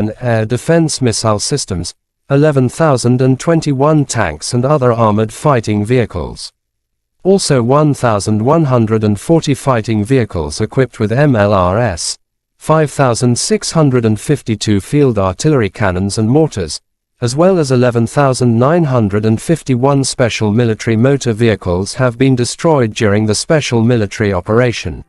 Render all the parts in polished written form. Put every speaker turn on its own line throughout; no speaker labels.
air defense missile systems, 11,021 tanks and other armored fighting vehicles. Also 1,140 fighting vehicles equipped with MLRS, 5,652 field artillery cannons and mortars, as well as 11,951 special military motor vehicles have been destroyed during the special military operation.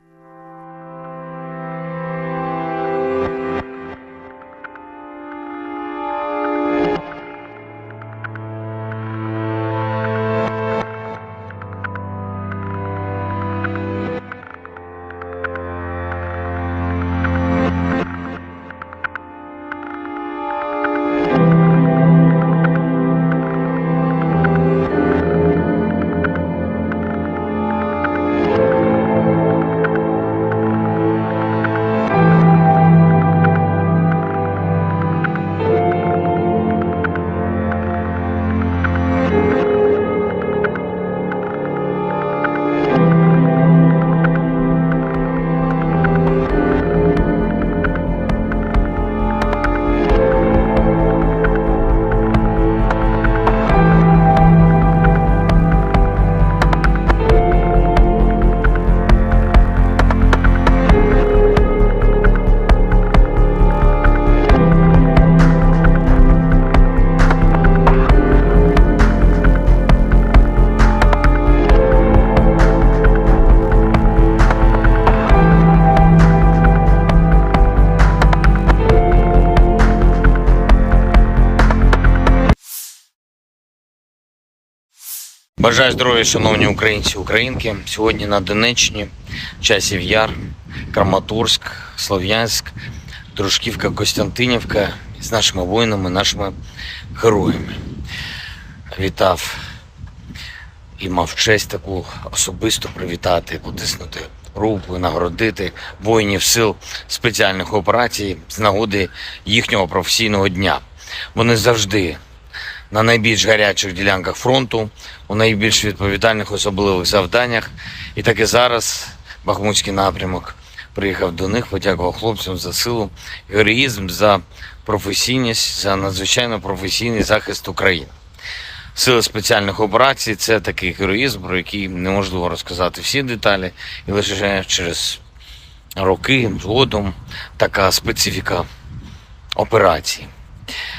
Бажаю здоров'я, шановні українці, українки. Сьогодні на Донеччині, Часів Яр, Краматорськ, Слов'янськ, Дружківка, Костянтинівка з нашими воїнами, нашими героями. Вітав і мав честь таку особисто привітати, потиснути руку, нагородити воїнів сил спеціальних операцій з нагоди їхнього професійного дня. Вони завжди на найбільш гарячих ділянках фронту, у найбільш відповідальних особливих завданнях. І так і зараз Бахмутський напрямок приїхав до них, подякував хлопцям за силу, героїзм, за професійність, за надзвичайно професійний захист України. Сили спеціальних операцій – це такий героїзм, про який неможливо розказати всі деталі, і лише через роки згодом така специфіка операції.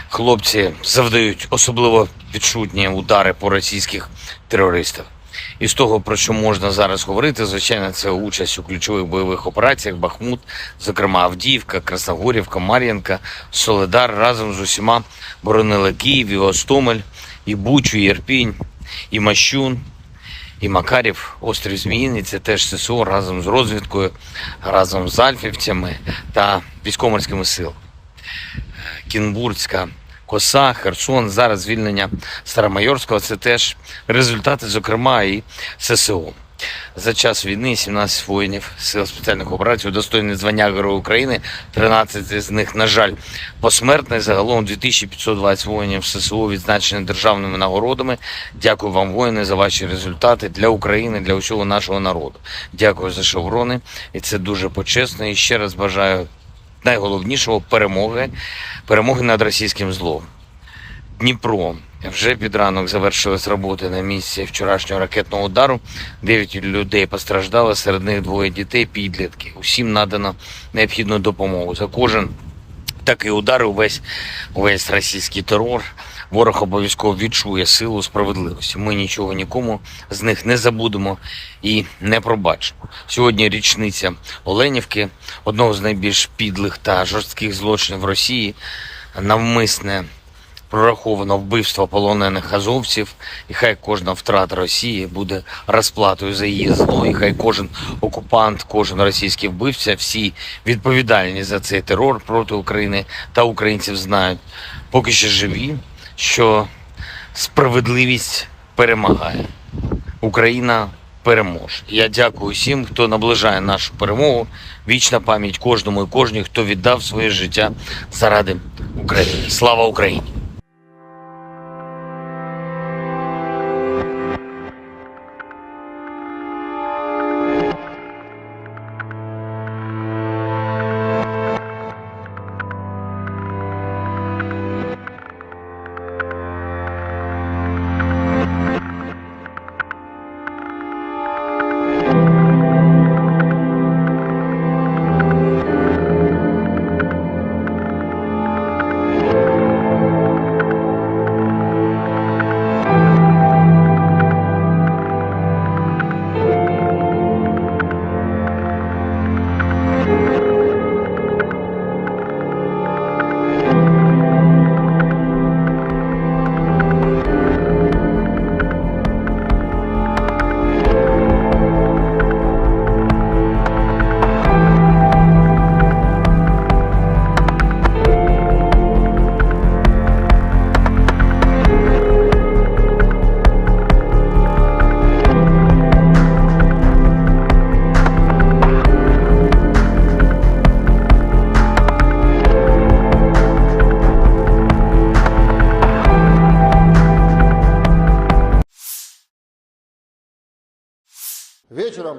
Хлопці завдають особливо відчутні удари по російських терористах. І з того, про що можна зараз говорити, звичайно, це участь у ключових бойових операціях Бахмут, зокрема Авдіївка, Красногорівка, Мар'їнка, Солидар разом з усіма боронили Київ, і Гостомель, і Бучу, і Ірпінь, і Мащун, і Макарів, острів Зміїний, це теж ССО разом з розвідкою, разом з альфівцями та військово-морськими силами. Кінбурзька коса, Херсон, зараз звільнення Старомайорського – це теж результати, зокрема, і ССО. За час війни 17 воїнів сил спеціальних операцій удостоєні звання Героя України, 13 з них, на жаль, посмертні. Загалом 2520 воїнів ССО відзначені державними нагородами. Дякую вам, воїни, за ваші результати для України, для усього нашого народу. Дякую за шеврони, і це дуже почесно. І ще раз бажаю найголовнішого – перемоги над російським злом. Дніпро. Вже під ранок завершились роботи на місці вчорашнього ракетного удару. 9 людей постраждали, серед них 2 дітей, підлітки. Усім надано необхідну допомогу. За кожен такий удар, увесь російський терор, ворог обов'язково відчує силу справедливості. Ми нічого нікому з них не забудемо і не пробачимо. Сьогодні річниця Оленівки, одного з найбільш підлих та жорстких злочинів Росії, навмисне прораховано вбивство полонених азовців, і хай кожна втрата Росії буде розплатою за її зло, і хай кожен окупант, кожен російський вбивця, всі відповідальні за цей терор проти України та українців знають, поки ще живі, що справедливість перемагає. Україна переможе. Я дякую всім, хто наближає нашу перемогу. Вічна пам'ять кожному і кожній, хто віддав своє життя заради України. Слава Україні!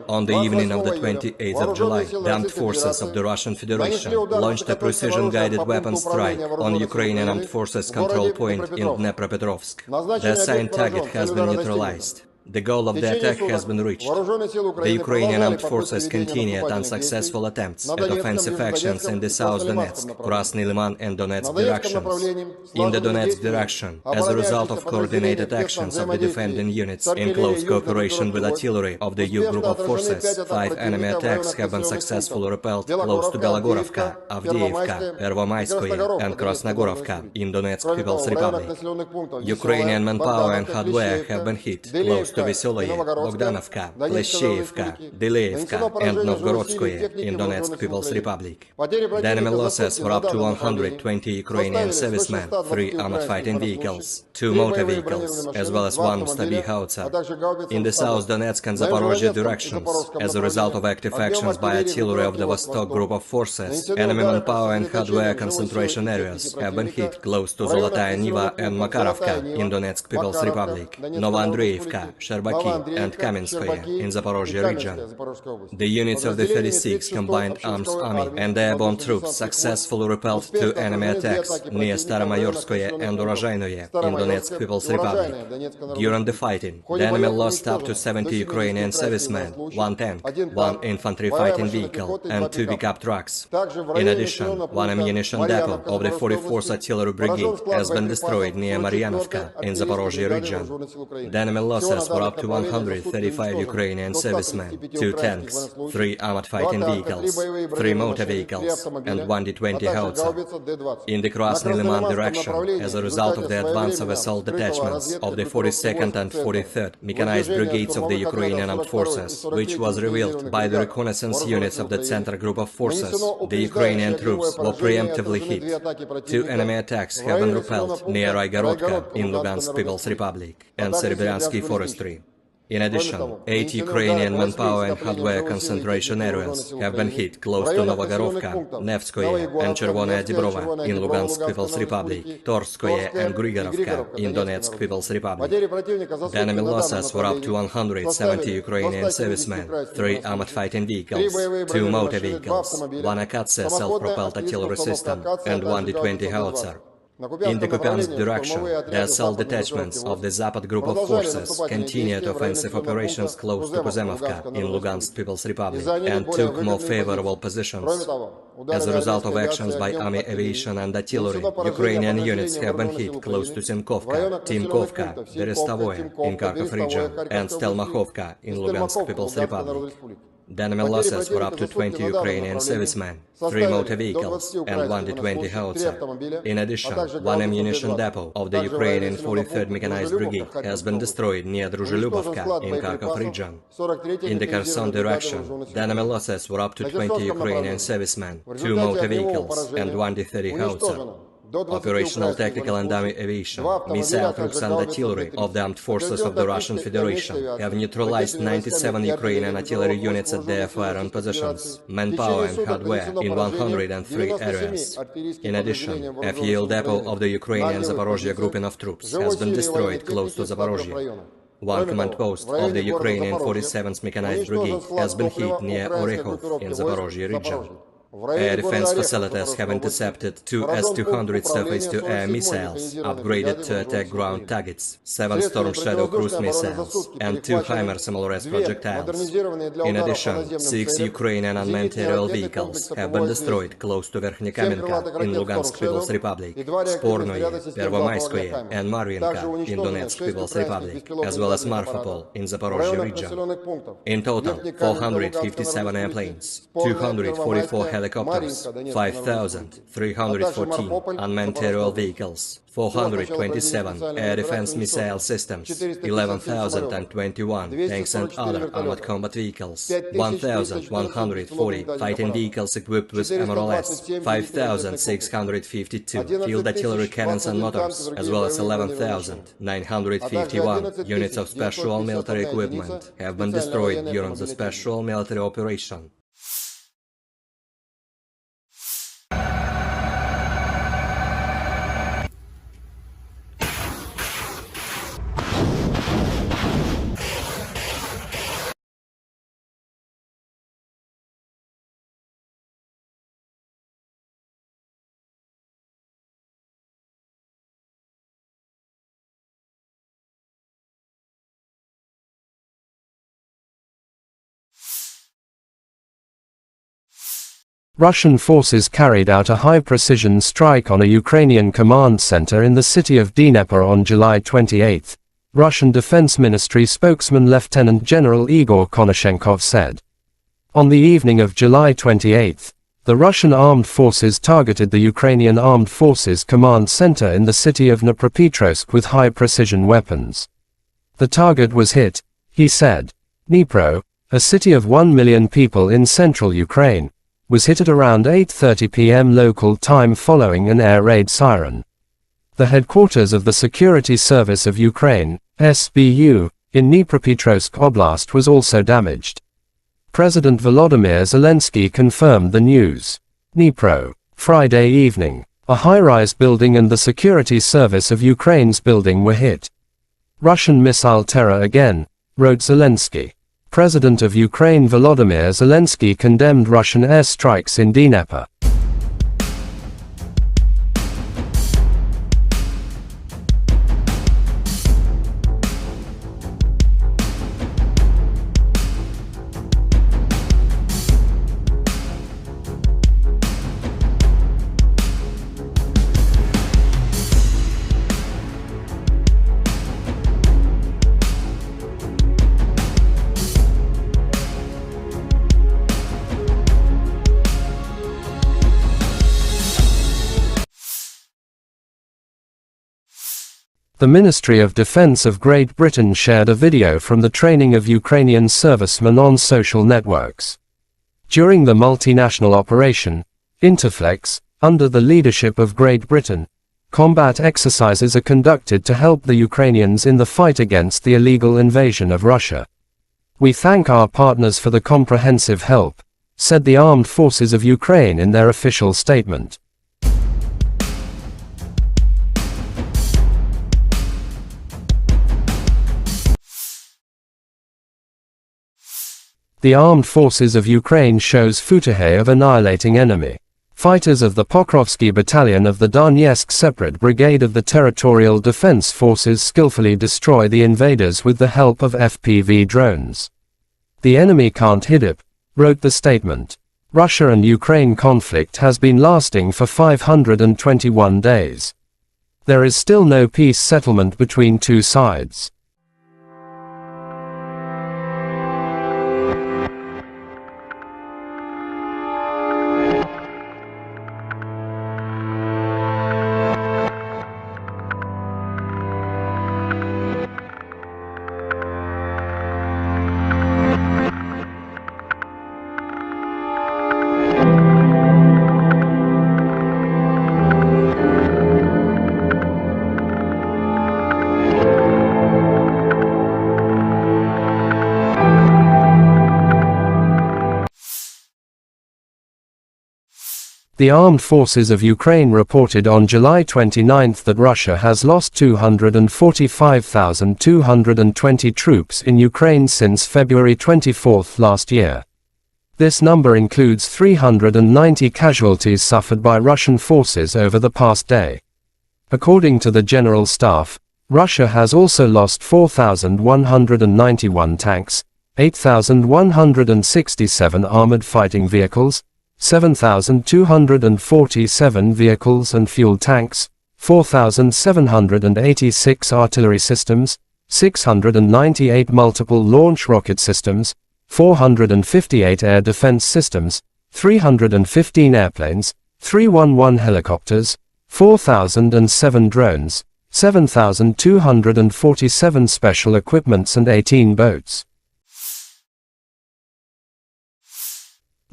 On the evening of the 28th of July, the armed forces of the Russian Federation launched a precision-guided weapon strike on Ukrainian armed forces control point in Dnipropetrovsk. The assigned target has been neutralized. The goal of the attack has been reached. The Ukrainian armed forces continued unsuccessful attempts at offensive actions in the South Donetsk, Krasny Liman and Donetsk directions. In the Donetsk direction, as a result of coordinated actions of the defending units in close cooperation with artillery of the U group of forces, 5 enemy attacks have been successfully repelled close to Belogorovka, Avdiivka, Pervomaiskoye and Krasnogorovka in Donetsk People's Republic. Ukrainian manpower and hardware have been hit close to Veseloye, Bogdanovka, Pleshcheivka, Dileevka and Novgorodskoye in Donetsk People's Republic. The enemy losses were up to 120 Ukrainian servicemen, 3 armored fighting vehicles, 2 motor vehicles, as well as 1 Stabi howitzer. In the South Donetsk and Zaporozhye directions, as a result of active actions by artillery of the Vostok group of forces, enemy manpower and hardware concentration areas have been hit close to Zolotaya Niva and Makarovka in Donetsk People's Republic, Novoandreevka, Sherbaki and Kamenskoye in Zaporozhye region. The units of the 36th Combined Arms Army and airborne troops successfully repelled 2 enemy attacks near Staromayorskoye and Urozhainoye in Donetsk People's Republic. During the fighting, the enemy lost up to 70 Ukrainian servicemen, 1 tank, 1 infantry fighting vehicle and 2 pickup trucks. In addition, 1 ammunition depot of the 44th Artillery Brigade has been destroyed near Maryanovka in Zaporozhye region. The enemy losses were up to 135 Ukrainian servicemen, 2 tanks, 3 armored fighting vehicles, 3 motor vehicles, and 1 D-20 howitzer. In the Krasny Liman direction, as a result of the advance of assault detachments of the 42nd and 43rd Mechanized Brigades of the Ukrainian Armed Forces, which was revealed by the reconnaissance units of the Center Group of Forces, the Ukrainian troops were preemptively hit. 2 enemy attacks have been repelled near Raigorodka in Lugansk People's Republic and Serebryantski Forestry. In addition, 8 Ukrainian manpower and hardware concentration areas have been hit close to Novogorovka, Nevskoye and Chervonaya Dibrova in Lugansk People's Republic, Torskoye and Grigorovka in Donetsk People's Republic. The enemy losses were up to 170 Ukrainian servicemen, 3 armored fighting vehicles, 2 motor vehicles, 1 Akatsia self-propelled artillery system and 1 D-20 howitzer. In the Kupiansk direction, the assault detachments of the Zapad group of forces continued offensive operations close to Kuzemovka in Lugansk People's Republic and took more favorable positions. As a result of actions by army aviation and artillery, Ukrainian units have been hit close to Simkovka, Timkovka, Berestovoye in Kharkov region and Stelmachovka in Lugansk People's Republic. The enemy losses were up to 20 Ukrainian servicemen, 3 motor vehicles and 1 D-20 howitzer. In addition, 1 ammunition depot of the Ukrainian 43rd Mechanized Brigade has been destroyed near Druzhelyubovka in Kharkov region. In the Kherson direction, the enemy losses were up to 20 Ukrainian servicemen, 2 motor vehicles and 1 D-30 howitzer. Operational tactical and army aviation, missile troops and artillery of the armed forces of the Russian Federation have neutralized 97 Ukrainian artillery units at their firing positions, manpower and hardware in 103 areas. In addition, a fuel depot of the Ukrainian Zaporozhye grouping of troops has been destroyed close to Zaporozhye. 1 command post of the Ukrainian 47th Mechanized Brigade has been hit near Orekhov in Zaporozhye region. Air defense facilities have intercepted 2 S-200 surface-to-air missiles, upgraded to attack ground targets, 7 Storm Shadow cruise missiles, and 2 HIMARS MLRS projectiles. In addition, 6 Ukrainian unmanned aerial vehicles have been destroyed close to Verkhnekamenka in Lugansk People's Republic, Spornoye, Pervomaiskoye, and Marvinka in Donetsk People's Republic, as well as Marfapol in Zaporozhye region. In total, 457 airplanes, 244 helicopters, 5,314 unmanned aerial vehicles, 427 air defense missile systems, 11,021 tanks and other armored combat vehicles, 1,140 fighting vehicles equipped with MLRS, 5,652 field artillery cannons and motors, as well as 11,951 units of special military equipment have been destroyed during the special military operation.
Russian forces carried out a high-precision strike on a Ukrainian command center in the city of Dnipro on July 28, Russian Defense Ministry spokesman Lieutenant General Igor Konashenkov said. On the evening of July 28, the Russian armed forces targeted the Ukrainian Armed Forces command center in the city of Dnipropetrovsk with high-precision weapons. The target was hit, he said. Dnipro, a city of 1 million people in central Ukraine, was hit at around 8:30 p.m. local time following an air raid siren. The headquarters of the Security Service of Ukraine, SBU, in Dnipropetrovsk Oblast was also damaged. President Volodymyr Zelensky confirmed the news. Dnipro, Friday evening. A high-rise building and the Security Service of Ukraine's building were hit. Russian missile terror again, wrote Zelensky. President of Ukraine Volodymyr Zelensky condemned Russian airstrikes in Dnipro. The Ministry of Defense of Great Britain shared a video from the training of Ukrainian servicemen on social networks. During the multinational operation, Interflex, under the leadership of Great Britain, combat exercises are conducted to help the Ukrainians in the fight against the illegal invasion of Russia. We thank our partners for the comprehensive help, said the Armed Forces of Ukraine in their official statement. The Armed Forces of Ukraine shows footage of annihilating enemy. Fighters of the Pokrovsky Battalion of the Donetsk Separate Brigade of the Territorial Defense Forces skillfully destroy the invaders with the help of FPV drones. The enemy can't hit it, wrote the statement. Russia and Ukraine conflict has been lasting for 521 days. There is still no peace settlement between two sides. The Armed Forces of Ukraine reported on July 29 that Russia has lost 245,220 troops in Ukraine since February 24 last year. This number includes 390 casualties suffered by Russian forces over the past day. According to the General Staff, Russia has also lost 4,191 tanks, 8,167 armored fighting vehicles, 7,247 vehicles and fuel tanks, 4,786 artillery systems, 698 multiple launch rocket systems, 458 air defense systems, 315 airplanes, 311 helicopters, 4,007 drones, 7,247 special equipments and 18 boats.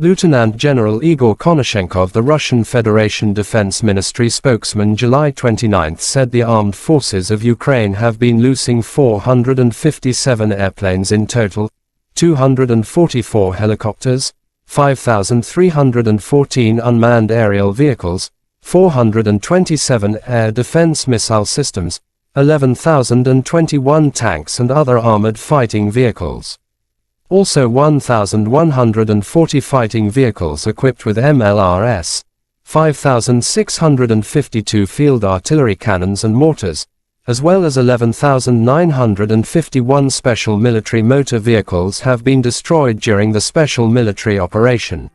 Lieutenant General Igor Konashenkov, the Russian Federation Defense Ministry spokesman, July 29 said the armed forces of Ukraine have been losing 457 airplanes in total, 244 helicopters, 5,314 unmanned aerial vehicles, 427 air defense missile systems, 11,021 tanks and other armored fighting vehicles. Also 1,140 fighting vehicles equipped with MLRS, 5,652 field artillery cannons and mortars, as well as 11,951 special military motor vehicles have been destroyed during the special military operation.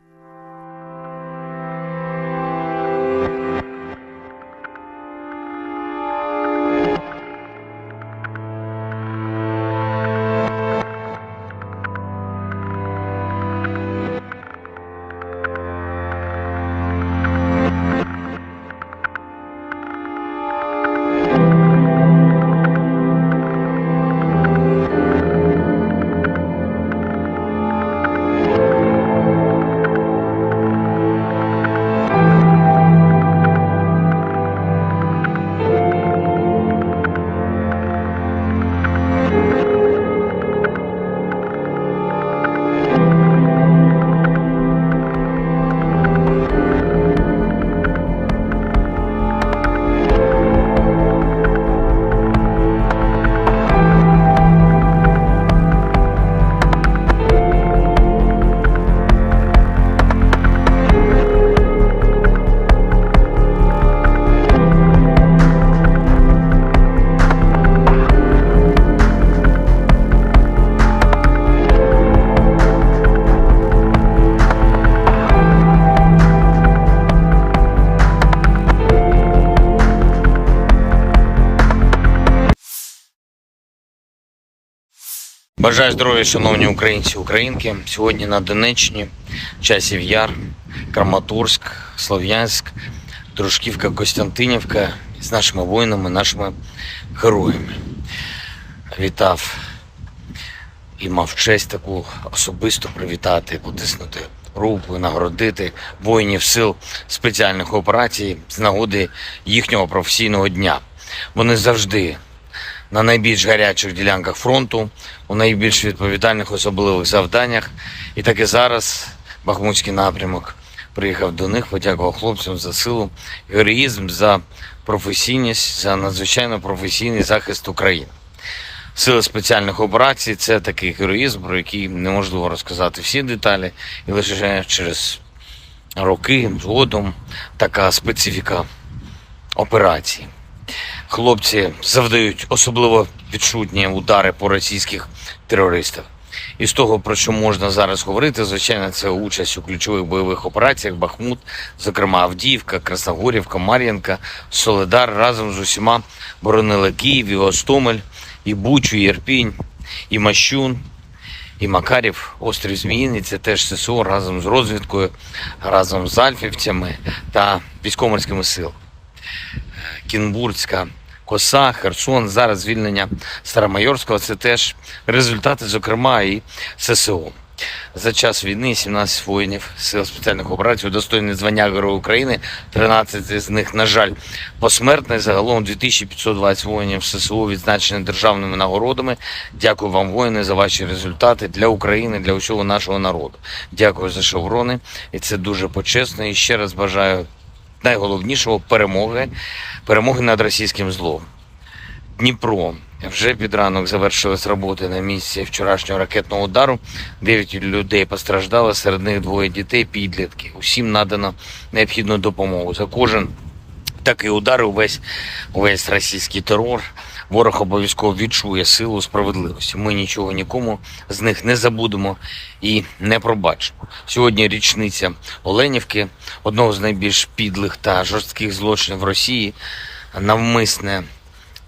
Бажаю здоров'я, шановні українці і українки. Сьогодні на Донеччині, Часів Яр, Краматорськ, Слов'янськ, Дружківка, Костянтинівка з нашими воїнами, нашими героями. Вітав і мав честь таку особисто привітати, потиснути руку, нагородити воїнів сил спеціальних операцій з нагоди їхнього професійного дня. Вони завжди на найбільш гарячих ділянках фронту, у найбільш відповідальних особливих завданнях. І так і зараз Бахмутський напрямок приїхав до них, подякував хлопцям за силу, героїзм, за професійність, за надзвичайно професійний захист України. Сили спеціальних операцій – це такий героїзм, про який неможливо розказати всі деталі, і лише через роки згодом така специфіка операції. Хлопці завдають особливо відчутні удари по російських терористах. І з того, про що можна зараз говорити, звичайно, це участь у ключових бойових операціях Бахмут, зокрема Авдіївка, Красногорівка, Мар'їнка, Солидар разом з усіма боронили Київ, і Гостомель, і Бучу, і Ірпінь, і Мащун, і Макарів, острів Зміїний. Це теж ССО разом з розвідкою, разом з альфівцями та військово-морськими силами. Кінбурзька коса, Херсон, зараз звільнення Старомайорського – це теж результати, зокрема, і ССО. За час війни 17 воїнів сил спеціальних операцій удостоєні звання Героя України, 13 з них, на жаль, посмертно. Загалом 2520 воїнів ССО відзначені державними нагородами. Дякую вам, воїни, за ваші результати для України, для усього нашого народу. Дякую за шеврони, і це дуже почесно. І ще раз бажаю найголовнішого – перемоги над російським злом. Дніпро. Вже під ранок завершились роботи на місці вчорашнього ракетного удару. 9 людей постраждали, серед них 2 дітей, підлітки. Усім надано необхідну допомогу. За кожен такий удар, увесь російський терор, ворог обов'язково відчує силу справедливості. Ми нічого нікому з них не забудемо і не пробачимо. Сьогодні річниця Оленівки, одного з найбільш підлих та жорстких злочинів Росії, навмисне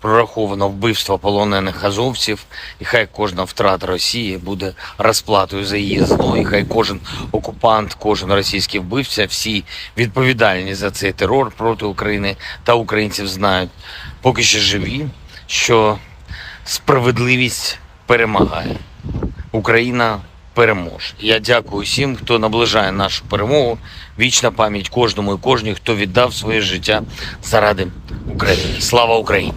прораховано вбивство полонених азовців, і хай кожна втрата Росії буде розплатою за її зло, і хай кожен окупант, кожен російський вбивця, всі відповідальні за цей терор проти України та українців знають, поки ще живі, що справедливість перемагає. Україна переможе. Я дякую всім, хто наближає нашу перемогу. Вічна пам'ять кожному і кожній, хто віддав своє життя заради України. Слава Україні!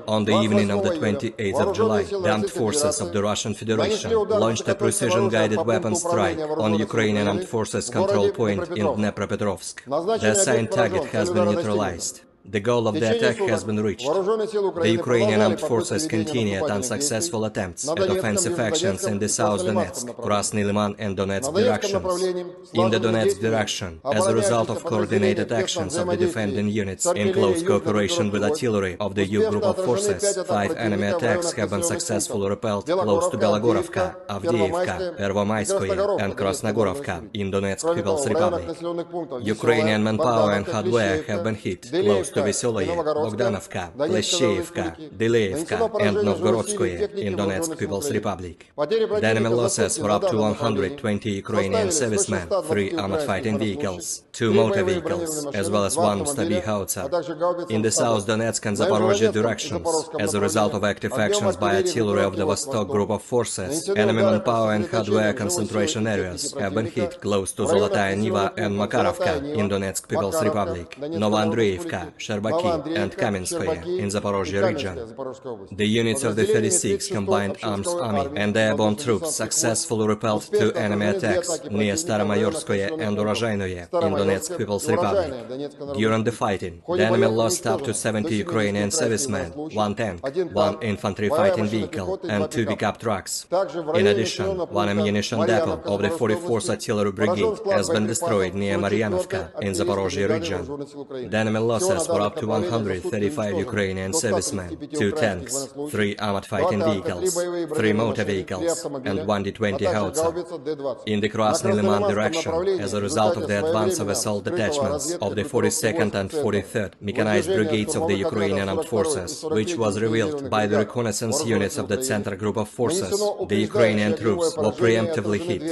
On the evening of the 28th of July, the armed forces of the Russian Federation launched a precision-guided weapon strike on Ukrainian armed forces control point in Dnipropetrovsk. The assigned target has been neutralized. The goal of the attack has been reached. The Ukrainian armed forces continued unsuccessful attempts at offensive actions in the South Donetsk, Krasny Liman and Donetsk directions. In the Donetsk direction, as a result of coordinated actions of the defending units in close cooperation with artillery of the U group of forces, 5 enemy attacks have been successfully repelled close to Belogorovka, Avdiivka, Pervomaiskoye and Krasnogorovka in Donetsk People's Republic. Ukrainian manpower and hardware have been hit close to to Veseloye, Bogdanovka, Plesheyevka, Dileevka, and Novgorodskoye in Donetsk People's Republic. The enemy losses were up to 120 Ukrainian servicemen, 3 armored fighting vehicles, 2 motor vehicles, as well as 1 Stabi howitzer. In the South Donetsk and Zaporozhye directions, as a result of active actions by artillery of the Vostok group of forces, enemy manpower and hardware concentration areas have been hit close to Zolotaya Niva and Makarovka in Donetsk People's Republic, Novoandreevka, Sherbaki, and Kamenskoye in Zaporozhye region. The units of the 36th Combined Arms Army and the airborne troops successfully repelled 2 enemy attacks near Staromayorskoye and Urozhainoye in Donetsk People's Republic. During the fighting, the enemy lost up to 70 Ukrainian servicemen, 1 tank, 1 infantry fighting vehicle, and 2 pickup trucks. In addition, 1 ammunition depot of the 44th Artillery Brigade has been destroyed near Maryanovka in Zaporozhye region. The enemy losses were up to 135 Ukrainian servicemen, 2 tanks, 3 armored fighting vehicles, 3 motor vehicles, and 1 D-20 howitzer. In the Krasny Liman direction, as a result of the advance of assault detachments of the 42nd and 43rd Mechanized Brigades of the Ukrainian Armed Forces, which was revealed by the reconnaissance units of the Center Group of Forces, the Ukrainian troops were preemptively hit.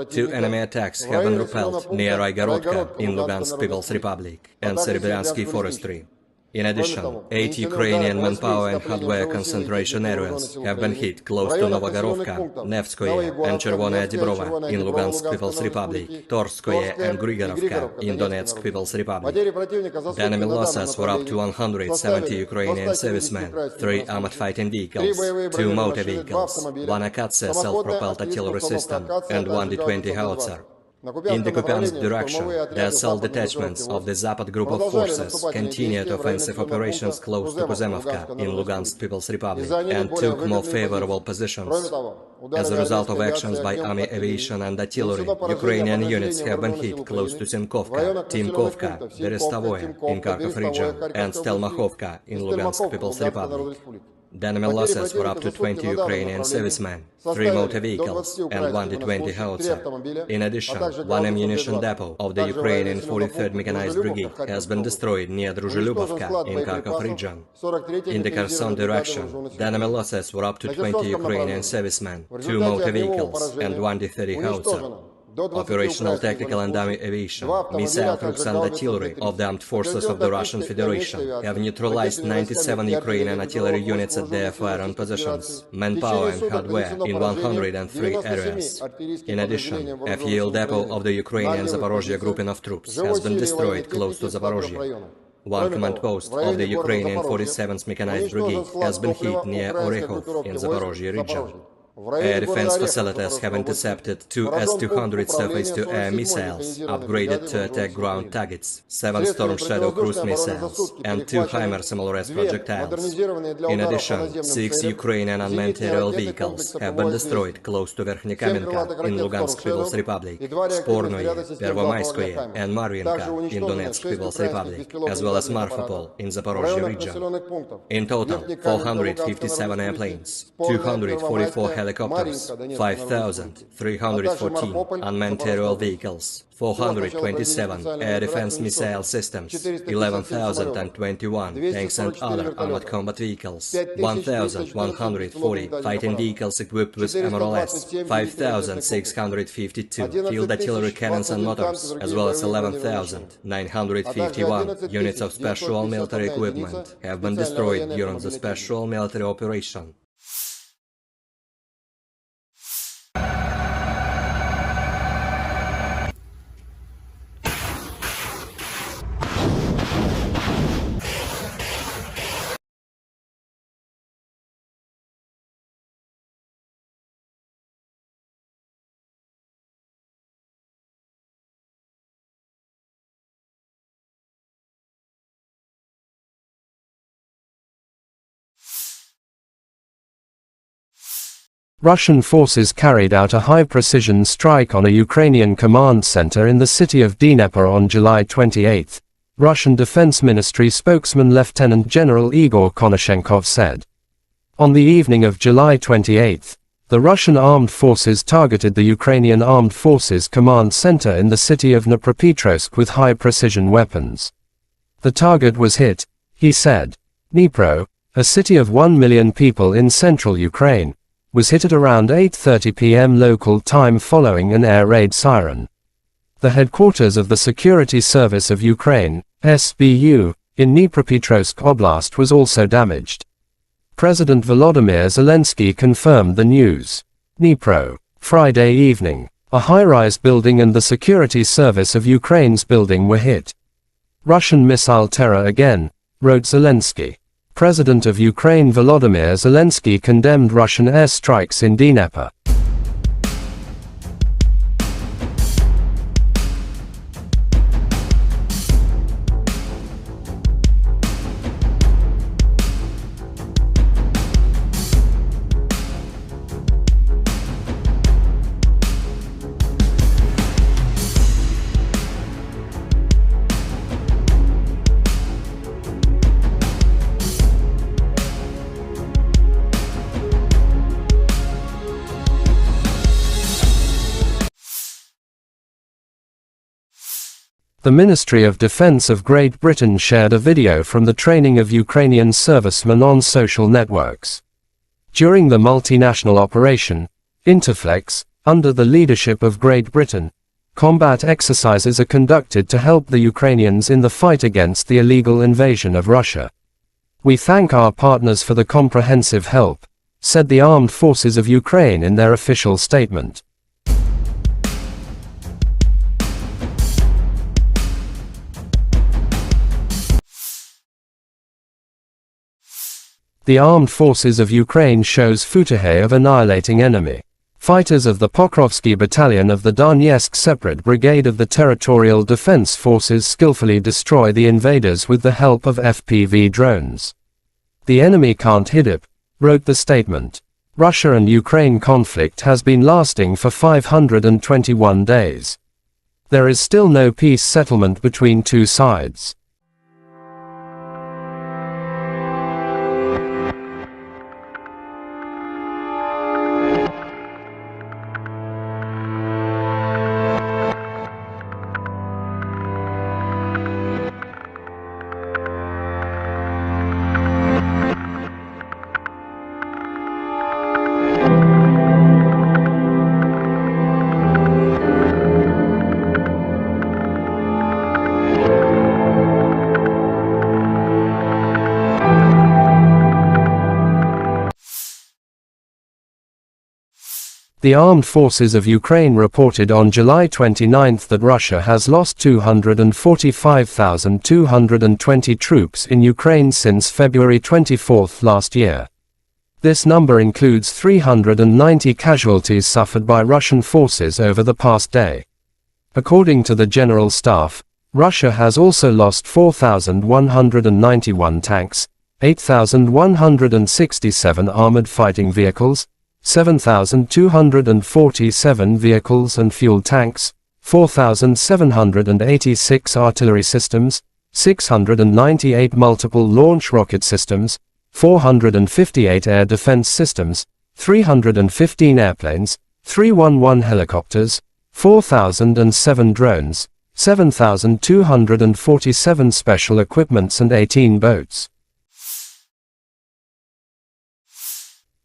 2 enemy attacks have been repelled near Raigorodka in Lugansk People's Republic and Serebryensky Forestry. In addition, 8 Ukrainian manpower and hardware concentration areas have been hit close to Novogorovka, Nevskoye and Chervonaya Dibrova in Lugansk People's Republic, Torskoye and Grigorovka in Donetsk People's Republic. The enemy losses were up to 170 Ukrainian servicemen, 3 armored fighting vehicles, 2 motor vehicles, 1 Akatsia self-propelled artillery system, and 1 D-20 howitzer. In the Kupiansk direction, the assault detachments of the Zapad group of forces continued offensive operations close to Kuzemovka in Lugansk People's Republic and took more favorable positions. As a result of actions by army aviation and artillery, Ukrainian units have been hit close to Simkovka, Timkovka, Berestovoye in Kharkov region, and Stelmachovka in Lugansk People's Republic. The enemy losses were up to 20 Ukrainian servicemen, 3 motor vehicles, and 1 D-20 howitzer. In addition, 1 ammunition depot of the Ukrainian 43rd Mechanized Brigade has been destroyed near Druzhilubovka in Kharkov region. In the Kherson direction, the enemy losses were up to 20 Ukrainian servicemen, 2 motor vehicles, and 1 D-30 howitzer. Operational tactical and army aviation, missile troops and artillery of the armed forces of the Russian Federation have neutralized 97 Ukrainian artillery units at their firing positions, manpower and hardware in 103 areas. In addition, a fuel depot of the Ukrainian Zaporozhye grouping of troops has been destroyed close to Zaporozhye. 1 command post of the Ukrainian 47th Mechanized Brigade has been hit near Orekhov in Zaporozhye region. Air defense facilities have intercepted 2 S-200 surface-to-air missiles, upgraded to attack ground targets, 7 Storm Shadow cruise missiles, and 2 HIMARS MLRS projectiles. In addition, 6 Ukrainian unmanned aerial vehicles have been destroyed close to Verkhnekamenka in Lugansk People's Republic, Spornoye, Pervomayskoye, and Marvinka in Donetsk People's Republic, as well as Marfapol in Zaporozhye region. In total, 457 airplanes, 244 helicopters, 5,314 unmanned aerial vehicles, 427 air defense missile systems, 11,021 tanks and other armored combat vehicles, 1,140 fighting vehicles equipped with MLRS, 5,652 field artillery cannons and mortars, as well as 11,951 units of special military equipment have been destroyed during the special military operation.
Russian forces carried out a high-precision strike on a Ukrainian command center in the city of Dnipro on July 28, Russian Defense Ministry spokesman Lieutenant General Igor Konashenkov said. On the evening of July 28, the Russian armed forces targeted the Ukrainian Armed Forces command center in the city of Dnipropetrovsk with high-precision weapons. The target was hit, He said, Dnipro, a city of 1 million people in central Ukraine, was hit at around 8:30 p.m. local time following an air raid siren. The headquarters of the Security Service of Ukraine, SBU, in Dnipropetrovsk Oblast was also damaged. President Volodymyr Zelenskiy confirmed the news. Dnipro, Friday evening. A high-rise building and the Security Service of Ukraine's building were hit. Russian missile terror again, wrote Zelensky. President of Ukraine Volodymyr Zelensky condemned Russian airstrikes in Dnipro. The Ministry of Defense of Great Britain shared a video from the training of Ukrainian servicemen on social networks. During the multinational operation, Interflex, under the leadership of Great Britain, combat exercises are conducted to help the Ukrainians in the fight against the illegal invasion of Russia. We thank our partners for the comprehensive help, said the Armed Forces of Ukraine in their official statement. The Armed Forces of Ukraine shows footage of annihilating enemy. Fighters of the Pokrovsky Battalion of the Donetsk Separate Brigade of the Territorial Defense Forces skillfully destroy the invaders with the help of FPV drones. The enemy can't hit it, wrote the statement. Russia and Ukraine conflict has been lasting for 521 days. There is still no peace settlement between two sides. The Armed Forces of Ukraine reported on July 29 that Russia has lost 245,220 troops in Ukraine since February 24 last year. This number includes 390 casualties suffered by Russian forces over the past day. According to the General Staff, Russia has also lost 4,191 tanks, 8,167 armored fighting vehicles, 7,247 vehicles and fuel tanks, 4,786 artillery systems, 698 multiple launch rocket systems, 458 air defense systems, 315 airplanes, 311 helicopters, 4,007 drones, 7,247 special equipments and 18 boats.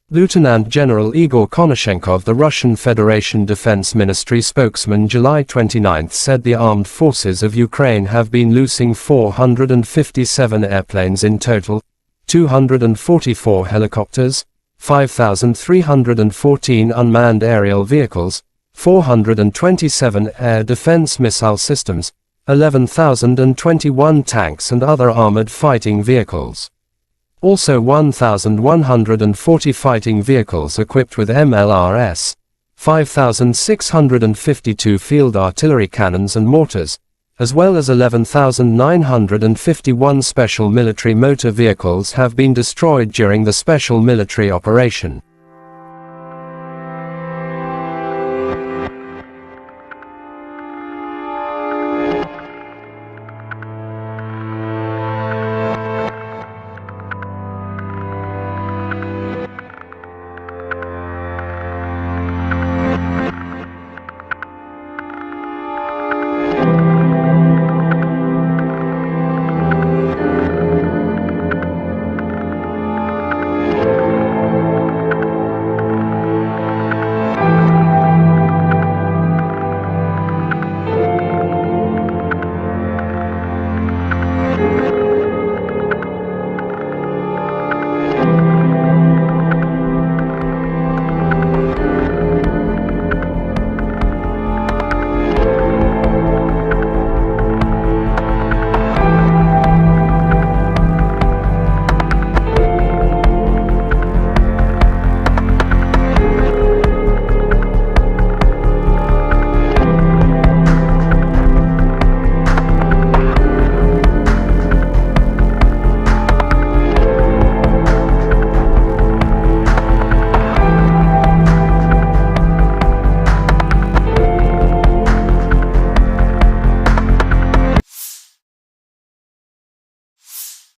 Lieutenant General Igor Konashenkov, the Russian Federation Defense Ministry spokesman, July 29 said the armed forces of Ukraine have been losing 457 airplanes in total, 244 helicopters, 5,314 unmanned aerial vehicles, 427 air defense missile systems, 11,021 tanks and other armored fighting vehicles. Also 1,140 fighting vehicles equipped with MLRS, 5,652 field artillery cannons and mortars, as well as 11,951 special military motor vehicles have been destroyed during the special military operation.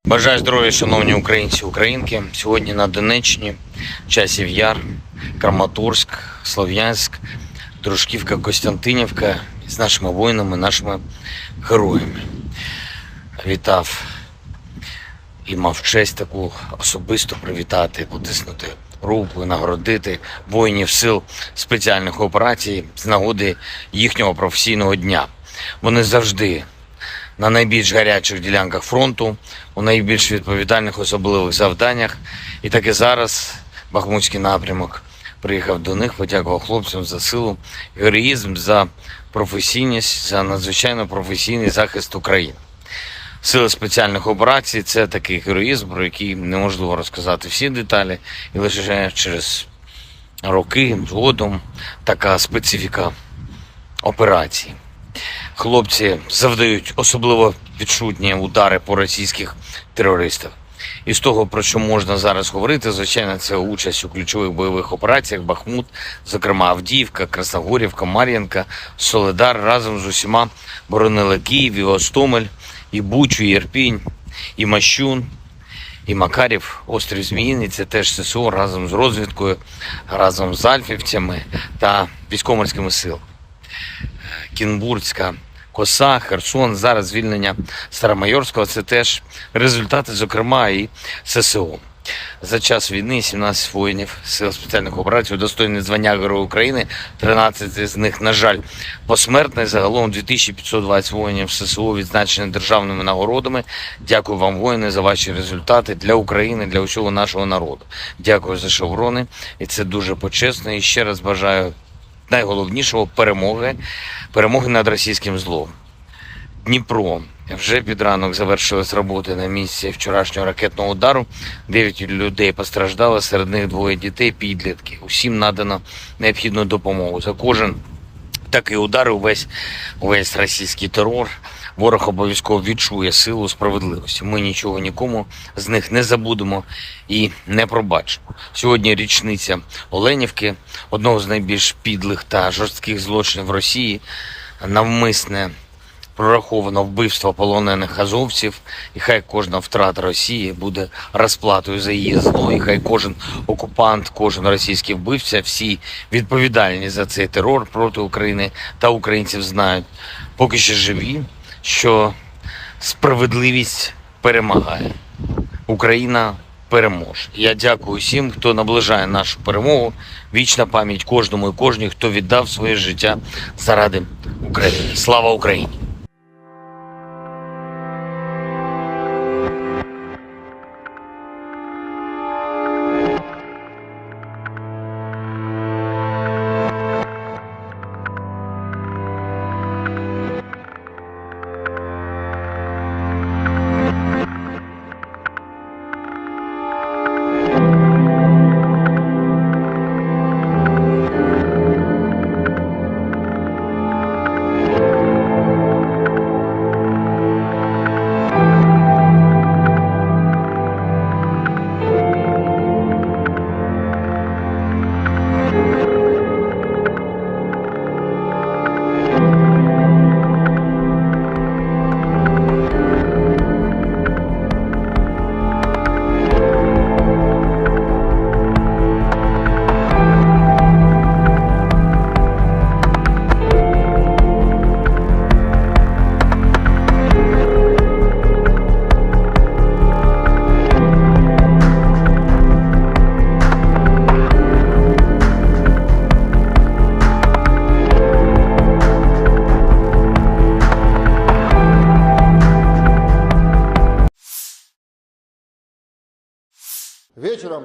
Бажаю здоров'я, шановні українці, українки. Сьогодні на Донеччині, Часів Яр, Краматорськ, Слов'янськ, Дружківка, Костянтинівка з нашими воїнами, нашими героями. Вітав і мав честь таку особисто привітати, потиснути руку і нагородити воїнів сил спеціальних операцій з нагоди їхнього професійного дня. Вони завжди на найбільш гарячих ділянках фронту, у найбільш відповідальних особливих завданнях. І так і зараз Бахмутський напрямок приїхав до них, подякував хлопцям за силу, героїзм, за професійність, за надзвичайно професійний захист України. Сили спеціальних операцій – це такий героїзм, про який неможливо розказати всі деталі, і лише через роки згодом така специфіка операції. Хлопці завдають особливо відчутні удари по російських терористах. І з того, про що можна зараз говорити, звичайно, це участь у ключових бойових операціях Бахмут, зокрема Авдіївка, Красногорівка, Мар'їнка, Солидар разом з усіма боронили Київ, і Гостомель, і Бучу, і Ірпінь, і Мащун, і Макарів, острів Зміїний. Це теж ССО разом з розвідкою, разом з альфівцями та військово-морськими силами. Кінбурзька коса, Херсон, зараз звільнення Старомайорського – це теж результати, зокрема, і ССО. За час війни 17 воїнів сил спеціальних операцій удостоєні звання Героя України, 13 з них, на жаль, посмертно. Загалом 2520 воїнів ССО відзначені державними нагородами. Дякую вам, воїни, за ваші результати для України, для усього нашого народу. Дякую за шеврони, і це дуже почесно. І ще раз бажаю найголовнішого – перемоги над російським злом. Дніпро. Вже під ранок завершились роботи на місці вчорашнього ракетного удару. 9 людей постраждало, серед них 2 дітей, підлітки. Усім надано необхідну допомогу. За кожен такий удар, увесь російський терор, ворог обов'язково відчує силу справедливості. Ми нічого нікому з них не забудемо і не пробачимо. Сьогодні річниця Оленівки, одного з найбільш підлих та жорстких злочинів Росії, навмисне прораховано вбивство полонених азовців, і хай кожна втрата Росії буде розплатою за її зло, і хай кожен окупант, кожен російський вбивця, всі відповідальні за цей терор проти України та українців знають, поки ще живі, що справедливість перемагає. Україна переможе. Я дякую всім, хто наближає нашу перемогу. Вічна пам'ять кожному і кожній, хто віддав своє життя заради України. Слава Україні!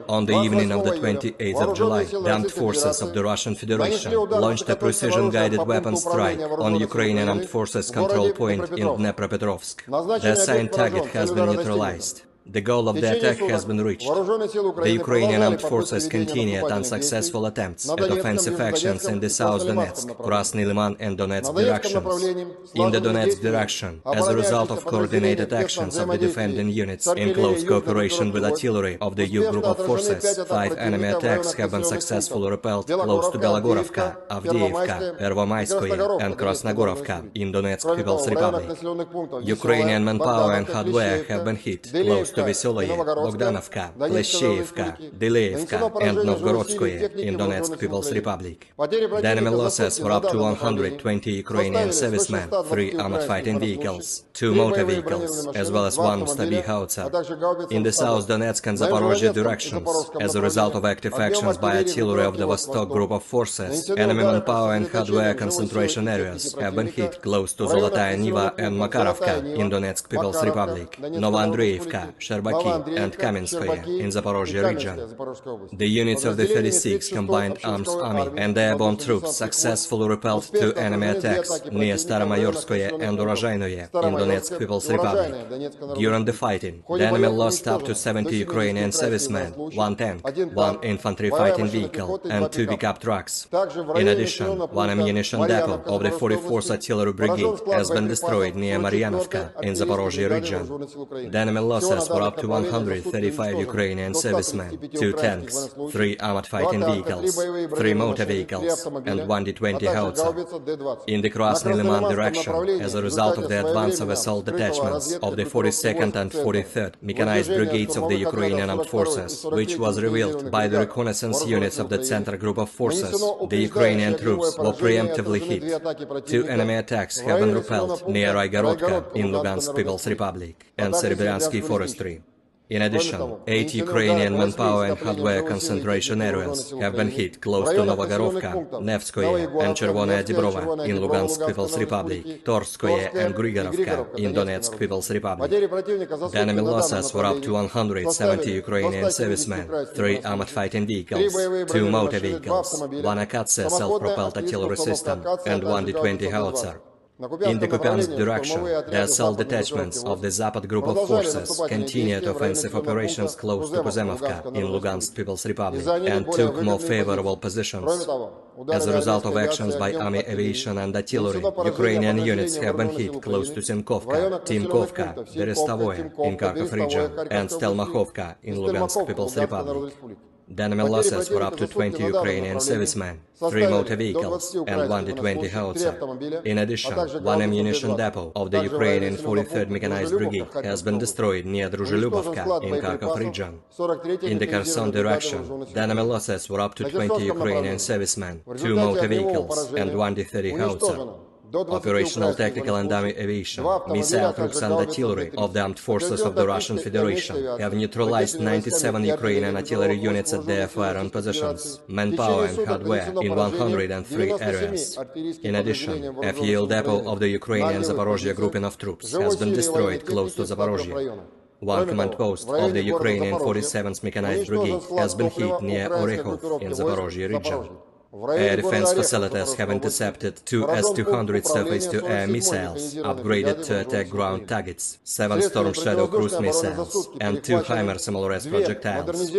On the evening of the 28th of July, the armed forces of the Russian Federation launched a precision-guided weapon strike on Ukrainian armed forces control point in Dnipropetrovsk. The assigned target has been neutralized. The goal of the attack has been reached. The Ukrainian armed forces continued unsuccessful attempts at offensive actions in the South Donetsk, Krasny Liman and Donetsk directions. In the Donetsk direction, as a result of coordinated actions of the defending units in close cooperation with artillery of the U group of forces, 5 enemy attacks have been successfully repelled close to Belogorovka, Avdiivka, Pervomaiskoye and Krasnogorovka in Donetsk People's Republic. Ukrainian manpower and hardware have been hit close close to Veseloye, Bogdanovka, Kleshcheyevka, Dyleevka, and Novgorodskoye in Donetsk People's Republic. The enemy losses were up to 120 Ukrainian servicemen, 3 armored fighting vehicles, 2 motor vehicles, as well as 1 Stabi howitzer. In the South Donetsk and Zaporozhye directions, as a result of active actions by artillery of the Vostok group of forces, enemy manpower and hardware concentration areas have been hit close to Zolotaya Niva and Makarovka in Donetsk People's Republic, Novoandreevka, Sherbaki, and Kamenskoye in Zaporozhye region. The units of the 36th Combined Arms Army and the airborne troops successfully repelled 2 enemy attacks near Staromayorskoye and Urozhainoye in Donetsk People's Republic. During the fighting, the enemy lost up to 70 Ukrainian servicemen, 1 tank, 1 infantry fighting vehicle, and 2 pickup trucks. In addition, 1 ammunition depot of the 44th Artillery Brigade has been destroyed near Maryanovka in Zaporozhye region. The enemy losses were up to 135 Ukrainian servicemen, 2 tanks, 3 armored fighting vehicles, 3 motor vehicles, and 1 D-20 howitzer. In the Krasny Liman direction, as a result of the advance of assault detachments of the 42nd and 43rd mechanized brigades of the Ukrainian armed forces, which was revealed by the reconnaissance units of the Center Group of Forces, the Ukrainian troops were preemptively hit. 2 enemy attacks have been repelled near Raigorodka in Lugansk People's Republic and Serebryantski Forestry. In addition, 8 Ukrainian manpower and hardware concentration areas have been hit close to Novogorovka, Nevskoye and Chervonaya Dibrova in Lugansk People's Republic, Torskoye and Grigorovka in Donetsk People's Republic. The enemy losses were up to 170 Ukrainian servicemen, 3 armored fighting vehicles, 2 motor vehicles, 1 Akatsia self-propelled artillery system, and 1 D-20 howitzer. In the Kupiansk direction, the assault detachments of the Zapad group of forces continued offensive operations close to Kuzemovka in Lugansk People's Republic and took more favorable positions. As a result of actions by army aviation and artillery, Ukrainian units have been hit close to Simkovka, Timkovka, Berestovoye in Kharkov region, and Stelmachovka in Lugansk People's Republic. The enemy losses were up to 20 Ukrainian servicemen, 3 motor vehicles, and 1 D-20 howitzer. In addition, 1 ammunition depot of the Ukrainian 43rd Mechanized Brigade has been destroyed near Druzhelyubovka in Kharkov region. In the Kherson direction, the enemy losses were up to 20 Ukrainian servicemen, 2 motor vehicles, and 1 D-30 howitzer. Operational tactical and army aviation, missile troops and artillery of the armed forces of the Russian Federation have neutralized 97 Ukrainian artillery units at their firing positions, manpower and hardware in 103 areas. In addition, a fuel depot of the Ukrainian Zaporozhye grouping of troops has been destroyed close to Zaporozhye. 1 command post of the Ukrainian 47th Mechanized Brigade has been hit near Orekhov in Zaporozhye region. Air defense facilities have intercepted 2 S-200 surface-to-air missiles, upgraded to attack ground targets, 7 Storm Shadow cruise missiles, and 2 HIMARS MLRS projectiles.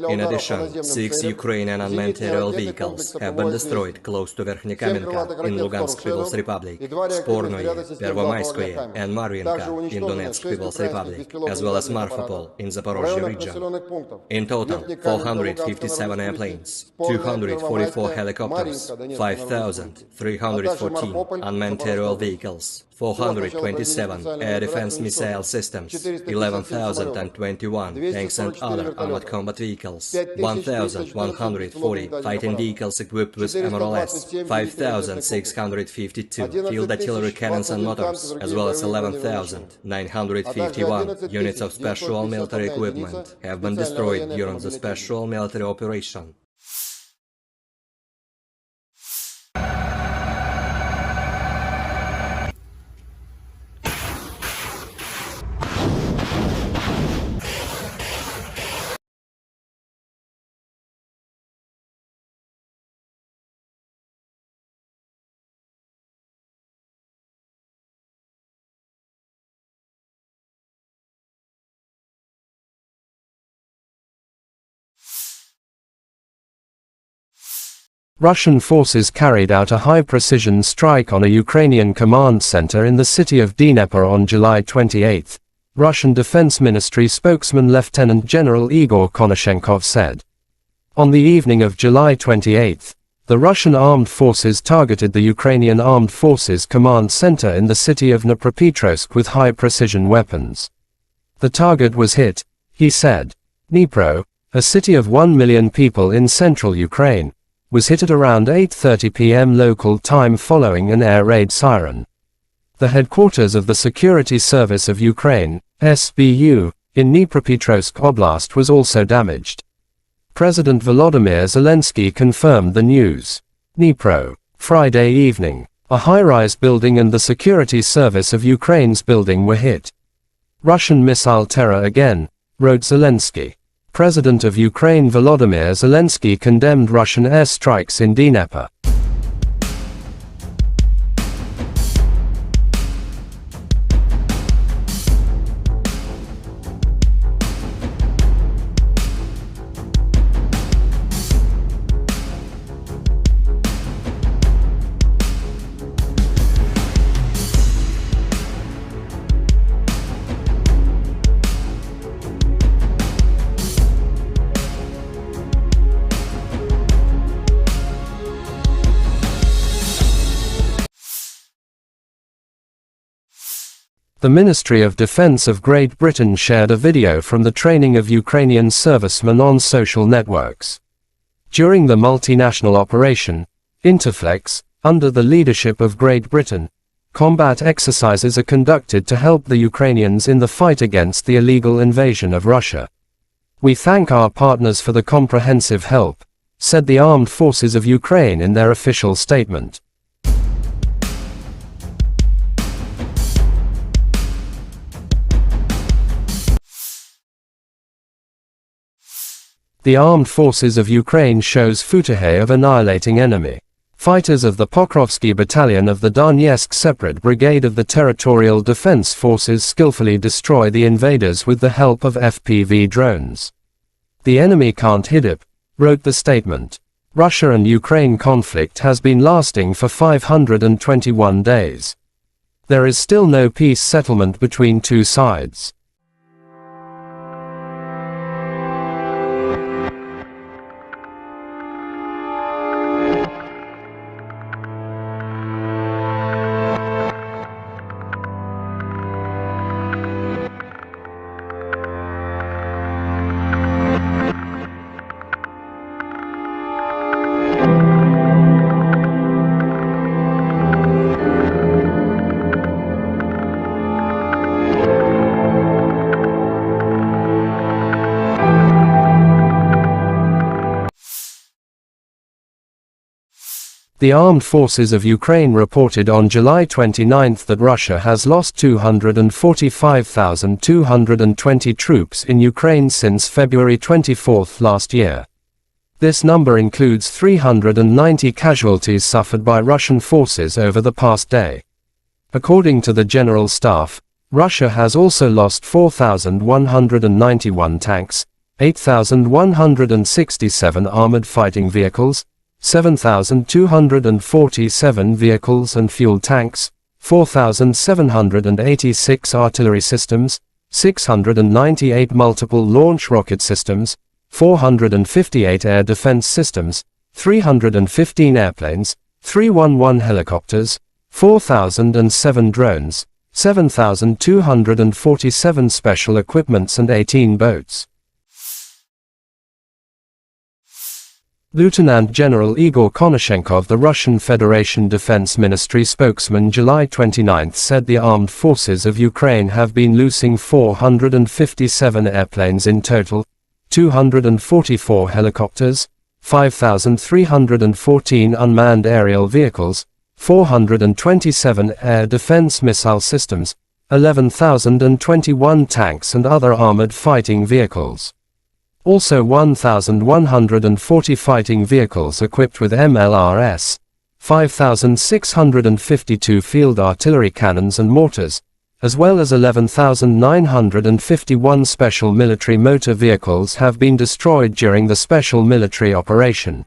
In addition, 6 Ukrainian unmanned aerial vehicles have been destroyed close to Verkhnekamenka in Lugansk People's Republic, Spornoye, Pervomayskoye, and Maryanka in Donetsk People's Republic, as well as Marfapol in Zaporozhye region. In total, 457 airplanes, 244 helicopters, 5,314 unmanned aerial vehicles, 427 air defense missile systems, 11,021 tanks and other armored combat vehicles, 1,140 fighting vehicles equipped with MLRS, 5,652 field artillery cannons and motors, as well as 11,951 units of special military equipment have been destroyed during the special military operation.
Russian forces carried out a high-precision strike on a Ukrainian command center in the city of Dnipro on July 28, Russian Defense Ministry spokesman Lieutenant General Igor Konashenkov said. On the evening of July 28, the Russian armed forces targeted the Ukrainian Armed Forces command center in the city of Dnipropetrovsk with high-precision weapons. The target was hit, he said. Dnipro, a city of 1 million people in central Ukraine, was hit at around 8:30 p.m. local time following an air raid siren. The headquarters of the Security Service of Ukraine, SBU, in Dnipropetrovsk Oblast was also damaged. President Volodymyr Zelensky confirmed the news. Dnipro, Friday evening. A high-rise building and the Security Service of Ukraine's building were hit. Russian missile terror again, wrote Zelensky. President of Ukraine Volodymyr Zelensky condemned Russian airstrikes in Dnipro. The Ministry of Defense of Great Britain shared a video from the training of Ukrainian servicemen on social networks. During the multinational operation, Interflex, under the leadership of Great Britain, combat exercises are conducted to help the Ukrainians in the fight against the illegal invasion of Russia. We thank our partners for the comprehensive help, said the Armed Forces of Ukraine in their official statement. The Armed Forces of Ukraine shows footage of annihilating enemy. Fighters of the Pokrovsky Battalion of the Donetsk Separate Brigade of the Territorial Defense Forces skillfully destroy the invaders with the help of FPV drones. The enemy can't hit it, wrote the statement. Russia and Ukraine conflict has been lasting for 521 days. There is still no peace settlement between two sides. The Armed Forces of Ukraine reported on July 29 that Russia has lost 245,220 troops in Ukraine since February 24 last year. This number includes 390 casualties suffered by Russian forces over the past day. According to the General Staff, Russia has also lost 4,191 tanks, 8,167 armored fighting vehicles, 7,247 vehicles and fuel tanks, 4,786 artillery systems, 698 multiple launch rocket systems, 458 air defense systems, 315 airplanes, 311 helicopters, 4,007 drones, 7,247 special equipments and 18 boats. Lieutenant General Igor Konashenkov, the Russian Federation Defense Ministry spokesman, July 29 said the armed forces of Ukraine have been losing 457 airplanes in total, 244 helicopters, 5,314 unmanned aerial vehicles, 427 air defense missile systems, 11,021 tanks and other armored fighting vehicles. Also 1,140 fighting vehicles equipped with MLRS, 5,652 field artillery cannons and mortars, as well as 11,951 special military motor vehicles have been destroyed during the special military operation.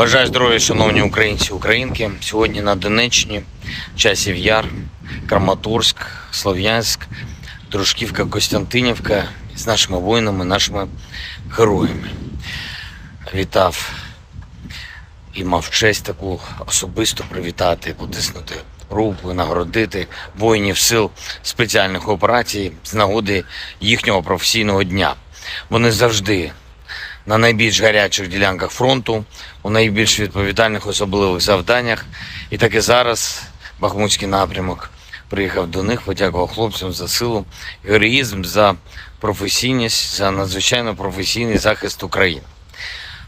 Бажаю здоров'я, шановні українці і українки. Сьогодні на Донеччині, Часів Яр, Краматорськ, Слов'янськ, Дружківка, Костянтинівка з нашими воїнами, нашими героями. Вітав і мав честь таку особисто привітати, потиснути руку, нагородити воїнів сил спеціальних операцій з нагоди їхнього професійного дня. Вони завжди на найбільш гарячих ділянках фронту, у найбільш відповідальних особливих завданнях. І так і зараз Бахмутський напрямок приїхав до них, подякував хлопцям за силу, героїзм, за професійність, за надзвичайно професійний захист України.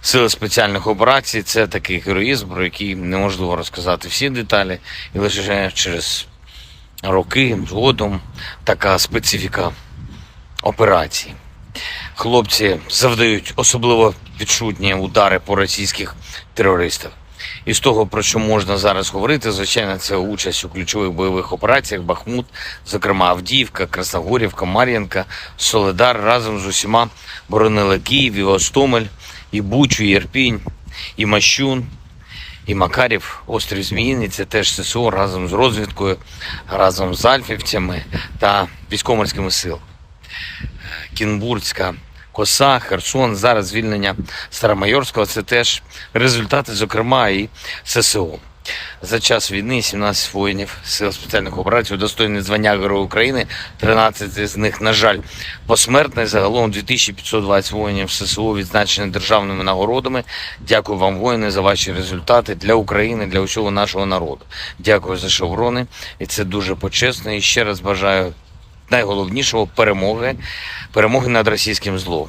Сили спеціальних операцій – це такий героїзм, про який неможливо розказати всі деталі, і лише через роки згодом така специфіка операції. Хлопці завдають особливо відчутні удари по російських терористах. І з того, про що можна зараз говорити, звичайно, це участь у ключових бойових операціях Бахмут, зокрема Авдіївка, Красногорівка, Мар'їнка, Солидар разом з усіма боронили Київ, і Гостомель, і Бучу, і Ірпінь, і Мащун, і Макарів, острів Зміїний. Це теж ССО разом з розвідкою, разом з альфівцями та військово-морськими силами. Кінбурзька коса, Херсон, зараз звільнення Старомайорського – це теж результати, зокрема, і ССО. За час війни 17 воїнів сил спеціальних операцій удостоєні звання Героя України, 13 з них, на жаль, посмертні. Загалом 2520 воїнів ССО відзначені державними нагородами. Дякую вам, воїни, за ваші результати для України, для усього нашого народу. Дякую за шеврони, і це дуже почесно. І ще раз бажаю найголовнішого – перемоги над російським злом.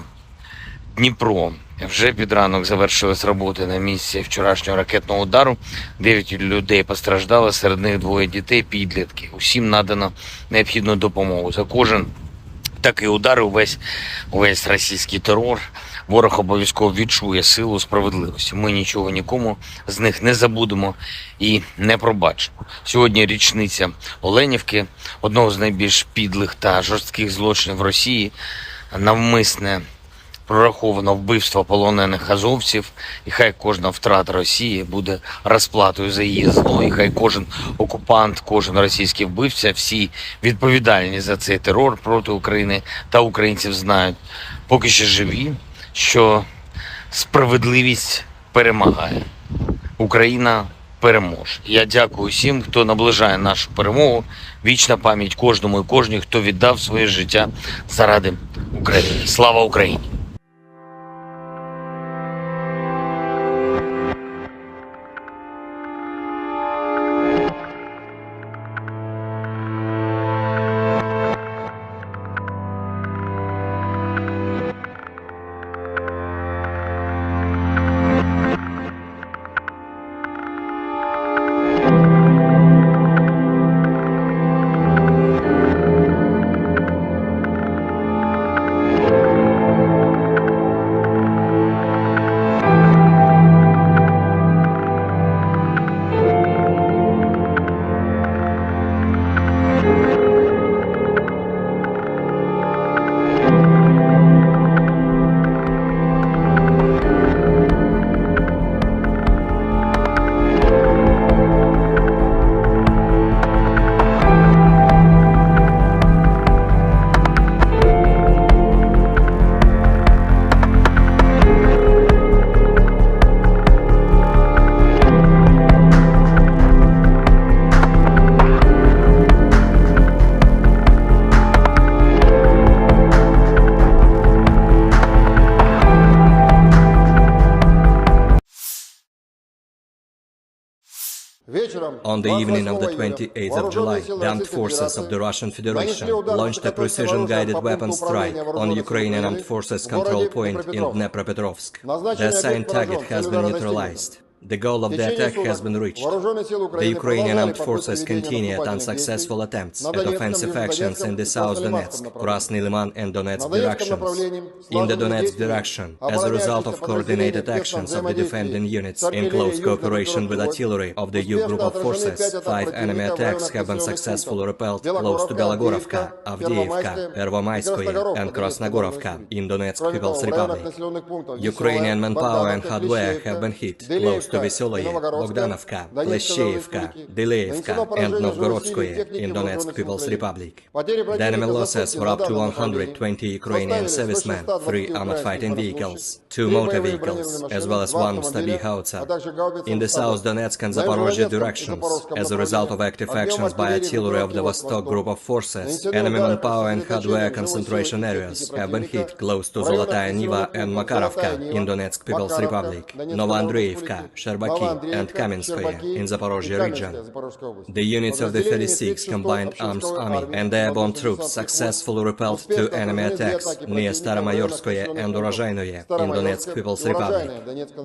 Дніпро. Вже під ранок завершились роботи на місці вчорашнього ракетного удару. 9 людей постраждали, серед них 2 дітей, підлітки. Усім надано необхідну допомогу. За кожен такий удар, увесь російський терор, ворог обов'язково відчує силу справедливості. Ми нічого нікому з них не забудемо і не пробачимо. Сьогодні річниця Оленівки, одного з найбільш підлих та жорстких злочинів Росії, навмисне прораховано вбивство полонених азовців, і хай кожна втрата Росії буде розплатою за її зло, і хай кожен окупант, кожен російський вбивця, всі відповідальні за цей терор проти України та українців знають, поки ще живі, що справедливість перемагає. Україна переможе. Я дякую всім, хто наближає нашу перемогу. Вічна пам'ять кожному і кожній, хто віддав своє життя заради України. Слава Україні!
On the evening of the 28th of July, the armed forces of the Russian Federation launched a precision-guided weapon strike on Ukrainian armed forces control point in Dnipropetrovsk. The assigned target has been neutralized. The goal of the attack has been reached. The Ukrainian armed forces continued unsuccessful attempts at offensive actions in the South Donetsk, Krasny Liman and Donetsk directions. In the Donetsk direction, as a result of coordinated actions of the defending units in close cooperation with artillery of the U group of forces, 5 enemy attacks have been successfully repelled close to Belogorovka, Avdiivka, Pervomaiskoye and Krasnogorovka in Donetsk People's Republic. Ukrainian manpower and hardware have been hit close to to Veseloye, Bogdanovka, Plesheyevka, Dileevka, and Novgorodskoye in Donetsk People's Republic. The enemy losses were up to 120 Ukrainian servicemen, 3 armored fighting vehicles, 2 motor vehicles, as well as 1 Stabi howitzer. In the South Donetsk and Zaporozhye directions, as a result of active actions by artillery of the Vostok group of forces, enemy manpower and hardware concentration areas have been hit close to Zolotaya Niva and Makarovka in Donetsk People's Republic, Novoandreevka, Sherbaki, and Kamenskoye in Zaporozhye region. The units of the 36th Combined Arms Army and the airborne troops successfully repelled 2 enemy attacks near Staromayorskoye and Urozhainoye in Donetsk People's Republic.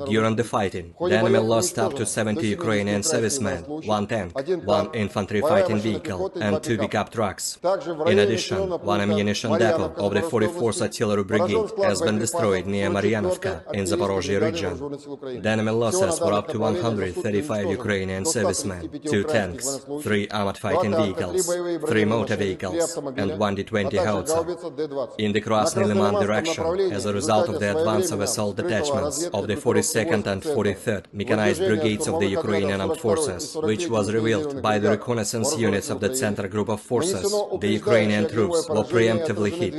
During the fighting, the enemy lost up to 70 Ukrainian servicemen, 1 tank, 1 infantry fighting vehicle, and 2 pickup trucks. In addition, 1 ammunition depot of the 44th Artillery Brigade has been destroyed near Maryanovka in Zaporozhye region. The enemy losses were up to 135 Ukrainian servicemen, 2 tanks, 3 armored fighting vehicles, 3 motor vehicles, and 1 D-20 howitzer. In the Krasny Liman direction, as a result of the advance of assault detachments of the 42nd and 43rd Mechanized Brigades of the Ukrainian Armed Forces, which was revealed by the reconnaissance units of the Center Group of Forces, the Ukrainian troops were preemptively hit.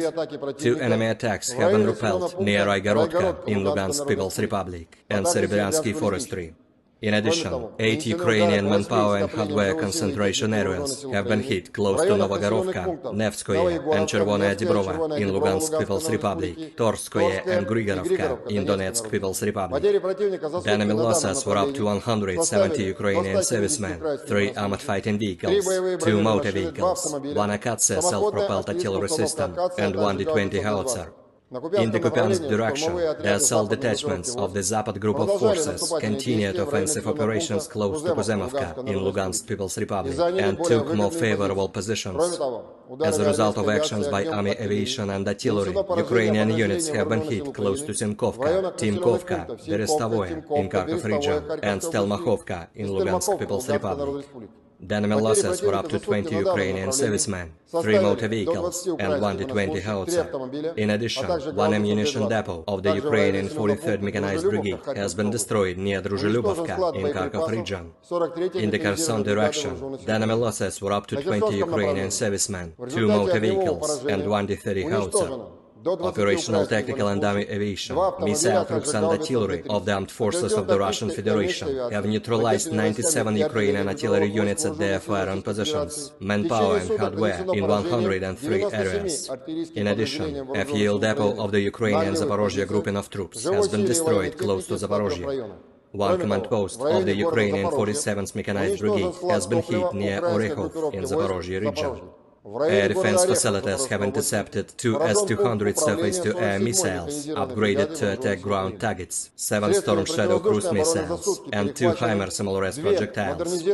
2 enemy attacks have been repelled near Raigorodka in Lugansk People's Republic and Serebryansky Forestry. In addition, 8 Ukrainian manpower and hardware concentration areas have been hit close to Novogorovka, Nevskoye and Chervonaya Dibrova in Lugansk People's Republic, Torskoye and Grigorovka in Donetsk People's Republic. The enemy losses were up to 170 Ukrainian servicemen, 3 armored fighting vehicles, 2 motor vehicles, 1 Akatsia self-propelled artillery system, and 1 D-20 howitzer. In the Kupiansk direction, the assault detachments of the Zapad group of forces continued offensive operations close to Kuzemovka in Lugansk People's Republic and took more favorable positions. As a result of actions by army aviation and artillery, Ukrainian units have been hit close to Simkovka, Timkovka, Berestovoye in Kharkov region, and Stelmachovka in Lugansk People's Republic. The enemy losses were up to 20 Ukrainian servicemen, 3 motor vehicles, and 1 D-20 howitzer. In addition, 1 ammunition depot of the Ukrainian 43rd Mechanized Brigade has been destroyed near Druzhilubovka in Kharkov region. In the Kherson direction, the enemy losses were up to 20 Ukrainian servicemen, 2 motor vehicles, and 1 D-30 howitzer. Operational tactical and army aviation, missile troops and artillery of the armed forces of the Russian Federation have neutralized 97 Ukrainian artillery units at their firing positions, manpower and hardware in 103 areas. In addition, a fuel depot of the Ukrainian Zaporozhye grouping of troops has been destroyed close to Zaporozhye. 1 command post of the Ukrainian 47th Mechanized Brigade has been hit near Orekhov in Zaporozhye region. Air defense facilities have intercepted 2 S-200 surface-to-air missiles, upgraded to attack ground targets, 7 Storm Shadow cruise missiles, and 2 HIMARS MLRS projectiles.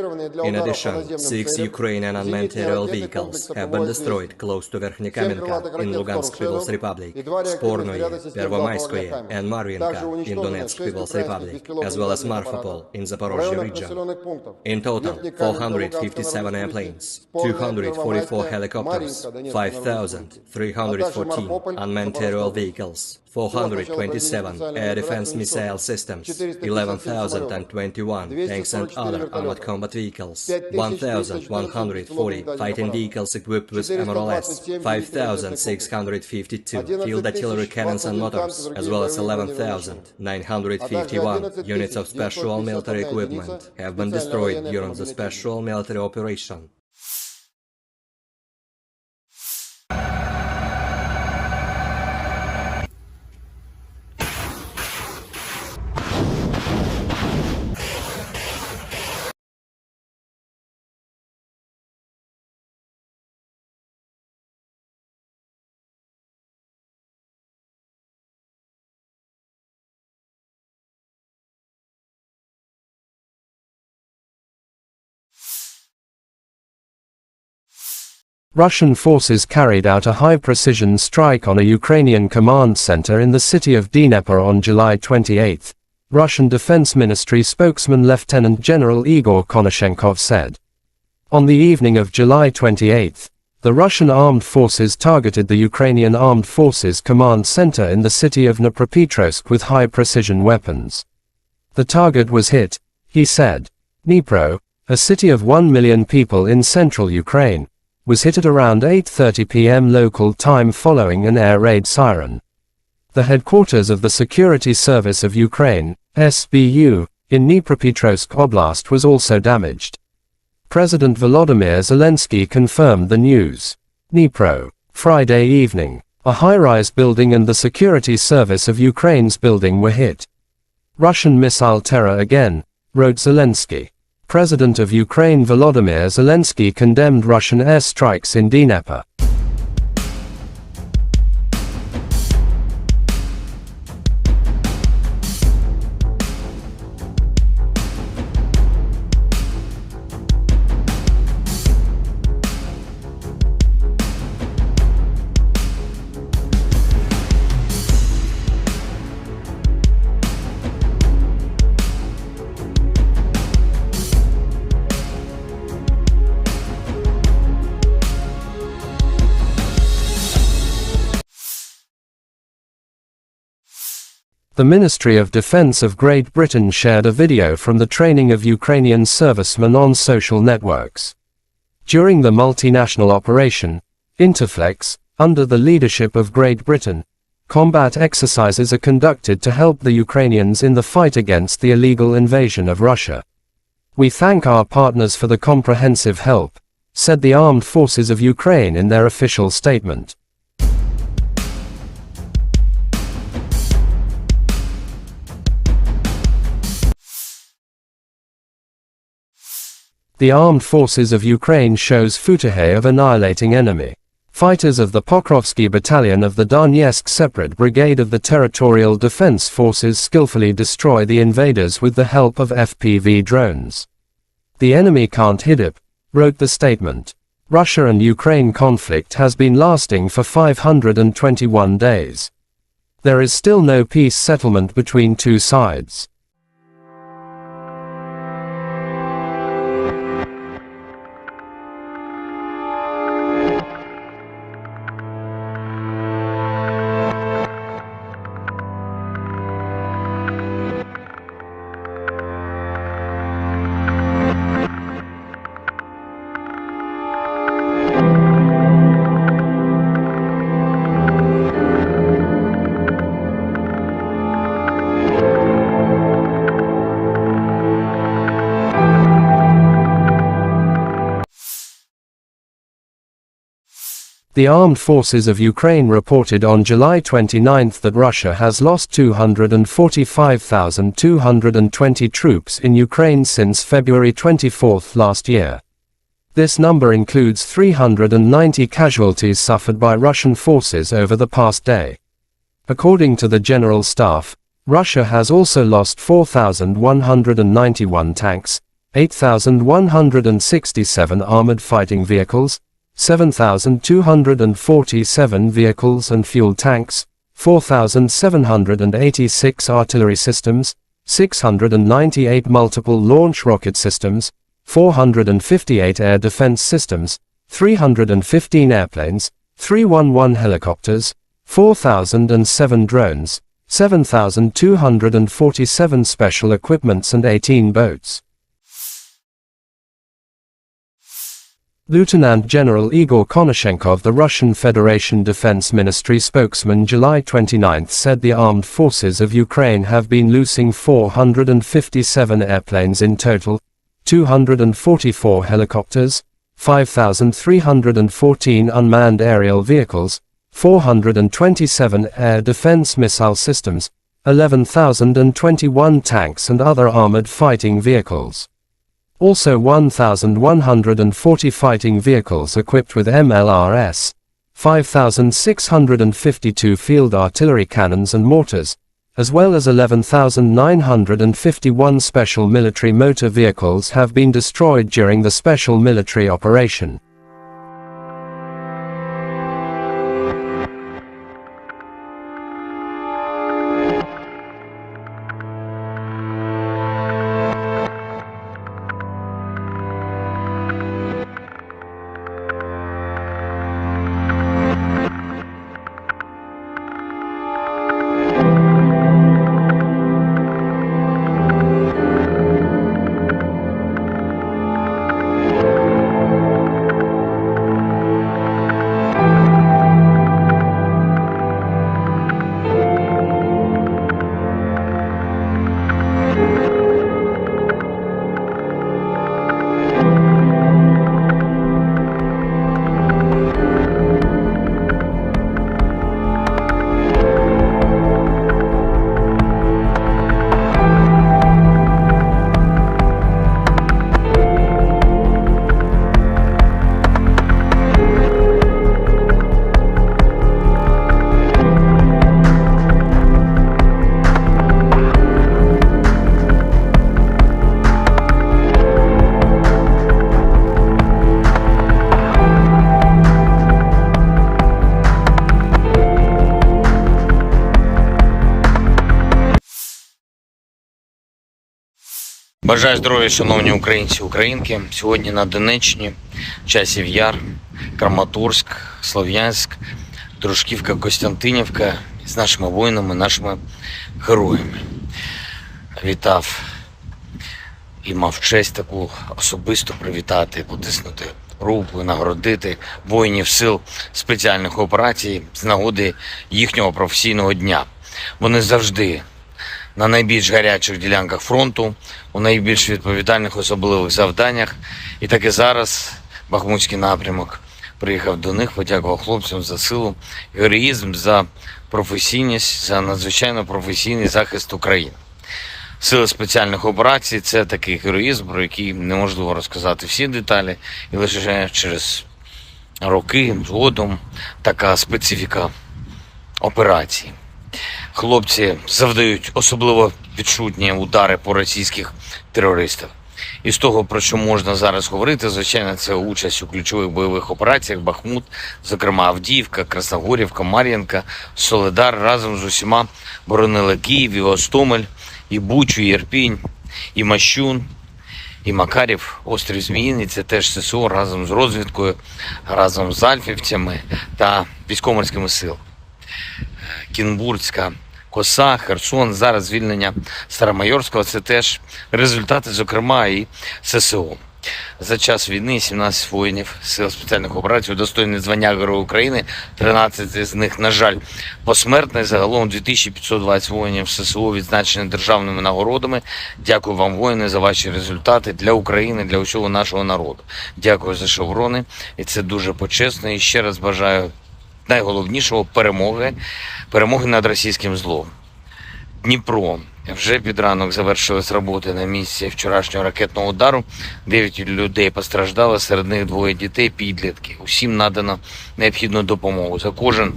In addition, 6 Ukrainian unmanned aerial vehicles have been destroyed close to Verkhnekamenka in Lugansk People's Republic, Spornoye, Pervomayskoye, and Marvinka in Donetsk People's Republic, as well as Marfapol in Zaporozhye region. In total, 457 airplanes, 244 helicopters, 5,314 unmanned aerial vehicles, 427 air defense missile systems, 11,021 tanks and other armored combat vehicles, 1,140 fighting vehicles equipped with MLRS, 5,652 field artillery cannons and mortars, as well as 11,951 units of special military equipment have been destroyed during the special military operation.
Russian forces carried out a high-precision strike on a Ukrainian command center in the city of Dnipro on July 28, Russian Defense Ministry spokesman Lieutenant General Igor Konashenkov said. On the evening of July 28, the Russian armed forces targeted the Ukrainian Armed Forces command center in the city of Dnipropetrovsk with high-precision weapons. The target was hit, He said, Dnipro, a city of 1 million people in central Ukraine, was hit at around 8:30 p.m. local time following an air raid siren. The headquarters of the Security Service of Ukraine, SBU, in Dnipropetrovsk Oblast was also damaged. President Volodymyr Zelensky confirmed the news. Dnipro, Friday evening, a high-rise building and the Security Service of Ukraine's building were hit. Russian missile terror again, wrote Zelensky. President of Ukraine Volodymyr Zelensky condemned Russian airstrikes in Dnipro. The Ministry of Defense of Great Britain shared a video from the training of Ukrainian servicemen on social networks. During the multinational operation, Interflex, under the leadership of Great Britain, combat exercises are conducted to help the Ukrainians in the fight against the illegal invasion of Russia. We thank our partners for the comprehensive help, said the Armed Forces of Ukraine in their official statement. The Armed Forces of Ukraine shows footage of annihilating enemy. Fighters of the Pokrovsky Battalion of the Donetsk Separate Brigade of the Territorial Defense Forces skillfully destroy the invaders with the help of FPV drones. The enemy can't hit it, wrote the statement. Russia and Ukraine conflict has been lasting for 521 days. There is still no peace settlement between two sides. The Armed Forces of Ukraine reported on July 29 that Russia has lost 245,220 troops in Ukraine since February 24 last year. This number includes 390 casualties suffered by Russian forces over the past day. According to the General Staff, Russia has also lost 4,191 tanks, 8,167 armored fighting vehicles, 7,247 vehicles and fuel tanks, 4,786 artillery systems, 698 multiple launch rocket systems, 458 air defense systems, 315 airplanes, 311 helicopters, 4,007 drones, 7,247 special equipments and 18 boats. Lieutenant General Igor Konashenkov, the Russian Federation Defense Ministry spokesman, July 29 said the armed forces of Ukraine have been losing 457 airplanes in total, 244 helicopters, 5,314 unmanned aerial vehicles, 427 air defense missile systems, 11,021 tanks and other armored fighting vehicles. Also 1,140 fighting vehicles equipped with MLRS, 5,652 field artillery cannons and mortars, as well as 11,951 special military motor vehicles have been destroyed during the special military operation.
Бажаю здоров'я, шановні українці, українки. Сьогодні на Донеччині, Часів Яр, Краматорськ, Слов'янськ, Дружківка, Костянтинівка з нашими воїнами, нашими героями. Вітав і мав честь таку особисто привітати, потиснути руку, нагородити воїнів сил спеціальних операцій з нагоди їхнього професійного дня. Вони завжди на найбільш гарячих ділянках фронту, у найбільш відповідальних особливих завданнях. І так і зараз Бахмутський напрямок приїхав до них, подякував хлопцям за силу, героїзм, за професійність, за надзвичайно професійний захист України. Сили спеціальних операцій – це такий героїзм, про який неможливо розказати всі деталі, і лише через роки згодом така специфіка операції. Хлопці завдають особливо відчутні удари по російських терористах. І з того, про що можна зараз говорити, звичайно, це участь у ключових бойових операціях Бахмут, зокрема Авдіївка, Красногорівка, Мар'їнка, Солидар разом з усіма боронили Київ, і Гостомель, і Бучу, і Ірпінь, і Мащун, і Макарів, острів Зміїний. Це теж ССО разом з розвідкою, разом з альфівцями та військово-морськими силами. Кінбурзька коса, Херсон, зараз звільнення Старомайорського – це теж результати, зокрема, і ССО. За час війни 17 воїнів сил спеціальних операцій удостоєні звання Героя України, 13 з них, на жаль, посмертно. Загалом 2520 воїнів ССО відзначені державними нагородами. Дякую вам, воїни, за ваші результати для України, для усього нашого народу. Дякую за шеврони, і це дуже почесно. І ще раз бажаю найголовнішого – перемоги над російським злом. Дніпро. Вже під ранок завершились роботи на місці вчорашнього ракетного удару. 9 людей постраждали, серед них 2 дітей, підлітки. Усім надано необхідну допомогу. За кожен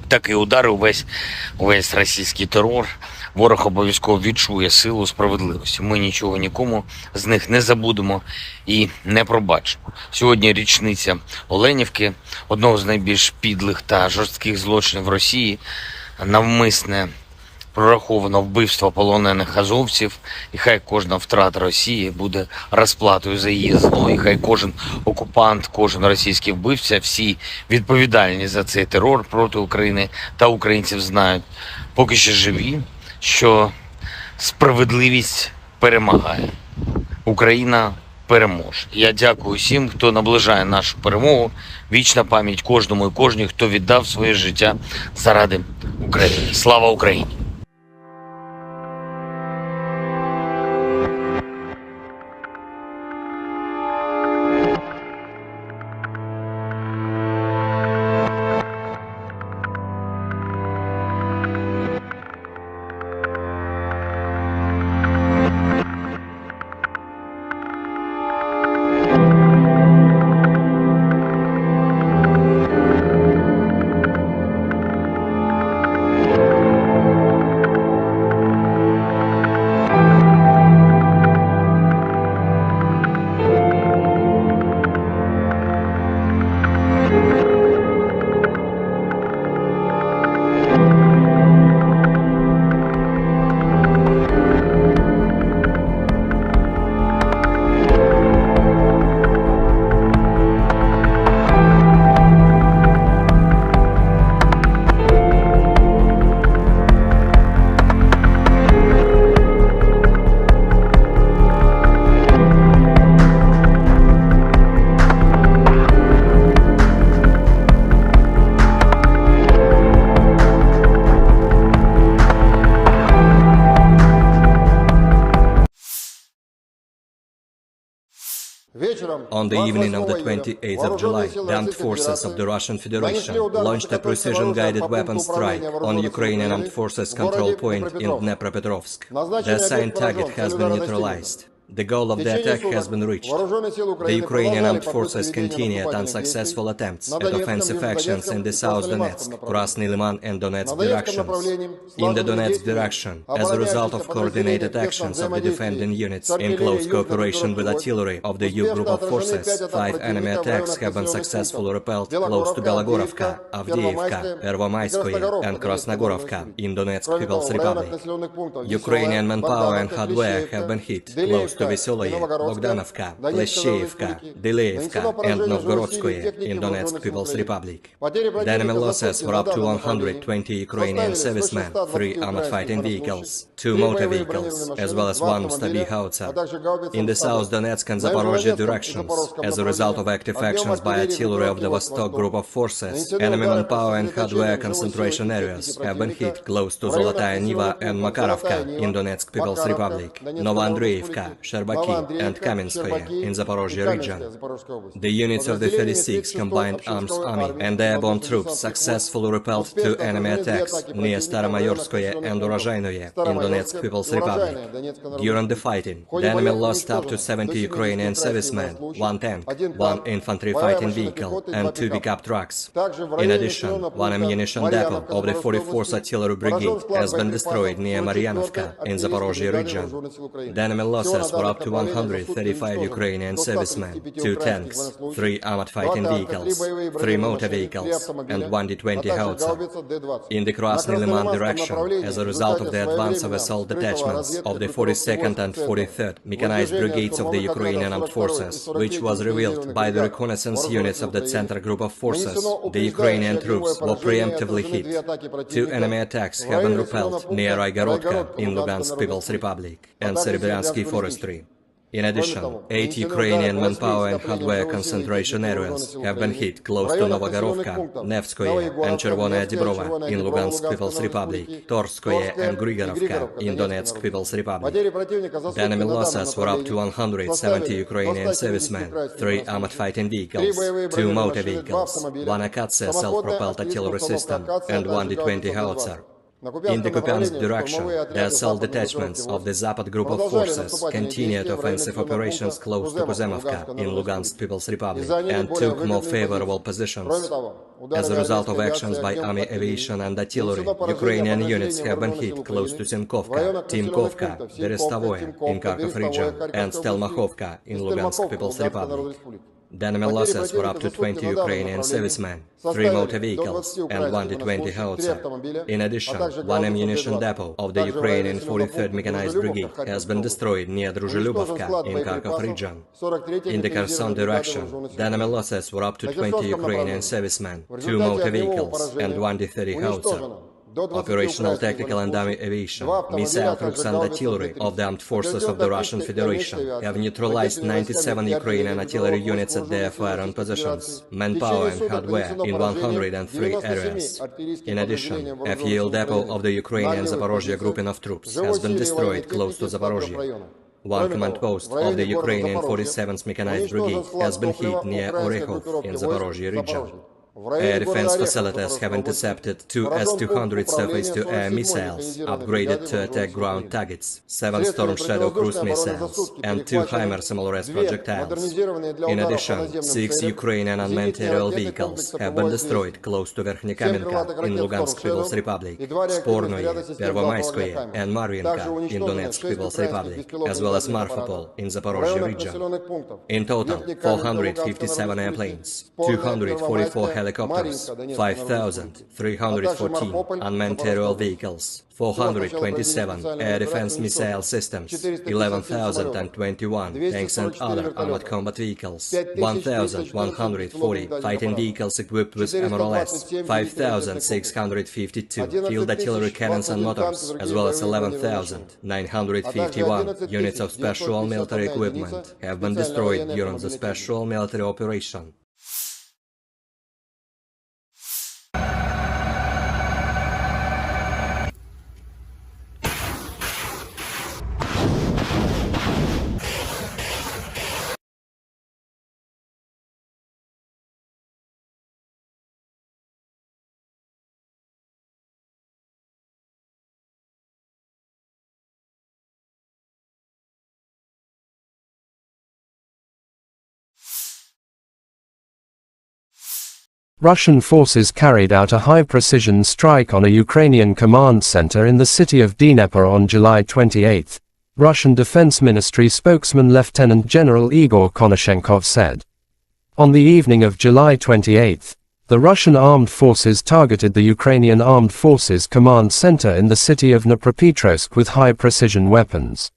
такий удар, увесь російський терор, ворог обов'язково відчує силу справедливості. Ми нічого нікому з них не забудемо і не пробачимо. Сьогодні річниця Оленівки, одного з найбільш підлих та жорстких злочинів Росії, навмисне прораховано вбивство полонених азовців, і хай кожна втрата Росії буде розплатою за її зло, і хай кожен окупант, кожен російський вбивця, всі відповідальні за цей терор проти України та українців знають, поки ще живі, що справедливість перемагає. Україна переможе. Я дякую всім, хто наближає нашу перемогу. Вічна пам'ять кожному і кожній, хто віддав своє життя заради України. Слава Україні!
On the evening of the 28th of July, the armed forces of the Russian Federation launched a precision-guided weapon strike on Ukrainian armed forces control point in Dnipropetrovsk. The assigned target has been neutralized. The goal of the attack has been reached. The Ukrainian armed forces continued unsuccessful attempts at offensive actions in the South Donetsk, Krasny Liman and Donetsk directions. In the Donetsk direction, as a result of coordinated actions of the defending units in close cooperation with artillery of the U group of forces, 5 enemy attacks have been successfully repelled close to Belogorovka, Avdiivka, Pervomaiskoye and Krasnogorovka in Donetsk People's Republic. Ukrainian manpower and hardware have been hit close to Veseloye, Bogdanovka, Plesheyevka, Dileevka, and Novgorodskoye in Donetsk People's Republic. The enemy losses were up to 120 Ukrainian servicemen, 3 armored fighting vehicles, 2 motor vehicles, as well as 1 Stabi howitzer. In the South Donetsk and Zaporozhye directions, as a result of active actions by artillery of the Vostok group of forces, enemy manpower and hardware concentration areas have been hit close to Zolotaya Niva and Makarovka in Donetsk People's Republic, Novoandreevka, Sherbaki, and Kamenskoye in Zaporozhye region. The units of the 36th Combined Arms Army and airborne troops successfully repelled 2 enemy attacks near Staromayorskoye and Urozhainoye in Donetsk People's Republic. During the fighting, the enemy lost up to 70 Ukrainian servicemen, 1 tank, 1 infantry fighting vehicle, and 2 pickup trucks. In addition, 1 ammunition depot of the 44th Artillery Brigade has been destroyed near Maryanovka in Zaporozhye region. The enemy losses were up to 135 Ukrainian servicemen, 2 tanks, 3 armored fighting vehicles, 3 motor vehicles, and 1 D-20 howitzer. In the Krasny Liman direction, as a result of the advance of assault detachments of the 42nd and 43rd Mechanized Brigades of the Ukrainian Armed Forces, which was revealed by the reconnaissance units of the Center Group of Forces, the Ukrainian troops were preemptively hit. 2 enemy attacks have been repelled near Aigorodka in Lugansk People's Republic and Serebryansky Forestry. In addition, 8 Ukrainian manpower and hardware concentration areas have been hit close to Novogorovka, Nevskoye and Chervonaya Dibrova in Lugansk People's Republic, Torskoye and Grigorovka in Donetsk People's Republic. The enemy losses were up to 170 Ukrainian servicemen, 3 armored fighting vehicles, 2 motor vehicles, 1 Akatsia self-propelled artillery system, and 1 D-20 howitzer. In the Kupiansk direction, the assault detachments of the Zapad group of forces continued offensive operations close to Kuzemovka in Lugansk People's Republic and took more favorable positions. As a result of actions by army aviation and artillery, Ukrainian units have been hit close to Simkovka, Timkovka, Berestovoye in Kharkov region, and Stelmachovka in Lugansk People's Republic. The enemy losses were up to 20 Ukrainian servicemen, 3 motor vehicles, and 1 D-20 howitzer. In addition, 1 ammunition depot of the Ukrainian 43rd Mechanized Brigade has been destroyed near Druzhelyubovka in Kharkov region. In the Kherson direction, the enemy losses were up to 20 Ukrainian servicemen, 2 motor vehicles, and 1 D-30 howitzer. Operational tactical and army aviation, missile troops and artillery of the armed forces of the Russian Federation have neutralized 97 Ukrainian artillery units at their firing positions, manpower and hardware in 103 areas. In addition, a fuel depot of the Ukrainian Zaporozhye grouping of troops has been destroyed close to Zaporozhye. 1 command post of the Ukrainian 47th Mechanized Brigade has been hit near Orekhov in Zaporozhye region. Air defense facilities have intercepted 2 S-200 surface-to-air missiles, upgraded to attack ground targets, 7 Storm Shadow cruise missiles, and 2 HIMARS MLRS projectiles. In addition, 6 Ukrainian unmanned aerial vehicles have been destroyed close to Verkhnekamenka in Lugansk People's Republic, Spornoye, Pervomayskoye, and Marvinka in Donetsk People's Republic, as well as Marfapol in Zaporozhye region. In total, 457 airplanes, 244 helicopters, 5,314 unmanned aerial vehicles, 427 air defense missile systems, 11,021 tanks and other armored combat vehicles, 1,140 fighting vehicles equipped with MLRS, 5,652 field artillery cannons and motors, as well as 11,951 units of special military equipment have been destroyed during the special military operation.
Russian forces carried out a high-precision strike on a Ukrainian command center in the city of Dnipro on July 28, Russian Defense Ministry spokesman Lieutenant General Igor Konashenkov said. On the evening of July 28, the Russian armed forces targeted the Ukrainian Armed Forces command center in the city of Dnipropetrovsk with high-precision weapons.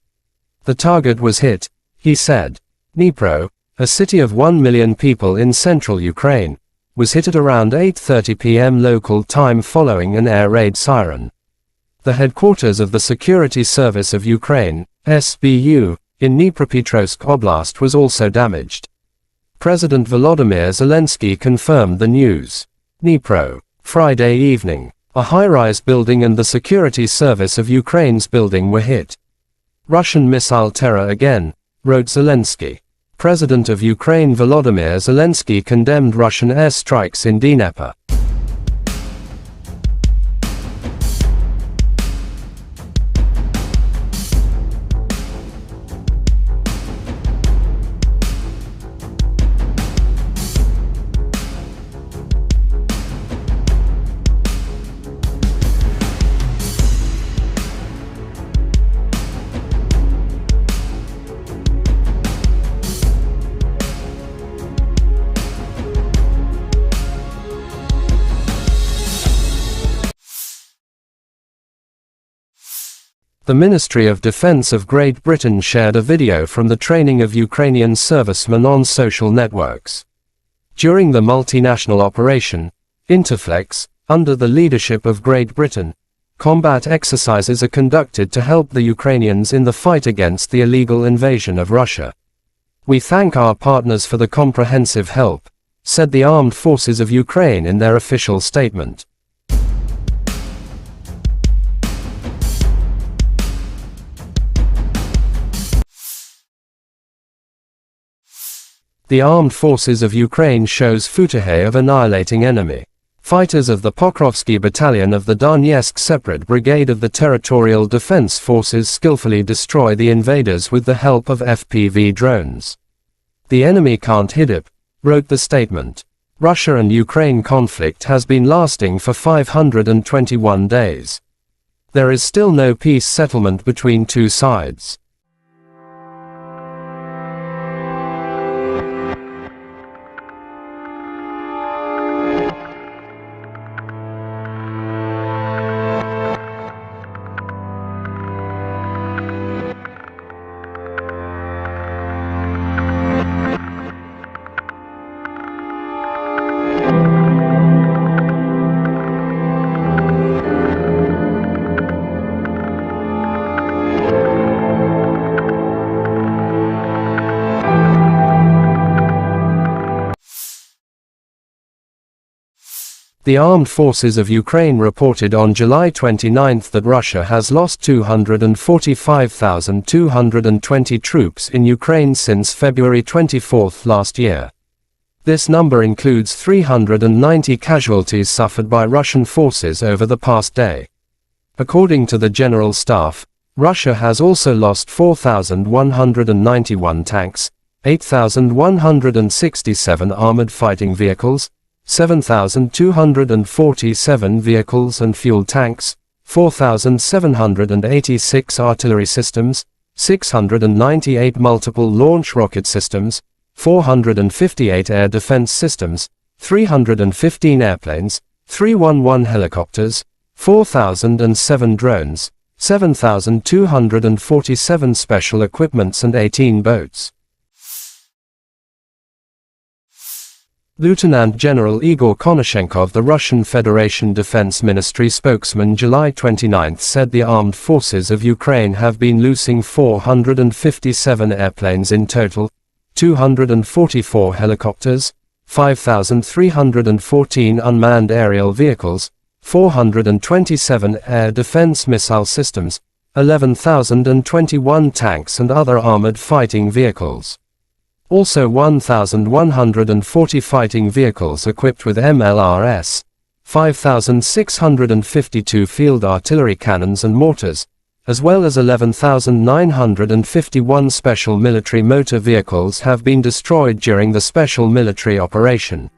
The target was hit, He said, Dnipro, a city of 1 million people in central Ukraine, was hit at around 8:30 p.m. local time following an air raid siren. The headquarters of the Security Service of Ukraine, SBU, in Dnipropetrovsk Oblast was also damaged. President Volodymyr Zelensky confirmed the news. Dnipro, Friday evening. A high-rise building and the Security Service of Ukraine's building were hit. Russian missile terror again, wrote Zelensky. President of Ukraine Volodymyr Zelensky condemned Russian airstrikes in Dnipro. The Ministry of Defense of Great Britain shared a video from the training of Ukrainian servicemen on social networks. During the multinational operation, Interflex, under the leadership of Great Britain, combat exercises are conducted to help the Ukrainians in the fight against the illegal invasion of Russia. We thank our partners for the comprehensive help, said the Armed Forces of Ukraine in their official statement. The Armed Forces of Ukraine shows footage of annihilating enemy. Fighters of the Pokrovsky Battalion of the Donetsk Separate Brigade of the Territorial Defense Forces skillfully destroy the invaders with the help of FPV drones. The enemy can't hit it, wrote the statement. Russia and Ukraine conflict has been lasting for 521 days. There is still no peace settlement between two sides. The Armed Forces of Ukraine reported on July 29 that Russia has lost 245,220 troops in Ukraine since February 24 last year. This number includes 390 casualties suffered by Russian forces over the past day. According to the General Staff, Russia has also lost 4,191 tanks, 8,167 armored fighting vehicles, 7,247 vehicles and fuel tanks, 4,786 artillery systems, 698 multiple launch rocket systems, 458 air defense systems, 315 airplanes, 311 helicopters, 4,007 drones, 7,247 special equipments and 18 boats. Lieutenant General Igor Konashenkov, the Russian Federation Defense Ministry spokesman, July 29 said the armed forces of Ukraine have been losing 457 airplanes in total, 244 helicopters, 5,314 unmanned aerial vehicles, 427 air defense missile systems, 11,021 tanks and other armored fighting vehicles. Also 1,140 fighting vehicles equipped with MLRS, 5,652 field artillery cannons and mortars, as well as 11,951 special military motor vehicles have been destroyed during the special military operation.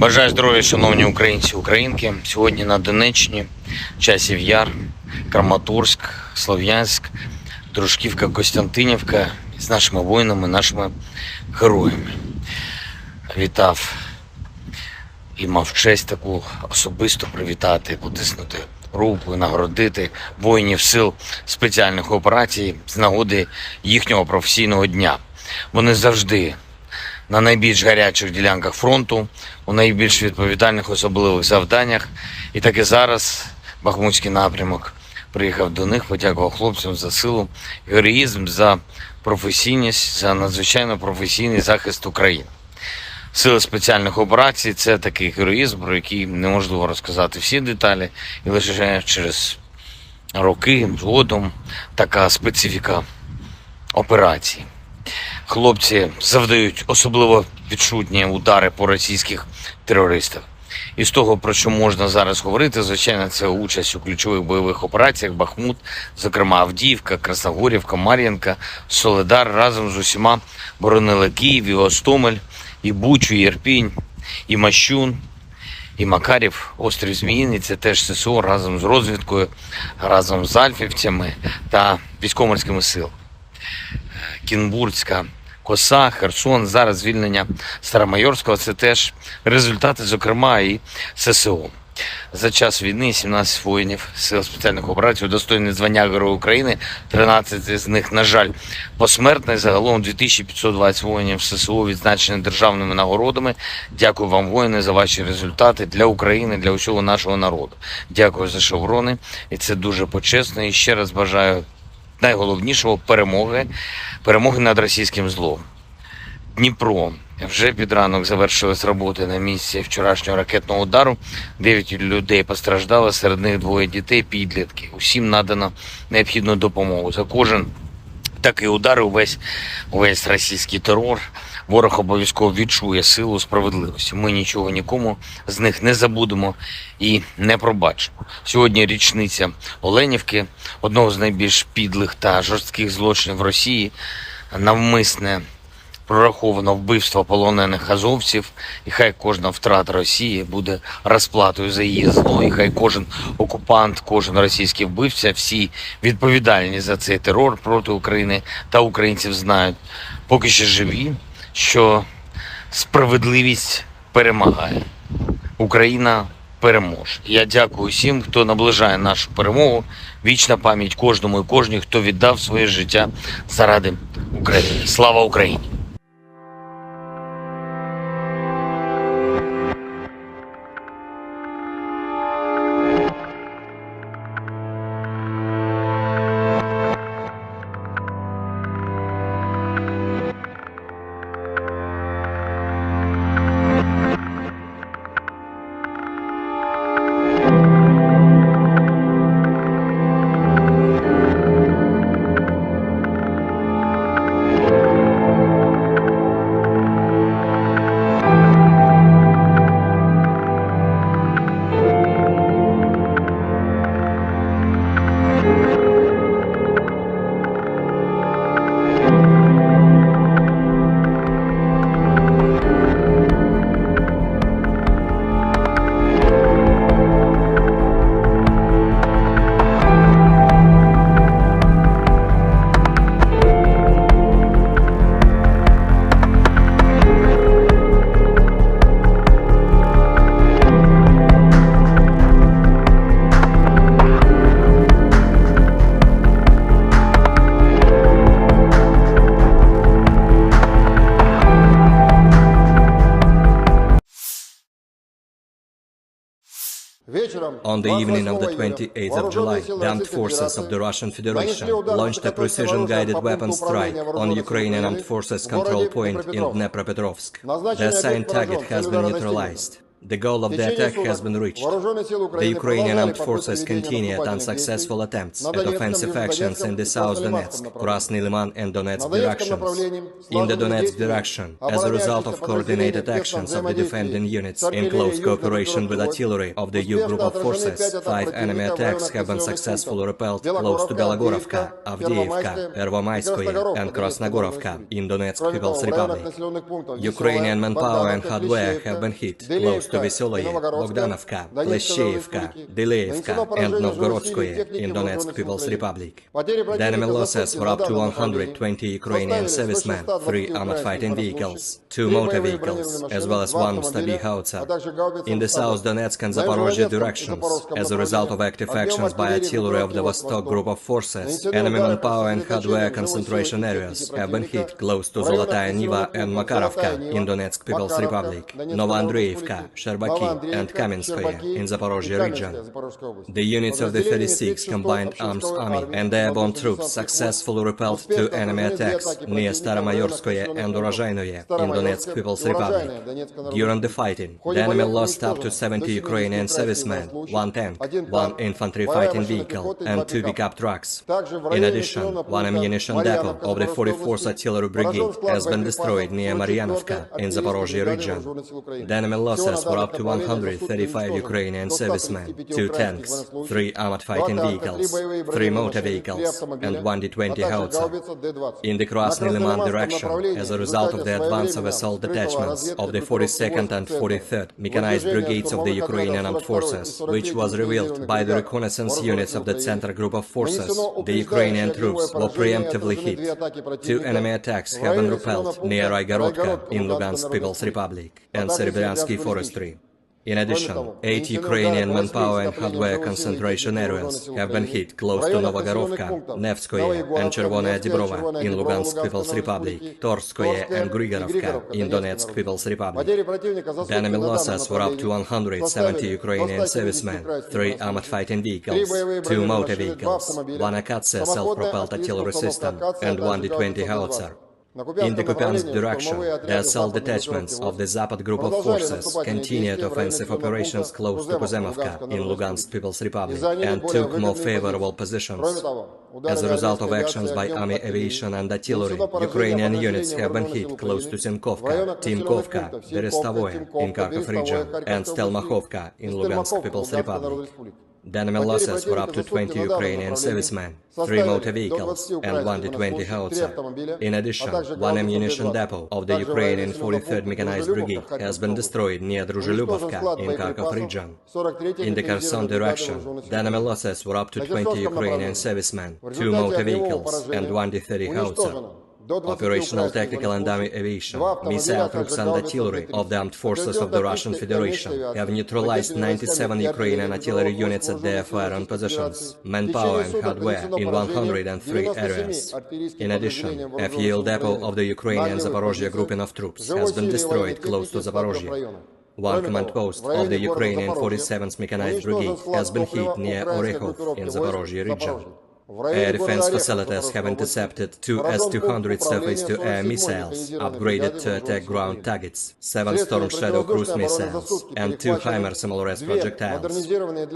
Бажаю здоров'я, шановні українці, українки. Сьогодні на Донеччині, Часів Яр, Краматорськ, Слов'янськ, Дружківка, Костянтинівка з нашими воїнами, нашими героями. Вітав і мав честь таку особисто привітати, потиснути руку, нагородити воїнів сил спеціальних операцій з нагоди їхнього професійного дня. Вони завжди на найбільш гарячих ділянках фронту, у найбільш відповідальних особливих завданнях. І так і зараз Бахмутський напрямок приїхав до них, подякував хлопцям за силу, героїзм, за професійність, за надзвичайно професійний захист України. Сили спеціальних операцій – це такий героїзм, про який неможливо розказати всі деталі, і лише через роки згодом така специфіка операції. Хлопці завдають особливо відчутні удари по російських терористах. І з того, про що можна зараз говорити, звичайно, це участь у ключових бойових операціях Бахмут, зокрема Авдіївка, Красногорівка, Мар'їнка, Солидар разом з усіма боронили Київ, і Гостомель, і Бучу, і Ірпінь, і Мащун, і Макарів, острів Зміїний. Це теж ССО разом з розвідкою, разом з альфівцями та військово-морськими силами. Кінбурзька коса, Херсон, зараз звільнення Старомайорського – це теж результати, зокрема, і ССО. За час війни 17 воїнів сил спеціальних операцій удостоєні звання Героя України, 13 з них, на жаль, посмертно. Загалом 2520 воїнів ССО відзначені державними нагородами. Дякую вам, воїни, за ваші результати для України, для усього нашого народу. Дякую за шеврони, і це дуже почесно. І ще раз бажаю найголовнішого – перемоги над російським злом. Дніпро. Вже під ранок завершились роботи на місці вчорашнього ракетного удару. 9 людей постраждало, серед них 2 дітей, підлітки. Усім надано необхідну допомогу. За кожен такий удар, увесь російський терор, ворог обов'язково відчує силу справедливості. Ми нічого нікому з них не забудемо і не пробачимо. Сьогодні річниця Оленівки, одного з найбільш підлих та жорстких злочинів Росії, навмисне прораховано вбивство полонених азовців, і хай кожна втрата Росії буде розплатою за її зло, і хай кожен окупант, кожен російський вбивця, всі відповідальні за цей терор проти України та українців знають, поки ще живі, що справедливість перемагає. Україна переможе. Я дякую всім, хто наближає нашу перемогу. Вічна пам'ять кожному і кожній, хто віддав своє життя заради України. Слава Україні!
On the evening of the 28th of July, the armed forces of the Russian Federation launched a precision-guided weapon strike on Ukrainian armed forces control point in Dnipropetrovsk. The assigned target has been neutralized. The goal of the attack has been reached. The Ukrainian armed forces continued unsuccessful attempts at offensive actions in the South Donetsk, Krasny Liman and Donetsk directions. In the Donetsk direction, as a result of coordinated actions of the defending units in close cooperation with artillery of the U group of forces, 5 enemy attacks have been successfully repelled close to Belogorovka, Avdiivka, Pervomaiskoye and Krasnogorovka in Donetsk People's Republic. Ukrainian manpower and hardware have been hit close to to Veseloye, Bogdanovka, Plesheyevka, Dileevka, and Novgorodskoye in Donetsk People's Republic. The enemy losses were up to 120 Ukrainian servicemen, 3 armored fighting vehicles, 2 motor vehicles, as well as 1 Stabi howitzer. In the South Donetsk and Zaporozhye directions, as a result of active actions by artillery of the Vostok group of forces, enemy manpower and hardware concentration areas have been hit close to Zolotaya Niva and Makarovka in Donetsk People's Republic, Novoandreevka, Sherbaki, and Kamenskoye in Zaporozhye region. The units of the 36th Combined Arms Army and the airborne troops successfully repelled 2 enemy attacks near Staromayorskoye and Urozhainoye in Donetsk People's Republic. During the fighting, the enemy lost up to 70 Ukrainian servicemen, 1 tank, 1 infantry fighting vehicle, and 2 pickup trucks. In addition, 1 ammunition depot of the 44th Artillery Brigade has been destroyed near Maryanovka in Zaporozhye region. The enemy losses were up to 135 Ukrainian servicemen, 2 tanks, 3 armored fighting vehicles, 3 motor vehicles, and 1 D-20 howitzer. In the Krasny Liman direction, as a result of the advance of assault detachments of the 42nd and 43rd Mechanized Brigades of the Ukrainian Armed Forces, which was revealed by the reconnaissance units of the Center Group of Forces, the Ukrainian troops were preemptively hit. 2 enemy attacks have been repelled near Raigorodka in Lugansk People's Republic and Serebryansky Forestry. In addition, 8 Ukrainian manpower and hardware concentration areas have been hit close to Novogorovka, Nevskoye and Chervonaya Dibrova in Lugansk People's Republic, Torskoye and Grigorovka in Donetsk People's Republic. The enemy losses were up to 170 Ukrainian servicemen, 3 armored fighting vehicles, 2 motor vehicles, 1 Akatsia self-propelled artillery system, and 1 D-20 howitzer. In the Kupiansk direction, the assault detachments of the Zapad group of forces continued offensive operations close to Kuzemovka in Lugansk People's Republic and took more favorable positions. As a result of actions by army aviation and artillery, Ukrainian units have been hit close to Simkovka, Timkovka, Berestovoye in Kharkov region, and Stelmachovka in Lugansk People's Republic. The enemy losses were up to 20 Ukrainian servicemen, 3 motor vehicles, and 1 D-20 howitzer. In addition, 1 ammunition depot of the Ukrainian 43rd Mechanized Brigade has been destroyed near Druzhilubovka in Kharkov region. In the Kherson direction, the enemy losses were up to 20 Ukrainian servicemen, 2 motor vehicles, and 1 D-30 howitzer. Operational tactical and army aviation, missile troops and artillery of the armed forces of the Russian Federation have neutralized 97 Ukrainian artillery units at their firing positions, manpower and hardware in 103 areas. In addition, a fuel depot of the Ukrainian Zaporozhye grouping of troops has been destroyed close to Zaporozhye. 1 command post of the Ukrainian 47th Mechanized Brigade has been hit near Orekhov in Zaporozhye region. Air defense facilities have intercepted 2 S-200 surface-to-air missiles, upgraded to attack ground targets, 7 Storm Shadow cruise missiles, and 2 HIMARS MLRS projectiles.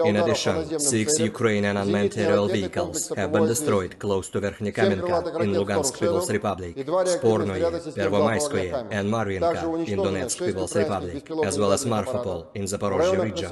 In addition, 6 Ukrainian unmanned aerial vehicles have been destroyed close to Verkhnekamenka in Lugansk People's Republic, Spornoye, Pervomayskoye, and Marvinka in Donetsk People's Republic, as well as Marfapol in Zaporozhye region.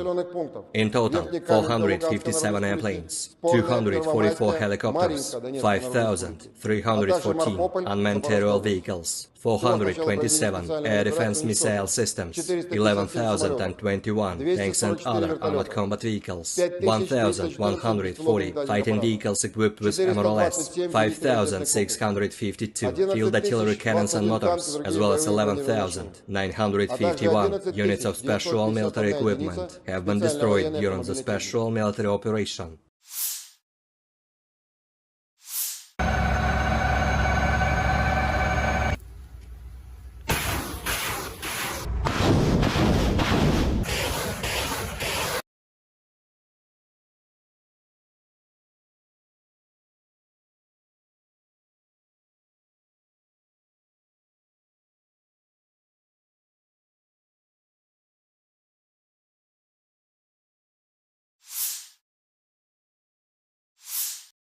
In total, 457 airplanes, 244 helicopters, 5,314 unmanned aerial vehicles, 427 air defense missile systems, 11,021 tanks and other armored combat vehicles, 1,140 fighting vehicles equipped with MLRS, 5,652 field artillery cannons and mortars, as well as 11,951 units of special military equipment have been destroyed during the special military operation.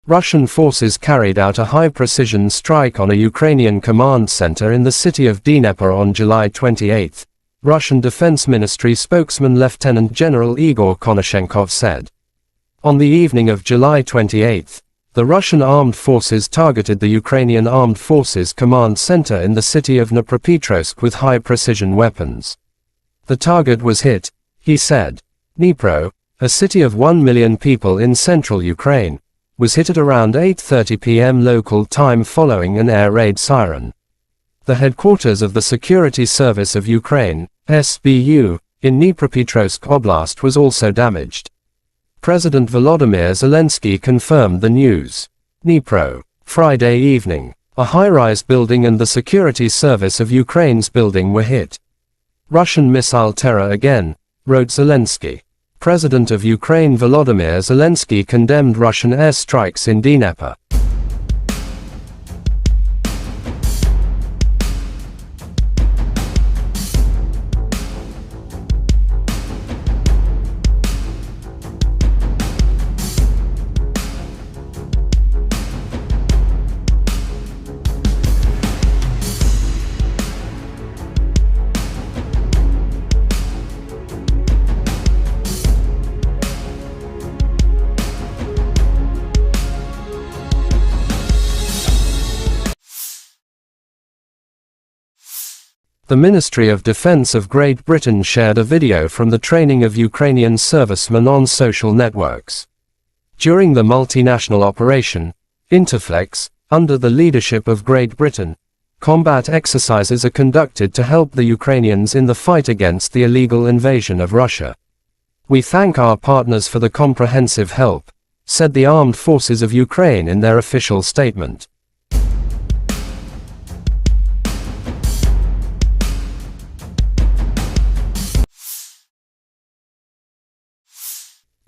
Russian forces carried out a high-precision strike on a Ukrainian command center in the city of Dnipro on July 28, Russian Defense Ministry spokesman Lieutenant General Igor Konashenkov said. On the evening of July 28, the Russian armed forces targeted the Ukrainian Armed Forces command center in the city of Dnipropetrovsk with high-precision weapons. The target was hit, He said, Dnipro, a city of 1 million people in central Ukraine, was hit at around 8:30 p.m. local time following an air raid siren. The headquarters of the Security Service of Ukraine, SBU, in Dnipropetrovsk Oblast was also damaged. President Volodymyr Zelenskiy confirmed the news. Dnipro, Friday evening. A high-rise building and the Security Service of Ukraine's building were hit. Russian missile terror again, wrote Zelensky. President of Ukraine Volodymyr Zelensky condemned Russian airstrikes in Dnipro. The Ministry of Defense of Great Britain shared a video from the training of Ukrainian servicemen on social networks. During the multinational operation, Interflex, under the leadership of Great Britain, combat exercises are conducted to help the Ukrainians in the fight against the illegal invasion of Russia. We thank our partners for the comprehensive help, said the Armed Forces of Ukraine in their official statement.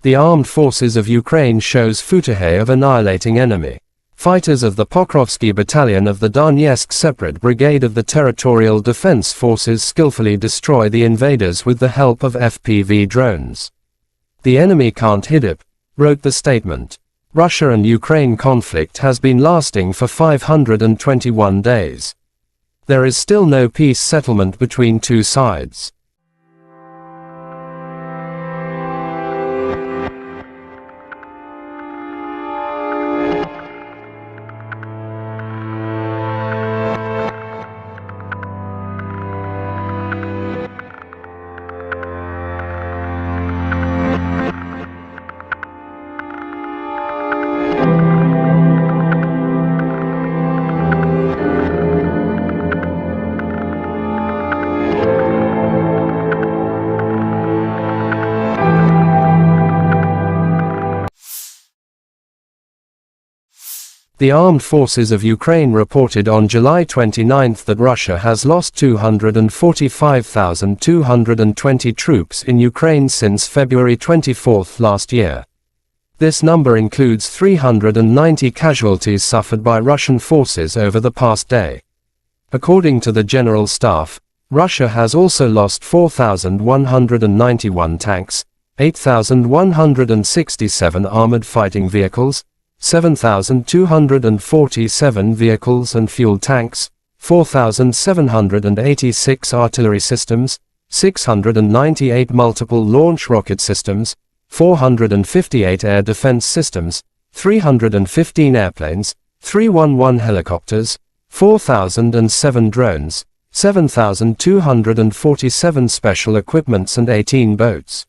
The Armed Forces of Ukraine shows footage of annihilating enemy. Fighters of the Pokrovsky Battalion of the Donetsk Separate Brigade of the Territorial Defense Forces skillfully destroy the invaders with the help of FPV drones. The enemy can't hit it, wrote the statement. Russia and Ukraine conflict has been lasting for 521 days. There is still no peace settlement between two sides. The Armed Forces of Ukraine reported on July 29 that Russia has lost 245,220 troops in Ukraine since February 24 last year. This number includes 390 casualties suffered by Russian forces over the past day. According to the General Staff, Russia has also lost 4,191 tanks, 8,167 armored fighting vehicles, 7,247 vehicles and fuel tanks, 4,786 artillery systems, 698 multiple launch rocket systems, 458 air defense systems, 315 airplanes, 311 helicopters, 4,007 drones, 7,247 special equipments and 18 boats.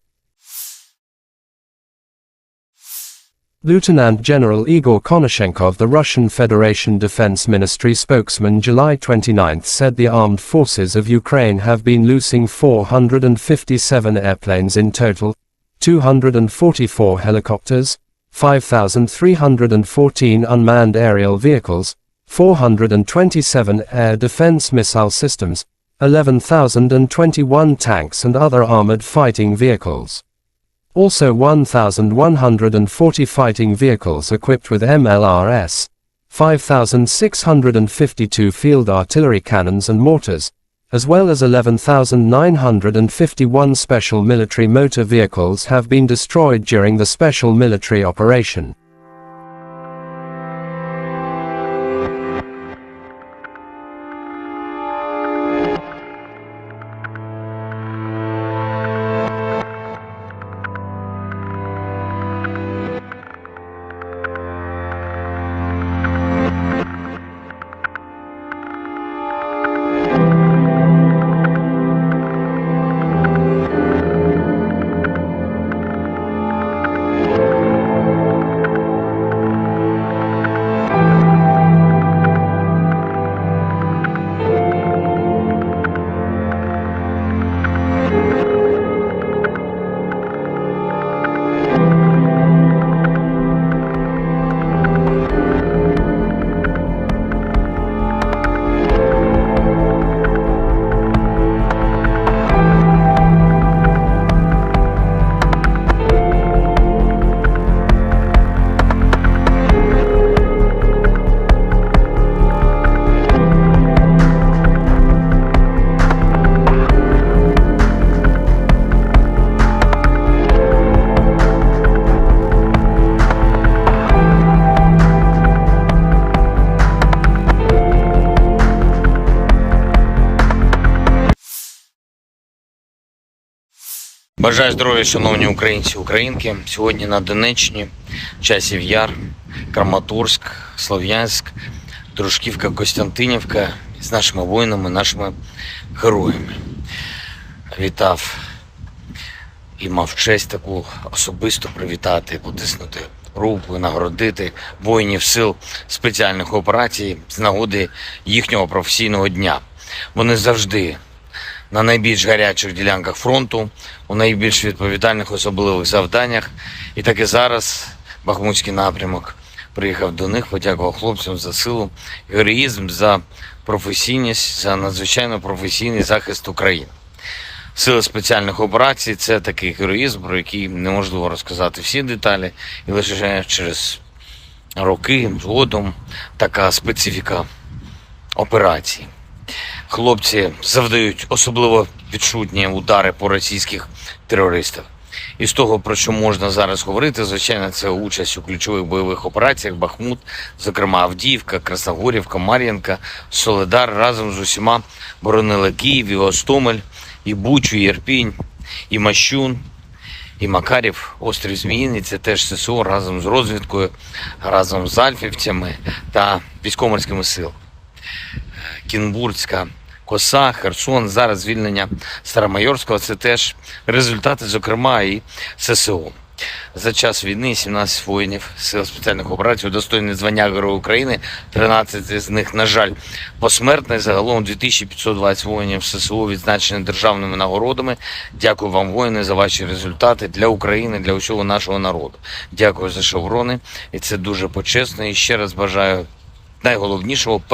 Lieutenant General Igor Konashenkov, the Russian Federation Defense Ministry spokesman, July 29 said the armed forces of Ukraine have been losing 457 airplanes in total, 244 helicopters, 5,314 unmanned aerial vehicles, 427 air defense missile systems, 11,021 tanks and other armored fighting vehicles. Also 1,140 fighting vehicles equipped with MLRS, 5,652 field artillery cannons and mortars, as well as 11,951 special military motor vehicles have been destroyed during the special military operation.
Бажаю здоров'я, шановні українці, українки. Сьогодні на Донеччині, Часів Яр, Краматорськ, Слов'янськ, Дружківка, Костянтинівка з нашими воїнами, нашими героями. Вітав і мав честь таку особисто привітати, потиснути руку і нагородити воїнів сил спеціальних операцій з нагоди їхнього професійного дня. Вони завжди на найбільш гарячих ділянках фронту, у найбільш відповідальних особливих завданнях. І так і зараз Бахмутський напрямок приїхав до них, подякував хлопцям за силу, героїзм, за професійність, за надзвичайно професійний захист України. Сили спеціальних операцій – це такий героїзм, про який неможливо розказати всі деталі, і лише через роки згодом така специфіка операції. Хлопці завдають особливо відчутні удари по російських терористах. І з того, про що можна зараз говорити, звичайно, це участь у ключових бойових операціях Бахмут, зокрема Авдіївка, Красногорівка, Мар'їнка, Солидар разом з усіма боронили Київ, і Гостомель, і Бучу, і Ірпінь, і Мащун, і Макарів, острів Зміїний. Це теж ССО разом з розвідкою, разом з альфівцями та військово-морськими силами. Кінбурзька коса, Херсон, зараз звільнення Старомайорського – це теж результати, зокрема, і ССО. За час війни 17 воїнів сил спеціальних операцій удостоєні звання Героя України, 13 з них, на жаль, посмертно. Загалом 2520 воїнів ССО відзначені державними нагородами. Дякую вам, воїни, за ваші результати для України, для усього нашого народу. Дякую за шеврони, і це дуже почесно. І ще раз бажаю найголовнішого –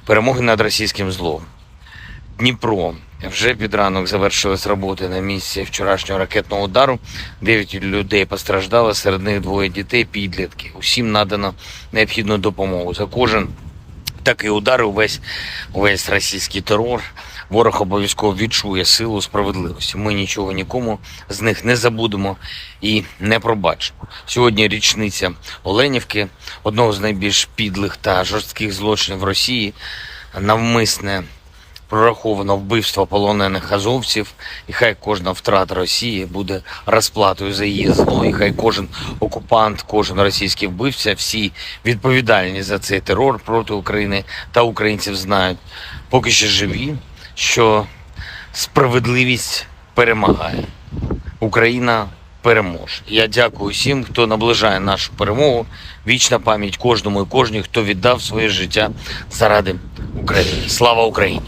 перемоги над російським злом. Дніпро. Вже під ранок завершились роботи на місці вчорашнього ракетного удару. 9 людей постраждало, серед них 2 дітей, підлітки. Усім надано необхідну допомогу. За кожен такий удар, увесь російський терор, ворог обов'язково відчує силу справедливості. Ми нічого нікому з них не забудемо і не пробачимо. Сьогодні річниця Оленівки, одного з найбільш підлих та жорстких злочинів Росії, навмисне прораховано вбивство полонених азовців, і хай кожна втрата Росії буде розплатою за її зло, і хай кожен окупант, кожен російський вбивця, всі відповідальні за цей терор проти України та українців знають, поки ще живі, що справедливість перемагає. Україна переможе. Я дякую всім, хто наближає нашу перемогу. Вічна пам'ять кожному і кожній, хто віддав своє життя заради України. Слава Україні!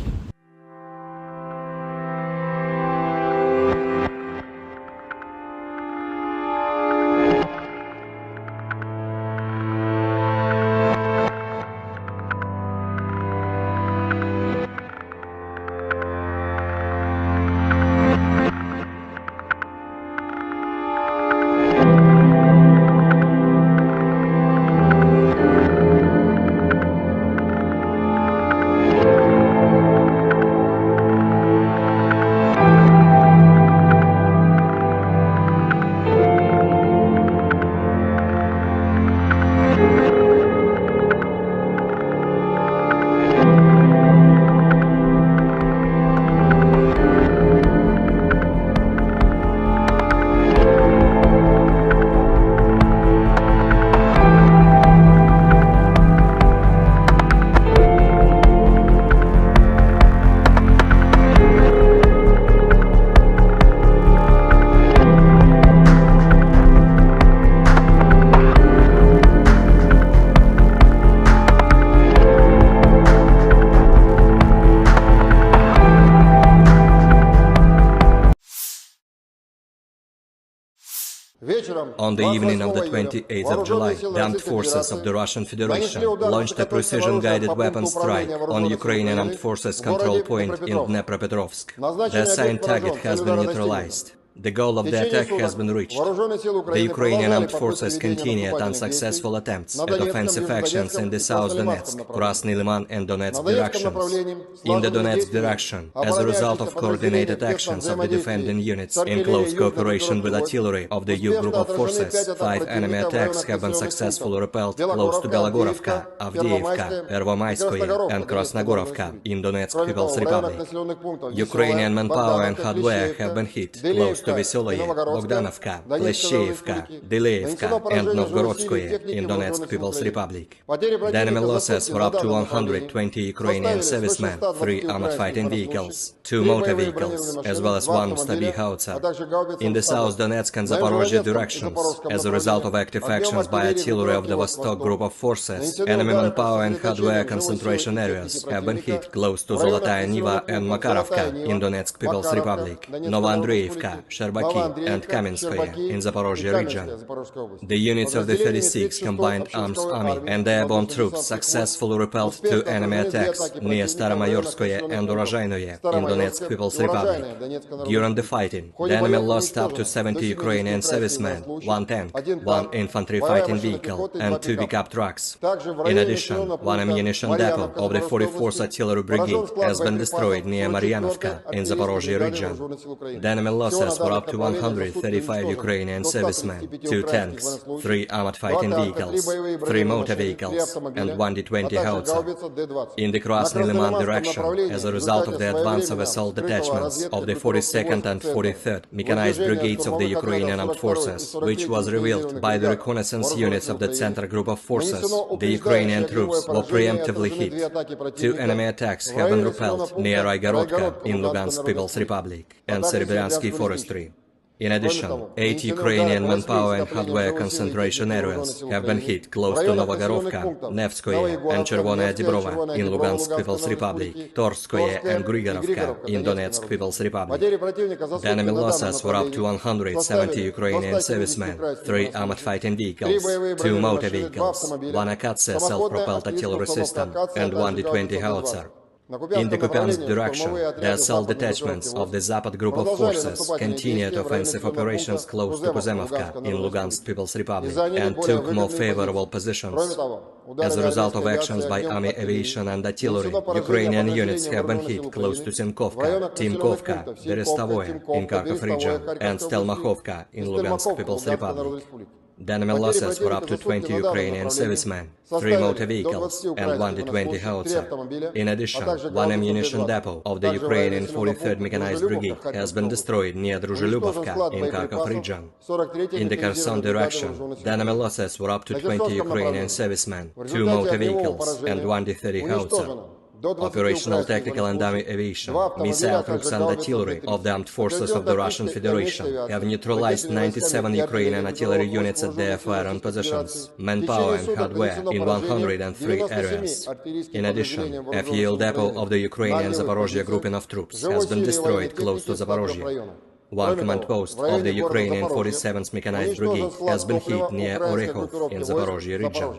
On the evening of the 28th of July, the armed forces of the Russian Federation launched a precision-guided weapon strike on Ukrainian armed forces control point in Dnipropetrovsk. The assigned target has been neutralized. The goal of the attack has been reached. The Ukrainian armed forces continued unsuccessful attempts at offensive actions in the South Donetsk, Krasny Liman and Donetsk directions. In the Donetsk direction, as a result of coordinated actions of the defending units in close cooperation with artillery of the U group of forces, 5 enemy attacks have been successfully repelled close to Belogorovka, Avdiivka, Pervomaiskoye and Krasnogorovka in Donetsk People's Republic. Ukrainian manpower and hardware have been hit close to Vesoloye, Bogdanovka, Kleshcheivka, Dileevka and Novgorodskoye in Donetsk People's Republic. The enemy losses were up to 120 Ukrainian servicemen, 3 armored fighting vehicles, 2 motor vehicles, as well as 1 Stabi howitzer. In the South Donetsk and Zaporozhye directions, as a result of active actions by artillery of the Vostok group of forces, enemy manpower and hardware concentration areas have been hit close to Zolotaya Niva and Makarovka in Donetsk People's Republic, Novoandreevka, Sherbaki and Kamenskoye in Zaporozhye region. The units of the 36th Combined Arms Army and airborne troops successfully repelled 2 enemy attacks near Staromayorskoye and Urozhainoye in Donetsk People's Republic. During the fighting, the enemy lost up to 70 Ukrainian servicemen, 1 tank, 1 infantry fighting vehicle and 2 pickup trucks. In addition, 1 ammunition depot of the 44th Artillery Brigade has been destroyed near Maryanovka in Zaporozhye region. The enemy losses were up to 135 Ukrainian servicemen, 2 tanks, 3 armored fighting vehicles, 3 motor vehicles and 1 D-20 howitzer. In the Krasny Liman direction, as a result of the advance of assault detachments of the 42nd and 43rd Mechanized Brigades of the Ukrainian Armed Forces, which was revealed by the reconnaissance units of the Center Group of Forces, the Ukrainian troops were preemptively hit. 2 enemy attacks have been repelled near Aigorodka in Lugansk People's Republic and Serebryansky Forestry. In addition, 8 Ukrainian manpower and hardware concentration areas have been hit close to Novogorovka, Nevskoye and Chervonaya Dibrova in Lugansk People's Republic, Torskoye and Grigorovka in Donetsk People's Republic. The enemy losses were up to 170 Ukrainian servicemen, 3 armored fighting vehicles, 2 motor vehicles, 1 Akatsia self-propelled artillery system and 1 D-20 howitzer. In the Kupiansk direction, the assault detachments of the Zapad group of forces continued offensive operations close to Kuzemovka in Lugansk People's Republic and took more favorable positions. As a result of actions by army aviation and artillery, Ukrainian units have been hit close to Simkovka, Timkovka, Berestovoye in Kharkov region and Stelmakhovka in Lugansk People's Republic. The enemy losses were up to 20 Ukrainian servicemen, 3 motor vehicles and 1 D-20 howitzer. In addition, 1 ammunition depot of the Ukrainian 43rd Mechanized Brigade has been destroyed near Druzhelyubovka in Kharkov region. In the Kherson direction, the enemy losses were up to 20 Ukrainian servicemen, 2 motor vehicles and 1 D-30 howitzer. Operational, tactical and army aviation, missile troops and artillery of the armed forces of the Russian Federation have neutralized 97 Ukrainian artillery units at their firing positions, manpower and hardware in 103 areas. In addition, a fuel depot of the Ukrainian Zaporozhye grouping of troops has been destroyed close to Zaporozhye. 1 command post of the Ukrainian 47th Mechanized Brigade has been hit near Orekhov in Zaporozhye region.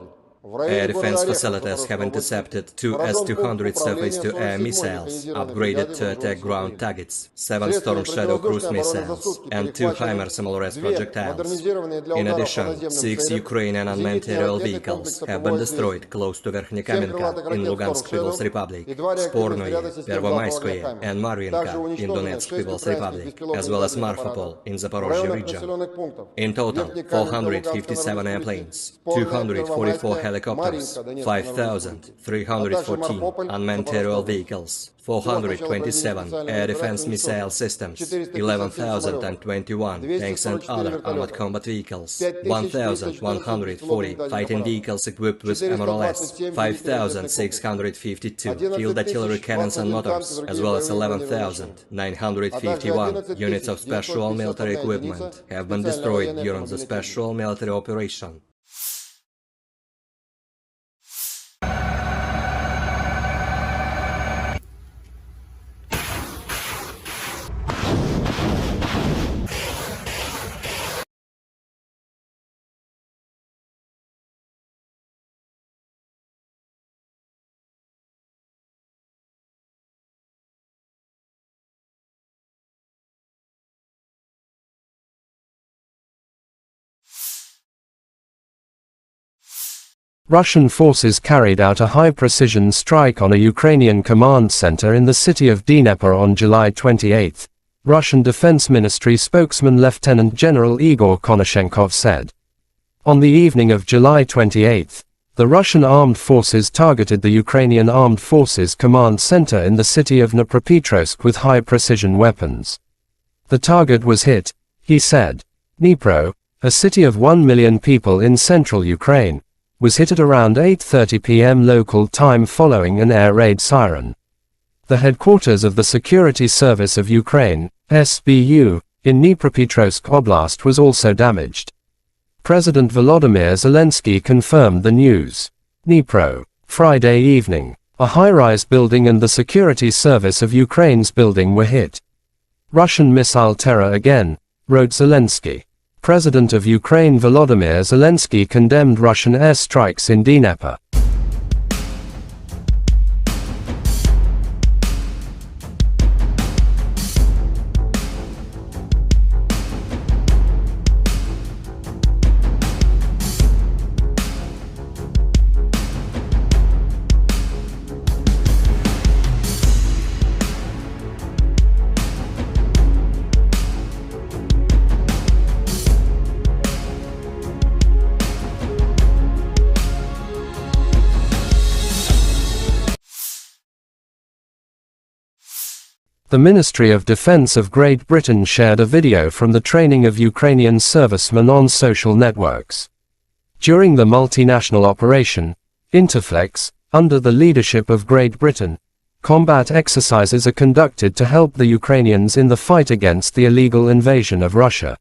Air defense facilities have intercepted 2 S-200 surface-to-air missiles, upgraded to attack ground targets, 7 Storm Shadow cruise missiles, and 2 HIMARS MLRS projectiles. In addition, 6 Ukrainian unmanned aerial vehicles have been destroyed close to Verkhnekamenka in Lugansk People's Republic, Spornoye, Pervomaiskoye, and Marvinka in Donetsk People's Republic, as well as Marfapol in Zaporozhye region. In total, 457 airplanes, 244 helicopters, 5,314 unmanned aerial vehicles, 427 air defense missile systems, 11,021 tanks and other armored combat vehicles, 1,140 fighting vehicles equipped with MLRS, 5,652 field artillery cannons and motors, as well as 11,951 units of special military equipment have been destroyed during the special military operation.
Russian forces carried out a high-precision strike on a Ukrainian command center in the city of Dnipro on July 28, Russian Defense Ministry spokesman Lieutenant General Igor Konashenkov said. On the evening of July 28, the Russian armed forces targeted the Ukrainian Armed Forces Command Center in the city of Dnipropetrovsk with high-precision weapons. The target was hit, he said. Dnipro, a city of 1 million people in central Ukraine, was hit at around 8:30 p.m. local time following an air raid siren. The headquarters of the Security Service of Ukraine, SBU, in Dnipropetrovsk Oblast was also damaged. President Volodymyr Zelensky confirmed the news. Dnipro, Friday evening, a high-rise building and the Security Service of Ukraine's building were hit. Russian missile terror again, wrote Zelensky. President of Ukraine Volodymyr Zelensky condemned Russian airstrikes in Dnipro. The Ministry of Defense of Great Britain shared a video from the training of Ukrainian servicemen on social networks. During the multinational operation, Interflex, under the leadership of Great Britain, combat exercises are conducted to help the Ukrainians in the fight against the illegal invasion of Russia.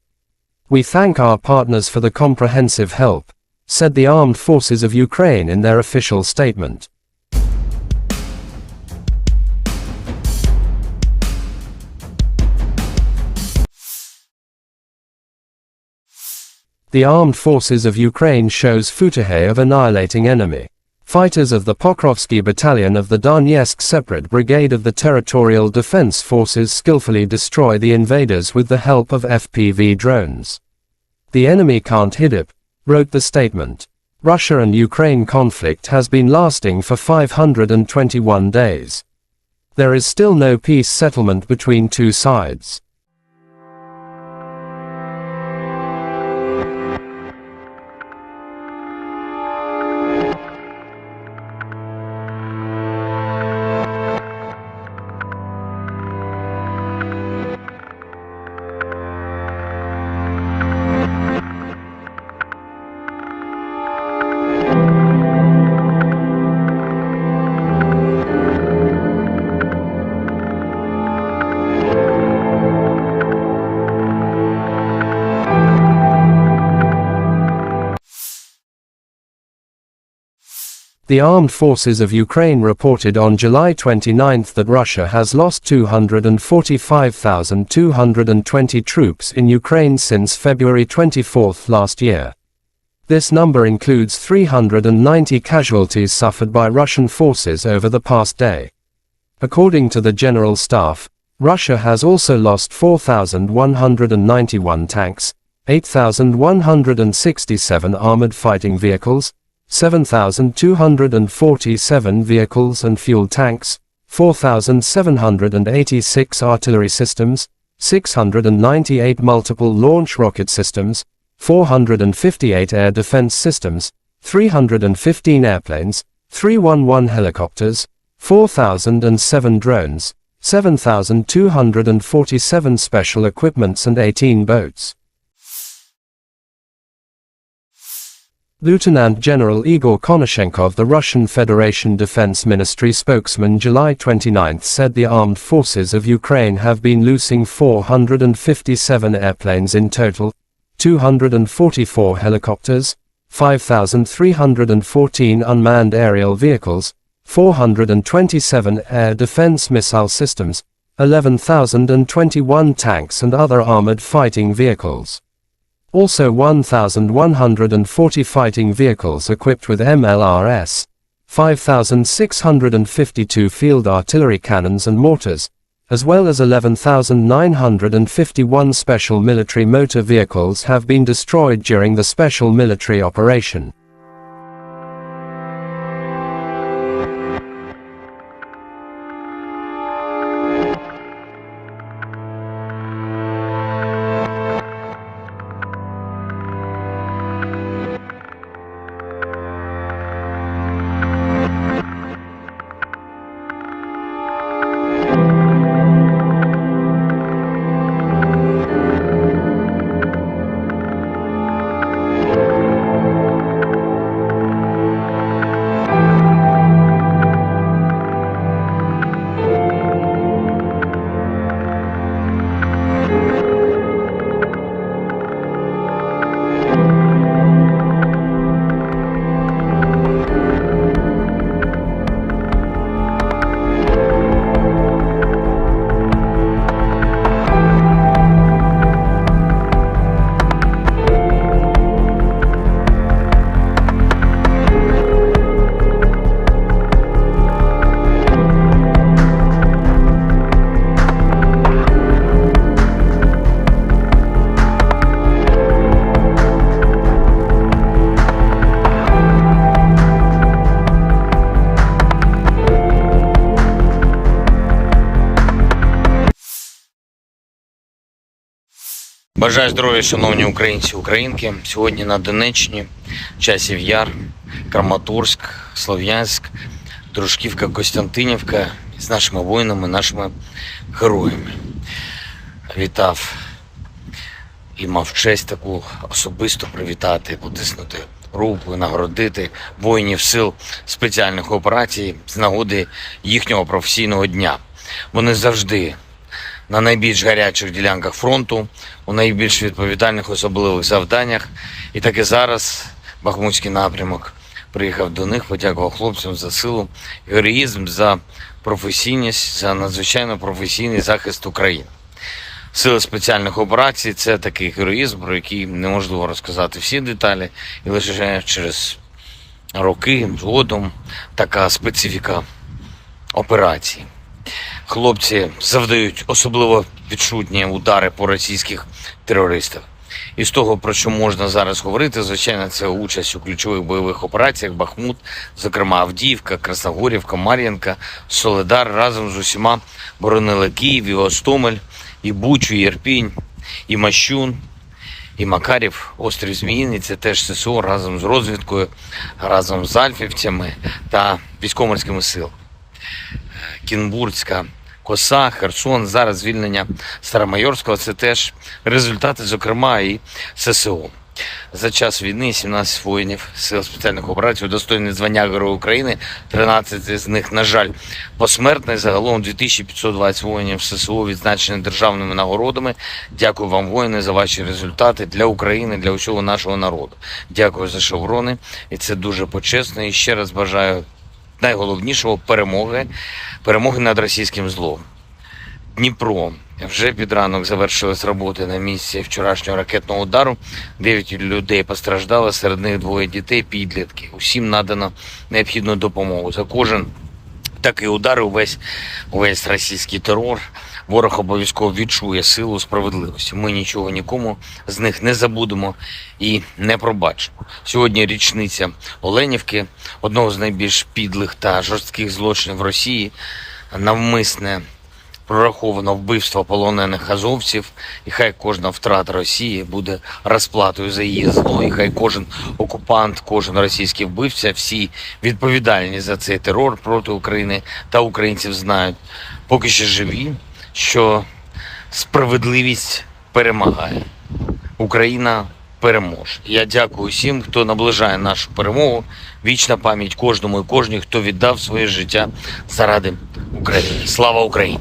We thank our partners for the comprehensive help, said the Armed Forces of Ukraine in their official statement. The Armed Forces of Ukraine shows footage of annihilating enemy. Fighters of the Pokrovsky Battalion of the Donetsk Separate Brigade of the Territorial Defense Forces skillfully destroy the invaders with the help of FPV drones. The enemy can't hit it, wrote the statement. Russia and Ukraine conflict has been lasting for 521 days. There is still no peace settlement between two sides. The Armed Forces of Ukraine reported on July 29 that Russia has lost 245,220 troops in Ukraine since February 24 last year. This number includes 390 casualties suffered by Russian forces over the past day. According to the General Staff, Russia has also lost 4,191 tanks, 8,167 armored fighting vehicles, 7,247 vehicles and fuel tanks, 4,786 artillery systems, 698 multiple launch rocket systems, 458 air defense systems, 315 airplanes, 311 helicopters, 4,007 drones, 7,247 special equipments and 18 boats. Lieutenant General Igor Konashenkov, the Russian Federation Defense Ministry spokesman, July 29 said the armed forces of Ukraine have been losing 457 airplanes in total, 244 helicopters, 5,314 unmanned aerial vehicles, 427 air defense missile systems, 11,021 tanks and other armored fighting vehicles. Also 1,140 fighting vehicles equipped with MLRS, 5,652 field artillery cannons and mortars, as well as 11,951 special military motor vehicles have been destroyed during the special military operation.
Бажаю здоров'я, шановні українці, українки. Сьогодні на Донеччині, Часів Яр, Краматорськ, Слов'янськ, Дружківка, Костянтинівка з нашими воїнами, нашими героями. Вітав і мав честь таку особисто привітати, потиснути руку, нагородити воїнів сил спеціальних операцій з нагоди їхнього професійного дня. Вони завжди на найбільш гарячих ділянках фронту, у найбільш відповідальних особливих завданнях. І так і зараз Бахмутський напрямок приїхав до них, подякував хлопцям за силу, героїзм, за професійність, за надзвичайно професійний захист України. Сили спеціальних операцій – це такий героїзм, про який неможливо розказати всі деталі, і лише через роки згодом така специфіка операції. Хлопці завдають особливо відчутні удари по російських терористах. І з того, про що можна зараз говорити, звичайно, це участь у ключових бойових операціях Бахмут, зокрема Авдіївка, Красногорівка, Мар'їнка, Солидар разом з усіма боронили Київ, і Гостомель, і Бучу, і Ірпінь, і Мащун, і Макарів, острів Зміїний. Це теж ССО разом з розвідкою, разом з альфівцями та військово-морськими силами. Кінбурзька коса, Херсон, зараз звільнення Старомайорського – це теж результати, зокрема, і ССО. За час війни 17 воїнів сил спеціальних операцій удостоєні звання Героя України, 13 з них, на жаль, посмертні. Загалом 2520 воїнів ССО відзначені державними нагородами. Дякую вам, воїни, за ваші результати для України, для усього нашого народу. Дякую за шеврони, і це дуже почесно. І ще раз бажаю найголовнішого – перемоги над російським злом. Дніпро. Вже під ранок завершились роботи на місці вчорашнього ракетного удару. 9 людей постраждали, серед них 2 дітей, підлітки. Усім надано необхідну допомогу. За кожен такий удар, увесь російський терор, ворог обов'язково відчує силу справедливості. Ми нічого нікому з них не забудемо і не пробачимо. Сьогодні річниця Оленівки, одного з найбільш підлих та жорстких злочинів Росії, навмисне прораховано вбивство полонених азовців, і хай кожна втрата Росії буде розплатою за її зло, і хай кожен окупант, кожен російський вбивця, всі відповідальні за цей терор проти України та українців знають, поки ще живі, що справедливість перемагає. Україна переможе. Я дякую всім, хто наближає нашу перемогу. Вічна пам'ять кожному і кожній, хто віддав своє життя заради України. Слава Україні!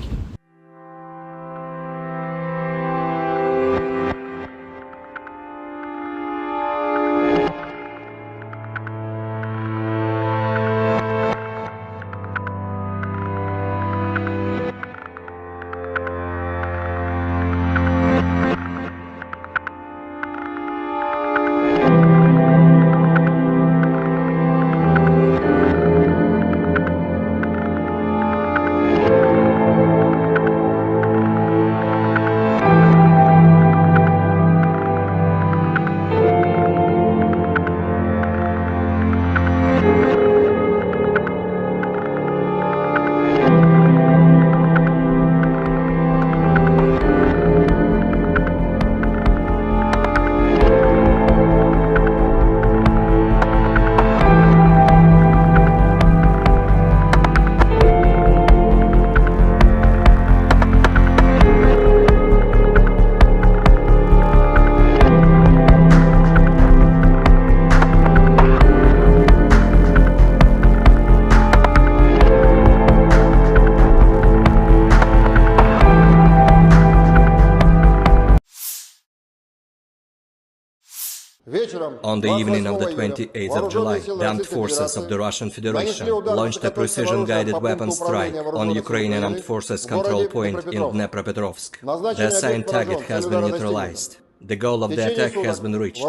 On the evening of the 28th of July, the armed forces of the Russian Federation launched a precision-guided weapon strike on Ukrainian armed forces control point in Dnipropetrovsk. The assigned target has been neutralized. The goal of the attack has been reached.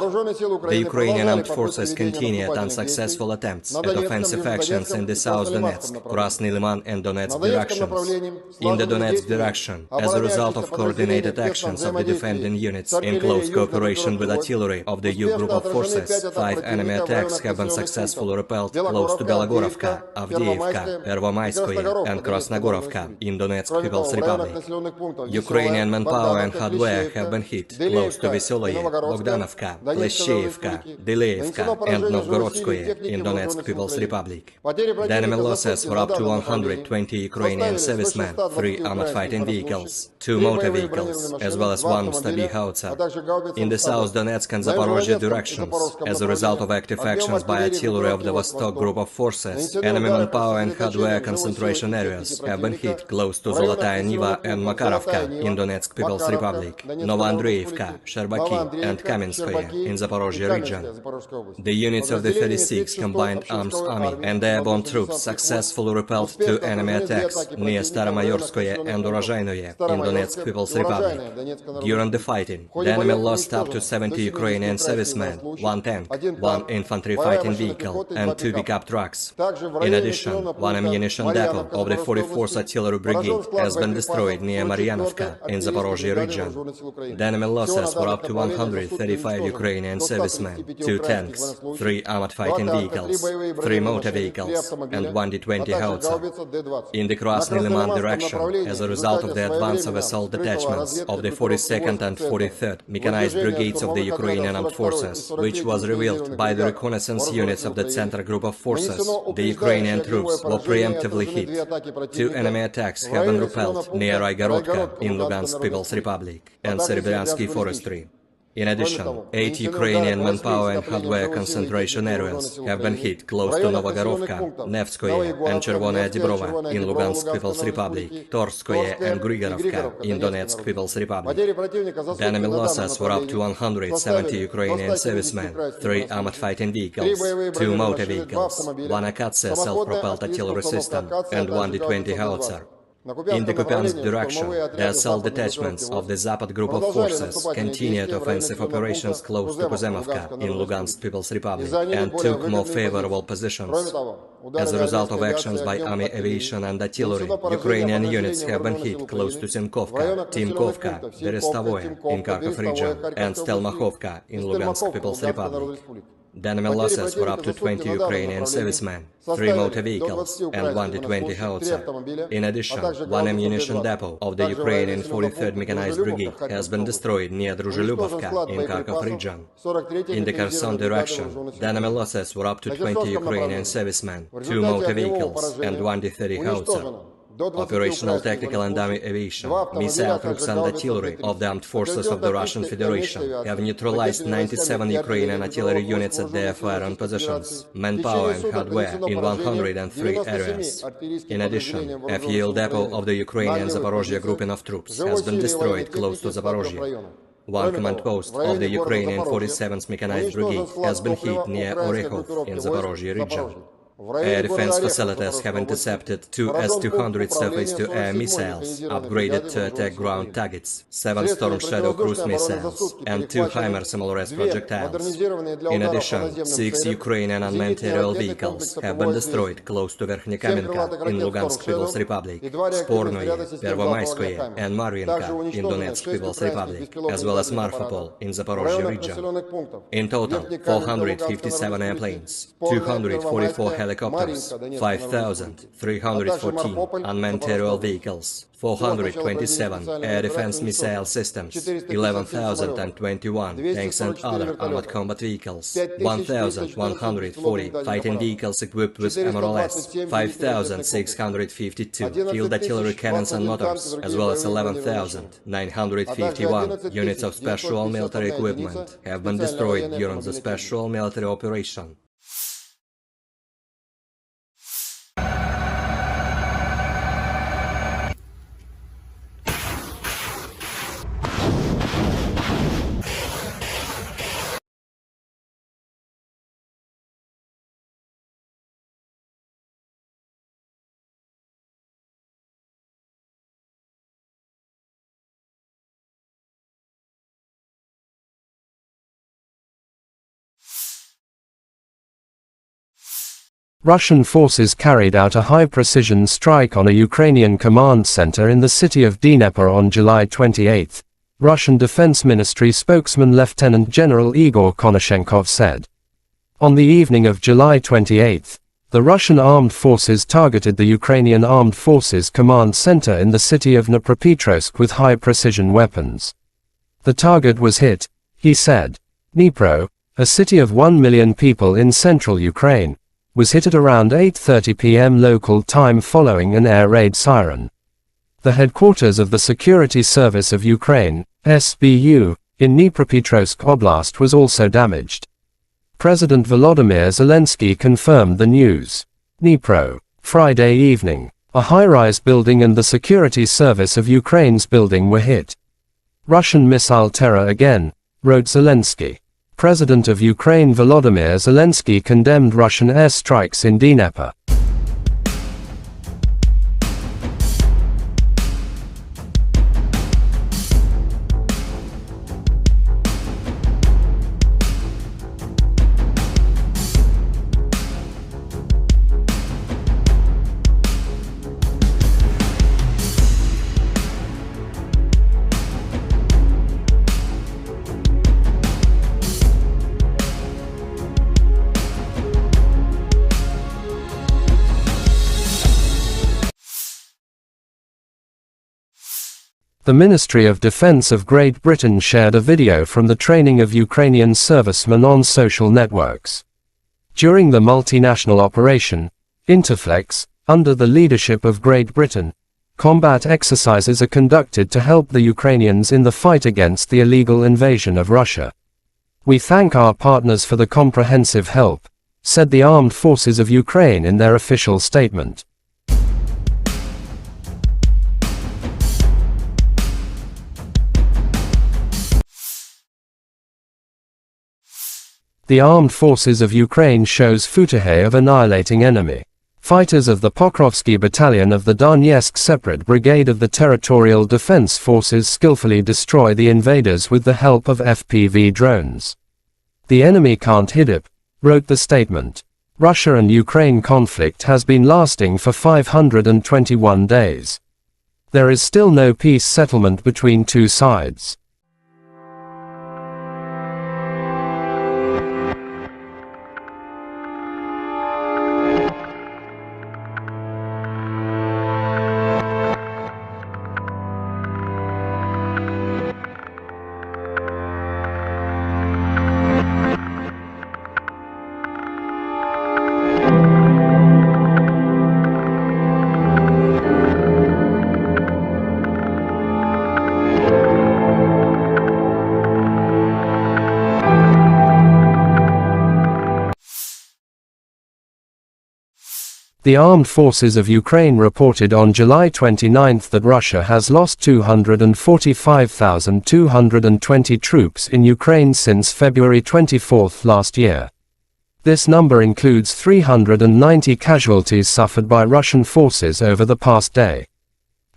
The Ukrainian armed forces continued unsuccessful attempts at offensive actions in the South Donetsk, Krasny Liman and Donetsk directions. In the Donetsk direction, as a result of coordinated actions of the defending units in close cooperation with artillery of the U group of forces, 5 enemy attacks have been successfully repelled close to Belogorovka, Avdiivka, Pervomaiskoye and Krasnogorovka in Donetsk People's Republic. Ukrainian manpower and hardware have been hit close to Veseloye, Bogdanovka, Kleshchevka, Dileevka, and Novgorodskoye in Donetsk People's Republic. The enemy losses were up to 120 Ukrainian servicemen, 3 armored fighting vehicles, 2 motor vehicles, as well as 1 Stabi howitzer. In the South Donetsk and Zaporozhye directions, as a result of active actions by artillery of the Vostok group of forces, enemy manpower and hardware concentration areas have been hit close to Zolotaya Niva and Makarovka in Donetsk People's Republic, Novoandreevka, Sherbaki, and Kamenskoye in Zaporozhye region. The units of the 36th Combined Arms Army and airborne troops successfully repelled 2 enemy attacks near Staromayorskoye and Urozhainoye in Donetsk People's Republic. During the fighting, the enemy lost up to 70 Ukrainian servicemen, 1 tank, 1 infantry fighting vehicle, and 2 pickup trucks. In addition, 1 ammunition depot of the 44th Artillery Brigade has been destroyed near Maryanovka in Zaporozhye region. The enemy losses were up to 135 Ukrainian servicemen, 2 tanks, 3 armored fighting vehicles, 3 motor vehicles, and 1 D-20 howitzer. In the Krasny Liman direction, as a result of the advance of assault detachments of the 42nd and 43rd Mechanized Brigades of the Ukrainian Armed Forces, which was revealed by the reconnaissance units of the Center Group of Forces, the Ukrainian troops were preemptively hit. 2 enemy attacks have been repelled near Raigorodka in Lugansk People's Republic and Serebryansky Forestry. In addition, 8 Ukrainian manpower and hardware concentration areas have been hit close to Novogorovka, Nevskoye, and Chervonaya Dibrova in Lugansk People's Republic, Torskoye and Grigorovka in Donetsk People's Republic. The enemy losses were up to 170 Ukrainian servicemen, 3 armored fighting vehicles, 2 motor vehicles, 1 Akatsia self-propelled artillery system, and 1 D-20 howitzer. In the Kupiansk direction, the assault detachments of the Zapad group of forces continued offensive operations close to Kuzemovka in Lugansk People's Republic and took more favorable positions. As a result of actions by army aviation and artillery, Ukrainian units have been hit close to Simkovka, Timkovka, Berestovoye in Kharkov region, and Stelmakhovka in Lugansk People's Republic. The enemy losses were up to 20 Ukrainian servicemen, 3 motor vehicles, and 1 D-20 howitzer. In addition, 1 ammunition depot of the Ukrainian 43rd Mechanized Brigade has been destroyed near Druzhelubovka in Kharkov region. In the Kherson direction, the enemy losses were up to 20 Ukrainian servicemen, 2 motor vehicles, and 1 D-30 howitzer. Operational tactical and army aviation, missile troops and artillery of the armed forces of the Russian Federation have neutralized 97 Ukrainian artillery units at their firing positions, manpower and hardware in 103 areas. In addition, a fuel depot of the Ukrainian Zaporozhye grouping of troops has been destroyed close to Zaporozhye. 1 command post of the Ukrainian 47th Mechanized Brigade has been hit near Orekhov in Zaporozhye region. Air defense facilities have intercepted 2 S-200 surface-to-air missiles, upgraded to attack ground targets, 7 Storm Shadow cruise missiles, and 2 HIMARS MLRS projectiles. In addition, 6 Ukrainian unmanned aerial vehicles have been destroyed close to Verkhnekamenka in Lugansk People's Republic, Spornoye, Pervomayskoye, and Marvinka in Donetsk People's Republic, as well as Marfapol in Zaporozhye region. In total, 457 airplanes, 244 helicopters, 5,314 unmanned aerial vehicles, 427 air defense missile systems, 11,021 tanks and other armored combat vehicles, 1,140 fighting vehicles equipped with MLRS, 5,652 field artillery cannons and mortars, as well as 11,951 units of special military equipment have been destroyed during the special military operation.
Russian forces carried out a high-precision strike on a Ukrainian command center in the city of Dnipro on July 28, Russian Defense Ministry spokesman Lieutenant General Igor Konashenkov said. On the evening of July 28, the Russian armed forces targeted the Ukrainian Armed Forces command center in the city of Dnipropetrovsk with high-precision weapons. The target was hit, he said. Dnipro, a city of 1 million people in central Ukraine, was hit at around 8:30 p.m. local time following an air raid siren. The headquarters of the Security Service of Ukraine, SBU, in Dnipropetrovsk Oblast was also damaged. President Volodymyr Zelenskiy confirmed the news. Dnipro, Friday evening. A high-rise building and the Security Service of Ukraine's building were hit. Russian missile terror again, wrote Zelensky. President of Ukraine Volodymyr Zelensky condemned Russian airstrikes in Dnipro. The Ministry of Defense of Great Britain shared a video from the training of Ukrainian servicemen on social networks. During the multinational operation, Interflex, under the leadership of Great Britain, combat exercises are conducted to help the Ukrainians in the fight against the illegal invasion of Russia. We thank our partners for the comprehensive help, said the Armed Forces of Ukraine in their official statement. The Armed Forces of Ukraine shows footage of annihilating enemy. Fighters of the Pokrovsky Battalion of the Donetsk Separate Brigade of the Territorial Defense Forces skillfully destroy the invaders with the help of FPV drones. The enemy can't hit it, wrote the statement. Russia and Ukraine conflict has been lasting for 521 days. There is still no peace settlement between two sides. The Armed Forces of Ukraine reported on July 29 that Russia has lost 245,220 troops in Ukraine since February 24 last year. This number includes 390 casualties suffered by Russian forces over the past day.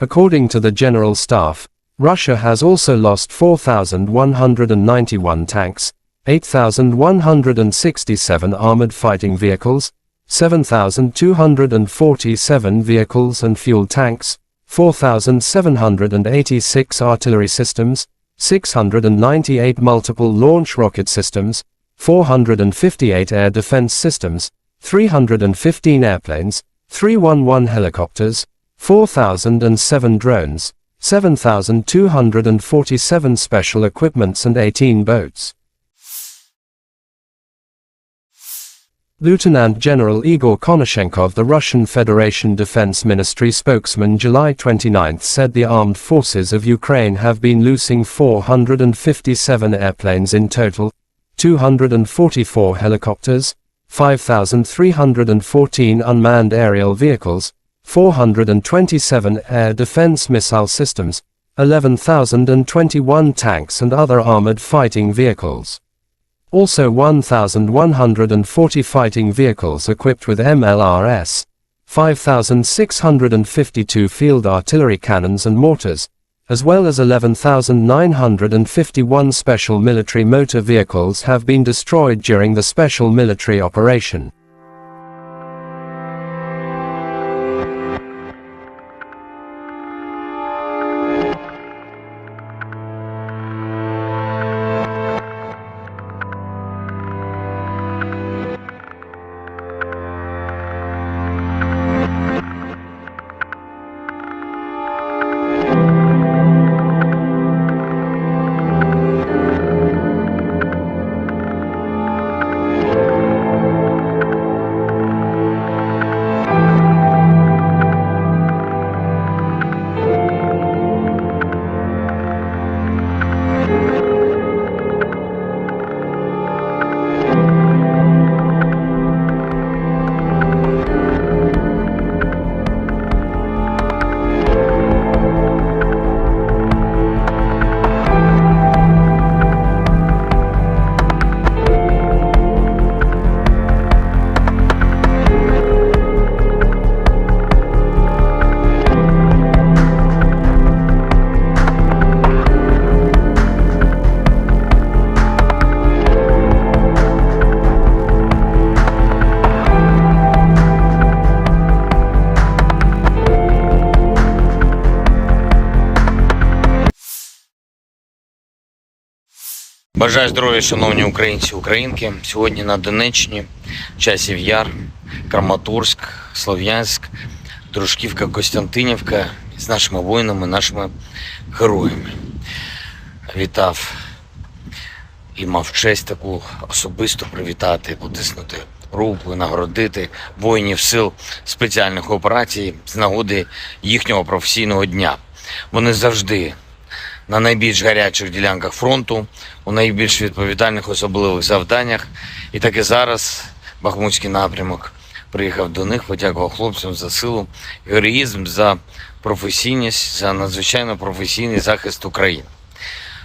According to the General Staff, Russia has also lost 4,191 tanks, 8,167 armored fighting vehicles, 7,247 vehicles and fuel tanks, 4,786 artillery systems, 698 multiple launch rocket systems, 458 air defense systems, 315 airplanes, 311 helicopters, 4,007 drones, 7,247 special equipments and 18 boats. Lieutenant General Igor Konashenkov, the Russian Federation Defense Ministry spokesman, July 29 said the armed forces of Ukraine have been losing 457 airplanes in total, 244 helicopters, 5,314 unmanned aerial vehicles, 427 air defense missile systems, 11,021 tanks and other armored fighting vehicles. Also 1,140 fighting vehicles equipped with MLRS, 5,652 field artillery cannons and mortars, as well as 11,951 special military motor vehicles have been destroyed during the special military operation.
Бажаю здоров'я, шановні українці і українки. Сьогодні на Донеччині, Часів Яр, Краматорськ, Слов'янськ, Дружківка, Костянтинівка з нашими воїнами, нашими героями. Вітав і мав честь таку особисто привітати, потиснути руку і нагородити воїнів сил спеціальних операцій з нагоди їхнього професійного дня. Вони завжди на найбільш гарячих ділянках фронту, у найбільш відповідальних особливих завданнях. І так і зараз Бахмутський напрямок приїхав до них, подякував хлопцям за силу, героїзм, за професійність, за надзвичайно професійний захист України.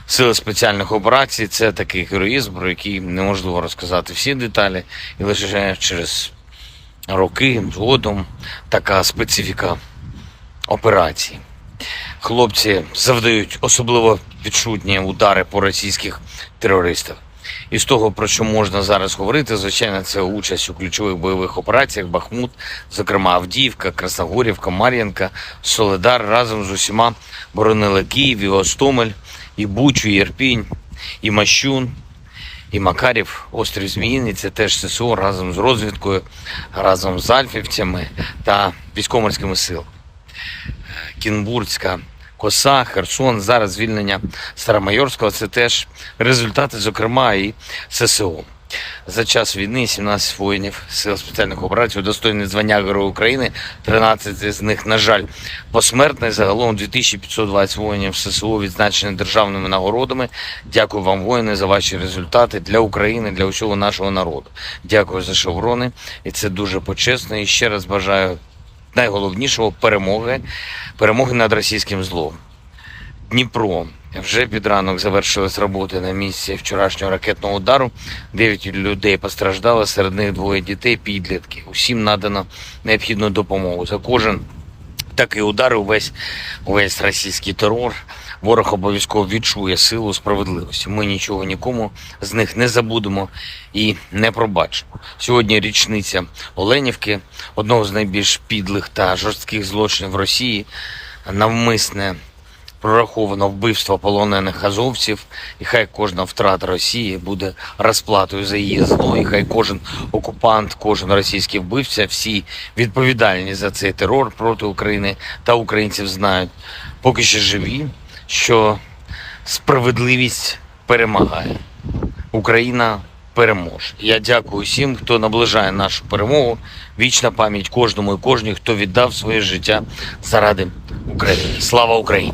Сили спеціальних операцій – це такий героїзм, про який неможливо розказати всі деталі, і лише через роки згодом така специфіка операції. Хлопці завдають особливо відчутні удари по російських терористах. І з того, про що можна зараз говорити, звичайно, це участь у ключових бойових операціях Бахмут, зокрема Авдіївка, Красногорівка, Мар'їнка, Солидар разом з усіма боронили Київ, і Гостомель, і Бучу, і Ірпінь, і Мащун, і Макарів, острів Зміїний. Це теж ССО разом з розвідкою, разом з альфівцями та військово-морськими силами. Кінбурзька коса, Херсон, зараз звільнення Старомайорського – це теж результати, зокрема, і ССО. За час війни 17 воїнів сил спеціальних операцій удостоєні звання Героя України, 13 з них, на жаль, посмертно. Загалом 2520 воїнів ССО відзначені державними нагородами. Дякую вам, воїни, за ваші результати для України, для усього нашого народу. Дякую за шеврони, і це дуже почесно. І ще раз бажаю найголовнішого – перемоги над російським злом. Дніпро. Вже під ранок завершились роботи на місці вчорашнього ракетного удару. 9 людей постраждало, серед них 2 дітей, підлітки. Усім надано необхідну допомогу. За кожен такий удар, увесь російський терор, ворог обов'язково відчує силу справедливості. Ми нічого нікому з них не забудемо і не пробачимо. Сьогодні річниця Оленівки, одного з найбільш підлих та жорстких злочинів Росії, навмисне прораховано вбивство полонених азовців, і хай кожна втрата Росії буде розплатою за її зло, і хай кожен окупант, кожен російський вбивця, всі відповідальні за цей терор проти України та українців знають, поки ще живі, що справедливість перемагає. Україна переможе. Я дякую всім, хто наближає нашу перемогу. Вічна пам'ять кожному і кожній, хто віддав своє життя заради України. Слава Україні!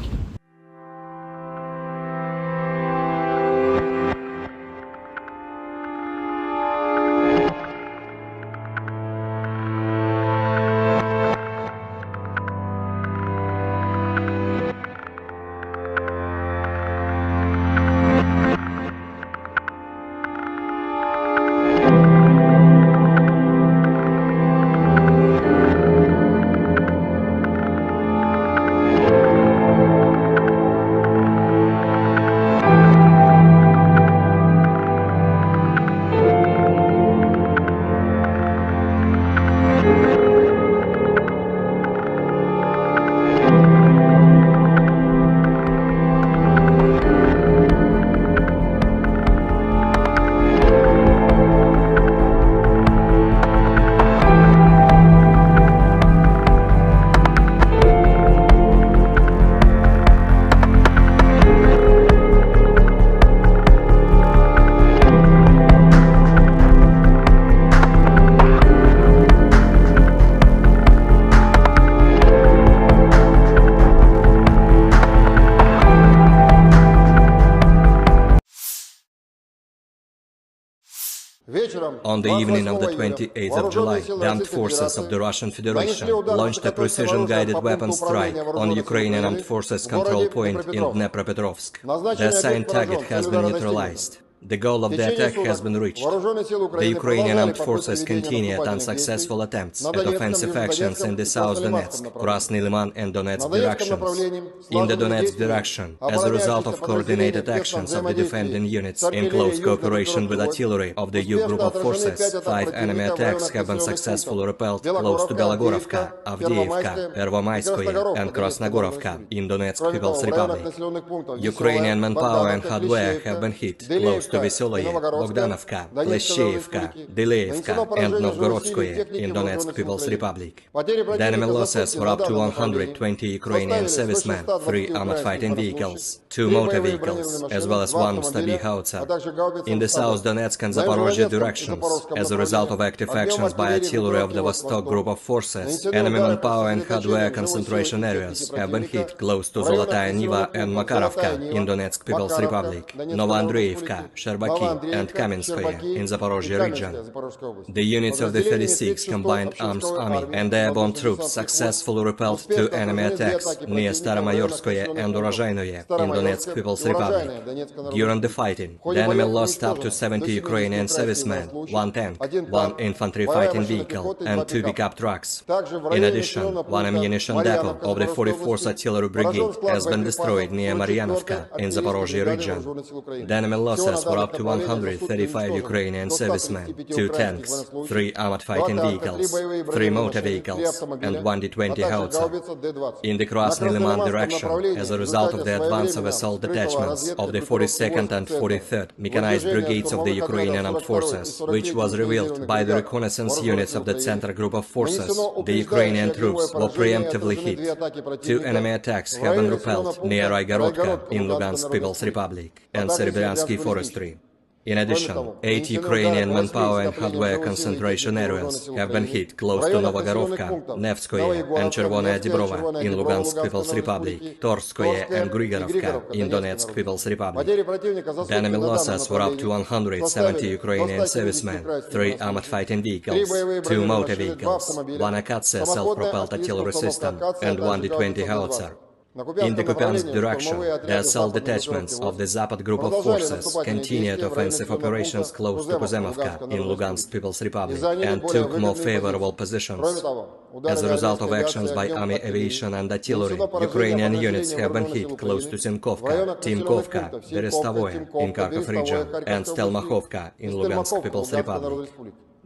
On the evening of the 28th of July, the armed forces of the Russian Federation launched a precision-guided weapon strike on Ukrainian armed forces control point in Dnipropetrovsk. The assigned target has been neutralized. The goal of the attack has been reached. The Ukrainian armed forces continued unsuccessful attempts at offensive actions in the South Donetsk, Krasny Liman and Donetsk directions. In the Donetsk direction, as a result of coordinated actions of the defending units in close cooperation with artillery of the U group of forces, 5 enemy attacks have been successfully repelled close to Belogorovka, Avdiivka, Pervomaiskoye and Krasnogorovka in Donetsk People's Republic. Ukrainian manpower and hardware have been hit close to Vesoloye, Bogdanovka, Leshcheivka, Dileevka and Novgorodskoye in Donetsk People's Republic. The enemy losses were up to 120 Ukrainian servicemen, 3 armored fighting vehicles, 2 motor vehicles, as well as 1 Stabi howitzer. In the South Donetsk and Zaporozhye directions, as a result of active actions by artillery of the Vostok group of forces, enemy manpower and hardware concentration areas have been hit close to Zolotaya Niva and Makarovka in Donetsk People's Republic, Novoandreevka, Sherbaki and Kamenskoye in Zaporozhye region. The units of the 36th Combined Arms Army and airborne troops successfully repelled 2 enemy attacks near Staromayorskoye and Urozhainoye in Donetsk People's Republic. During the fighting, the enemy lost up to 70 Ukrainian servicemen, 1 tank, 1 infantry fighting vehicle and 2 pickup trucks. In addition, 1 ammunition depot of the 44th Artillery Brigade has been destroyed near Maryanovka in Zaporozhye region. The enemy losses were up to 135 Ukrainian servicemen, 2 tanks, 3 armored fighting vehicles, 3 motor vehicles, and 1 D-20 howitzer. In the Krasny Liman direction, as a result of the advance of assault detachments of the 42nd and 43rd Mechanized Brigades of the Ukrainian Armed Forces, which was revealed by the reconnaissance units of the Center Group of Forces, the Ukrainian troops were preemptively hit. 2 enemy attacks have been repelled near Raigorodka in Lugansk People's Republic and Serebryansky Forestry. In addition, 8 Ukrainian manpower and hardware concentration areas have been hit close to Novogorovka, Nevskoye and Chervonaya Dibrova in Lugansk People's Republic, Torskoye and Grigorovka in Donetsk People's Republic. The enemy losses were up to 170 Ukrainian servicemen, 3 armored fighting vehicles, 2 motor vehicles, 1 Akatsia self-propelled artillery system and 1 D-20 howitzer. In the Kupiansk direction, the assault detachments of the Zapad group of forces continued offensive operations close to Kuzemovka in Lugansk People's Republic and took more favorable positions. As a result of actions by army aviation and artillery, Ukrainian units have been hit close to Sinkovka, Timkovka, Berestovoye in Kharkov region and Stelmakhovka in Lugansk People's Republic.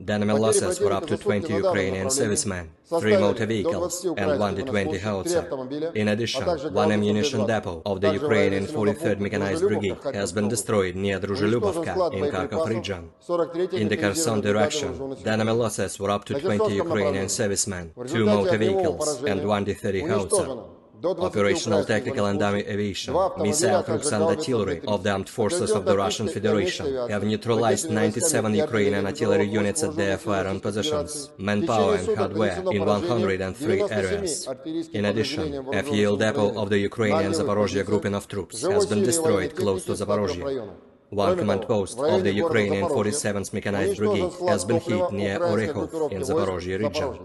The enemy losses were up to 20 Ukrainian servicemen, 3 motor vehicles and 1 D-20 howitzer. In addition, 1 ammunition depot of the Ukrainian 43rd Mechanized Brigade has been destroyed near Druzhilubovka in Kharkov region. In the Kherson direction, the enemy losses were up to 20 Ukrainian servicemen, 2 motor vehicles and 1 D-30 howitzer. Operational tactical and army aviation, missile troops and artillery of the armed forces of the Russian Federation have neutralized 97 Ukrainian artillery units at their firing positions, manpower and hardware in 103 areas. In addition, a fuel depot of the Ukrainian Zaporozhye grouping of troops has been destroyed close to Zaporozhye. 1 command post of the Ukrainian 47th Mechanized Brigade has been hit near Orekhov in Zaporozhye region.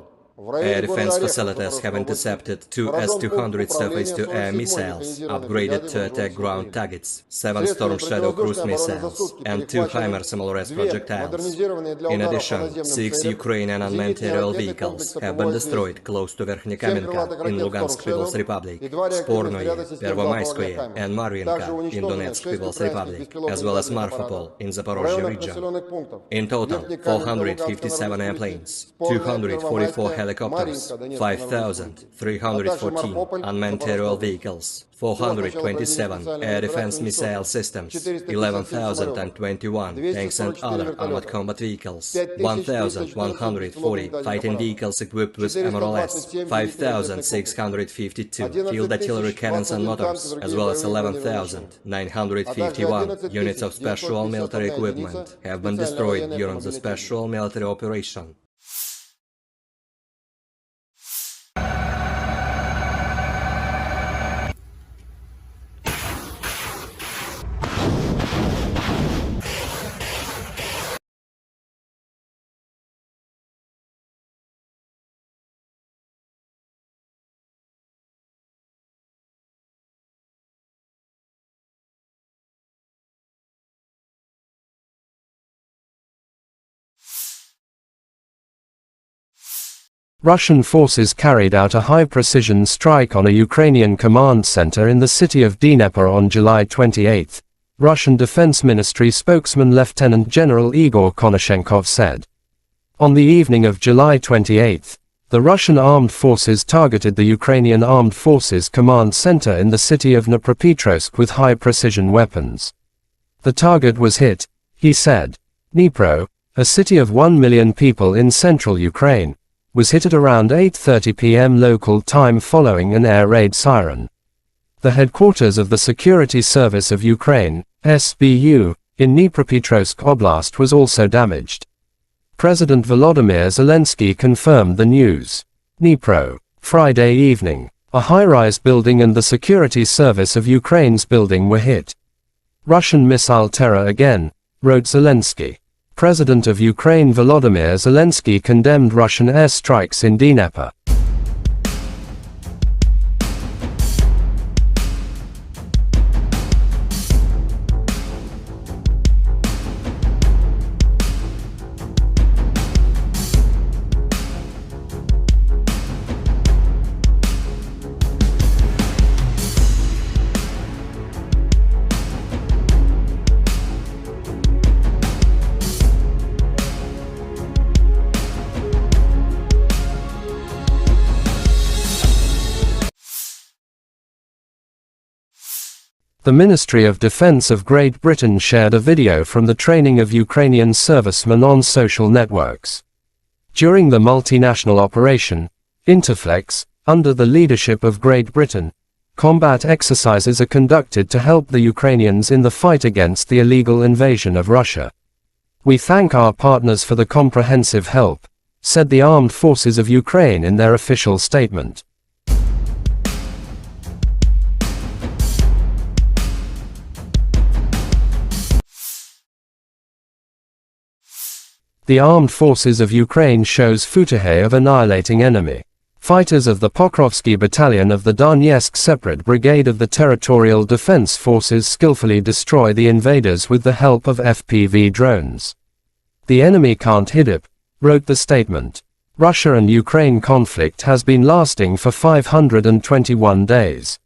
Air defense facilities have intercepted 2 S-200 surface-to-air missiles, upgraded to attack ground targets, 7 Storm Shadow cruise missiles, and 2 HIMARS MLRS projectiles. In addition, 6 Ukrainian unmanned aerial vehicles have been destroyed close to Verkhnekamenka in Lugansk People's Republic, Spornoye, Pervomaiskoye, and Marvinka in Donetsk People's Republic, as well as Marfapol in Zaporozhye region. In total, 457 airplanes, 244 helicopters, 5,314 unmanned aerial vehicles, 427 air defense missile systems, 11,021 tanks and other armored combat vehicles, 1,140 fighting vehicles equipped with MLRS, 5,652 field artillery cannons and motors, as well as 11,951 units of special military equipment have been destroyed during the special military operation.
Russian forces carried out a high-precision strike on a Ukrainian command center in the city of Dnipro on July 28, Russian Defense Ministry spokesman Lieutenant General Igor Konashenkov said. On the evening of July 28, the Russian armed forces targeted the Ukrainian Armed Forces command center in the city of Dnipropetrovsk with high-precision weapons. The target was hit, he said. Dnipro, a city of 1 million people in central Ukraine, was hit at around 8:30 p.m. local time following an air raid siren. The headquarters of the Security Service of Ukraine, SBU, in Dnipropetrovsk Oblast was also damaged. President Volodymyr Zelenskiy confirmed the news. Dnipro, Friday evening, a high-rise building and the Security Service of Ukraine's building were hit. Russian missile terror again, wrote Zelensky. President of Ukraine Volodymyr Zelensky condemned Russian airstrikes in Dnipro. The Ministry of Defense of Great Britain shared a video from the training of Ukrainian servicemen on social networks. During the multinational operation, Interflex, under the leadership of Great Britain, combat exercises are conducted to help the Ukrainians in the fight against the illegal invasion of Russia. We thank our partners for the comprehensive help, said the Armed Forces of Ukraine in their official statement. The Armed Forces of Ukraine shows footage of annihilating enemy. Fighters of the Pokrovsky Battalion of the Donetsk Separate Brigade of the Territorial Defense Forces skillfully destroy the invaders with the help of FPV drones. The enemy can't hit it, wrote the statement. Russia and Ukraine conflict has been lasting for 521 days.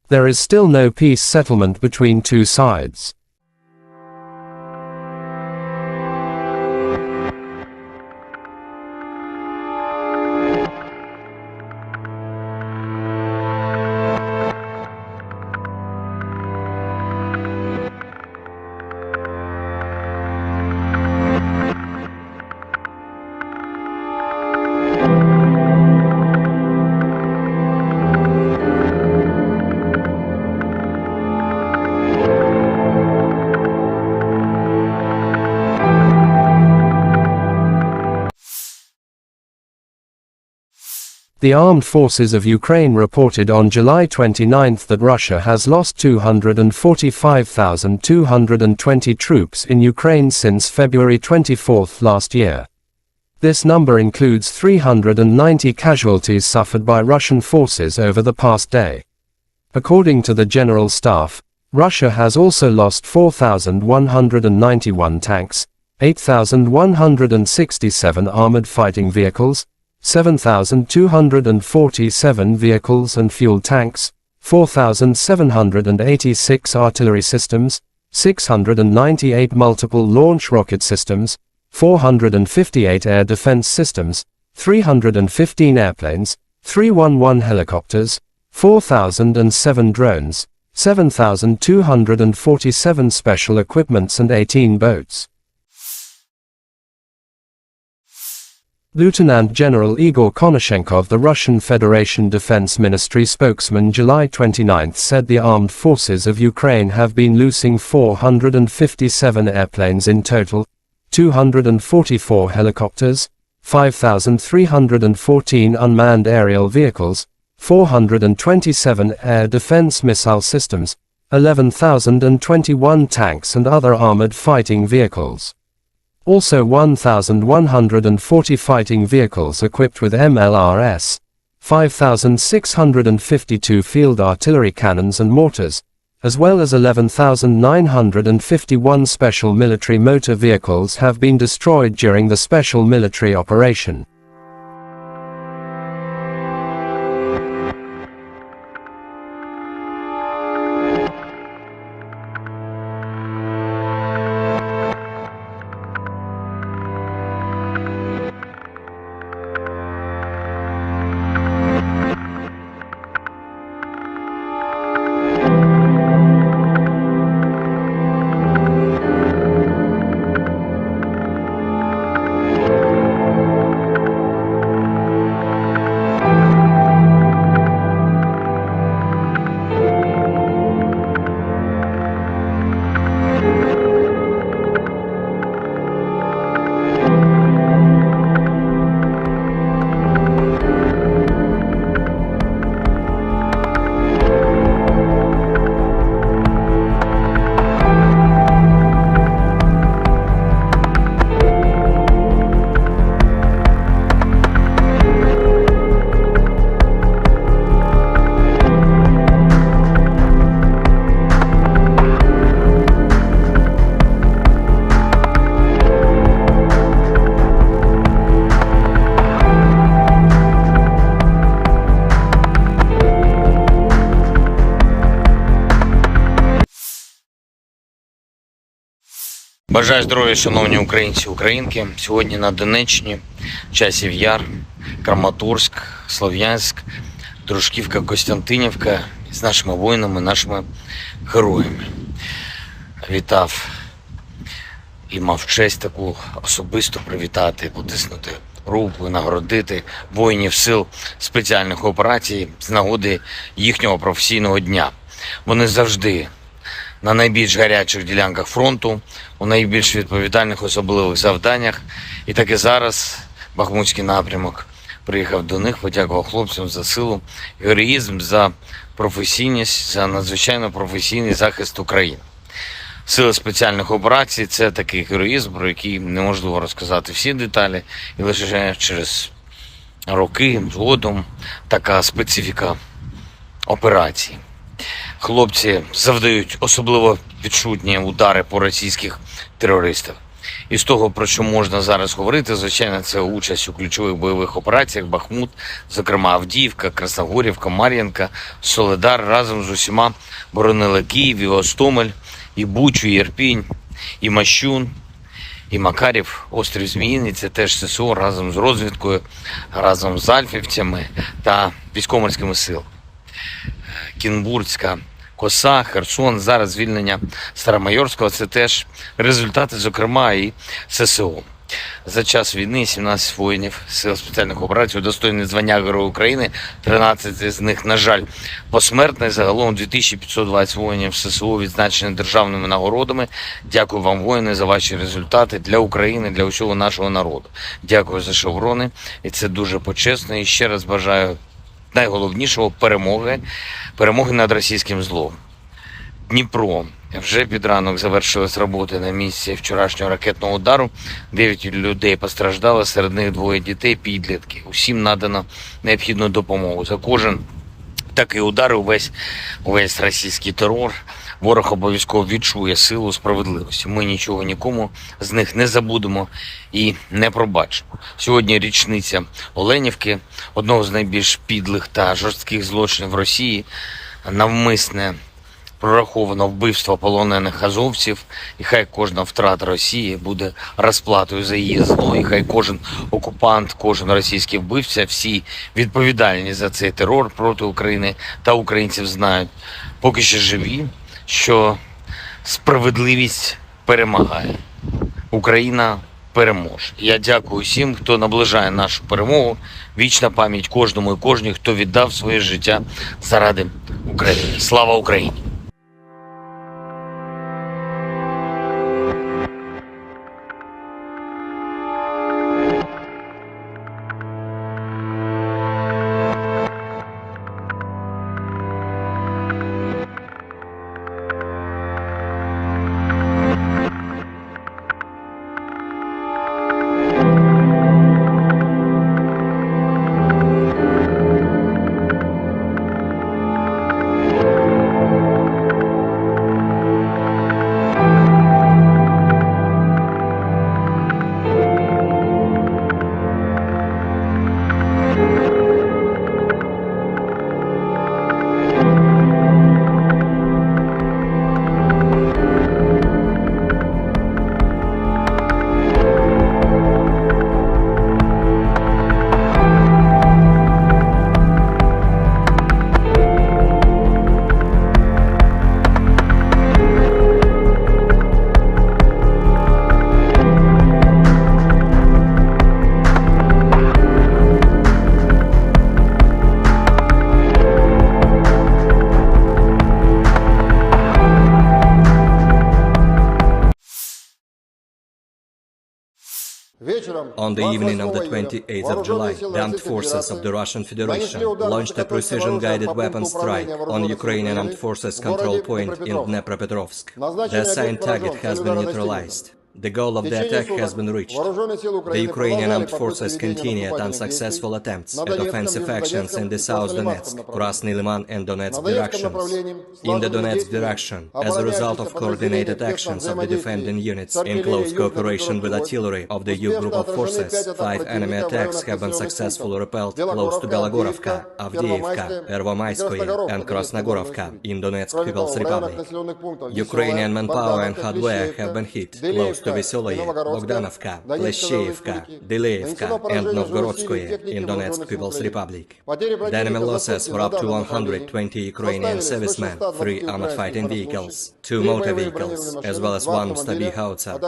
There is still no peace settlement between two sides. The Armed Forces of Ukraine reported on July 29 that Russia has lost 245,220 troops in Ukraine since February 24 last year. This number includes 390 casualties suffered by Russian forces over the past day. According to the General Staff, Russia has also lost 4,191 tanks, 8,167 armored fighting vehicles, 7,247 vehicles and fuel tanks, 4,786 artillery systems, 698 multiple launch rocket systems, 458 air defense systems, 315 airplanes, 311 helicopters, 4,007 drones, 7,247 special equipments and 18 boats. Lieutenant General Igor Konashenkov, the Russian Federation Defense Ministry spokesman, July 29 said the armed forces of Ukraine have been losing 457 airplanes in total, 244 helicopters, 5,314 unmanned aerial vehicles, 427 air defense missile systems, 11,021 tanks and other armored fighting vehicles. Also 1,140 fighting vehicles equipped with MLRS, 5,652 field artillery cannons and mortars, as well as 11,951 special military motor vehicles have been destroyed during the special military operation.
Бажаю здоров'я, шановні українці, українки. Сьогодні на Донеччині, Часів Яр, Краматорськ, Слов'янськ, Дружківка, Костянтинівка з нашими воїнами, нашими героями. Вітав і мав честь таку особисто привітати, потиснути руку, нагородити воїнів сил спеціальних операцій з нагоди їхнього професійного дня. Вони завжди на найбільш гарячих ділянках фронту, у найбільш відповідальних особливих завданнях. І так і зараз Бахмутський напрямок приїхав до них, подякував хлопцям за силу, героїзм, за професійність, за надзвичайно професійний захист України. Сили спеціальних операцій – це такий героїзм, про який неможливо розказати всі деталі, і лише через роки згодом така специфіка операцій. Хлопці завдають особливо відчутні удари по російських терористах. І з того, про що можна зараз говорити, звичайно, це участь у ключових бойових операціях Бахмут, зокрема Авдіївка, Красногорівка, Мар'їнка, Солидар разом з усіма боронили Київ, і Гостомель, і Бучу, і Ірпінь, і Мащун, і Макарів, острів Зміїний, це теж ССО разом з розвідкою, разом з альфівцями та військово-морськими силами. Кінбурзька коса, Херсон, зараз звільнення Старомайорського – це теж результати, зокрема, і ССО. За час війни 17 воїнів сил спеціальних операцій удостоєні звання Героя України, 13 з них, на жаль, посмертно. Загалом 2520 воїнів ССО відзначені державними нагородами. Дякую вам, воїни, за ваші результати для України, для усього нашого народу. Дякую за шеврони, і це дуже почесно. І ще раз бажаю найголовнішого – перемоги над російським злом. Дніпро. Вже під ранок завершилась роботи на місці вчорашнього ракетного удару. 9 людей постраждали, серед них 2 дітей, підлітки. Усім надано необхідну допомогу. За кожен такий удар, увесь російський терор, ворог обов'язково відчує силу справедливості. Ми нічого нікому з них не забудемо і не пробачимо. Сьогодні річниця Оленівки, одного з найбільш підлих та жорстких злочинів Росії, навмисне прораховано вбивство полонених азовців, і хай кожна втрата Росії буде розплатою за її зло, і хай кожен окупант, кожен російський вбивця, всі відповідальні за цей терор проти України та українців знають, поки ще живі, що справедливість перемагає. Україна переможе. Я дякую всім, хто наближає нашу перемогу. Вічна пам'ять кожному і кожній, хто віддав своє життя заради України. Слава Україні!
On the evening of the 28th of July, the armed forces of the Russian Federation launched a precision-guided weapon strike on Ukrainian armed forces control point in Dnipropetrovsk. The assigned target has been neutralized. The goal of the attack has been reached. The Ukrainian armed forces continued unsuccessful attempts at offensive actions in the South Donetsk, Krasny Liman and Donetsk directions. In the Donetsk direction, as a result of coordinated actions of the defending units in close cooperation with artillery of the U group of forces, 5 enemy attacks have been successfully repelled close to Belogorovka, Avdiivka, Pervomaiskoye and Krasnogorovka in Donetsk People's Republic. Ukrainian manpower and hardware have been hit close to Veseloye, Bogdanovka, Plesheyevka, Dileevka, and Novgorodskoye in Donetsk People's Republic. The enemy losses were up to 120 Ukrainian servicemen, 3 armored fighting vehicles, 2 motor vehicles, as well as 1 Stabi howitzer.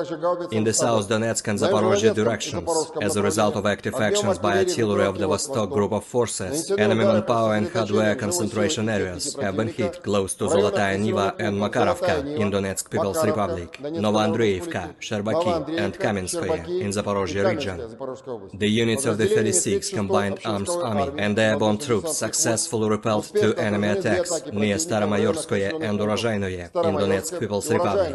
In the South Donetsk and Zaporozhye directions, as a result of active actions by artillery of the Vostok group of forces, enemy manpower and hardware concentration areas have been hit close to Zolotaya Niva and Makarovka in Donetsk People's Republic, Novoandreevka, Sherbaki, and Kamenskoye in Zaporozhye region. The units of the 36th Combined Arms Army and the airborne troops successfully repelled 2 enemy attacks near Staromayorskoye and Urozhainoye in Donetsk People's Republic.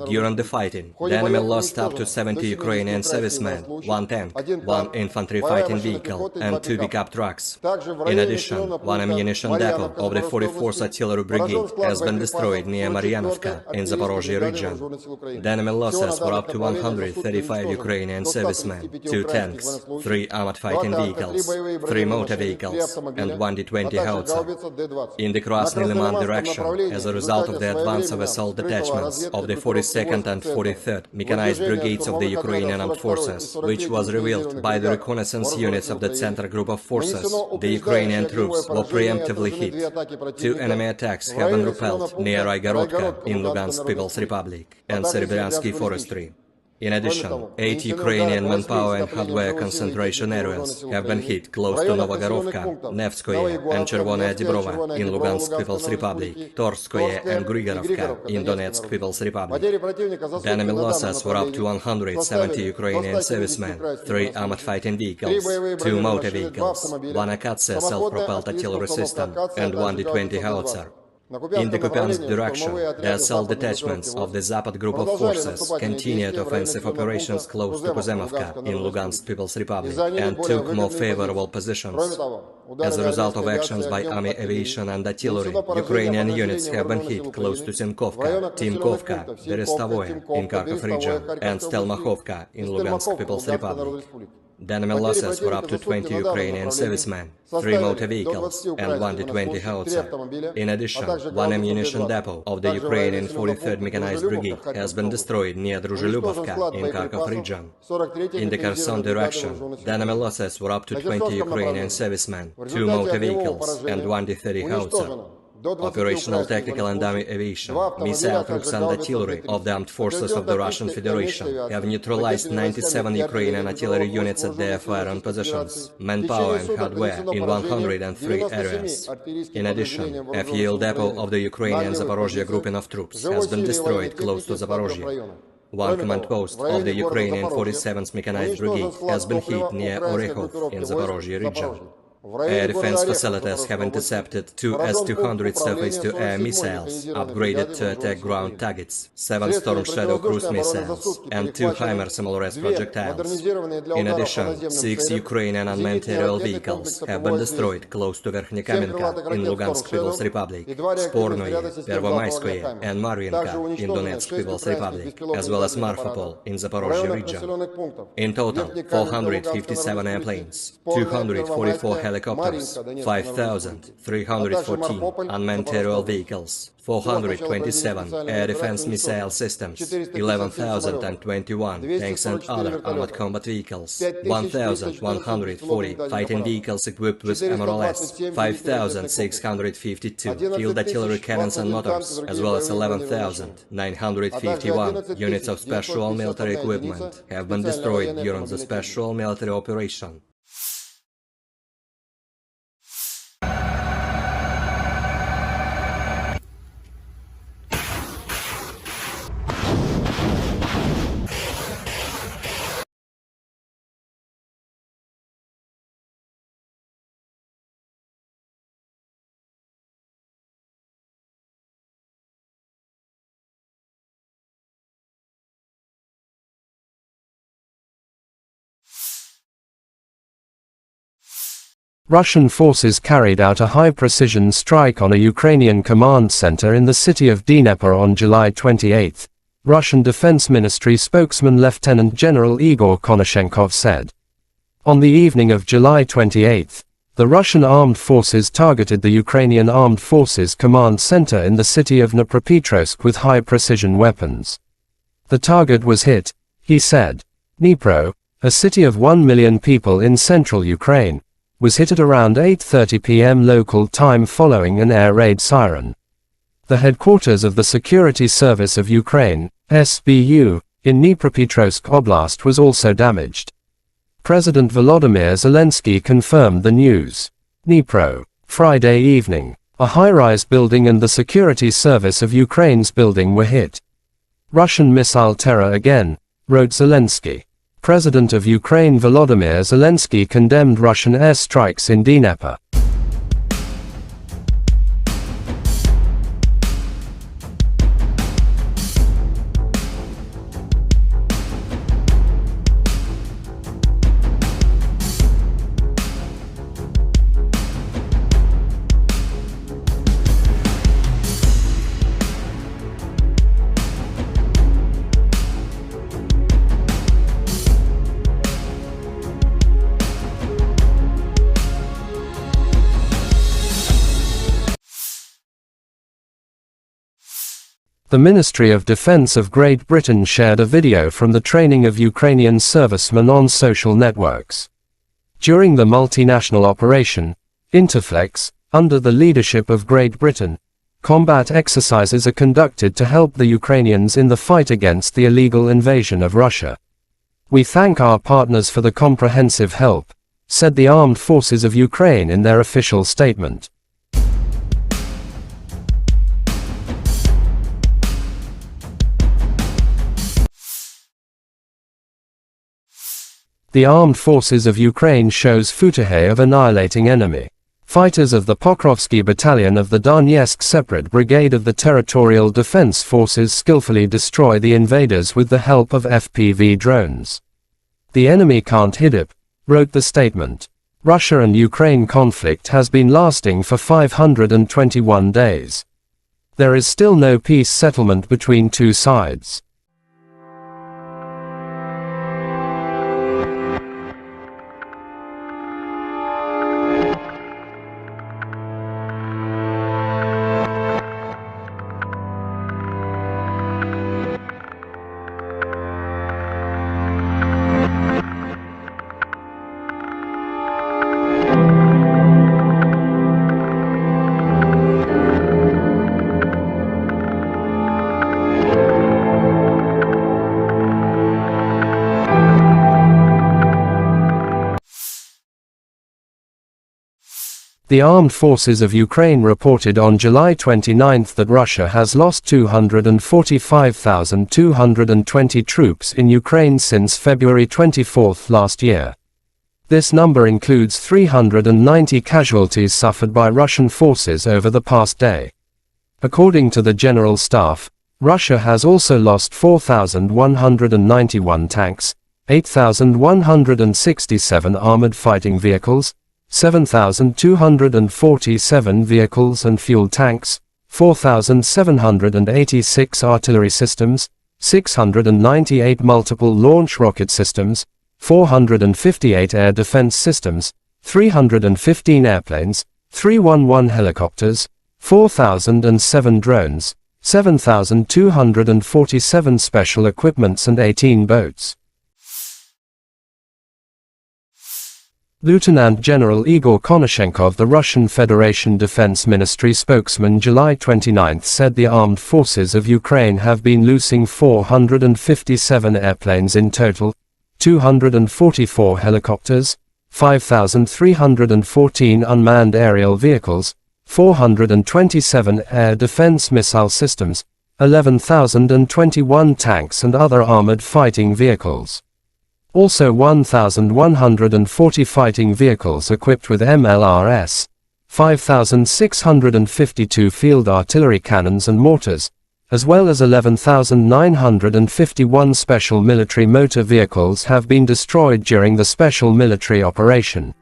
During the fighting, the enemy lost up to 70 Ukrainian servicemen, 1 tank, 1 infantry fighting vehicle, and 2 pickup trucks. In addition, 1 ammunition depot of the 44th Artillery Brigade has been destroyed near Maryanovka in Zaporozhye region. The enemy losses were up to 135 Ukrainian servicemen, 2 tanks, 3 armored fighting vehicles, 3 motor vehicles, and 1 D-20 howitzer. In the Krasny Liman direction, as a result of the advance of assault detachments of the 42nd and 43rd Mechanized Brigades of the Ukrainian Armed Forces, which was revealed by the reconnaissance units of the Center Group of Forces, the Ukrainian troops were preemptively hit. 2 enemy attacks have been repelled near Raigorodka in Lugansk People's Republic and Serebryansky Forestry. In addition, 8 Ukrainian manpower and hardware concentration areas have been hit close to Novogorovka, Nevskoye, and Chervonaya Dibrova in Lugansk People's Republic, Torskoye and Grigorovka in Donetsk People's Republic. The enemy losses were up to 170 Ukrainian servicemen, 3 armored fighting vehicles, 2 motor vehicles, 1 Akatsia self-propelled artillery system, and 1 D-20 howitzer. In the Kupiansk direction, the assault detachments of the Zapad group of forces continued offensive operations close to Kuzemovka in Lugansk People's Republic and took more favorable positions. As a result of actions by army aviation and artillery, Ukrainian units have been hit close to Simkovka, Timkovka, Berestovoye in Kharkov region, and Stelmachovka in Lugansk People's Republic. The enemy losses were up to 20 Ukrainian servicemen, 3 motor vehicles, and 1 D-20 howitzer. In addition, 1 ammunition depot of the Ukrainian 43rd Mechanized Brigade has been destroyed near Druzhelyubovka in Kharkov region. In the Kherson direction, the enemy losses were up to 20 Ukrainian servicemen, 2 motor vehicles, and 1 D-30 howitzer. Operational tactical and army aviation, missile troops and artillery of the armed forces of the Russian Federation have neutralized 97 Ukrainian artillery units at their firing positions, manpower and hardware in 103 areas. In addition, a fuel depot of the Ukrainian Zaporozhye grouping of troops has been destroyed close to Zaporozhye. 1 command post of the Ukrainian 47th Mechanized Brigade has been hit near Orekhov in Zaporozhye region. Air defense facilities have intercepted 2 S-200 surface-to-air missiles, upgraded to attack ground targets, 7 Storm Shadow cruise missiles, and 2 HIMARS MLRS projectiles. In addition, 6 Ukrainian unmanned aerial vehicles have been destroyed close to Verkhnykamenka in Lugansk People's Republic, Spornoye, Pervomayskoye, and Marvinka in Donetsk People's Republic, as well as Marfapol in Zaporozhye region. In total, 457 airplanes, 244 helicopters, 5,314 unmanned aerial vehicles, 427 air defense missile systems, 11,021 tanks and other armored combat vehicles, 1,140 fighting vehicles equipped with MLRS, 5,652 field artillery cannons and motors, as well as 11,951 units of special military equipment have been destroyed during the special military operation.
Russian forces carried out a high-precision strike on a Ukrainian command center in the city of Dnipro on July 28, Russian Defense Ministry spokesman Lieutenant General Igor Konashenkov said. On the evening of July 28, the Russian armed forces targeted the Ukrainian Armed Forces command center in the city of Dnipropetrovsk with high-precision weapons. The target was hit, he said. Dnipro, a city of 1 million people in central Ukraine, was hit at around 8:30 p.m. local time following an air raid siren. The headquarters of the Security Service of Ukraine, SBU, in Dnipropetrovsk Oblast was also damaged. President Volodymyr Zelensky confirmed the news. Dnipro, Friday evening. A high-rise building and the Security Service of Ukraine's building were hit. Russian missile terror again, wrote Zelensky. President of Ukraine Volodymyr Zelensky condemned Russian airstrikes in Dnipro. The Ministry of Defense of Great Britain shared a video from the training of Ukrainian servicemen on social networks. During the multinational operation, Interflex, under the leadership of Great Britain, combat exercises are conducted to help the Ukrainians in the fight against the illegal invasion of Russia. We thank our partners for the comprehensive help, said the Armed Forces of Ukraine in their official statement. The Armed Forces of Ukraine shows footage of annihilating enemy. Fighters of the Pokrovsky Battalion of the Donetsk Separate Brigade of the Territorial Defense Forces skillfully destroy the invaders with the help of FPV drones. The enemy can't hit it, wrote the statement. Russia and Ukraine conflict has been lasting for 521 days. There is still no peace settlement between two sides. The Armed Forces of Ukraine reported on July 29 that Russia has lost 245,220 troops in Ukraine since February 24 last year. This number includes 390 casualties suffered by Russian forces over the past day. According to the General Staff, Russia has also lost 4,191 tanks, 8,167 armored fighting vehicles, 7,247 vehicles and fuel tanks, 4,786 artillery systems, 698 multiple launch rocket systems, 458 air defense systems, 315 airplanes, 311 helicopters, 4,007 drones, 7,247 special equipments and 18 boats. Lieutenant General Igor Konashenkov, the Russian Federation Defense Ministry spokesman, July 29 said the armed forces of Ukraine have been losing 457 airplanes in total, 244 helicopters, 5,314 unmanned aerial vehicles, 427 air defense missile systems, 11,021 tanks and other armored fighting vehicles. Also 1,140 fighting vehicles equipped with MLRS, 5,652 field artillery cannons and mortars, as well as 11,951 special military motor vehicles have been destroyed during the special military operation.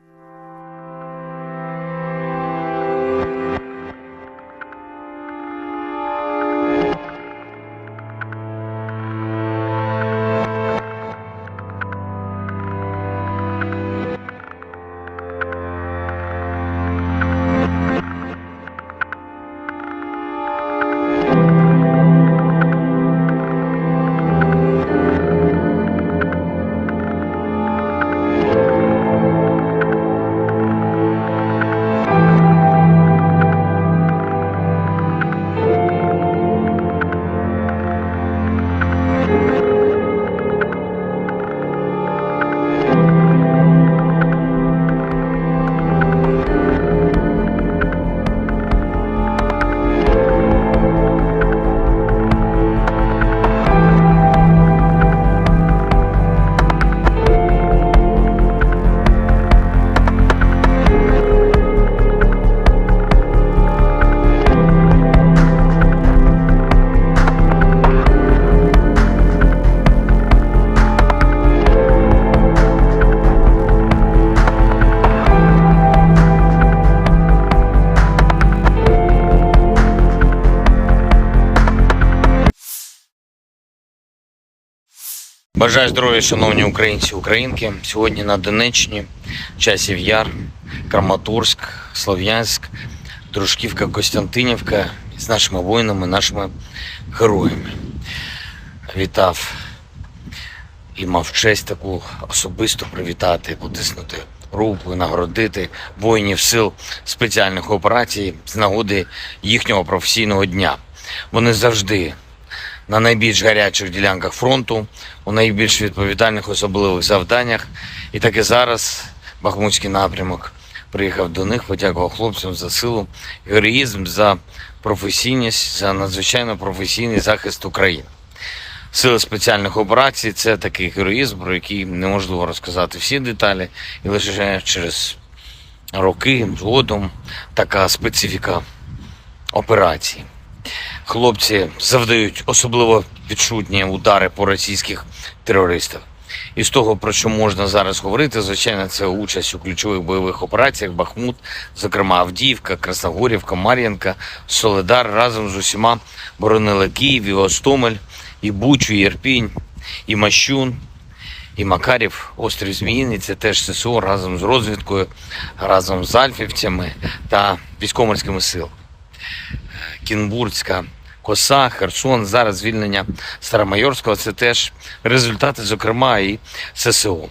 Бажаю здоров'я, шановні українці і українки. Сьогодні на Донеччині, Часів Яр, Краматорськ, Слов'янськ, Дружківка, Костянтинівка з нашими воїнами, нашими героями. Вітав і мав честь таку особисто привітати, потиснути руку, нагородити воїнів сил спеціальних операцій з нагоди їхнього професійного дня. Вони завжди на найбільш гарячих ділянках фронту, у найбільш відповідальних особливих завданнях. І так і зараз Бахмутський напрямок приїхав до них, подякував хлопцям за силу, героїзм, за професійність, за надзвичайно професійний захист України. Сили спеціальних операцій – це такий героїзм, про який неможливо розказати всі деталі, і лише через роки згодом така специфіка операції. Хлопці завдають особливо відчутні удари по російських терористах. І з того, про що можна зараз говорити, звичайно, це участь у ключових бойових операціях Бахмут, зокрема Авдіївка, Красногорівка, Мар'їнка, Солидар разом з усіма боронили Київ, і Гостомель, і Бучу, і Ірпінь, і Мащун, і Макарів, острів Зміїний. Це теж ССО разом з розвідкою, разом з альфівцями та військово-морськими силами. Кінбурзька коса, Херсон, зараз звільнення Старомайорського – це теж результати, зокрема, і ССО.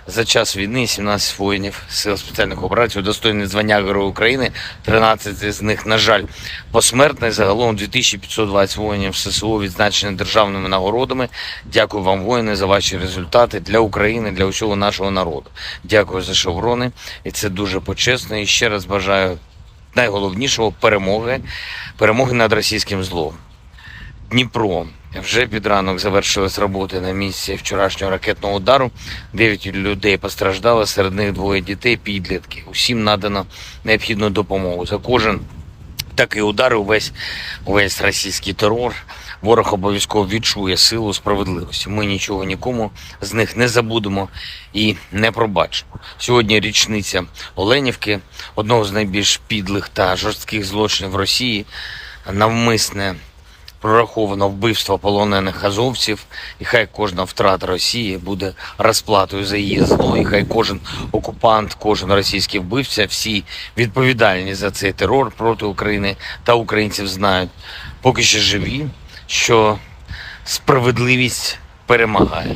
За час війни 17 воїнів сил спеціальних операцій удостоєні звання Героя України, 13 з них, на жаль, посмертно. Загалом 2520 воїнів ССО відзначені державними нагородами. Дякую вам, воїни, за ваші результати для України, для усього нашого народу. Дякую за шеврони, і це дуже почесно. І ще раз бажаю найголовнішого – перемоги над російським злом. Дніпро. Вже під ранок завершились роботи на місці вчорашнього ракетного удару. 9 людей постраждали, серед них 2 дітей, підлітки. Усім надано необхідну допомогу. За кожен такий удар, увесь російський терор, ворог обов'язково відчує силу справедливості. Ми нічого нікому з них не забудемо і не пробачимо. Сьогодні річниця Оленівки, одного з найбільш підлих та жорстких злочинів Росії, навмисне прораховано вбивство полонених азовців, і хай кожна втрата Росії буде розплатою за її зло, і хай кожен окупант, кожен російський вбивця, всі відповідальні за цей терор проти України та українців знають, поки ще живі, що справедливість перемагає.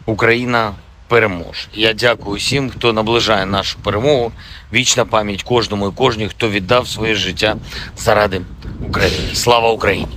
Україна переможе. Я дякую всім, хто наближає нашу перемогу. Вічна пам'ять кожному і кожній, хто віддав своє життя заради України. Слава Україні!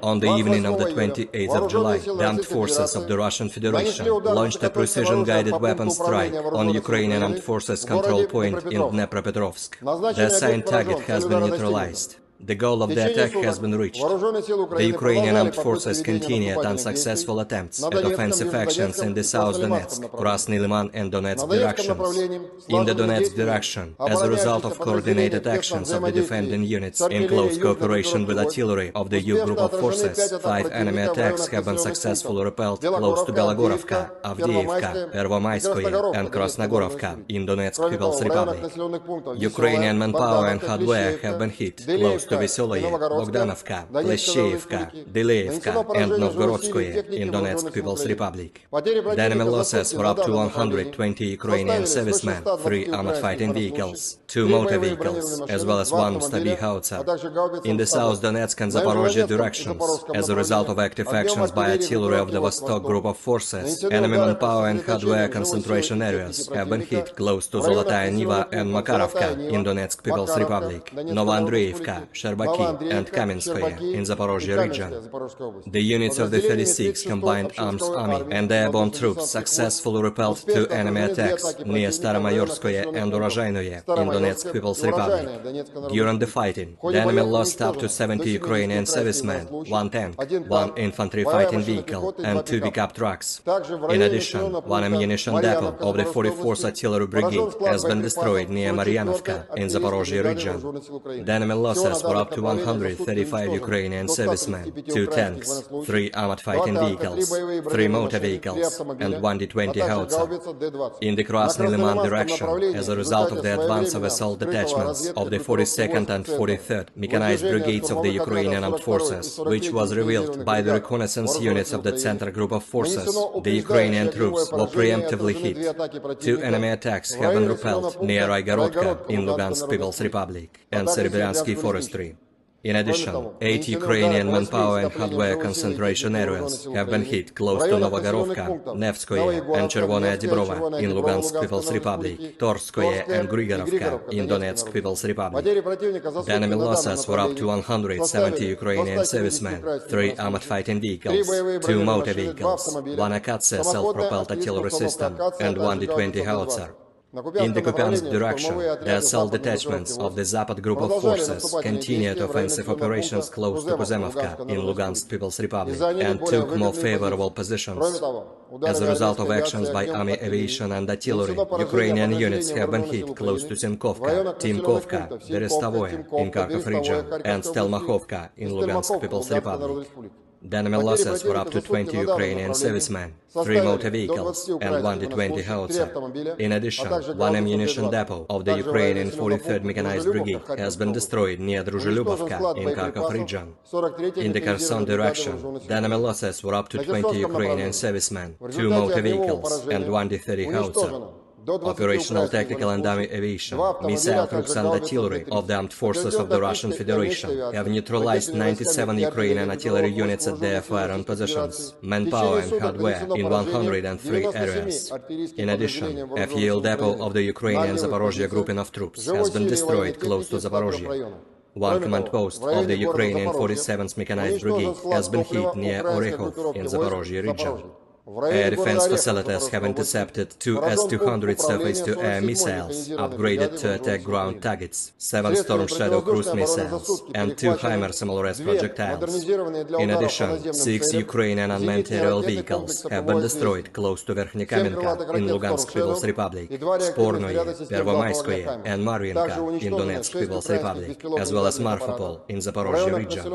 On the evening of the 28th of July, the armed forces of the Russian Federation launched a precision-guided weapon strike on Ukrainian armed forces control point in Dnipropetrovsk. The assigned target has been neutralized. The goal of the attack has been reached. The Ukrainian armed forces continued unsuccessful attempts at offensive actions in the South Donetsk, Krasny Liman and Donetsk directions. In the Donetsk direction, as a result of coordinated actions of the defending units in close cooperation with artillery of the U group of forces, 5 enemy attacks have been successfully repelled close to Belogorovka, Avdiivka, Pervomaiskoye and Krasnogorovka in Donetsk People's Republic. Ukrainian manpower and hardware have been hit close to to Veseloye, Bogdanovka, Plesheyevka, Dileevka, and Novgorodskoye in Donetsk People's Republic. The enemy losses were up to 120 Ukrainian servicemen, 3 armored fighting vehicles, 2 motor vehicles, as well as 1 Stabi howitzer. In the South Donetsk and Zaporozhye directions, as a result of active actions by artillery of the Vostok group of forces, enemy manpower and hardware concentration areas have been hit close to Zolotaya Niva and Makarovka in Donetsk People's Republic, Novoandreevka, Sherbaki, and Kamenskoye in Zaporozhye region. The units of the 36th Combined Arms Army and the airborne troops successfully repelled 2 enemy attacks near Staromayorskoye and Urozhainoye in Donetsk People's Republic. During the fighting, the enemy lost up to 70 Ukrainian servicemen, 1 tank, 1 infantry fighting vehicle, and 2 pickup trucks. In addition, 1 ammunition depot of the 44th Artillery Brigade has been destroyed near Maryanovka in Zaporozhye region. The enemy losses were up to 135 Ukrainian servicemen, 2 tanks, 3 armored fighting vehicles, 3 motor vehicles, and 1 D-20 howitzer. In the Krasny Liman direction, as a result of the advance of assault detachments of the 42nd and 43rd Mechanized Brigades of the Ukrainian Armed Forces, which was revealed by the reconnaissance units of the Center Group of Forces, the Ukrainian troops were preemptively hit. 2 enemy attacks have been repelled near Raigorodka in Lugansk People's Republic and Serebryensky Forestry. In addition, 8 Ukrainian manpower and hardware concentration areas have been hit close to Novogorovka, Nevskoye and Chervonaya Dibrova in Lugansk People's Republic, Torskoye and Grigorovka in Donetsk People's Republic. The enemy losses were up to 170 Ukrainian servicemen, 3 armored fighting vehicles, 2 motor vehicles, 1 Akatsia self-propelled artillery system, and 1 D-20 howitzer. In the Kupiansk direction, the assault detachments of the Zapad group of forces continued offensive operations close to Kuzemovka in Lugansk People's Republic and took more favorable positions. As a result of actions by army aviation and artillery, Ukrainian units have been hit close to Simkovka, Timkovka, Berestovoye in Kharkov region, and Stelmachovka in Lugansk People's Republic. The enemy losses were up to 20 Ukrainian servicemen, 3 motor vehicles, and 1 D-20 howitzer. In addition, 1 ammunition depot of the Ukrainian 43rd Mechanized Brigade has been destroyed near Druzhelyubovka in Kharkov region. In the Kherson direction, the enemy losses were up to 20 Ukrainian servicemen, 2 motor vehicles, and 1 D-30 howitzer. Operational tactical and army aviation, missile troops and artillery of the armed forces of the Russian Federation have neutralized 97 Ukrainian artillery units at their firing positions, manpower and hardware in 103 areas. In addition, a fuel depot of the Ukrainian Zaporozhye grouping of troops has been destroyed close to Zaporozhye. 1 command post of the Ukrainian 47th Mechanized Brigade has been hit near Orekhov in Zaporozhye region. Air defense facilities have intercepted 2 S-200 surface-to-air missiles, upgraded to attack ground targets, 7 Storm Shadow cruise missiles, and 2 HIMARS MLRS projectiles. In addition, 6 Ukrainian unmanned aerial vehicles have been destroyed close to Verkhnekamenka in Lugansk People's Republic, Spornoye, Pervomayskoye, and Marvinka in Donetsk People's Republic, as well as Marfapol in Zaporozhye region.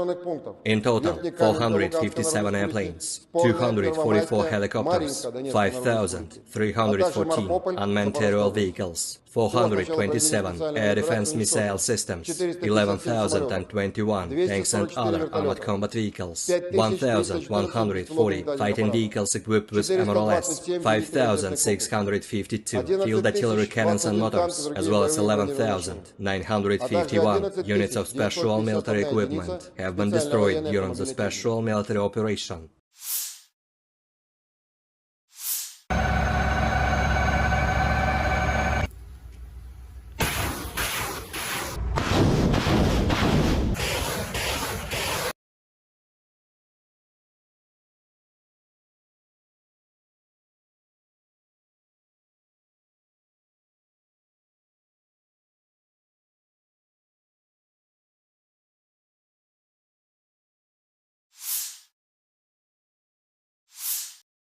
In total, 457 airplanes, 244 helicopters, 5,314 unmanned aerial vehicles, 427 air defense missile systems, 11,021 tanks and other armored combat vehicles, 1,140 fighting vehicles equipped with MLRS, 5,652 field artillery cannons and mortars, as well as 11,951 units of special military equipment have been destroyed during the special military operation.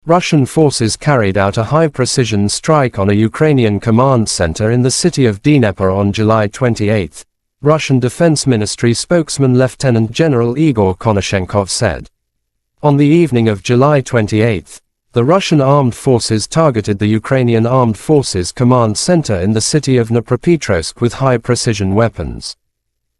Russian forces carried out a high-precision strike on a Ukrainian command center in the city of Dnipro on July 28, Russian Defense Ministry spokesman Lieutenant General Igor Konashenkov said. On the evening of July 28, the Russian armed forces targeted the Ukrainian Armed Forces command center in the city of Dnipropetrovsk with high-precision weapons.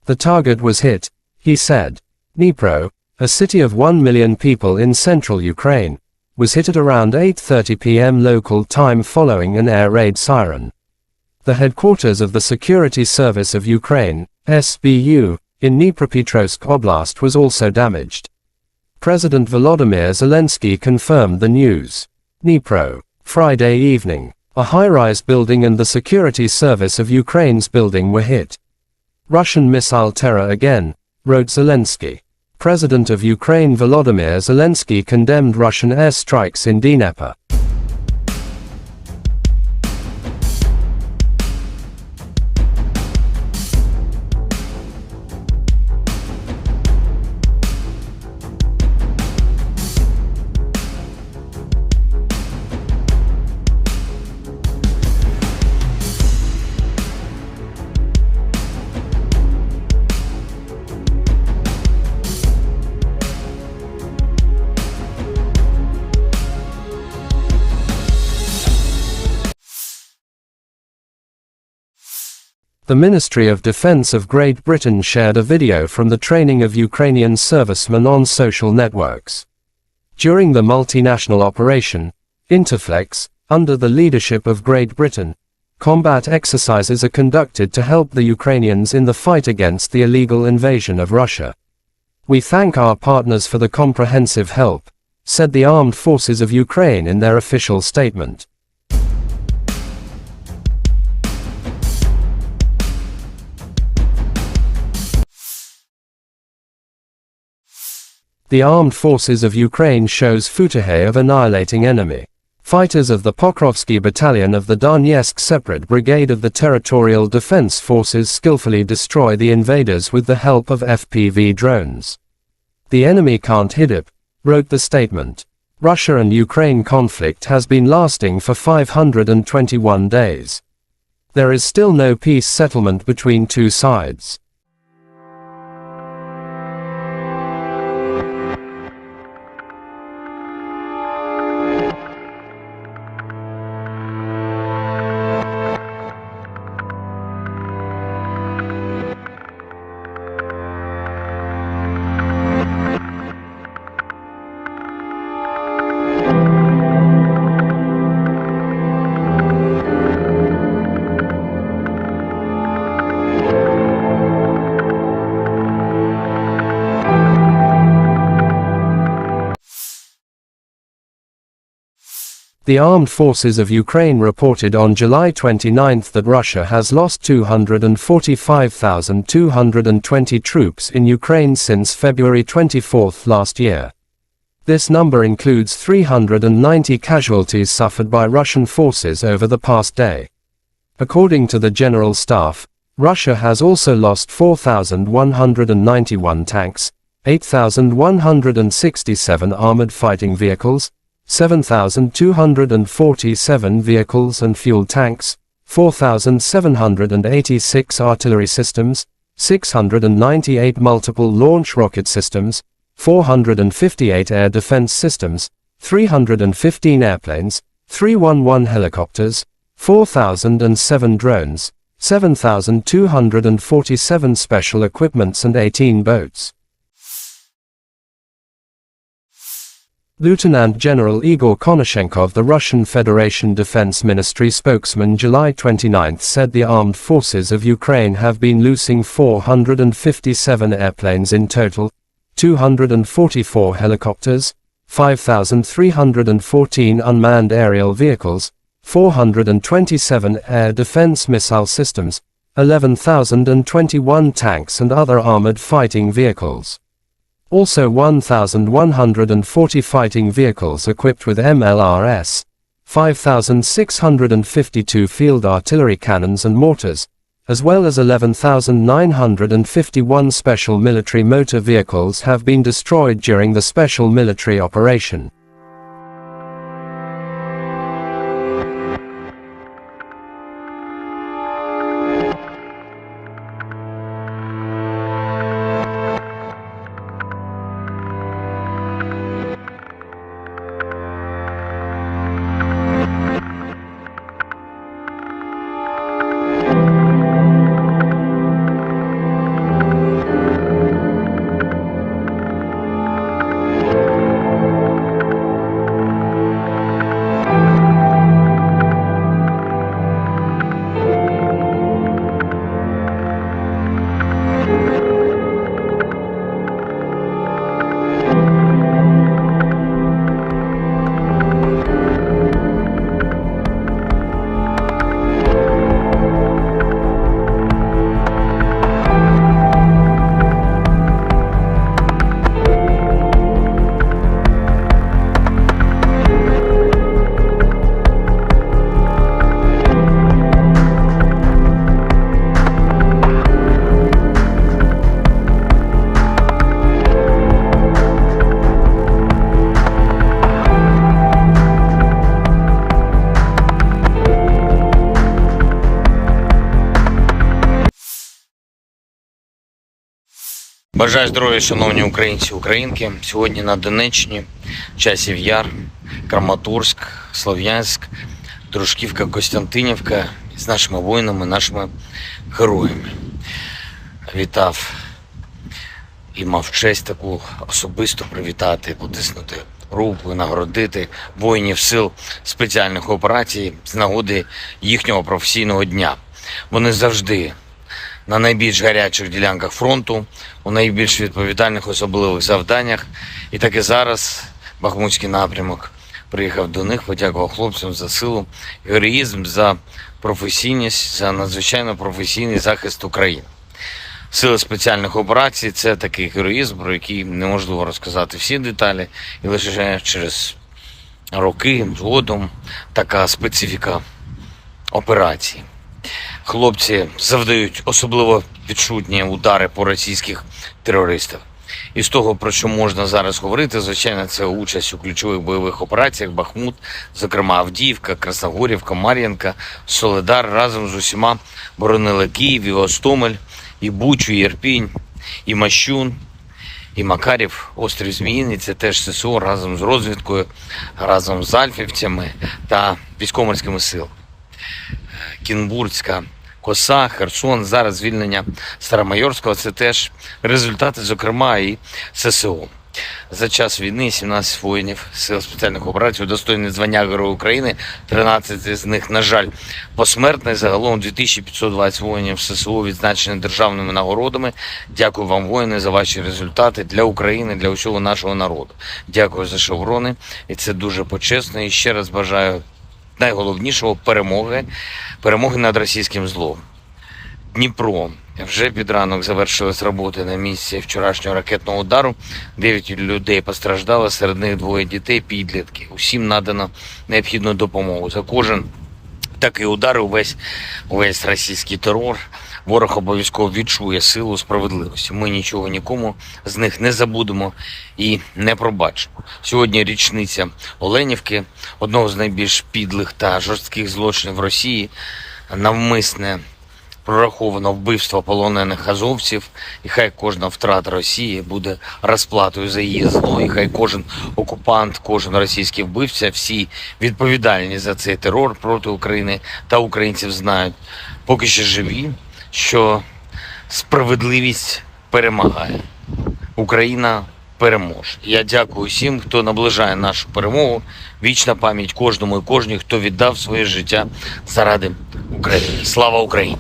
The target was hit, He said, Dnipro, a city of 1 million people in central Ukraine, was hit at around 8:30 p.m. local time following an air raid siren. The headquarters of the Security Service of Ukraine, SBU, in Dnipropetrovsk Oblast was also damaged. President Volodymyr Zelenskiy confirmed the news. Dnipro, Friday evening. A high-rise building and the Security Service of Ukraine's building were hit. Russian missile terror again, wrote Zelensky. President of Ukraine Volodymyr Zelensky condemned Russian airstrikes in Dnipro. The Ministry of Defense of Great Britain shared a video from the training of Ukrainian servicemen on social networks. During the multinational operation, Interflex, under the leadership of Great Britain, combat exercises are conducted to help the Ukrainians in the fight against the illegal invasion of Russia. We thank our partners for the comprehensive help, said the Armed Forces of Ukraine in their official statement. The Armed Forces of Ukraine shows footage of annihilating enemy. Fighters of the Pokrovsky Battalion of the Donetsk Separate Brigade of the Territorial Defense Forces skillfully destroy the invaders with the help of FPV drones. The enemy can't hit it, wrote the statement. Russia and Ukraine conflict has been lasting for 521 days. There is still no peace settlement between two sides. The Armed Forces of Ukraine reported on July 29 that Russia has lost 245,220 troops in Ukraine since February 24 last year. This number includes 390 casualties suffered by Russian forces over the past day. According to the General Staff, Russia has also lost 4,191 tanks, 8,167 armored fighting vehicles, 7,247 vehicles and fuel tanks, 4,786 artillery systems, 698 multiple launch rocket systems, 458 air defense systems, 315 airplanes, 311 helicopters, 4,007 drones, 7,247 special equipments and 18 boats. Lieutenant General Igor Konashenkov, the Russian Federation Defense Ministry spokesman, July 29 said the armed forces of Ukraine have been losing 457 airplanes in total, 244 helicopters, 5,314 unmanned aerial vehicles, 427 air defense missile systems, 11,021 tanks and other armored fighting vehicles. Also 1,140 fighting vehicles equipped with MLRS, 5,652 field artillery cannons and mortars, as well as 11,951 special military motor vehicles have been destroyed during the special military operation.
Бажаю здоров'я, шановні українці, українки. Сьогодні на Донеччині, Часів Яр, Краматорськ, Слов'янськ, Дружківка, Костянтинівка з нашими воїнами, нашими героями. Вітав і мав честь таку особисто привітати, потиснути руку і нагородити воїнів сил спеціальних операцій з нагоди їхнього професійного дня. Вони завжди на найбільш гарячих ділянках фронту, у найбільш відповідальних особливих завданнях. І так і зараз Бахмутський напрямок приїхав до них, подякував хлопцям за силу, героїзм, за професійність, за надзвичайно професійний захист України. Сили спеціальних операцій – це такий героїзм, про який неможливо розказати всі деталі, і лише через роки згодом така специфіка операції. Хлопці завдають особливо відчутні удари по російських терористах. І з того, про що можна зараз говорити, звичайно, це участь у ключових бойових операціях Бахмут, зокрема Авдіївка, Красногорівка, Мар'їнка, Солидар разом з усіма боронили Київ, і Гостомель, і Бучу, і Ірпінь, і Мащун, і Макарів, острів Зміїний. Це теж ССО разом з розвідкою, разом з альфівцями та військово-морськими силами. Кінбурзька коса, Херсон, зараз звільнення Старомайорського – це теж результати, зокрема, і ССО. За час війни 17 воїнів сил спеціальних операцій удостоєні звання Героя України, 13 з них, на жаль, посмертно. Загалом 2520 воїнів ССО відзначені державними нагородами. Дякую вам, воїни, за ваші результати для України, для усього нашого народу. Дякую за шеврони, і це дуже почесно. І ще раз бажаю найголовнішого перемоги над російським злом. Дніпро. Вже під ранок завершились роботи на місці вчорашнього ракетного удару. 9 людей постраждало, серед них 2 дітей, підлітки. Усім надано необхідну допомогу. За кожен такий удар, увесь російський терор, ворог обов'язково відчує силу справедливості. Ми нічого нікому з них не забудемо і не пробачимо. Сьогодні річниця Оленівки, одного з найбільш підлих та жорстких злочинів Росії, навмисне прораховано вбивство полонених азовців, і хай кожна втрата Росії буде розплатою за її зло, і хай кожен окупант, кожен російський вбивця, всі відповідальні за цей терор проти України та українців знають, поки ще живі, що справедливість перемагає. Україна переможе. Я дякую всім, хто наближає нашу перемогу. Вічна пам'ять кожному і кожній, хто віддав своє життя заради України. Слава Україні!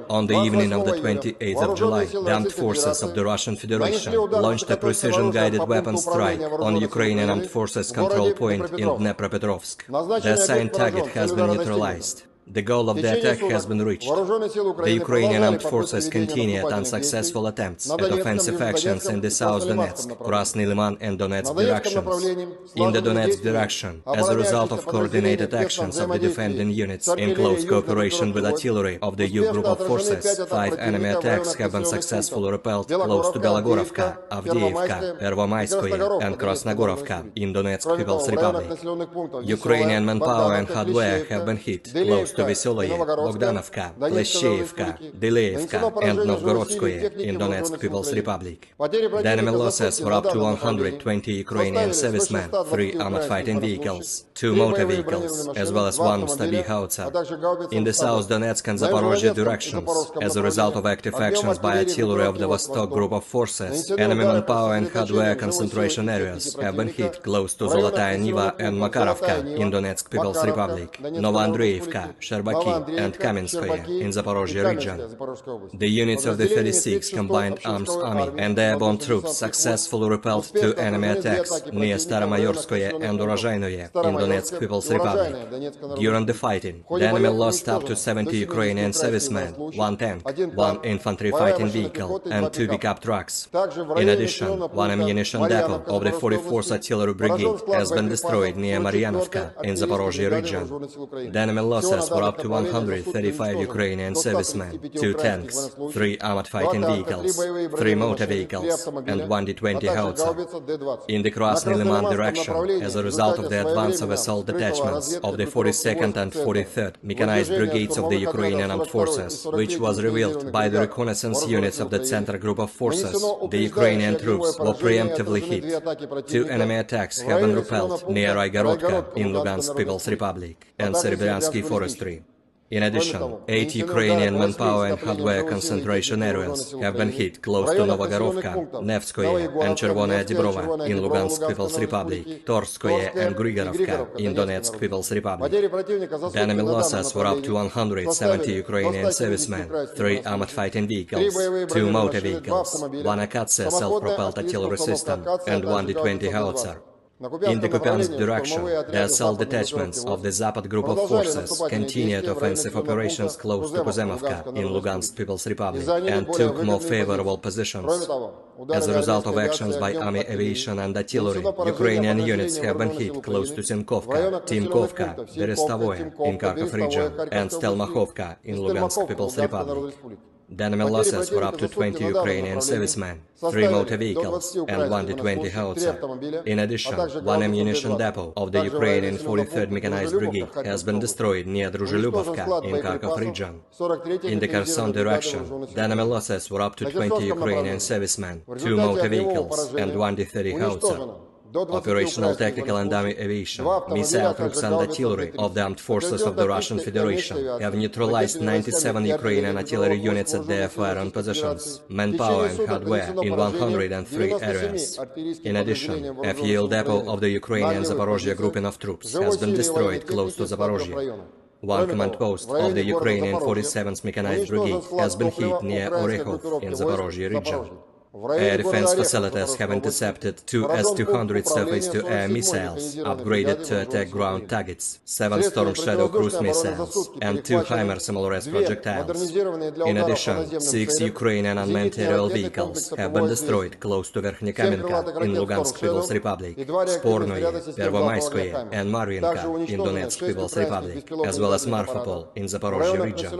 On the evening of the 28th of July, the armed forces of the Russian Federation launched a precision-guided weapon strike on Ukrainian armed forces control point in Dnipropetrovsk. The assigned target has been neutralized. The goal of the attack has been reached. The Ukrainian armed forces continued unsuccessful attempts at offensive actions in the South Donetsk, Krasny Liman and Donetsk directions. In the Donetsk direction, as a result of coordinated actions of the defending units in close cooperation with artillery of the U group of forces, 5 enemy attacks have been successfully repelled close to Belogorovka, Avdiivka, Pervomaiskoye and Krasnogorovka in Donetsk People's Republic. Ukrainian manpower and hardware have been hit close close to Veseloye, Bogdanovka, Plesheyevka, Dileevka, and Novgorodskoye in Donetsk People's Republic. The enemy losses were up to 120 Ukrainian servicemen, 3 armored fighting vehicles, 2 motor vehicles, as well as 1 Stabi howitzer. In the South Donetsk and Zaporozhye directions, as a result of active actions by artillery of the Vostok group of forces, enemy manpower and hardware concentration areas have been hit close to Zolotaya Niva and Makarovka in Donetsk People's Republic, Novoandreevka, Sherbaki, and Kamenskoye in Zaporozhye region. The units of the 36th Combined Arms Army and airborne troops successfully repelled 2 enemy attacks near Staromayorskoye and Urozhainoye in Donetsk People's Republic. During the fighting, the enemy lost up to 70 Ukrainian servicemen, 1 tank, 1 infantry fighting vehicle, and 2 pickup trucks. In addition, 1 ammunition depot of the 44th Artillery Brigade has been destroyed near Maryanovka in Zaporozhye region. The enemy losses were up to 135 Ukrainian servicemen, 2 tanks, 3 armored fighting vehicles, 3 motor vehicles, and 1 D-20 howitzer. In the Krasny Liman direction, as a result of the advance of assault detachments of the 42nd and 43rd Mechanized Brigades of the Ukrainian Armed Forces, which was revealed by the reconnaissance units of the Center Group of Forces, the Ukrainian troops were preemptively hit. 2 enemy attacks have been repelled near Raigorodka in Lugansk People's Republic and Serebryantski Forestry. In addition, 8 Ukrainian manpower and hardware concentration areas have been hit close to Novogorovka, Nevskoye and Chervonaya Dibrova in Lugansk People's Republic, Torskoye and Grigorovka in Donetsk People's Republic. The enemy losses were up to 170 Ukrainian servicemen, 3 armored fighting vehicles, 2 motor vehicles, 1 Akatsia self-propelled artillery system, and 1 D-20 howitzer. In the Kupiansk direction, the assault detachments of the Zapad group of forces continued offensive operations close to Kuzemovka in Lugansk People's Republic and took more favorable positions. As a result of actions by army aviation and artillery, Ukrainian units have been hit close to Simkovka, Timkovka, Berestovoye in Kharkov region, and Stelmakhovka in Lugansk People's Republic. The enemy losses were up to 20 Ukrainian servicemen, 3 motor vehicles, and 1 D-20 howitzer. In addition, 1 ammunition depot of the Ukrainian 43rd Mechanized Brigade has been destroyed near Druzhilubovka in Kharkov region. In the Kherson direction, the enemy losses were up to 20 Ukrainian servicemen, 2 motor vehicles, and 1 D-30 howitzer. Operational tactical and army aviation, missile troops and artillery of the armed forces of the Russian Federation have neutralized 97 Ukrainian artillery units at their firing positions, manpower and hardware in 103 areas. In addition, a fuel depot of the Ukrainian Zaporozhye grouping of troops has been destroyed close to Zaporozhye. 1 command post of the Ukrainian 47th Mechanized Brigade has been hit near Orekhov in Zaporozhye region. Air defense facilities have intercepted 2 S-200 surface-to-air missiles, upgraded to attack ground targets, 7 Storm Shadow cruise missiles, and 2 HIMARS MLRS projectiles. In addition, 6 Ukrainian unmanned aerial vehicles have been destroyed close to Verkhnekamenka in Lugansk People's Republic, Spornoye, Pervomayskoye, and Marvinka in Donetsk People's Republic, as well as Marfapol in Zaporozhye region.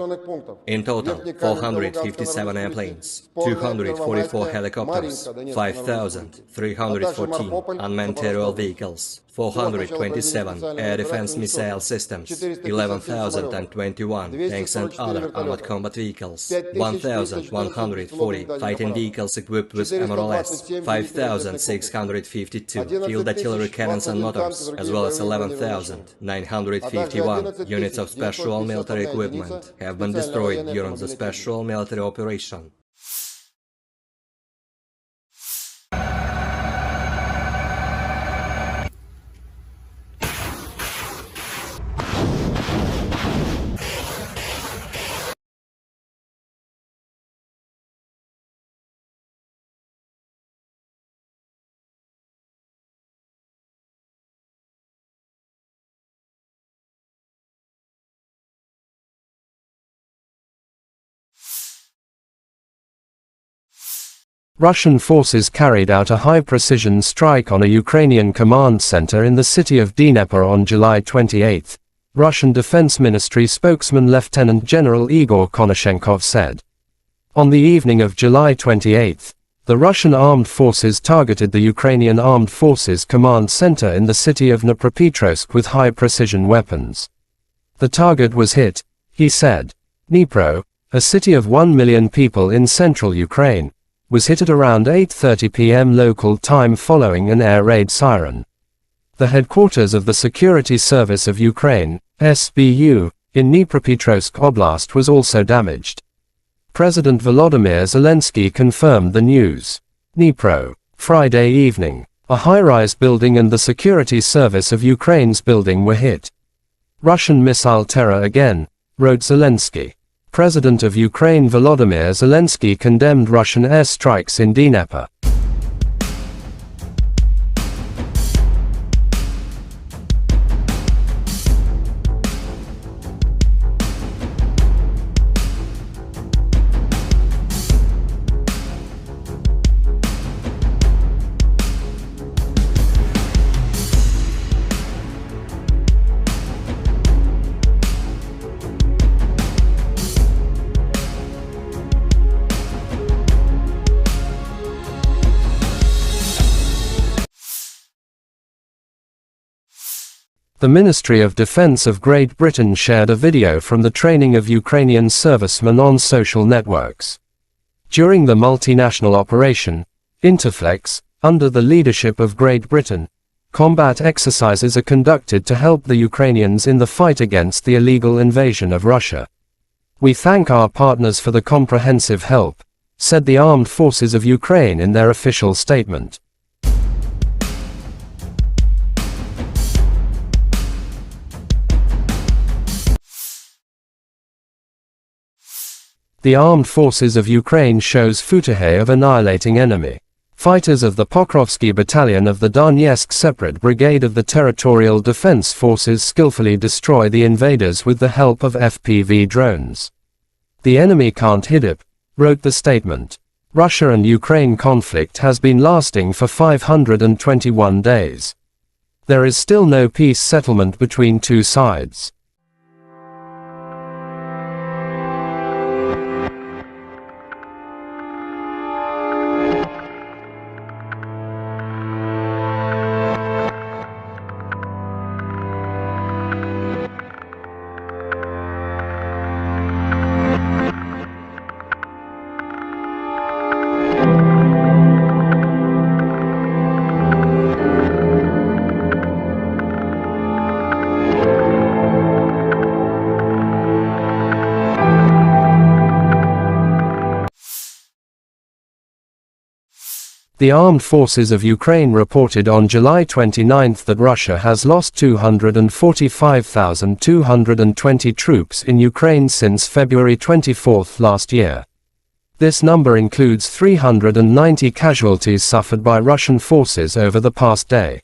In total, 457 airplanes, 244 helicopters, 5,314 unmanned aerial vehicles, 427 air defense missile systems, 11,021 tanks and other armored combat vehicles, 1,140 fighting vehicles equipped with MLRS, 5,652 field artillery cannons and motors, as well as 11,951 units of special military equipment have been destroyed during the special military operation.
Russian forces carried out a high-precision strike on a Ukrainian command center in the city of Dnipro on July 28, Russian Defense Ministry spokesman Lieutenant General Igor Konashenkov said. On the evening of July 28, the Russian armed forces targeted the Ukrainian Armed Forces command center in the city of Dnipropetrovsk with high-precision weapons. The target was hit, he said. Dnipro, a city of 1 million people in central Ukraine, was hit at around 8:30 p.m. local time following an air raid siren. The headquarters of the Security Service of Ukraine, SBU, in Dnipropetrovsk Oblast was also damaged. President Volodymyr Zelensky confirmed the news. Dnipro, Friday evening. A high-rise building and the Security Service of Ukraine's building were hit. Russian missile terror again, wrote Zelensky. President of Ukraine Volodymyr Zelensky condemned Russian airstrikes in Dnipro. The Ministry of Defense of Great Britain shared a video from the training of Ukrainian servicemen on social networks. During the multinational operation, Interflex, under the leadership of Great Britain, combat exercises are conducted to help the Ukrainians in the fight against the illegal invasion of Russia. We thank our partners for the comprehensive help, said the Armed Forces of Ukraine in their official statement. The Armed Forces of Ukraine shows footage of annihilating enemy. Fighters of the Pokrovsky Battalion of the Donetsk Separate Brigade of the Territorial Defense Forces skillfully destroy the invaders with the help of FPV drones. The enemy can't hit it, wrote the statement. Russia and Ukraine conflict has been lasting for 521 days. There is still no peace settlement between two sides. The Armed Forces of Ukraine reported on July 29 that Russia has lost 245,220 troops in Ukraine since February 24 last year. This number includes 390 casualties suffered by Russian forces over the past day.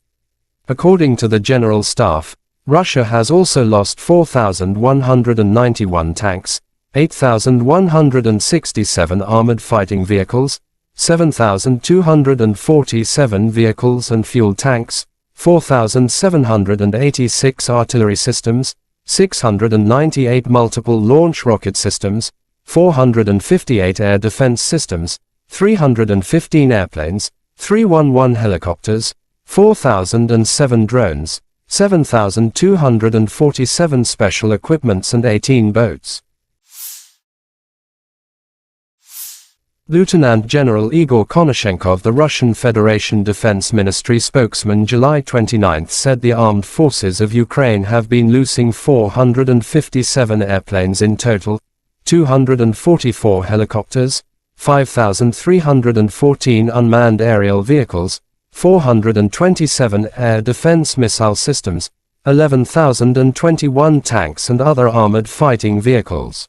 According to the General Staff, Russia has also lost 4,191 tanks, 8,167 armored fighting vehicles, 7,247 vehicles and fuel tanks, 4,786 artillery systems, 698 multiple launch rocket systems, 458 air defense systems, 315 airplanes, 311 helicopters, 4,007 drones, 7,247 special equipments and 18 boats. Lieutenant General Igor Konashenkov, the Russian Federation Defense Ministry spokesman, July 29 said the armed forces of Ukraine have been losing 457 airplanes in total, 244 helicopters, 5,314 unmanned aerial vehicles, 427 air defense missile systems, 11,021 tanks and other armored fighting vehicles.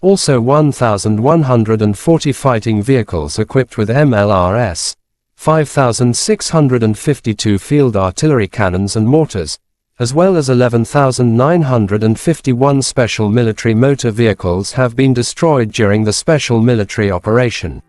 Also 1,140 fighting vehicles equipped with MLRS, 5,652 field artillery cannons and mortars, as well as 11,951 special military motor vehicles have been destroyed during the special military operation.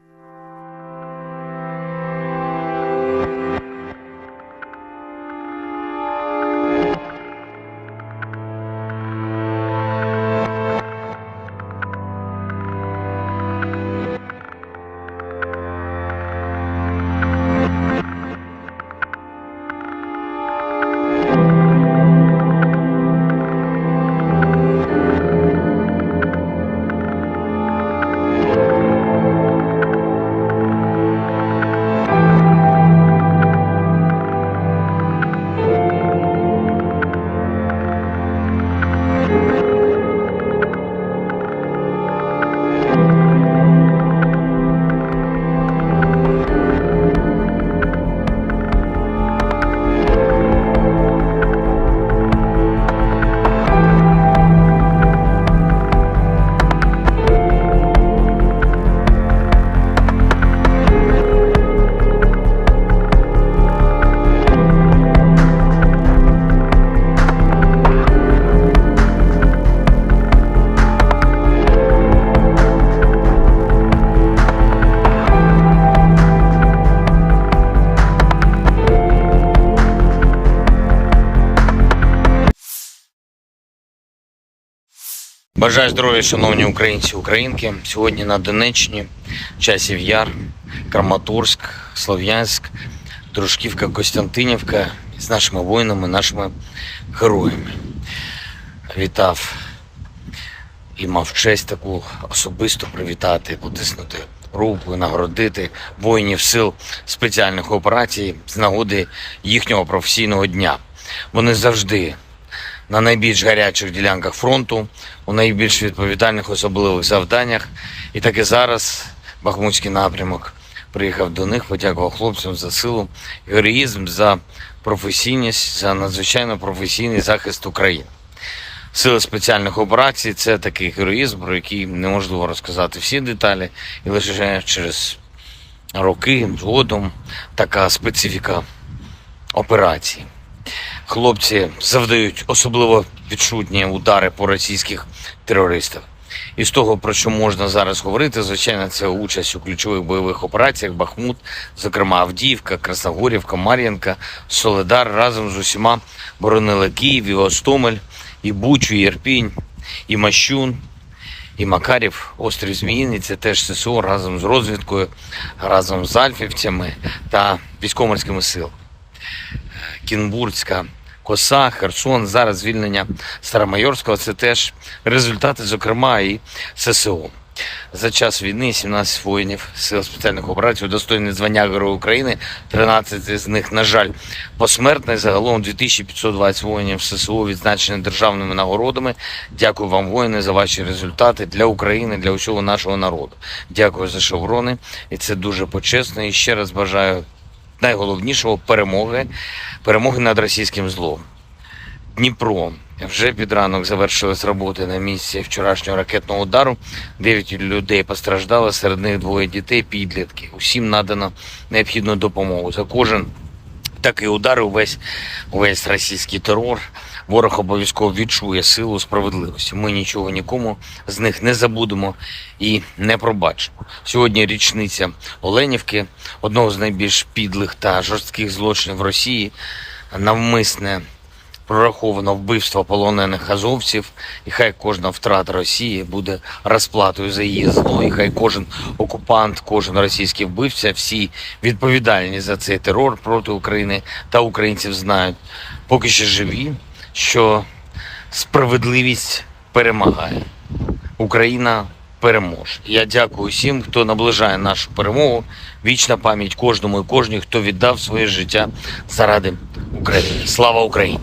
Бажаю здоров'я, шановні українці, українки. Сьогодні на Донеччині, Часів Яр, Краматорськ, Слов'янськ, Дружківка, Костянтинівка з нашими воїнами, нашими героями. Вітав і мав честь таку особисто привітати, потиснути руку, нагородити воїнів сил спеціальних операцій з нагоди їхнього професійного дня. Вони завжди на найбільш гарячих ділянках фронту, у найбільш відповідальних особливих завданнях. І так і зараз Бахмутський напрямок приїхав до них, подякував хлопцям за силу, героїзм, за професійність, за надзвичайно професійний захист України. Сили спеціальних операцій – це такий героїзм, про який неможливо розказати всі деталі, і лише через роки згодом така специфіка операції. Хлопці завдають особливо відчутні удари по російських терористах. І з того, про що можна зараз говорити, звичайно, це участь у ключових бойових операціях Бахмут, зокрема Авдіївка, Красногорівка, Мар'їнка, Солидар разом з усіма боронили Київ, і Гостомель, і Бучу, і Ірпінь, і Мащун, і Макарів, острів Зміїний. Це теж ССО разом з розвідкою, разом з альфівцями та військово-морськими силами. Кінбурзька коса, Херсон, зараз звільнення Старомайорського – це теж результати, зокрема, і ССО. За час війни 17 воїнів сил спеціальних операцій удостоєні звання Героя України, 13 з них, на жаль, посмертні. Загалом 2520 воїнів ССО відзначені державними нагородами. Дякую вам, воїни, за ваші результати для України, для усього нашого народу. Дякую за шеврони, і це дуже почесно. І ще раз бажаю найголовнішого – перемоги над російським злом. Дніпро. Вже під ранок завершились роботи на місці вчорашнього ракетного удару. 9 людей постраждали, серед них 2 дітей, підлітки. Усім надано необхідну допомогу. За кожен такий удар, увесь російський терор, ворог обов'язково відчує силу справедливості. Ми нічого нікому з них не забудемо і не пробачимо. Сьогодні річниця Оленівки, одного з найбільш підлих та жорстких злочинів Росії, навмисне прораховано вбивство полонених азовців, і хай кожна втрата Росії буде розплатою за її зло, і хай кожен окупант, кожен російський вбивця, всі відповідальні за цей терор проти України та українців знають, поки ще живі, що справедливість перемагає. Україна переможе. Я дякую всім, хто наближає нашу перемогу. Вічна пам'ять кожному і кожній, хто віддав своє життя заради України. Слава Україні!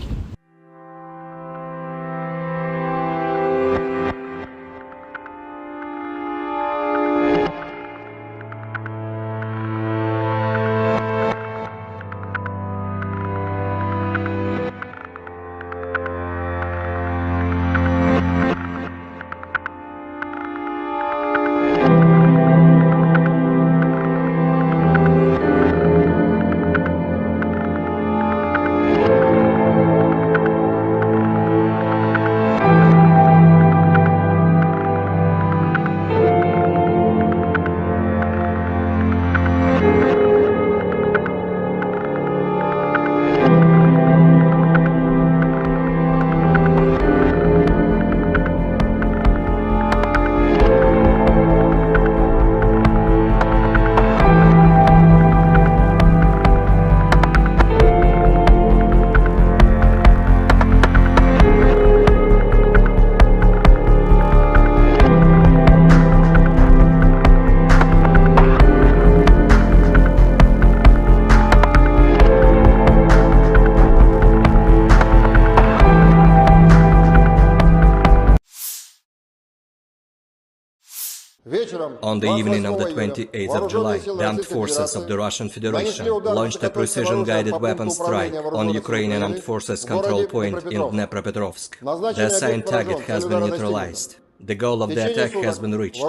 On the evening of the 28th of July, the armed forces of the Russian Federation launched a precision-guided weapon strike on Ukrainian armed forces control point in Dnipropetrovsk. The assigned target has been neutralized. The goal of the attack has been reached.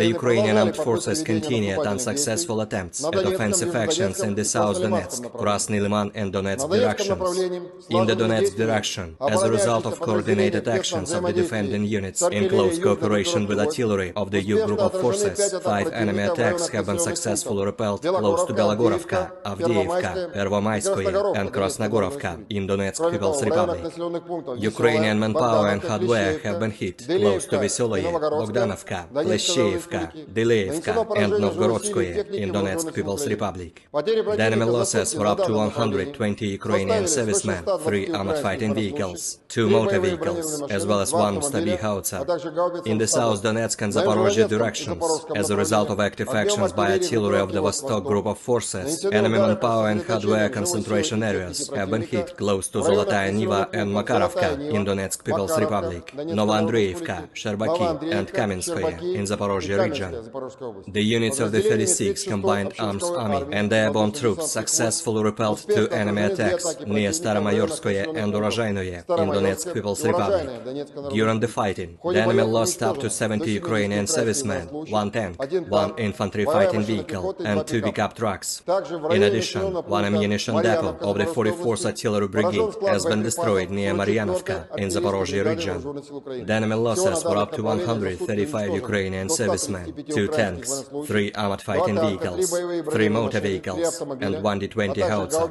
The Ukrainian armed forces continued unsuccessful attempts at offensive actions in the South Donetsk, Krasny Liman and Donetsk directions. In the Donetsk direction, as a result of coordinated actions of the defending units in close cooperation with artillery of the U group of forces, 5 enemy attacks have been successfully repelled close to Belogorovka, Avdiivka, Pervomaiskoye and Krasnogorovka in Donetsk People's Republic. Ukrainian manpower and hardware have been hit close to Veseloye, Bogdanovka, Kleshchevka, Dileevka, and Novgorodskoye in Donetsk People's Republic. The enemy losses were up to 120 Ukrainian servicemen, 3 armored fighting vehicles, 2 motor vehicles, as well as 1 Stabi howitzer. In the South Donetsk and Zaporozhye directions, as a result of active actions by artillery of the Vostok group of forces, enemy manpower and hardware concentration areas have been hit close to Zolotaya Niva and Makarovka in Donetsk People's Republic, Novoandreevka, Sherbaki, and Kamenskoye in Zaporozhye region. The units of the 36th Combined Arms Army and airborne troops successfully repelled 2 enemy attacks near Staromayorskoye and Urozhainoye in Donetsk People's Republic. During the fighting, the enemy lost up to 70 Ukrainian servicemen, 1 tank, 1 infantry fighting vehicle, and 2 pickup trucks. In addition, 1 ammunition depot of the 44th Artillery Brigade has been destroyed near Maryanovka in Zaporozhye region. The enemy losses were up to 135 Ukrainian servicemen, 2 tanks, 3 armored fighting vehicles, 3 motor vehicles, and 1 D-20 howitzer.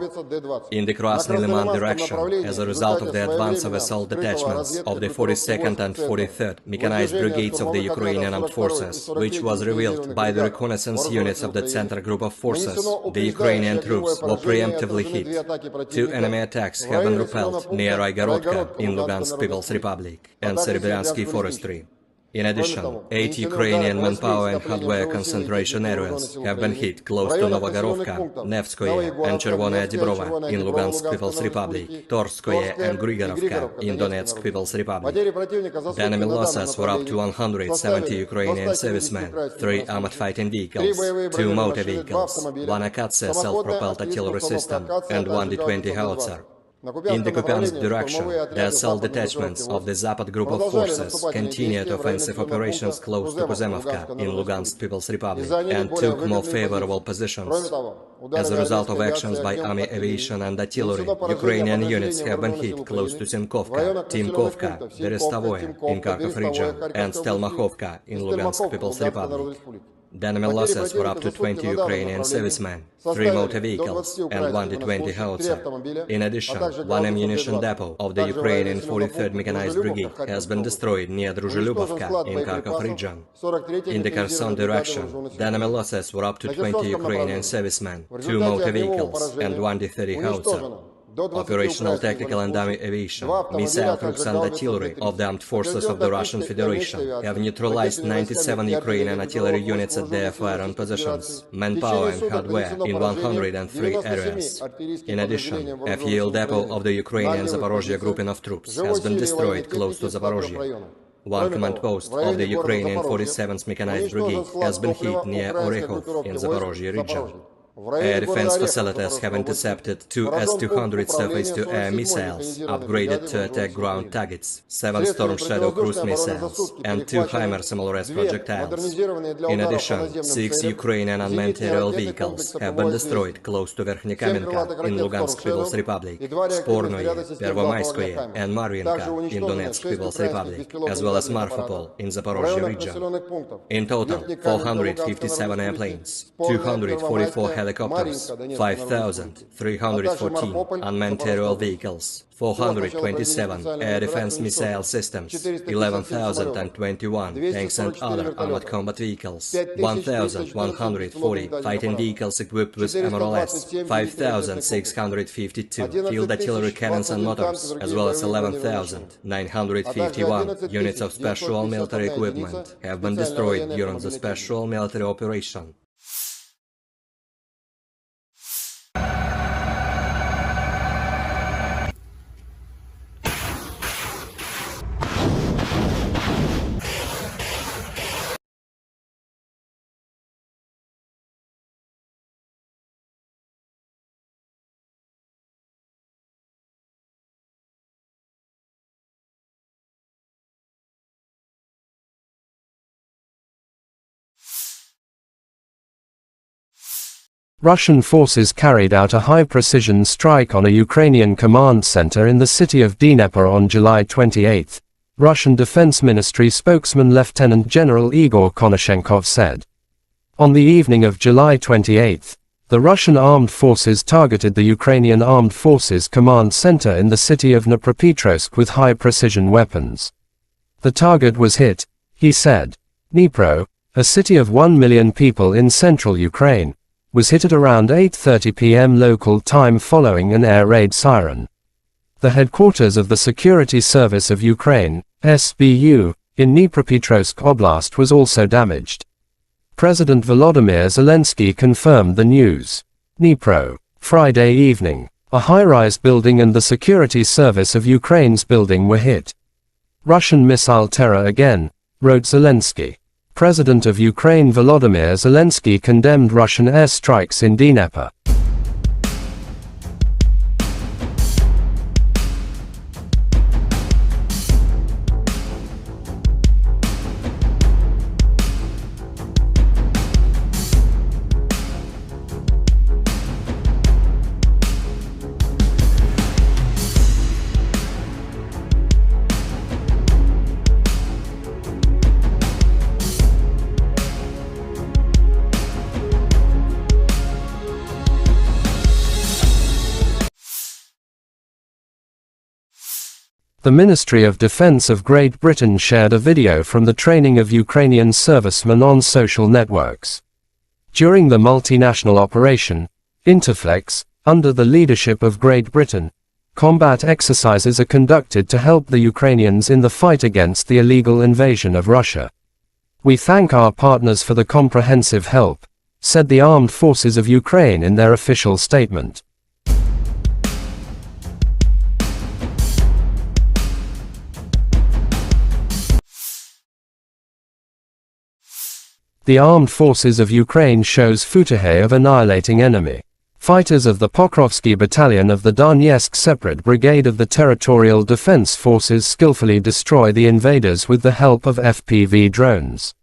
In the Krasny Liman direction, as a result of the advance of assault detachments of the 42nd and 43rd Mechanized Brigades of the Ukrainian Armed Forces, which was revealed by the reconnaissance units of the Center Group of Forces, the Ukrainian troops were preemptively hit. 2 enemy attacks have been repelled near Raigorodka in Lugansk People's Republic and Serebryantski Forestry. In addition, 8 Ukrainian manpower and hardware concentration areas have been hit close to Novogorovka, Nevskoye, and Chervonaya Dibrova in Lugansk People's Republic, Torskoye and Grigorovka in Donetsk People's Republic. The enemy losses were up to 170 Ukrainian servicemen, 3 armored fighting vehicles, 2 motor vehicles, 1 Akatsia self-propelled artillery system, and 1 D-20 howitzer. In the Kupiansk direction, the assault detachments of the Zapad group of forces continued offensive operations close to Kuzemovka in Lugansk People's Republic and took more favorable positions. As a result of actions by army aviation and artillery, Ukrainian units have been hit close to Simkovka, Timkovka, Berestovoye in Kharkov region, and Stelmakhovka in Lugansk People's Republic. The enemy losses were up to 20 Ukrainian servicemen, 3 motor vehicles, and 1 D-20 howitzer. In addition, 1 ammunition depot of the Ukrainian 43rd Mechanized Brigade has been destroyed near Druzhelubovka in Kharkov region. In the Kherson direction, the enemy losses were up to 20 Ukrainian servicemen, 2 motor vehicles, and 1 D-30 howitzer. Operational tactical and army aviation, missile troops and artillery of the armed forces of the Russian Federation have neutralized 97 Ukrainian artillery units at their firing positions, manpower and hardware in 103 areas. In addition, a fuel depot of the Ukrainian Zaporozhye grouping of troops has been destroyed close to Zaporozhye. 1 command post of the Ukrainian 47th Mechanized Brigade has been hit near Orekhov in Zaporozhye region. Air defense facilities have intercepted 2 S-200 surface-to-air missiles, upgraded to attack ground targets, 7 Storm Shadow cruise missiles, and 2 HIMARS MLRS projectiles. In addition, 6 Ukrainian unmanned aerial vehicles have been destroyed close to Verkhnekamenka in Lugansk People's Republic, Spornoye, Pervomayskoye, and Marvinka in Donetsk People's Republic, as well as Marfapol in Zaporozhye region. In total, 457 airplanes, 244 helicopters, 5,314 unmanned aerial vehicles, 427 air defense missile systems, 11,021 tanks and other armored combat vehicles, 1,140 fighting vehicles equipped with MLRS, 5,652 field artillery cannons and motors, as well as 11,951 units of special military equipment have been destroyed during the special military operation.
Russian forces carried out a high-precision strike on a Ukrainian command center in the city of Dnipro on July 28, Russian Defense Ministry spokesman Lieutenant General Igor Konashenkov said. On the evening of July 28, the Russian armed forces targeted the Ukrainian Armed Forces command center in the city of Dnipropetrovsk with high-precision weapons. The target was hit, He said, Dnipro, a city of 1 million people in central Ukraine, was hit at around 8:30 p.m. local time following an air raid siren. The headquarters of the Security Service of Ukraine, SBU, in Dnipropetrovsk Oblast was also damaged. President Volodymyr Zelenskiy confirmed the news. Dnipro, Friday evening. A high-rise building and the Security Service of Ukraine's building were hit. Russian missile terror again, wrote Zelensky. President of Ukraine Volodymyr Zelensky condemned Russian airstrikes in Dnipro. The Ministry of Defense of Great Britain shared a video from the training of Ukrainian servicemen on social networks. During the multinational operation, Interflex, under the leadership of Great Britain, combat exercises are conducted to help the Ukrainians in the fight against the illegal invasion of Russia. We thank our partners for the comprehensive help, said the Armed Forces of Ukraine in their official statement. The Armed Forces of Ukraine shows footage of annihilating enemy. Fighters of the Pokrovsky Battalion of the Donetsk Separate Brigade of the Territorial Defense Forces skillfully destroy the invaders with the help of FPV drones.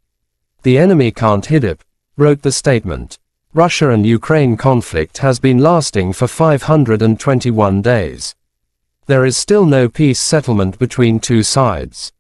The enemy can't hit it, wrote the statement. Russia and Ukraine conflict has been lasting for 521 days. There is still no peace settlement between two sides.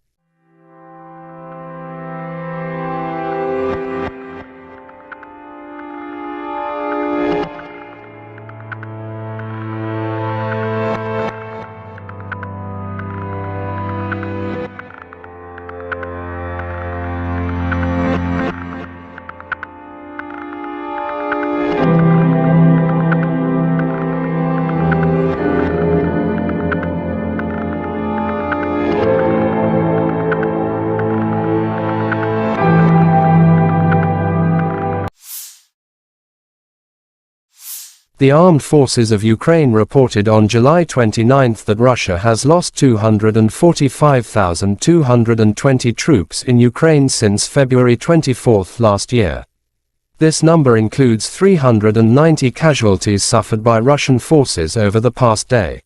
The Armed Forces of Ukraine reported on July 29 that Russia has lost 245,220 troops in Ukraine since February 24 last year. This number includes 390 casualties suffered by Russian forces over the past day.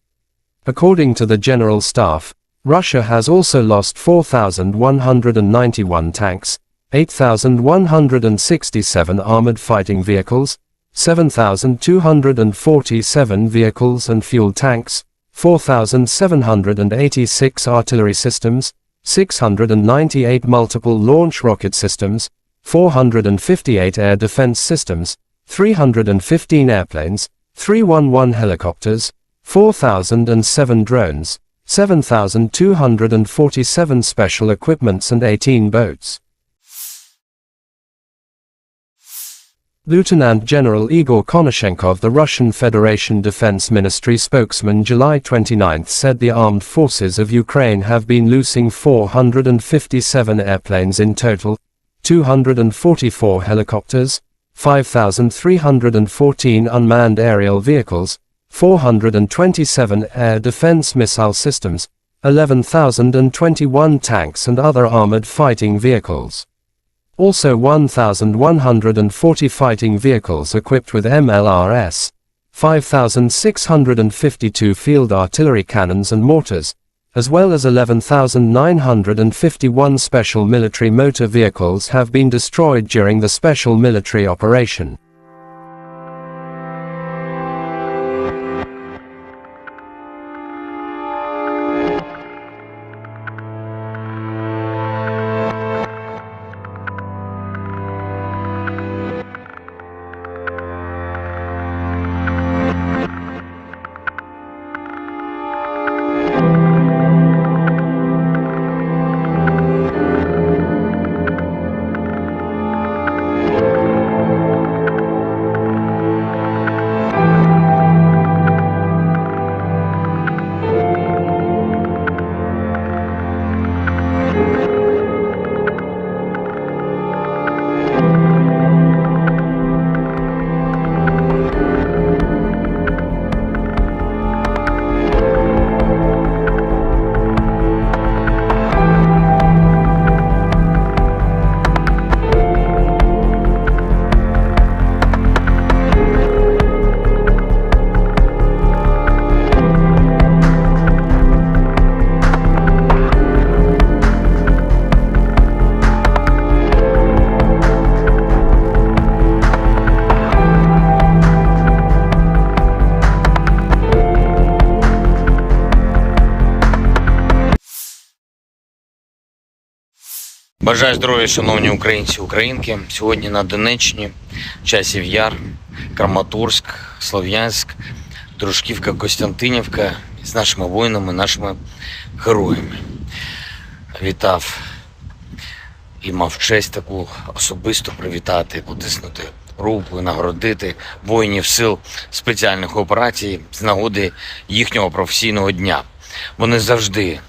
According to the General Staff, Russia has also lost 4,191 tanks, 8,167 armored fighting vehicles, 7,247 vehicles and fuel tanks, 4,786 artillery systems, 698 multiple launch rocket systems, 458 air defense systems, 315 airplanes, 311 helicopters, 4,007 drones, 7,247 special equipments and 18 boats. Lieutenant General Igor Konashenkov, the Russian Federation Defense Ministry spokesman, July 29 said the armed forces of Ukraine have been losing 457 airplanes in total, 244 helicopters, 5,314 unmanned aerial vehicles, 427 air defense missile systems, 11,021 tanks and other armored fighting vehicles. Also 1,140 fighting vehicles equipped with MLRS, 5,652 field artillery cannons and mortars, as well as 11,951 special military motor vehicles have been destroyed during the special military operation.
Бажаю здоров'я, шановні українці і українки. Сьогодні на Донеччині, Часів Яр, Краматорськ, Слов'янськ, Дружківка, Костянтинівка з нашими воїнами, нашими героями. Вітав і мав честь таку особисто привітати, потиснути руку і нагородити воїнів сил спеціальних операцій з нагоди їхнього професійного дня. Вони завжди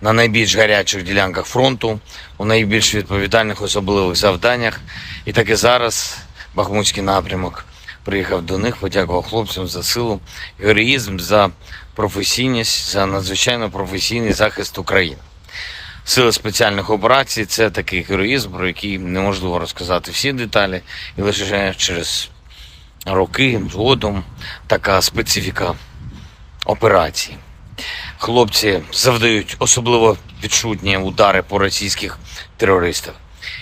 на найбільш гарячих ділянках фронту, у найбільш відповідальних особливих завданнях. І так і зараз Бахмутський напрямок приїхав до них, подякував хлопцям за силу, героїзм, за професійність, за надзвичайно професійний захист України. Сили спеціальних операцій – це такий героїзм, про який неможливо розказати всі деталі, і лише через роки згодом така специфіка операції. Хлопці завдають особливо відчутні удари по російських терористах.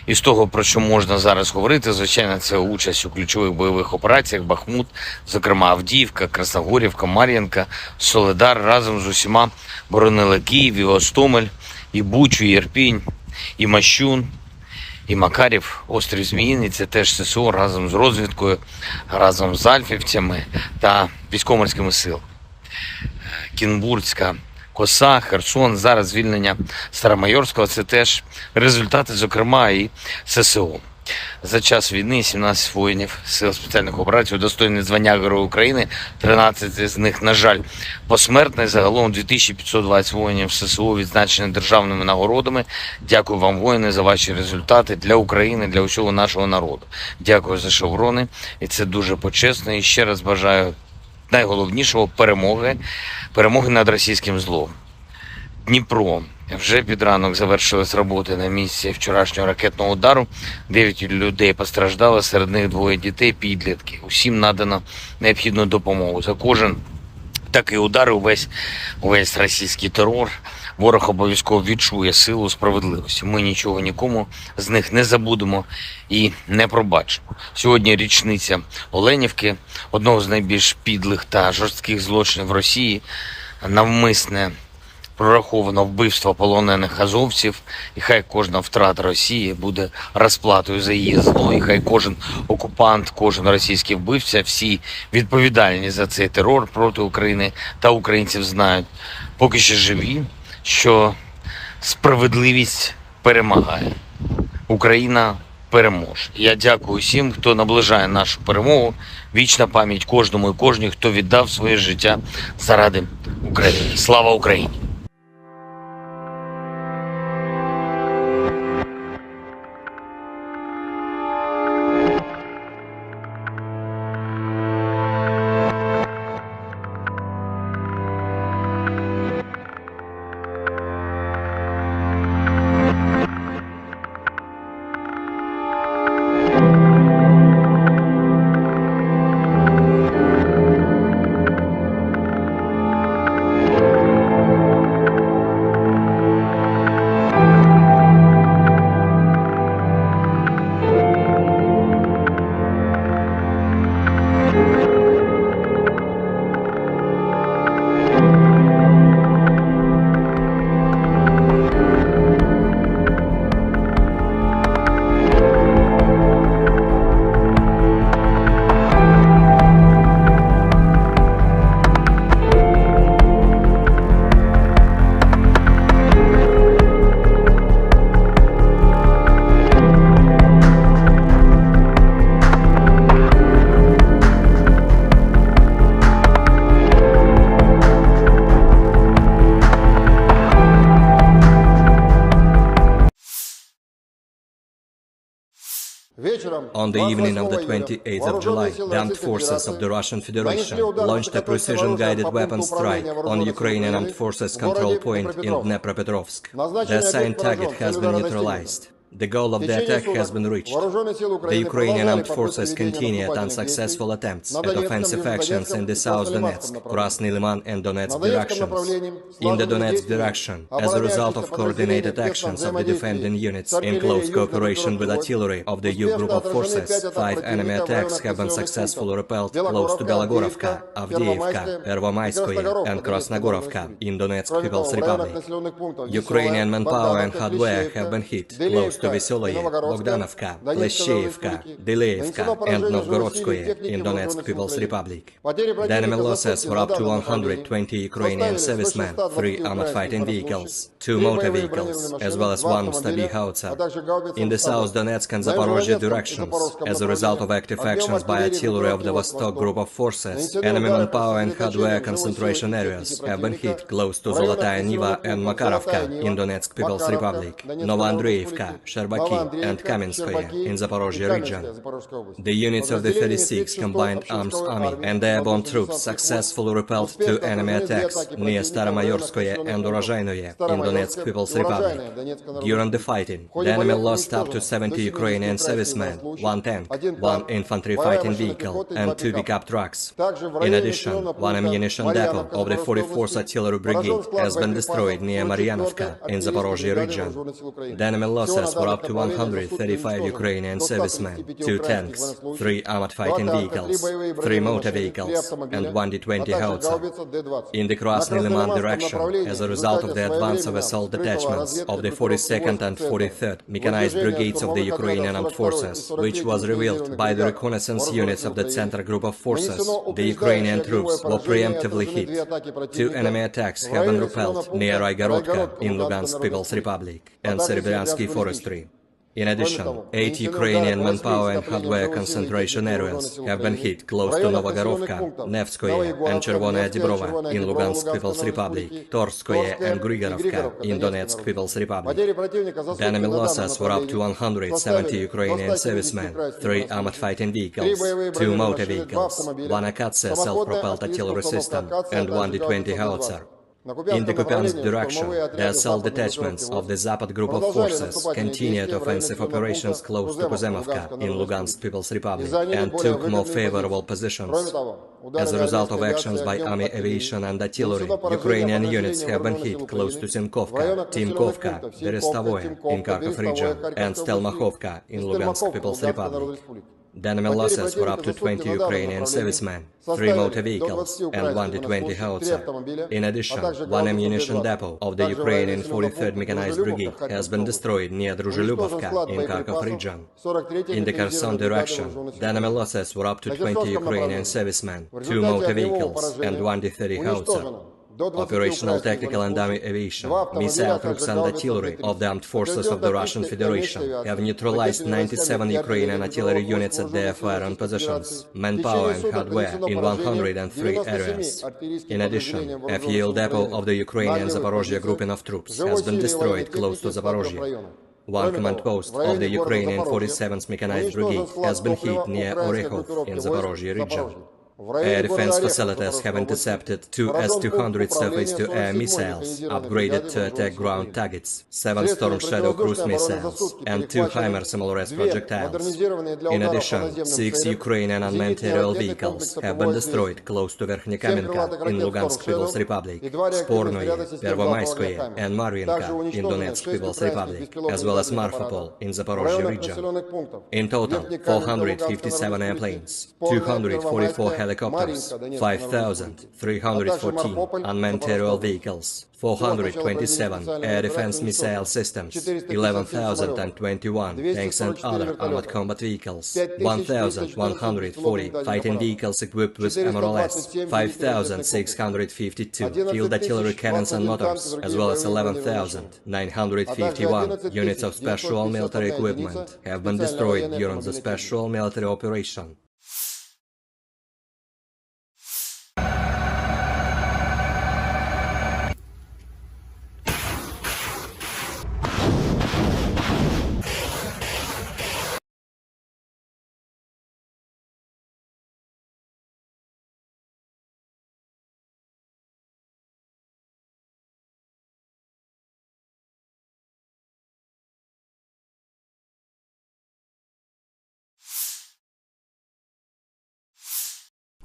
І з того, про що можна зараз говорити, звичайно, це участь у ключових бойових операціях Бахмут, зокрема Авдіївка, Красногорівка, Мар'їнка, Солидар разом з усіма боронили Київ, і Гостомель, і Бучу, і Ірпінь, і Мащун, і Макарів, острів Зміїний. Це теж ССО разом з розвідкою, разом з альфівцями та військово-морськими силами. Кінбурзька коса, Херсон, зараз звільнення Старомайорського – це теж результати, зокрема, і ССО. За час війни 17 воїнів сил спеціальних операцій удостоєні звання Героя України, 13 з них, на жаль, посмертно. Загалом 2520 воїнів ССО відзначені державними нагородами. Дякую вам, воїни, за ваші результати для України, для усього нашого народу. Дякую за шеврони, і це дуже почесно. І ще раз бажаю найголовнішого – перемоги над російським злом. Дніпро. Вже під ранок завершились роботи на місці вчорашнього ракетного удару. 9 людей постраждало, серед них 2 дітей, підлітки. Усім надано необхідну допомогу. За кожен такий удар, увесь російський терор, ворог обов'язково відчує силу справедливості. Ми нічого нікому з них не забудемо і не пробачимо. Сьогодні річниця Оленівки, одного з найбільш підлих та жорстких злочинів Росії, навмисне прораховано вбивство полонених азовців, і хай кожна втрата Росії буде розплатою за її зло, і хай кожен окупант, кожен російський вбивця, всі відповідальні за цей терор проти України та українців знають, поки ще живі, що справедливість перемагає. Україна переможе. Я дякую всім, хто наближає нашу перемогу. Вічна пам'ять кожному і кожній, хто віддав своє життя заради України. Слава Україні!
On the evening of the 28th of July, the armed forces of the Russian Federation launched a precision-guided weapon strike on Ukrainian armed forces control point in Dnipropetrovsk. The assigned target has been neutralized. The goal of the attack has been reached. The Ukrainian armed forces continued unsuccessful attempts at offensive actions in the South Donetsk, Krasny Liman and Donetsk directions. In the Donetsk direction, as a result of coordinated actions of the defending units in close cooperation with artillery of the U group of forces, 5 enemy attacks have been successfully repelled close to Belogorovka, Avdiivka, Pervomaiskoye and Krasnogorovka in Donetsk People's Republic. Ukrainian manpower and hardware have been hit close to Veseloye, Bogdanovka, Leshcheivka, Dileevka and Novgorodskoye in Donetsk People's Republic. The enemy losses were up to 120 Ukrainian servicemen, 3 armored fighting vehicles, 2 motor vehicles, as well as 1 Stabi howitzer. In the South Donetsk and Zaporozhye directions, as a result of active actions by artillery of the Vostok group of forces, enemy manpower and hardware concentration areas have been hit close to Zolotaya Niva and Makarovka in Donetsk People's Republic, Novoandreevka, Sherbaki and Kamenskoye in Zaporozhye region. The units of the 36th Combined Arms Army and airborne troops successfully repelled 2 enemy attacks near Staromayorskoye and Urozhainoye in Donetsk People's Republic. During the fighting, the enemy lost up to 70 Ukrainian servicemen, 1 tank, 1 infantry fighting vehicle and 2 pickup trucks. In addition, 1 ammunition depot of the 44th Artillery Brigade has been destroyed near Maryanovka in Zaporozhye region. The enemy losses were up to 135 Ukrainian servicemen, 2 tanks, 3 armored fighting vehicles, 3 motor vehicles and 1 D-20 howitzer. In the Krasny Liman direction, as a result of the advance of assault detachments of the 42nd and 43rd Mechanized Brigades of the Ukrainian Armed Forces, which was revealed by the reconnaissance units of the Center Group of Forces, the Ukrainian troops were preemptively hit. 2 enemy attacks have been repelled near Raigorodka in Lugansk People's Republic and Serebryansky Forestry. In addition, 8 Ukrainian manpower and hardware concentration areas have been hit close to Novogorovka, Nevskoye and Chervonaya Dibrova in Lugansk People's Republic, Torskoye and Grigorovka in Donetsk People's Republic. The enemy losses were up to 170 Ukrainian servicemen, 3 armored fighting vehicles, 2 motor vehicles, 1 Akatsia self-propelled artillery system and 1 D-20 howitzer. In the Kupiansk direction, the assault detachments of the Zapad group of forces continued offensive operations close to Kuzemovka in Lugansk People's Republic and took more favorable positions. As a result of actions by army aviation and artillery, Ukrainian units have been hit close to Sinkovka, Timkovka, Berestavoye in Kharkov region and Stelmakhovka in Lugansk People's Republic. The enemy losses were up to 20 Ukrainian servicemen, 3 motor vehicles and 1 D-20 howitzer. In addition, 1 ammunition depot of the Ukrainian 43rd Mechanized Brigade has been destroyed near Druzhilubovka in Kharkov region. In the Kherson direction, the enemy losses were up to 20 Ukrainian servicemen, 2 motor vehicles and 1 D-30 howitzer. Operational, tactical and army aviation, missile troops and artillery of the armed forces of the Russian Federation have neutralized 97 Ukrainian artillery units at their firing positions, manpower and hardware in 103 areas. In addition, a fuel depot of the Ukrainian Zaporozhye grouping of troops has been destroyed close to Zaporozhye. 1 command post of the Ukrainian 47th Mechanized Brigade has been hit near Orekhov in Zaporozhye region. Air defense facilities have intercepted 2 S-200 surface-to-air missiles, upgraded to attack ground targets, 7 Storm Shadow cruise missiles, and 2 HIMARS MLRS projectiles. In addition, 6 Ukrainian unmanned aerial vehicles have been destroyed close to Verkhnekamenka in Lugansk People's Republic, Spornoye, Pervomaiskoye, and Marvinka in Donetsk People's Republic, as well as Marfapol in Zaporozhye region. In total, 457 airplanes, 244 helicopters, 5,314 unmanned aerial vehicles, 427 air defense missile systems, 11,021 tanks and other armored combat vehicles, 1,140 fighting vehicles equipped with MLRS, 5,652 field artillery cannons and motors, as well as 11,951 units of special military equipment have been destroyed during the special military operation.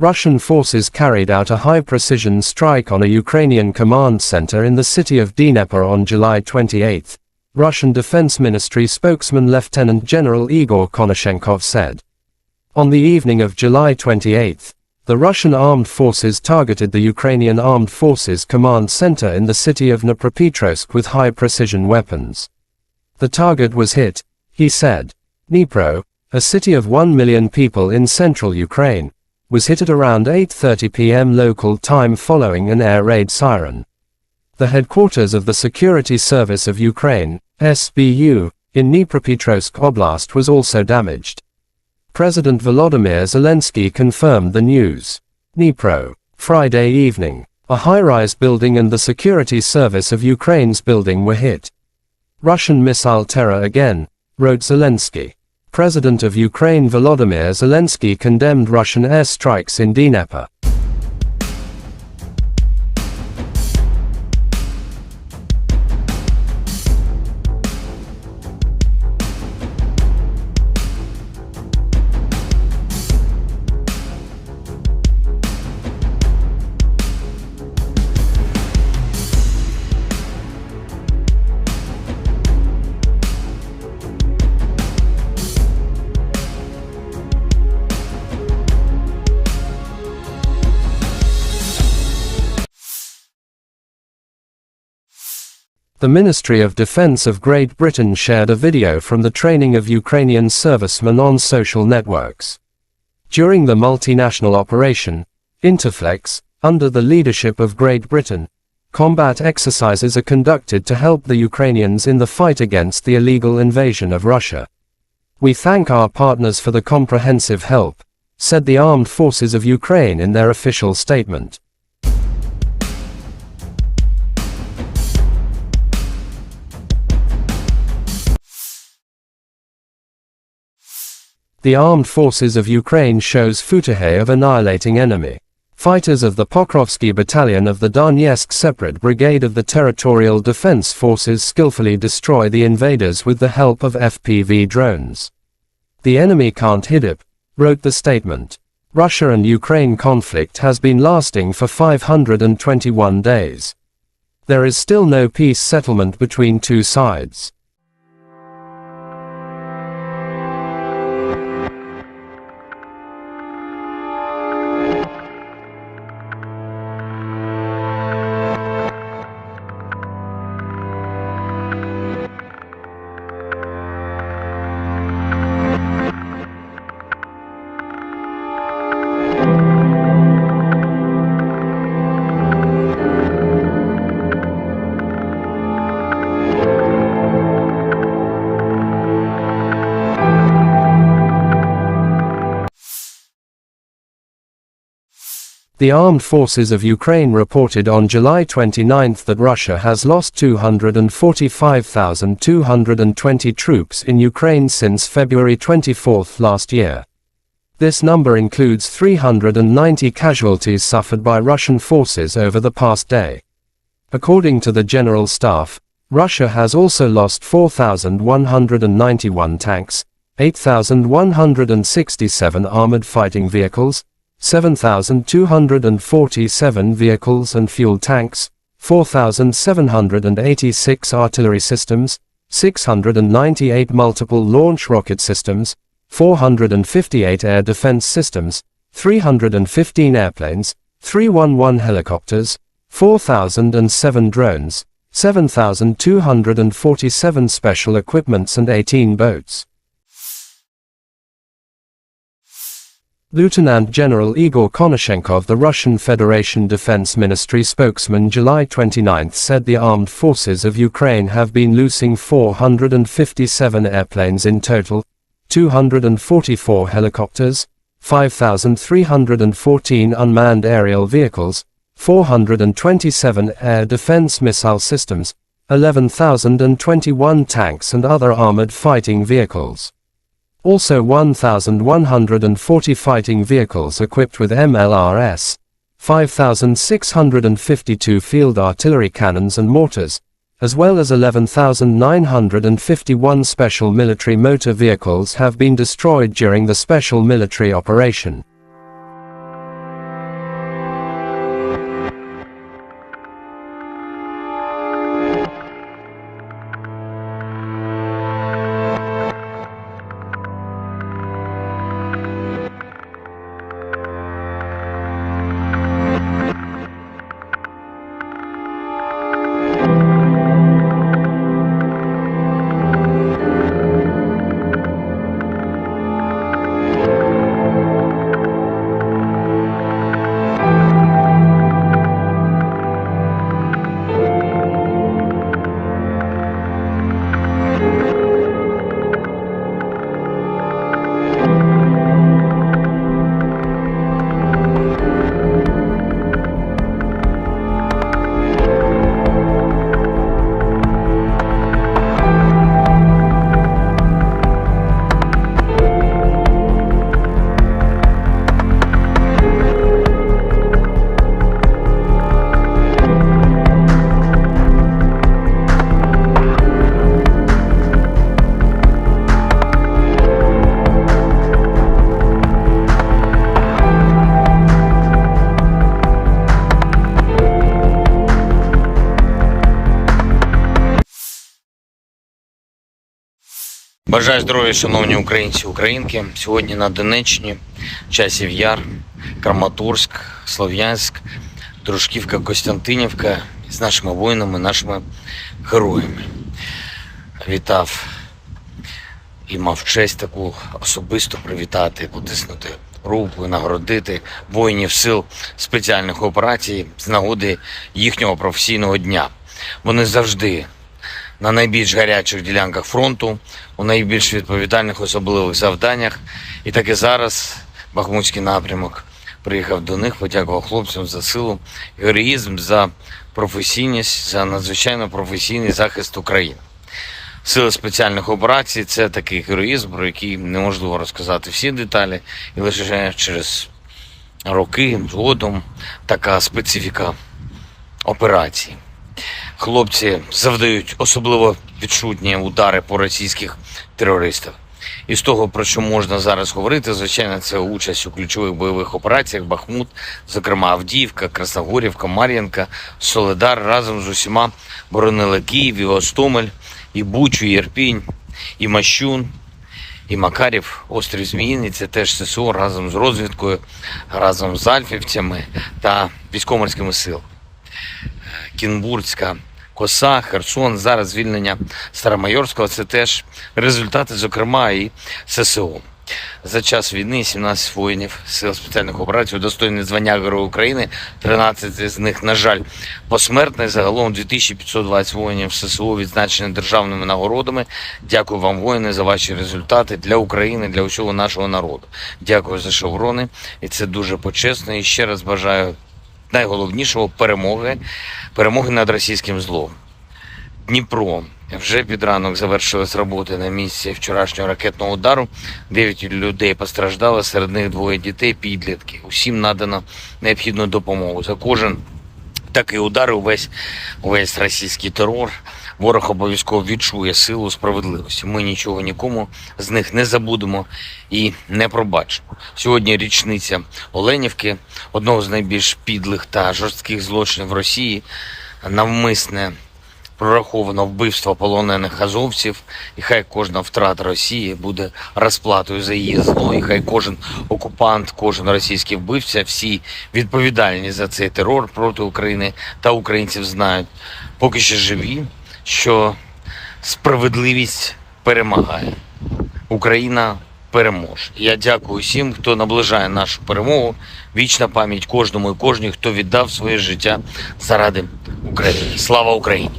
Russian forces carried out a high-precision strike on a Ukrainian command center in the city of Dnipro on July 28, Russian Defense Ministry spokesman Lieutenant General Igor Konashenkov said. On the evening of July 28, the Russian armed forces targeted the Ukrainian Armed Forces command center in the city of Dnipropetrovsk with high-precision weapons. The target was hit, he said. Dnipro, a city of 1 million people in central Ukraine, was hit at around 8:30 p.m. local time following an air raid siren. The headquarters of the Security Service of Ukraine, SBU, in Dnipropetrovsk Oblast was also damaged. President Volodymyr Zelensky confirmed the news. Dnipro, Friday evening, a high-rise building and the Security Service of Ukraine's building were hit. Russian missile terror again, wrote Zelensky. President of Ukraine Volodymyr Zelensky condemned Russian airstrikes in Dnipro. The Ministry of Defense of Great Britain shared a video from the training of Ukrainian servicemen on social networks. During the multinational operation, Interflex, under the leadership of Great Britain, combat exercises are conducted to help the Ukrainians in the fight against the illegal invasion of Russia. We thank our partners for the comprehensive help, said the Armed Forces of Ukraine in their official statement. The Armed Forces of Ukraine shows footage of annihilating enemy. Fighters of the Pokrovsky Battalion of the Donetsk Separate Brigade of the Territorial Defense Forces skillfully destroy the invaders with the help of FPV drones. The enemy can't hit it, wrote the statement. Russia and Ukraine conflict has been lasting for 521 days. There is still no peace settlement between two sides. The Armed Forces of Ukraine reported on July 29 that Russia has lost 245,220 troops in Ukraine since February 24 last year. This number includes 390 casualties suffered by Russian forces over the past day. According to the General Staff, Russia has also lost 4,191 tanks, 8,167 armored fighting vehicles, 7,247 vehicles and fuel tanks, 4,786 artillery systems, 698 multiple launch rocket systems, 458 air defense systems, 315 airplanes, 311 helicopters, 4,007 drones, 7,247 special equipments and 18 boats. Lieutenant General Igor Konashenkov, the Russian Federation Defense Ministry spokesman, July 29 said the armed forces of Ukraine have been losing 457 airplanes in total, 244 helicopters, 5,314 unmanned aerial vehicles, 427 air defense missile systems, 11,021 tanks and other armored fighting vehicles. Also 1,140 fighting vehicles equipped with MLRS, 5,652 field artillery cannons and mortars, as well as 11,951 special military motor vehicles have been destroyed during the special military operation.
Бажаю здоров'я, шановні українці, українки. Сьогодні на Донеччині, Часів Яр, Краматорськ, Слов'янськ, Дружківка, Костянтинівка з нашими воїнами, нашими героями. Вітав і мав честь таку особисто привітати, потиснути руку, нагородити воїнів сил спеціальних операцій з нагоди їхнього професійного дня. Вони завжди на найбільш гарячих ділянках фронту, у найбільш відповідальних особливих завданнях. І так і зараз Бахмутський напрямок приїхав до них, подякував хлопцям за силу, героїзм, за професійність, за надзвичайно професійний захист України. Сили спеціальних операцій – це такий героїзм, про який неможливо розказати всі деталі, і лише через роки згодом така специфіка операції. Хлопці завдають особливо відчутні удари по російських терористах. І з того, про що можна зараз говорити, звичайно, це участь у ключових бойових операціях Бахмут, зокрема Авдіївка, Красногорівка, Мар'їнка, Солидар разом з усіма боронили Київ, і Гостомель, і Бучу, і Ірпінь, і Мащун, і Макарів, острів Зміїний. Це теж ССО разом з розвідкою, разом з альфівцями та військово-морськими силами. Кінбурзька коса, Херсон, зараз звільнення Старомайорського – це теж результати, зокрема, і ССО. За час війни 17 воїнів сил спеціальних операцій удостоєні звання Героя України, 13 з них, на жаль, посмертні. Загалом 2520 воїнів ССО відзначені державними нагородами. Дякую вам, воїни, за ваші результати для України, для усього нашого народу. Дякую за шеврони, і це дуже почесно. І ще раз бажаю найголовнішого – перемоги над російським злом. Дніпро. Вже під ранок завершились роботи на місці вчорашнього ракетного удару. 9 людей постраждали, серед них 2 дітей, підлітки. Усім надано необхідну допомогу. За кожен такий удар, увесь російський терор, ворог обов'язково відчує силу справедливості. Ми нічого нікому з них не забудемо і не пробачимо. Сьогодні річниця Оленівки, одного з найбільш підлих та жорстких злочинів Росії, навмисне прораховано вбивство полонених азовців, і хай кожна втрата Росії буде розплатою за її зло, і хай кожен окупант, кожен російський вбивця, всі відповідальні за цей терор проти України та українців знають, поки ще живі, що справедливість перемагає. Україна переможе. Я дякую всім, хто наближає нашу перемогу. Вічна пам'ять кожному і кожній, хто віддав своє життя заради України. Слава Україні!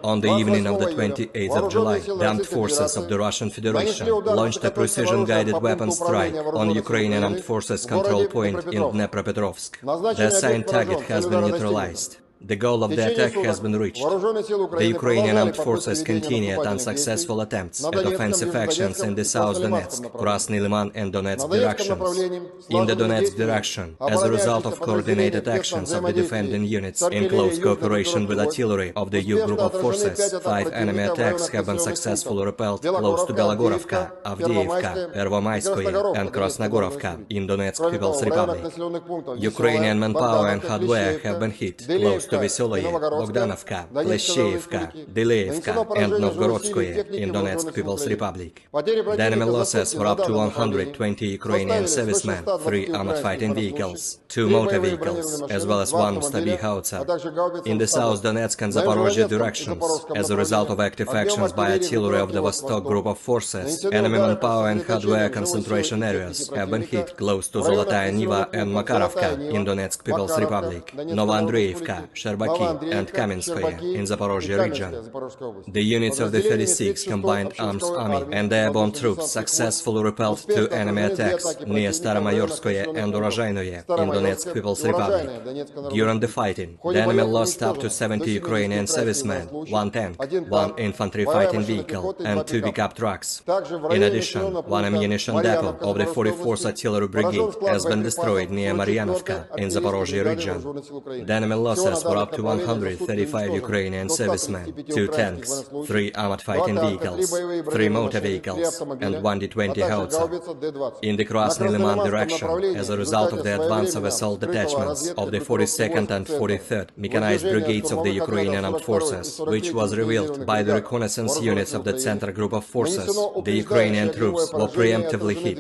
On the evening of the 28th of July, the armed forces of the Russian Federation launched a precision-guided weapon strike on Ukrainian armed forces control point in Dnipropetrovsk. The assigned target has been neutralized. The goal of the attack has been reached. The Ukrainian armed forces continued unsuccessful attempts at offensive actions in the South Donetsk, Krasny Liman and Donetsk directions. In the Donetsk direction, as a result of coordinated actions of the defending units in close cooperation with artillery of the U group of forces, 5 enemy attacks have been successfully repelled close to Belogorovka, Avdiivka, Pervomaiskoye and Krasnogorovka in Donetsk People's Republic. Ukrainian manpower and hardware have been hit close to Veseloye, Bogdanovka, Kleshchevka, Dileevka, and Novgorodskoye in Donetsk People's Republic. The enemy losses were up to 120 Ukrainian servicemen, 3 armored fighting vehicles, 2 motor vehicles, as well as 1 Stabi howitzer. In the South Donetsk and Zaporozhye directions, as a result of active actions by artillery of the Vostok group of forces, enemy manpower and hardware concentration areas have been hit close to Zolotaya Niva and Makarovka in Donetsk People's Republic, Novoandreevka, Sherbaki, and Kamenskoye in Zaporozhye region. The units of the 36th Combined Arms Army and airborne troops successfully repelled 2 enemy attacks near Staromayorskoye and Urozhainoye in Donetsk People's Republic. During the fighting, the enemy lost up to 70 Ukrainian servicemen, 1 tank, 1 infantry fighting vehicle, and 2 pickup trucks. In addition, 1 ammunition depot of the 44th Artillery Brigade has been destroyed near Maryanovka in Zaporozhye region. The enemy losses were up to 135 Ukrainian servicemen, 2 tanks, 3 armored fighting vehicles, 3 motor vehicles, and 1 D-20 howitzer. In the Krasny Liman direction, as a result of the advance of assault detachments of the 42nd and 43rd Mechanized Brigades of the Ukrainian Armed Forces, which was revealed by the reconnaissance units of the Center Group of Forces, the Ukrainian troops were preemptively hit.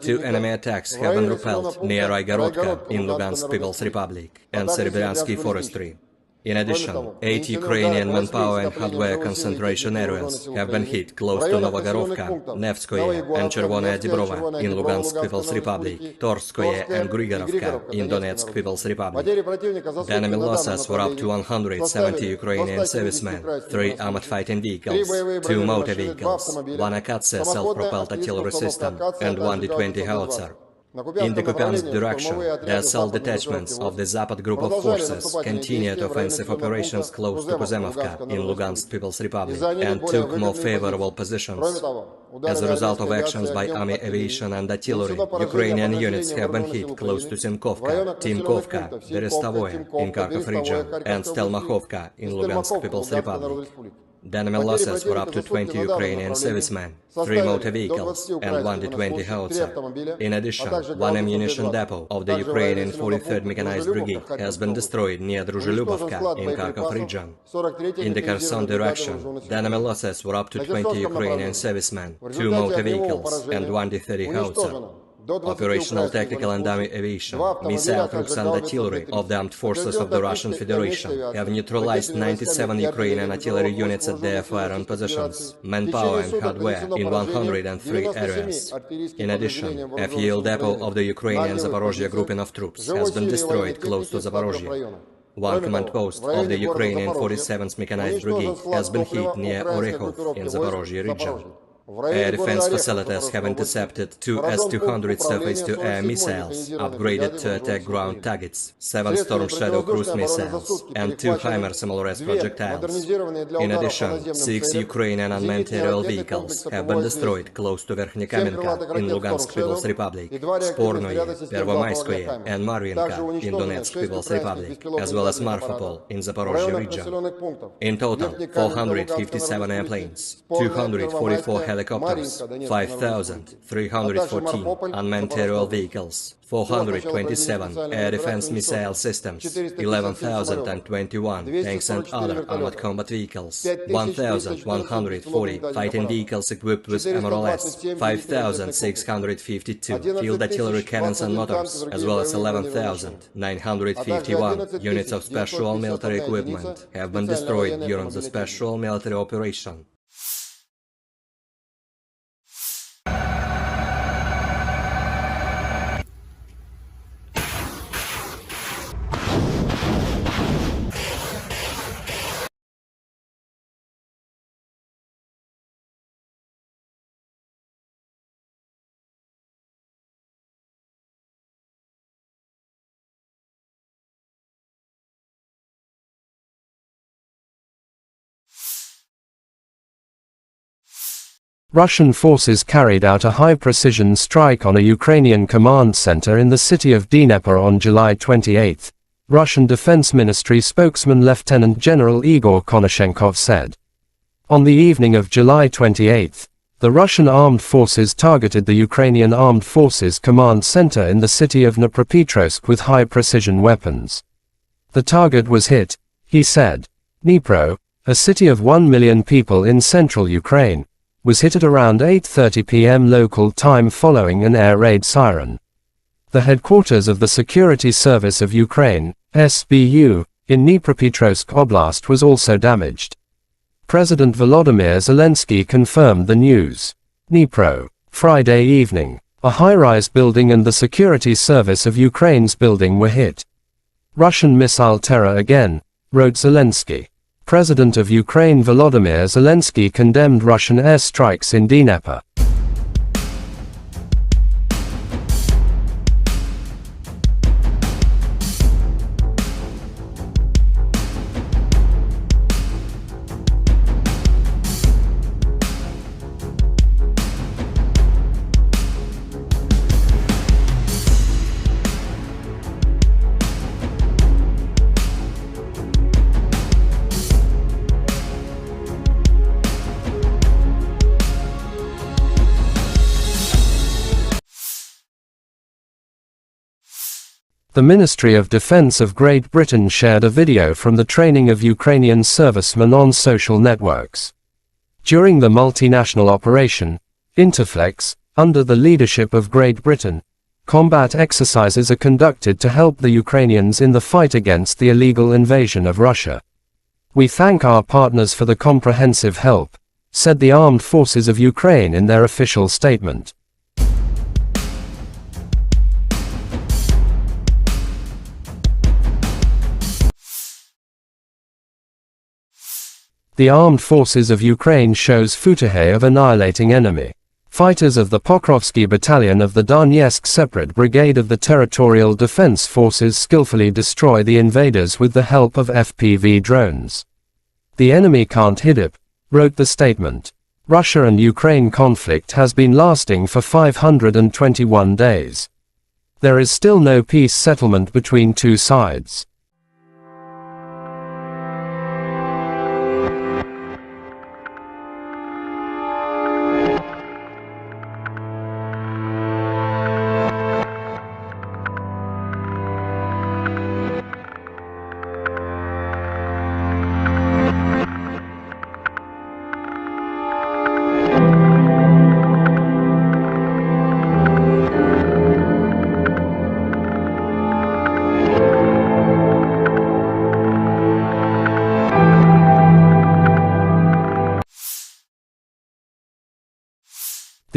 2 enemy attacks have been repelled near Raigorodka in Lugansk People's Republic and Serebryansky Forestry. In addition, 8 Ukrainian manpower and hardware concentration areas have been hit close to Novogorovka, Nevskoye and Chervonaya Dibrova in Lugansk People's Republic, Torskoye and Grigorovka in Donetsk People's Republic. The enemy losses were up to 170 Ukrainian servicemen, 3 armored fighting vehicles, 2 motor vehicles, 1 Akatsia self-propelled artillery system, and 1 D-20 howitzer. In the Kupiansk direction, the assault detachments of the Zapad group of forces continued offensive operations close to Kuzemovka in Lugansk People's Republic and took more favorable positions. As a result of actions by army aviation and artillery, Ukrainian units have been hit close to Simkovka, Timkovka, Berestovoye in Kharkov region, and Stelmachovka in Lugansk People's Republic. The enemy losses were up to 20 Ukrainian servicemen, 3 motor vehicles, and 1 D-20 howitzer. In addition, 1 ammunition depot of the Ukrainian 43rd Mechanized Brigade has been destroyed near Druzhelyubovka in Kharkov region. In the Kherson direction, the enemy losses were up to 20 Ukrainian servicemen, 2 motor vehicles, and 1 D-30 howitzer. Operational tactical and army aviation, missile troops and artillery of the armed forces of the Russian Federation have neutralized 97 Ukrainian artillery units at their firing positions, manpower and hardware in 103 areas. In addition, a fuel depot of the Ukrainian Zaporozhye grouping of troops has been destroyed close to Zaporozhye. 1 command post of the Ukrainian 47th Mechanized Brigade has been hit near Orekhov in Zaporozhye region. Air defense facilities have intercepted 2 S-200 surface-to-air missiles, upgraded to attack ground targets, 7 Storm Shadow cruise missiles, and 2 HIMARS MLRS projectiles. In addition, 6 Ukrainian unmanned aerial vehicles have been destroyed close to Verkhnekamenka in Lugansk People's Republic, Spornoye, Pervomayskoye, and Marvinka in Donetsk People's Republic, as well as Marfapol in Zaporozhye region. In total, 457 airplanes, 244 helicopters, 5,314 unmanned aerial vehicles, 427 air defense missile systems, 11,021 tanks and other armored combat vehicles, 1,140 fighting vehicles equipped with MLRS, 5,652 field artillery cannons and motors, as well as 11,951 units of special military equipment have been destroyed during the special military operation.
Russian forces carried out a high-precision strike on a Ukrainian command center in the city of Dnipro on July 28, Russian Defense Ministry spokesman Lieutenant General Igor Konashenkov said. On the evening of July 28, the Russian armed forces targeted the Ukrainian Armed Forces command center in the city of Dnipropetrovsk with high-precision weapons. The target was hit, he said. Dnipro, a city of 1 million people in central Ukraine, was hit at around 8:30 p.m. local time following an air raid siren. The headquarters of the Security Service of Ukraine, SBU, in Dnipropetrovsk Oblast was also damaged. President Volodymyr Zelensky confirmed the news. Dnipro, Friday evening. A high-rise building and the Security Service of Ukraine's building were hit. Russian missile terror again, wrote Zelensky. President of Ukraine Volodymyr Zelensky condemned Russian airstrikes in Dnipro. The Ministry of Defense of Great Britain shared a video from the training of Ukrainian servicemen on social networks. During the multinational operation, Interflex, under the leadership of Great Britain, combat exercises are conducted to help the Ukrainians in the fight against the illegal invasion of Russia. We thank our partners for the comprehensive help, said the Armed Forces of Ukraine in their official statement. The Armed Forces of Ukraine shows footage of annihilating enemy. Fighters of the Pokrovsky Battalion of the Donetsk Separate Brigade of the Territorial Defense Forces skillfully destroy the invaders with the help of FPV drones. The enemy can't hit it, wrote the statement. Russia and Ukraine conflict has been lasting for 521 days. There is still no peace settlement between two sides.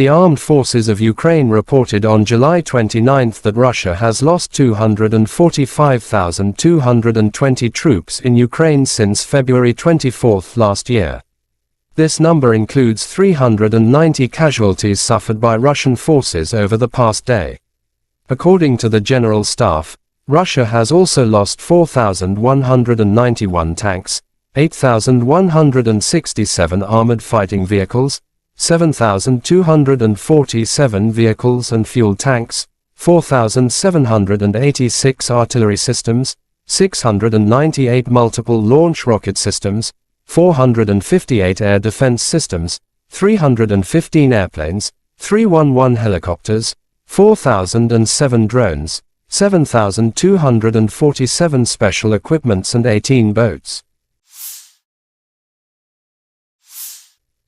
The Armed Forces of Ukraine reported on July 29 that Russia has lost 245,220 troops in Ukraine since February 24 last year. This number includes 390 casualties suffered by Russian forces over the past day. According to the General Staff, Russia has also lost 4,191 tanks, 8,167 armored fighting vehicles, 7,247 vehicles and fuel tanks, 4,786 artillery systems, 698 multiple launch rocket systems, 458 air defense systems, 315 airplanes, 311 helicopters, 4,007 drones, 7,247 special equipments and 18 boats.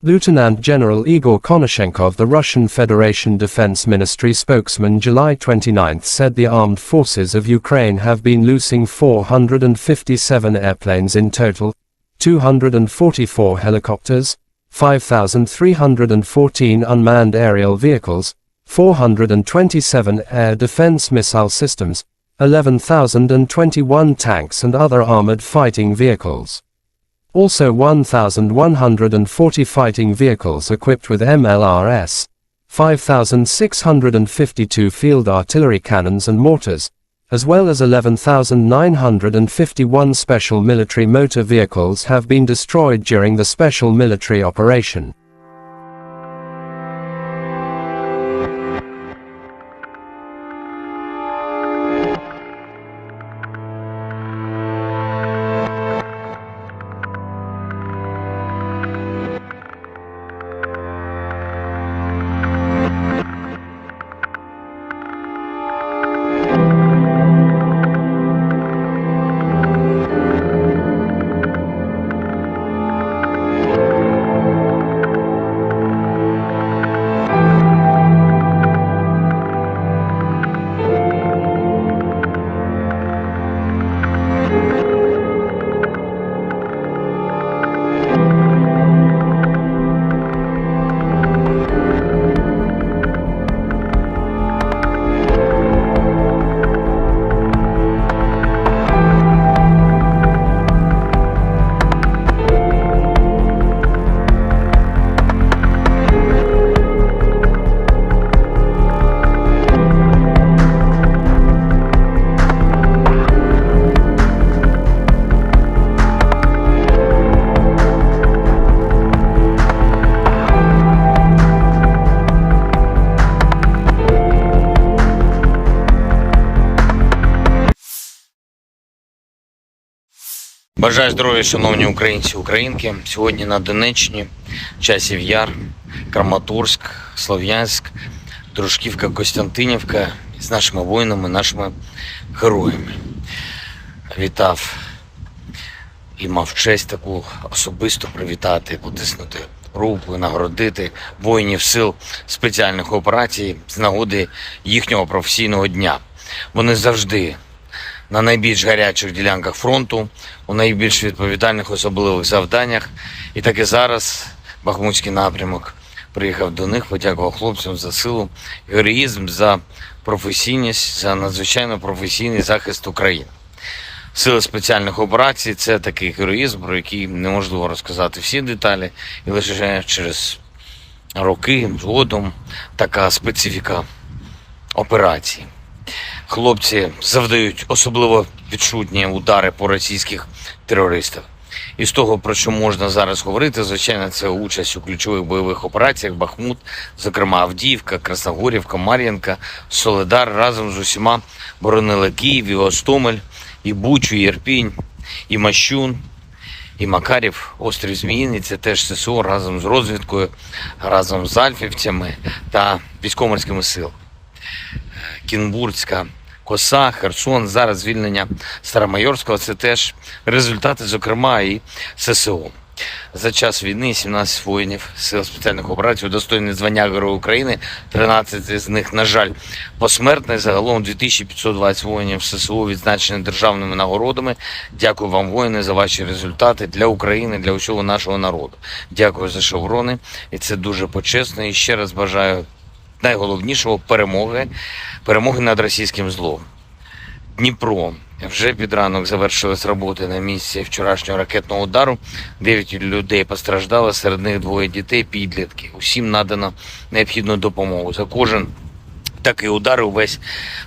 Lieutenant General Igor Konashenkov, the Russian Federation Defense Ministry spokesman, July 29 said the armed forces of Ukraine have been losing 457 airplanes in total, 244 helicopters, 5,314 unmanned aerial vehicles, 427 air defense missile systems, 11,021 tanks and other armored fighting vehicles. Also 1,140 fighting vehicles equipped with MLRS, 5,652 field artillery cannons and mortars, as well as 11,951 special military motor vehicles have been destroyed during the special military operation.
Бажаю здоров'я, шановні українці і українки. Сьогодні на Донеччині, Часів Яр, Краматорськ, Слов'янськ, Дружківка, Костянтинівка з нашими воїнами, нашими героями. Вітав і мав честь таку особисто привітати, потиснути руку, нагородити воїнів сил спеціальних операцій з нагоди їхнього професійного дня. Вони завжди на найбільш гарячих ділянках фронту, у найбільш відповідальних особливих завданнях. І так і зараз Бахмутський напрямок приїхав до них, подякував хлопцям за силу, героїзм, за професійність, за надзвичайно професійний захист України. Сили спеціальних операцій – це такий героїзм, про який неможливо розказати всі деталі, і лише через роки згодом така специфіка операції. Хлопці завдають особливо відчутні удари по російських терористах. І з того, про що можна зараз говорити, звичайно, це участь у ключових бойових операціях Бахмут, зокрема Авдіївка, Красногорівка, Мар'їнка, Солидар разом з усіма боронили Київ, і Гостомель, і Бучу, і Ірпінь, і Мащун, і Макарів, острів Зміїний. Це теж ССО разом з розвідкою, разом з альфівцями та військово-морськими силами. Кінбурзька коса, Херсон, зараз звільнення Старомайорського – це теж результати, зокрема, і ССО. За час війни 17 воїнів сил спеціальних операцій удостоєні звання Героя України, 13 з них, на жаль, посмертні. Загалом 2520 воїнів ССО відзначені державними нагородами. Дякую вам, воїни, за ваші результати для України, для усього нашого народу. Дякую за шеврони, і це дуже почесно. І ще раз бажаю найголовнішого – перемоги над російським злом. Дніпро. Вже під ранок завершились роботи на місці вчорашнього ракетного удару. 9 людей постраждали, серед них 2 дітей, підлітки. Усім надано необхідну допомогу. За кожен такий удар,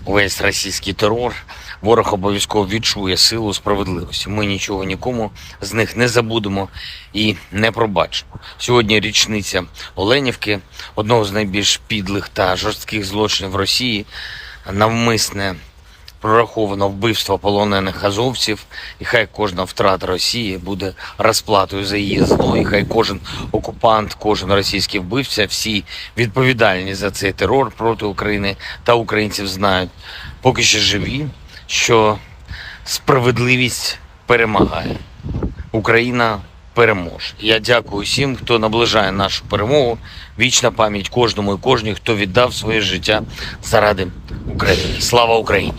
увесь російський терор, ворог обов'язково відчує силу справедливості. Ми нічого нікому з них не забудемо і не пробачимо. Сьогодні річниця Оленівки, одного з найбільш підлих та жорстких злочинів Росії, навмисне прораховано вбивство полонених азовців, і хай кожна втрата Росії буде розплатою за її зло, і хай кожен окупант, кожен російський вбивця, всі відповідальні за цей терор проти України та українців знають, поки ще живі, що справедливість перемагає. Україна переможе. Я дякую всім, хто наближає нашу перемогу. Вічна пам'ять кожному і кожній, хто віддав своє життя заради України. Слава Україні!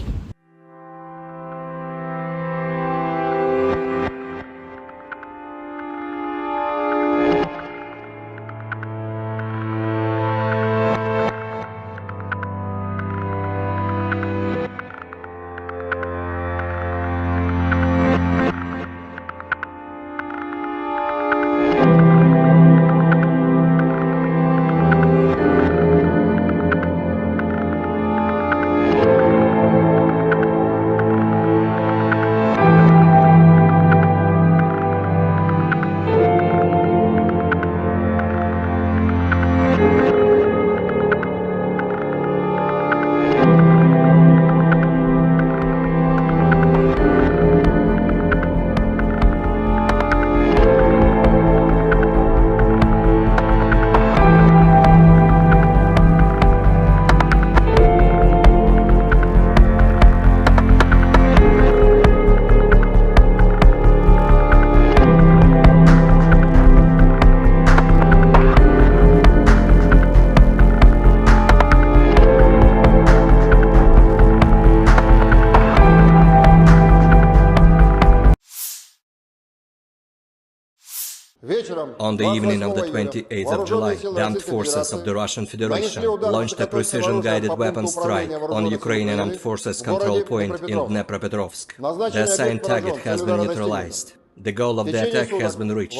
On the evening of the 28th of July, the armed forces of the Russian Federation launched a precision-guided weapon strike on Ukrainian armed forces control point in Dnipropetrovsk. The assigned target has been neutralized. The goal of the attack has been reached.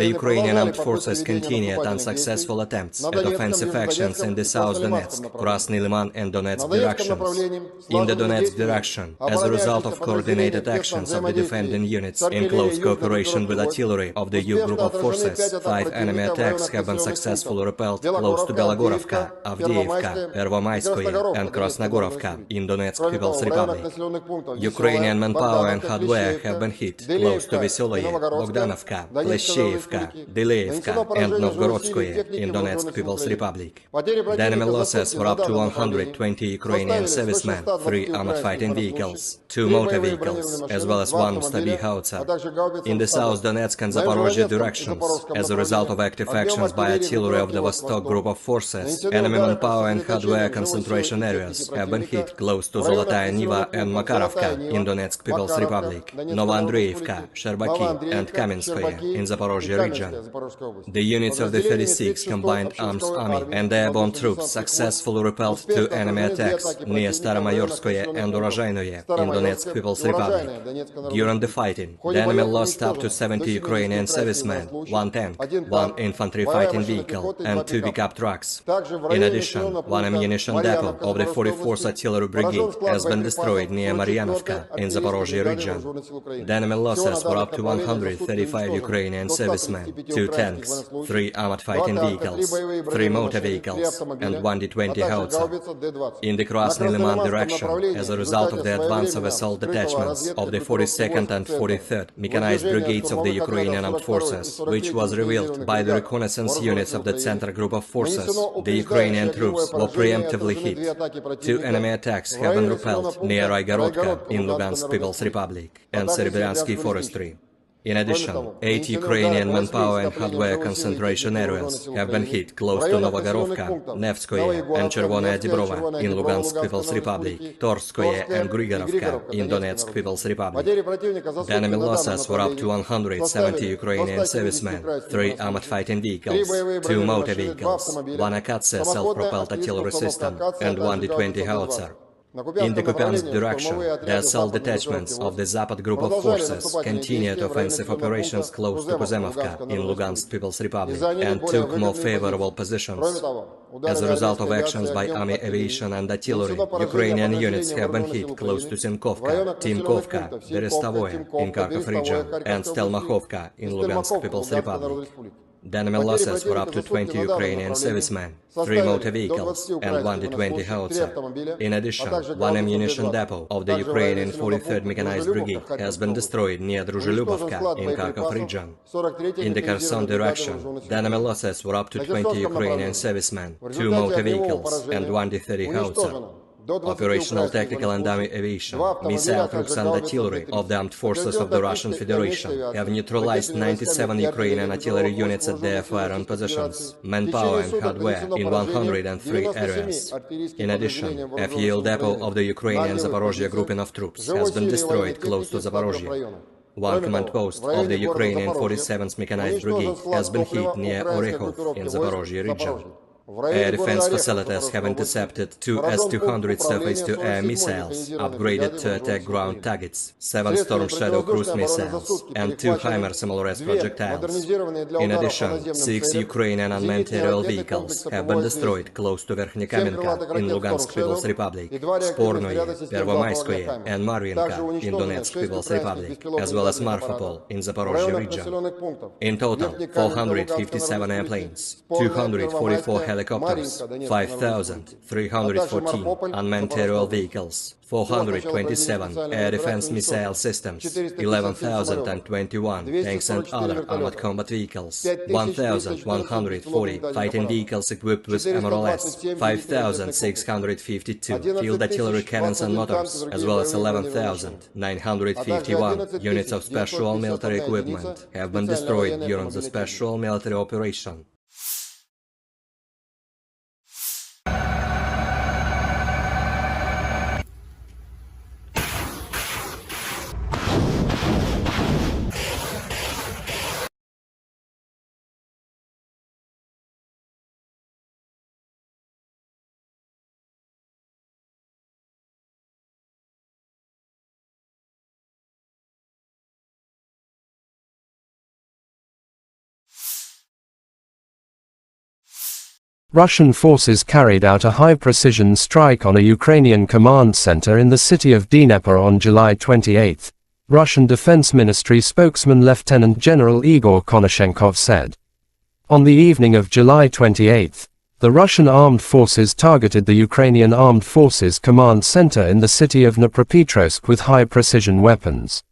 The Ukrainian armed forces continued unsuccessful attempts at offensive actions in the South Donetsk, Krasny Liman and Donetsk directions. In the Donetsk direction, as a result of coordinated actions of the defending units in close cooperation with artillery of the U group of forces, 5 enemy attacks have been successfully repelled close to Belogorovka, Avdiivka, Pervomaiskoye and Krasnogorovka in Donetsk People's Republic. Ukrainian manpower and hardware have been hit close to to Veseloye, Bogdanovka, Plesheyevka, Dileevka, and Novgorodskoye in Donetsk People's Republic. The enemy losses were up to 120 Ukrainian servicemen, 3 armored fighting vehicles, 2 motor vehicles, as well as 1 Stabi howitzer. In the South Donetsk and Zaporozhye directions, as a result of active actions by artillery of the Vostok group of forces, enemy manpower and hardware concentration areas have been hit close to Zolotaya Niva and Makarovka in Donetsk People's Republic, Novoandreevka, Sherbaki, and Kamenskoye in Zaporozhye region. The units of the 36th Combined Arms Army and the airborne troops successfully repelled 2 enemy attacks near Staromayorskoye and Urozhainoye in Donetsk People's Republic. During the fighting, the enemy lost up to 70 Ukrainian servicemen, 1 tank, 1 infantry fighting vehicle, and 2 pickup trucks. In addition, 1 ammunition depot of the 44th Artillery Brigade has been destroyed near Maryanovka in Zaporozhye region. The enemy losses were up to 135 Ukrainian servicemen, 2 tanks, 3 armored fighting vehicles, 3 motor vehicles, and 1 D-20 howitzer. In the Krasny Liman direction, as a result of the advance of assault detachments of the 42nd and 43rd Mechanized Brigades of the Ukrainian Armed Forces, which was revealed by the reconnaissance units of the Center Group of Forces, the Ukrainian troops were preemptively hit. 2 enemy attacks have been repelled near Raigorodka in Lugansk People's Republic and Serebryensky Forestry. In addition, 8 Ukrainian manpower and hardware concentration areas have been hit close to Novogorovka, Nevskoye and Chervonaya Dibrova in Lugansk People's Republic, Torskoye and Grigorovka in Donetsk People's Republic. The enemy losses were up to 170 Ukrainian servicemen, 3 armored fighting vehicles, 2 motor vehicles, 1 Akatsia self-propelled artillery system, and 1 D-20 howitzer. In the Kupiansk direction, the assault detachments of the Zapad group of forces continued offensive operations close to Kuzemovka in Lugansk People's Republic and took more favorable positions. As a result of actions by army aviation and artillery, Ukrainian units have been hit close to Simkovka, Timkovka, Berestovoye in Kharkov region, and Stelmachovka in Lugansk People's Republic. The enemy losses were up to 20 Ukrainian servicemen, 3 motor vehicles, and 1 D-20 howitzer. In addition, 1 ammunition depot of the Ukrainian 43rd Mechanized Brigade has been destroyed near Druzhilubovka in Kharkov region. In the Kherson direction, the enemy losses were up to 20 Ukrainian servicemen, 2 motor vehicles, and 1 D-30 howitzer. Operational tactical and army aviation, missile troops and artillery of the armed forces of the Russian Federation have neutralized 97 Ukrainian artillery units at their firing positions, manpower and hardware in 103 areas. In addition, a fuel depot of the Ukrainian Zaporozhye grouping of troops has been destroyed close to Zaporozhye. 1 command post of the Ukrainian 47th Mechanized Brigade has been hit near Orekhov in Zaporozhye region. Air defense facilities have intercepted 2 S-200 surface-to-air missiles, upgraded to attack ground targets, 7 Storm Shadow cruise missiles, and 2 HIMARS MLRS projectiles. In addition, 6 Ukrainian unmanned aerial vehicles have been destroyed close to Verkhnekamenka in Lugansk People's Republic, Spornoye, Pervomayskoye, and Marvinka in Donetsk People's Republic, as well as Marfapol in Zaporozhye region. In total, 457 airplanes, 244 helicopters, 5,314 unmanned aerial vehicles, 427 air defense missile systems, 11,021 tanks and other armored combat vehicles, 1,140 fighting vehicles equipped with MLRS, 5,652 field artillery cannons and mortars, as well as 11,951 units of special military equipment have been destroyed during the special military operation.
Russian forces carried out a high-precision strike on a Ukrainian command center in the city of Dnipro on July 28, Russian Defense Ministry spokesman Lieutenant General Igor Konashenkov said. On the evening of July 28, the Russian armed forces targeted the Ukrainian Armed Forces command center in the city of Dnipropetrovsk with high-precision weapons.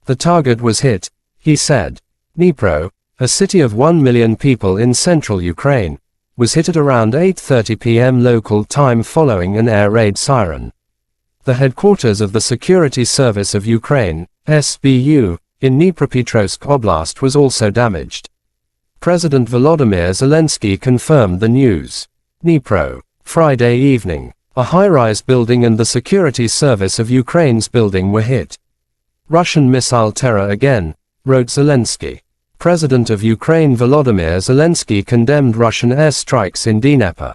The target was hit, He said, Dnipro, a city of 1 million people in central Ukraine, was hit at around 8:30 p.m. local time following an air raid siren. The headquarters of the Security Service of Ukraine, SBU, in Dnipropetrovsk Oblast was also damaged. President Volodymyr Zelenskiy confirmed the news. Dnipro, Friday evening. A high-rise building and the Security Service of Ukraine's building were hit. Russian missile terror again, wrote Zelensky. President of Ukraine Volodymyr Zelensky condemned Russian airstrikes in Dnipro.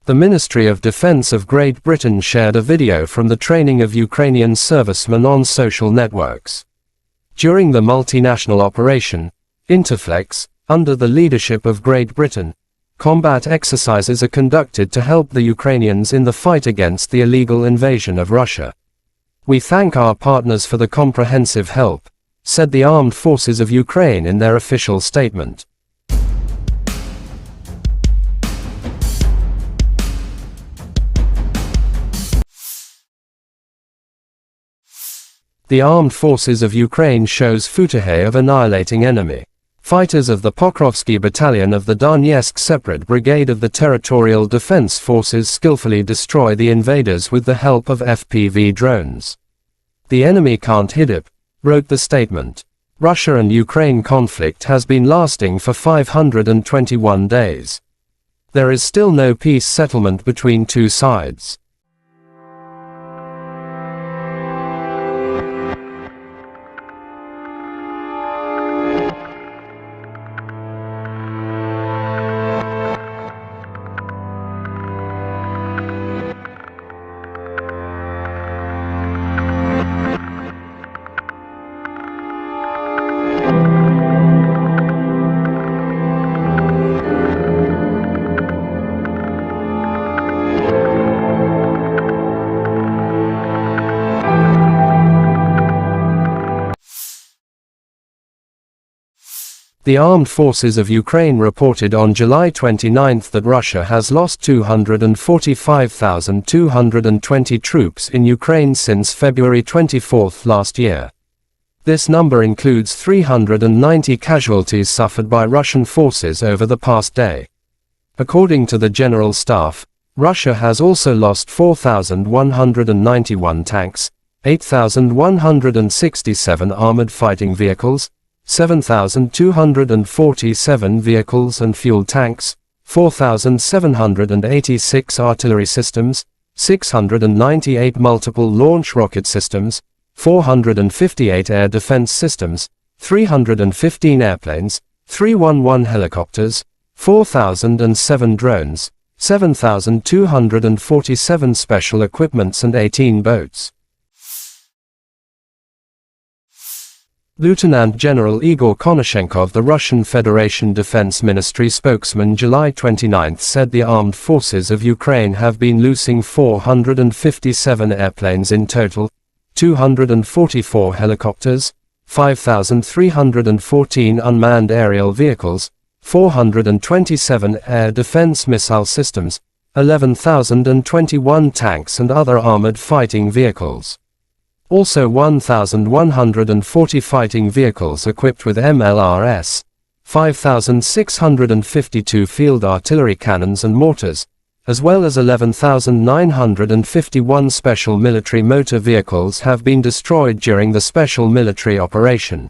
The Ministry of Defense of Great Britain shared a video from the training of Ukrainian servicemen on social networks. During the multinational operation, Interflex, under the leadership of Great Britain, combat exercises are conducted to help the Ukrainians in the fight against the illegal invasion of Russia. We thank our partners for the comprehensive help, said the Armed Forces of Ukraine in their official statement. The Armed Forces of Ukraine shows footage of annihilating enemy. Fighters of the Pokrovsky Battalion of the Donetsk Separate Brigade of the Territorial Defense Forces skillfully destroy the invaders with the help of FPV drones. The enemy can't hit it, wrote the statement. Russia and Ukraine conflict has been lasting for 521 days. There is still no peace settlement between two sides. The Armed Forces of Ukraine reported on July 29 that Russia has lost 245,220 troops in Ukraine since February 24 last year. This number includes 390 casualties suffered by Russian forces over the past day. According to the General Staff, Russia has also lost 4,191 tanks, 8,167 armored fighting vehicles, 7,247 vehicles and fuel tanks, 4,786 artillery systems, 698 multiple launch rocket systems, 458 air defense systems, 315 airplanes, 311 helicopters, 4,007 drones, 7,247 special equipments and 18 boats. Lieutenant General Igor Konashenkov, the Russian Federation Defense Ministry spokesman, July 29 said the armed forces of Ukraine have been losing 457 airplanes in total, 244 helicopters, 5,314 unmanned aerial vehicles, 427 air defense missile systems, 11,021 tanks and other armored fighting vehicles. Also 1,140 fighting vehicles equipped with MLRS, 5,652 field artillery cannons and mortars, as well as 11,951 special military motor vehicles have been destroyed during the special military operation.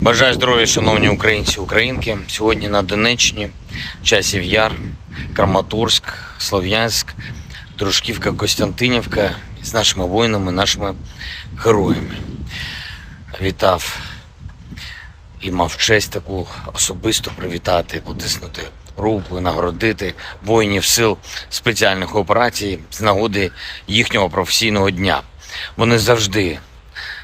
Бажаю здоров'я, шановні українці, українки. Сьогодні на Донеччині, Часів Яр, Краматорськ, Слов'янськ, Дружківка, Костянтинівка з нашими воїнами, нашими героями. Вітав і мав честь таку особисто привітати, потиснути руку і нагородити воїнів сил спеціальних операцій з нагоди їхнього професійного дня. Вони завжди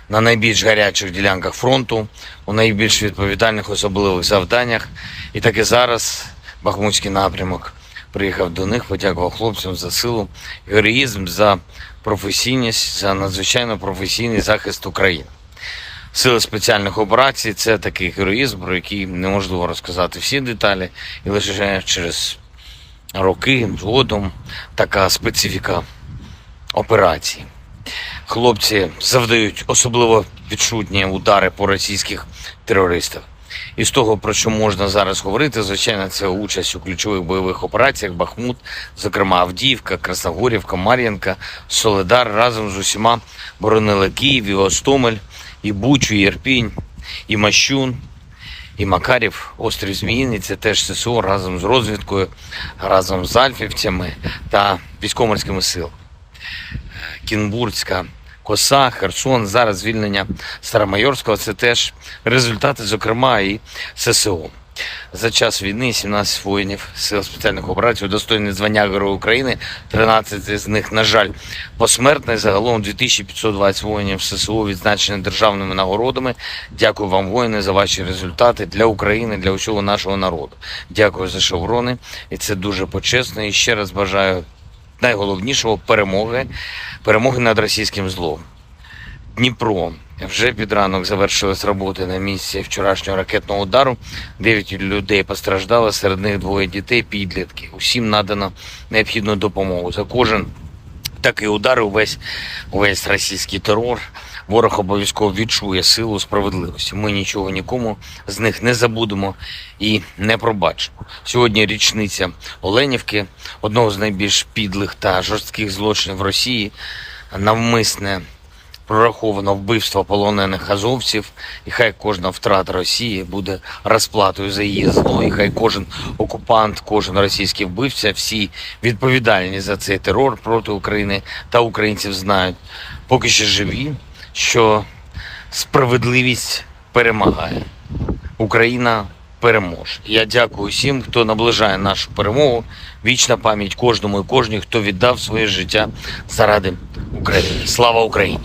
на найбільш гарячих ділянках фронту, у найбільш відповідальних особливих завданнях. І так і зараз Бахмутський напрямок приїхав до них, подякував хлопцям за силу, героїзм, за професійність, за надзвичайно професійний захист України. Сили спеціальних операцій – це такий героїзм, про який неможливо розказати всі деталі, і лише через роки згодом така специфіка операції. Хлопці завдають особливо відчутні удари по російських терористах. І з того, про що можна зараз говорити, звичайно, це участь у ключових бойових операціях Бахмут, зокрема Авдіївка, Красногорівка, Мар'їнка, Солидар разом з усіма боронили Київ, і Гостомель, і Бучу, і Ірпінь, і Мащун, і Макарів, острів Зміїний. Це теж ССО разом з розвідкою, разом з альфівцями та військово-морськими силами. Кінбурзька коса, Херсон, зараз звільнення Старомайорського – це теж результати, зокрема, і ССО. За час війни 17 воїнів сил спеціальних операцій удостоєні звання Героя України, 13 з них, на жаль, посмертно. Загалом 2520 воїнів ССО відзначені державними нагородами. Дякую вам, воїни, за ваші результати для України, для усього нашого народу. Дякую за шеврони, і це дуже почесно. І ще раз бажаю найголовнішого – перемоги над російським злом. Дніпро. Вже під ранок завершились роботи на місці вчорашнього ракетного удару. 9 людей постраждало, серед них 2 дітей, підлітки. Усім надано необхідну допомогу. За кожен такий удар, увесь російський терор, ворог обов'язково відчує силу справедливості. Ми нічого нікому з них не забудемо і не пробачимо. Сьогодні річниця Оленівки, одного з найбільш підлих та жорстких злочинів Росії, навмисне прораховано вбивство полонених азовців, і хай кожна втрата Росії буде розплатою за її зло, і хай кожен окупант, кожен російський вбивця, всі відповідальні за цей терор проти України та українців знають, поки ще живі, що справедливість перемагає. Україна переможе. Я дякую всім, хто наближає нашу перемогу. Вічна пам'ять кожному і кожній, хто віддав своє життя заради України. Слава Україні!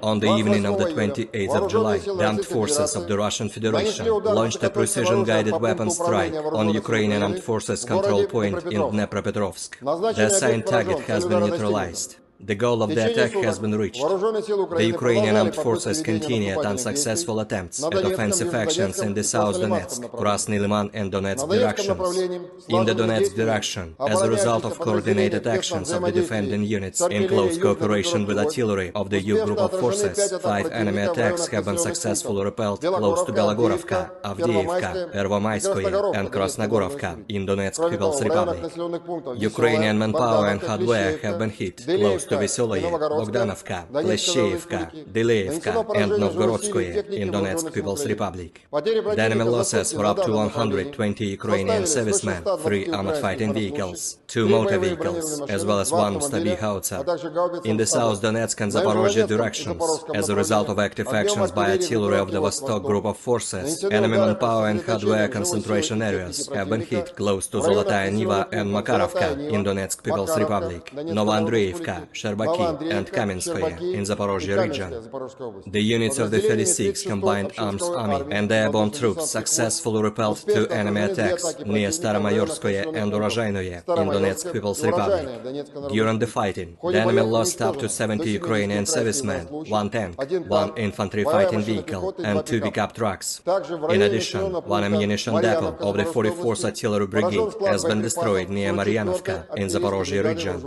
On the evening of the 28th of July, the armed forces of the Russian Federation launched a precision-guided weapon strike on Ukrainian armed forces control point in Dnipropetrovsk. The assigned target has been neutralized. The goal of the attack has been reached. The Ukrainian armed forces continued unsuccessful attempts at offensive actions in the South Donetsk, Krasny Liman and Donetsk directions. In the Donetsk direction, as a result of coordinated actions of the defending units in close cooperation with artillery of the U group of forces, 5 enemy attacks have been successfully repelled close to Belogorovka, Avdiivka, Pervomaiskoye and Krasnogorovka in Donetsk People's Republic. Ukrainian manpower and hardware have been hit close close to Veseloye, Bogdanovka, Kleshcheyevka, Dyleevka, and Novgorodskoye in Donetsk People's Republic. The enemy losses were up to 120 Ukrainian servicemen, 3 armored fighting vehicles, 2 motor vehicles, as well as 1 Stabi howitzer. In the South Donetsk and Zaporozhye directions, as a result of active actions by artillery of the Vostok group of forces, enemy manpower and hardware concentration areas have been hit close to Zolotaya Niva and Makarovka in Donetsk People's Republic, Novoandreevka, Sherbaki, and Kamenskoye in Zaporozhye region. The units of the 36th Combined Arms Army and the airborne troops successfully repelled 2 enemy attacks near Staromayorskoye and Urozhainoye in Donetsk People's Republic. During the fighting, the enemy lost up to 70 Ukrainian servicemen, 1 tank, 1 infantry fighting vehicle, and 2 pickup trucks. In addition, 1 ammunition depot of the 44th Artillery Brigade has been destroyed near Maryanovka in Zaporozhye region.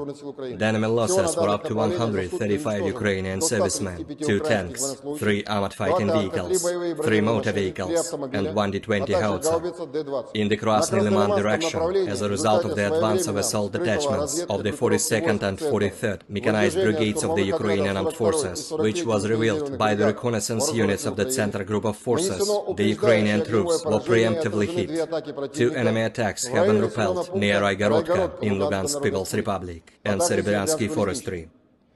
The enemy losses were up to 135 Ukrainian servicemen, 2 tanks, 3 armored fighting vehicles, 3 motor vehicles, and 1 D-20 howitzer. In the Krasny Liman direction, as a result of the advance of assault detachments of the 42nd and 43rd mechanized brigades of the Ukrainian armed forces, which was revealed by the reconnaissance units of the Center Group of Forces, the Ukrainian troops were preemptively hit. 2 enemy attacks have been repelled near Raigorodka in Lugansk People's Republic and Serebryantski Forestry.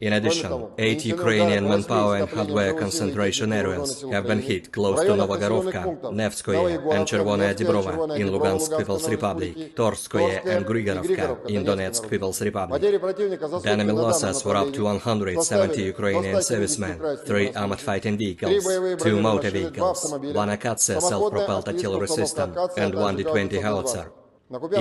In addition, 8 Ukrainian manpower and hardware concentration areas have been hit close to Novogorovka, Nevskoye and Chervonaya Dibrova in Lugansk People's Republic, Torskoye and Grigorovka in Donetsk People's Republic. The enemy losses were up to 170 Ukrainian servicemen, 3 armored fighting vehicles, 2 motor vehicles, 1 Akatsia self-propelled artillery system, and 1 D-20 howitzer.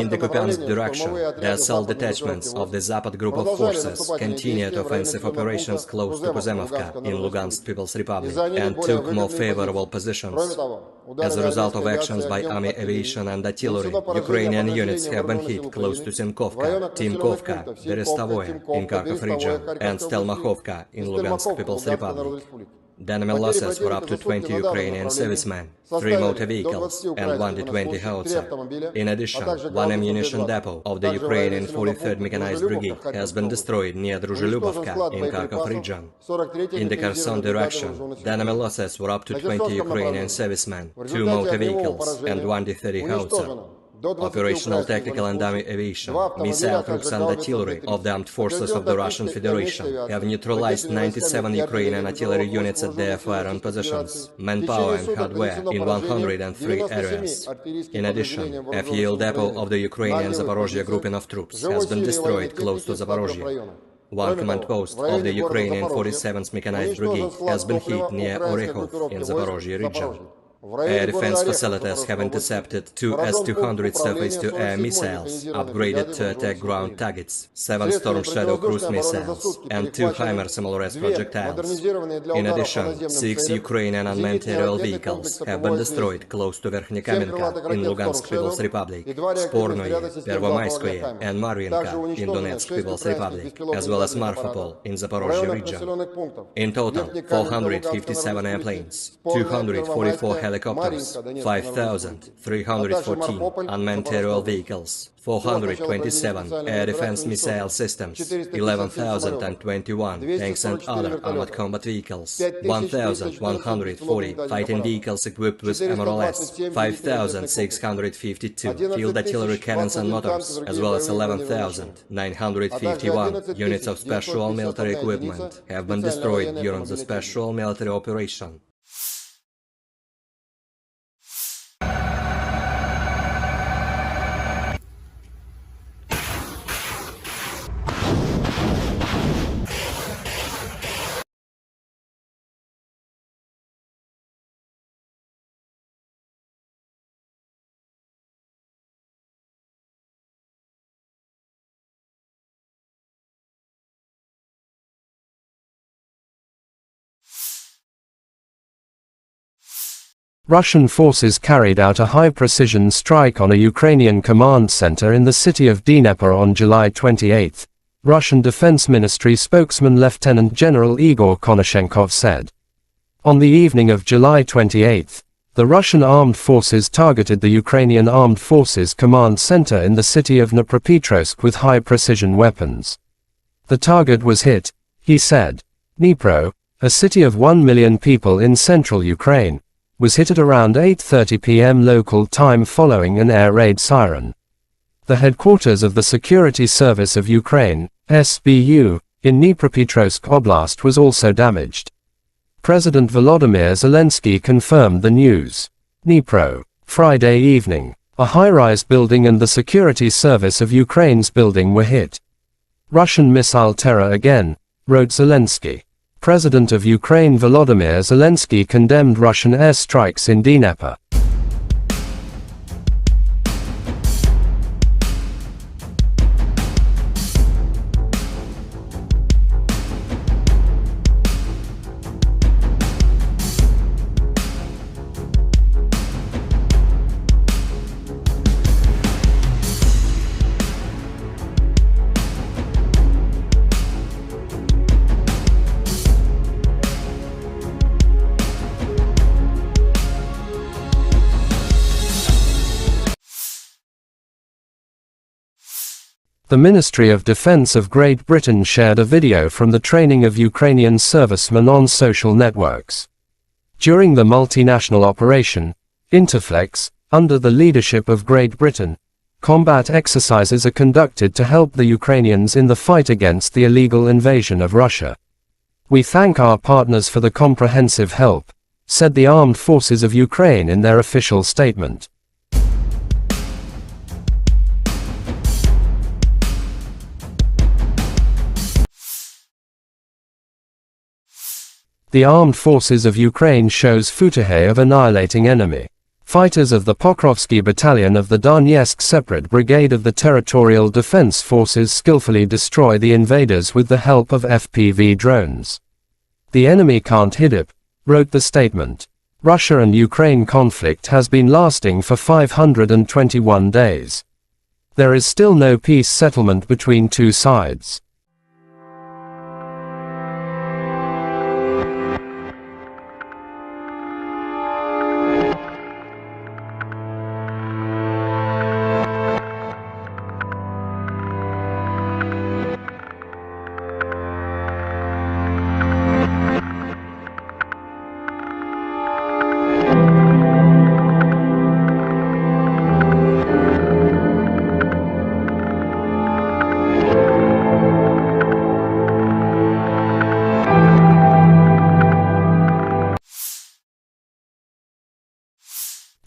In the Kupiansk direction, the assault detachments of the Zapad group of forces continued offensive operations close to Kuzemovka in Lugansk People's Republic and took more favorable positions. As a result of actions by army aviation and artillery, Ukrainian units have been hit close to Simkovka, Timkovka, Berestovoye in Kharkov region, and Stelmachovka in Lugansk People's Republic. The enemy losses were up to 20 Ukrainian servicemen, 3 motor vehicles, and 1 D-20 howitzer. In addition, 1 ammunition depot of the Ukrainian 43rd Mechanized Brigade has been destroyed near Druzhelyubovka in Kharkov region. In the Kherson direction, the enemy losses were up to 20 Ukrainian servicemen, 2 motor vehicles, and 1 D-30 howitzer. Operational, tactical and army aviation, missile troops and artillery of the armed forces of the Russian Federation have neutralized 97 Ukrainian artillery units at their firing positions, manpower and hardware in 103 areas. In addition, a fuel depot of the Ukrainian Zaporozhye grouping of troops has been destroyed close to Zaporozhye. 1 command post of the Ukrainian 47th Mechanized Brigade has been hit near Orekhov in Zaporozhye region. Air defense facilities have intercepted 2 S-200 surface-to-air missiles, upgraded to attack ground targets, 7 Storm Shadow cruise missiles, and 2 HIMARS MLRS projectiles. In addition, 6 Ukrainian unmanned aerial vehicles have been destroyed close to Verkhnekamenka in Lugansk People's Republic, Spornoye, Pervomayskoye, and Maryanka in Donetsk People's Republic, as well as Marfapol in Zaporozhye region. In total, 457 airplanes, 244 helicopters, 5,314 unmanned aerial vehicles, 427 air defense missile systems, 11,021 tanks and other armored combat vehicles, 1,140 fighting vehicles equipped with MLRS, 5,652 field artillery cannons and motors, as well as 11,951 units of special military equipment have been destroyed during the special military operation.
Russian forces carried out a high-precision strike on a Ukrainian command center in the city of Dnipro on July 28, Russian Defense Ministry spokesman Lieutenant General Igor Konashenkov said. On the evening of July 28, the Russian armed forces targeted the Ukrainian Armed Forces command center in the city of Dnipropetrovsk with high-precision weapons. The target was hit, he said. Dnipro, a city of 1 million people in central Ukraine, was hit at around 8:30 p.m. local time following an air raid siren. The headquarters of the Security Service of Ukraine, SBU, in Dnipropetrovsk Oblast was also damaged. President Volodymyr Zelensky confirmed the news. Dnipro, Friday evening. A high-rise building and the Security Service of Ukraine's building were hit. Russian missile terror again, wrote Zelensky. President of Ukraine Volodymyr Zelensky condemned Russian airstrikes in Dnipro. The Ministry of Defense of Great Britain shared a video from the training of Ukrainian servicemen on social networks. During the multinational operation, Interflex, under the leadership of Great Britain, combat exercises are conducted to help the Ukrainians in the fight against the illegal invasion of Russia. We thank our partners for the comprehensive help, said the Armed Forces of Ukraine in their official statement. The Armed Forces of Ukraine shows footage of annihilating enemy. Fighters of the Pokrovsky Battalion of the Donetsk Separate Brigade of the Territorial Defense Forces skillfully destroy the invaders with the help of FPV drones. The enemy can't hit it, wrote the statement. Russia and Ukraine conflict has been lasting for 521 days. There is still no peace settlement between two sides.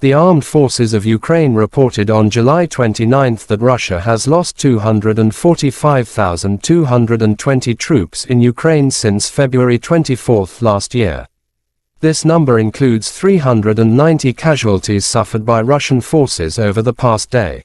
The Armed Forces of Ukraine reported on July 29 that Russia has lost 245,220 troops in Ukraine since February 24 last year. This number includes 390 casualties suffered by Russian forces over the past day.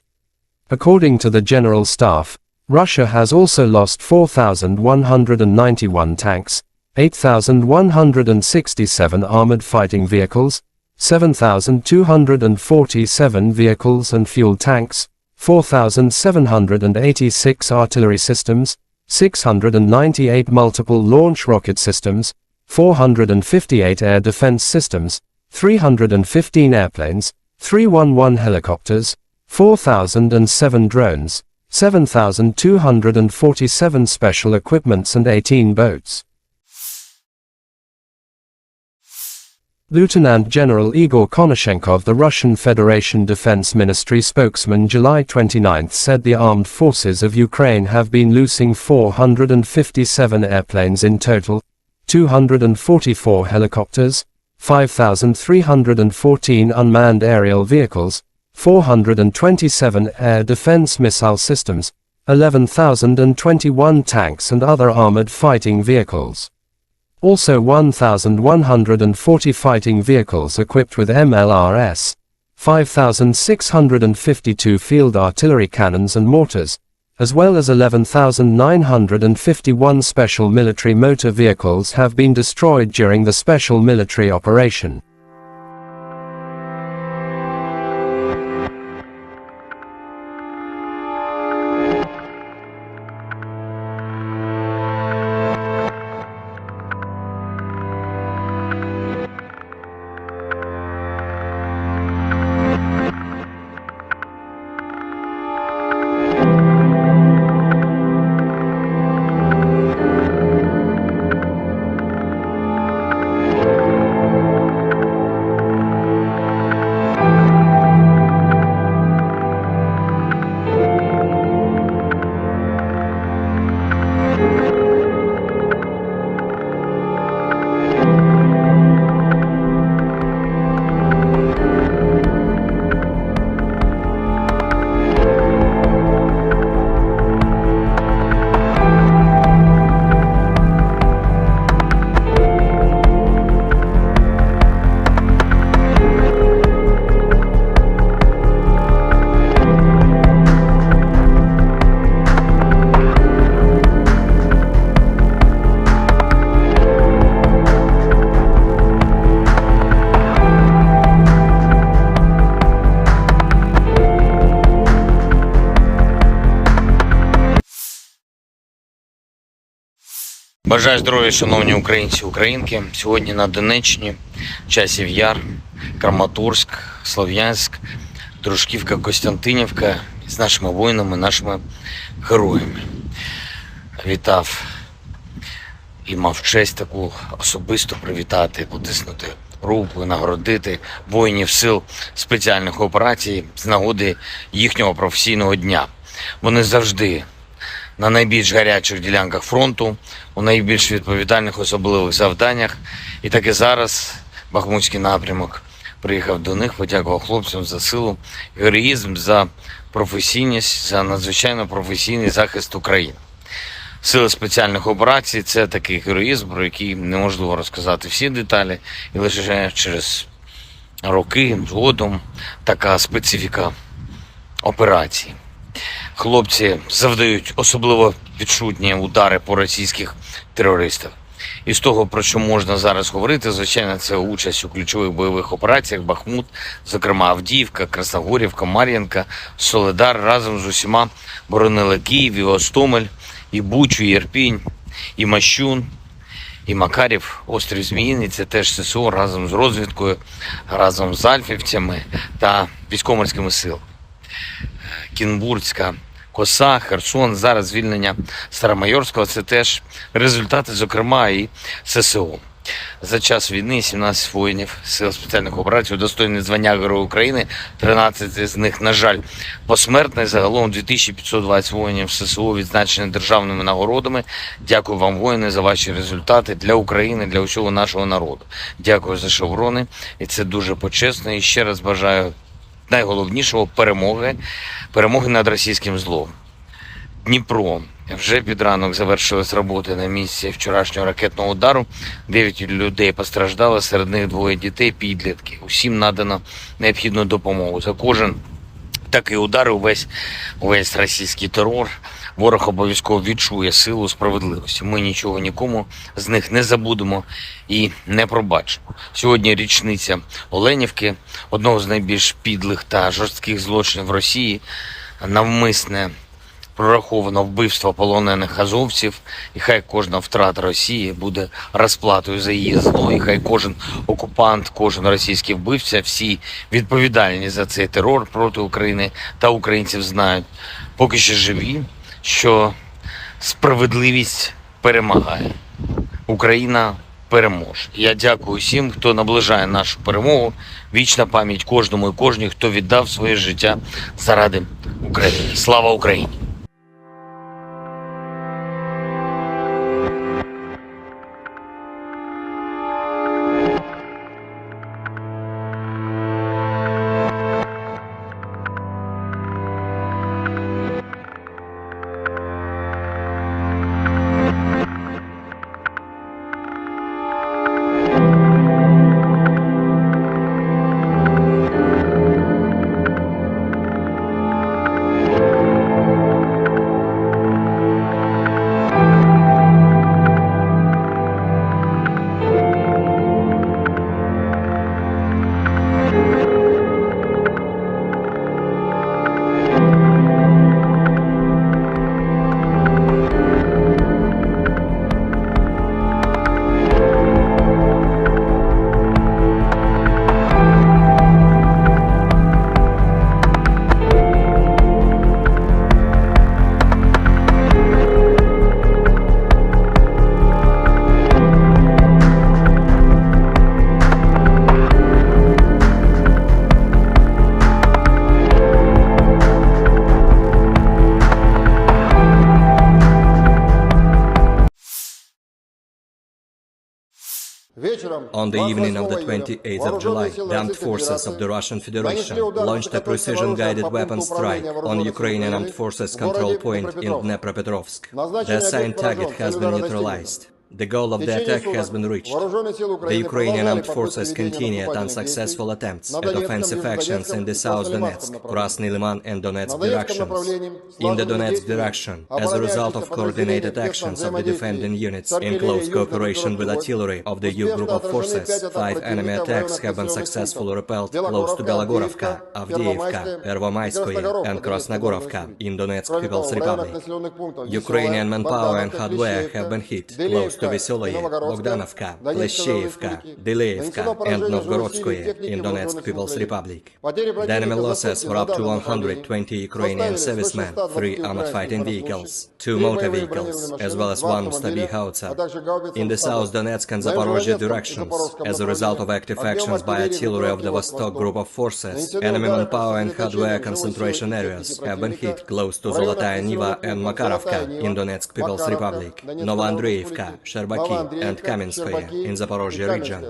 According to the General Staff, Russia has also lost 4,191 tanks, 8,167 armored fighting vehicles, 7,247 vehicles and fuel tanks, 4,786 artillery systems, 698 multiple launch rocket systems, 458 air defense systems, 315 airplanes, 311 helicopters, 4,007 drones, 7,247 special equipments and 18 boats. Lieutenant General Igor Konashenkov, the Russian Federation Defense Ministry spokesman, July 29 said the armed forces of Ukraine have been losing 457 airplanes in total, 244 helicopters, 5,314 unmanned aerial vehicles, 427 air defense missile systems, 11,021 tanks and other armored fighting vehicles. Also 1,140 fighting vehicles equipped with MLRS, 5,652 field artillery cannons and mortars, as well as 11,951 special military motor vehicles have been destroyed during the special military operation.
Бажаю здоров'я, шановні українці, українки. Сьогодні на Донеччині, Часів Яр, Краматорськ, Слов'янськ, Дружківка, Костянтинівка з нашими воїнами, нашими героями. Вітав і мав честь таку особисто привітати, потиснути руку, нагородити воїнів сил спеціальних операцій з нагоди їхнього професійного дня. Вони завжди на найбільш гарячих ділянках фронту, у найбільш відповідальних особливих завданнях. І так і зараз Бахмутський напрямок приїхав до них, подякував хлопцям за силу, героїзм, за професійність, за надзвичайно професійний захист України. Сили спеціальних операцій – це такий героїзм, про який неможливо розказати всі деталі, і лише через роки згодом така специфіка операції. Хлопці завдають особливо відчутні удари по російських терористах. І з того, про що можна зараз говорити, звичайно, це участь у ключових бойових операціях Бахмут, зокрема Авдіївка, Красногорівка, Мар'їнка, Солидар разом з усіма боронили Київ, і Гостомель, і Бучу, і Ірпінь, і Мащун, і Макарів, острів Зміїний. Це теж ССО разом з розвідкою, разом з альфівцями та військово-морськими силами. Кінбурзька коса, Херсон, зараз звільнення Старомайорського – це теж результати, зокрема, і ССО. За час війни 17 воїнів сил спеціальних операцій удостоєні звання Героя України, 13 з них, на жаль, посмертні. Загалом 2520 воїнів ССО відзначені державними нагородами. Дякую вам, воїни, за ваші результати для України, для усього нашого народу. Дякую за шеврони, і це дуже почесно. І ще раз бажаю найголовнішого – перемоги над російським злом. Дніпро. Вже під ранок завершились роботи на місці вчорашнього ракетного удару. 9 людей постраждали, серед них 2 дітей, підлітки. Усім надано необхідну допомогу. За кожен такий удар, увесь російський терор, ворог обов'язково відчує силу справедливості. Ми нічого нікому з них не забудемо і не пробачимо. Сьогодні річниця Оленівки, одного з найбільш підлих та жорстких злочинів Росії, навмисне прораховано вбивство полонених азовців, і хай кожна втрата Росії буде розплатою за її зло, і хай кожен окупант, кожен російський вбивця, всі відповідальні за цей терор проти України та українців знають, поки що живі, що справедливість перемагає. Україна переможе. Я дякую всім, хто наближає нашу перемогу. Вічна пам'ять кожному і кожній, хто віддав своє життя заради України. Слава Україні!
On the evening of the 28th of July, the armed forces of the Russian Federation launched a precision-guided weapon strike on Ukrainian armed forces control point in Dnipropetrovsk. The assigned target has been neutralized. The goal of the attack has been reached. The Ukrainian armed forces continued unsuccessful attempts at offensive actions in the South Donetsk, Krasny Liman and Donetsk directions. In the Donetsk direction, as a result of coordinated actions of the defending units in close cooperation with artillery of the U group of forces, 5 enemy attacks have been successfully repelled close to Belogorovka, Avdiivka, Pervomaiskoye and Krasnogorovka in Donetsk People's Republic. Ukrainian manpower and hardware have been hit close to Veseloye, Bogdanovka, Kleshchevka, Dileevka, and Novgorodskoye in Donetsk People's Republic. The enemy losses were up to 120 Ukrainian servicemen, 3 armored fighting vehicles, 2 motor vehicles, as well as 1 Stabi howitzer. In the South Donetsk and Zaporozhye directions, as a result of active actions by artillery of the Vostok group of forces, enemy manpower and hardware concentration areas have been hit close to Zolotaya Niva and Makarovka in Donetsk People's Republic, Novoandreevka, Sherbaki, and Kamenskoye in Zaporozhye region.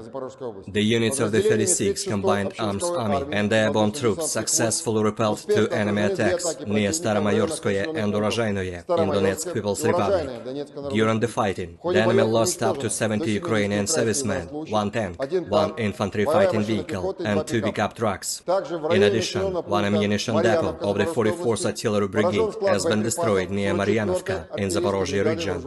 The units of the 36th Combined Arms Army and airborne troops successfully repelled 2 enemy attacks near Staromayorskoye and Urozhainoye in Donetsk People's Republic. During the fighting, the enemy lost up to 70 Ukrainian servicemen, 1 tank, 1 infantry fighting vehicle, and 2 pickup trucks. In addition, 1 ammunition depot of the 44th Artillery Brigade has been destroyed near Maryanovka in Zaporozhye region.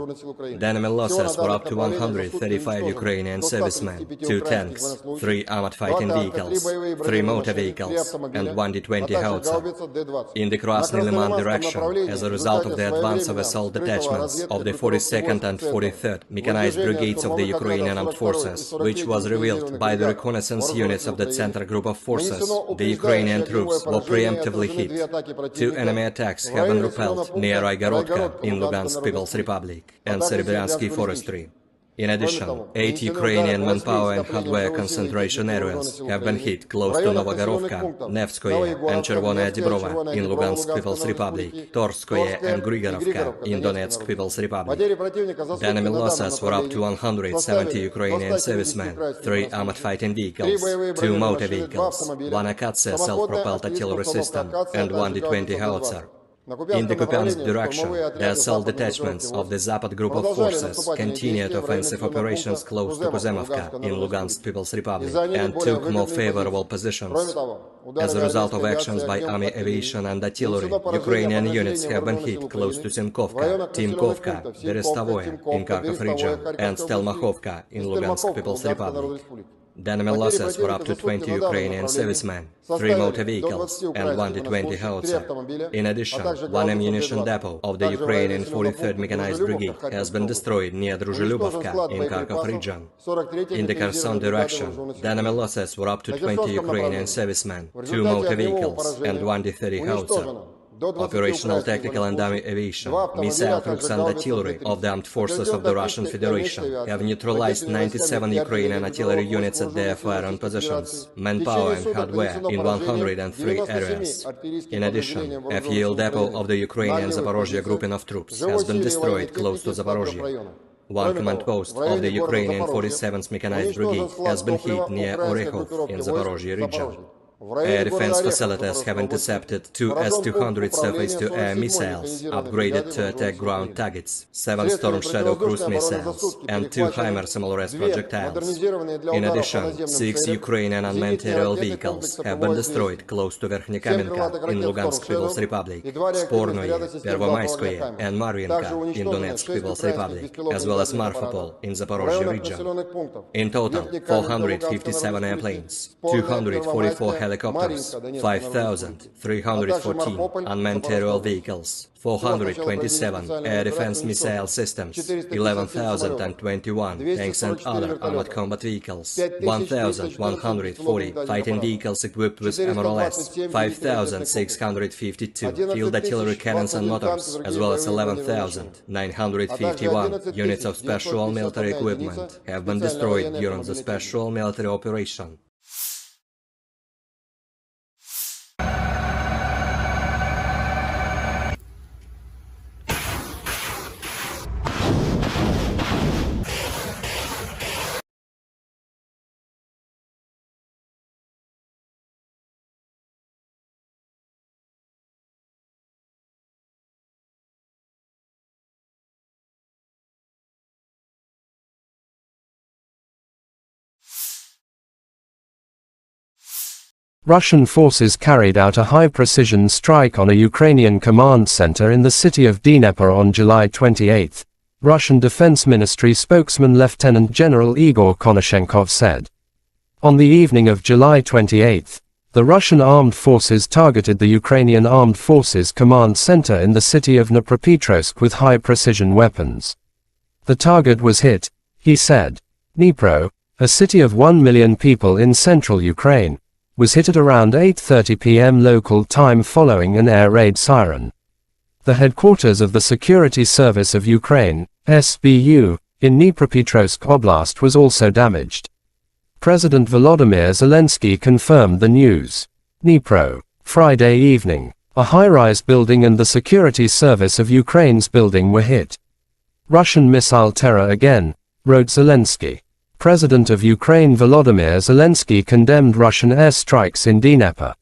The enemy losses were up to 135 Ukrainian servicemen, 2 tanks, 3 armored fighting vehicles, 3 motor vehicles, and 1 D-20 howitzer. In the Krasny Liman direction, as a result of the advance of assault detachments of the 42nd and 43rd Mechanized Brigades of the Ukrainian Armed Forces, which was revealed by the reconnaissance units of the Center Group of Forces, the Ukrainian troops were preemptively hit. 2 enemy attacks have been repelled near Raigorodka in Lugansk People's Republic and Serebryansky Forestry. In addition, 8 Ukrainian manpower and hardware concentration areas have been hit close to Novogorovka, Nevskoye, and Chervonaya Dibrova in Lugansk People's Republic, Torskoye and Grigorovka in Donetsk People's Republic. The enemy losses were up to 170 Ukrainian servicemen, 3 armored fighting vehicles, 2 motor vehicles, 1 Akatsia self-propelled artillery system, and 1 D-20 howitzer. In the Kupiansk direction, the assault detachments of the Zapad group of forces continued offensive operations close to Kuzemovka in Lugansk People's Republic and took more favorable positions. As a result of actions by army aviation and artillery, Ukrainian units have been hit close to Simkovka, Timkovka, Berestovoye in Kharkov region, and Stelmakhovka in Lugansk People's Republic. The enemy losses were up to 20 Ukrainian servicemen, 3 motor vehicles, and 1 D-20 howitzer. In addition, 1 ammunition depot of the Ukrainian 43rd Mechanized Brigade has been destroyed near Druzhelyubovka in Kharkov region. In the Kherson direction, the enemy losses were up to 20 Ukrainian servicemen, 2 motor vehicles, and 1 D-30 howitzer. Operational tactical and army aviation, missile troops and artillery of the armed forces of the Russian Federation have neutralized 97 Ukrainian artillery units at their firing positions, manpower and hardware in 103 areas. In addition, a fuel depot of the Ukrainian Zaporozhye grouping of troops has been destroyed close to Zaporozhye. 1 command post of the Ukrainian 47th Mechanized Brigade has been hit near Orekhov in Zaporozhye region. Air defense facilities have intercepted 2 S-200 surface-to-air missiles, upgraded to attack ground targets, 7 Storm Shadow cruise missiles, and 2 HIMARS MLRS projectiles. In addition, 6 Ukrainian unmanned aerial vehicles have been destroyed close to Verkhnekamenka in Lugansk People's Republic, Spornoye, Pervomayskoye, and Marvinka in Donetsk People's Republic, as well as Marfapol in Zaporozhye region. In total, 457 airplanes, 244 helicopters, 5,314 unmanned aerial vehicles, 427 air defense missile systems, 11,021 tanks and other armored combat vehicles, 1,140 fighting vehicles equipped with MLRS, 5,652 field artillery cannons and mortars, as well as 11,951 units of special military equipment have been destroyed during the special military operation.
Russian forces carried out a high-precision strike on a Ukrainian command center in the city of Dnipro on July 28, Russian Defense Ministry spokesman Lieutenant General Igor Konashenkov said. On the evening of July 28, the Russian armed forces targeted the Ukrainian Armed Forces command center in the city of Dnipropetrovsk with high-precision weapons. The target was hit, He said, Dnipro, a city of 1 million people in central Ukraine, was hit at around 8:30 p.m. local time following an air raid siren. The headquarters of the Security Service of Ukraine, SBU, in Dnipropetrovsk Oblast was also damaged. President Volodymyr Zelenskiy confirmed the news. Dnipro, Friday evening. A high-rise building and the Security Service of Ukraine's building were hit. Russian missile terror again, wrote Zelensky. President of Ukraine Volodymyr Zelensky condemned Russian airstrikes in Dnipro.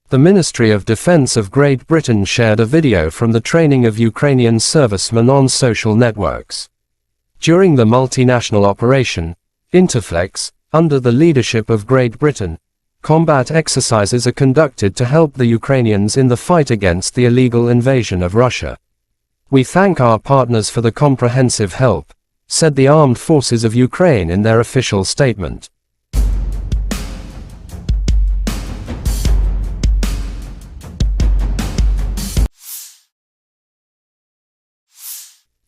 The Ministry of Defense of Great Britain shared a video from the training of Ukrainian servicemen on social networks. During the multinational operation, Interflex, under the leadership of Great Britain, combat exercises are conducted to help the Ukrainians in the fight against the illegal invasion of Russia. We thank our partners for the comprehensive help, said the Armed Forces of Ukraine in their official statement.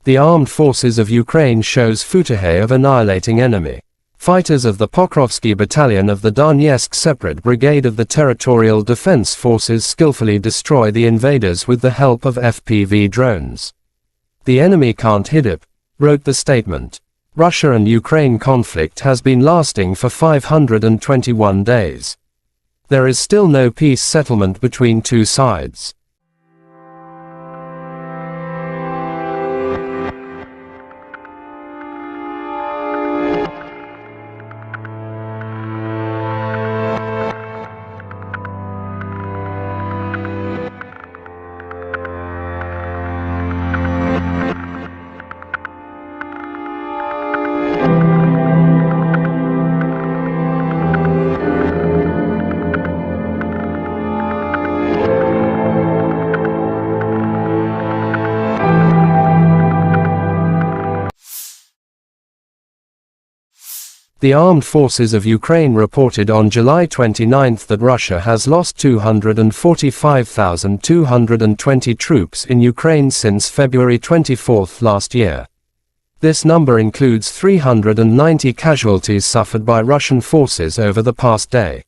The Armed Forces of Ukraine shows footage of annihilating enemy. Fighters of the Pokrovsky Battalion of the Donetsk Separate Brigade of the Territorial Defense Forces skillfully destroy the invaders with the help of FPV drones. The enemy can't hit it, wrote the statement. Russia and Ukraine conflict has been lasting for 521 days. There is still no peace settlement between two sides. The Armed Forces of Ukraine reported on July 29 that Russia has lost 245,220 troops in Ukraine since February 24 last year. This number includes 390 casualties suffered by Russian forces over the past day.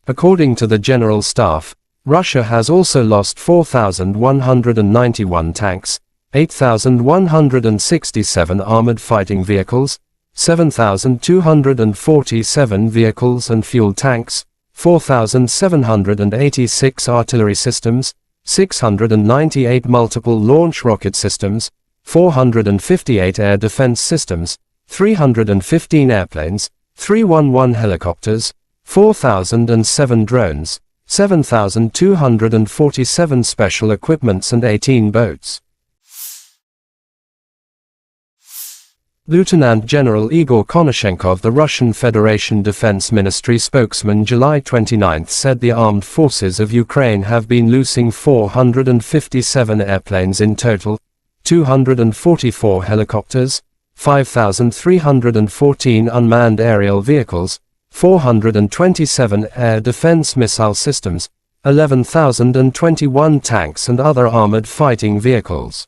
According to the General Staff, Russia has also lost 4,191 tanks, 8,167 armored fighting vehicles, 7,247 vehicles and fuel tanks, 4,786 artillery systems, 698 multiple launch rocket systems, 458 air defense systems, 315 airplanes, 311 helicopters, 4,007 drones, 7,247 special equipments and 18 boats. Lieutenant General Igor Konashenkov, the Russian Federation Defense Ministry spokesman, July 29 said the armed forces of Ukraine have been losing 457 airplanes in total, 244 helicopters, 5,314 unmanned aerial vehicles, 427 air defense missile systems, 11,021 tanks and other armored fighting vehicles.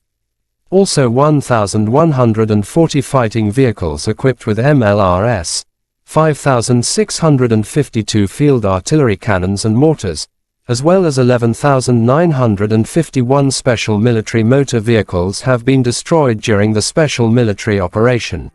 Also 1,140 fighting vehicles equipped with MLRS, 5,652 field artillery cannons and mortars, as well as 11,951 special military motor vehicles have been destroyed during the special military operation.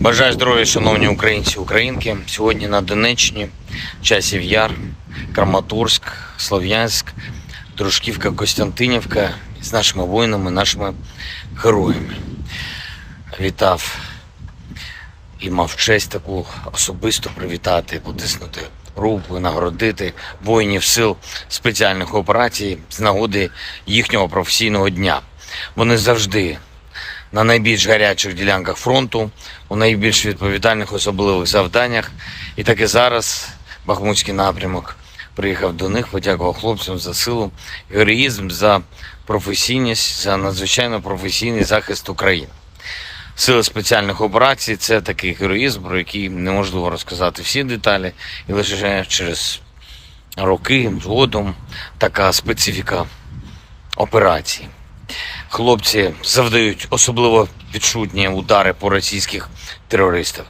Бажаю здоров'я, шановні українці і українки. Сьогодні на Донеччині, Часів Яр, Краматорськ, Слов'янськ, Дружківка, Костянтинівка з нашими воїнами, нашими героями. Вітав і мав честь таку особисто привітати, потиснути руку і нагородити воїнів сил спеціальних операцій з нагоди їхнього професійного дня. Вони завжди на найбільш гарячих ділянках фронту, у найбільш відповідальних особливих завданнях. І так і зараз Бахмутський напрямок приїхав до них, подякував хлопцям за силу, героїзм, за професійність, за надзвичайно професійний захист України. Сили спеціальних операцій – це такий героїзм, про який неможливо розказати всі деталі, і лише через роки згодом така специфіка операції. Хлопці завдають особливо відчутні удари по російських терористах.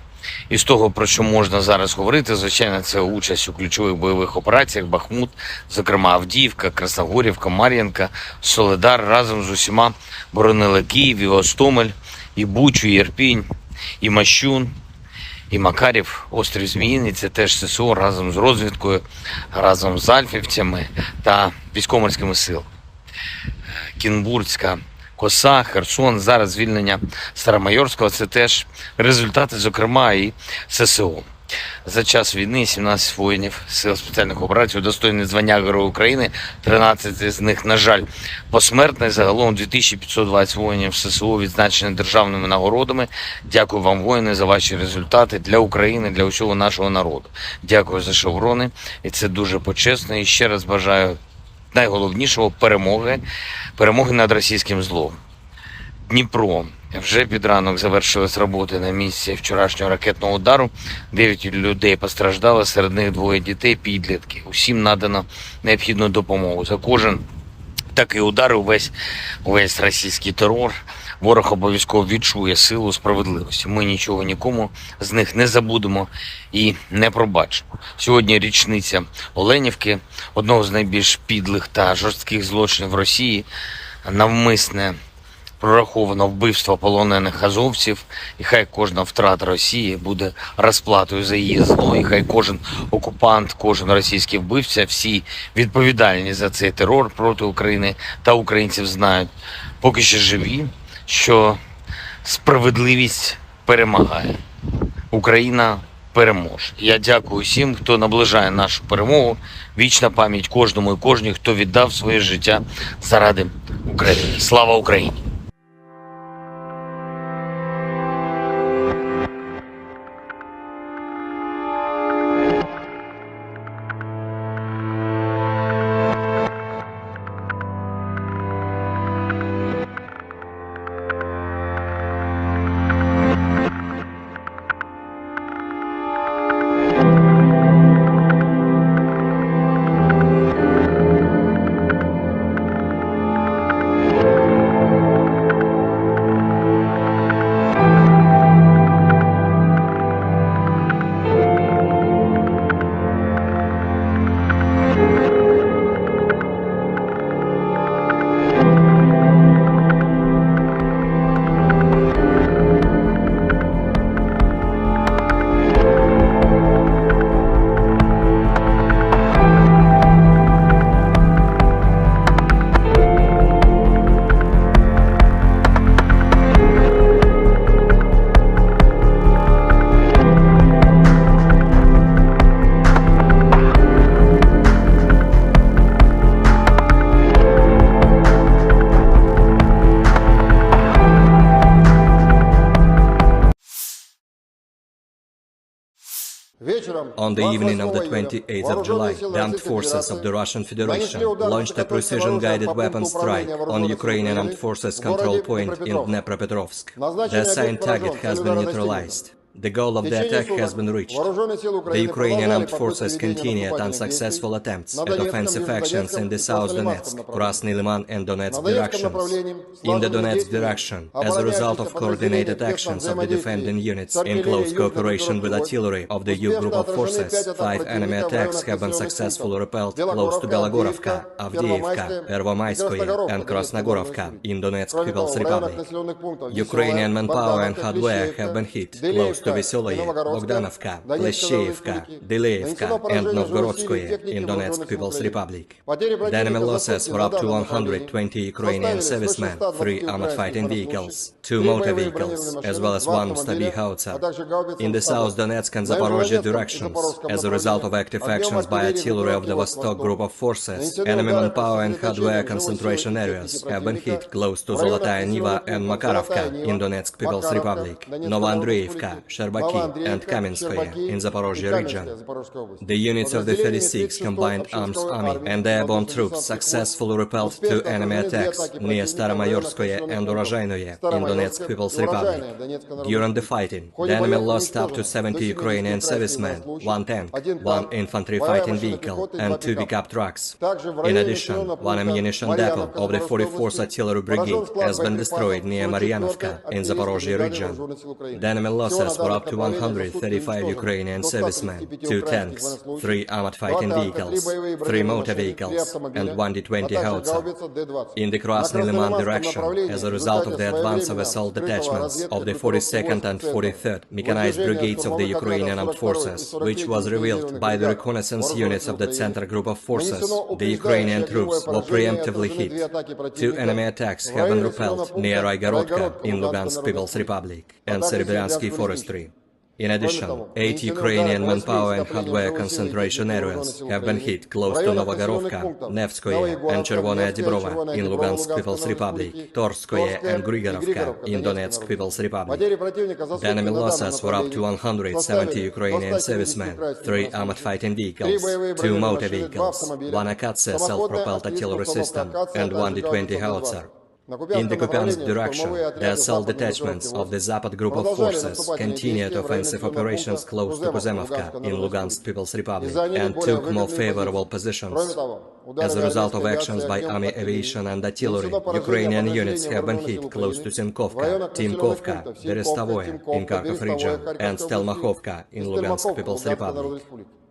І з того, про що можна зараз говорити, звичайно, це участь у ключових бойових операціях Бахмут, зокрема Авдіївка, Красногорівка, Мар'їнка, Солидар разом з усіма боронили Київ, і Гостомель, і Бучу, і Ірпінь, і Мащун, і Макарів, острів Зміїний. Це теж ССО разом з розвідкою, разом з альфівцями та військово-морськими силами. Кінбурзька коса, Херсон, зараз звільнення Старомайорського – це теж результати, зокрема, і ССО. За час війни 17 воїнів сил спеціальних операцій удостоєні звання Героя України, 13 з них, на жаль, посмертно. Загалом 2520 воїнів ССО відзначені державними нагородами. Дякую вам, воїни, за ваші результати для України, для усього нашого народу. Дякую за шеврони, і це дуже почесно. І ще раз бажаю найголовнішого – перемоги над російським злом. Дніпро. Вже під ранок завершились роботи на місці вчорашнього ракетного удару. 9 людей постраждало, серед них 2 дітей, підлітки. Усім надано необхідну допомогу. За кожен такий удар, увесь російський терор, ворог обов'язково відчує силу справедливості. Ми нічого нікому з них не забудемо і не пробачимо. Сьогодні річниця Оленівки, одного з найбільш підлих та жорстких злочинів Росії, навмисне прораховано вбивство полонених азовців, і хай кожна втрата Росії буде розплатою за її зло, і хай кожен окупант, кожен російський вбивця, всі відповідальні за цей терор проти України та українців знають, поки ще живі, що справедливість перемагає. Україна переможе. Я дякую всім, хто наближає нашу перемогу. Вічна пам'ять кожному і кожній, хто віддав своє життя заради України. Слава Україні!
On the evening of the 28th of July, the armed forces of the Russian Federation launched a precision-guided weapon strike on Ukrainian armed forces control point in Dnipropetrovsk. The assigned target has been neutralized. The goal of the attack has been reached. The Ukrainian armed forces continued unsuccessful attempts at offensive actions in the South Donetsk, Krasny Liman and Donetsk directions. In the Donetsk direction, as a result of coordinated actions of the defending units in close cooperation with artillery of the U group of forces, 5 enemy attacks have been successfully repelled close to Belogorovka, Avdiivka, Pervomaiskoye and Krasnogorovka in Donetsk People's Republic. Ukrainian manpower and hardware have been hit close to Veseloye, Bogdanovka, Leshcheivka, Dileevka and Novgorodskoye in Donetsk People's Republic. The enemy losses were up to 120 Ukrainian servicemen, 3 armored fighting vehicles, 2 motor vehicles, as well as 1 Stabi howitzer. In the South Donetsk and Zaporozhye directions, as a result of active actions by artillery of the Vostok group of forces, enemy manpower and hardware concentration areas have been hit close to Zolotaya Niva and Makarovka in Donetsk People's Republic, Novoandreevka, Sherbaki and Kamenskoye in Zaporozhye region. The units of the 36th Combined Arms Army and airborne troops successfully repelled 2 enemy attacks near Staromayorskoye and Urozhainoye in Donetsk People's Republic. During the fighting, the enemy lost up to 70 Ukrainian servicemen, 1 tank, 1 infantry fighting vehicle and 2 pickup trucks. In addition, 1 ammunition depot of the 44th Artillery Brigade has been destroyed near Maryanovka in Zaporozhye region. The enemy losses were up to 135 Ukrainian servicemen, 2 tanks, 3 armored fighting vehicles, 3 motor vehicles, and 1 D-20 howitzer. In the Krasny Liman direction, as a result of the advance of assault detachments of the 42nd and 43rd Mechanized Brigades of the Ukrainian Armed Forces, which was revealed by the reconnaissance units of the Center Group of Forces, the Ukrainian troops were preemptively hit. 2 enemy attacks have been repelled near Raigorodka in Lugansk People's Republic and Serebryansky Forestry. In addition, 8 Ukrainian manpower and hardware concentration areas have been hit close to Novogorovka, Nevskoye and Chervonaya Dibrova in Lugansk People's Republic, Torskoye and Grigorovka in Donetsk People's Republic. The enemy losses were up to 170 Ukrainian servicemen, 3 armored fighting vehicles, 2 motor vehicles, 1 Akatsia self-propelled artillery system and 1 D-20 howitzer. In the Kupiansk direction, the assault detachments of the Zapad group of forces continued offensive operations close to Kuzemovka in Lugansk People's Republic and took more favorable positions. As a result of actions by army aviation and artillery, Ukrainian units have been hit close to Sinkovka, Timkovka, Berestavoye in Kharkov region and Stelmakhovka in Lugansk People's Republic.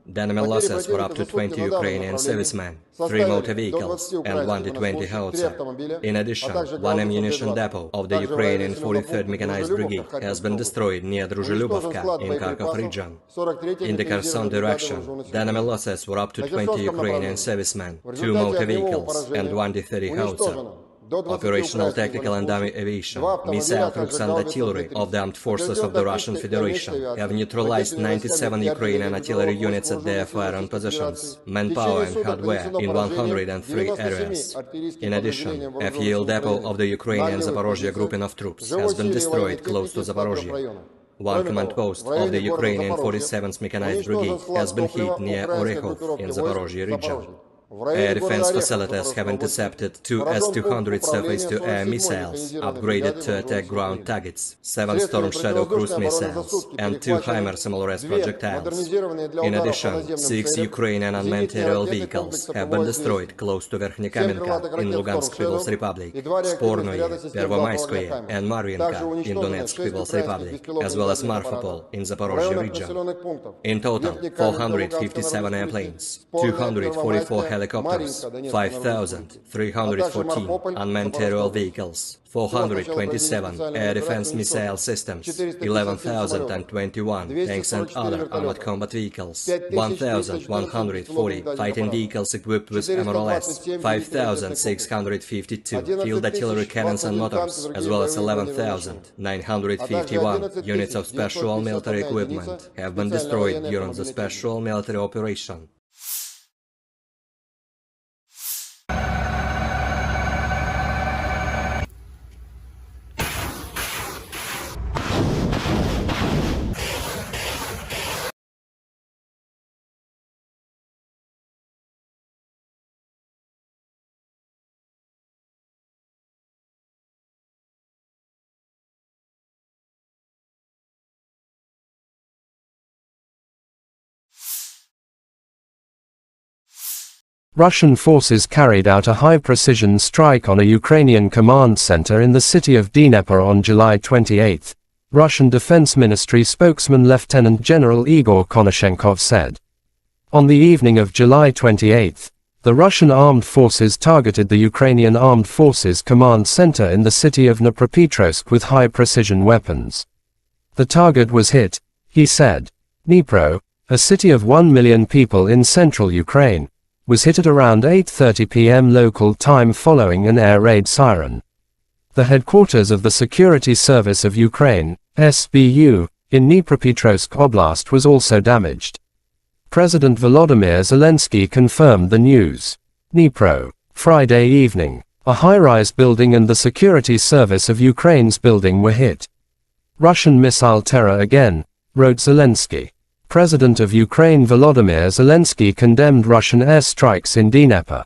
The enemy losses were up to 20 Ukrainian servicemen, 3 motor vehicles and 1 D-20 howitzer. In addition, 1 ammunition depot of the Ukrainian 43rd Mechanized Brigade has been destroyed near Druzhilubovka in Kharkov region. In the Kherson direction, the enemy losses were up to 20 Ukrainian servicemen, 2 motor vehicles and 1 D-30 howitzer. Operational, tactical and army aviation, missile troops and artillery of the armed forces of the Russian Federation have neutralized 97 Ukrainian artillery units at their firing positions, manpower and hardware in 103 areas. In addition, a fuel depot of the Ukrainian Zaporozhye grouping of troops has been destroyed close to Zaporozhye. 1 command post of the Ukrainian 47th Mechanized Brigade has been hit near Orekhov in Zaporozhye region. Air defense facilities have intercepted 2 S-200 surface-to-air missiles, upgraded to attack ground targets, 7 Storm Shadow cruise missiles, and 2 HIMARS MLRS projectiles. In addition, 6 Ukrainian unmanned aerial vehicles have been destroyed close to Verkhnekamenka in Lugansk People's Republic, Spornoye, Pervomaiskoye, and Marvinka in Donetsk People's Republic, as well as Marfapol in Zaporozhye region. In total, 457 airplanes, 244 helicopters, 5,314 unmanned aerial vehicles, 427 air defense missile systems, 11,021 tanks and other armored combat vehicles, 1,140 fighting vehicles equipped with MLRS, 5,652 field artillery cannons and motors, as well as 11,951 units of special military equipment have been destroyed during the special military operation.
Russian forces carried out a high-precision strike on a Ukrainian command center in the city of Dnipro on July 28, Russian Defense Ministry spokesman Lieutenant General Igor Konashenkov said. On the evening of July 28, the Russian armed forces targeted the Ukrainian Armed Forces command center in the city of Dnipropetrovsk with high-precision weapons. The target was hit, he said. Dnipro, a city of 1 million people in central Ukraine, was hit at around 8:30 p.m. local time following an air raid siren. The headquarters of the Security Service of Ukraine, SBU, in Dnipropetrovsk Oblast was also damaged. President Volodymyr Zelensky confirmed the news. Dnipro, Friday evening, a high-rise building and the Security Service of Ukraine's building were hit. Russian missile terror again, wrote Zelensky. President of Ukraine Volodymyr Zelensky condemned Russian airstrikes in Dnipro.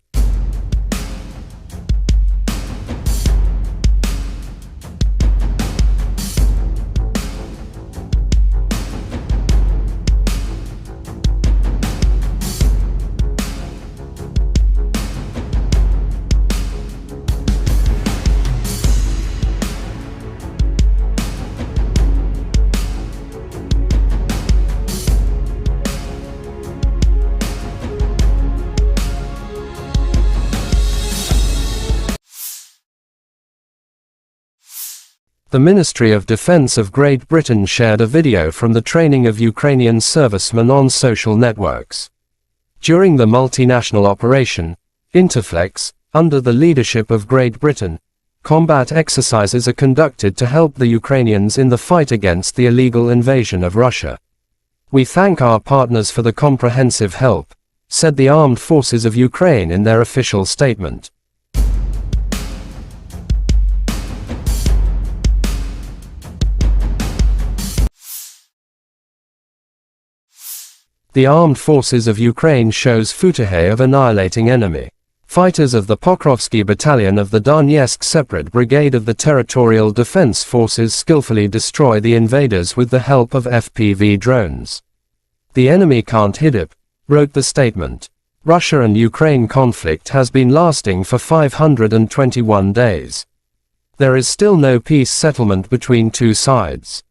The Ministry of Defense of Great Britain shared a video from the training of Ukrainian servicemen on social networks. During the multinational operation, Interflex, under the leadership of Great Britain, combat exercises are conducted to help the Ukrainians in the fight against the illegal invasion of Russia. We thank our partners for the comprehensive help, said the Armed Forces of Ukraine in their official statement. The Armed Forces of Ukraine shows footage of annihilating enemy. Fighters of the Pokrovsky Battalion of the Donetsk Separate Brigade of the Territorial Defense Forces skillfully destroy the invaders with the help of FPV drones. The enemy can't hit it, wrote the statement. Russia and Ukraine conflict has been lasting for 521 days. There is still no peace settlement between two sides.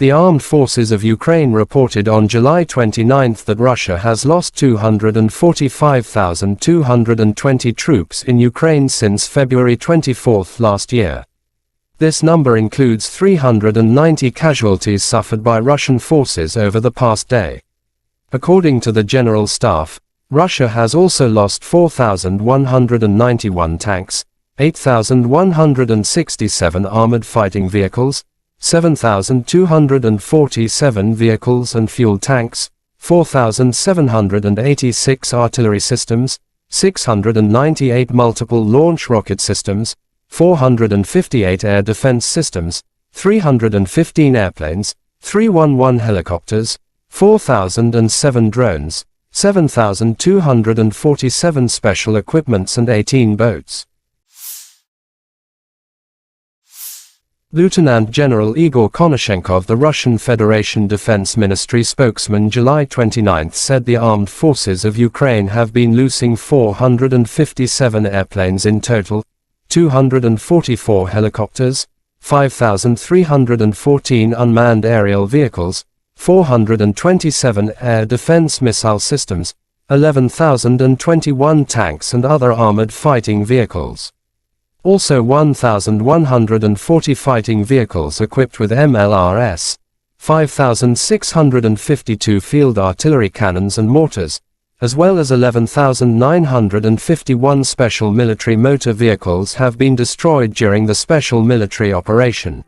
The Armed Forces of Ukraine reported on July 29 that Russia has lost 245,220 troops in Ukraine since February 24 last year. This number includes 390 casualties suffered by Russian forces over the past day. According to the General Staff, Russia has also lost 4,191 tanks, 8,167 armored fighting vehicles, 7,247 vehicles and fuel tanks, 4,786 artillery systems, 698 multiple launch rocket systems, 458 air defense systems, 315 airplanes, 311 helicopters, 4,007 drones, 7,247 special equipments and 18 boats. Lieutenant General Igor Konashenkov, the Russian Federation Defense Ministry spokesman, July 29 said the armed forces of Ukraine have been losing 457 airplanes in total, 244 helicopters, 5,314 unmanned aerial vehicles, 427 air defense missile systems, 11,021 tanks and other armored fighting vehicles. Also 1,140 fighting vehicles equipped with MLRS, 5,652 field artillery cannons and mortars, as well as 11,951 special military motor vehicles have been destroyed during the special military operation.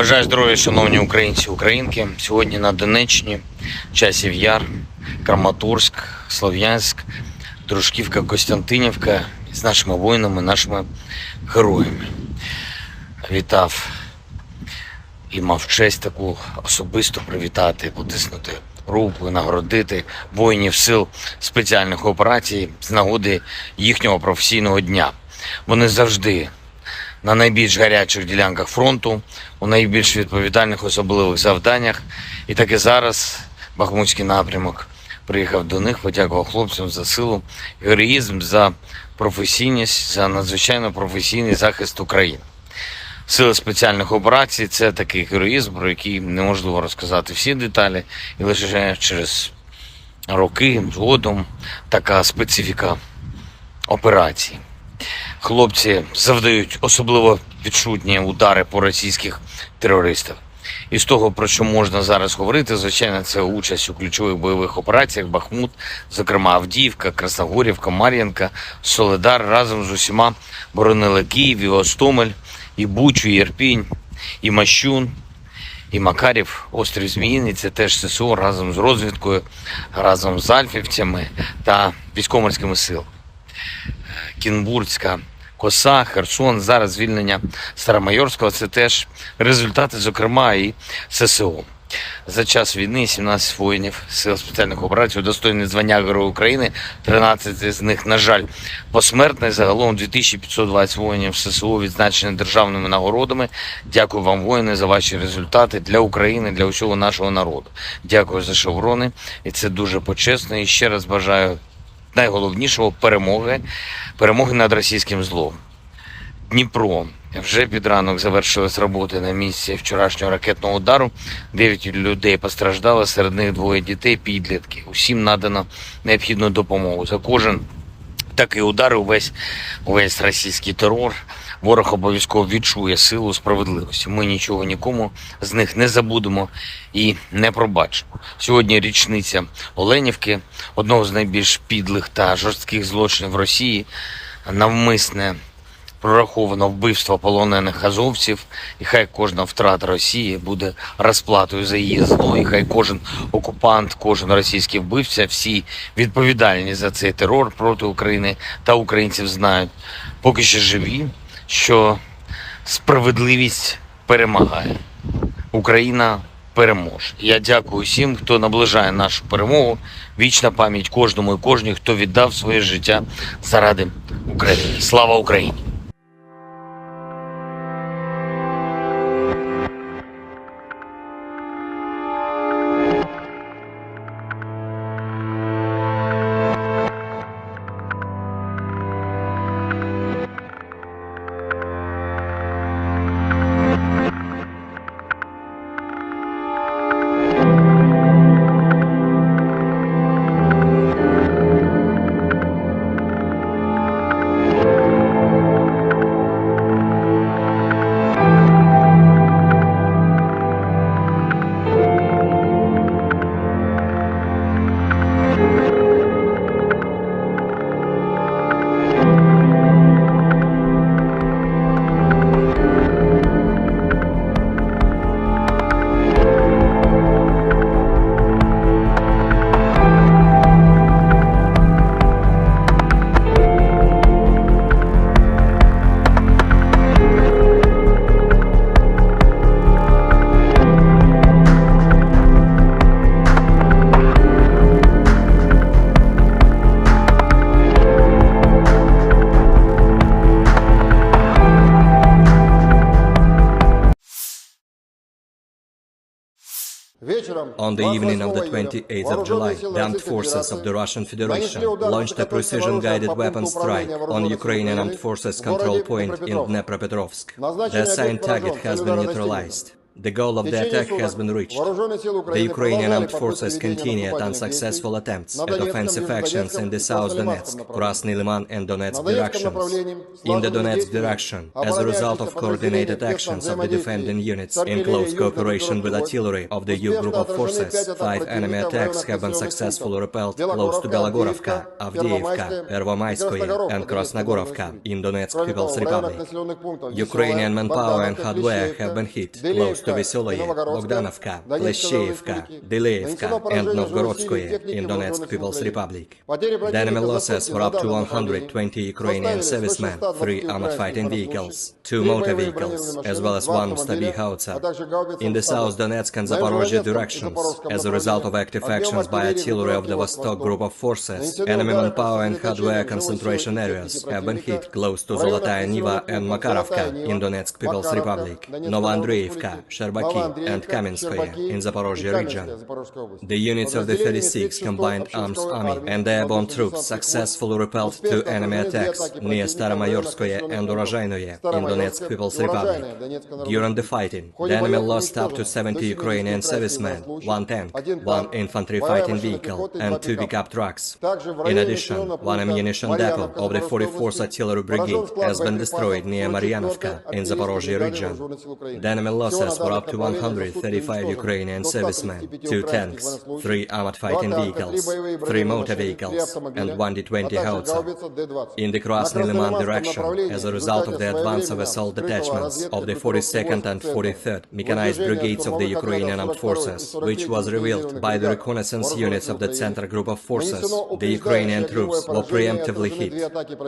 Бажаю здоров'я, шановні українці, українки. Сьогодні на Донеччині, Часів Яр, Краматорськ, Слов'янськ, Дружківка, Костянтинівка з нашими воїнами, нашими героями. Вітав і мав честь таку особисто привітати, потиснути руку, нагородити воїнів сил спеціальних операцій з нагоди їхнього професійного дня. Вони завжди на найбільш гарячих ділянках фронту, у найбільш відповідальних особливих завданнях. І так і зараз Бахмутський напрямок приїхав до них, подякував хлопцям за силу, героїзм, за професійність, за надзвичайно професійний захист України. Сили спеціальних операцій – це такий героїзм, про який неможливо розказати всі деталі, і лише через роки згодом така специфіка операцій. Хлопці завдають особливо відчутні удари по російських терористах. І з того, про що можна зараз говорити, звичайно, це участь у ключових бойових операціях Бахмут, зокрема Авдіївка, Красногорівка, Мар'їнка, Солидар разом з усіма боронили Київ, і Гостомель, і Бучу, і Ірпінь, і Мащун, і Макарів, острів Зміїний. Це теж ССО разом з розвідкою, разом з альфівцями та військово-морськими силами. Кінбурзька коса, Херсон, зараз звільнення Старомайорського – це теж результати, зокрема, і ССО. За час війни 17 воїнів сил спеціальних операцій удостоєні звання Героя України, 13 з них, на жаль, посмертно. Загалом 2520 воїнів ССО відзначені державними нагородами. Дякую вам, воїни, за ваші результати для України, для усього нашого народу. Дякую за шеврони, і це дуже почесно. І ще раз бажаю найголовнішого – перемоги над російським злом. Дніпро. Вже під ранок завершились роботи на місці вчорашнього ракетного удару. 9 людей постраждали, серед них 2 дітей, підлітки. Усім надано необхідну допомогу. За кожен такий удар, увесь російський терор, ворог обов'язково відчує силу справедливості. Ми нічого нікому з них не забудемо і не пробачимо. Сьогодні річниця Оленівки, одного з найбільш підлих та жорстких злочинів Росії, навмисне прораховано вбивство полонених азовців, і хай кожна втрата Росії буде розплатою за її зло, і хай кожен окупант, кожен російський вбивця, всі відповідальні за цей терор проти України та українців знають, поки ще живі, що справедливість перемагає. Україна переможе. Я дякую всім, хто наближає нашу перемогу. Вічна пам'ять кожному і кожній, хто віддав своє життя заради України. Слава Україні!
On the evening of the 28th of July, the armed forces of the Russian Federation launched a precision-guided weapon strike on Ukrainian armed forces control point in Dnipropetrovsk. The assigned target has been neutralized. The goal of the attack has been reached. The Ukrainian armed forces continued unsuccessful attempts at offensive actions in the South Donetsk, Krasny Liman and Donetsk directions. In the Donetsk direction, as a result of coordinated actions of the defending units in close cooperation with artillery of the U group of forces, 5 enemy attacks have been successfully repelled close to Belogorovka, Avdiivka, Pervomaiskoye and Krasnogorovka in Donetsk People's Republic. Ukrainian manpower and hardware have been hit close to Veseloye, Bogdanovka, Kleshchevka, Dileevka, and Novgorodskoye in Donetsk People's Republic. The enemy losses were up to 120 Ukrainian servicemen, 3 armored fighting vehicles, 2 motor vehicles, as well as 1 Stabi howitzer. In the South Donetsk and Zaporozhye directions, as a result of active actions by artillery of the Vostok group of forces, enemy manpower and hardware concentration areas have been hit close to Zolotaya Niva and Makarovka in Donetsk People's Republic, Novoandreevka, Sherbaki, and Kamenskoye in Zaporozhye region. The units of the 36th Combined Arms Army and the airborne troops successfully repelled 2 enemy attacks near Staromayorskoye and Urozhainoye in Donetsk People's Republic. During the fighting, the enemy lost up to 70 Ukrainian servicemen, 1 tank, 1 infantry fighting vehicle, and 2 pickup trucks. In addition, 1 ammunition depot of the 44th Artillery Brigade has been destroyed near Maryanovka in Zaporozhye region. The enemy losses were up to 135 Ukrainian servicemen, 2 tanks, 3 armored fighting vehicles, 3 motor vehicles, and 1 D-20 howitzer. In the Krasny Liman direction, as a result of the advance of assault detachments of the 42nd and 43rd Mechanized Brigades of the Ukrainian Armed Forces, which was revealed by the reconnaissance units of the Center Group of Forces, the Ukrainian troops were preemptively hit.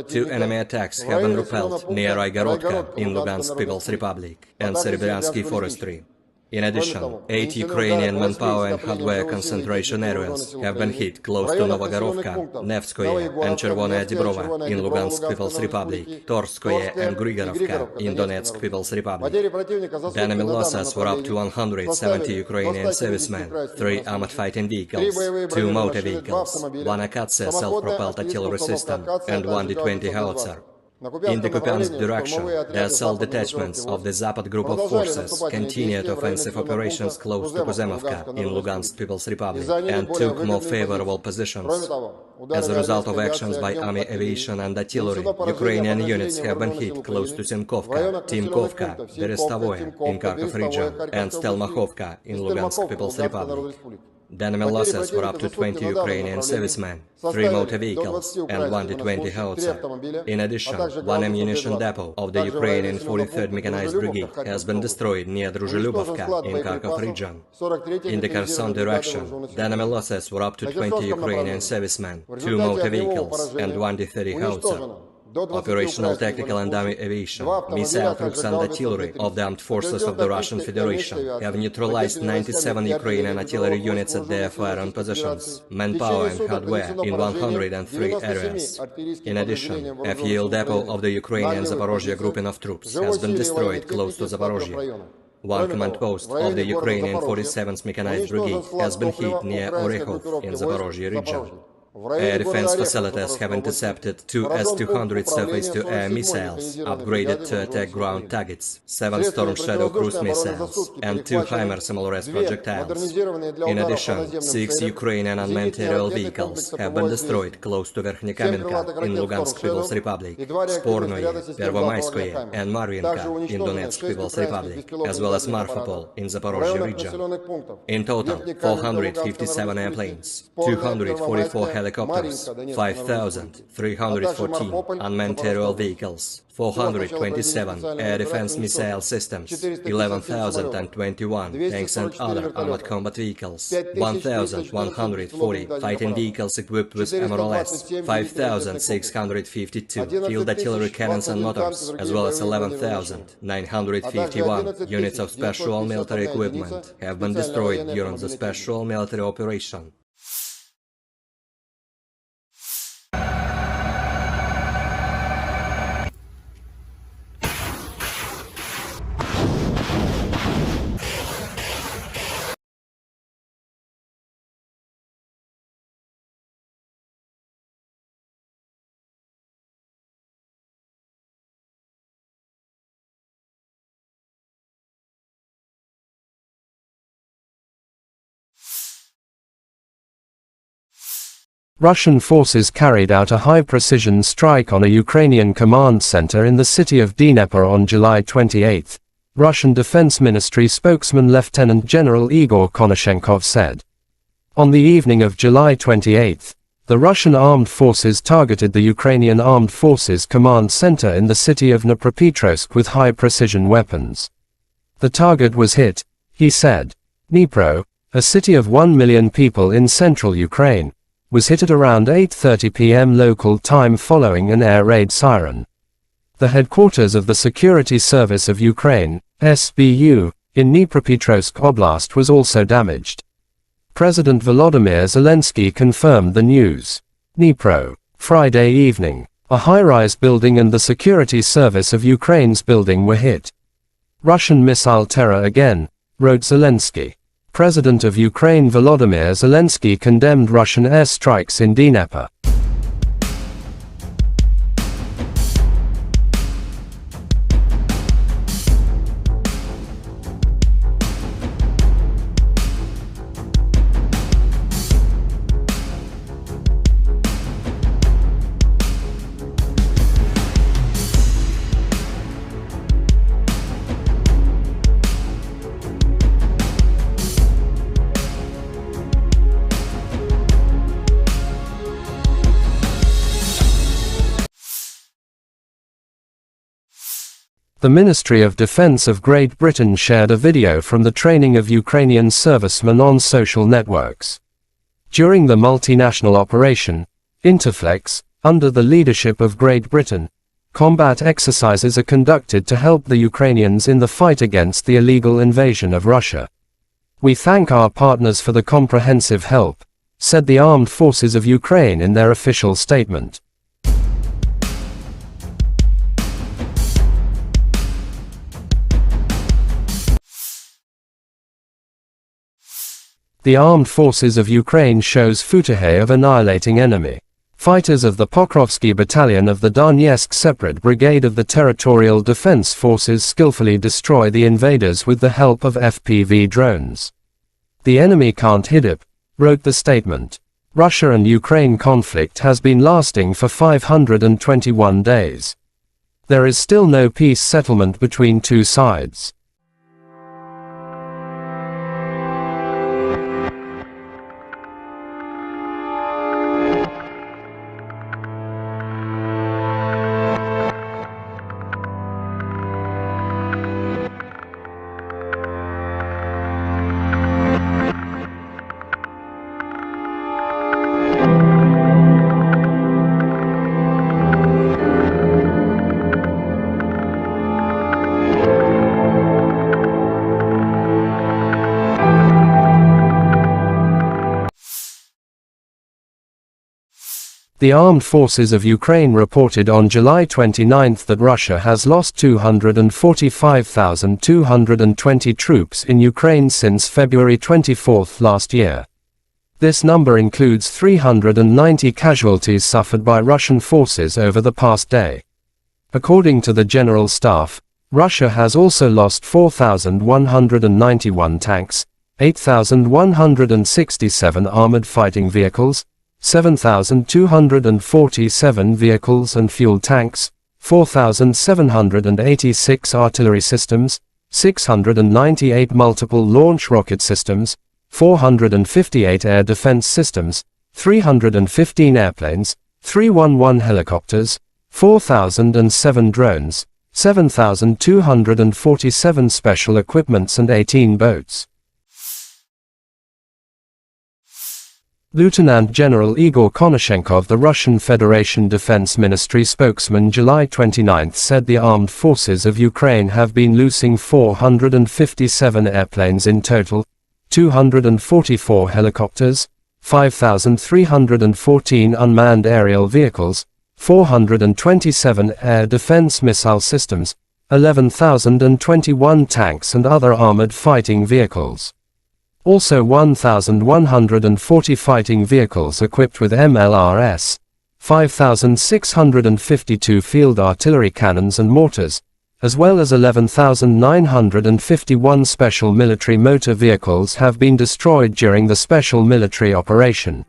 2 enemy attacks have been repelled near Raigorodka in Lugansk People's Republic and Serebryansky Forestry. In addition, 8 Ukrainian manpower and hardware concentration areas have been hit close to Novogorovka, Nevskoye and Chervonaya Dibrova in Lugansk People's Republic, Torskoye and Grigorovka in Donetsk People's Republic. The enemy losses were up to 170 Ukrainian servicemen, 3 armored fighting vehicles, 2 motor vehicles, 1 Akatsia self-propelled artillery system, and 1 D-20 howitzer. In the Kupiansk direction, the assault detachments of the Zapad group of forces continued offensive operations close to Kuzemovka in Lugansk People's Republic and took more favorable positions. As a result of actions by army aviation and artillery, Ukrainian units have been hit close to Simkovka, Timkovka, Berestovoye in Kharkov region, and Stelmachovka in Lugansk People's Republic. The enemy losses were up to 20 Ukrainian servicemen, 3 motor vehicles, and 1 D-20 howitzer. In addition, 1 ammunition depot of the Ukrainian 43rd Mechanized Brigade has been destroyed near Druzhelyubovka in Kharkov region. In the Kherson direction, the enemy losses were up to 20 Ukrainian servicemen, 2 motor vehicles, and 1 D-30 howitzer. Operational tactical and army aviation, missile troops and artillery of the armed forces of the Russian Federation have neutralized 97 Ukrainian artillery units at their firing positions, manpower and hardware in 103 areas. In addition, a fuel depot of the Ukrainian Zaporozhye grouping of troops has been destroyed close to Zaporozhye. 1 command post of the Ukrainian 47th Mechanized Brigade has been hit near Orekhov in Zaporozhye region. Air defense facilities have intercepted 2 S-200 surface-to-air missiles, upgraded to attack ground targets, 7 Storm Shadow cruise missiles, and 2 HIMARS MLRS projectiles. In addition, 6 Ukrainian unmanned aerial vehicles have been destroyed close to Verkhnekamenka in Lugansk People's Republic, Spornoye, Pervomayskoye, and Marvinka in Donetsk People's Republic, as well as Marfapol in Zaporozhye region. In total, 457 airplanes, 244 helicopters, 5,314 unmanned aerial vehicles, 427 air defense missile systems, 11,021 tanks and other armored combat vehicles, 1,140 fighting vehicles equipped with MLRS, 5,652 field artillery cannons and motors, as well as 11,951 units of special military equipment have been destroyed during the special military operation.
Russian forces carried out a high-precision strike on a Ukrainian command center in the city of Dnipro on July 28, Russian Defense Ministry spokesman Lieutenant General Igor Konashenkov said. On the evening of July 28, the Russian armed forces targeted the Ukrainian Armed Forces command center in the city of Dnipropetrovsk with high-precision weapons. The target was hit, he said. Dnipro, a city of 1 million people in central Ukraine, was hit at around 8:30 p.m. local time following an air raid siren. The headquarters of the Security Service of Ukraine, SBU, in Dnipropetrovsk Oblast was also damaged. President Volodymyr Zelensky confirmed the news. Dnipro, Friday evening. A high-rise building and the Security Service of Ukraine's building were hit. Russian missile terror again, wrote Zelensky. President of Ukraine Volodymyr Zelensky condemned Russian airstrikes in Dnipro. The Ministry of Defense of Great Britain shared a video from the training of Ukrainian servicemen on social networks. During the multinational operation, Interflex, under the leadership of Great Britain, combat exercises are conducted to help the Ukrainians in the fight against the illegal invasion of Russia. We thank our partners for the comprehensive help, said the Armed Forces of Ukraine in their official statement. The Armed Forces of Ukraine shows footage of annihilating enemy. Fighters of the Pokrovsky Battalion of the Donetsk Separate Brigade of the Territorial Defense Forces skillfully destroy the invaders with the help of FPV drones. The enemy can't hit it, wrote the statement. Russia and Ukraine conflict has been lasting for 521 days. There is still no peace settlement between two sides. The Armed Forces of Ukraine reported on July 29 that Russia has lost 245,220 troops in Ukraine since February 24 last year. This number includes 390 casualties suffered by Russian forces over the past day. According to the General Staff, Russia has also lost 4,191 tanks, 8,167 armored fighting vehicles, 7,247 vehicles and fuel tanks, 4,786 artillery systems, 698 multiple launch rocket systems, 458 air defense systems, 315 airplanes, 311 helicopters, 4,007 drones, 7,247 special equipments and 18 boats. Lieutenant General Igor Konashenkov, the Russian Federation Defense Ministry spokesman, July 29 said the armed forces of Ukraine have been losing 457 airplanes in total, 244 helicopters, 5,314 unmanned aerial vehicles, 427 air defense missile systems, 11,021 tanks and other armored fighting vehicles. Also 1,140 fighting vehicles equipped with MLRS, 5,652 field artillery cannons and mortars, as well as 11,951 special military motor vehicles have been destroyed during the special military operation.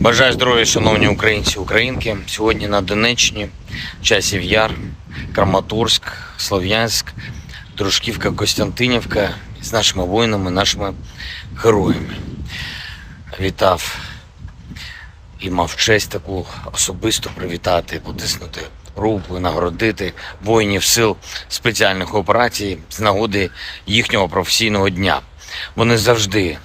Бажаю здоров'я, шановні українці і українки. Сьогодні на Донеччині, Часів Яр, Краматорськ, Слов'янськ, Дружківка, Костянтинівка з нашими воїнами, нашими героями. Вітав і мав честь таку особисто привітати, потиснути руку, нагородити воїнів сил спеціальних операцій з нагоди їхнього професійного дня. Вони завжди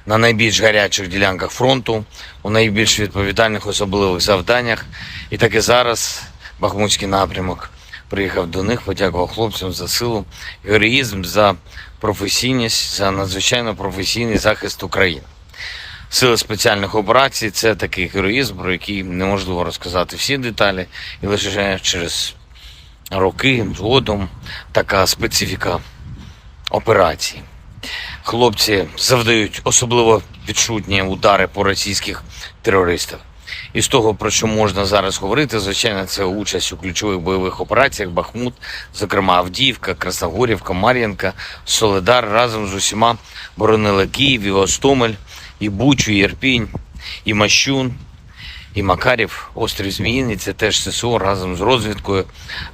на найбільш гарячих ділянках фронту, у найбільш відповідальних особливих завданнях. І так і зараз Бахмутський напрямок приїхав до них, подякував хлопцям за силу, героїзм, за професійність, за надзвичайно професійний захист України. Сили спеціальних операцій – це такий героїзм, про який неможливо розказати всі деталі, і лише через роки згодом така специфіка операції. Хлопці завдають особливо відчутні удари по російських терористах. І з того, про що можна зараз говорити, звичайно, це участь у ключових бойових операціях Бахмут, зокрема Авдіївка, Красногорівка, Мар'їнка, Солидар разом з усіма боронили Київ, і Гостомель, і Бучу, і Ірпінь, і Мащун, і Макарів, острів Зміїний. Це теж ССО разом з розвідкою,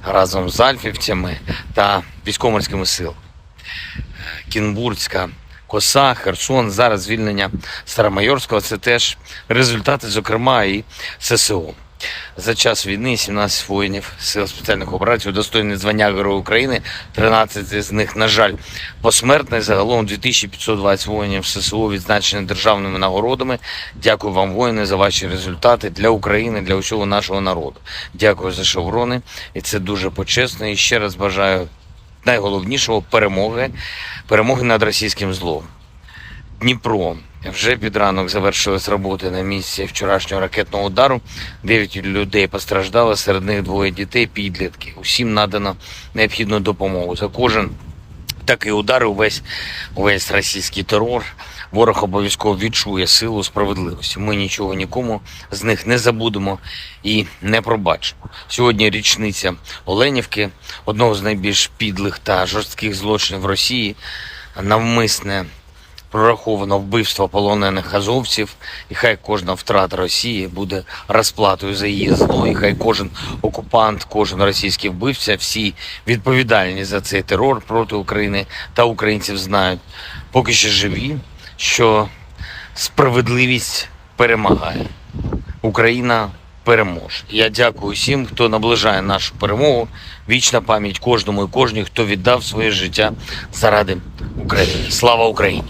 разом з альфівцями та військово-морськими силами. Кінбурзька коса, Херсон, зараз звільнення Старомайорського – це теж результати, зокрема, і ССО. За час війни 17 воїнів сил спеціальних операцій удостоєні звання Героя України, 13 з них, на жаль, посмертні. Загалом 2520 воїнів ССО відзначені державними нагородами. Дякую вам, воїни, за ваші результати для України, для усього нашого народу. Дякую за шеврони, і це дуже почесно. І ще раз бажаю найголовнішого – перемоги над російським злом. Дніпро. Вже під ранок завершились роботи на місці вчорашнього ракетного удару. 9 людей постраждали, серед них 2 дітей, підлітки. Усім надано необхідну допомогу. За кожен такий удар, увесь російський терор, ворог обов'язково відчує силу справедливості. Ми нічого нікому з них не забудемо і не пробачимо. Сьогодні річниця Оленівки, одного з найбільш підлих та жорстких злочинів Росії, навмисне прораховано вбивство полонених азовців, і хай кожна втрата Росії буде розплатою за її зло, і хай кожен окупант, кожен російський вбивця, всі відповідальні за цей терор проти України та українців знають, поки що живі, що справедливість перемагає. Україна переможе. Я дякую всім, хто наближає нашу перемогу. Вічна пам'ять кожному і кожній, хто віддав своє життя заради України. Слава Україні!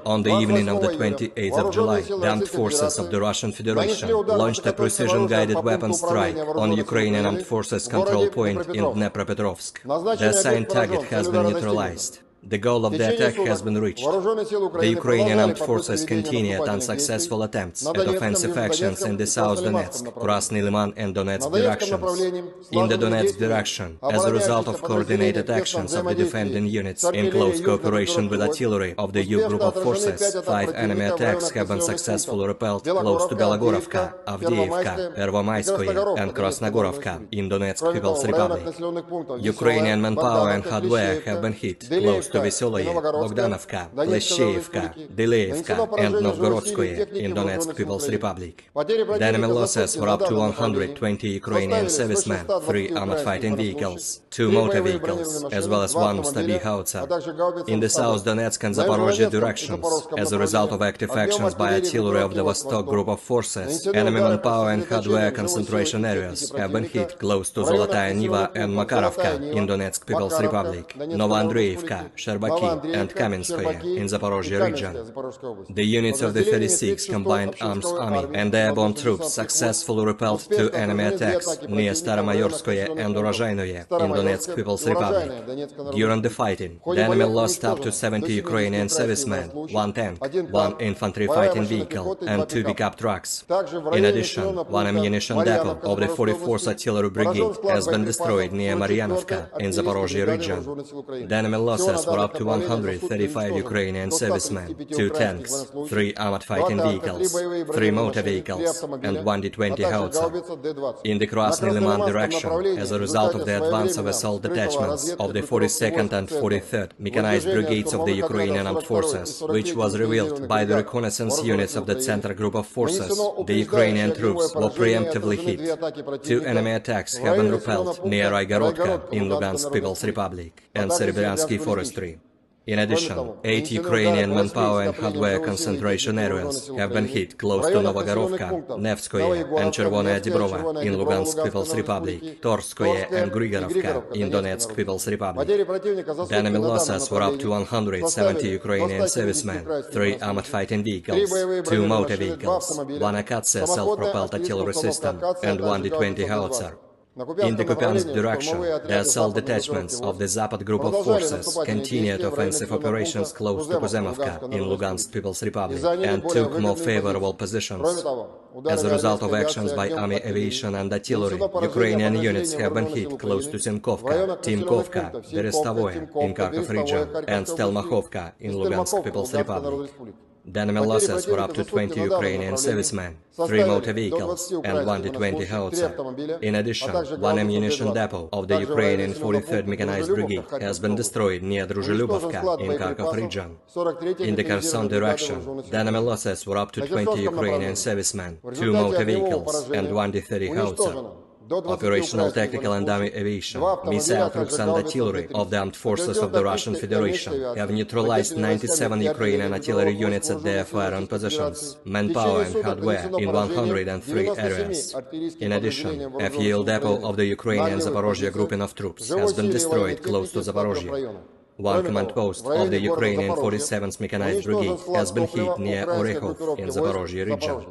On the evening of the 28th of July, the armed forces of the Russian Federation launched a precision-guided weapon strike on Ukrainian armed forces control point in Dnipropetrovsk. The assigned target has been neutralized. The goal of the attack has been reached. The Ukrainian armed forces continued unsuccessful attempts at offensive actions in the South Donetsk, Krasny Liman and Donetsk directions. In the Donetsk direction, as a result of coordinated actions of the defending units in close cooperation with artillery of the U group of forces, 5 enemy attacks have been successfully repelled close to Belogorovka, Avdiivka, Pervomaiskoye and Krasnogorovka in Donetsk People's Republic. Ukrainian manpower and hardware have been hit close to to Veseloye, Bogdanovka, Plesheyevka, Dileevka, and Novgorodskoye in Donetsk People's Republic. The enemy losses were up to 120 Ukrainian servicemen, 3 armored fighting vehicles, 2 motor vehicles, as well as 1 Stabi howitzer. In the South Donetsk and Zaporozhye directions, as a result of active actions by artillery of the Vostok group of forces, enemy manpower and hardware concentration areas have been hit close to Zolotaya Niva and Makarovka in Donetsk People's Republic, Novoandreevka, Sherbaki, and Kamenskoye in Zaporozhye region. The units of the 36th Combined Arms Army and the airborne troops successfully repelled 2 enemy attacks near Staromayorskoye and Urozhainoye in Donetsk People's Republic. During the fighting, the enemy lost up to 70 Ukrainian servicemen, 1 tank, 1 infantry fighting vehicle, and 2 pickup trucks. In addition, 1 ammunition depot of the 44th Artillery Brigade has been destroyed near Maryanovka in Zaporozhye region. The enemy losses were up to 135 Ukrainian servicemen, 2 tanks, 3 armored fighting vehicles, 3 motor vehicles, and 1 D-20 howitzer. In the Krasny Liman direction, as a result of the advance of assault detachments of the 42nd and 43rd Mechanized Brigades of the Ukrainian Armed Forces, which was revealed by the reconnaissance units of the Center Group of Forces, the Ukrainian troops were preemptively hit. 2 enemy attacks have been repelled near Raigorodka in Lugansk People's Republic and Serebryansky Forestry. In addition, 8 Ukrainian manpower and hardware concentration areas have been hit close to Novogorovka, Nevskoye and Chervonaya Dibrova in Lugansk People's Republic, Torskoye and Grigorovka in Donetsk People's Republic. The enemy losses were up to 170 Ukrainian servicemen, 3 armored fighting vehicles, 2 motor vehicles, 1 Akatsia self-propelled artillery system, and 1 D-20 howitzer. In the Kupiansk direction, the assault detachments of the Zapad group of forces continued offensive operations close to Kuzemovka in Lugansk People's Republic and took more favorable positions. As a result of actions by army aviation and artillery, Ukrainian units have been hit close to Simkovka, Timkovka, Berestavoye in Kharkov region, and Stelmachovka in Lugansk People's Republic. The enemy losses were up to 20 Ukrainian servicemen, 3 motor vehicles, and 1 D-20 howitzer. In addition, 1 ammunition depot of the Ukrainian 43rd Mechanized Brigade has been destroyed near Druzhelyubovka in Kharkov region. In the Kherson direction, the enemy losses were up to 20 Ukrainian servicemen, 2 motor vehicles, and 1 D-30 howitzer. Operational tactical and army aviation, missile troops and artillery of the armed forces of the Russian Federation have neutralized 97 Ukrainian artillery units at their firing positions, manpower and hardware in 103 areas. In addition, a fuel depot of the Ukrainian Zaporozhye grouping of troops has been destroyed close to Zaporozhye. 1 command post of the Ukrainian 47th Mechanized Brigade has been hit near Orekhov in Zaporozhye region.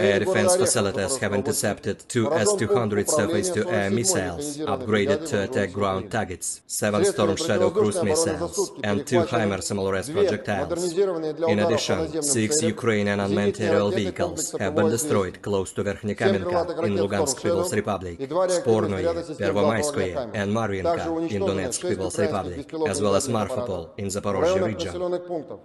Air defense facilities have intercepted 2 S-200 surface-to-air missiles, upgraded to attack ground targets, 7 Storm Shadow cruise missiles, and 2 HIMARS MLRS projectiles. In addition, 6 Ukrainian unmanned aerial vehicles have been destroyed close to Verkhnekamenka in Lugansk People's Republic, Spornoye, Pervomayskoye, and Marvinka in Donetsk People's Republic, as well as Marfapol in Zaporozhye region.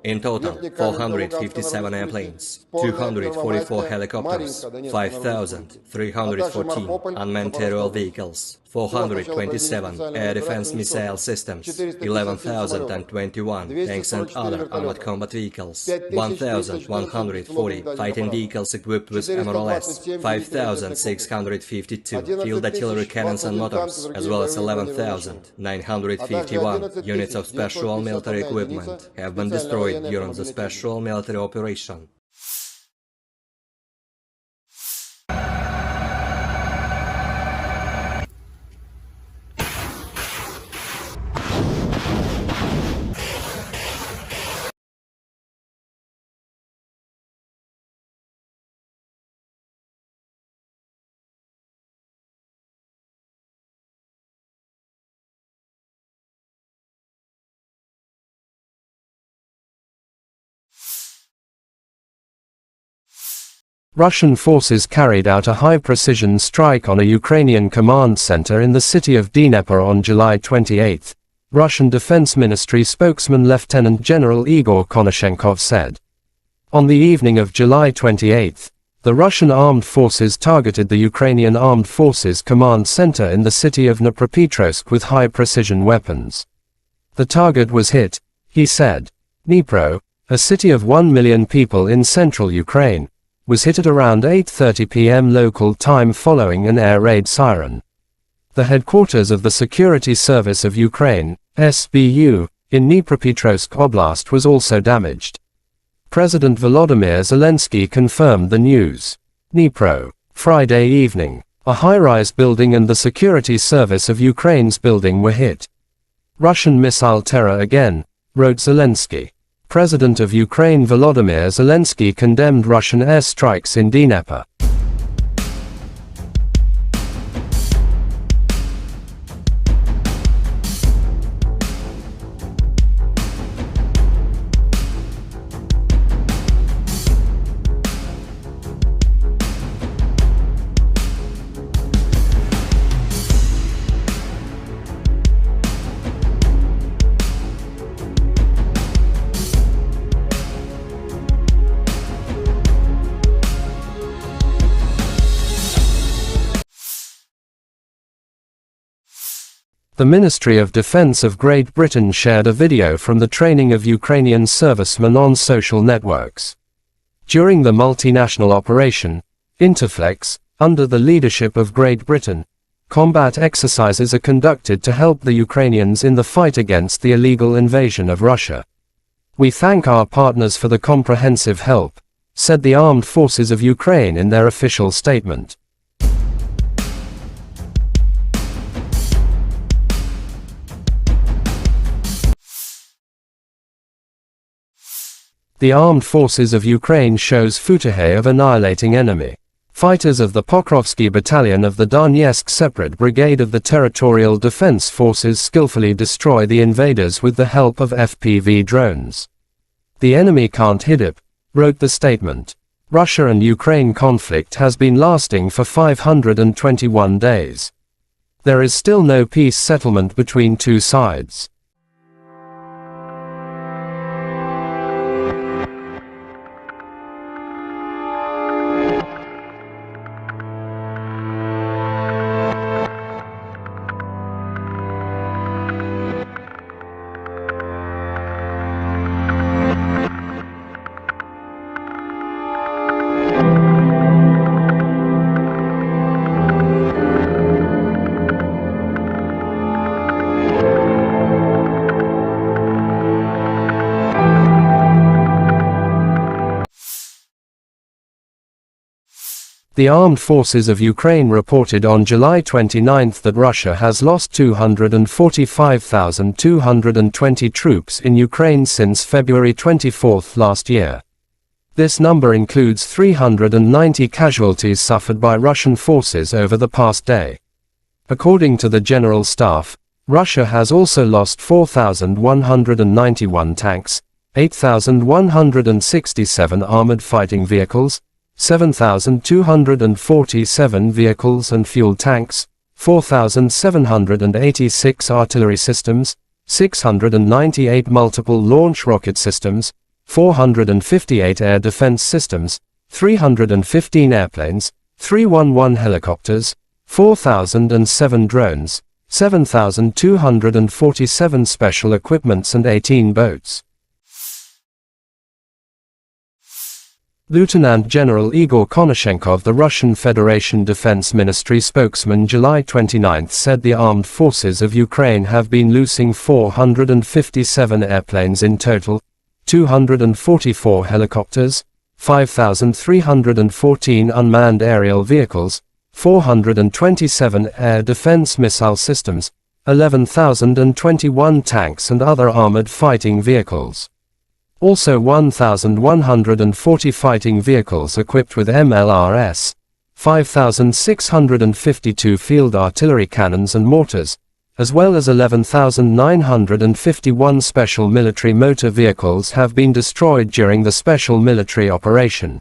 In total, 457 airplanes, 244 helicopters, 5,314 unmanned aerial vehicles, 427 air defense missile systems, 11,021 tanks and other armored combat vehicles, 1,140 fighting vehicles equipped with MLRS, 5,652 field artillery cannons and mortars, as well as 11,951 units of special military equipment have been destroyed during the special military operation.
Russian forces carried out a high-precision strike on a Ukrainian command center in the city of Dnipro on July 28, Russian Defense Ministry spokesman Lieutenant General Igor Konashenkov said. On the evening of July 28, the Russian armed forces targeted the Ukrainian Armed Forces command center in the city of Dnipropetrovsk with high-precision weapons. The target was hit, He said, Dnipro, a city of 1 million people in central Ukraine, was hit at around 8:30 p.m. local time following an air raid siren. The headquarters of the Security Service of Ukraine, SBU, in Dnipropetrovsk Oblast was also damaged. President Volodymyr Zelenskiy confirmed the news. Dnipro, Friday evening, a high-rise building and the Security Service of Ukraine's building were hit. Russian missile terror again, wrote Zelensky. President of Ukraine Volodymyr Zelensky condemned Russian airstrikes in Dnipro. The Ministry of Defense of Great Britain shared a video from the training of Ukrainian servicemen on social networks. During the multinational operation, Interflex, under the leadership of Great Britain, combat exercises are conducted to help the Ukrainians in the fight against the illegal invasion of Russia. We thank our partners for the comprehensive help, said the Armed Forces of Ukraine in their official statement. The Armed Forces of Ukraine shows footage of annihilating enemy. Fighters of the Pokrovsky Battalion of the Donetsk Separate Brigade of the Territorial Defense Forces skillfully destroy the invaders with the help of FPV drones. The enemy can't hit it, wrote the statement. Russia and Ukraine conflict has been lasting for 521 days. There is still no peace settlement between two sides. The Armed Forces of Ukraine reported on July 29 that Russia has lost 245,220 troops in Ukraine since February 24 last year. This number includes 390 casualties suffered by Russian forces over the past day. According to the General Staff, Russia has also lost 4,191 tanks, 8,167 armored fighting vehicles, 7,247 vehicles and fuel tanks, 4,786 artillery systems, 698 multiple launch rocket systems, 458 air defense systems, 315 airplanes, 311 helicopters, 4,007 drones, 7,247 special equipments and 18 boats. Lieutenant General Igor Konashenkov, the Russian Federation Defense Ministry spokesman, July 29 said the armed forces of Ukraine have been losing 457 airplanes in total, 244 helicopters, 5,314 unmanned aerial vehicles, 427 air defense missile systems, 11,021 tanks and other armored fighting vehicles. Also 1,140 fighting vehicles equipped with MLRS, 5,652 field artillery cannons and mortars, as well as 11,951 special military motor vehicles have been destroyed during the special military operation.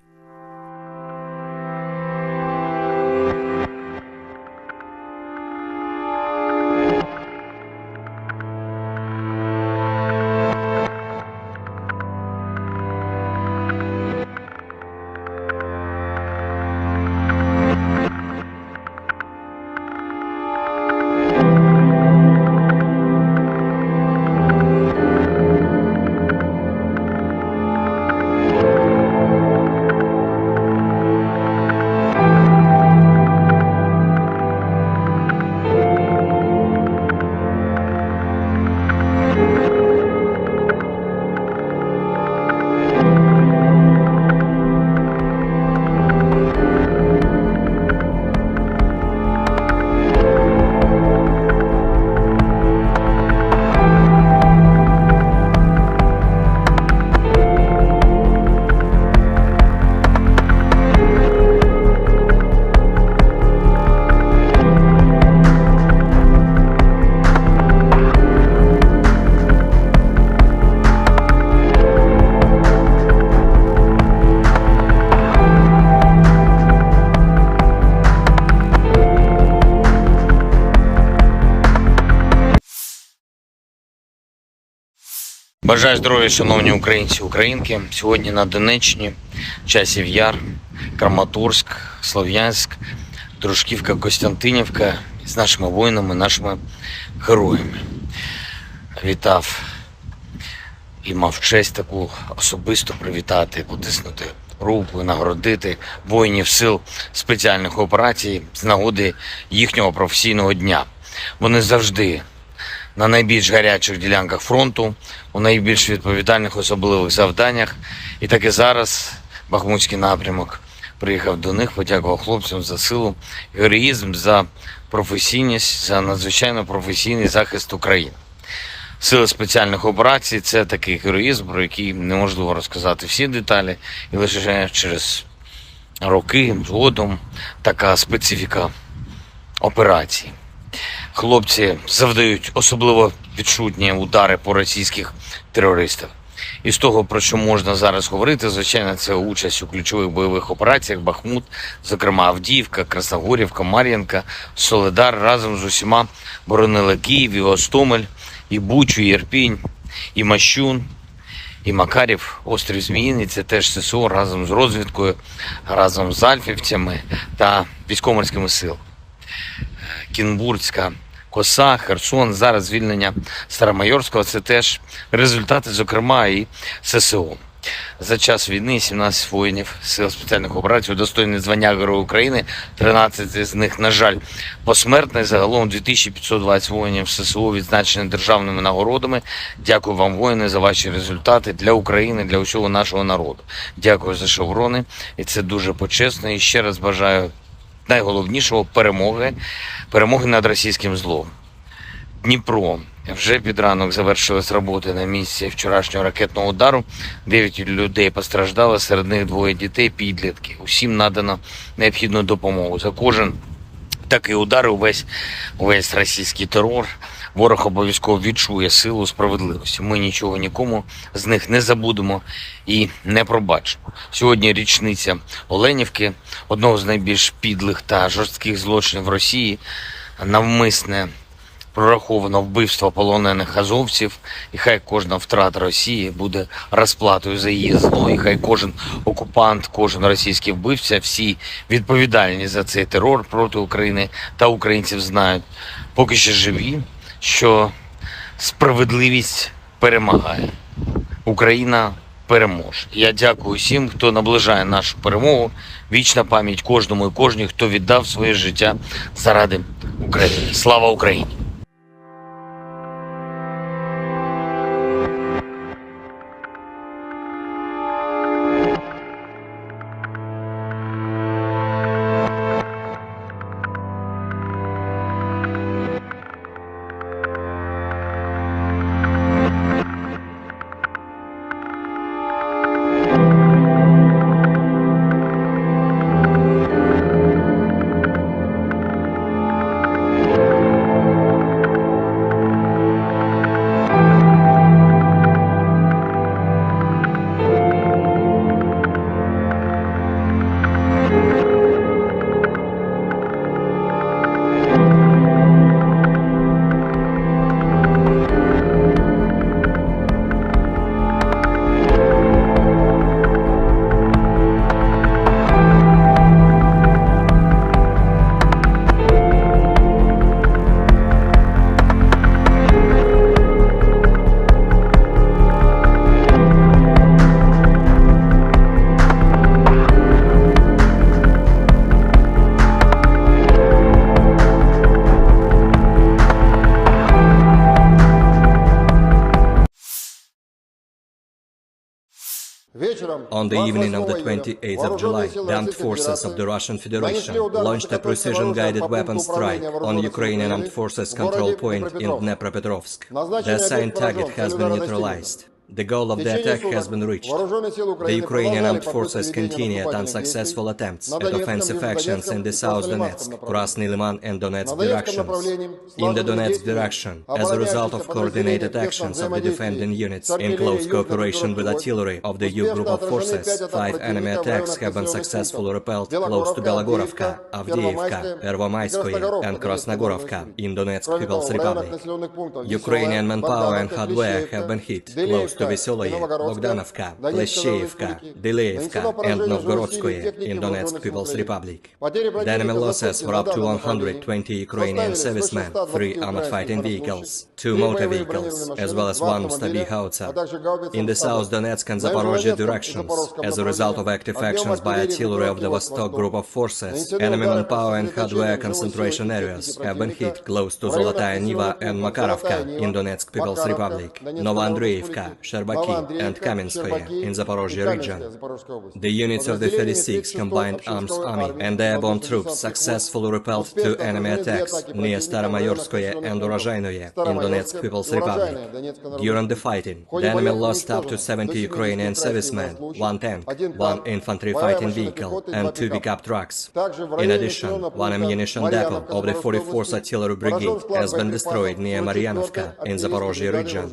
Бажаю здоров'я, шановні українці, українки. Сьогодні на Донеччині, Часів Яр, Краматорськ, Слов'янськ, Дружківка, Костянтинівка з нашими воїнами, нашими героями. Вітав і мав честь таку особисто привітати, потиснути руку і нагородити воїнів сил спеціальних операцій з нагоди їхнього професійного дня. Вони завжди на найбільш гарячих ділянках фронту, у найбільш відповідальних особливих завданнях. І так і зараз Бахмутський напрямок приїхав до них, подякував хлопцям за силу, героїзм, за професійність, за надзвичайно професійний захист України. Сили спеціальних операцій – це такий героїзм, про який неможливо розказати всі деталі, і лише через роки згодом така специфіка операції. Хлопці завдають особливо відчутні удари по російських терористах. І з того, про що можна зараз говорити, звичайно, це участь у ключових бойових операціях Бахмут, зокрема Авдіївка, Красногорівка, Мар'їнка, Солидар разом з усіма боронили Київ, і Гостомель, і Бучу, і Ірпінь, і Мащун, і Макарів, острів Зміїний. Це теж ССО разом з розвідкою, разом з альфівцями та військово-морськими силами. Кінбурзька коса, Херсон, зараз звільнення Старомайорського – це теж результати, зокрема, і ССО. За час війни 17 воїнів сил спеціальних операцій удостоєні звання Героя України, 13 з них, на жаль, посмертно. Загалом 2520 воїнів ССО відзначені державними нагородами. Дякую вам, воїни, за ваші результати для України, для усього нашого народу. Дякую за шеврони, і це дуже почесно. І ще раз бажаю найголовнішого перемоги над російським злом. Дніпро. Вже під ранок завершились роботи на місці вчорашнього ракетного удару. 9 людей постраждало, серед них 2 дітей, підлітки. Усім надано необхідну допомогу. За кожен такий удар, увесь російський терор, ворог обов'язково відчує силу справедливості. Ми нічого нікому з них не забудемо і не пробачимо. Сьогодні річниця Оленівки, одного з найбільш підлих та жорстких злочинів Росії, навмисне прораховано вбивство полонених азовців, і хай кожна втрата Росії буде розплатою за її зло, і хай кожен окупант, кожен російський вбивця, всі відповідальні за цей терор проти України та українців знають, поки ще живі, що справедливість перемагає. Україна переможе. Я дякую всім, хто наближає нашу перемогу. Вічна пам'ять кожному і кожній, хто віддав своє життя заради України. Слава Україні!
On the evening of the 28th of July, the armed forces of the Russian Federation launched a precision-guided weapon strike on Ukrainian armed forces control point in Dnipropetrovsk. The assigned target has been neutralized. The goal of the attack has been reached. The Ukrainian armed forces continued unsuccessful attempts at offensive actions in the South Donetsk, Krasny Liman and Donetsk directions. In the Donetsk direction, as a result of coordinated actions of the defending units in close cooperation with artillery of the U group of forces, 5 enemy attacks have been successfully repelled close to Belogorovka, Avdiivka, Pervomaiskoye and Krasnogorovka in Donetsk People's Republic. Ukrainian manpower and hardware have been hit close close to Veseloye, Bogdanovka, Kleshcheyevka, Dyleevka, and Novgorodskoye in Donetsk People's Republic. The enemy losses were up to 120 Ukrainian servicemen, 3 armored fighting vehicles, 2 motor vehicles, as well as 1 Stabi howitzer. In the South Donetsk and Zaporozhye directions, as a result of active actions by artillery of the Vostok group of forces, enemy manpower and hardware concentration areas have been hit close to Zolotaya Niva and Makarovka in Donetsk People's Republic, Novoandreevka, Sherbaki, and Kamenskoye in Zaporozhye region. The units of the 36th Combined Arms Army and the airborne troops successfully repelled 2 enemy attacks near Staromayorskoye and Urozhainoye in Donetsk People's Republic. During the fighting, the enemy lost up to 70 Ukrainian servicemen, 1 tank, 1 infantry fighting vehicle, and 2 pickup trucks. In addition, 1 ammunition depot of the 44th Artillery Brigade has been destroyed near Maryanovka in Zaporozhye region.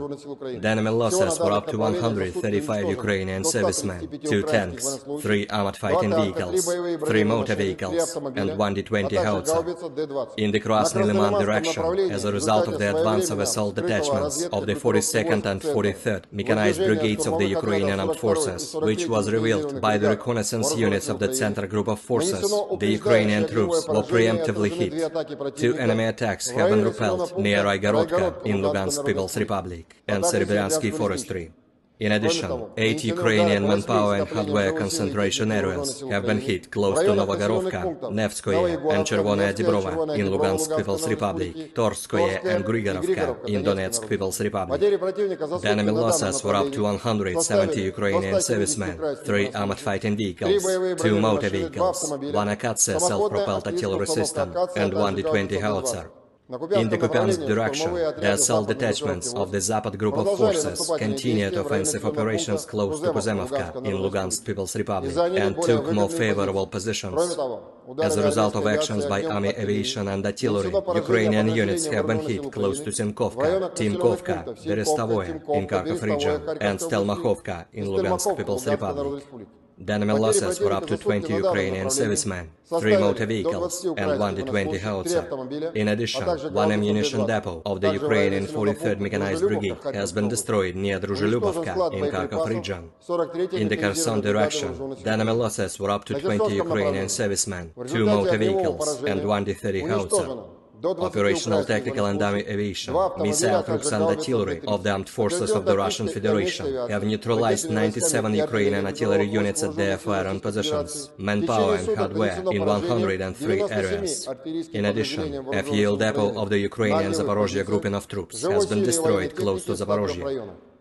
The enemy losses were up to 135 Ukrainian servicemen, 2 tanks, 3 armored fighting vehicles, 3 motor vehicles, and 1 D-20 howitzer. In the Krasny Liman direction, as a result of the advance of assault detachments of the 42nd and 43rd mechanized brigades of the Ukrainian armed forces, which was revealed by the reconnaissance units of the Center Group of Forces, the Ukrainian troops were preemptively hit. 2 enemy attacks have been repelled near Raigorodka in Lugansk People's Republic and Serebryansky Forestry. In addition, 8 Ukrainian manpower and hardware concentration areas have been hit close to Novogorovka, Nevskoye and Chervonaya Dibrova in Lugansk People's Republic, Torskoye and Grigorovka in Donetsk People's Republic. The enemy losses were up to 170 Ukrainian servicemen, 3 armored fighting vehicles, 2 motor vehicles, 1 Akatsia self-propelled artillery system, and 1 D-20 howitzer. In the Kupiansk direction, the assault detachments of the Zapad group of forces continued offensive operations close to Kuzemovka in Lugansk People's Republic and took more favorable positions. As a result of actions by army aviation and artillery, Ukrainian units have been hit close to Simkovka, Timkovka, Berestovoye in Kharkov region, and Stelmachovka in Lugansk People's Republic. The enemy losses were up to 20 Ukrainian servicemen, 3 motor vehicles, and 1 D-20 howitzer. In addition, 1 ammunition depot of the Ukrainian 43rd Mechanized Brigade has been destroyed near Druzhilubovka in Kharkov region. In the Kherson direction, the enemy losses were up to 20 Ukrainian servicemen, 2 motor vehicles, and 1 D-30 howitzer. Operational tactical and army aviation, missile troops and artillery of the armed forces of the Russian Federation have neutralized 97 Ukrainian artillery units at their firing positions, manpower and hardware in 103 areas. In addition, a fuel depot of the Ukrainian Zaporozhye grouping of troops has been destroyed close to Zaporozhye.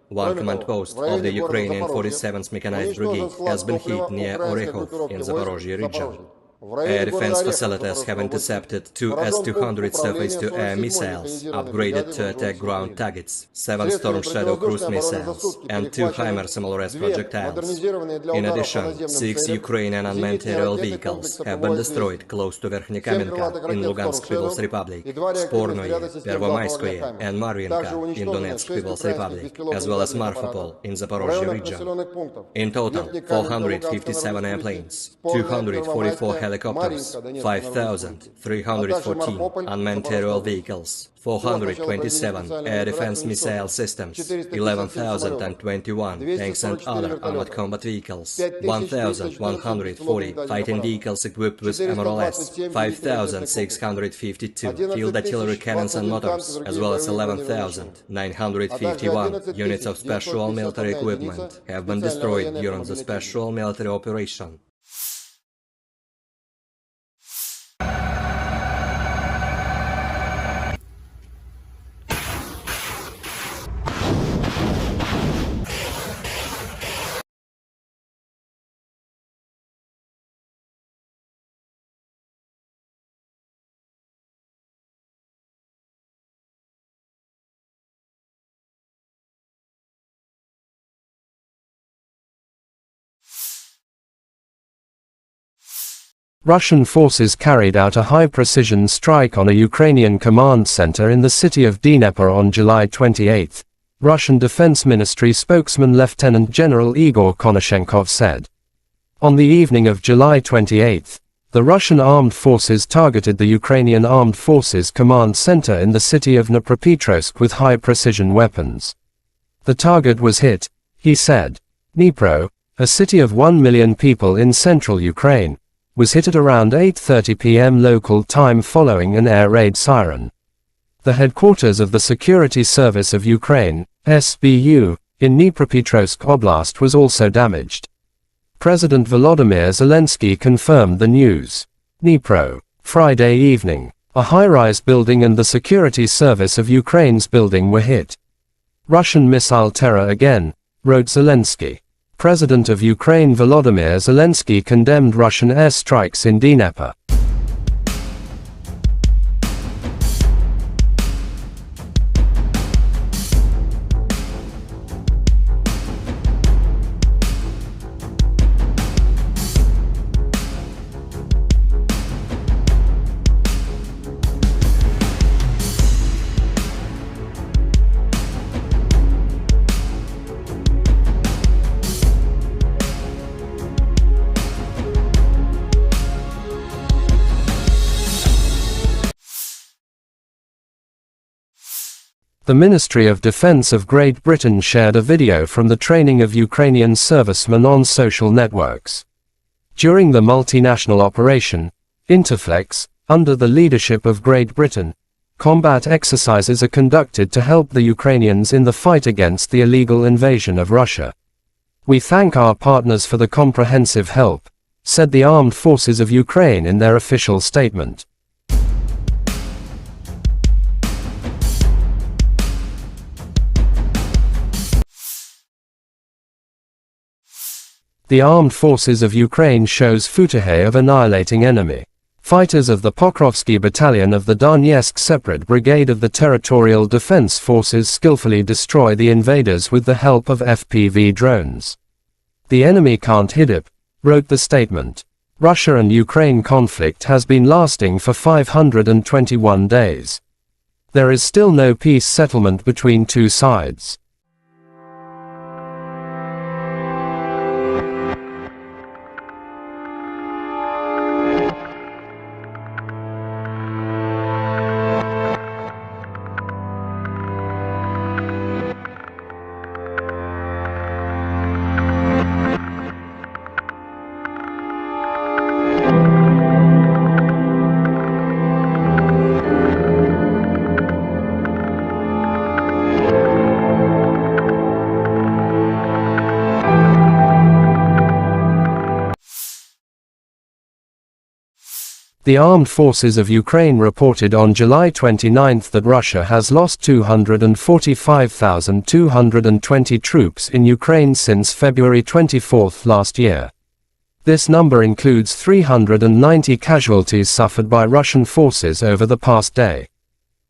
1 command post of the Ukrainian 47th Mechanized Brigade has been hit near Orekhov in Zaporozhye region. Air defense facilities have intercepted 2 S-200 surface-to-air missiles, upgraded to attack ground targets, 7 Storm Shadow cruise missiles, and 2 HIMARS MLRS projectiles. In addition, 6 Ukrainian unmanned aerial vehicles have been destroyed close to Verkhnekamenka in Lugansk People's Republic, Spornoye, Pervomayskoye, and Marvinka in Donetsk People's Republic, as well as Marfapol in Zaporozhye region. In total, 457 airplanes, 244 helicopters, 5,314 unmanned aerial vehicles, 427 air defense missile systems, 11,021 tanks and other armored combat vehicles, 1,140 fighting vehicles equipped with MLRS, 5,652 field artillery cannons and motors, as well as 11,951 units of special military equipment have been destroyed during the special military operation.
Russian forces carried out a high-precision strike on a Ukrainian command center in the city of Dnipro on July 28, Russian Defense Ministry spokesman Lieutenant General Igor Konashenkov said. On the evening of July 28, the Russian armed forces targeted the Ukrainian Armed Forces command center in the city of Dnipropetrovsk with high-precision weapons. The target was hit, he said. Dnipro, a city of 1 million people in central Ukraine, was hit at around 8:30 p.m. local time following an air raid siren. The headquarters of the Security Service of Ukraine, SBU, in Dnipropetrovsk Oblast was also damaged. President Volodymyr Zelensky confirmed the news. Dnipro, Friday evening. A high-rise building and the Security Service of Ukraine's building were hit. Russian missile terror again, wrote Zelensky. President of Ukraine Volodymyr Zelensky condemned Russian airstrikes in Dnipro. The Ministry of Defense of Great Britain shared a video from the training of Ukrainian servicemen on social networks. During the multinational operation, Interflex, under the leadership of Great Britain, combat exercises are conducted to help the Ukrainians in the fight against the illegal invasion of Russia. We thank our partners for the comprehensive help, said the Armed Forces of Ukraine in their official statement. The Armed Forces of Ukraine shows footage of annihilating enemy. Fighters of the Pokrovsky Battalion of the Donetsk Separate Brigade of the Territorial Defense Forces skillfully destroy the invaders with the help of FPV drones. The enemy can't hit it, wrote the statement. Russia and Ukraine conflict has been lasting for 521 days. There is still no peace settlement between two sides. The Armed Forces of Ukraine reported on July 29 that Russia has lost 245,220 troops in Ukraine since February 24 last year. This number includes 390 casualties suffered by Russian forces over the past day.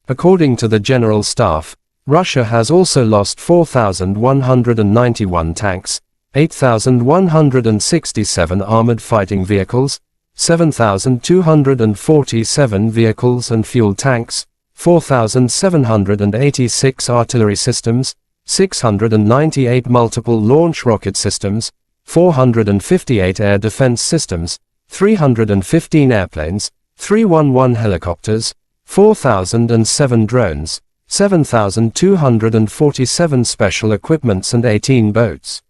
According to the General Staff, Russia has also lost 4,191 tanks, 8,167 armored fighting vehicles, 7,247 vehicles and fuel tanks, 4,786 artillery systems, 698 multiple launch rocket systems, 458 air defense systems, 315 airplanes, 311 helicopters, 4,007 drones, 7,247 special equipments and 18 boats.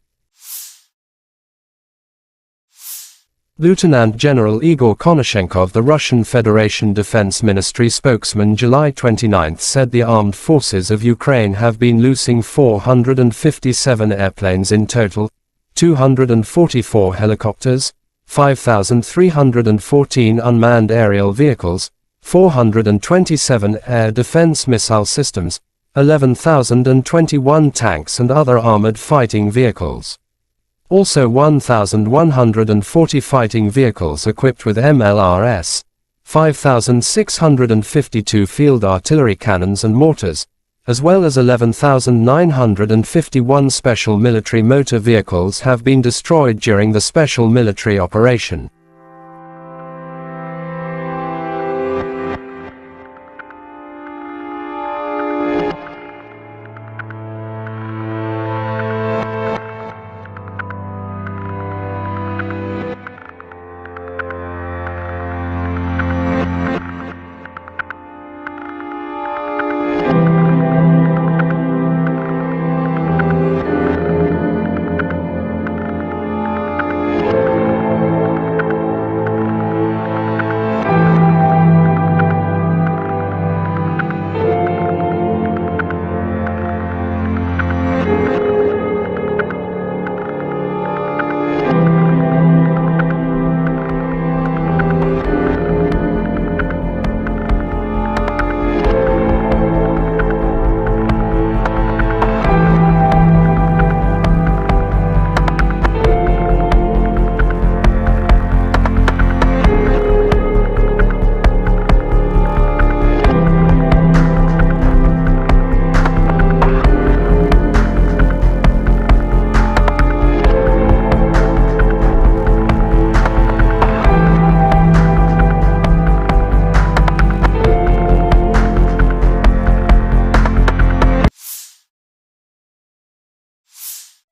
Lieutenant General Igor Konashenkov, the Russian Federation Defense Ministry spokesman, July 29 said the armed forces of Ukraine have been losing 457 airplanes in total, 244 helicopters, 5,314 unmanned aerial vehicles, 427 air defense missile systems, 11,021 tanks and other armored fighting vehicles. Also 1,140 fighting vehicles equipped with MLRS, 5,652 field artillery cannons and mortars, as well as 11,951 special military motor vehicles have been destroyed during the special military operation.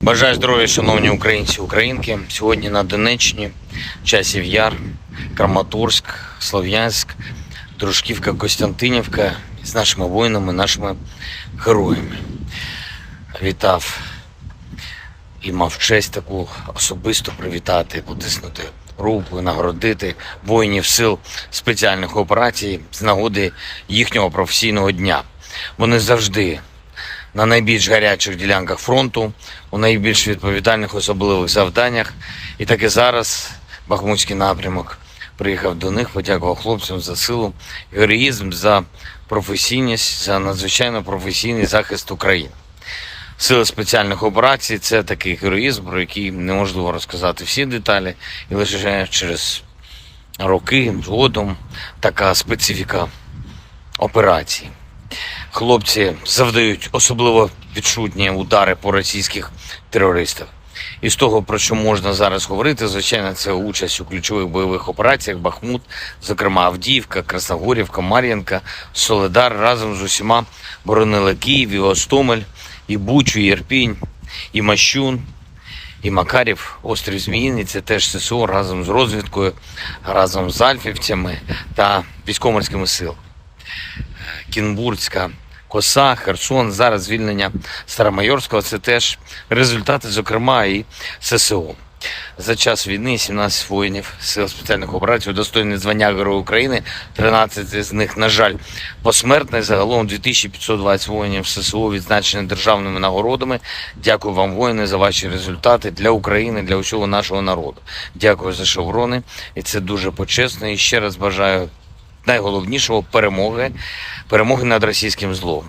Бажаю здоров'я, шановні українці і українки. Сьогодні на Донеччині, Часів Яр, Краматорськ, Слов'янськ, Дружківка, Костянтинівка з нашими воїнами, нашими героями. Вітав і мав честь таку особисто привітати, потиснути руку, нагородити воїнів сил спеціальних операцій з нагоди їхнього професійного дня. Вони завжди на найбільш гарячих ділянках фронту, у найбільш відповідальних особливих завданнях. І так і зараз Бахмутський напрямок приїхав до них, подякував хлопцям за силу, героїзм, за професійність, за надзвичайно професійний захист України. Сили спеціальних операцій – це такий героїзм, про який неможливо розказати всі деталі, і лише через роки згодом така специфіка операції. Хлопці завдають особливо відчутні удари по російських терористах. І з того, про що можна зараз говорити, звичайно, це участь у ключових бойових операціях Бахмут, зокрема Авдіївка, Красногорівка, Мар'їнка, Солидар разом з усіма боронили Київ, і Гостомель, і Бучу, і Ірпінь, і Мащун, і Макарів, острів Зміїний. Це теж ССО разом з розвідкою, разом з альфівцями та військово-морськими силами. Кінбурзька коса, Херсон, зараз звільнення Старомайорського – це теж результати, зокрема, і ССО. За час війни 17 воїнів сил спеціальних операцій удостоєні звання Героя України, 13 з них, на жаль, посмертно. Загалом 2520 воїнів ССО відзначені державними нагородами. Дякую вам, воїни, за ваші результати для України, для усього нашого народу. Дякую за шеврони, і це дуже почесно. І ще раз бажаю найголовнішого – перемоги над російським злом.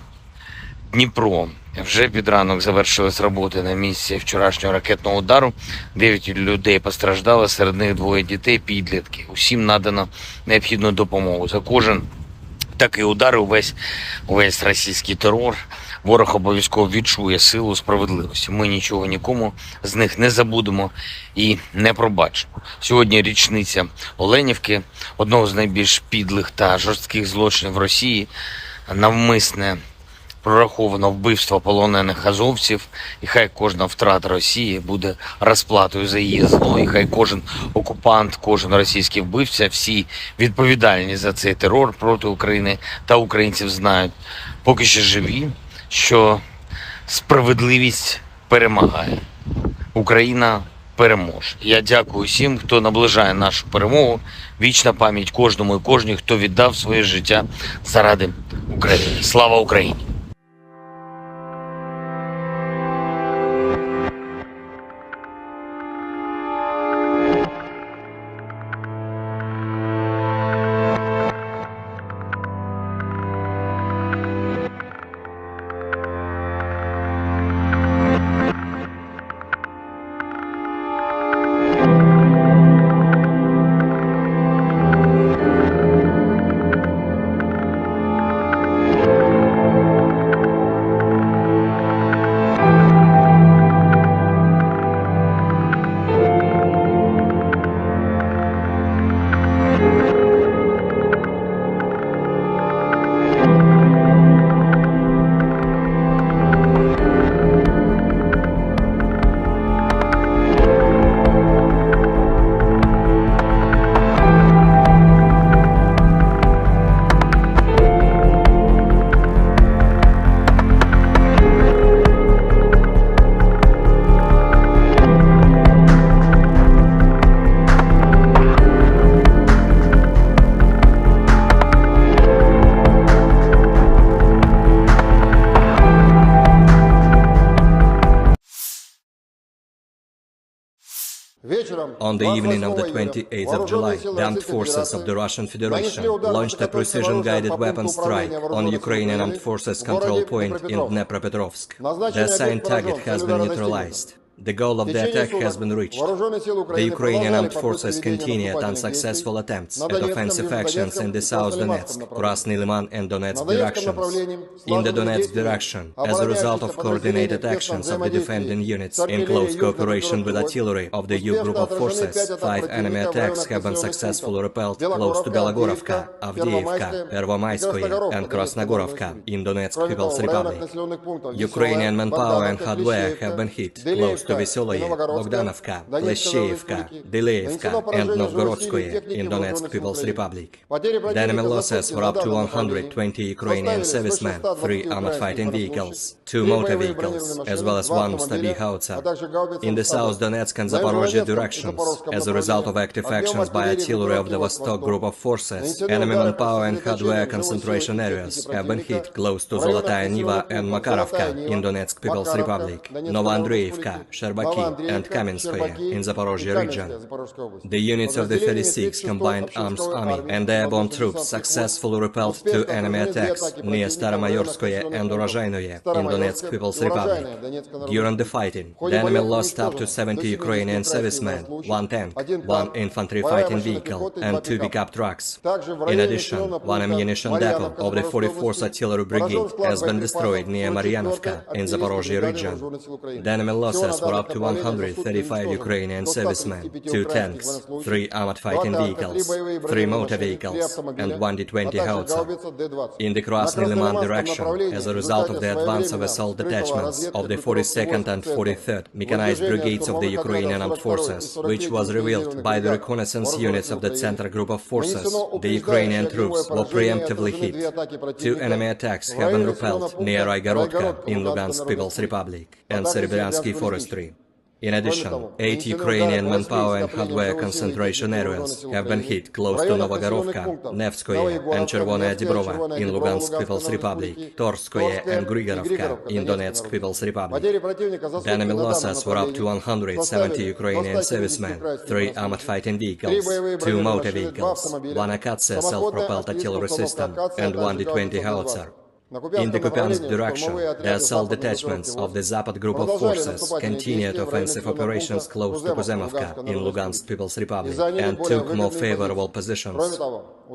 Дніпро. Вже під ранок завершились роботи на місці вчорашнього ракетного удару. 9 людей постраждали, серед них 2 дітей, підлітки. Усім надано необхідну допомогу. За кожен такий удар, увесь російський терор, ворог обов'язково відчує силу справедливості. Ми нічого нікому з них не забудемо і не пробачимо. Сьогодні річниця Оленівки, одного з найбільш підлих та жорстких злочинів Росії, навмисне прораховано вбивство полонених азовців, і хай кожна втрата Росії буде розплатою за її зло, і хай кожен окупант, кожен російський вбивця, всі відповідальні за цей терор проти України та українців знають, поки що живі, що справедливість перемагає. Україна переможе. Я дякую всім, хто наближає нашу перемогу. Вічна пам'ять кожному і кожній, хто віддав своє життя заради України. Слава Україні!
On the evening of the 28th of July, the armed forces of the Russian Federation launched a precision-guided weapon strike on Ukrainian armed forces control point in Dnipropetrovsk. The assigned target has been neutralized. The goal of the attack has been reached. The Ukrainian armed forces continued unsuccessful attempts at offensive actions in the South Donetsk, Krasny Liman and Donetsk directions. In the Donetsk direction, as a result of coordinated actions of the defending units in close cooperation with artillery of the U group of forces, 5 enemy attacks have been successfully repelled close to Belogorovka, Avdiivka, Pervomaiskoye and Krasnogorovka in Donetsk People's Republic. Ukrainian manpower and hardware have been hit close to to Veseloye, Bogdanovka, Plesheyevka, Dileevka, and Novgorodskoye in Donetsk People's Republic. The enemy losses were up to 120 Ukrainian servicemen, 3 armored fighting vehicles, 2 motor vehicles, as well as 1 Stabi howitzer. In the South Donetsk and Zaporozhye directions, as a result of active actions by artillery of the Vostok group of forces, enemy manpower and hardware concentration areas have been hit close to Zolotaya Niva and Makarovka in Donetsk People's Republic, Novoandreevka, Sherbaki, and Kamenskoye in Zaporozhye region. The units of the 36th Combined Arms Army and the airborne troops successfully repelled 2 enemy attacks near Staromayorskoye and Urozhainoye in Donetsk People's Republic. During the fighting, the enemy lost up to 70 Ukrainian servicemen, 1 tank, 1 infantry fighting vehicle, and 2 pickup trucks. In addition, 1 ammunition depot of the 44th Artillery Brigade has been destroyed near Maryanovka in Zaporozhye region. The enemy losses were up to 135 Ukrainian servicemen, 2 tanks, 3 armored fighting vehicles, 3 motor vehicles, and 1 D-20 howitzer. In the Krasny Liman direction, as a result of the advance of assault detachments of the 42nd and 43rd Mechanized Brigades of the Ukrainian Armed Forces, which was revealed by the reconnaissance units of the Center Group of Forces, the Ukrainian troops were preemptively hit. 2 enemy attacks have been repelled near Raigorodka in Lugansk People's Republic and Serebryansky Forestry. In addition, 8 Ukrainian manpower and hardware concentration areas have been hit close to Novogorovka, Nevskoye and Chervonaya Dibrova in Lugansk People's Republic, Torskoye and Grigorovka in Donetsk People's Republic. The enemy losses were up to 170 Ukrainian servicemen, 3 armored fighting vehicles, 2 motor vehicles, 1 Akatsia self-propelled artillery system, and 1 D-20 howitzer. In the Kupiansk direction, the assault detachments of the Zapad group of forces continued offensive operations close to Kuzemovka in Lugansk People's Republic and took more favorable positions.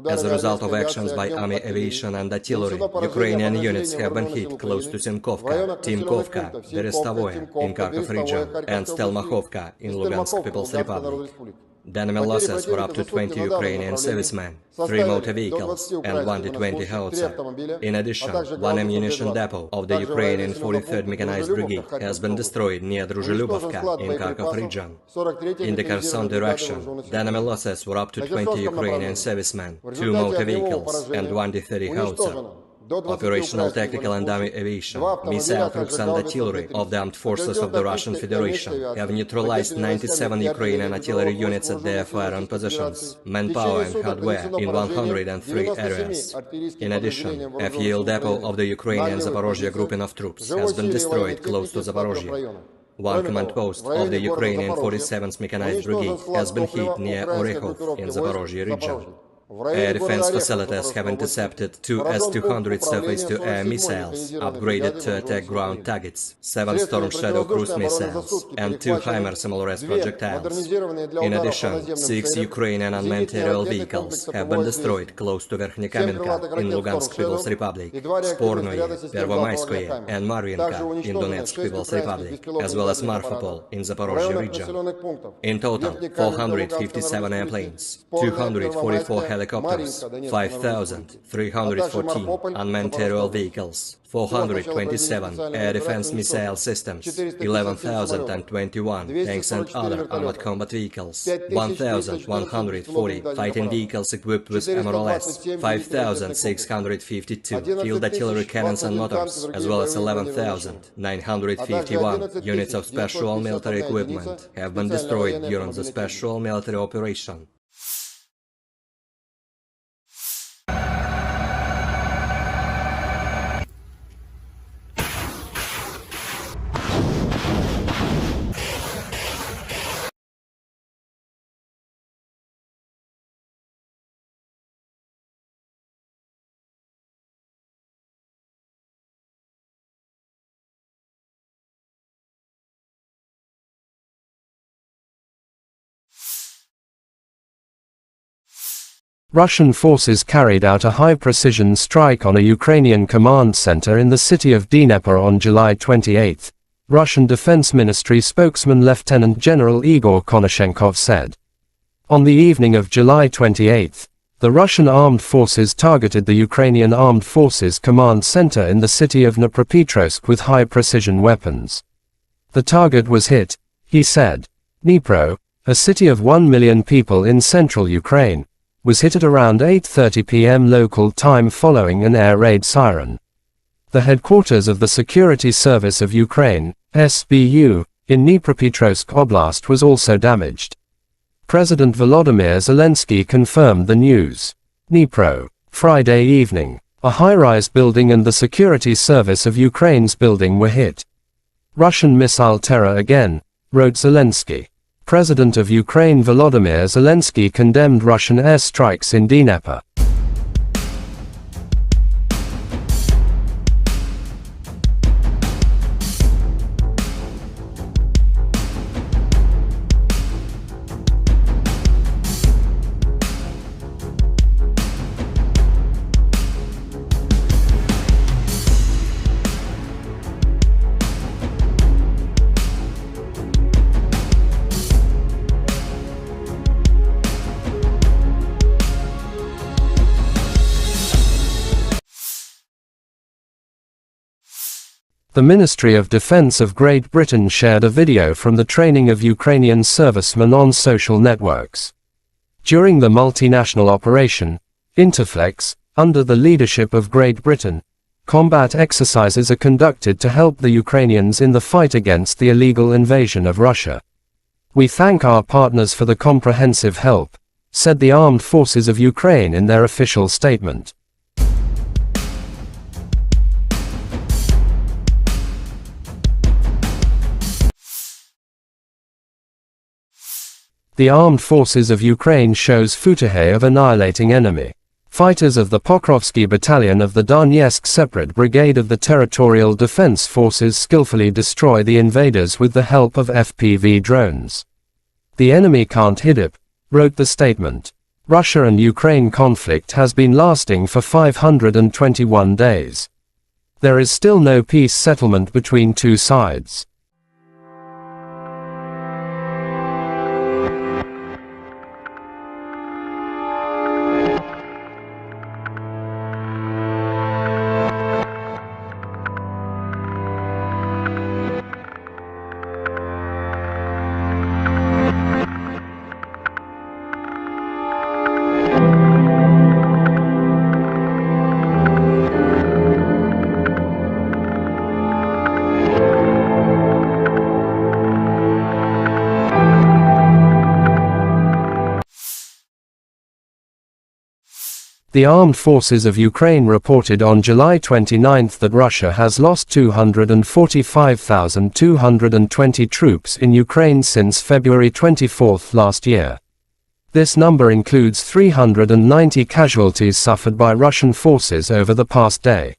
As a result of actions by army aviation and artillery, Ukrainian units have been hit close to Simkovka, Timkovka, Berestovoye in Kharkov region, and Stelmachovka in Lugansk People's Republic. The enemy losses were up to 20 Ukrainian servicemen, 3 motor vehicles, and 1 D-20 howitzer. In addition, 1 ammunition depot of the Ukrainian 43rd Mechanized Brigade has been destroyed near Druzhilubovka in Kharkov region. In the Kherson direction, the enemy losses were up to 20 Ukrainian servicemen, 2 motor vehicles, and 1 D-30 howitzer. Operational tactical and army aviation, missile troops and artillery of the armed forces of the Russian Federation have neutralized 97 Ukrainian artillery units at their firing positions, manpower and hardware in 103 areas. In addition, a fuel depot of the Ukrainian Zaporozhye grouping of troops has been destroyed close to Zaporozhye. 1 command post of the Ukrainian 47th Mechanized Brigade has been hit near Orekhov in Zaporozhye region. Air defense facilities have intercepted 2 S-200 surface-to-air missiles, upgraded to attack ground targets, 7 Storm Shadow cruise missiles, and 2 HIMARS MLRS projectiles. In addition, 6 Ukrainian unmanned aerial vehicles have been destroyed close to Verkhnekamenka in Lugansk People's Republic, Spornoye, Pervomayskoye, and Marvinka in Donetsk People's Republic, as well as Marfapol in Zaporozhye region. In total, 457 airplanes, 244 helicopters, 5,314 unmanned aerial vehicles, 427 air defense missile systems, 11,021 tanks and other armored combat vehicles, 1,140 fighting vehicles equipped with MLRS, 5,652 field artillery cannons and mortars, as well as 11,951 units of special military equipment have been destroyed during the special military operation.
Russian forces carried out a high-precision strike on a Ukrainian command center in the city of Dnipro on July 28, Russian Defense Ministry spokesman Lieutenant General Igor Konashenkov said. On the evening of July 28, the Russian armed forces targeted the Ukrainian Armed Forces command center in the city of Dnipropetrovsk with high-precision weapons. The target was hit, He said, Dnipro, a city of 1 million people in central Ukraine, was hit at around 8:30 p.m. local time following an air raid siren. The headquarters of the Security Service of Ukraine, SBU, in Dnipropetrovsk Oblast was also damaged. President Volodymyr Zelensky confirmed the news. Dnipro, Friday evening, a high-rise building and the Security Service of Ukraine's building were hit. Russian missile terror again, wrote Zelensky. President of Ukraine Volodymyr Zelensky condemned Russian airstrikes in Dnipro. The Ministry of Defense of Great Britain shared a video from the training of Ukrainian servicemen on social networks. During the multinational operation, Interflex, under the leadership of Great Britain, combat exercises are conducted to help the Ukrainians in the fight against the illegal invasion of Russia. We thank our partners for the comprehensive help, said the Armed Forces of Ukraine in their official statement. The Armed Forces of Ukraine shows footage of annihilating enemy. Fighters of the Pokrovsky Battalion of the Donetsk Separate Brigade of the Territorial Defense Forces skillfully destroy the invaders with the help of FPV drones. The enemy can't hit it, wrote the statement. Russia and Ukraine conflict has been lasting for 521 days. There is still no peace settlement between two sides. The Armed Forces of Ukraine reported on July 29 that Russia has lost 245,220 troops in Ukraine since February 24 last year. This number includes 390 casualties suffered by Russian forces over the past day.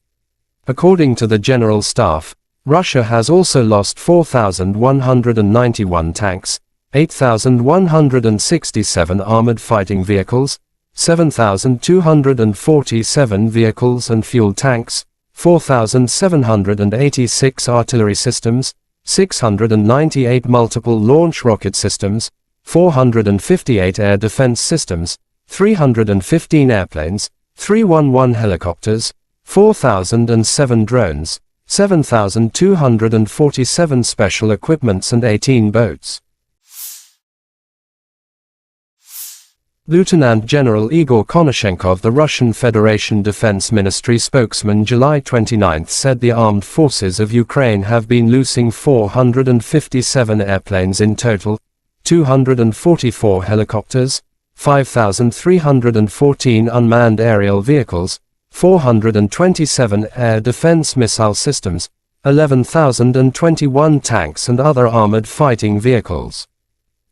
According to the General Staff, Russia has also lost 4,191 tanks, 8,167 armored fighting vehicles, 7,247 vehicles and fuel tanks, 4,786 artillery systems, 698 multiple launch rocket systems, 458 air defense systems, 315 airplanes, 311 helicopters, 4,007 drones, 7,247 special equipments and 18 boats. Lieutenant General Igor Konashenkov, the Russian Federation Defense Ministry spokesman, July 29 said the armed forces of Ukraine have been losing 457 airplanes in total, 244 helicopters, 5,314 unmanned aerial vehicles, 427 air defense missile systems, 11,021 tanks and other armored fighting vehicles.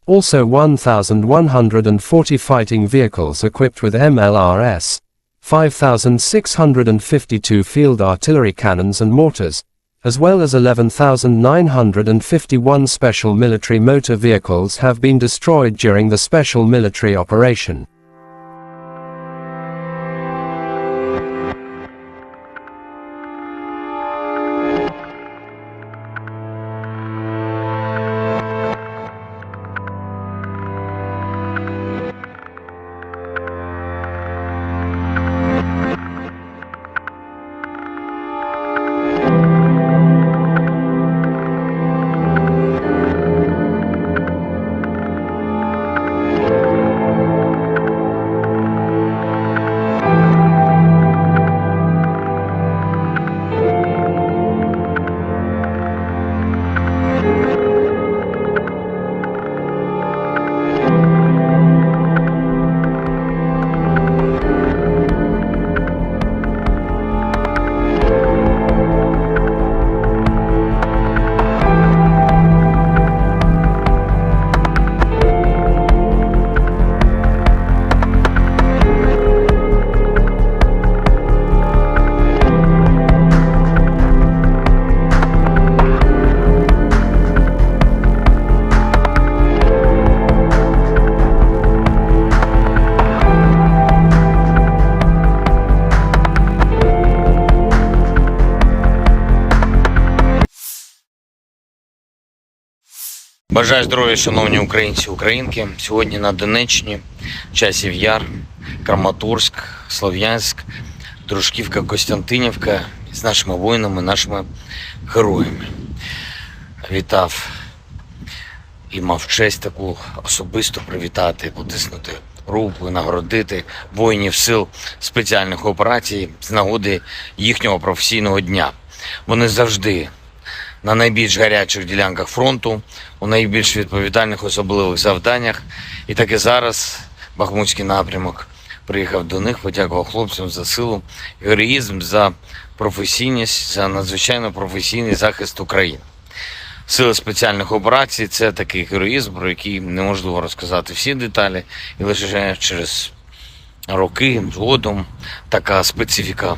Also 1,140 fighting vehicles equipped with MLRS, 5,652 field artillery cannons and mortars, as well as 11,951 special military motor vehicles have been destroyed during the special military operation.
Бажаю здоров'я, шановні українці, українки. Сьогодні на Донеччині, Часів Яр, Краматорськ, Слов'янськ, Дружківка, Костянтинівка з нашими воїнами, нашими героями. Вітав і мав честь таку особисто привітати, потиснути руку, нагородити воїнів сил спеціальних операцій з нагоди їхнього професійного дня. Вони завжди на найбільш гарячих ділянках фронту, у найбільш відповідальних особливих завданнях. І так і зараз Бахмутський напрямок приїхав до них, подякував хлопцям за силу, героїзм, за професійність, за надзвичайно професійний захист України. Сили спеціальних операцій – це такий героїзм, про який неможливо розказати всі деталі, і лише через роки згодом така специфіка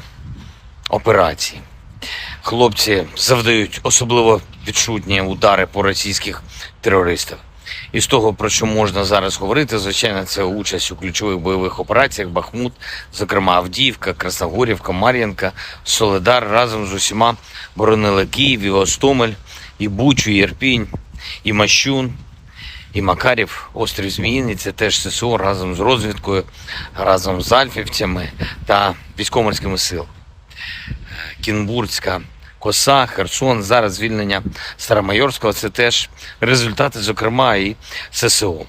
операцій. Хлопці завдають особливо відчутні удари по російських терористах. І з того, про що можна зараз говорити, звичайно, це участь у ключових бойових операціях Бахмут, зокрема Авдіївка, Красногорівка, Мар'їнка, Солидар разом з усіма боронили Київ, і Гостомель, і Бучу, і Ірпінь, і Мащун, і Макарів, острів Зміїний, це теж ССО разом з розвідкою, разом з альфівцями та військово-морськими силами. Кінбурзька коса, Херсон, зараз звільнення Старомайорського – це теж результати, зокрема, і ССО.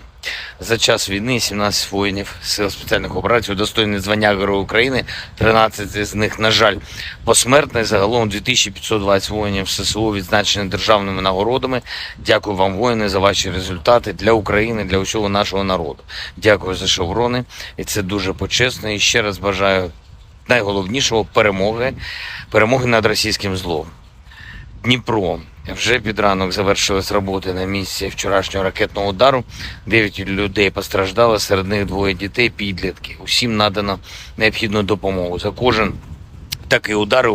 За час війни 17 воїнів сил спеціальних операцій удостоєні звання Героя України, 13 з них, на жаль, посмертно. Загалом 2520 воїнів ССО відзначені державними нагородами. Дякую вам, воїни, за ваші результати для України, для усього нашого народу. Дякую за шеврони, і це дуже почесно. І ще раз бажаю найголовнішого – перемоги над російським злом. Дніпро. Вже під ранок завершились роботи на місці вчорашнього ракетного удару. 9 людей постраждали, серед них 2 дітей, підлітки. Усім надано необхідну допомогу. За кожен такий удар,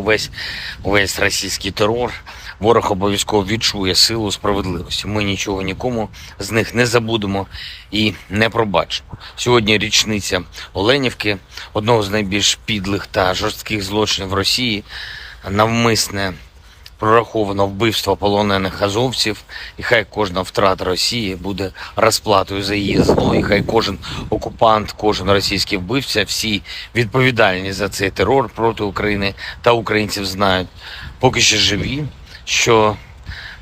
увесь російський терор, ворог обов'язково відчує силу справедливості. Ми нічого нікому з них не забудемо і не пробачимо. Сьогодні річниця Оленівки, одного з найбільш підлих та жорстких злочинів Росії, навмисне прораховано вбивство полонених азовців, і хай кожна втрата Росії буде розплатою за її зло, і хай кожен окупант, кожен російський вбивця, всі відповідальні за цей терор проти України та українців знають, поки ще живі, що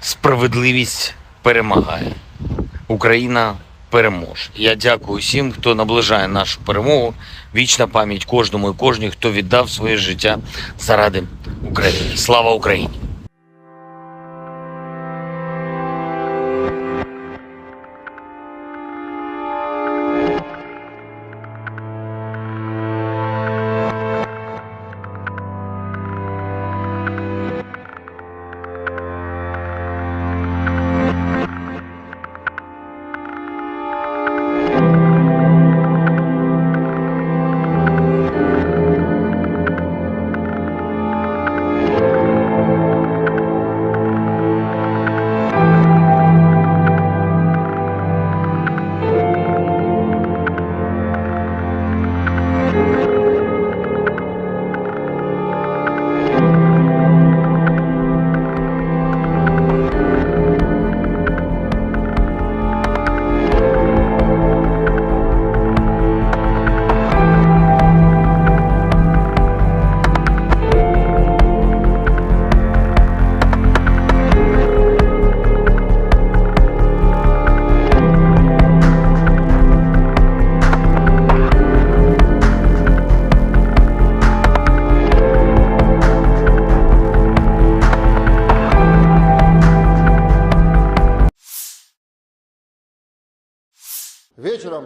справедливість перемагає. Україна переможе. Я дякую всім, хто наближає нашу перемогу. Вічна пам'ять кожному і кожній, хто віддав своє життя заради України. Слава Україні!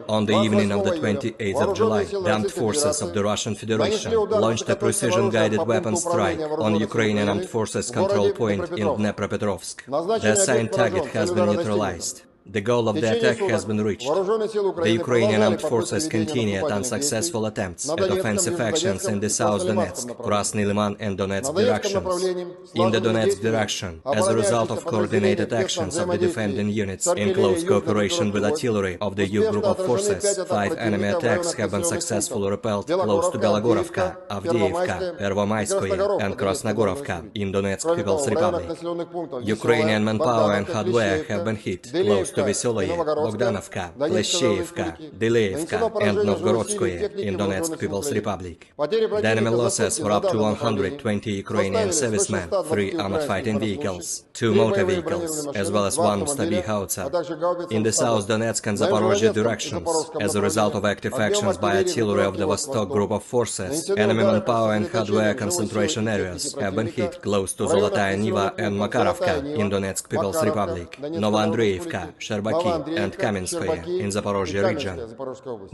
On the evening of the 28th of July, the armed forces of the Russian Federation launched a precision-guided weapon strike on Ukrainian armed forces control point in Dnipropetrovsk. The assigned target has been neutralized. The goal of the attack has been reached. The Ukrainian armed forces continued unsuccessful attempts at offensive actions in the South Donetsk, Krasny Liman and Donetsk directions. In the Donetsk direction, as a result of coordinated actions of the defending units in close cooperation with artillery of the U group of forces, 5 enemy attacks have been successfully repelled close to Belogorovka, Avdiivka, Pervomaiskoye and Krasnogorovka in Donetsk People's Republic. Ukrainian manpower and hardware have been hit close to Veseloye, Bogdanovka, Plesheyevka, Dileevka, and Novgorodskoye in Donetsk People's Republic. The enemy losses were up to 120 Ukrainian servicemen, 3 armored fighting vehicles, 2 motor vehicles, as well as 1 Stabi howitzer. In the South Donetsk and Zaporozhye directions, as a result of active actions by artillery of the Vostok group of forces, enemy manpower and hardware concentration areas have been hit close to Zolotaya Niva and Makarovka in Donetsk People's Republic, Novoandreevka, Sherbaki, and Kamenskoye in Zaporozhye region.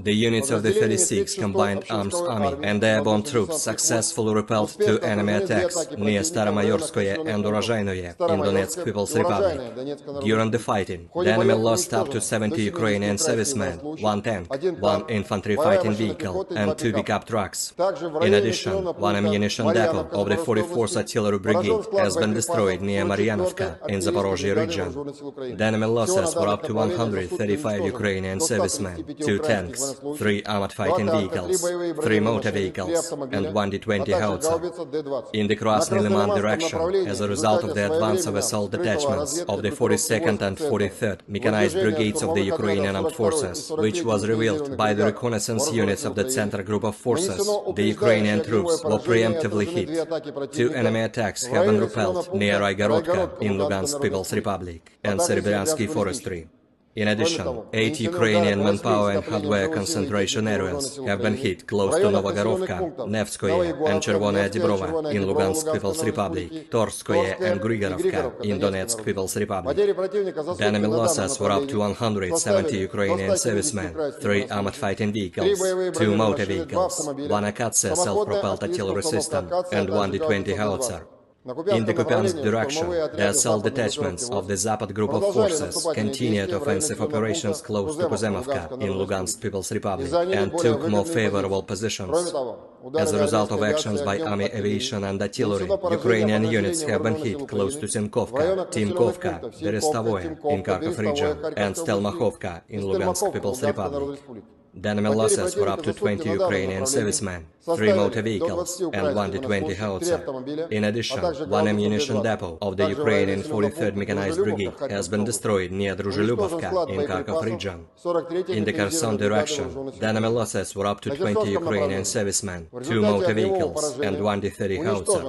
The units of the 36th Combined Arms Army and airborne troops successfully repelled 2 enemy attacks near Staromayorskoye and Urozhainoye in Donetsk People's Republic. During the fighting, the enemy lost up to 70 Ukrainian servicemen, 1 tank, 1 infantry fighting vehicle, and 2 pickup trucks. In addition, 1 ammunition depot of the 44th Artillery Brigade has been destroyed near Maryanovka in Zaporozhye region. The enemy losses were up to 135 Ukrainian servicemen, 2 tanks, 3 armored fighting vehicles, 3 motor vehicles, and 1 D-20 howitzer. In the Krasny Liman direction, as a result of the advance of assault detachments of the 42nd and 43rd Mechanized Brigades of the Ukrainian Armed Forces, which was revealed by the reconnaissance units of the Center Group of Forces, the Ukrainian troops were preemptively hit. 2 enemy attacks have been repelled near Raigorodka in Lugansk People's Republic and Serebryansky Forestry. In addition, 8 Ukrainian manpower and hardware concentration areas have been hit close to Novogorovka, Nevskoye and Chervonaya Dibrova in Lugansk People's Republic, Torskoye and Grigorovka in Donetsk People's Republic. The enemy losses were up to 170 Ukrainian servicemen, 3 armored fighting vehicles, 2 motor vehicles, 1 Akatsia self-propelled artillery system, and 1 D-20 howitzer. In the Kupiansk direction, the assault detachments of the Zapad group of forces continued offensive operations close to Kuzemovka in Lugansk People's Republic and took more favorable positions. As a result of actions by army aviation and artillery, Ukrainian units have been hit close to Simkovka, Timkovka, Berestovoye in Kharkov region, and Stelmachovka in Lugansk People's Republic. The enemy losses were up to 20 Ukrainian servicemen, 3 motor vehicles, and 1 D-20 howitzer. In addition, 1 ammunition depot of the Ukrainian 43rd Mechanized Brigade has been destroyed near Druzhelyubovka in Kharkov region. In the Kherson direction, the enemy losses were up to 20 Ukrainian servicemen, 2 motor vehicles, and 1 D-30 howitzer.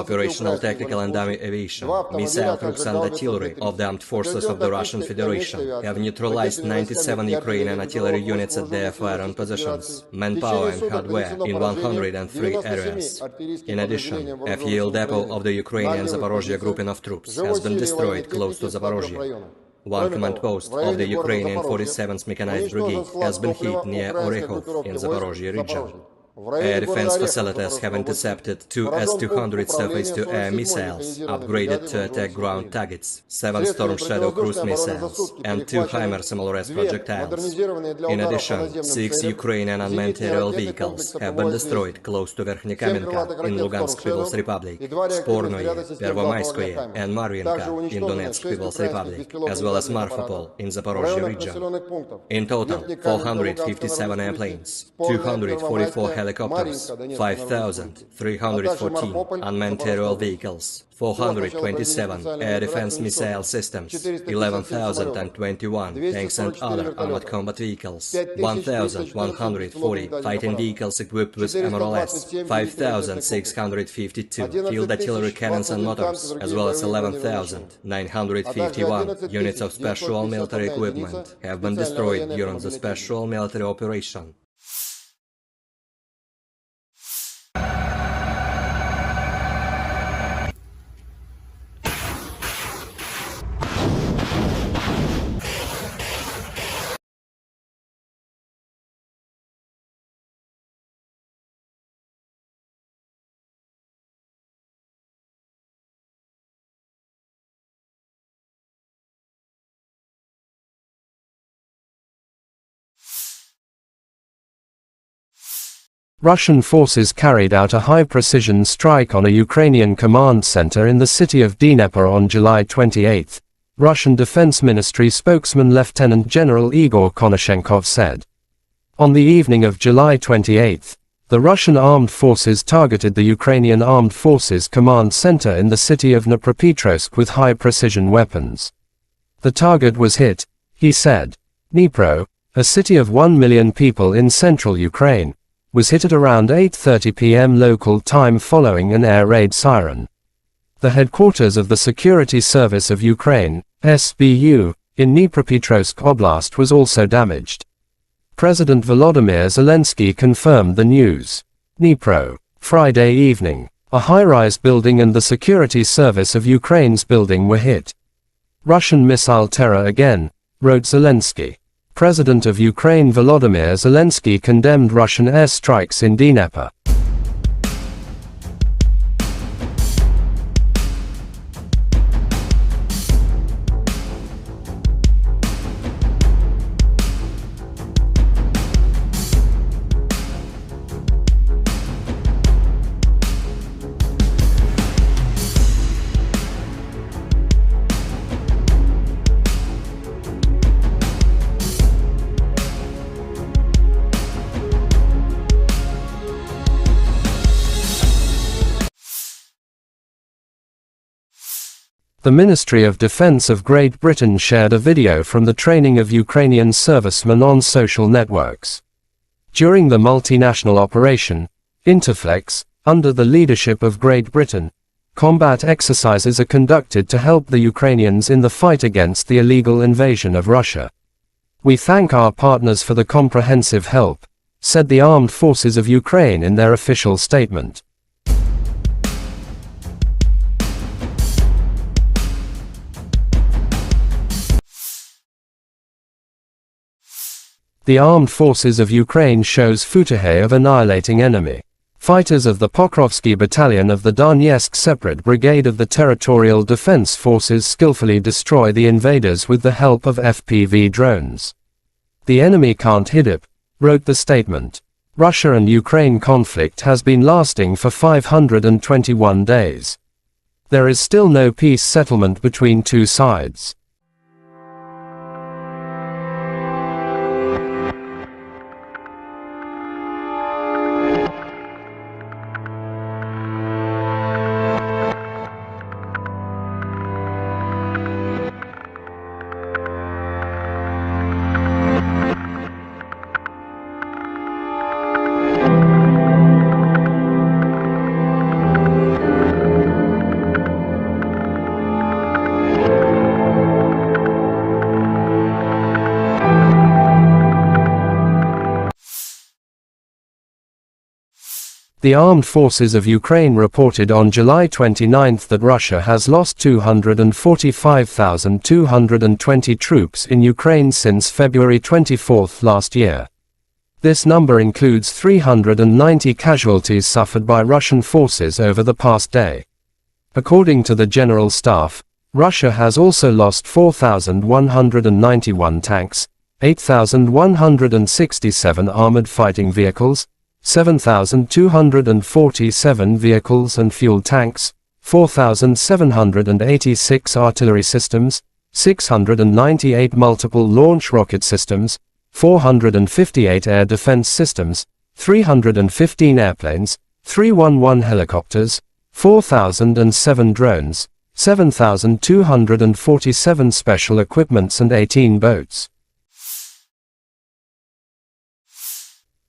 Operational tactical and army aviation, missile troops and artillery of the armed forces of the Russian Federation have neutralized 97 Ukrainian artillery units at their firing positions, manpower and hardware in 103 areas. In addition, a fuel depot of the Ukrainian Zaporozhye grouping of troops has been destroyed close to Zaporozhye. 1 command post of the Ukrainian 47th Mechanized Brigade has been hit near Orekhov in Zaporozhye region. Air defense facilities have intercepted 2 S-200 surface-to-air missiles, upgraded to attack ground targets, 7 Storm Shadow cruise missiles, and 2 HIMARS MLRS projectiles. In addition, 6 Ukrainian unmanned aerial vehicles have been destroyed close to Verkhnekamenka in Lugansk People's Republic, Spornoye, Pervomayskoye, and Marvinka in Donetsk People's Republic, as well as Marfapol in Zaporozhye region. In total, 457 airplanes, 244 helicopters, 5,314 unmanned aerial vehicles, 427 air defense missile systems, 11,021 tanks and other armored combat vehicles, 1,140 fighting vehicles equipped with MLRS, 5,652 field artillery cannons and motors, as well as 11,951 units of special military equipment have been destroyed during the special military operation.
Russian forces carried out a high-precision strike on a Ukrainian command center in the city of Dnipro on July 28, Russian Defense Ministry spokesman Lieutenant General Igor Konashenkov said. On the evening of July 28, the Russian armed forces targeted the Ukrainian Armed Forces command center in the city of Dnipropetrovsk with high-precision weapons. The target was hit, he said. Dnipro, a city of 1 million people in central Ukraine, was hit at around 8:30 p.m. local time following an air raid siren. The headquarters of the Security Service of Ukraine, SBU, in Dnipropetrovsk Oblast was also damaged. President Volodymyr Zelensky confirmed the news. Dnipro, Friday evening. A high-rise building and the Security Service of Ukraine's building were hit. Russian missile terror again, wrote Zelensky. President of Ukraine Volodymyr Zelensky condemned Russian airstrikes in Dnipro. The Ministry of Defense of Great Britain shared a video from the training of Ukrainian servicemen on social networks. During the multinational operation, Interflex, under the leadership of Great Britain, combat exercises are conducted to help the Ukrainians in the fight against the illegal invasion of Russia. We thank our partners for the comprehensive help, said the Armed Forces of Ukraine in their official statement. The Armed Forces of Ukraine shows footage of annihilating enemy. Fighters of the Pokrovsky Battalion of the Donetsk Separate Brigade of the Territorial Defense Forces skillfully destroy the invaders with the help of FPV drones. The enemy can't hit it, wrote the statement. Russia and Ukraine conflict has been lasting for 521 days. There is still no peace settlement between two sides. The Armed Forces of Ukraine reported on July 29 that Russia has lost 245,220 troops in Ukraine since February 24 last year. This number includes 390 casualties suffered by Russian forces over the past day. According to the General Staff, Russia has also lost 4,191 tanks, 8,167 armored fighting vehicles, 7,247 vehicles and fuel tanks, 4,786 artillery systems, 698 multiple launch rocket systems, 458 air defense systems, 315 airplanes, 311 helicopters, 4,007 drones, 7,247 special equipments and 18 boats.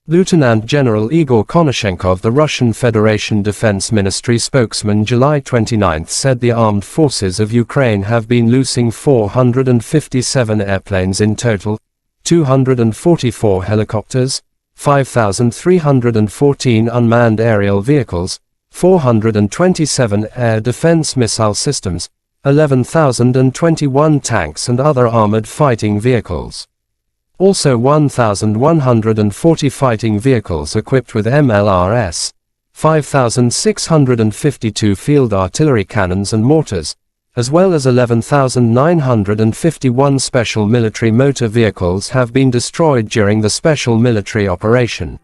Lieutenant General Igor Konashenkov, the Russian Federation Defense Ministry spokesman, July 29 said the armed forces of Ukraine have been losing 457 airplanes in total, 244 helicopters, 5,314 unmanned aerial vehicles, 427 air defense missile systems, 11,021 tanks and other armored fighting vehicles. Also 1,140 fighting vehicles equipped with MLRS, 5,652 field artillery cannons and mortars, as well as 11,951 special military motor vehicles have been destroyed during the special military operation.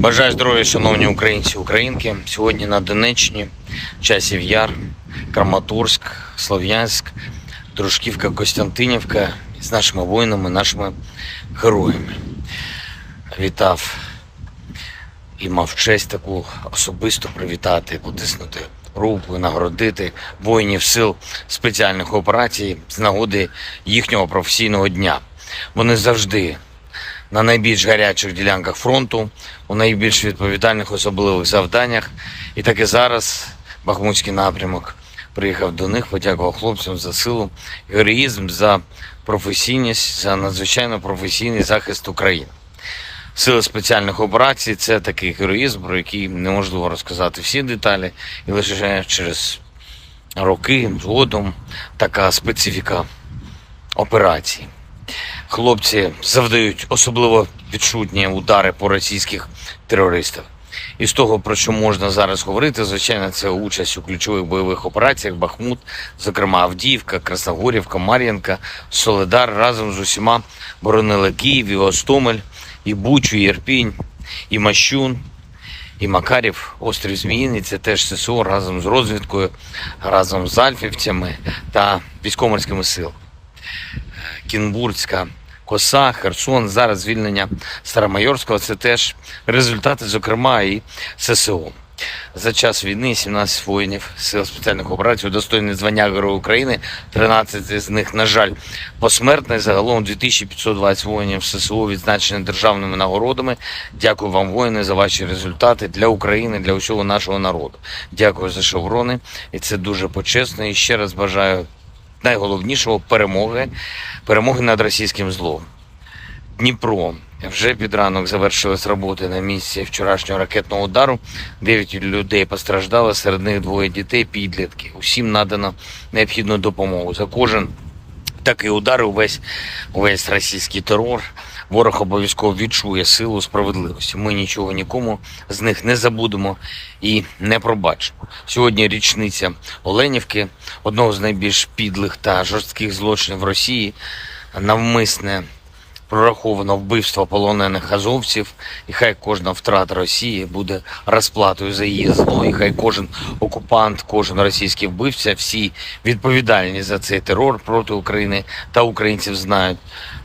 Бажаю здоров'я, шановні українці і українки. Сьогодні на Донеччині, Часів Яр, Краматорськ, Слов'янськ, Дружківка, Костянтинівка з нашими воїнами, нашими героями. Вітав і мав честь таку особисто привітати, потиснути руку, нагородити воїнів сил спеціальних операцій з нагоди їхнього професійного дня. Вони завжди на найбільш гарячих ділянках фронту, у найбільш відповідальних особливих завданнях. І так і зараз Бахмутський напрямок приїхав до них, подякував хлопцям за силу, героїзм, за професійність, за надзвичайно професійний захист України. Сили спеціальних операцій – це такий героїзм, про який неможливо розказати всі деталі, і лише через роки згодом така специфіка операцій. Хлопці завдають особливо відчутні удари по російських терористах. І з того, про що можна зараз говорити, звичайно, це участь у ключових бойових операціях Бахмут, зокрема Авдіївка, Красногорівка, Мар'їнка, Солидар разом з усіма боронили Київ, і Гостомель, і Бучу, і Ірпінь, і Мащун, і Макарів, острів Зміїний. Це теж ССО разом з розвідкою, разом з альфівцями та військово-морськими силами. Кінбурзька коса, Херсон, зараз звільнення Старомайорського – це теж результати, зокрема, і ССО. За час війни 17 воїнів сил спеціальних операцій удостоєні звання Героя України, 13 з них, на жаль, посмертно. Загалом 2520 воїнів ССО відзначені державними нагородами. Дякую вам, воїни, за ваші результати для України, для усього нашого народу. Дякую за шеврони, і це дуже почесно. І ще раз бажаю найголовнішого – перемоги над російським злом. Дніпро. Вже під ранок завершились роботи на місці вчорашнього ракетного удару. 9 людей постраждали, серед них 2 дітей, підлітки. Усім надано необхідну допомогу. За кожен такий удар, увесь російський терор, ворог обов'язково відчує силу справедливості. Ми нічого нікому з них не забудемо і не пробачимо. Сьогодні річниця Оленівки, одного з найбільш підлих та жорстких злочинів Росії, навмисне прораховано вбивство полонених азовців, і хай кожна втрата Росії буде розплатою за її зло, і хай кожен окупант, кожен російський вбивця, всі відповідальні за цей терор проти України та українців знають,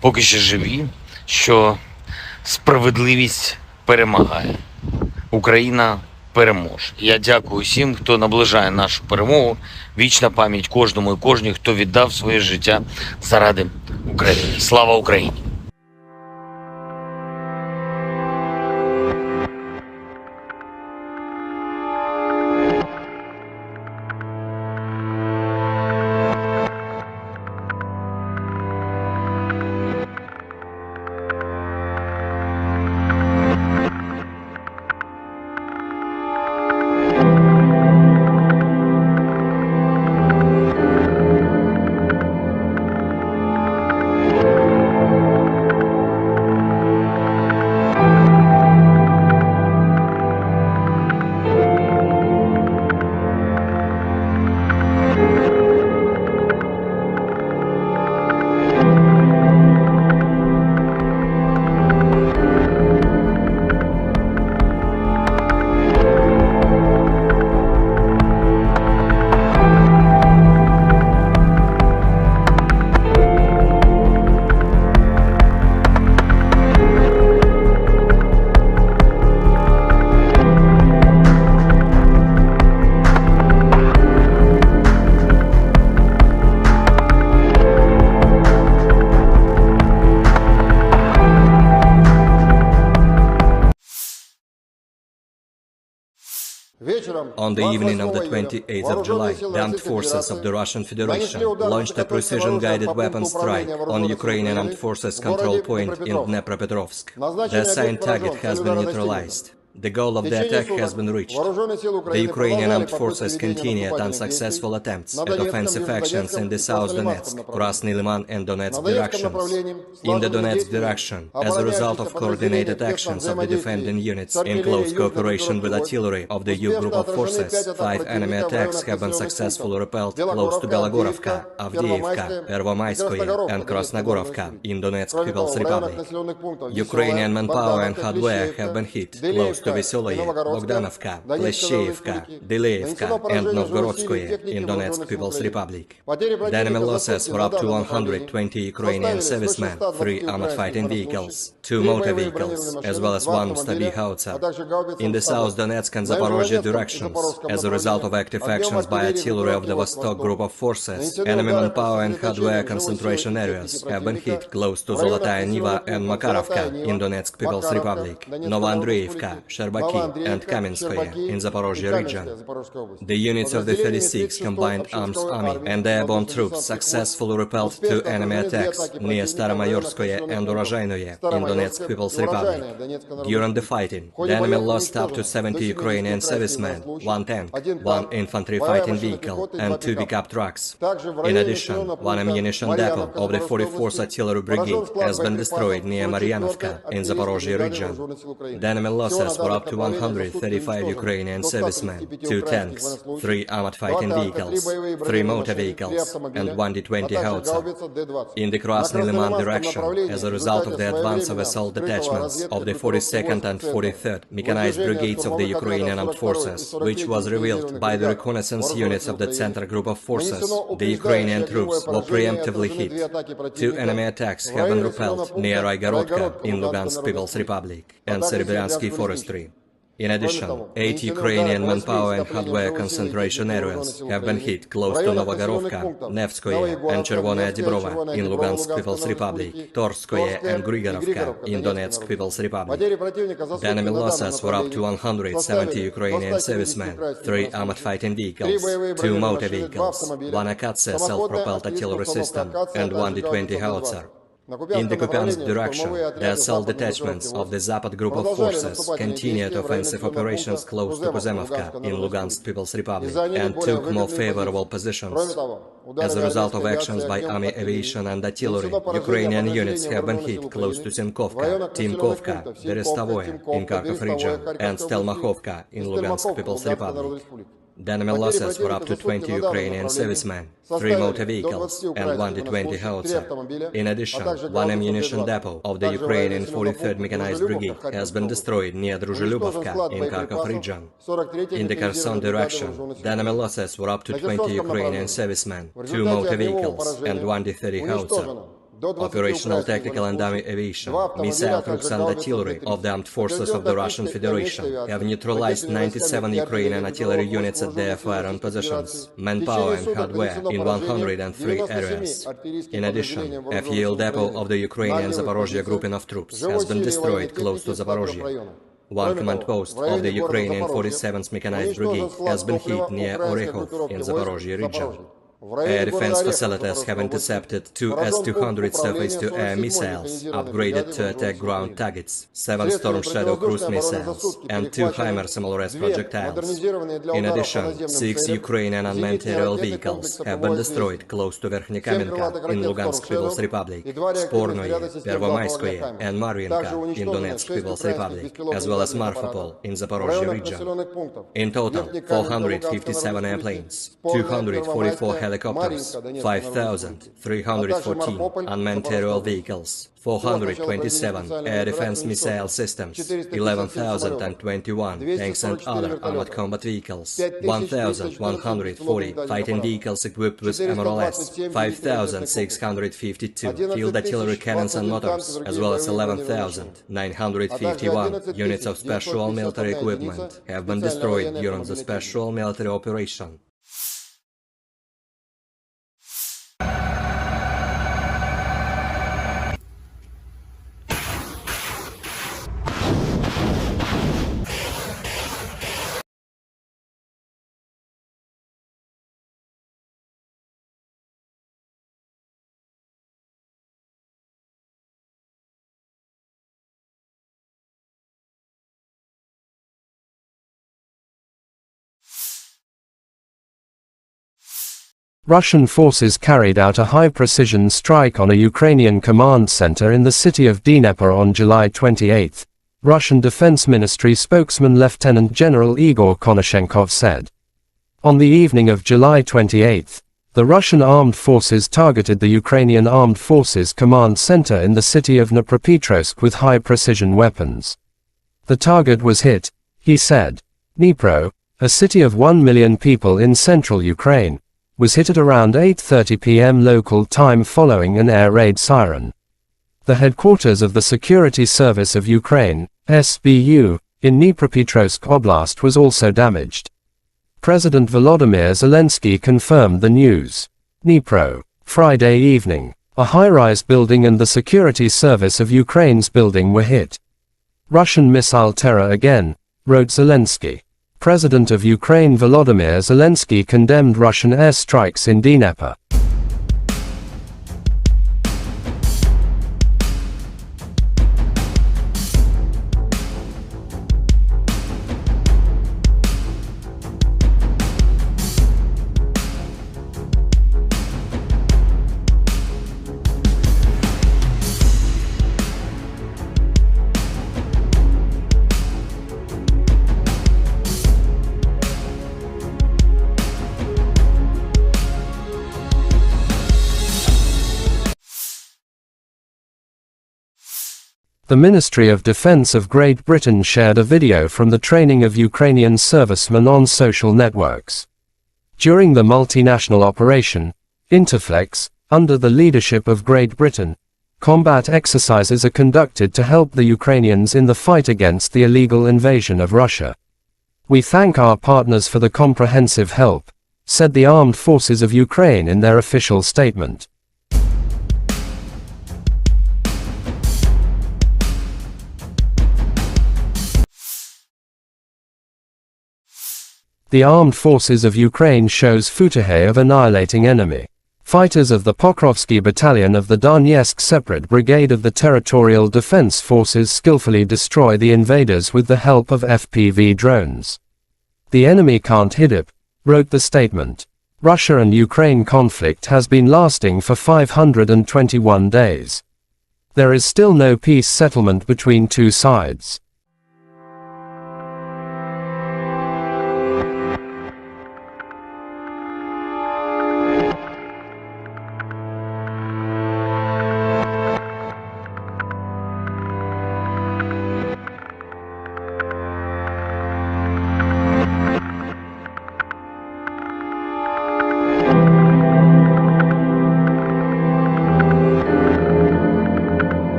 поки ще живі, що справедливість перемагає. Україна переможе. Я дякую всім, хто наближає нашу перемогу. Вічна пам'ять кожному і кожній, хто віддав своє життя заради України. Слава Україні!
On the evening of the 28th of July, the armed forces of the Russian Federation launched a precision-guided weapon strike on Ukrainian armed forces control point in Dnipropetrovsk. The assigned target has been neutralized. The goal of the attack has been reached. The Ukrainian armed forces continued unsuccessful attempts at offensive actions in the South Donetsk, Krasny Liman and Donetsk directions. In the Donetsk direction, as a result of coordinated actions of the defending units in close cooperation with artillery of the U group of forces, 5 enemy attacks have been successfully repelled close to Belogorovka, Avdiivka, Pervomaiskoye and Krasnogorovka in Donetsk People's Republic. Ukrainian manpower and hardware have been hit close to to Veseloye, Bogdanovka, Plesheyevka, Dileevka, and Novgorodskoye in Donetsk People's Republic. The enemy losses were up to 120 Ukrainian servicemen, 3 armored fighting vehicles, 2 motor vehicles, as well as 1 Stabi howitzer. In the South Donetsk and Zaporozhye directions, as a result of active actions by artillery of the Vostok group of forces, enemy manpower and hardware concentration areas have been hit close to Zolotaya Niva and Makarovka in Donetsk People's Republic, Novoandreevka, Sherbaki, and Kamenskoye in Zaporozhye region. The units of the 36th Combined Arms Army and the airborne troops successfully repelled 2 enemy attacks near Staromayorskoye and Urozhainoye in Donetsk People's Republic. During the fighting, the enemy lost up to 70 Ukrainian servicemen, 1 tank, 1 infantry fighting vehicle, and 2 pickup trucks. In addition, 1 ammunition depot of the 44th Artillery Brigade has been destroyed near Maryanovka in Zaporozhye region. The enemy losses were up to 135 Ukrainian servicemen, 2 tanks, 3 armored fighting vehicles, 3 motor vehicles, and 1 D-20 howitzer. In the Krasny Liman direction, as a result of the advance of assault detachments of the 42nd and 43rd Mechanized Brigades of the Ukrainian Armed Forces, which was revealed by the reconnaissance units of the Center Group of Forces, the Ukrainian troops were preemptively hit. 2 enemy attacks have been repelled near Raigorodka in Lugansk People's Republic and Serebryansky Forestry. In addition, 8 Ukrainian manpower and hardware concentration areas have been hit close to Novogorovka, Nevskoye and Chervonaya Dibrova in Lugansk People's Republic, Torskoye and Grigorovka in Donetsk People's Republic. The enemy losses were up to 170 Ukrainian servicemen, 3 armored fighting vehicles, 2 motor vehicles, 1 Akatsia self-propelled artillery system, and 1 D-20 howitzer. In the Kupiansk direction, the assault detachments of the Zapad group of forces continued offensive operations close to Kuzemovka in Lugansk People's Republic and took more favorable positions. As a result of actions by army aviation and artillery, Ukrainian units have been hit close to Simkovka, Timkovka, Berestovoye in Kharkov region, and Stelmachovka in Lugansk People's Republic. The enemy losses were up to 20 Ukrainian servicemen, 3 motor vehicles, and 1 D-20 howitzer. In addition, 1 ammunition depot of the Ukrainian 43rd Mechanized Brigade has been destroyed near Druzhelyubovka in Kharkov region. In the Kherson direction, the enemy losses were up to 20 Ukrainian servicemen, 2 motor vehicles, and 1 D-30 howitzer. Operational tactical and army aviation, missile troops and artillery of the armed forces of the Russian Federation have neutralized 97 Ukrainian artillery units at their firing positions, manpower and hardware in 103 areas. In addition, a fuel depot of the Ukrainian Zaporozhye grouping of troops has been destroyed close to Zaporozhye. 1 command post of the Ukrainian 47th Mechanized Brigade has been hit near Orekhov in Zaporozhye region. Air defense facilities have intercepted 2 S-200 surface-to-air missiles, upgraded to attack ground targets, 7 Storm Shadow cruise missiles, and 2 HIMARS MLRS projectiles. In addition, 6 Ukrainian unmanned aerial vehicles have been destroyed close to Verkhnekamenka in Lugansk People's Republic, Spornoye, Pervomayskoye, and Marvinka in Donetsk People's Republic, as well as Marfapol in Zaporozhye region. In total, 457 airplanes, 244 helicopters, 5,314 unmanned aerial vehicles, 427 air defense missile systems, 11,021 tanks and other armored combat vehicles, 1,140 fighting vehicles equipped with MLRS, 5,652 field artillery cannons and mortars, as well as 11,951 units of special military equipment have been destroyed during the special military operation.
Russian forces carried out a high-precision strike on a Ukrainian command center in the city of Dnipro on July 28, Russian Defense Ministry spokesman Lieutenant General Igor Konashenkov said. On the evening of July 28, the Russian armed forces targeted the Ukrainian Armed Forces command center in the city of Dnipropetrovsk with high-precision weapons. The target was hit, He said, Dnipro, a city of 1 million people in central Ukraine, was hit at around 8:30 p.m. local time following an air raid siren. The headquarters of the Security Service of Ukraine, SBU, in Dnipropetrovsk Oblast was also damaged. President Volodymyr Zelensky confirmed the news. Dnipro, Friday evening. A high-rise building and the Security Service of Ukraine's building were hit. Russian missile terror again, wrote Zelensky. President of Ukraine Volodymyr Zelensky condemned Russian airstrikes in Dnipro. The Ministry of Defense of Great Britain shared a video from the training of Ukrainian servicemen on social networks. During the multinational operation, Interflex, under the leadership of Great Britain, combat exercises are conducted to help the Ukrainians in the fight against the illegal invasion of Russia. We thank our partners for the comprehensive help, said the Armed Forces of Ukraine in their official statement. The Armed Forces of Ukraine shows footage of annihilating enemy. Fighters of the Pokrovsky Battalion of the Donetsk Separate Brigade of the Territorial Defense Forces skillfully destroy the invaders with the help of FPV drones. The enemy can't hit it, wrote the statement. Russia and Ukraine conflict has been lasting for 521 days. There is still no peace settlement between two sides.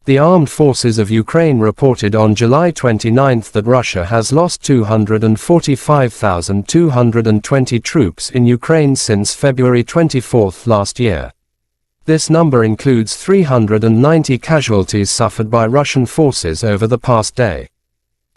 The Armed Forces of Ukraine reported on July 29 that Russia has lost 245,220 troops in Ukraine since February 24 last year. This number includes 390 casualties suffered by Russian forces over the past day.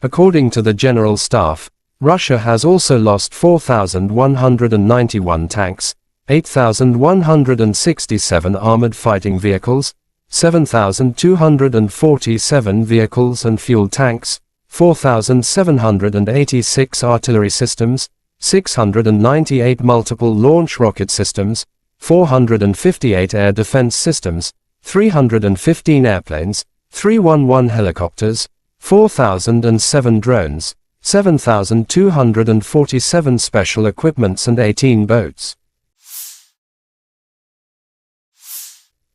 According to the General Staff, Russia has also lost 4,191 tanks, 8,167 armored fighting vehicles, 7,247 vehicles and fuel tanks, 4,786 artillery systems, 698 multiple launch rocket systems, 458 air defense systems, 315 airplanes, 311 helicopters, 4,007 drones, 7,247 special equipments and 18 boats.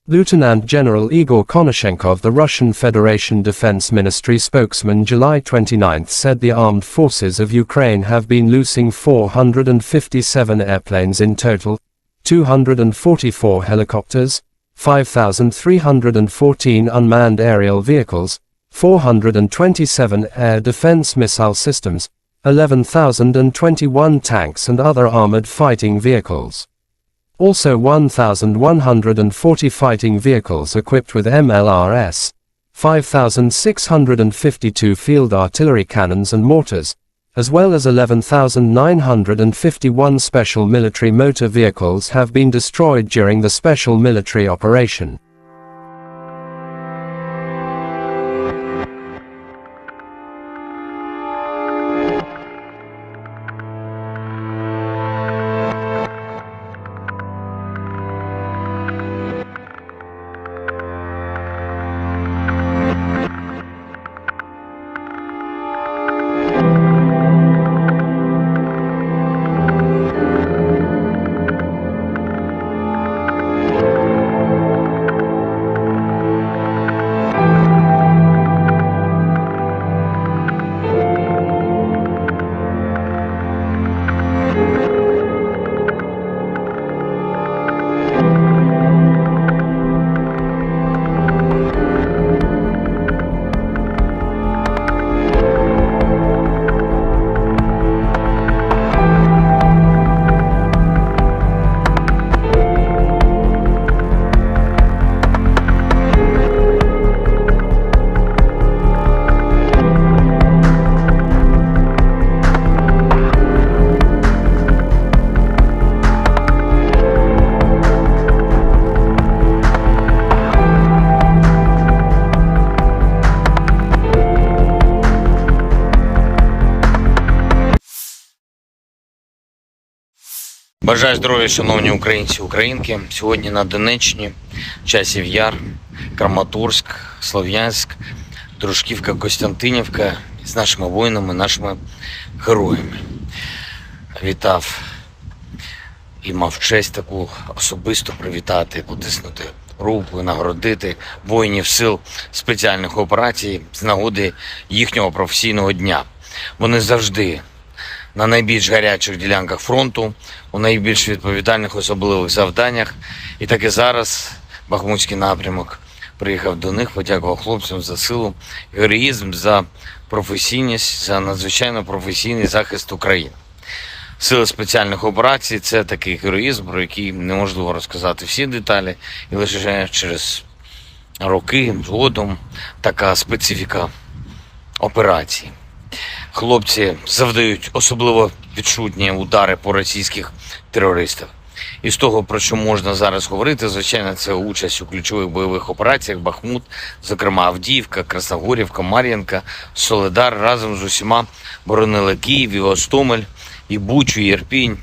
Lieutenant General Igor Konashenkov, the Russian Federation Defense Ministry spokesman, July 29 said the armed forces of Ukraine have been losing 457 airplanes in total, 244 helicopters, 5,314 unmanned aerial vehicles, 427 air defense missile systems, 11,021 tanks and other armored fighting vehicles. Also 1,140 fighting vehicles equipped with MLRS, 5,652 field artillery cannons and mortars, as well as 11,951 special military motor vehicles have been destroyed during the special military operation.
Бажаю здоров'я, шановні українці, українки. Сьогодні на Донеччині, Часів Яр, Краматорськ, Слов'янськ, Дружківка, Костянтинівка з нашими воїнами, нашими героями. Вітав і мав честь таку особисто привітати, потиснути руку і нагородити воїнів сил спеціальних операцій з нагоди їхнього професійного дня. Вони завжди на найбільш гарячих ділянках фронту, у найбільш відповідальних особливих завданнях. І так і зараз Бахмутський напрямок приїхав до них, подякував хлопцям за силу, героїзм, за професійність, за надзвичайно професійний захист України. Сили спеціальних операцій – це такий героїзм, про який неможливо розказати всі деталі, і лише через роки згодом така специфіка операції. Хлопці завдають особливо відчутні удари по російських терористах. І з того, про що можна зараз говорити, звичайно, це участь у ключових бойових операціях Бахмут, зокрема Авдіївка, Красногорівка, Мар'їнка, Солидар разом з усіма боронили Київ, і Гостомель, і Бучу, і Ірпінь,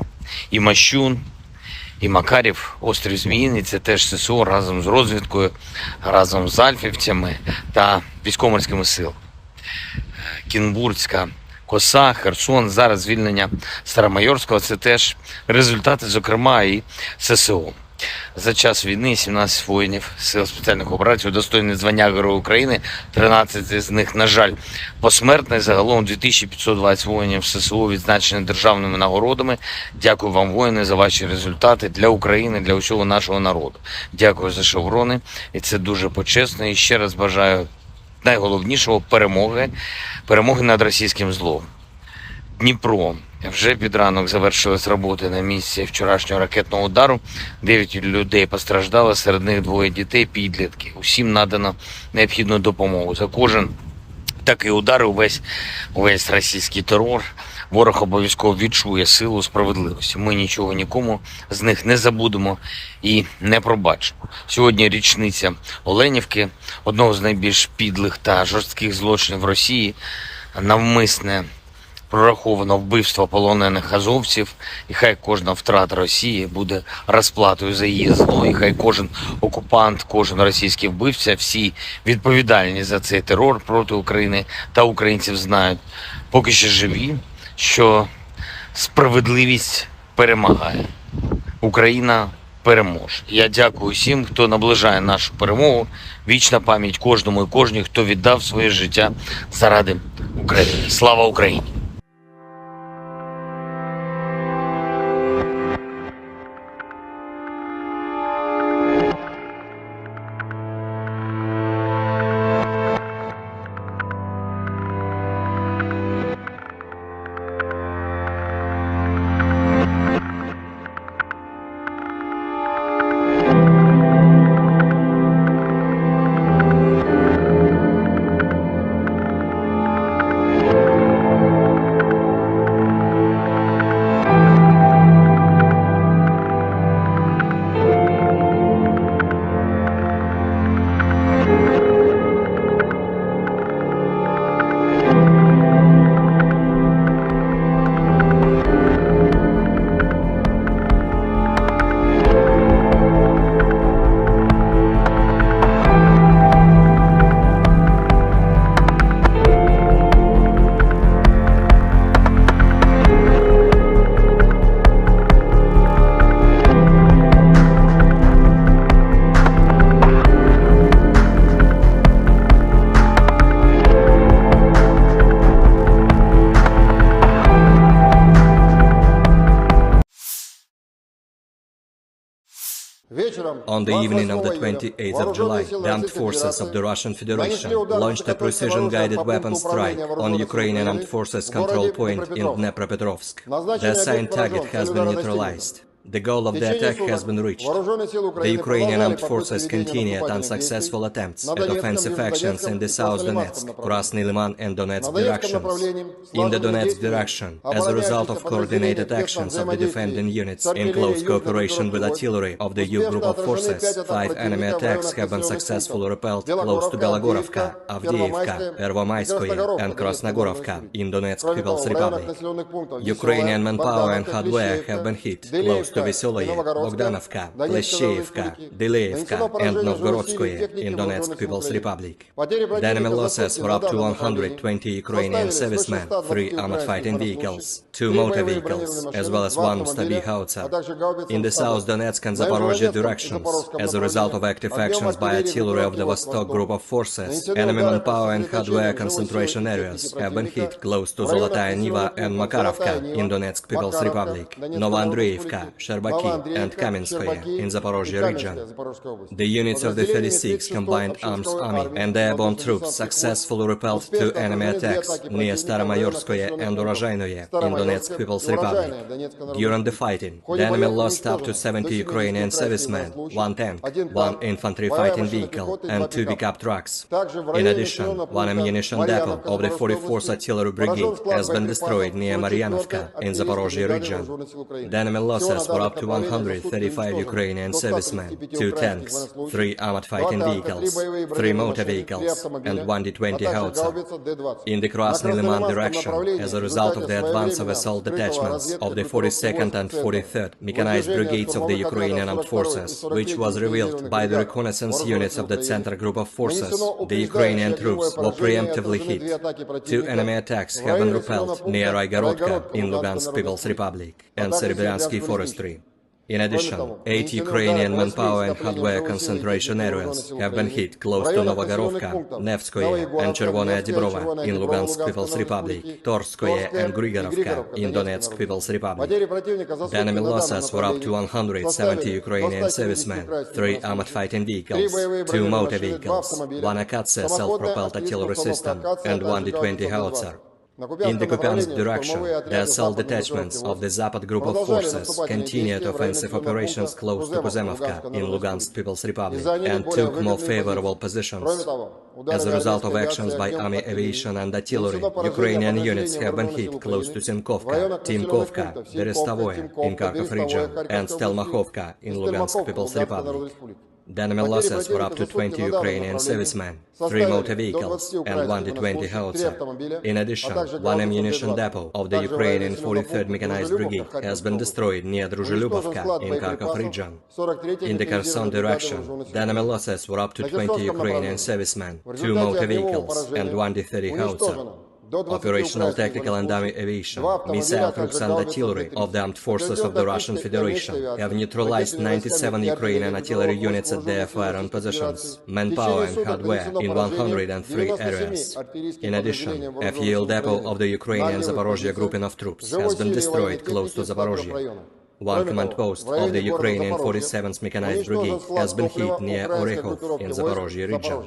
і Мащун, і Макарів, острів Зміїний. Це теж ССО разом з розвідкою, разом з альфівцями та військово-морськими силами. Кінбурзька коса, Херсон, зараз звільнення Старомайорського – це теж результати, зокрема, і ССО. За час війни 17 воїнів сил спеціальних операцій удостоєні звання Героя України, 13 з них, на жаль, посмертно. Загалом 2520 воїнів ССО відзначені державними нагородами. Дякую вам, воїни, за ваші результати для України, для усього нашого народу. Дякую за шеврони, і це дуже почесно. І ще раз бажаю найголовнішого перемоги над російським злом. Дніпро. Вже під ранок завершились роботи на місці вчорашнього ракетного удару. 9 людей постраждало, серед них 2 дітей, підлітки. Усім надано необхідну допомогу. За кожен такий удар, увесь російський терор, ворог обов'язково відчує силу справедливості. Ми нічого нікому з них не забудемо і не пробачимо. Сьогодні річниця Оленівки, одного з найбільш підлих та жорстких злочинів Росії, навмисне прораховано вбивство полонених азовців, і хай кожна втрата Росії буде розплатою за її зло, і хай кожен окупант, кожен російський вбивця, всі відповідальні за цей терор проти України та українців знають, поки ще живі, що справедливість перемагає. Україна переможе. Я дякую всім, хто наближає нашу перемогу. Вічна пам'ять кожному і кожній, хто віддав своє життя заради України. Слава Україні!
On the evening of the 28th of July, the armed forces of the Russian Federation launched a precision-guided weapon strike on Ukrainian armed forces control point in Dnipropetrovsk. The assigned target has been neutralized. The goal of the attack has been reached. The Ukrainian armed forces continued unsuccessful attempts at offensive actions in the South Donetsk, Krasny Liman and Donetsk directions. In the Donetsk direction, as a result of coordinated actions of the defending units in close cooperation with artillery of the U group of forces, 5 enemy attacks have been successfully repelled close to Belogorovka, Avdiivka, Pervomaiskoye and Krasnogorovka in Donetsk People's Republic. Ukrainian manpower and hardware have been hit close close to Veseloye, Bogdanovka, Kleshcheyevka, Dyleevka, and Novgorodskoye in Donetsk People's Republic. The enemy losses were up to 120 Ukrainian servicemen, 3 armored fighting vehicles, 2 motor vehicles, as well as 1 Stabi howitzer. In the South Donetsk and Zaporozhye directions, as a result of active actions by artillery of the Vostok group of forces, enemy manpower and hardware concentration areas have been hit close to Zolotaya Niva and Makarovka in Donetsk People's Republic, Novoandreevka, Sherbaki, and Kamenskoye in Zaporozhye region. The units of the 36th Combined Arms Army and the airborne troops successfully repelled 2 enemy attacks near Staromayorskoye and Urozhainoye in Donetsk People's Republic. During the fighting, the enemy lost up to 70 Ukrainian servicemen, 1 tank, 1 infantry fighting vehicle, and 2 pickup trucks. In addition, 1 ammunition depot of the 44th Artillery Brigade has been destroyed near Maryanovka in Zaporozhye region. The enemy losses were up to 135 Ukrainian servicemen, 2 tanks, 3 armored fighting vehicles, 3 motor vehicles, and 1 D-20 howitzer. In the Krasny Liman direction, as a result of the advance of assault detachments of the 42nd and 43rd Mechanized Brigades of the Ukrainian Armed Forces, which was revealed by the reconnaissance units of the Center Group of Forces, the Ukrainian troops were preemptively hit. 2 enemy attacks have been repelled near Raigorodka in Lugansk People's Republic and Serebryantski Forestry. In addition, 8 Ukrainian manpower and hardware concentration areas have been hit close to Novogorovka, Nevskoye and Chervonaya Dibrova in Lugansk People's Republic, Torskoye and Grigorovka in Donetsk People's Republic. The enemy losses were up to 170 Ukrainian servicemen, 3 armored fighting vehicles, 2 motor vehicles, 1 Akatsia self-propelled artillery system, and 1 D-20 howitzer. In the Kupiansk direction, the assault detachments of the Zapad group of forces continued offensive operations close to Kuzemovka in Lugansk People's Republic and took more favorable positions. As a result of actions by army aviation and artillery, Ukrainian units have been hit close to Simkovka, Timkovka, Berestovoye in Kharkov region, and Stelmachovka in Lugansk People's Republic. The enemy losses were up to 20 Ukrainian servicemen, 3 motor vehicles, and 1 D-20 howitzer. In addition, 1 ammunition depot of the Ukrainian 43rd Mechanized Brigade has been destroyed near Druzhelyubovka in Kharkov region. In the Kherson direction, the enemy losses were up to 20 Ukrainian servicemen, 2 motor vehicles, and 1 D-30 howitzer. Operational tactical and army aviation, missile troops and artillery of the armed forces of the Russian Federation have neutralized 97 Ukrainian artillery units at their firing positions, manpower and hardware in 103 areas. In addition, a fuel depot of the Ukrainian Zaporozhye grouping of troops has been destroyed close to Zaporozhye. 1 command post of the Ukrainian 47th Mechanized Brigade has been hit near Orekhov in Zaporozhye region.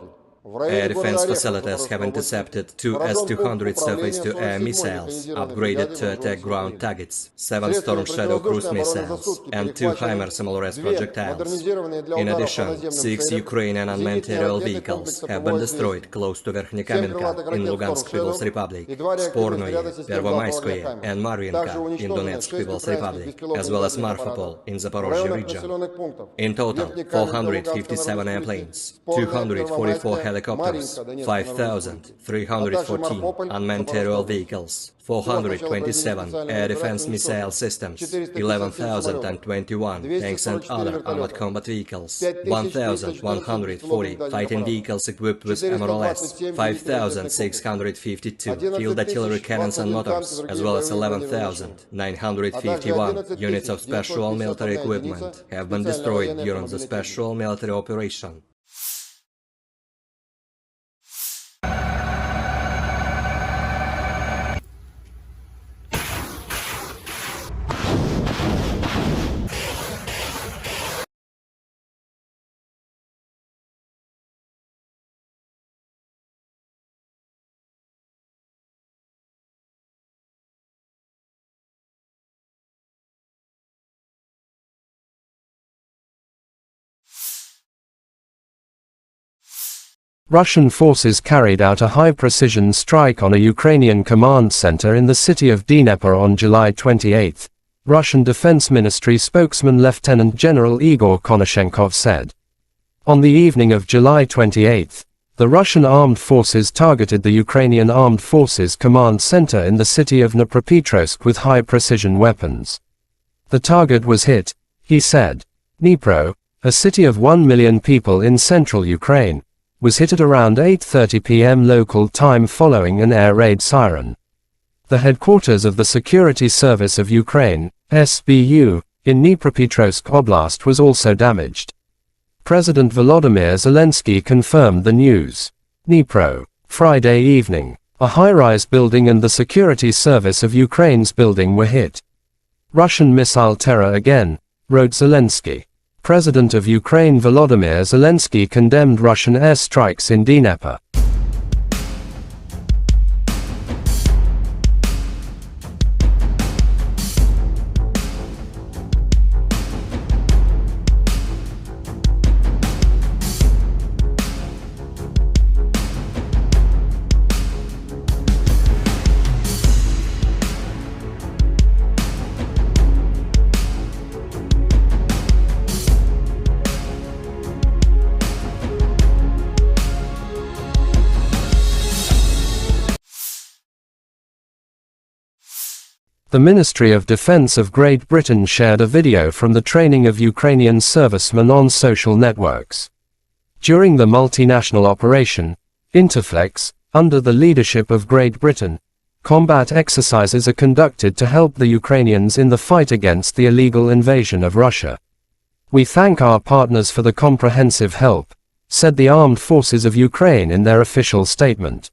Air defense facilities have intercepted 2 S-200 surface-to-air missiles, upgraded to attack ground targets, 7 Storm Shadow cruise missiles, and 2 HIMARS MLRS projectiles. In addition, 6 Ukrainian unmanned aerial vehicles have been destroyed close to Verkhnekamenka in Lugansk People's Republic, Spornoye, Pervomayskoye, and Marvinka in Donetsk People's Republic, as well as Marfapol in Zaporozhye region. In total, 457 airplanes, 244 helicopters, 5,314 unmanned aerial vehicles, 427 air defense missile systems, 11,021 tanks and other armored combat vehicles, 1,140 fighting vehicles equipped with MLRS, 5,652 field artillery cannons and motors, as well as 11,951 units of special military equipment have been destroyed during the special military operation.
Russian forces carried out a high-precision strike on a Ukrainian command center in the city of Dnipro on July 28, Russian Defense Ministry spokesman Lieutenant General Igor Konashenkov said. On the evening of July 28, the Russian armed forces targeted the Ukrainian Armed Forces command center in the city of Dnipropetrovsk with high-precision weapons. The target was hit, he said. Dnipro, a city of 1 million people in central Ukraine, was hit at around 8:30 p.m. local time following an air raid siren. The headquarters of the Security Service of Ukraine, SBU, in Dnipropetrovsk Oblast was also damaged. President Volodymyr Zelensky confirmed the news. Dnipro, Friday evening. A high-rise building and the Security Service of Ukraine's building were hit. Russian missile terror again, wrote Zelensky. President of Ukraine Volodymyr Zelensky condemned Russian airstrikes in Dnipro. The Ministry of Defense of Great Britain shared a video from the training of Ukrainian servicemen on social networks. During the multinational operation, Interflex, under the leadership of Great Britain, combat exercises are conducted to help the Ukrainians in the fight against the illegal invasion of Russia. We thank our partners for the comprehensive help, said the Armed Forces of Ukraine in their official statement.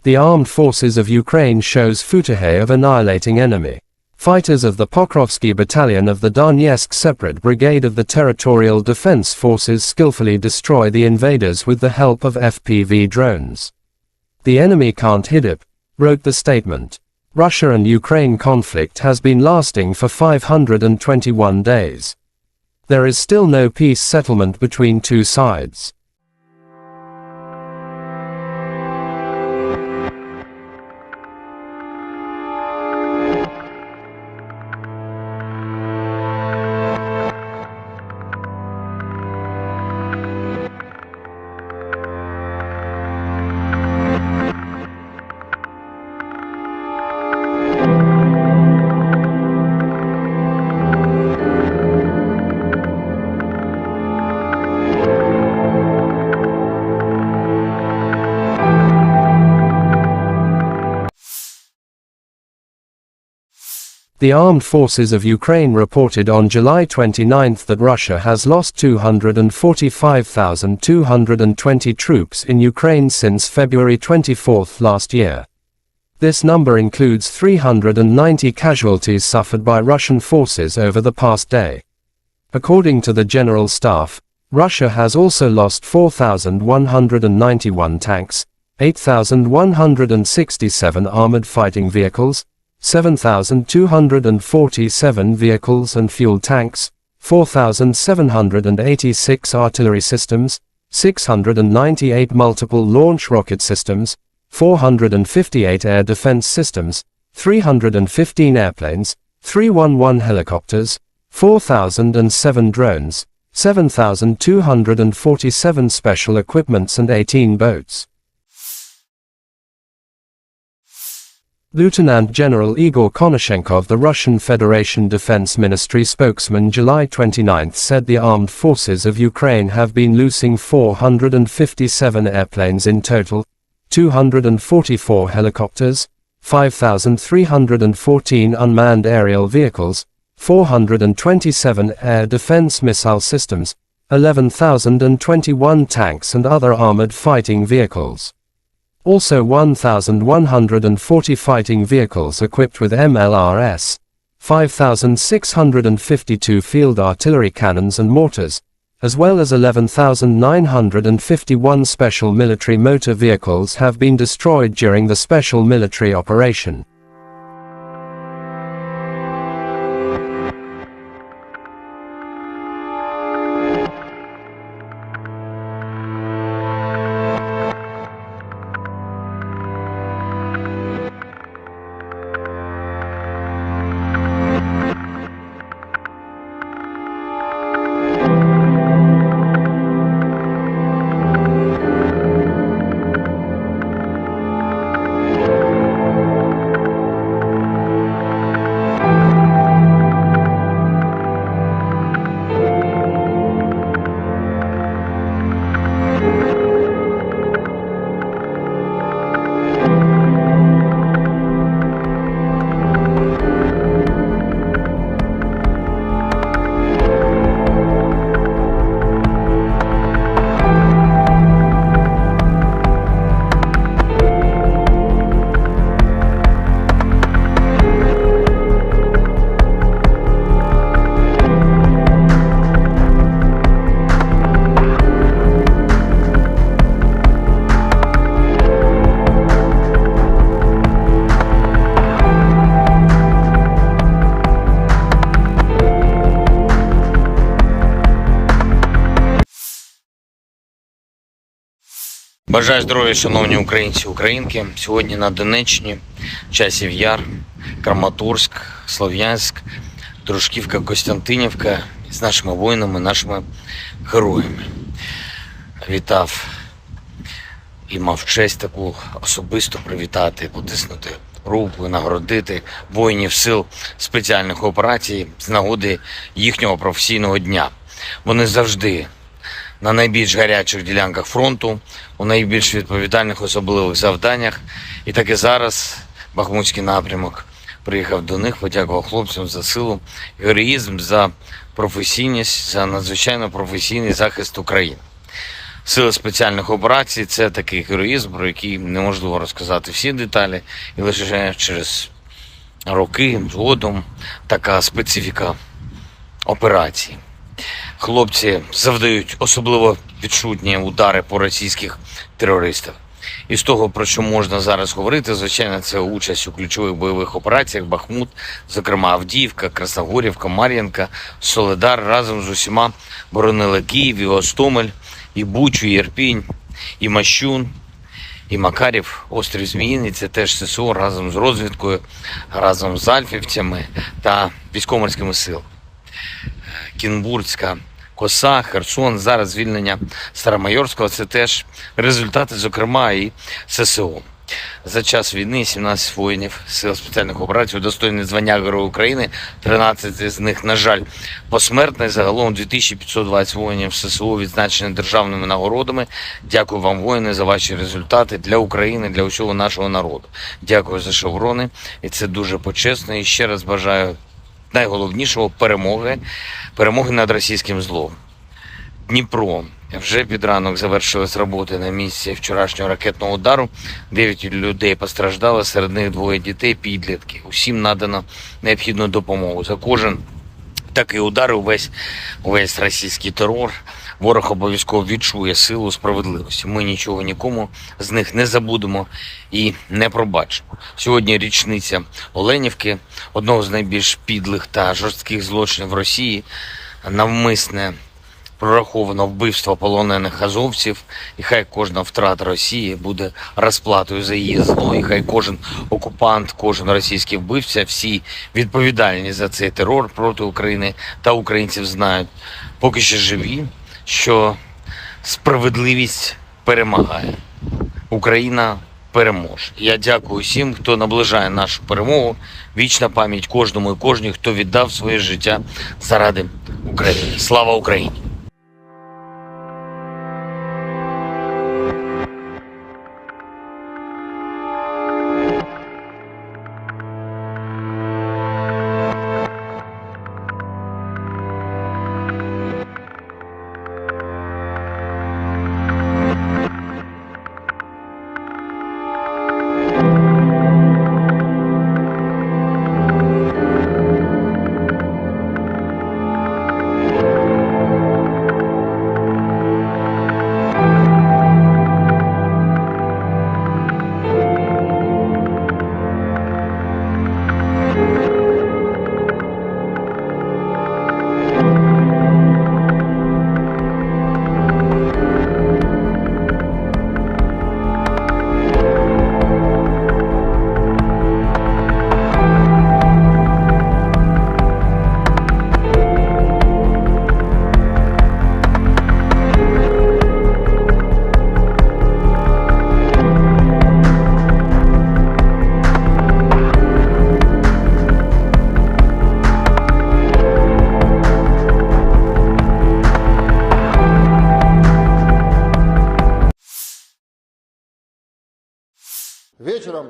The Armed Forces of Ukraine shows footage of annihilating enemy. Fighters of the Pokrovsky Battalion of the Donetsk Separate Brigade of the Territorial Defense Forces skillfully destroy the invaders with the help of FPV drones. The enemy can't hit it, wrote the statement. Russia and Ukraine conflict has been lasting for 521 days. There is still no peace settlement between two sides. The Armed Forces of Ukraine reported on July 29 that Russia has lost 245,220 troops in Ukraine since February 24 last year. This number includes 390 casualties suffered by Russian forces over the past day. According to the General Staff, Russia has also lost 4,191 tanks, 8,167 armored fighting vehicles, 7,247 vehicles and fuel tanks, 4,786 artillery systems, 698 multiple launch rocket systems, 458 air defense systems, 315 airplanes, 311 helicopters, 4,007 drones, 7,247 special equipments and 18 boats. Lieutenant General Igor Konashenkov, the Russian Federation Defense Ministry spokesman, July 29 said the armed forces of Ukraine have been losing 457 airplanes in total, 244 helicopters, 5,314 unmanned aerial vehicles, 427 air defense missile systems, 11,021 tanks and other armored fighting vehicles. Also 1,140 fighting vehicles equipped with MLRS, 5,652 field artillery cannons and mortars, as well as 11,951 special military motor vehicles have been destroyed during the special military operation.
Бажаю здоров'я, шановні українці, українки. Сьогодні на Донеччині, Часів Яр, Краматорськ, Слов'янськ, Дружківка, Костянтинівка з нашими воїнами, нашими героями. Вітав і мав честь таку особисто привітати, потиснути руку, нагородити воїнів сил спеціальних операцій з нагоди їхнього професійного дня. Вони завжди на найбільш гарячих ділянках фронту, у найбільш відповідальних особливих завданнях. І так і зараз Бахмутський напрямок приїхав до них, подякував хлопцям за силу, героїзм, за професійність, за надзвичайно професійний захист України. Сили спеціальних операцій – це такий героїзм, про який неможливо розказати всі деталі, і лише через роки згодом така специфіка операції. Хлопці завдають особливо відчутні удари по російських терористах. І з того, про що можна зараз говорити, звичайно, це участь у ключових бойових операціях Бахмут, зокрема Авдіївка, Красногорівка, Мар'їнка, Солидар разом з усіма боронили Київ, і Гостомель, і Бучу, і Ірпінь, і Мащун, і Макарів, острів Зміїний. Це теж ССО разом з розвідкою, разом з альфівцями та військово-морськими силами. Кінбурзька коса, Херсон, зараз звільнення Старомайорського – це теж результати, зокрема, і ССО. За час війни 17 воїнів сил спеціальних операцій удостоєні звання Героя України, 13 з них, на жаль, посмертні. Загалом 2520 воїнів ССО відзначені державними нагородами. Дякую вам, воїни, за ваші результати для України, для усього нашого народу. Дякую за шеврони, і це дуже почесно. І ще раз бажаю найголовнішого – перемоги над російським злом. Дніпро. Вже під ранок завершились роботи на місці вчорашнього ракетного удару. 9 людей постраждали, серед них 2 дітей, підлітки. Усім надано необхідну допомогу. За кожен такий удар, увесь російський терор, ворог обов'язково відчує силу справедливості. Ми нічого нікому з них не забудемо і не пробачимо. Сьогодні річниця Оленівки, одного з найбільш підлих та жорстких злочинів Росії, навмисне прораховано вбивство полонених азовців, і хай кожна втрата Росії буде розплатою за її зло, і хай кожен окупант, кожен російський вбивця, всі відповідальні за цей терор проти України та українців знають, поки що живі, що справедливість перемагає. Україна переможе. Я дякую всім, хто наближає нашу перемогу. Вічна пам'ять кожному і кожній, хто віддав своє життя заради України. Слава Україні!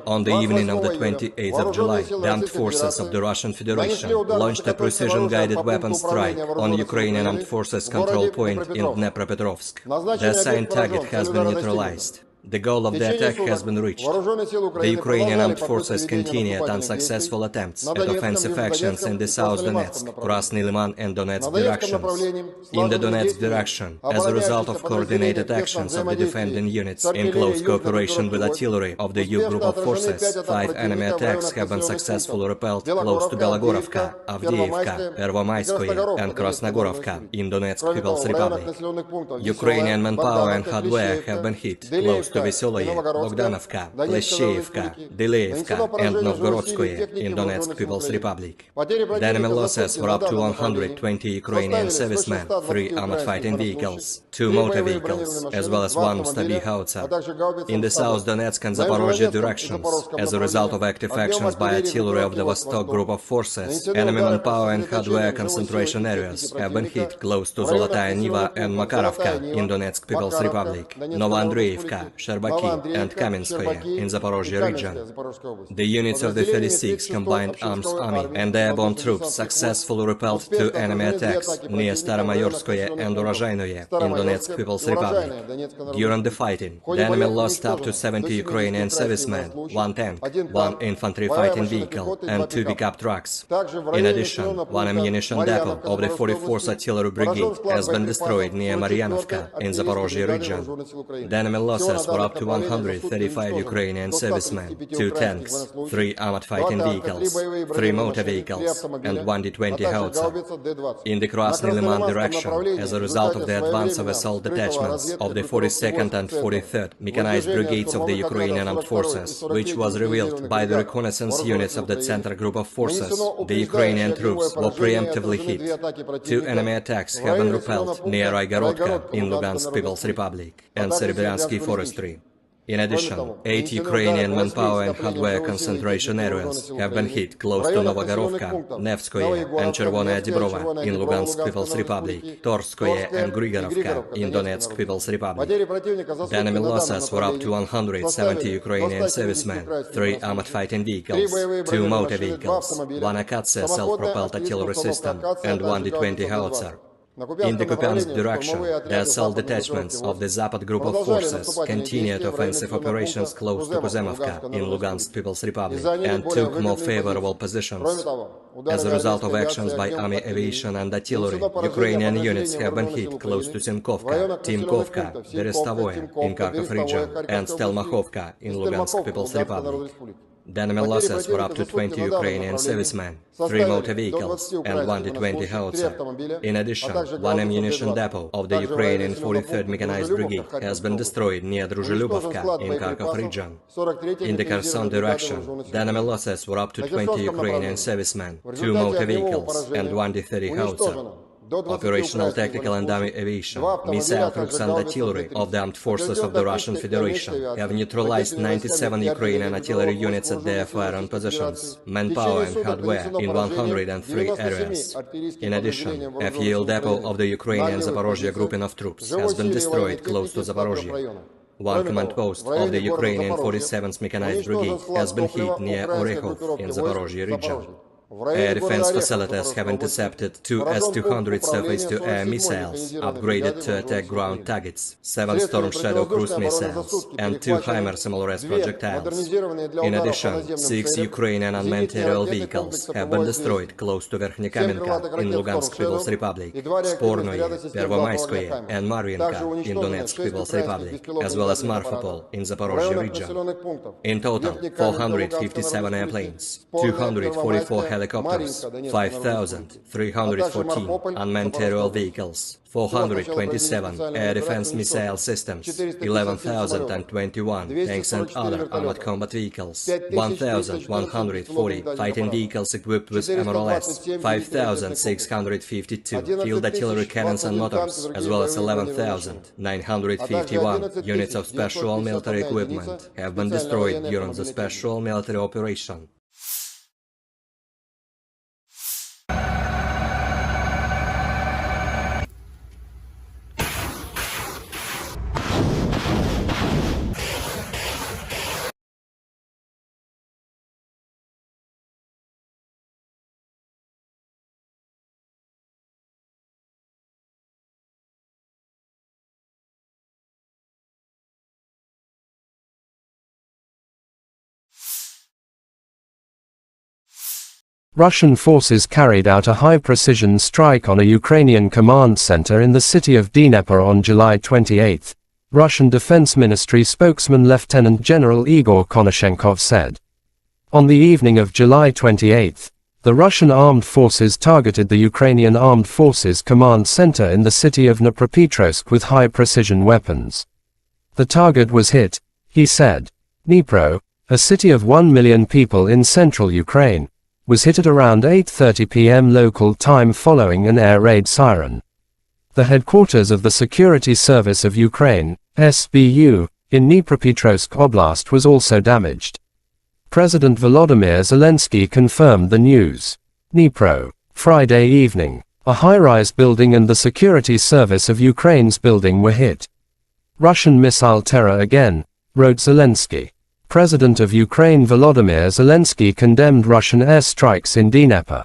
On the evening of the 28th of July, the armed forces of the Russian Federation launched a precision-guided weapon strike on Ukrainian armed forces control point in Dnipropetrovsk. The assigned target has been neutralized. The goal of the attack has been reached. The Ukrainian armed forces continued unsuccessful attempts at offensive actions in the South Donetsk, Krasny Liman and Donetsk directions. In the Donetsk direction, as a result of coordinated actions of the defending units in close cooperation with artillery of the U group of forces, 5 enemy attacks have been successfully repelled close to Belogorovka, Avdiivka, Pervomaiskoye and Krasnogorovka in Donetsk People's Republic. Ukrainian manpower and hardware have been hit close to Veseloye, Bogdanovka, Kleshchevka, Dileevka, and Novgorodskoye in Donetsk People's Republic. The enemy losses were up to 120 Ukrainian servicemen, 3 armored fighting vehicles, 2 motor vehicles, as well as 1 Stabi howitzer. In the South Donetsk and Zaporozhye directions, as a result of active actions by artillery of the Vostok group of forces, enemy manpower and hardware concentration areas have been hit close to Zolotaya Niva and Makarovka in Donetsk People's Republic, Novoandreevka, Sherbaki, and Kamenskoye in Zaporozhye region. The units of the 36th Combined Arms Army and airborne troops successfully repelled 2 enemy attacks near Staromayorskoye and Urozhainoye in Donetsk People's Republic. During the fighting, the enemy lost up to 70 Ukrainian servicemen, 1 tank, 1 infantry fighting vehicle, and 2 pickup trucks. In addition, 1 ammunition depot of the 44th Artillery Brigade has been destroyed near Maryanovka in Zaporozhye region. The enemy losses were up to 135 Ukrainian servicemen, 2 tanks, 3 armored fighting vehicles, 3 motor vehicles, and 1 D-20 howitzer. In the Krasny Liman direction, as a result of the advance of assault detachments of the 42nd and 43rd Mechanized Brigades of the Ukrainian Armed Forces, which was revealed by the reconnaissance units of the Center Group of Forces, the Ukrainian troops were preemptively hit. 2 enemy attacks have been repelled near Raigorodka in Lugansk People's Republic and Serebryansky Forestry. In addition, 8 Ukrainian manpower and hardware concentration areas have been hit close to Novogorovka, Nevskoye, and Chervonaya Dibrova in Lugansk People's Republic, Torskoye and Grigorovka in Donetsk People's Republic. The enemy losses were up to 170 Ukrainian servicemen, 3 armored fighting vehicles, 2 motor vehicles, 1 Akatsia self-propelled artillery system, and 1 D-20 howitzer. In the Kupiansk direction, the assault detachments of the Zapad group of forces continued offensive operations close to Kuzemovka in Lugansk People's Republic and took more favorable positions. As a result of actions by army aviation and artillery, Ukrainian units have been hit close to Simkovka, Timkovka, Berestovoye in Kharkov region, and Stelmakhovka in Lugansk People's Republic. The enemy losses were up to 20 Ukrainian servicemen, 3 motor vehicles, and 1 D-20 howitzer. In addition, 1 ammunition depot of the Ukrainian 43rd Mechanized Brigade has been destroyed near Druzhelyubovka in Kharkov region. In the Kherson direction, the enemy losses were up to 20 Ukrainian servicemen, 2 motor vehicles, and 1 D-30 howitzer. Operational tactical and army aviation, missile troops and artillery of the armed forces of the Russian Federation have neutralized 97 Ukrainian artillery units at their firing positions, manpower and hardware in 103 areas. In addition, a fuel depot of the Ukrainian Zaporozhye grouping of troops has been destroyed close to Zaporozhye. 1 command post of the Ukrainian 47th Mechanized Brigade has been hit near Orekhov in Zaporozhye region. Air defense facilities have intercepted 2 S-200 surface-to-air missiles, upgraded to attack ground targets, 7 Storm Shadow cruise missiles, and 2 HIMARS MLRS projectiles. In addition, 6 Ukrainian unmanned aerial vehicles have been destroyed close to Verkhnekamenka in Lugansk People's Republic, Spornoye, Pervomayskoye, and Marvinka in Donetsk People's Republic, as well as Marfapol in Zaporozhye region. In total, 457 airplanes, 244 helicopters, 5,314 unmanned aerial vehicles, 427 air defense missile systems, 11,021 tanks and other armored combat vehicles, 1,140 fighting vehicles equipped with MLRS, 5,652 field artillery cannons and motors, as well as 11,951 units of special military equipment have been destroyed during the special military operation.
Russian forces carried out a high-precision strike on a Ukrainian command center in the city of Dnipro on July 28, Russian Defense Ministry spokesman Lieutenant General Igor Konashenkov said. On the evening of July 28, the Russian armed forces targeted the Ukrainian Armed Forces command center in the city of Dnipropetrovsk with high-precision weapons. The target was hit, He said, Dnipro, a city of 1 million people in central Ukraine, was hit at around 8:30 p.m. local time following an air raid siren. The headquarters of the Security Service of Ukraine, SBU, in Dnipropetrovsk Oblast was also damaged. President Volodymyr Zelenskiy confirmed the news. Dnipro, Friday evening. A high-rise building and the Security Service of Ukraine's building were hit. Russian missile terror again, wrote Zelensky. President of Ukraine Volodymyr Zelensky condemned Russian airstrikes in Dnipro.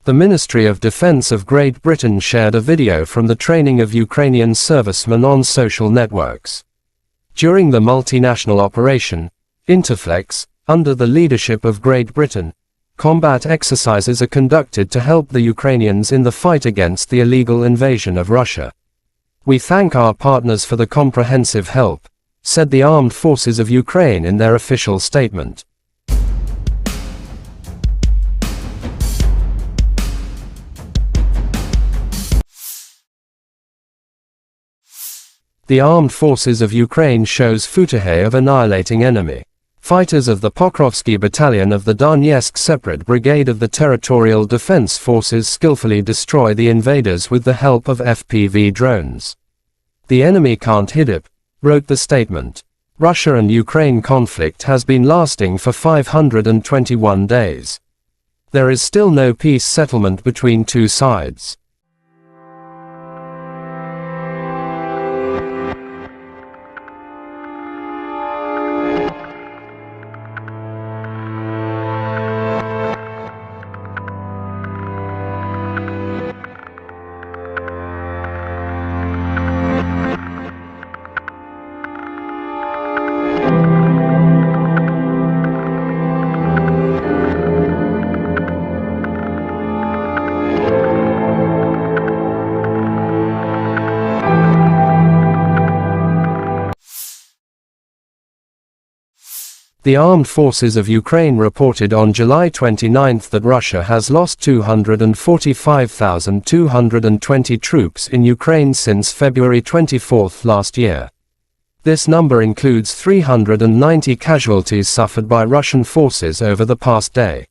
The Ministry of Defense of Great Britain shared a video from the training of Ukrainian servicemen on social networks. During the multinational operation, Interflex, under the leadership of Great Britain, combat exercises are conducted to help the Ukrainians in the fight against the illegal invasion of Russia. We thank our partners for the comprehensive help, said the Armed Forces of Ukraine in their official statement. The Armed Forces of Ukraine shows footage of annihilating enemy. Fighters of the Pokrovsky Battalion of the Donetsk Separate Brigade of the Territorial Defense Forces skillfully destroy the invaders with the help of FPV drones. The enemy can't hit it, wrote the statement. Russia and Ukraine conflict has been lasting for 521 days. There is still no peace settlement between two sides. The Armed Forces of Ukraine reported on July 29 that Russia has lost 245,220 troops in Ukraine since February 24 last year. This number includes 390 casualties suffered by Russian forces over the past day.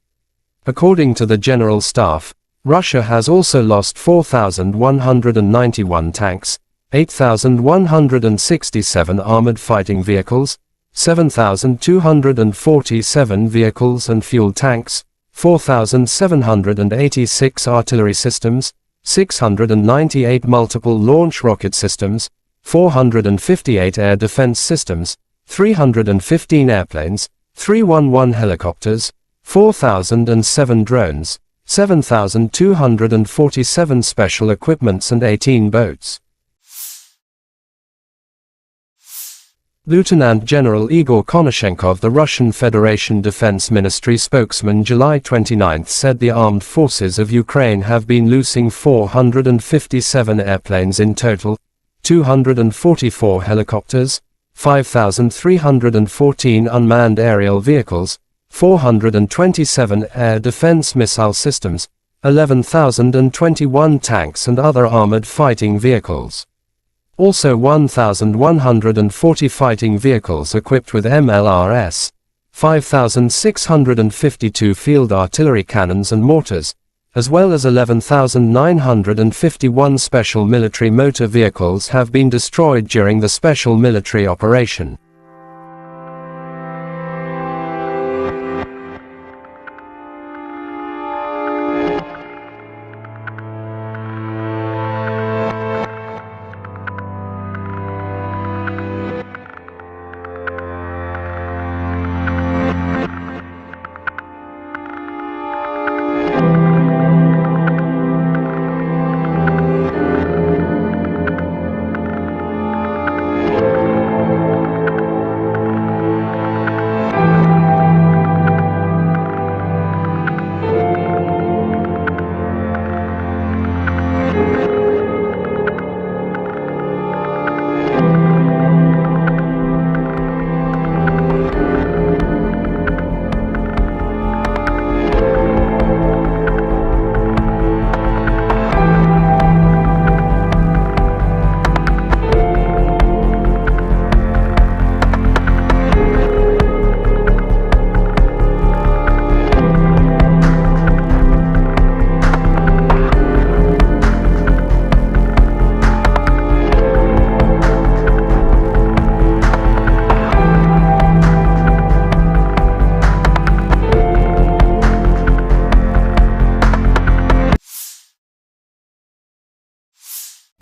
According to the General Staff, Russia has also lost 4,191 tanks, 8,167 armored fighting vehicles, 7,247 vehicles and fuel tanks, 4,786 artillery systems, 698 multiple launch rocket systems, 458 air defense systems, 315 airplanes, 311 helicopters, 4,007 drones, 7,247 special equipments and 18 boats. Lieutenant General Igor Konashenkov, the Russian Federation Defense Ministry spokesman, July 29 said the armed forces of Ukraine have been losing 457 airplanes in total, 244 helicopters, 5,314 unmanned aerial vehicles, 427 air defense missile systems, 11,021 tanks and other armored fighting vehicles. Also 1,140 fighting vehicles equipped with MLRS, 5,652 field artillery cannons and mortars, as well as 11,951 special military motor vehicles have been destroyed during the special military operation.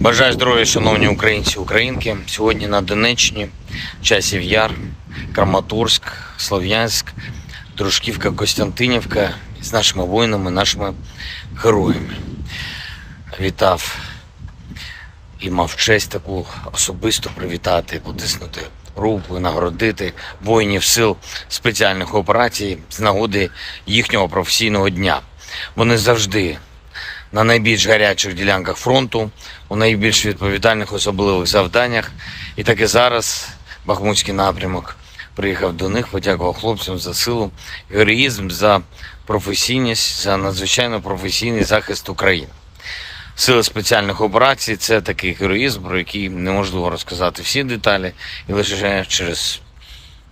Бажаю здоров'я, шановні українці і українки. Сьогодні на Донеччині, Часів Яр, Краматорськ, Слов'янськ, Дружківка, Костянтинівка з нашими воїнами, нашими героями. Вітав і мав честь таку особисто привітати, потиснути руку і нагородити воїнів сил спеціальних операцій з нагоди їхнього професійного дня. Вони завжди на найбільш гарячих ділянках фронту, у найбільш відповідальних особливих завданнях. І так і зараз Бахмутський напрямок приїхав до них, подякував хлопцям за силу, героїзм, за професійність, за надзвичайно професійний захист України. Сили спеціальних операцій – це такий героїзм, про який неможливо розказати всі деталі, і лише через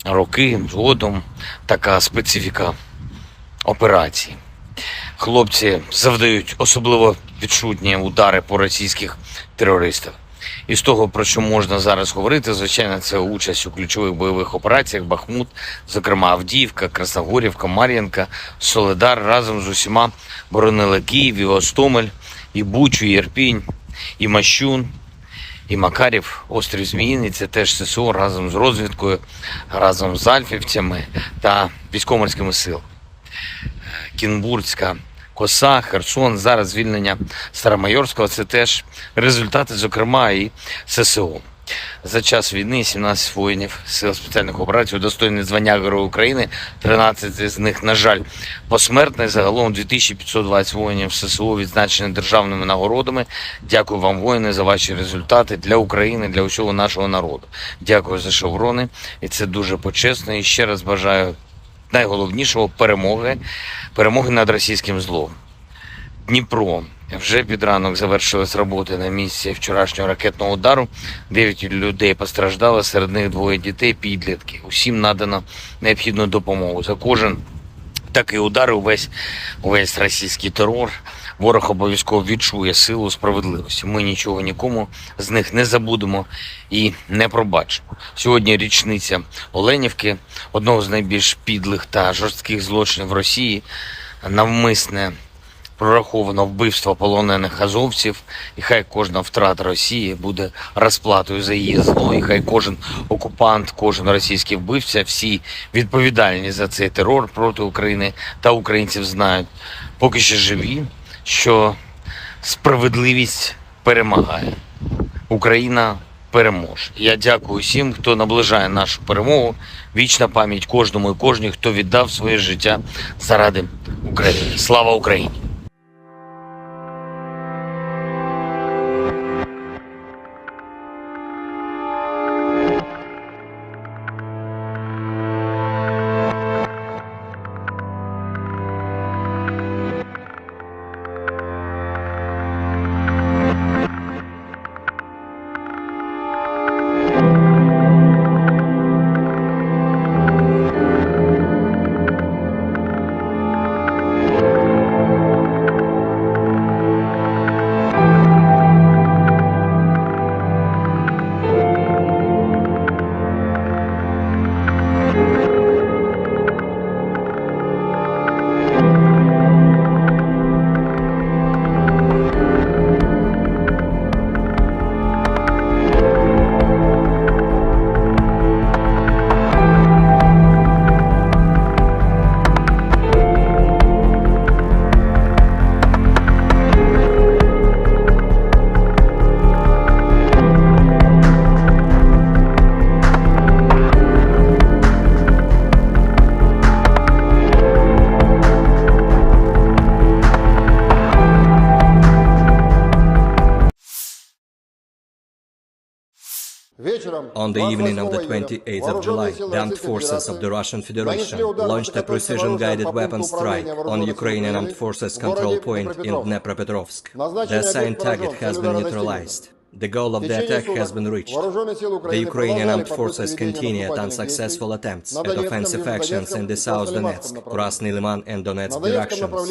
роки згодом така специфіка операції. Хлопці завдають особливо відчутні удари по російських терористах. І з того, про що можна зараз говорити, звичайно, це участь у ключових бойових операціях Бахмут, зокрема Авдіївка, Красногорівка, Мар'їнка, Солидар разом з усіма боронили Київ, і Гостомель, і Бучу, і Ірпінь, і Мащун, і Макарів, острів Зміїний. Це теж ССО разом з розвідкою, разом з альфівцями та військово-морськими силами. Кінбурзька коса, Херсон, зараз звільнення Старомайорського – це теж результати, зокрема, і ССО. За час війни 17 воїнів сил спеціальних операцій удостоєні звання Героя України, 13 з них, на жаль, посмертно. Загалом 2520 воїнів ССО відзначені державними нагородами. Дякую вам, воїни, за ваші результати для України, для усього нашого народу. Дякую за шеврони, і це дуже почесно. І ще раз бажаю найголовнішого – перемоги над російським злом. Дніпро. Вже під ранок завершились роботи на місці вчорашнього ракетного удару. 9 людей постраждало, серед них 2 дітей, підлітки. Усім надано необхідну допомогу. За кожен такий удар, увесь російський терор, ворог обов'язково відчує силу справедливості. Ми нічого нікому з них не забудемо і не пробачимо. Сьогодні річниця Оленівки, одного з найбільш підлих та жорстких злочинів Росії, навмисне прораховано вбивство полонених азовців, і хай кожна втрата Росії буде розплатою за її зло, і хай кожен окупант, кожен російський вбивця, всі відповідальні за цей терор проти України та українців знають, поки ще живі, що справедливість перемагає. Україна переможе. Я дякую всім, хто наближає нашу перемогу. Вічна пам'ять кожному і кожній, хто віддав своє життя заради України. Слава Україні!
On the evening of the 28th of July, the armed forces of the Russian Federation launched a precision-guided weapon strike on Ukrainian armed forces control point in Dnipropetrovsk. The assigned target has been neutralized. The goal of the attack has been reached. The Ukrainian armed forces continued unsuccessful attempts at offensive actions in the South Donetsk, Krasny Liman and Donetsk directions.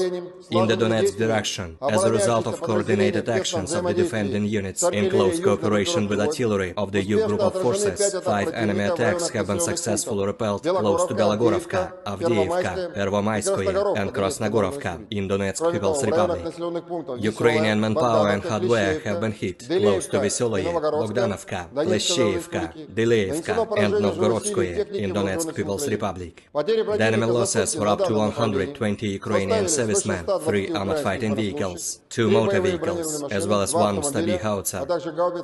In the Donetsk direction, as a result of coordinated actions of the defending units in close cooperation with artillery of the U group of forces, 5 enemy attacks have been successfully repelled close to Belogorovka, Avdiivka, Pervomaiskoye and Krasnogorovka in Donetsk People's Republic. Ukrainian manpower and hardware have been hit close to Veseloye, Bogdanovka, Leshcheivka, Dileevka, and Novgorodskoye in Donetsk People's Republic. The enemy losses were up to 120 Ukrainian servicemen, 3 armored fighting vehicles, 2 motor vehicles, as well as 1 Stabi howitzer.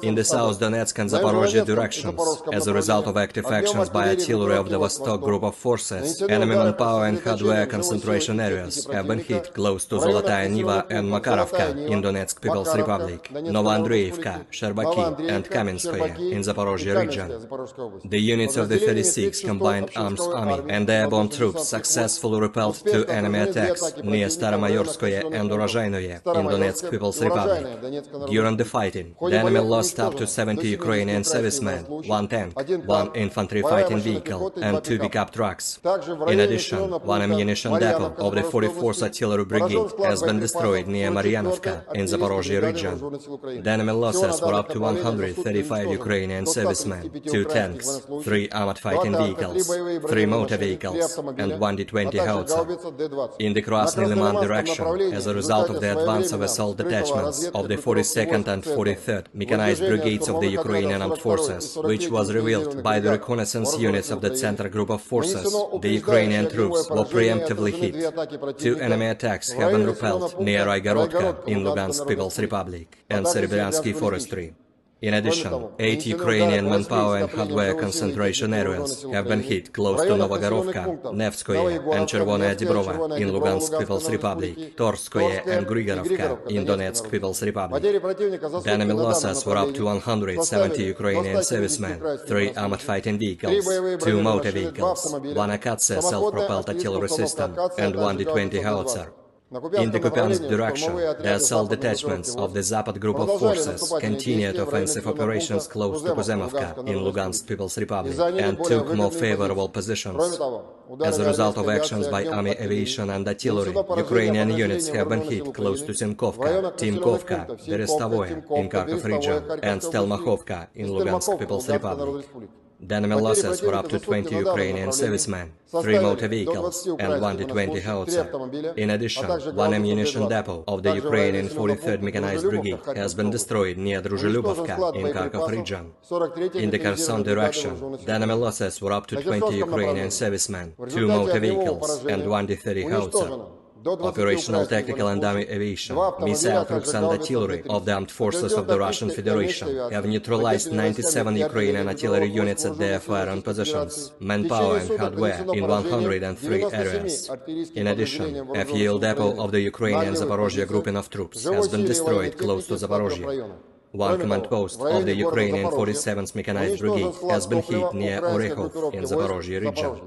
In the South Donetsk and Zaporozhye directions, as a result of active actions by artillery of the Vostok group of forces, enemy manpower and hardware concentration areas have been hit close to Zolotaya Niva and Makarovka in Donetsk People's Republic, Novoandreevka, Sherbaki, and Kamenskoye in Zaporozhye region. The units of the 36th Combined Arms Army and the airborne troops successfully repelled 2 enemy attacks near Staromayorskoye and Urozhainoye in Donetsk People's Republic. During the fighting, the enemy lost up to 70 Ukrainian servicemen, 1 tank, 1 infantry fighting vehicle, and 2 pickup trucks. In addition, 1 ammunition depot of the 44th Artillery Brigade has been destroyed near Maryanovka in Zaporozhye region. The enemy losses were up to 135 Ukrainian servicemen, 2 tanks, 3 armored fighting vehicles, 3 motor vehicles, and 1 D-20 howitzer. In the Krasny Liman direction, as a result of the advance of assault detachments of the 42nd and 43rd Mechanized Brigades of the Ukrainian Armed Forces, which was revealed by the reconnaissance units of the Center Group of Forces, the Ukrainian troops were preemptively hit. 2 enemy attacks have been repelled near Raigorodka in Lugansk People's Republic and Serebryensky Forestry. In addition, 8 Ukrainian manpower and hardware concentration areas have been hit close to Novogorovka, Nevskoye, and Chervonaya Dibrova in Lugansk People's Republic, Torskoye and Grigorovka in Donetsk People's Republic. The enemy losses were up to 170 Ukrainian servicemen, 3 armored fighting vehicles, 2 motor vehicles, 1 Akatsia self-propelled artillery system, and 1 D-20 howitzer. In the Kupiansk direction, the assault detachments of the Zapad group of forces continued offensive operations close to Kuzemovka in Lugansk People's Republic and took more favorable positions. As a result of actions by army aviation and artillery, Ukrainian units have been hit close to Sinkovka, Timkovka, Berestavoye in Kharkov region, and Stelmakhovka in Lugansk People's Republic. The enemy losses were up to 20 Ukrainian servicemen, 3 motor vehicles, and 1 D-20 howitzer. In addition, 1 ammunition depot of the Ukrainian 43rd Mechanized Brigade has been destroyed near Druzhilubovka in Kharkov region. In the Kherson direction, the enemy losses were up to 20 Ukrainian servicemen, 2 motor vehicles, and 1 D-30 howitzer. Operational, tactical and army aviation, missile troops and artillery of the armed forces of the Russian Federation have neutralized 97 Ukrainian artillery units at their firing positions, manpower and hardware in 103 areas. In addition, a fuel depot of the Ukrainian Zaporozhye grouping of troops has been destroyed close to Zaporozhye. 1 command post of the Ukrainian 47th Mechanized Brigade has been hit near Orekhov in Zaporozhye region.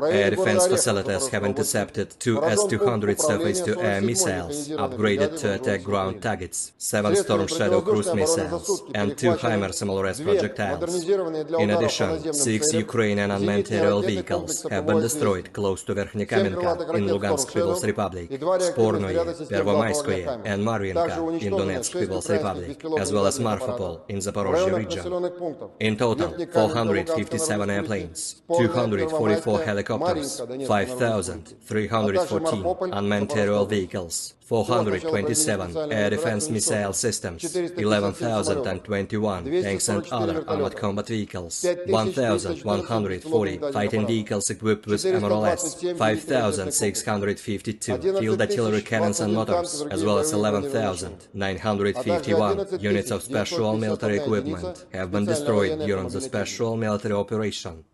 Air defense facilities have intercepted 2 S-200 surface-to-air missiles, upgraded to attack ground targets, 7 Storm Shadow cruise missiles, and 2 HIMARS MLRS projectiles. In addition, 6 Ukrainian unmanned aerial vehicles have been destroyed close to Verkhnekamenka in Lugansk People's Republic, Spornoye, Pervomaiskoye, and Marvinka in Donetsk People's Republic, as well as Marfapol in Zaporozhye region. In total, 457 airplanes, 244 helicopters, 5,314 unmanned aerial vehicles, 427 air defense missile systems, 11,021 tanks and other armored combat vehicles, 1,140 fighting vehicles equipped with MLRS, 5,652 field artillery cannons and motors, as well as 11,951 units of special military equipment have been destroyed during the special military operation.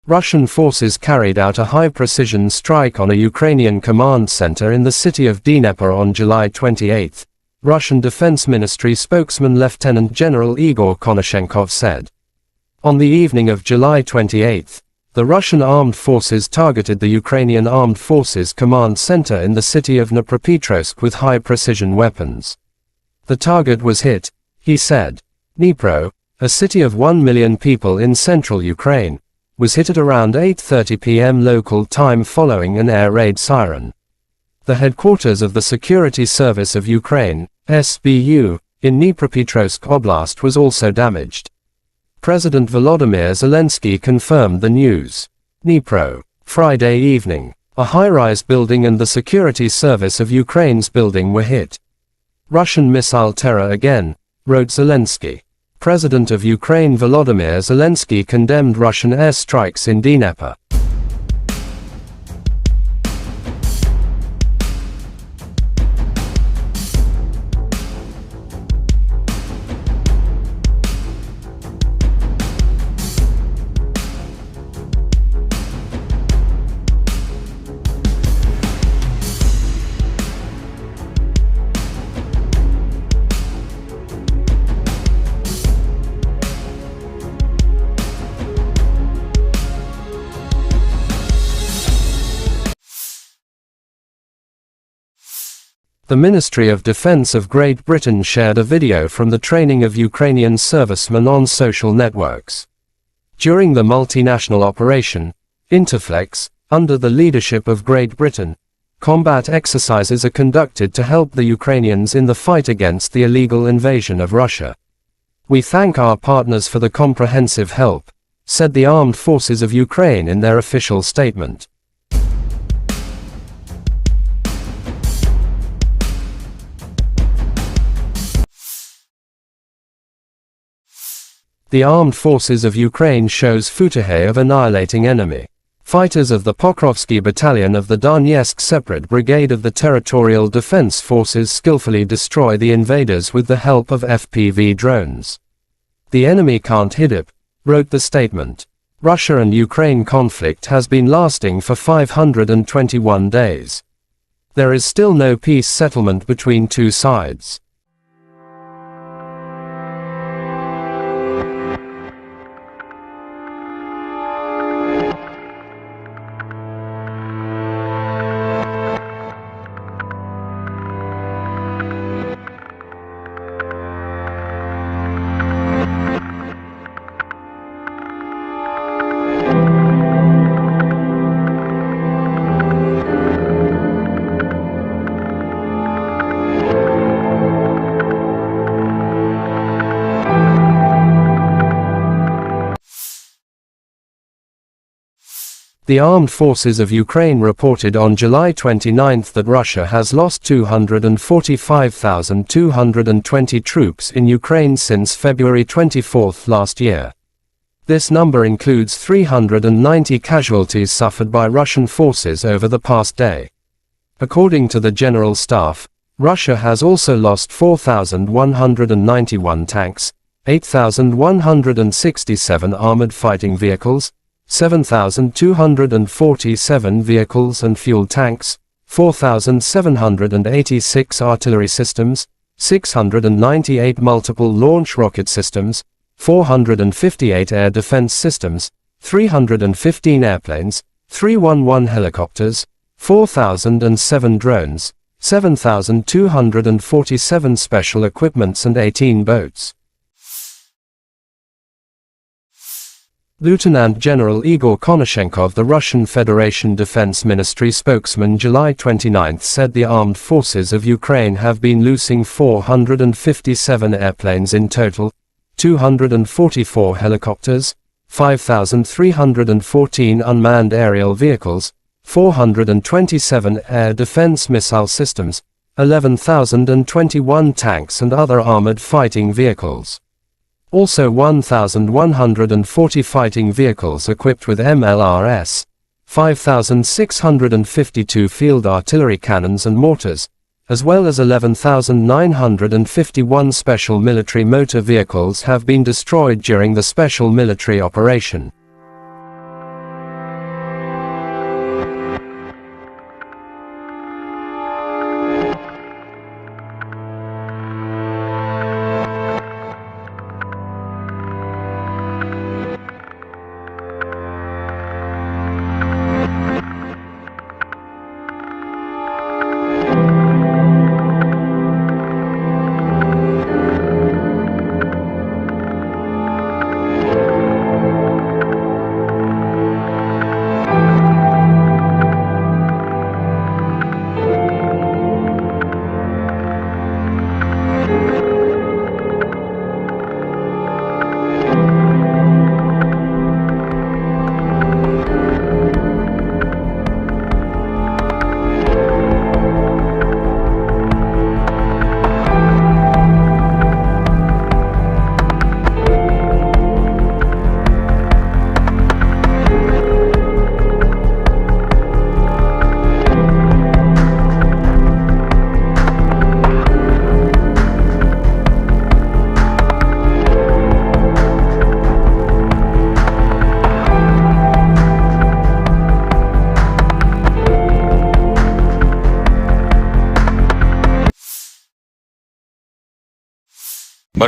Russian forces carried out a high-precision strike on a Ukrainian command center in the city of Dnipro on July 28, Russian Defense Ministry spokesman Lieutenant General Igor Konashenkov said. On the evening of July 28, the Russian armed forces targeted the Ukrainian Armed Forces command center in the city of Dnipropetrovsk with high-precision weapons. The target was hit, He said, Dnipro, a city of 1 million people in central Ukraine, was hit at around 8:30 p.m. local time following an air raid siren. The headquarters of the Security Service of Ukraine, SBU, in Dnipropetrovsk Oblast was also damaged. President Volodymyr Zelenskiy confirmed the news. Dnipro, Friday evening. A high-rise building and the Security Service of Ukraine's building were hit. Russian missile terror again, wrote Zelensky. President of Ukraine Volodymyr Zelensky condemned Russian airstrikes in Dnipro. The Ministry of Defense of Great Britain shared a video from the training of Ukrainian servicemen on social networks. During the multinational operation, Interflex, under the leadership of Great Britain, combat exercises are conducted to help the Ukrainians in the fight against the illegal invasion of Russia. We thank our partners for the comprehensive help, said the Armed Forces of Ukraine in their official statement. The Armed Forces of Ukraine shows footage of annihilating enemy. Fighters of the Pokrovsky Battalion of the Donetsk Separate Brigade of the Territorial Defense Forces skillfully destroy the invaders with the help of FPV drones. The enemy can't hit it, wrote the statement. Russia and Ukraine conflict has been lasting for 521 days. There is still no peace settlement between two sides. The Armed Forces of Ukraine reported on July 29 that Russia has lost 245,220 troops in Ukraine since February 24 last year. This number includes 390 casualties suffered by Russian forces over the past day. According to the General Staff, Russia has also lost 4,191 tanks, 8,167 armored fighting vehicles, 7,247 vehicles and fuel tanks, 4,786 artillery systems, 698 multiple launch rocket systems, 458 air defense systems, 315 airplanes, 311 helicopters, 4,007 drones, 7,247 special equipments and 18 boats. Lieutenant General Igor Konashenkov, the Russian Federation Defense Ministry spokesman, July 29 said the armed forces of Ukraine have been losing 457 airplanes in total, 244 helicopters, 5,314 unmanned aerial vehicles, 427 air defense missile systems, 11,021 tanks and other armored fighting vehicles. Also 1,140 fighting vehicles equipped with MLRS, 5,652 field artillery cannons and mortars, as well as 11,951 special military motor vehicles have been destroyed during the special military operation.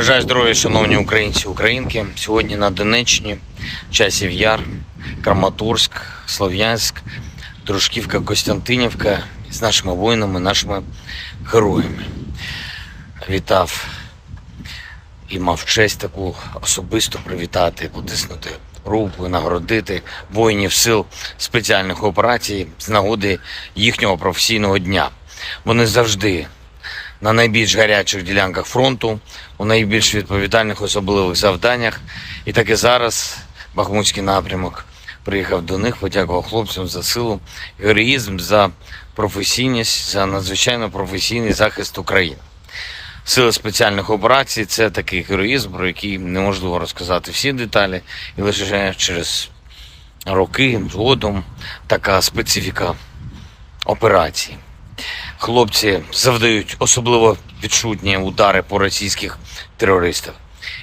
Бажаю здоров'я, шановні українці, українки. Сьогодні на Донеччині, Часів Яр, Краматорськ, Слов'янськ, Дружківка, Костянтинівка з нашими воїнами, нашими героями. Вітав і мав честь таку особисто привітати, потиснути руку, нагородити воїнів сил спеціальних операцій з нагоди їхнього професійного дня. Вони завжди на найбільш гарячих ділянках фронту, у найбільш відповідальних особливих завданнях. І так і зараз Бахмутський напрямок приїхав до них, подякував хлопцям за силу, героїзм, за професійність, за надзвичайно професійний захист України. Сили спеціальних операцій – це такий героїзм, про який неможливо розказати всі деталі, і лише через роки згодом така специфіка операції. Хлопці завдають особливо відчутні удари по російських терористах.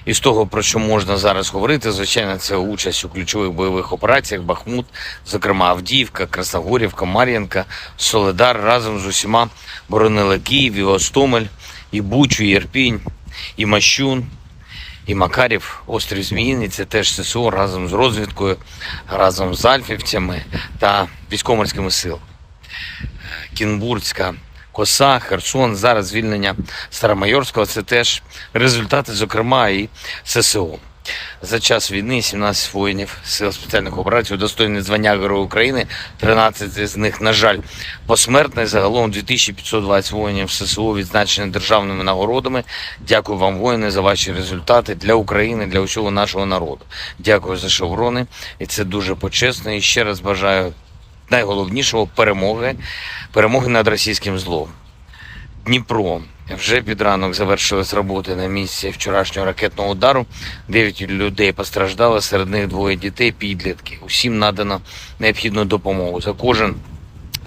І з того, про що можна зараз говорити, звичайно, це участь у ключових бойових операціях Бахмут, зокрема Авдіївка, Красногорівка, Мар'їнка, Солидар разом з усіма боронили Київ, і Гостомель, і Бучу, і Ірпінь, і Мащун, і Макарів, острів Зміїний, це теж ССО разом з розвідкою, разом з альфівцями та військово-морськими силами. Кінбурзька коса, Херсон, зараз звільнення Старомайорського – це теж результати, зокрема, і ССО. За час війни 17 воїнів сил спеціальних операцій удостоєні звання Героя України, 13 з них, на жаль, посмертно. Загалом 2520 воїнів ССО відзначені державними нагородами. Дякую вам, воїни, за ваші результати для України, для усього нашого народу. Дякую за шеврони, і це дуже почесно. І ще раз бажаю найголовнішого – перемоги над російським злом. Дніпро. Вже під ранок завершились роботи на місці вчорашнього ракетного удару. 9 людей постраждали, серед них 2 дітей, підлітки. Усім надано необхідну допомогу. За кожен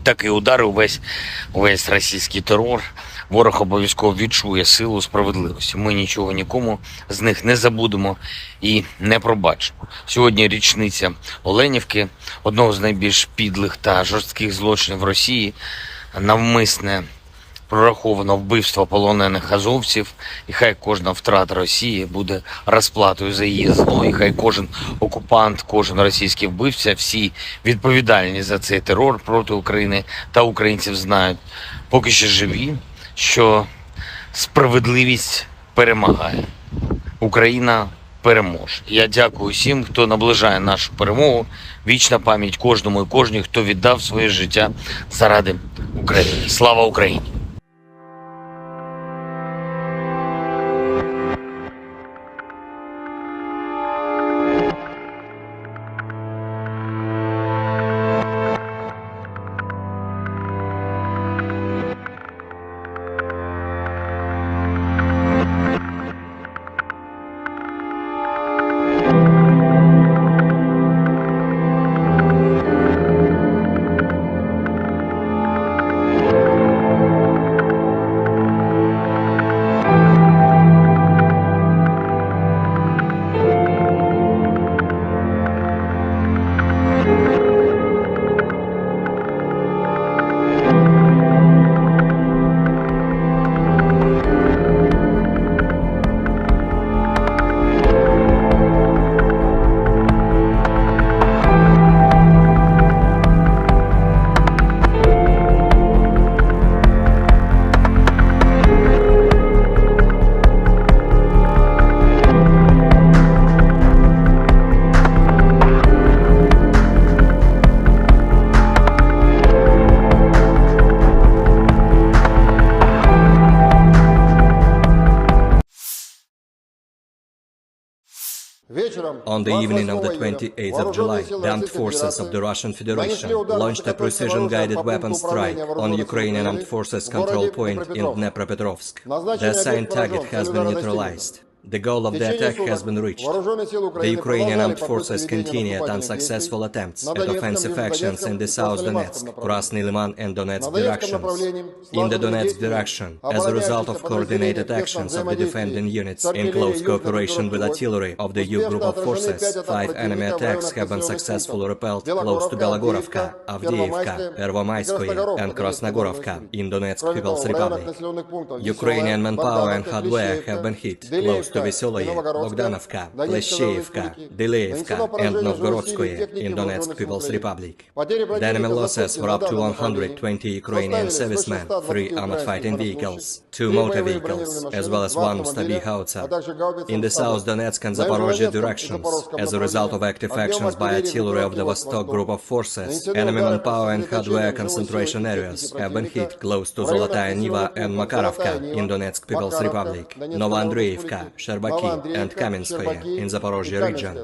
такий удар, увесь російський терор, ворог обов'язково відчує силу справедливості. Ми нічого нікому з них не забудемо і не пробачимо. Сьогодні річниця Оленівки, одного з найбільш підлих та жорстких злочинів Росії, навмисне прораховано вбивство полонених азовців, і хай кожна втрата Росії буде розплатою за її зло, і хай кожен окупант, кожен російський вбивця, всі відповідальні за цей терор проти України та українців знають, поки що живі, що справедливість перемагає. Україна переможе. Я дякую всім, хто наближає нашу перемогу. Вічна пам'ять кожному і кожній, хто віддав своє життя заради України. Слава Україні!
On the evening of the 28th of July, the armed forces of the Russian Federation launched a precision-guided weapon strike on Ukrainian armed forces control point in Dnipropetrovsk. The assigned target has been neutralized. The goal of the attack has been reached. The Ukrainian armed forces continued unsuccessful attempts at offensive actions in the South Donetsk, Krasny Liman and Donetsk directions. In the Donetsk direction, as a result of coordinated actions of the defending units in close cooperation with artillery of the U group of forces, 5 enemy attacks have been successfully repelled close to Belogorovka, Avdiivka, Pervomaiskoye and Krasnogorovka in Donetsk People's Republic. Ukrainian manpower and hardware have been hit close to Veseloye, Bogdanovka, Kleshcheyevka, Dyleevka, and Novgorodskoye in Donetsk People's Republic. The enemy losses were up to 120 Ukrainian servicemen, 3 armored fighting vehicles, 2 motor vehicles, as well as 1 Stabi howitzer. In the South Donetsk and Zaporozhye directions, as a result of active actions by artillery of the Vostok group of forces, enemy manpower and hardware concentration areas have been hit close to Zolotaya Niva and Makarovka in Donetsk People's Republic, Novoandreevka, Sherbaki, and Kamenskoye in Zaporozhye region.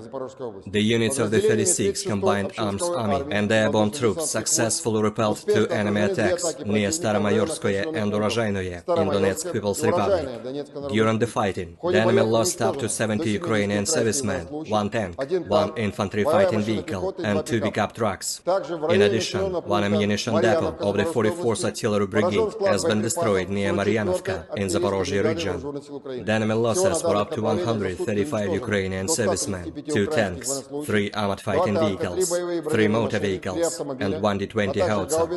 The units of the 36th Combined Arms Army and airborne troops successfully repelled 2 enemy attacks near Staromayorskoye and Urozhainoye in Donetsk People's Republic. During the fighting, the enemy lost up to 70 Ukrainian servicemen, 1 tank, 1 infantry fighting vehicle, and 2 pickup trucks. In addition, 1 ammunition depot of the 44th Artillery Brigade has been destroyed near Maryanovka in Zaporozhye region. The enemy losses were up to 135 Ukrainian servicemen, 2 tanks, 3 armored fighting vehicles, 3 motor vehicles, and 1 D-20 howitzer.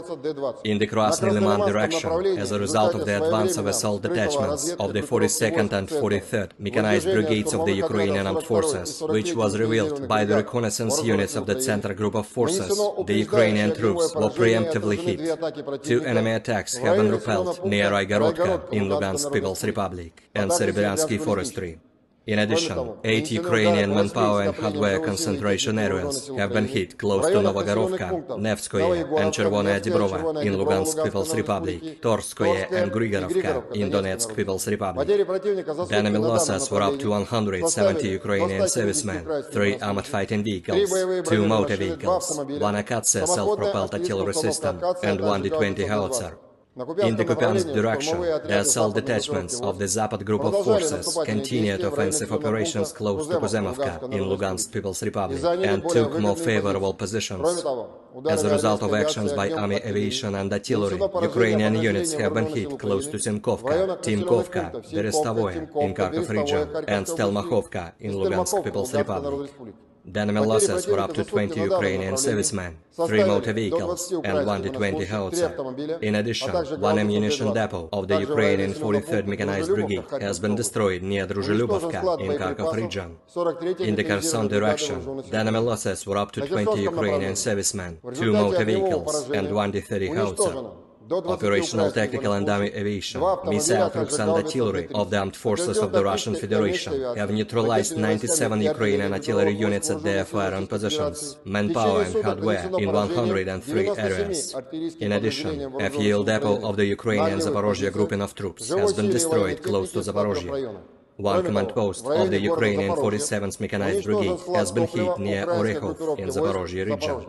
In the Krasny Liman direction, as a result of the advance of assault detachments of the 42nd and 43rd Mechanized Brigades of the Ukrainian Armed Forces, which was revealed by the reconnaissance units of the Center Group of Forces, the Ukrainian troops were preemptively hit. 2 enemy attacks have been repelled near Raigorodka in Lugansk People's Republic and Serebryansky Forestry. In addition, 8 Ukrainian manpower and hardware concentration areas have been hit close to Novogorovka, Nevskoye and Chervonaya Dibrova in Lugansk People's Republic, Torskoye and Grigorovka in Donetsk People's Republic. The enemy losses were up to 170 Ukrainian servicemen, 3 armored fighting vehicles, 2 motor vehicles, 1 Akatsia self-propelled artillery system, and 1 D-20 howitzer. In the Kupiansk direction, the assault detachments of the Zapad group of forces continued offensive operations close to Kuzemovka in Lugansk People's Republic and took more favorable positions. As a result of actions by army aviation and artillery, Ukrainian units have been hit close to Simkovka, Timkovka, Berestovoye in Kharkov region, and Stelmachovka in Lugansk People's Republic. The enemy losses were up to 20 Ukrainian servicemen, 3 motor vehicles, and 1 D-20 howitzer. In addition, 1 ammunition depot of the Ukrainian 43rd Mechanized Brigade has been destroyed near Druzhelyubovka in Kharkov region. In the Kherson direction, the enemy losses were up to 20 Ukrainian servicemen, 2 motor vehicles, and 1 D-30 howitzer. Operational tactical and army aviation, missile troops and artillery of the armed forces of the Russian Federation have neutralized 97 Ukrainian artillery units at their firing positions, manpower and hardware in 103 areas. In addition, a fuel depot of the Ukrainian Zaporozhye grouping of troops has been destroyed close to Zaporozhye. 1 command post of the Ukrainian 47th Mechanized Brigade has been hit near Orekhov in Zaporozhye region.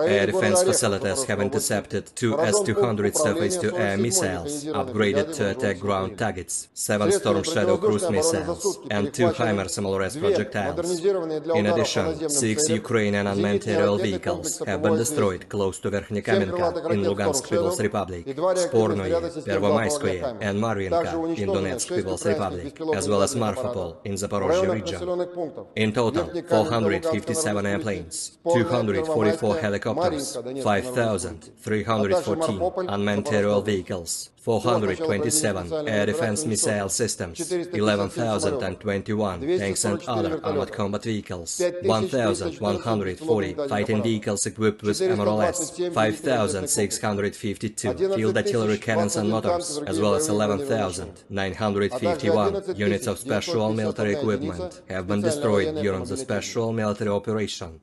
Air defense facilities have intercepted 2 S-200 surface-to-air missiles, upgraded to attack ground targets, 7 Storm Shadow cruise missiles, and 2 HIMARS MLRS projectiles. In addition, 6 Ukrainian unmanned aerial vehicles have been destroyed close to Verkhnekamenka in Lugansk People's Republic, Spornoye, Pervomayskoye, and Marvinka in Donetsk People's Republic, as well as Marfapol in Zaporozhye region. In total, 457 airplanes, 244 helicopters, 5,314 unmanned aerial vehicles, 427 air defense missile systems, 11,021 tanks and other armored combat vehicles, 1,140 fighting vehicles equipped with MLRS, 5,652 field artillery cannons and motors, as well as 11,951 units of special military equipment have been destroyed during the special military operation.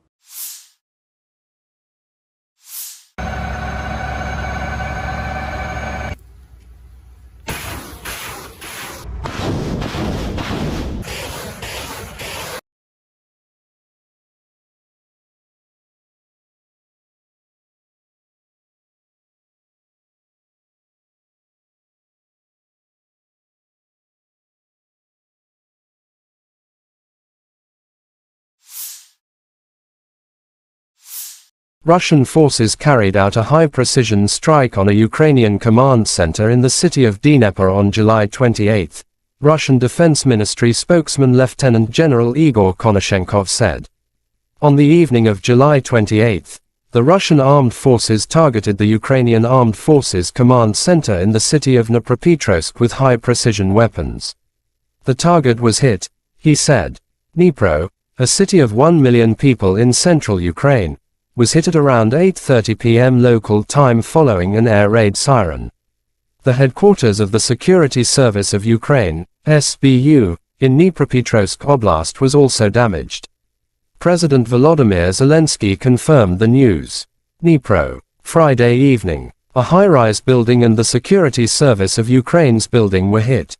Russian forces carried out a high-precision strike on a Ukrainian command center in the city of Dnipro on July 28, Russian Defense Ministry spokesman Lieutenant General Igor Konashenkov said. On the evening of July 28, the Russian armed forces targeted the Ukrainian Armed Forces command center in the city of Dnipropetrovsk with high-precision weapons. The target was hit, he said. Dnipro, a city of 1 million people in central Ukraine, was hit at around 8:30 p.m. local time following an air raid siren. The headquarters of the Security Service of Ukraine, SBU, in Dnipropetrovsk Oblast was also damaged. President Volodymyr Zelensky confirmed the news. Dnipro, Friday evening. A high-rise building and the Security Service of Ukraine's building were hit.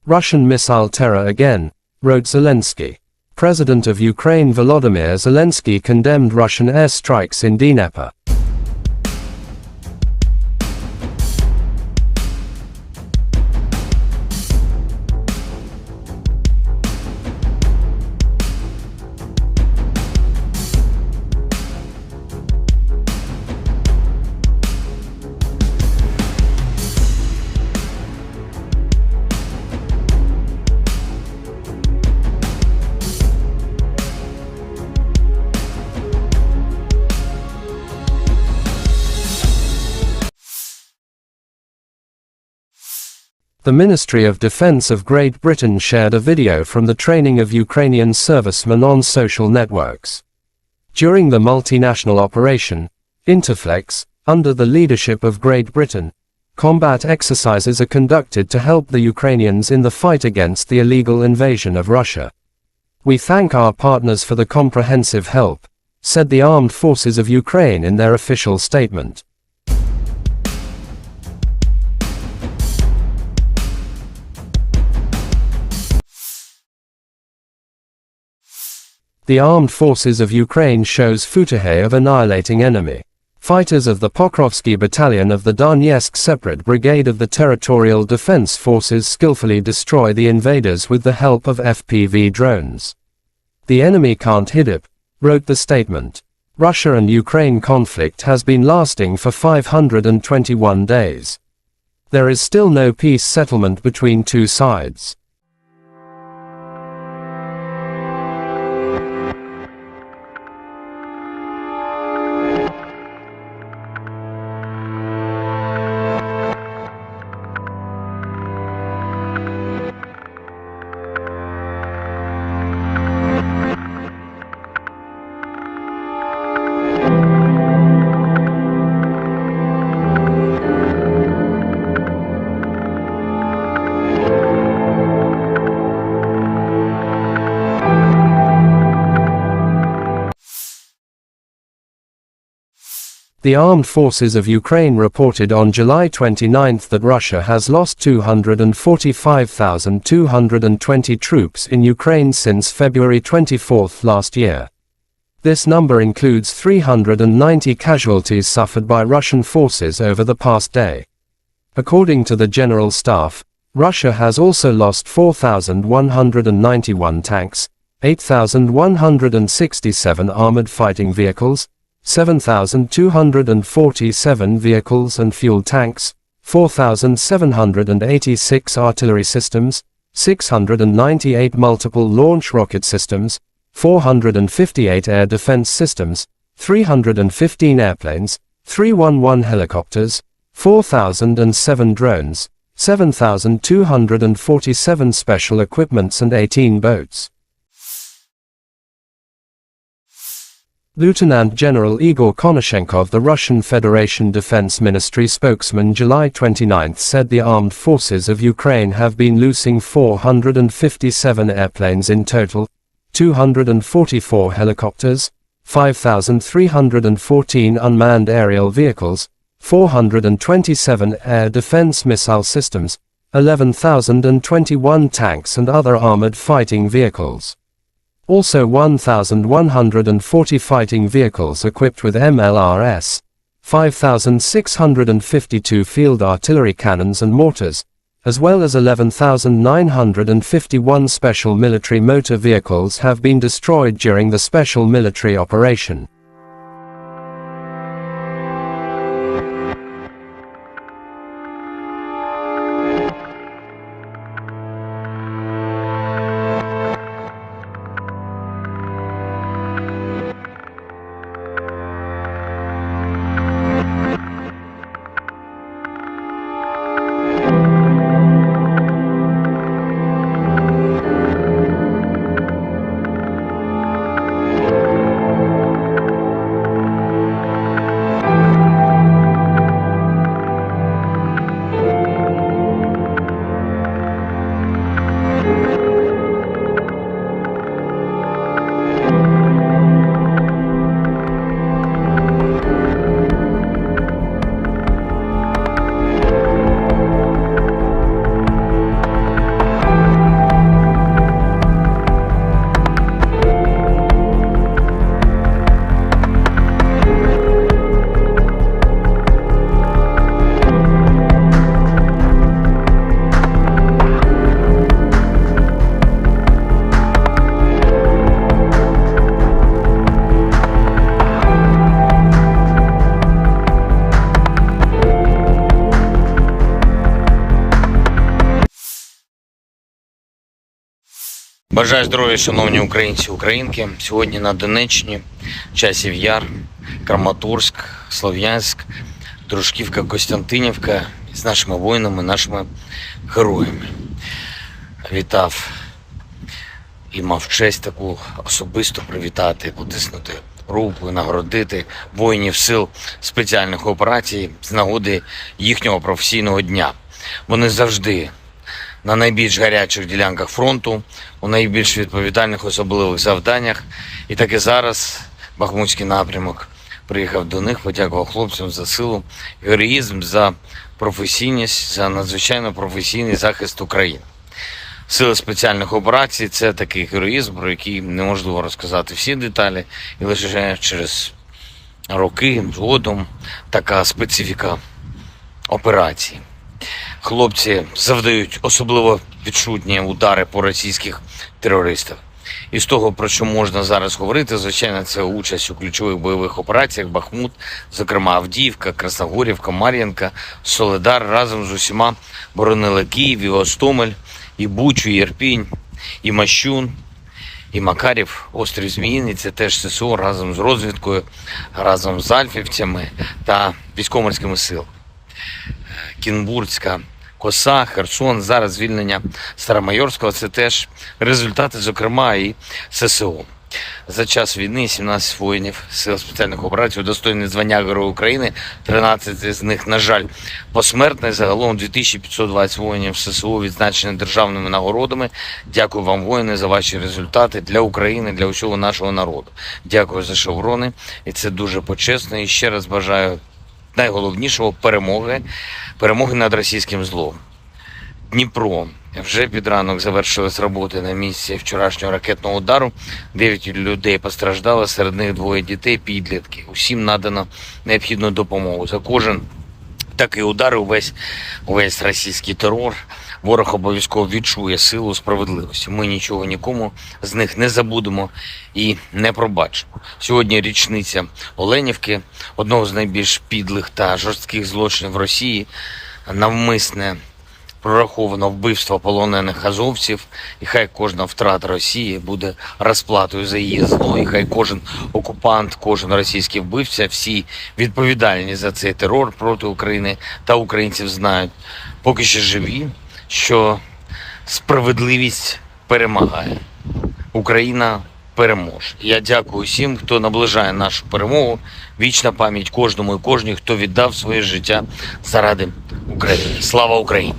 Russian missile terror again, wrote Zelensky. President of Ukraine Volodymyr Zelensky condemned Russian airstrikes in Dnipro. The Ministry of Defense of Great Britain shared a video from the training of Ukrainian servicemen on social networks. During the multinational operation, Interflex, under the leadership of Great Britain, combat exercises are conducted to help the Ukrainians in the fight against the illegal invasion of Russia. We thank our partners for the comprehensive help, said the Armed Forces of Ukraine in their official statement. The Armed Forces of Ukraine shows footage of annihilating enemy. Fighters of the Pokrovsky Battalion of the Donetsk Separate Brigade of the Territorial Defense Forces skillfully destroy the invaders with the help of FPV drones. The enemy can't hit it, wrote the statement. Russia and Ukraine conflict has been lasting for 521 days. There is still no peace settlement between two sides. The Armed Forces of Ukraine reported on July 29 that Russia has lost 245,220 troops in Ukraine since February 24 last year. This number includes 390 casualties suffered by Russian forces over the past day. According to the General Staff, Russia has also lost 4,191 tanks, 8,167 armored fighting vehicles, 7,247 vehicles and fuel tanks, 4,786 artillery systems, 698 multiple launch rocket systems, 458 air defense systems, 315 airplanes, 311 helicopters, 4,007 drones, 7,247 special equipments and 18 boats. Lieutenant General Igor Konashenkov, the Russian Federation Defense Ministry spokesman, July 29 said the armed forces of Ukraine have been losing 457 airplanes in total, 244 helicopters, 5,314 unmanned aerial vehicles, 427 air defense missile systems, 11,021 tanks and other armored fighting vehicles. Also 1,140 fighting vehicles equipped with MLRS, 5,652 field artillery cannons and mortars, as well as 11,951 special military motor vehicles have been destroyed during the special military operation.
Бажаю здоров'я, шановні українці і українки. Сьогодні на Донеччині, Часів Яр, Краматорськ, Слов'янськ, Дружківка, Костянтинівка з нашими воїнами, нашими героями. Вітав і мав честь таку особисто привітати, потиснути руку, нагородити воїнів сил спеціальних операцій з нагоди їхнього професійного дня. Вони завжди на найбільш гарячих ділянках фронту, у найбільш відповідальних особливих завданнях. І так і зараз Бахмутський напрямок приїхав до них, подякував хлопцям за силу, героїзм, за професійність, за надзвичайно професійний захист України. Сили спеціальних операцій – це такий героїзм, про який неможливо розказати всі деталі, і лише через роки згодом така специфіка операції. Хлопці завдають особливо відчутні удари по російських терористах. І з того, про що можна зараз говорити, звичайно, це участь у ключових бойових операціях Бахмут, зокрема Авдіївка, Красногорівка, Мар'їнка, Солидар разом з усіма боронили Київ, і Гостомель, і Бучу, і Ірпінь, і Мащун, і Макарів, острів Зміїний. Це теж ССО разом з розвідкою, разом з альфівцями та військово-морськими силами. Кінбурзька коса, Херсон, зараз звільнення Старомайорського – це теж результати, зокрема, і ССО. За час війни 17 воїнів сил спеціальних операцій удостоєні звання Героя України, 13 з них, на жаль, посмертно. Загалом 2520 воїнів ССО відзначені державними нагородами. Дякую вам, воїни, за ваші результати для України, для усього нашого народу. Дякую за шеврони, і це дуже почесно. І ще раз бажаю найголовнішого – перемоги над російським злом. Дніпро. Вже під ранок завершились роботи на місці вчорашнього ракетного удару. 9 людей постраждало, серед них 2 дітей, підлітки. Усім надано необхідну допомогу. За кожен такий удар, увесь російський терор, ворог обов'язково відчує силу справедливості. Ми нічого нікому з них не забудемо і не пробачимо. Сьогодні річниця Оленівки, одного з найбільш підлих та жорстких злочинів Росії, навмисне прораховано вбивство полонених азовців, і хай кожна втрата Росії буде розплатою за її зло, і хай кожен окупант, кожен російський вбивця, всі відповідальні за цей терор проти України та українців знають, поки ще живі, що справедливість перемагає. Україна переможе. Я дякую всім, хто наближає нашу перемогу. Вічна пам'ять кожному і кожній, хто віддав своє життя заради України. Слава Україні!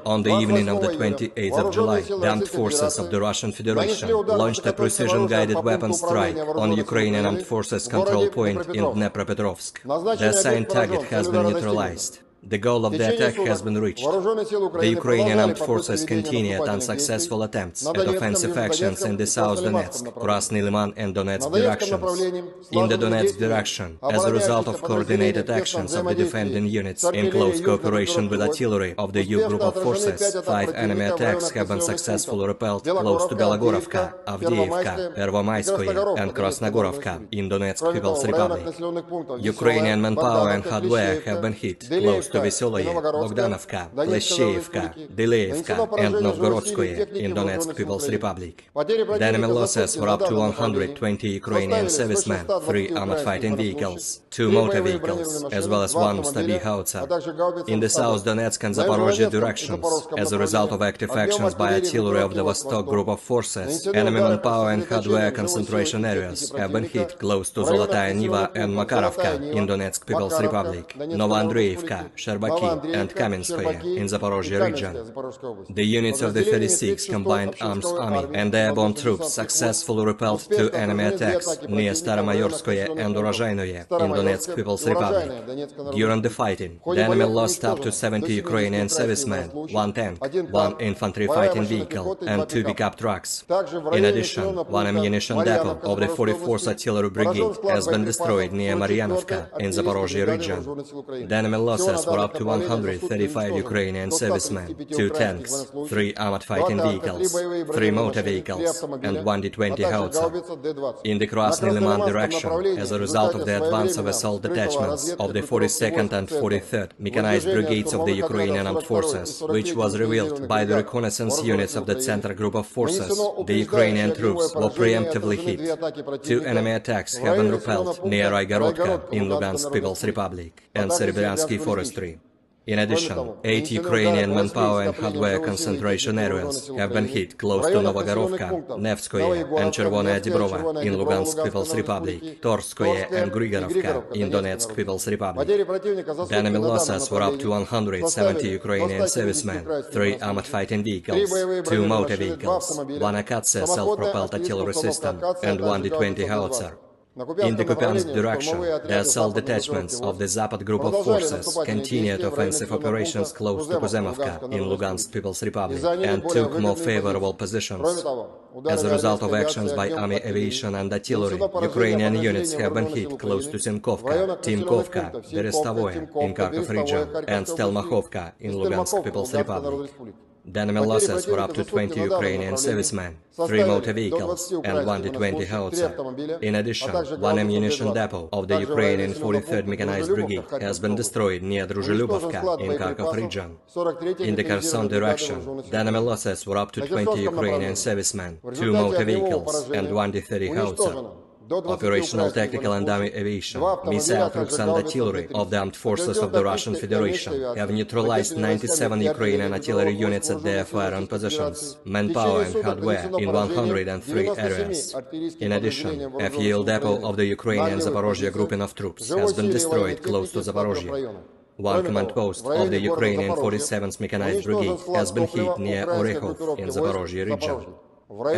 On the evening of the 28th of July, the armed forces of the Russian Federation launched a precision-guided weapon strike on Ukrainian armed forces control point in Dnipropetrovsk. The assigned target has been neutralized. The goal of the attack has been reached. The Ukrainian armed forces continued unsuccessful attempts at offensive actions in the South Donetsk, Krasny Liman and Donetsk directions. In the Donetsk direction, as a result of coordinated actions of the defending units in close cooperation with artillery of the U group of forces, 5 enemy attacks have been successfully repelled close to Belogorovka, Avdiivka, Pervomaiskoye and Krasnogorovka in Donetsk People's Republic. Ukrainian manpower and hardware have been hit close to to Veseloye, Bogdanovka, Plesheyevka, Dileevka, and Novgorodskoye in Donetsk People's Republic. The enemy losses were up to 120 Ukrainian servicemen, 3 armored fighting vehicles, 2 motor vehicles, as well as 1 Stabi howitzer. In the South Donetsk and Zaporozhye directions, as a result of active actions by artillery of the Vostok group of forces, enemy manpower and hardware concentration areas have been hit close to Zolotaya Niva and Makarovka in Donetsk People's Republic, Novoandreevka, Sherbaki, and Kamenskoye in Zaporozhye region. The units of the 36th Combined Arms Army and the airborne troops successfully repelled 2 enemy attacks near Staromayorskoye and Urozhainoye in Donetsk People's Republic. During the fighting, the enemy lost up to 70 Ukrainian servicemen, 1 tank, 1 infantry fighting vehicle, and 2 pickup trucks. In addition, 1 ammunition depot of the 44th Artillery Brigade has been destroyed near Maryanovka in Zaporozhye region. The enemy losses were up to 135 Ukrainian servicemen, 2 tanks, 3 armored fighting vehicles, 3 motor vehicles, and 1 D-20 howitzer. In the Krasny Liman direction, as a result of the advance of assault detachments of the 42nd and 43rd Mechanized Brigades of the Ukrainian Armed Forces, which was revealed by the reconnaissance units of the Center Group of Forces, the Ukrainian troops were preemptively hit. 2 enemy attacks have been repelled near Raigorodka in Lugansk People's Republic and Serebryensky Forestry. In addition, 8 Ukrainian manpower and hardware concentration areas have been hit close to Novogorovka, Nevskoye and Chervonaya Dibrova in Lugansk People's Republic, Torskoye and Grigorovka in Donetsk People's Republic. The enemy losses were up to 170 Ukrainian servicemen, 3 armored fighting vehicles, 2 motor vehicles, 1 Akatsia self-propelled artillery system, and 1 D-20 howitzer. In the Kupiansk direction, the assault detachments of the Zapad group of forces continued offensive operations close to Kuzemovka in Lugansk People's Republic and took more favorable positions. As a result of actions by army aviation and artillery, Ukrainian units have been hit close to Simkovka, Timkovka, Berestovoye in Kharkov region, and Stelmachovka in Lugansk People's Republic. The enemy losses were up to 20 Ukrainian servicemen, 3 motor vehicles, and 1 D-20 howitzer. In addition, 1 ammunition depot of the Ukrainian 43rd Mechanized Brigade has been destroyed near Druzhilubovka in Kharkov region. In the Kherson direction, the enemy losses were up to 20 Ukrainian servicemen, 2 motor vehicles, and 1 D-30 howitzer. Operational tactical and army aviation, missile troops and artillery of the armed forces of the Russian Federation have neutralized 97 Ukrainian artillery units at their firing positions, manpower and hardware in 103 areas. In addition, a fuel depot of the Ukrainian Zaporozhye grouping of troops has been destroyed close to Zaporozhye. 1 command post of the Ukrainian 47th Mechanized Brigade has been hit near Orekhov in Zaporozhye region.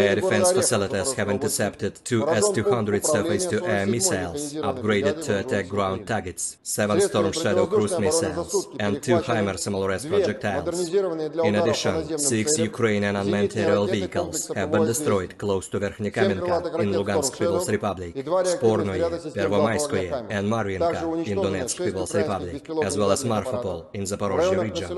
Air defense facilities have intercepted 2 S-200 surface-to-air missiles, upgraded to attack ground targets, 7 Storm Shadow cruise missiles, and 2 HIMARS MLRS projectiles. In addition, 6 Ukrainian unmanned aerial vehicles have been destroyed close to Verkhnekamenka in Lugansk People's Republic, Spornoye, Pervomayskoye, and Marvinka in Donetsk People's Republic, as well as Marfapol in Zaporozhye region.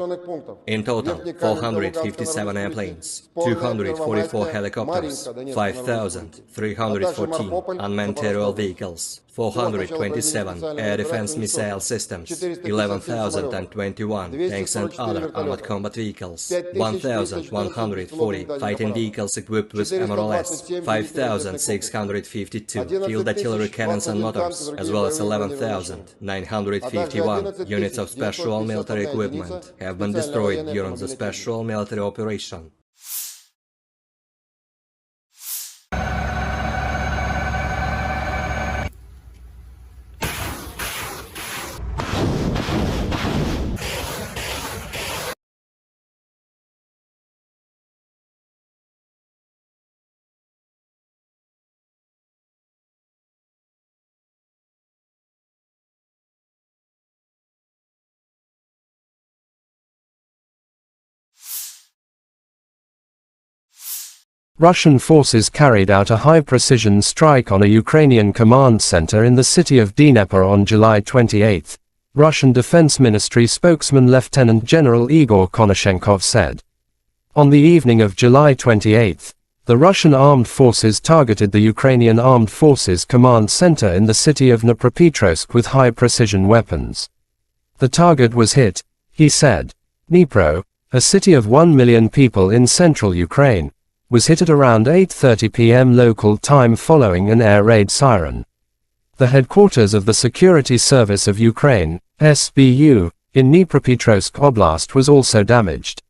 In total, 457 airplanes, 244 helicopters, 5,314 unmanned aerial vehicles, 427 air defense missile systems, 11,021 tanks and other armored combat vehicles, 1,140 fighting vehicles equipped with MLRS, 5,652 field artillery cannons and mortars, as well as 11,951 units of special military equipment have been destroyed during the special military operation.
Russian forces carried out a high-precision strike on a Ukrainian command center in the city of Dnipro on July 28, Russian Defense Ministry spokesman Lieutenant General Igor Konashenkov said. On the evening of July 28, the Russian armed forces targeted the Ukrainian Armed Forces command center in the city of Dnipropetrovsk with high-precision weapons. The target was hit, He said, Dnipro, a city of 1 million people in central Ukraine, was hit at around 8:30 p.m. local time following an air raid siren. The headquarters of the Security Service of Ukraine, SBU, in Dnipropetrovsk Oblast was also damaged.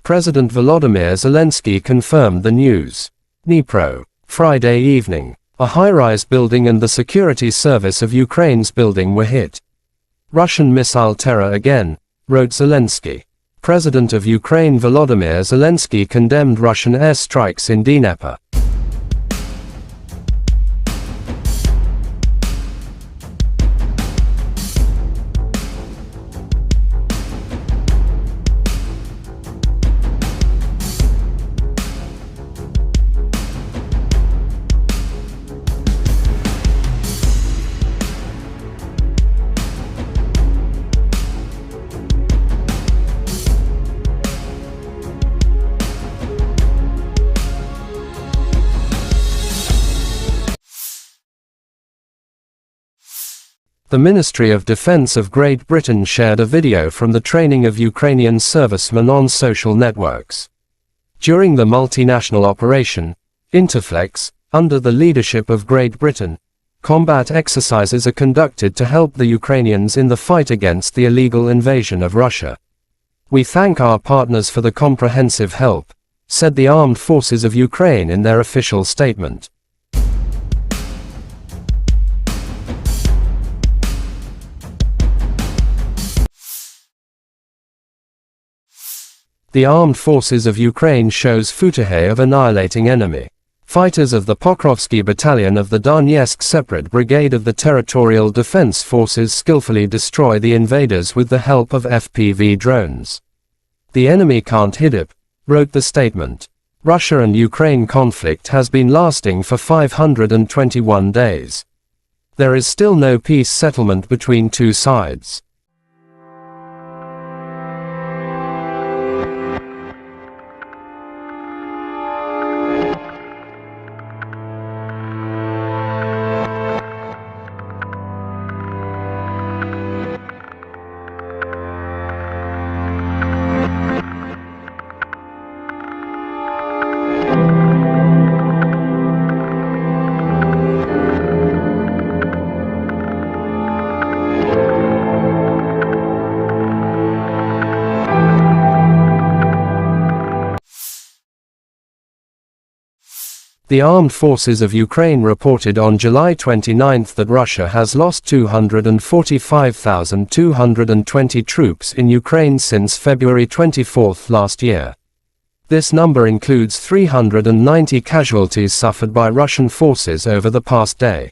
President Volodymyr Zelenskiy confirmed the news. Dnipro, Friday evening. A high-rise building and the Security Service of Ukraine's building were hit. Russian missile terror again, wrote Zelensky. President of Ukraine Volodymyr Zelensky condemned Russian airstrikes in Dnipro. The Ministry of Defense of Great Britain shared a video from the training of Ukrainian servicemen on social networks. During the multinational operation, Interflex, under the leadership of Great Britain, combat exercises are conducted to help the Ukrainians in the fight against the illegal invasion of Russia. We thank our partners for the comprehensive help, said the Armed Forces of Ukraine in their official statement. The Armed Forces of Ukraine shows footage of annihilating enemy. Fighters of the Pokrovsky Battalion of the Donetsk Separate Brigade of the Territorial Defense Forces skillfully destroy the invaders with the help of FPV drones. The enemy can't hit it, wrote the statement. Russia and Ukraine conflict has been lasting for 521 days. There is still no peace settlement between two sides. The Armed Forces of Ukraine reported on July 29 that Russia has lost 245,220 troops in Ukraine since February 24 last year. This number includes 390 casualties suffered by Russian forces over the past day.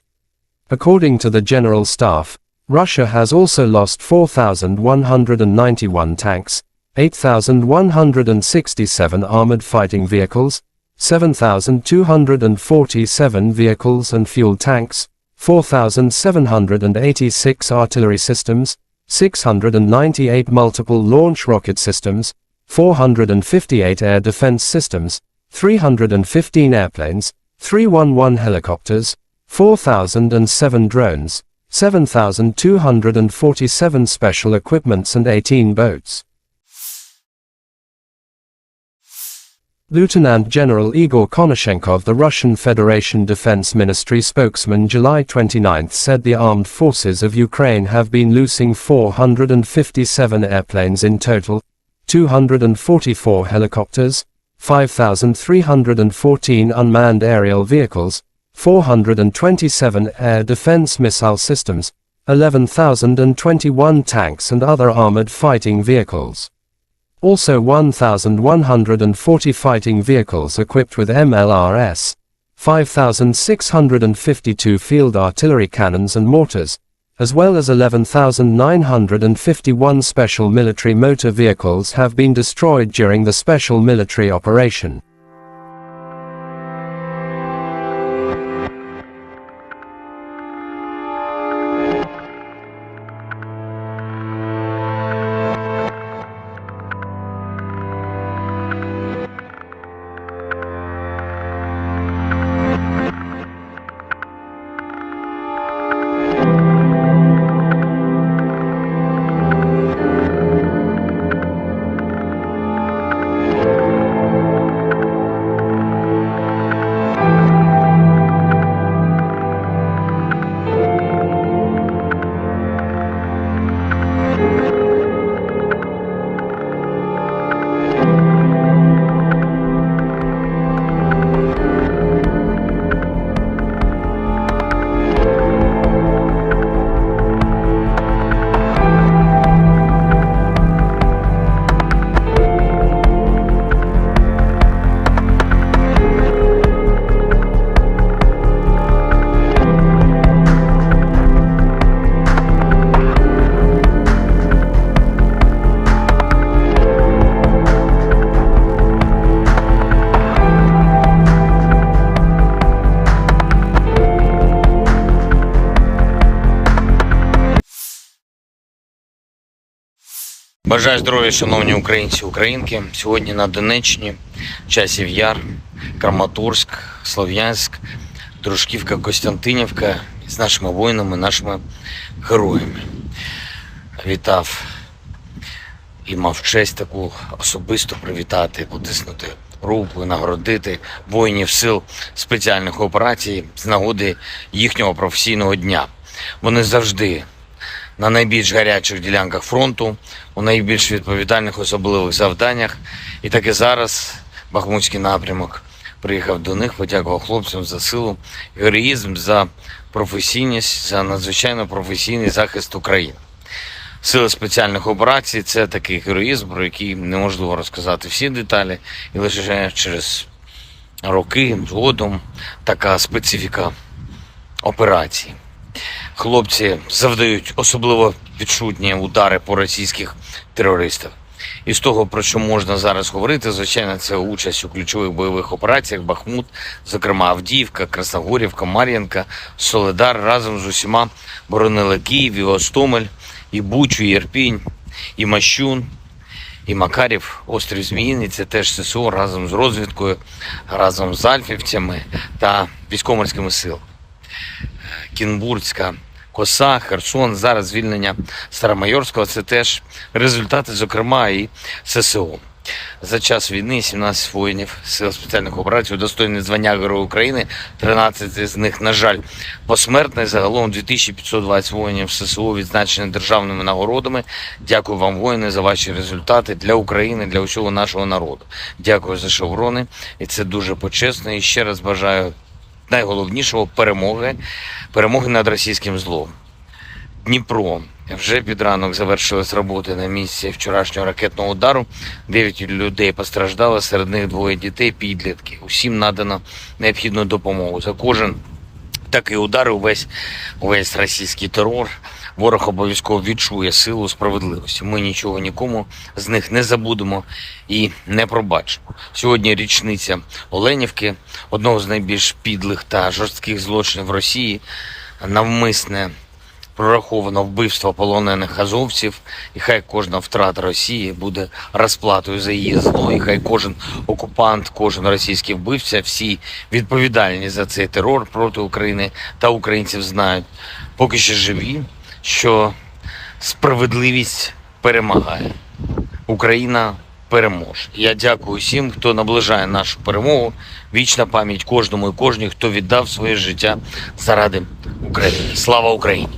According to the General Staff, Russia has also lost 4,191 tanks, 8,167 armored fighting vehicles, 7,247 vehicles and fuel tanks, 4,786 artillery systems, 698 multiple launch rocket systems, 458 air defense systems, 315 airplanes, 311 helicopters, 4,007 drones, 7,247 special equipments and 18 boats. Lieutenant General Igor Konashenkov, the Russian Federation Defense Ministry spokesman, July 29 said the armed forces of Ukraine have been losing 457 airplanes in total, 244 helicopters, 5,314 unmanned aerial vehicles, 427 air defense missile systems, 11,021 tanks and other armored fighting vehicles. Also 1,140 fighting vehicles equipped with MLRS, 5,652 field artillery cannons and mortars, as well as 11,951 special military motor vehicles have been destroyed during the special military operation.
Бажаю здоров'я, шановні українці, українки. Сьогодні на Донеччині, Часів Яр, Краматорськ, Слов'янськ, Дружківка, Костянтинівка з нашими воїнами, нашими героями. Вітав і мав честь таку особисто привітати, потиснути руку і нагородити воїнів сил спеціальних операцій з нагоди їхнього професійного дня. Вони завжди на найбільш гарячих ділянках фронту, у найбільш відповідальних особливих завданнях. І так і зараз Бахмутський напрямок приїхав до них, подякував хлопцям за силу, героїзм, за професійність, за надзвичайно професійний захист України. Сили спеціальних операцій – це такий героїзм, про який неможливо розказати всі деталі, і лише через роки згодом така специфіка операції. Хлопці завдають особливо відчутні удари по російських терористах. І з того, про що можна зараз говорити, звичайно, це участь у ключових бойових операціях Бахмут, зокрема Авдіївка, Красногорівка, Мар'їнка, Солидар разом з усіма боронили Київ, і Гостомель, і Бучу, і Ірпінь, і Мащун, і Макарів, острів Зміїний. Це теж ССО разом з розвідкою, разом з альфівцями та військово-морськими силами. Кінбурзька коса, Херсон, зараз звільнення Старомайорського – це теж результати, зокрема, і ССО. За час війни 17 воїнів сил спеціальних операцій удостоєні звання Героя України, 13 з них, на жаль, посмертно. Загалом 2520 воїнів ССО відзначені державними нагородами. Дякую вам, воїни, за ваші результати для України, для усього нашого народу. Дякую за шеврони, і це дуже почесно. І ще раз бажаю найголовнішого – перемоги над російським злом. Дніпро. Вже під ранок завершились роботи на місці вчорашнього ракетного удару. 9 людей постраждало, серед них 2 дітей, підлітки. Усім надано необхідну допомогу. За кожен такий удар, увесь російський терор, ворог обов'язково відчує силу справедливості. Ми нічого нікому з них не забудемо і не пробачимо. Сьогодні річниця Оленівки, одного з найбільш підлих та жорстких злочинів Росії, навмисне прораховано вбивство полонених азовців, і хай кожна втрата Росії буде розплатою за її зло, і хай кожен окупант, кожен російський вбивця, всі відповідальні за цей терор проти України та українців знають, поки ще живі, що справедливість перемагає. Україна переможе. Я дякую всім, хто наближає нашу перемогу. Вічна пам'ять кожному і кожній, хто віддав своє життя заради України. Слава Україні!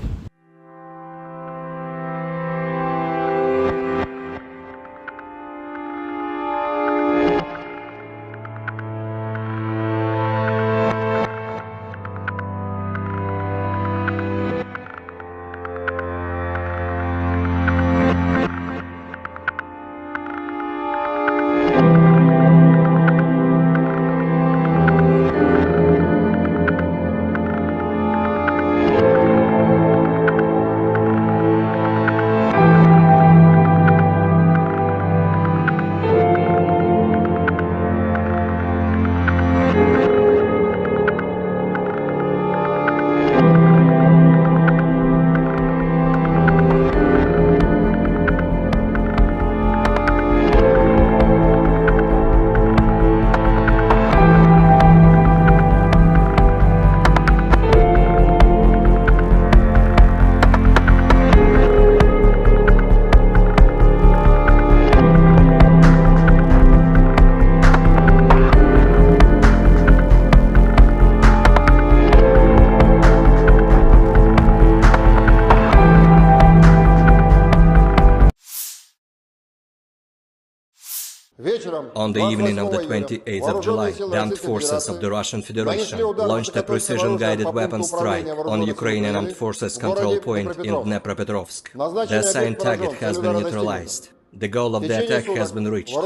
On the evening of the 28th of July, the armed forces of the Russian Federation launched a precision-guided weapon strike on Ukrainian armed forces control point in Dnipropetrovsk. The assigned target has been neutralized. The goal of the attack has been reached.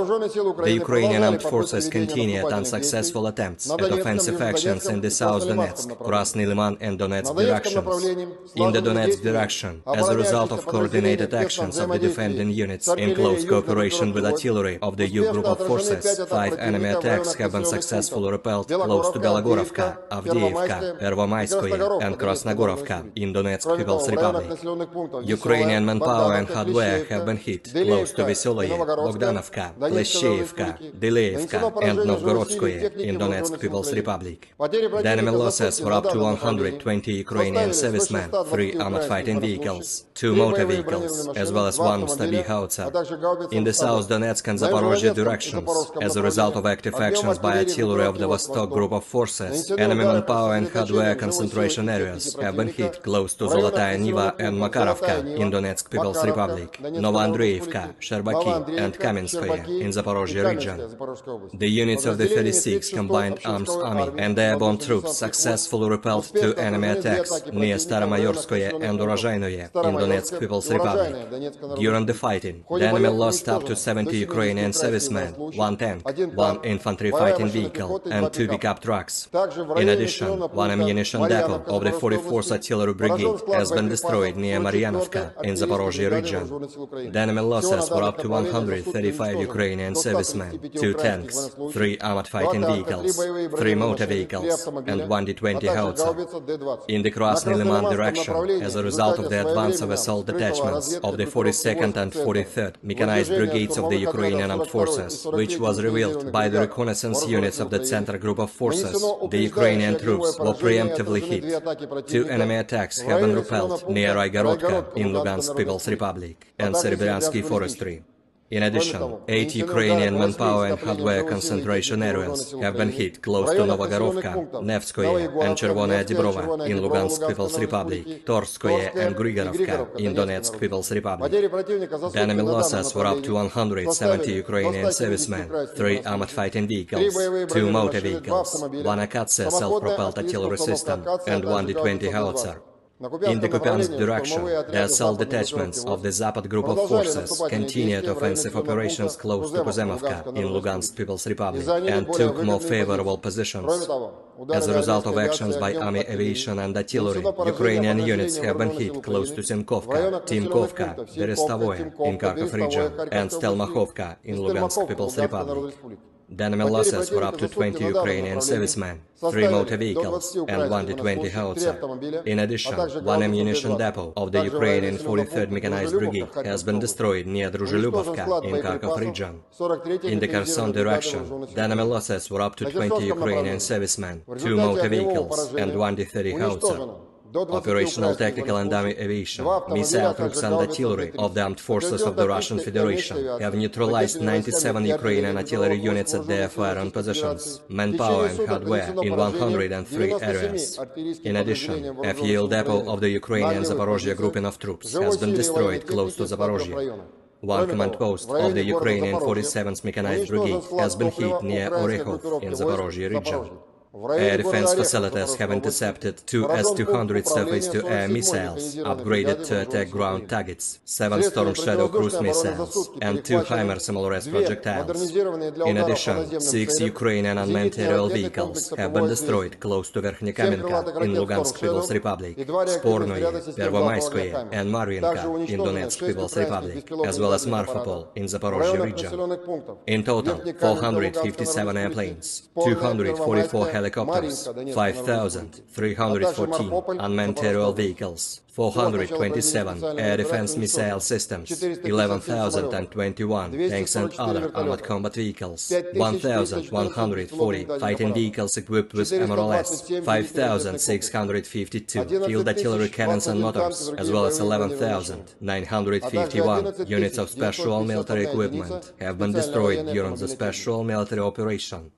The Ukrainian armed forces continued unsuccessful attempts at offensive actions in the South Donetsk, Krasny Liman and Donetsk directions. In the Donetsk direction, as a result of coordinated actions of the defending units in close cooperation with artillery of the U group of forces, 5 enemy attacks have been successfully repelled close to Belogorovka, Avdiivka, Pervomaiskoye and Krasnogorovka in Donetsk People's Republic. Ukrainian manpower and hardware have been hit close close to Veseloye, Bogdanovka, Kleshcheyevka, Dyleevka, and Novgorodskoye in Donetsk People's Republic. The enemy losses were up to 120 Ukrainian servicemen, 3 armored fighting vehicles, 2 motor vehicles, as well as 1 Stabi howitzer. In the South Donetsk and Zaporozhye directions, as a result of active actions by artillery of the Vostok group of forces, enemy manpower and hardware concentration areas have been hit close to Zolotaya Niva and Makarovka in Donetsk People's Republic, Novoandreevka, Sherbaki, and Kamenskoye in Zaporozhye region. The units of the 36th Combined Arms Army and the airborne troops successfully repelled 2 enemy attacks near Staromayorskoye and Urozhainoye in Donetsk People's Republic. During the fighting, the enemy lost up to 70 Ukrainian servicemen, 1 tank, 1 infantry fighting vehicle, and 2 pickup trucks. In addition, 1 ammunition depot of the 44th Artillery Brigade has been destroyed near Maryanovka in Zaporozhye region. The enemy losses were up to 135 Ukrainian servicemen, 2 tanks, 3 armored fighting vehicles, 3 motor vehicles, and 1 D-20 howitzer. In the Krasny Liman direction, as a result of the advance of assault detachments of the 42nd and 43rd mechanized brigades of the Ukrainian armed forces, which was revealed by the reconnaissance units of the Center Group of Forces, the Ukrainian troops were preemptively hit. 2 enemy attacks have been repelled near Raigorodka in Lugansk People's Republic and Serebryantski Forestry. In addition, 8 Ukrainian manpower and hardware concentration areas have been hit close to Novogorovka, Nevskoye and Chervonaya Dibrova in Lugansk People's Republic, Torskoye and Grigorovka in Donetsk People's Republic. The enemy losses were up to 170 Ukrainian servicemen, 3 armored fighting vehicles, 2 motor vehicles, 1 Akatsia self-propelled artillery system, and 1 D-20 howitzer. In the Kupiansk direction, the assault detachments of the Zapad group of forces continued offensive operations close to Kuzemovka in Lugansk People's Republic and took more favorable positions. As a result of actions by army aviation and artillery, Ukrainian units have been hit close to Simkovka, Timkovka, Berestovoye in Kharkov region, and Stelmachovka in Lugansk People's Republic. The enemy losses were up to 20 Ukrainian servicemen, 3 motor vehicles, and 1 D-20 howitzer. In addition, 1 ammunition depot of the Ukrainian 43rd Mechanized Brigade has been destroyed near Druzhilubovka in Kharkov region. In the Kherson direction, the enemy losses were up to 20 Ukrainian servicemen, 2 motor vehicles, and 1 D-30 howitzer. Operational tactical and army aviation, missile troops and artillery of the armed forces of the Russian Federation have neutralized 97 Ukrainian artillery units at their firing positions, manpower and hardware in 103 areas. In addition, a fuel depot of the Ukrainian Zaporozhye grouping of troops has been destroyed close to Zaporozhye. 1 command post of the Ukrainian 47th Mechanized Brigade has been hit near Orekhov in Zaporozhye region. Air defense facilities have intercepted 2 S-200 surface-to-air missiles, upgraded to attack ground targets, 7 Storm Shadow cruise missiles, and 2 HIMARS MLRS projectiles. In addition, 6 Ukrainian unmanned aerial vehicles have been destroyed close to Verkhnekamenka in Lugansk People's Republic, Spornoye, Pervomayskoye, and Maryanka in Donetsk People's Republic, as well as Marfapol in Zaporozhye region. In total, 457 airplanes, 244 helicopters, 5,314 unmanned aerial vehicles, 427 air defense missile systems, 11,021 tanks and other armored combat vehicles, 1,140 fighting vehicles equipped with MLRS, 5,652 field artillery cannons and motors, as well as 11,951 units of special military equipment have been destroyed during the special military operation.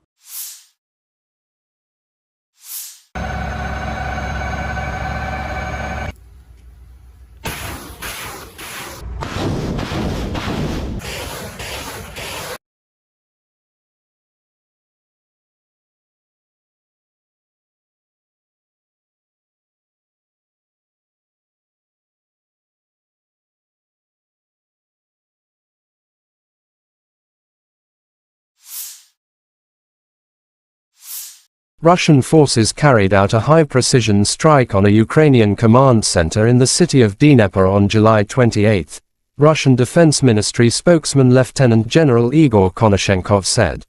Russian forces carried out a high-precision strike on a Ukrainian command center in the city of Dnipro on July 28, Russian Defense Ministry spokesman Lieutenant General Igor Konashenkov said.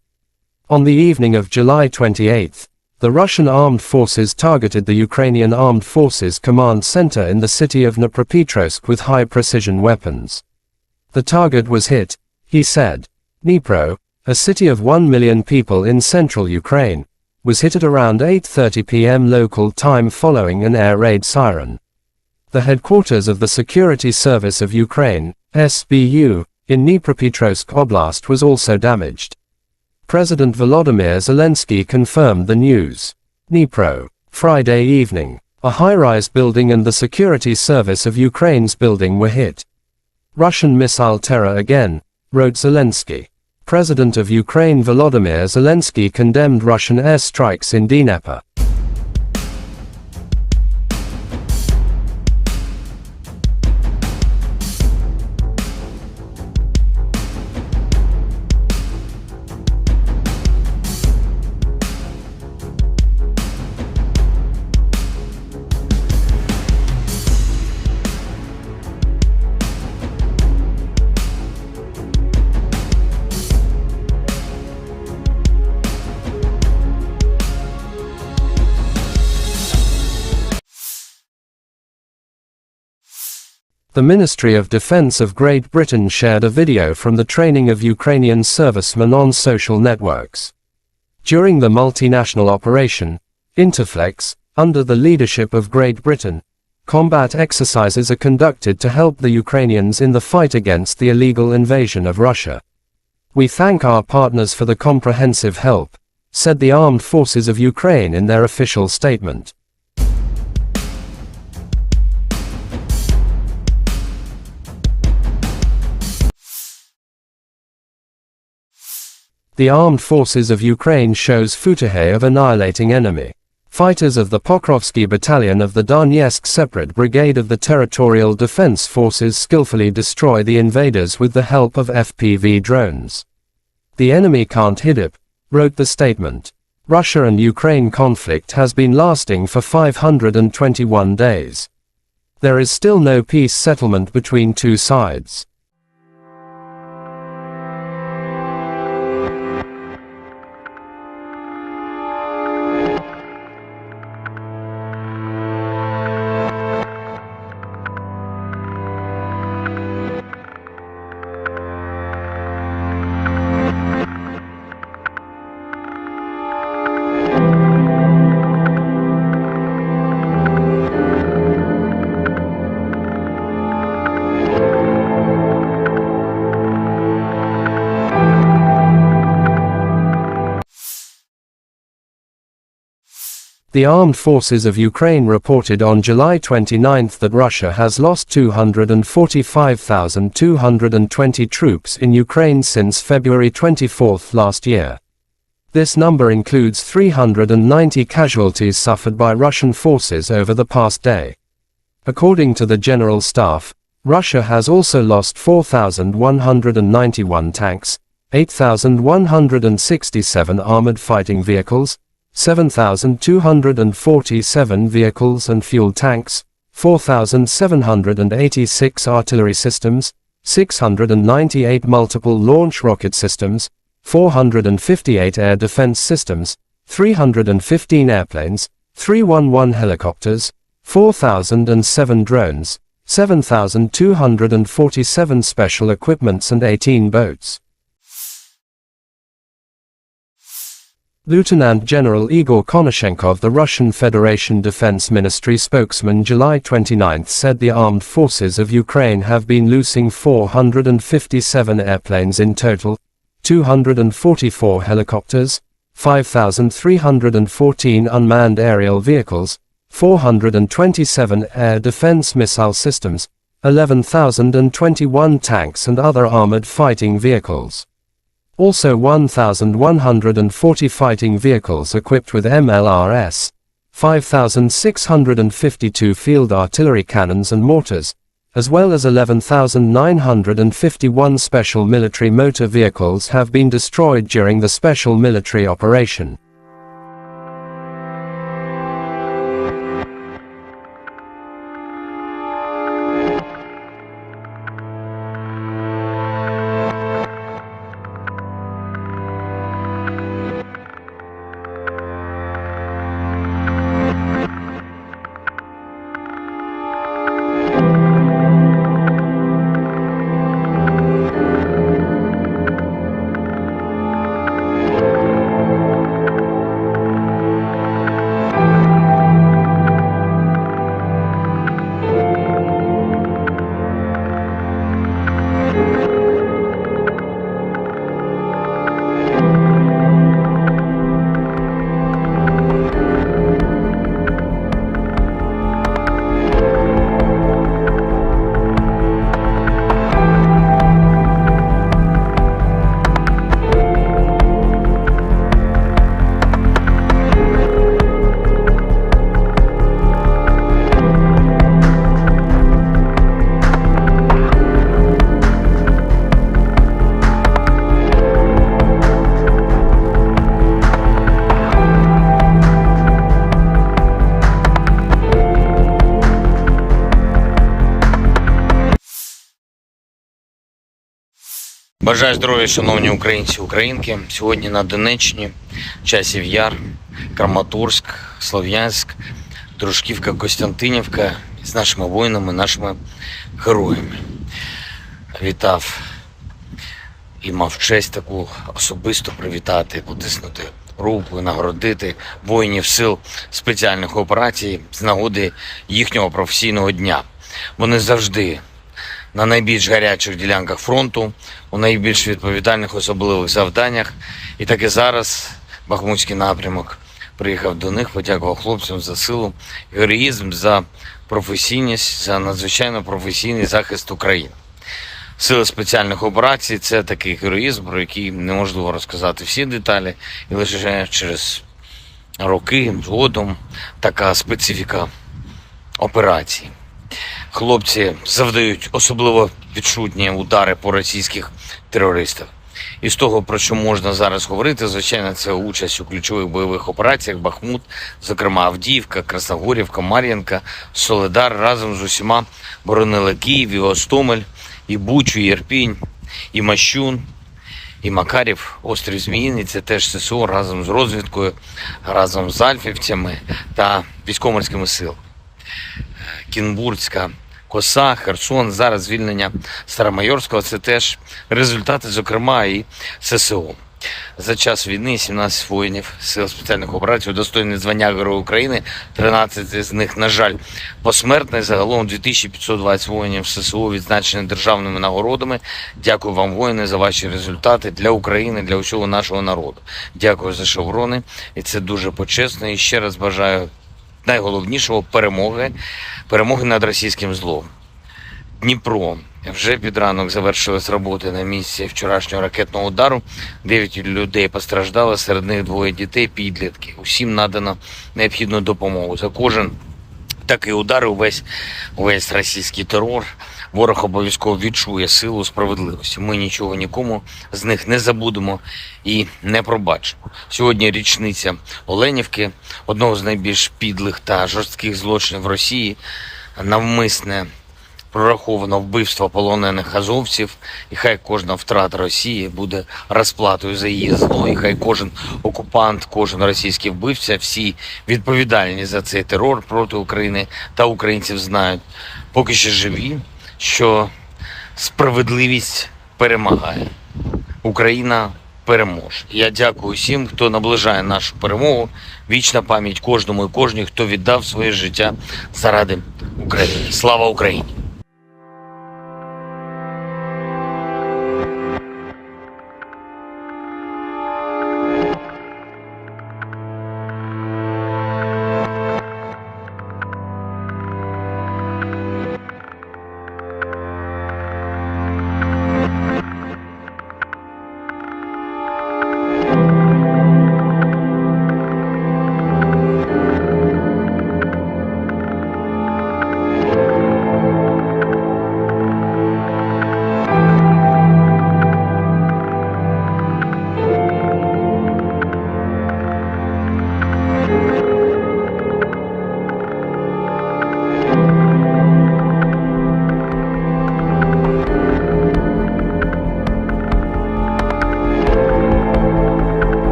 On the evening of July 28, the Russian armed forces targeted the Ukrainian Armed Forces command center in the city of Dnipropetrovsk with high-precision weapons. The target was hit, he said. Dnipro, a city of 1 million people in central Ukraine, was hit at around 8:30 p.m. local time following an air raid siren. The headquarters of the Security Service of Ukraine, SBU, in Dnipropetrovsk Oblast was also damaged. President Volodymyr Zelensky confirmed the news. Dnipro, Friday evening. A high-rise building and the Security Service of Ukraine's building were hit. Russian missile terror again, wrote Zelensky. President of Ukraine Volodymyr Zelensky condemned Russian airstrikes in Dnipro. The Ministry of Defense of Great Britain shared a video from the training of Ukrainian servicemen on social networks. During the multinational operation, Interflex, under the leadership of Great Britain, combat exercises are conducted to help the Ukrainians in the fight against the illegal invasion of Russia. We thank our partners for the comprehensive help, said the Armed Forces of Ukraine in their official statement. The Armed Forces of Ukraine shows footage of annihilating enemy. Fighters of the Pokrovsky Battalion of the Donetsk Separate Brigade of the Territorial Defense Forces skillfully destroy the invaders with the help of FPV drones. The enemy can't hit it, wrote the statement. Russia and Ukraine conflict has been lasting for 521 days. There is still no peace settlement between two sides. The Armed Forces of Ukraine reported on July 29 that Russia has lost 245,220 troops in Ukraine since February 24 last year. This number includes 390 casualties suffered by Russian forces over the past day. According to the General Staff, Russia has also lost 4,191 tanks, 8,167 armored fighting vehicles, 7,247 vehicles and fuel tanks, 4,786 artillery systems, 698 multiple launch rocket systems, 458 air defense systems, 315 airplanes, 311 helicopters, 4,007 drones, 7,247 special equipments and 18 boats. Lieutenant General Igor Konashenkov, the Russian Federation Defense Ministry spokesman, July 29 said the armed forces of Ukraine have been losing 457 airplanes in total, 244 helicopters, 5,314 unmanned aerial vehicles, 427 air defense missile systems, 11,021 tanks and other armored fighting vehicles. Also 1,140 fighting vehicles equipped with MLRS, 5,652 field artillery cannons and mortars, as well as 11,951 special military motor vehicles have been destroyed during the special military operation.
Бажаю здоров'я, шановні українці, українки. Сьогодні на Донеччині, Часів Яр, Краматорськ, Слов'янськ, Дружківка, Костянтинівка з нашими воїнами, нашими героями. Вітав і мав честь таку особисто привітати, потиснути руку, нагородити воїнів сил спеціальних операцій з нагоди їхнього професійного дня. Вони завжди на найбільш гарячих ділянках фронту, у найбільш відповідальних особливих завданнях. І так і зараз Бахмутський напрямок приїхав до них, подякував хлопцям за силу, героїзм, за професійність, за надзвичайно професійний захист України. Сили спеціальних операцій – це такий героїзм, про який неможливо розказати всі деталі, і лише через роки, згодом, така специфіка операцій. Хлопці завдають особливо відчутні удари по російських терористах. І з того, про що можна зараз говорити, звичайно, це участь у ключових бойових операціях Бахмут, зокрема Авдіївка, Красногорівка, Мар'їнка, Солидар разом з усіма боронили Київ, і Гостомель, і Бучу, і Ірпінь, і Мащун, і Макарів, острів Зміїний. Це теж ССО разом з розвідкою, разом з альфівцями та військово-морськими силами. Кінбурзька коса, Херсон, зараз звільнення Старомайорського – це теж результати, зокрема, і ССО. За час війни 17 воїнів сил спеціальних операцій удостоєні звання Героя України, 13 з них, на жаль, посмертні. Загалом 2520 воїнів ССО відзначені державними нагородами. Дякую вам, воїни, за ваші результати для України, для усього нашого народу. Дякую за шеврони, і це дуже почесно. І ще раз бажаю найголовнішого – перемоги над російським злом. Дніпро. Вже під ранок завершились роботи на місці вчорашнього ракетного удару. 9 людей постраждали, серед них 2 дітей, підлітки. Усім надано необхідну допомогу. За кожен такий удар, увесь російський терор, ворог обов'язково відчує силу справедливості. Ми нічого нікому з них не забудемо і не пробачимо. Сьогодні річниця Оленівки, одного з найбільш підлих та жорстких злочинів Росії, навмисне прораховано вбивство полонених азовців, і хай кожна втрата Росії буде розплатою за її зло, і хай кожен окупант, кожен російський вбивця, всі відповідальні за цей терор проти України та українців знають, поки ще живі, що справедливість перемагає. Україна переможе. Я дякую всім, хто наближає нашу перемогу. Вічна пам'ять кожному і кожній, хто віддав своє життя заради України. Слава Україні!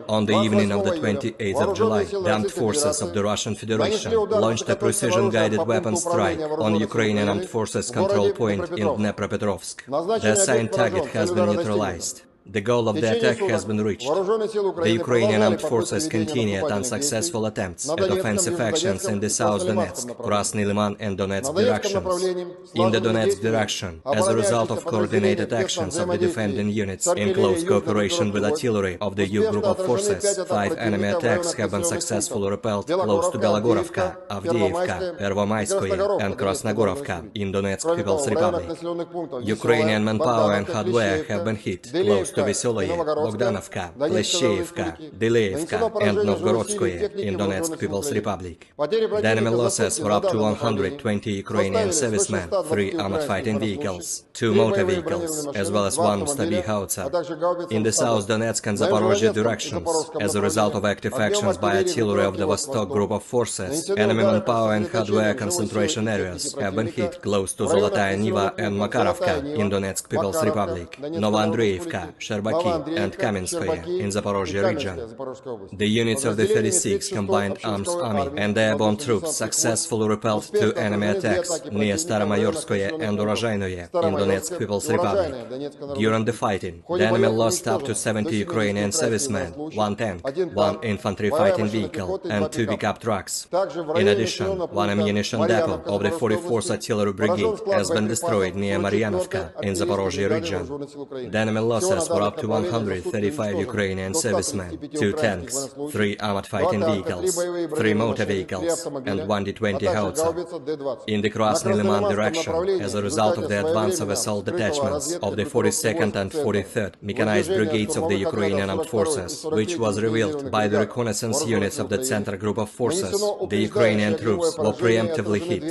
On the evening of the 28th of July, the armed forces of the Russian Federation launched a precision-guided weapon strike on Ukrainian armed forces control point in Dnipropetrovsk. The assigned target has been neutralized. The goal of the attack has been reached. The Ukrainian armed forces continued unsuccessful attempts at offensive actions in the South Donetsk, Krasny Liman and Donetsk directions. In the Donetsk direction, as a result of coordinated actions of the defending units in close cooperation with artillery of the U group of forces, 5 enemy attacks have been successfully repelled close to Belogorovka, Avdiivka, Pervomaiskoye and Krasnogorovka in Donetsk People's Republic. Ukrainian manpower and hardware have been hit close to Veseloye, Bogdanovka, Kleshchevka, Dileevka, and Novgorodskoye in Donetsk People's Republic. The enemy losses were up to 120 Ukrainian servicemen, 3 armored fighting vehicles, 2 motor vehicles, as well as 1 Stabi howitzer. In the South Donetsk and Zaporozhye directions, as a result of active actions by artillery of the Vostok group of forces, enemy manpower and hardware concentration areas have been hit close to Zolotaya Niva and Makarovka in Donetsk People's Republic, Novoandreevka, Sherbaki, and Kamenskoye in Zaporozhye region. The units of the 36th Combined Arms Army and airborne troops successfully repelled 2 enemy attacks near Staromayorskoye and Urozhainoye in Donetsk People's Republic. During the fighting, the enemy lost up to 70 Ukrainian servicemen, 1 tank, 1 infantry fighting vehicle, and 2 pickup trucks. In addition, 1 ammunition depot of the 44th Artillery Brigade has been destroyed near Maryanovka in Zaporozhye region. The enemy losses were up to 135 Ukrainian servicemen, 2 tanks, 3 armored fighting vehicles, 3 motor vehicles, and 1 D-20 howitzer. In the Krasny Liman direction, as a result of the advance of assault detachments of the 42nd and 43rd Mechanized Brigades of the Ukrainian Armed Forces, which was revealed by the reconnaissance units of the Center Group of Forces, the Ukrainian troops were preemptively hit.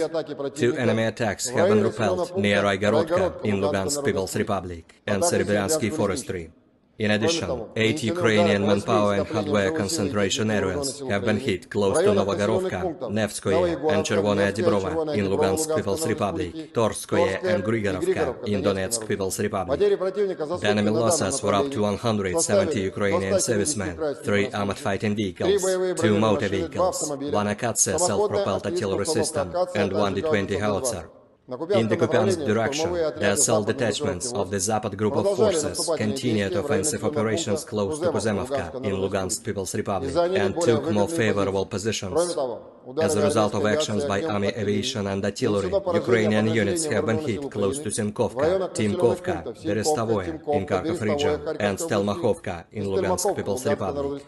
2 enemy attacks have been repelled near Raigorodka in Lugansk People's Republic and Serebryansky Forestry. In addition, 8 Ukrainian manpower and hardware concentration areas have been hit close to Novogorovka, Nevskoye, and Chervonaya Dibrova in Lugansk People's Republic, Torskoye and Grigorovka in Donetsk People's Republic. The enemy losses were up to 170 Ukrainian servicemen, 3 armored fighting vehicles, 2 motor vehicles, 1 Akatsia self-propelled artillery system, and 1 D-20 howitzer. In the Kupiansk direction, the assault detachments of the Zapad group of forces continued offensive operations close to Kuzemovka in Lugansk People's Republic and took more favorable positions. As a result of actions by army aviation and artillery, Ukrainian units have been hit close to Simkovka, Timkovka, Berestovoye in Kharkov region, and Stelmakhovka in Lugansk People's Republic.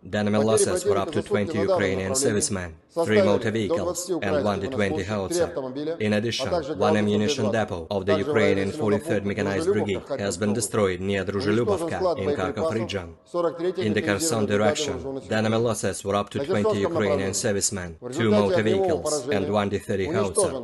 The enemy losses were up to 20 Ukrainian servicemen, 3 motor vehicles, and 1 D-20 howitzer. In addition, 1 ammunition depot of the Ukrainian 43rd Mechanized Brigade has been destroyed near Druzhelyubovka in Kharkov region. In the Kherson direction, the enemy losses were up to 20 Ukrainian servicemen, 2 motor vehicles, and 1 D-30 howitzer.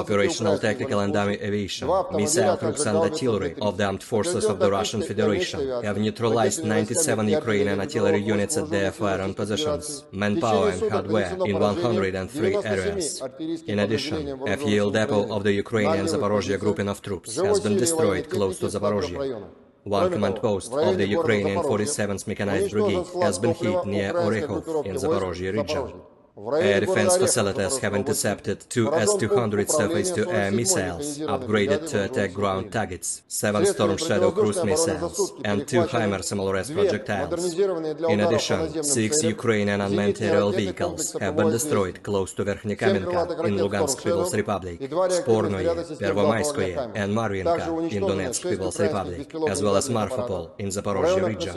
Operational tactical and army aviation, missile troops and artillery of the armed forces of the Russian Federation have neutralized 97 Ukrainian artillery units at their firing positions, manpower and hardware in 103 areas. In addition, a fuel depot of the Ukrainian Zaporozhye grouping of troops has been destroyed close to Zaporozhye. 1 command post of the Ukrainian 47th Mechanized Brigade has been hit near Orekhov in Zaporozhye region. Air defense facilities have intercepted 2 S-200 surface-to-air missiles, upgraded to attack ground targets, 7 Storm Shadow cruise missiles, and 2 HIMARS MLRS projectiles. In addition, 6 Ukrainian unmanned aerial vehicles have been destroyed close to Verkhnekamenka in Lugansk People's Republic, Spornoye, Pervomayskoye, and Marvinka in Donetsk People's Republic, as well as Marfapol in Zaporozhye region.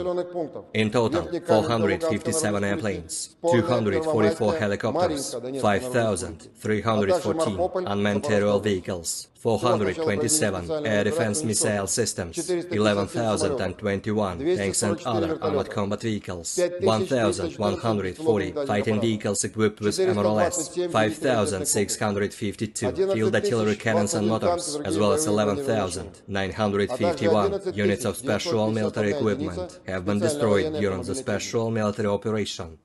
In total, 457 airplanes, 244 helicopters, 5,314 unmanned aerial vehicles, 427 air defense missile systems, 11,021 tanks and other armored combat vehicles, 1,140 fighting vehicles equipped with MLRS, 5,652 field artillery cannons and motors, as well as 11,951 units of special military equipment have been destroyed during the special military operation.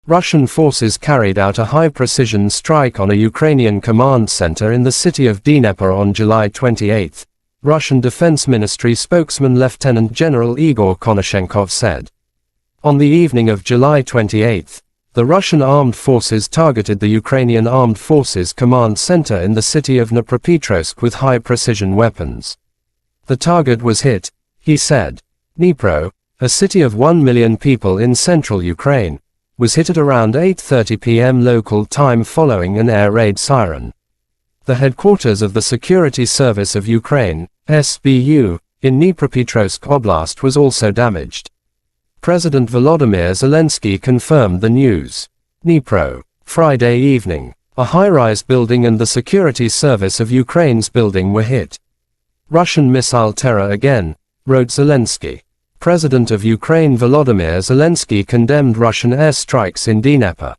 Russian forces carried out a high-precision strike on a Ukrainian command center in the city of Dnipro on July 28, Russian Defense Ministry spokesman Lieutenant General Igor Konashenkov said. On the evening of July 28, the Russian armed forces targeted the Ukrainian Armed Forces command center in the city of Dnipropetrovsk with high-precision weapons. The target was hit, He said, Dnipro, a city of 1 million people in central Ukraine, was hit at around 8:30 p.m. local time following an air raid siren. The headquarters of the Security Service of Ukraine, SBU, in Dnipropetrovsk Oblast was also damaged. President Volodymyr Zelenskiy confirmed the news. Dnipro, Friday evening. A high-rise building and the Security Service of Ukraine's building were hit. Russian missile terror again, wrote Zelensky. President of Ukraine Volodymyr Zelensky condemned Russian airstrikes in Dnipro.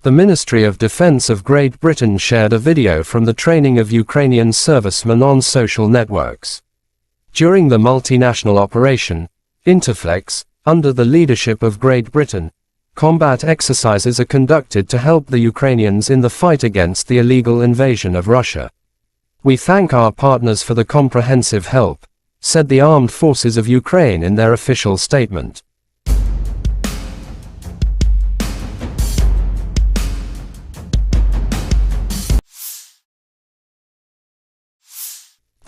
The Ministry of Defense of Great Britain shared a video from the training of Ukrainian servicemen on social networks. During the multinational operation, Interflex, under the leadership of Great Britain, combat exercises are conducted to help the Ukrainians in the fight against the illegal invasion of Russia. We thank our partners for the comprehensive help, said the Armed Forces of Ukraine in their official statement.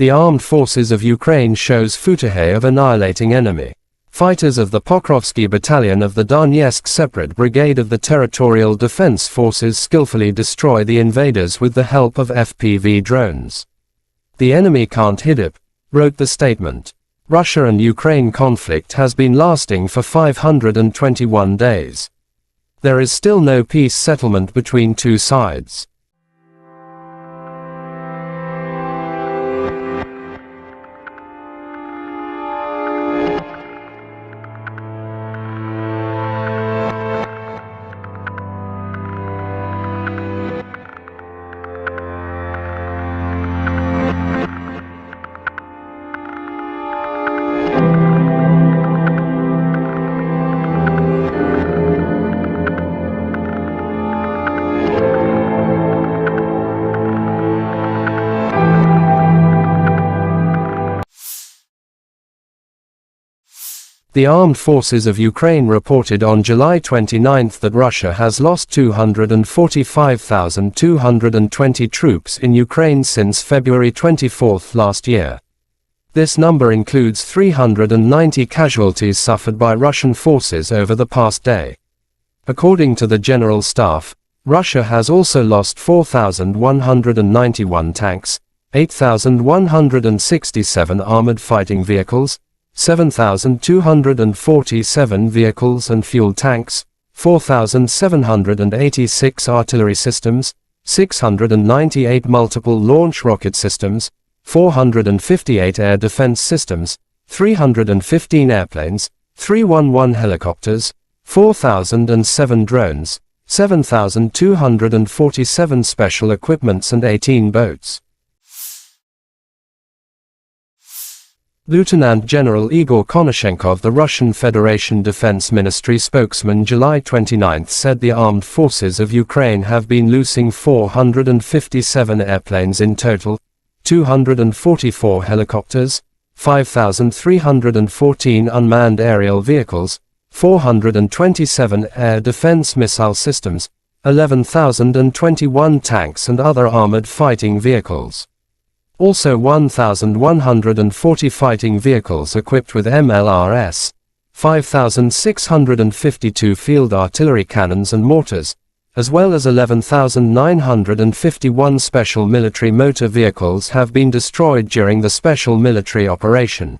The Armed Forces of Ukraine shows footage of annihilating enemy. Fighters of the Pokrovsky Battalion of the Donetsk Separate Brigade of the Territorial Defense Forces skillfully destroy the invaders with the help of FPV drones. The enemy can't hit it, wrote the statement. Russia and Ukraine conflict has been lasting for 521 days. There is still no peace settlement between two sides. The Armed Forces of Ukraine reported on July 29 that Russia has lost 245,220 troops in Ukraine since February 24 last year. This number includes 390 casualties suffered by Russian forces over the past day. According to the General Staff, Russia has also lost 4,191 tanks, 8,167 armored fighting vehicles, 7,247 vehicles and fuel tanks, 4,786 artillery systems, 698 multiple launch rocket systems, 458 air defense systems, 315 airplanes, 311 helicopters, 4,007 drones, 7,247 special equipments and 18 boats. Lieutenant General Igor Konashenkov, the Russian Federation Defense Ministry spokesman, July 29 said the armed forces of Ukraine have been losing 457 airplanes in total, 244 helicopters, 5,314 unmanned aerial vehicles, 427 air defense missile systems, 11,021 tanks and other armored fighting vehicles. Also 1,140 fighting vehicles equipped with MLRS, 5,652 field artillery cannons and mortars, as well as 11,951 special military motor vehicles have been destroyed during the special military operation.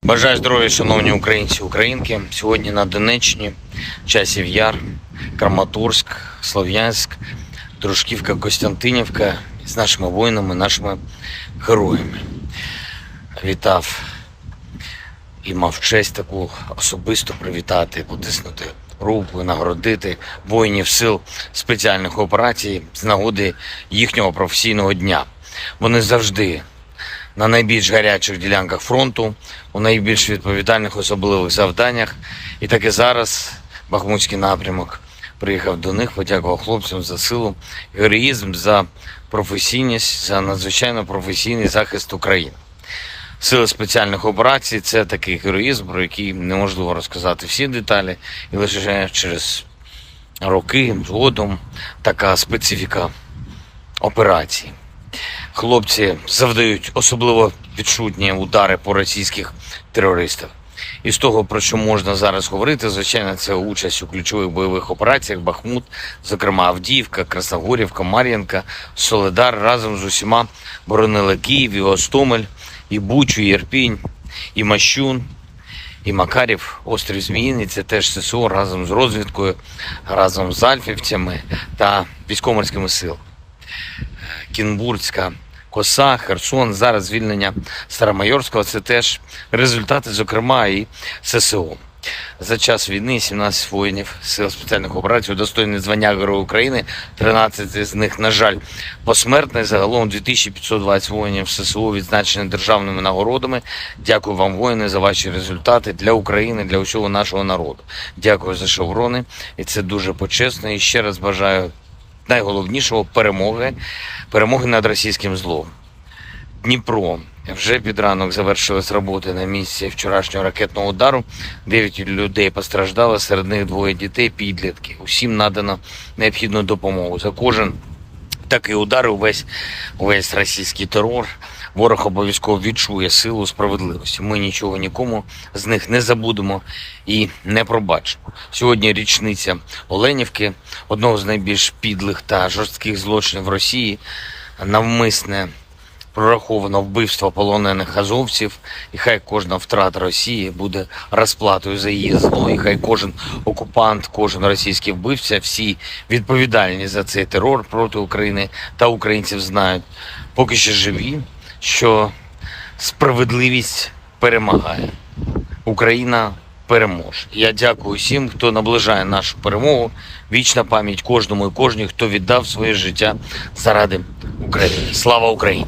Бажаю здоров'я, шановні українці, українки. Сьогодні на Донеччині, Часів Яр, Краматорськ, Слов'янськ, Дружківка, Костянтинівка з нашими воїнами, нашими героями. Вітав і мав честь таку особисто привітати, потиснути руку і нагородити воїнів сил спеціальних операцій з нагоди їхнього професійного дня. Вони завжди на найбільш гарячих ділянках фронту, у найбільш відповідальних особливих завданнях. І так і зараз Бахмутський напрямок приїхав до них, подякував хлопцям за силу, героїзм, за професійність, за надзвичайно професійний захист України. Сили спеціальних операцій – це такий героїзм, про який неможливо розказати всі деталі, і лише через роки згодом така специфіка операції. Хлопці завдають особливо відчутні удари по російських терористах. І з того, про що можна зараз говорити, звичайно, це участь у ключових бойових операціях Бахмут, зокрема Авдіївка, Красногорівка, Мар'їнка, Солидар разом з усіма боронили Київ, і Гостомель, і Бучу, і Ірпінь, і Мащун, і Макарів, острів Зміїний. Це теж ССО разом з розвідкою, разом з альфівцями та військово-морськими силами. Кінбурзька коса, Херсон, зараз звільнення Старомайорського – це теж результати, зокрема, і ССО. За час війни 17 воїнів сил спеціальних операцій удостоєні звання Героя України, 13 з них, на жаль, посмертні. Загалом 2520 воїнів ССО відзначені державними нагородами. Дякую вам, воїни, за ваші результати для України, для усього нашого народу. Дякую за шеврони, і це дуже почесно. І ще раз бажаю найголовнішого – перемоги над російським злом. Дніпро. Вже під ранок завершились роботи на місці вчорашнього ракетного удару. 9 людей постраждало, серед них 2 дітей, підлітки. Усім надано необхідну допомогу. За кожен такий удар, увесь російський терор, ворог обов'язково відчує силу справедливості. Ми нічого нікому з них не забудемо і не пробачимо. Сьогодні річниця Оленівки, одного з найбільш підлих та жорстких злочинів Росії, навмисне прораховано вбивство полонених азовців, і хай кожна втрата Росії буде розплатою за її зло, і хай кожен окупант, кожен російський вбивця, всі відповідальні за цей терор проти України та українців знають, поки ще живі, що справедливість перемагає. Україна переможе. Я дякую всім, хто наближає нашу перемогу. Вічна пам'ять кожному і кожній, хто віддав своє життя заради України. Слава Україні!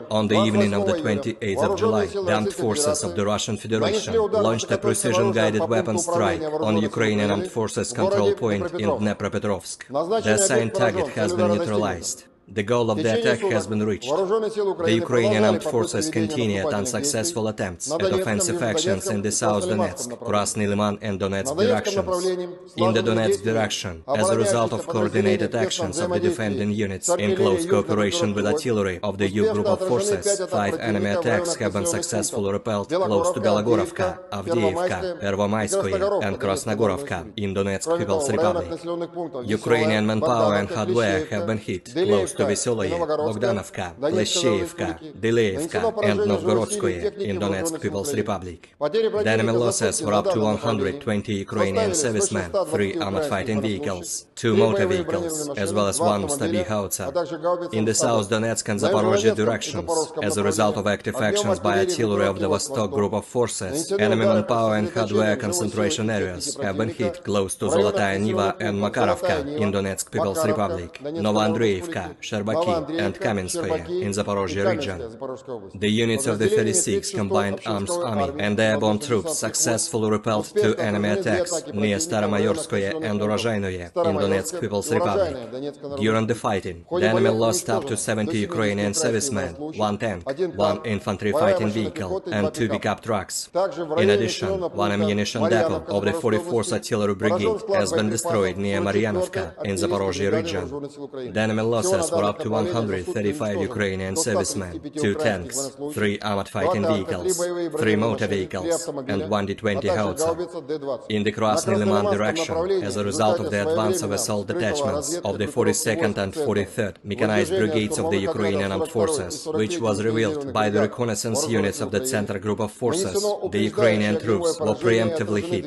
On the evening of the 28th of July, the armed forces of the Russian Federation launched a precision-guided weapon strike on Ukrainian armed forces control point in Dnipropetrovsk. The assigned target has been neutralized. The goal of the attack has been reached. The Ukrainian armed forces continued unsuccessful attempts at offensive actions in the South Donetsk, Krasny Liman and Donetsk directions. In the Donetsk direction, as a result of coordinated actions of the defending units in close cooperation with artillery of the U group of forces, 5 enemy attacks have been successfully repelled close to Belogorovka, Avdiivka, Pervomaiskoye and Krasnogorovka in Donetsk People's Republic. Ukrainian manpower and hardware have been hit close to Veseloye, Bogdanovka, Leshcheivka, Dileevka and Novgorodskoye in Donetsk People's Republic. The enemy losses were up to 120 Ukrainian servicemen, 3 armored fighting vehicles, 2 motor vehicles, as well as 1 Stabi howitzer. In the South Donetsk and Zaporozhye directions, as a result of active actions by artillery of the Vostok group of forces, enemy manpower and hardware concentration areas have been hit close to Zolotaya Niva and Makarovka in Donetsk People's Republic, Novoandreevka, Sherbaki and Kamenskoye in Zaporozhye region. The units of the 36th Combined Arms Army and airborne troops successfully repelled 2 enemy attacks near Staromayorskoye and Urozhainoye in Donetsk People's Republic. During the fighting, the enemy lost up to 70 Ukrainian servicemen, 1 tank, 1 infantry fighting vehicle and 2 pickup trucks. In addition, 1 ammunition depot of the 44th Artillery Brigade has been destroyed near Maryanovka in Zaporozhye region. The enemy losses were up to 135 Ukrainian servicemen, 2 tanks, 3 armored fighting vehicles, 3 motor vehicles and 1 D-20 howitzer. In the Krasny Liman direction, as a result of the advance of assault detachments of the 42nd and 43rd Mechanized Brigades of the Ukrainian Armed Forces, which was revealed by the reconnaissance units of the Center Group of Forces, the Ukrainian troops were preemptively hit.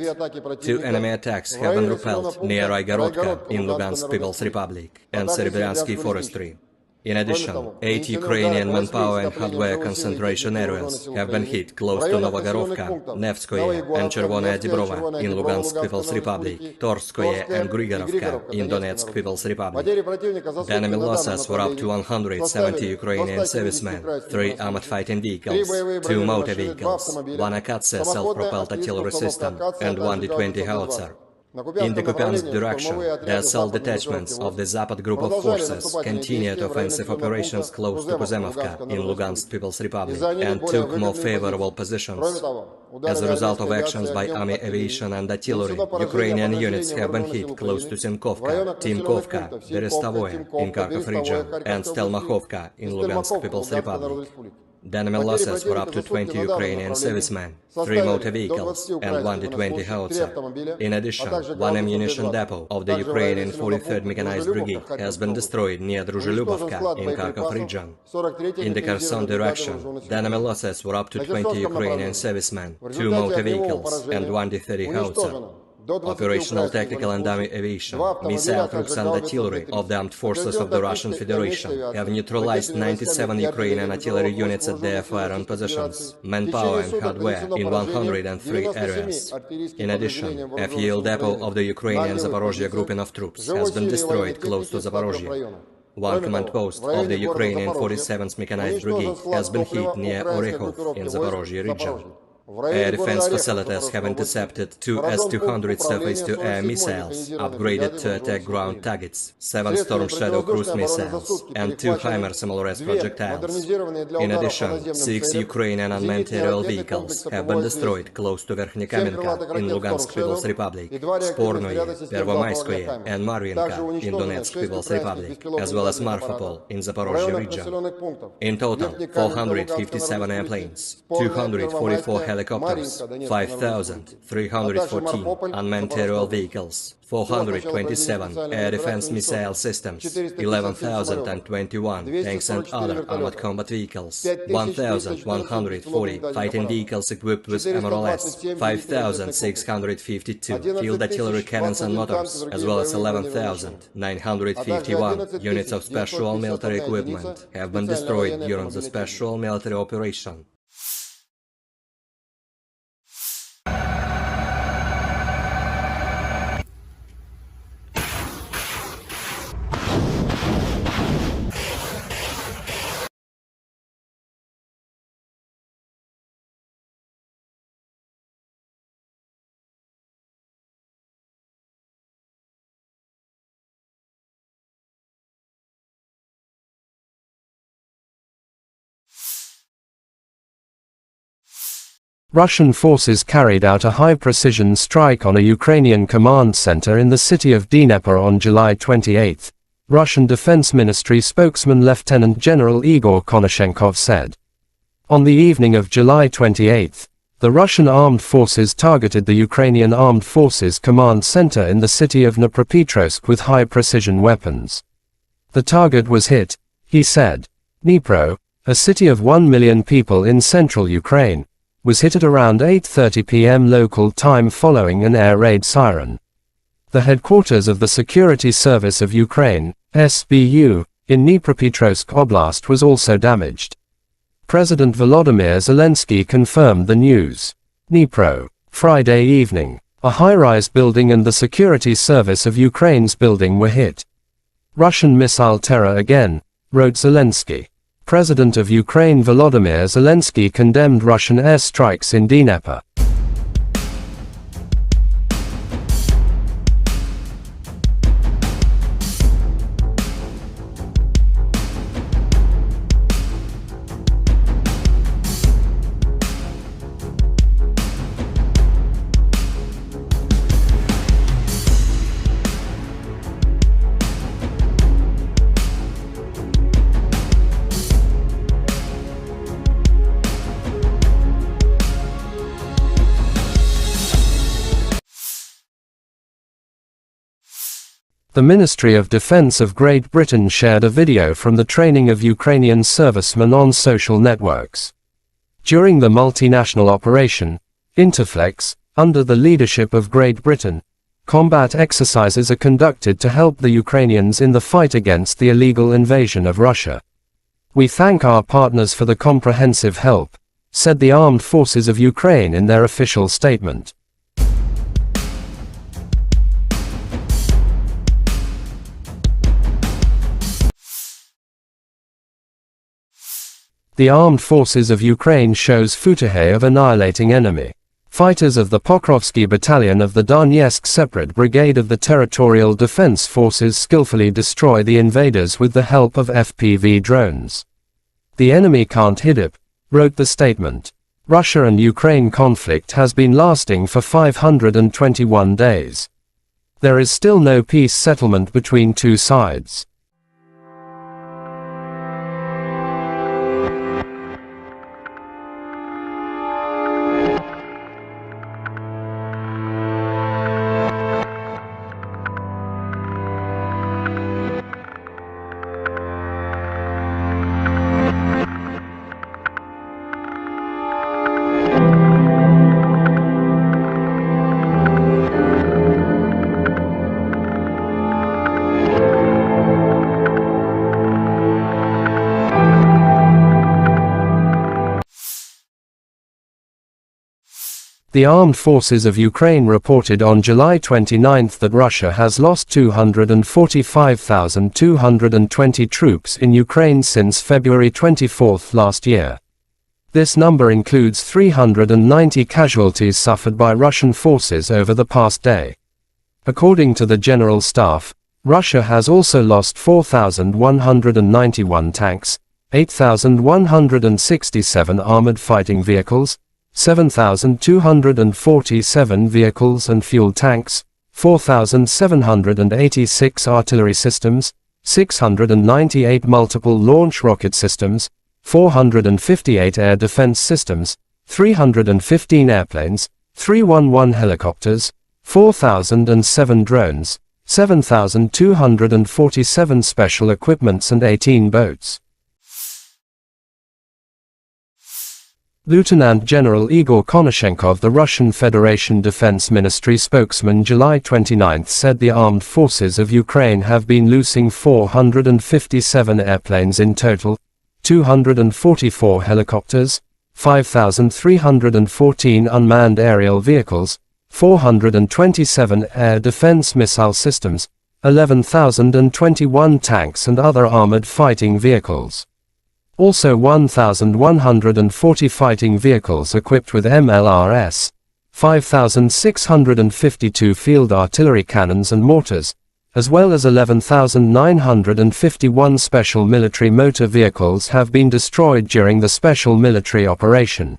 2 enemy attacks have been repelled near Raigorodka in Lugansk People's Republic and Serebryansky Forestry. In addition, 8 Ukrainian manpower and hardware concentration areas have been hit close to Novogorovka, Nevskoye and Chervonaya Dibrova in Lugansk People's Republic, Torskoye and Grigorovka in Donetsk People's Republic. The enemy losses were up to 170 Ukrainian servicemen, 3 armored fighting vehicles, 2 motor vehicles, 1 Akatsia self-propelled artillery system and 1 D-20 howitzer. In the Kupiansk direction, the assault detachments of the Zapad group of forces continued offensive operations close to Kuzemovka in Lugansk People's Republic and took more favorable positions. As a result of actions by army aviation and artillery, Ukrainian units have been hit close to Sinkovka, Timkovka, Berestovoye in Kharkov region and Stelmakhovka in Lugansk People's Republic. The enemy losses were up to 20 Ukrainian servicemen, 3 motor vehicles and 1 D-20 howitzer. In addition, 1 ammunition depot of the Ukrainian 43rd Mechanized Brigade has been destroyed near Druzhilubovka in Kharkov region. In the Kherson direction, the enemy losses were up to 20 Ukrainian servicemen, 2 motor vehicles and 1 D-30 howitzer. Operational tactical and army aviation, missile troops and artillery of the armed forces of the Russian Federation have neutralized 97 Ukrainian artillery units at their firing positions, manpower and hardware in 103 areas. In addition, a fuel depot of the Ukrainian Zaporozhye grouping of troops has been destroyed close to Zaporozhye. 1 command post of the Ukrainian 47th Mechanized Brigade has been hit near Orekhov in Zaporozhye region. Air defense facilities have intercepted 2 S-200 surface-to-air missiles, upgraded to attack ground targets, 7 Storm Shadow cruise missiles, and 2 HIMARS MLRS projectiles. In addition, 6 Ukrainian unmanned aerial vehicles have been destroyed close to Verkhnekamenka in Lugansk People's Republic, Spornoye, Pervomaiskoye, and Marvinka in Donetsk People's Republic, as well as Marfapol in Zaporozhye region. In total, 457 airplanes, 244 helicopters, 5,314 unmanned aerial vehicles, 427 air defense missile systems, 11,021 tanks and other armored combat vehicles, 1,140 fighting vehicles equipped with MLRS, 5,652 field artillery cannons and motors, as well as 11,951 units of special military equipment have been destroyed during the special military operation.
Russian forces carried out a high-precision strike on a Ukrainian command center in the city of Dnipro on July 28, Russian Defense Ministry spokesman Lieutenant General Igor Konashenkov said. On the evening of July 28, the Russian armed forces targeted the Ukrainian Armed Forces command center in the city of Dnipropetrovsk with high-precision weapons. The target was hit, he said. Dnipro, a city of 1 million people in central Ukraine, was hit at around 8:30 p.m. local time following an air raid siren. The headquarters of the Security Service of Ukraine, SBU, in Dnipropetrovsk Oblast was also damaged. President Volodymyr Zelenskiy confirmed the news. Dnipro, Friday evening, a high-rise building and the Security Service of Ukraine's building were hit. Russian missile terror again, wrote Zelensky. President of Ukraine Volodymyr Zelensky condemned Russian airstrikes in Dnipro. The Ministry of Defense of Great Britain shared a video from the training of Ukrainian servicemen on social networks. During the multinational operation, Interflex, under the leadership of Great Britain, combat exercises are conducted to help the Ukrainians in the fight against the illegal invasion of Russia. We thank our partners for the comprehensive help, said the Armed Forces of Ukraine in their official statement. The Armed Forces of Ukraine shows footage of annihilating enemy. Fighters of the Pokrovsky Battalion of the Donetsk Separate Brigade of the Territorial Defense Forces skillfully destroy the invaders with the help of FPV drones. The enemy can't hit it, wrote the statement. Russia and Ukraine conflict has been lasting for 521 days. There is still no peace settlement between two sides. The Armed Forces of Ukraine reported on July 29 that Russia has lost 245,220 troops in Ukraine since February 24 last year. This number includes 390 casualties suffered by Russian forces over the past day. According to the General Staff, Russia has also lost 4,191 tanks, 8,167 armored fighting vehicles, 7,247 vehicles and fuel tanks, 4,786 artillery systems, 698 multiple launch rocket systems, 458 air defense systems, 315 airplanes, 311 helicopters, 4,007 drones, 7,247 special equipments and 18 boats. Lieutenant General Igor Konashenkov, the Russian Federation Defense Ministry spokesman, July 29 said the armed forces of Ukraine have been losing 457 airplanes in total, 244 helicopters, 5,314 unmanned aerial vehicles, 427 air defense missile systems, 11,021 tanks and other armored fighting vehicles. Also 1,140 fighting vehicles equipped with MLRS, 5,652 field artillery cannons and mortars, as well as 11,951 special military motor vehicles have been destroyed during the special military operation.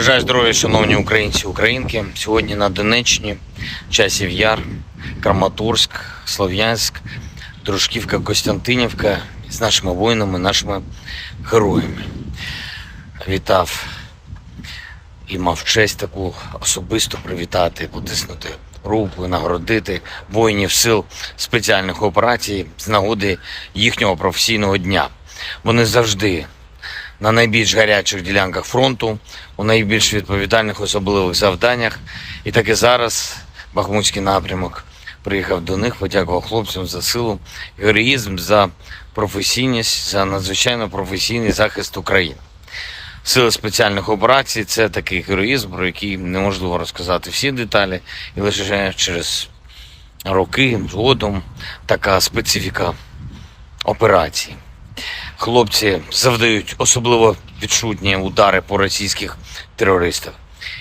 Бажаю здоров'я, шановні українці, українки. Сьогодні на Донеччині, Часів Яр, Краматорськ, Слов'янськ, Дружківка, Костянтинівка з нашими воїнами, нашими героями. Вітав і мав честь таку особисто привітати, потиснути руку, нагородити воїнів сил спеціальних операцій з нагоди їхнього професійного дня. Вони завжди на найбільш гарячих ділянках фронту, у найбільш відповідальних особливих завданнях. І так і зараз Бахмутський напрямок приїхав до них, подякував хлопцям за силу, героїзм, за професійність, за надзвичайно професійний захист України. Сили спеціальних операцій – це такий героїзм, про який неможливо розказати всі деталі, і лише через роки згодом така специфіка операцій. Хлопці завдають особливо відчутні удари по російських терористах.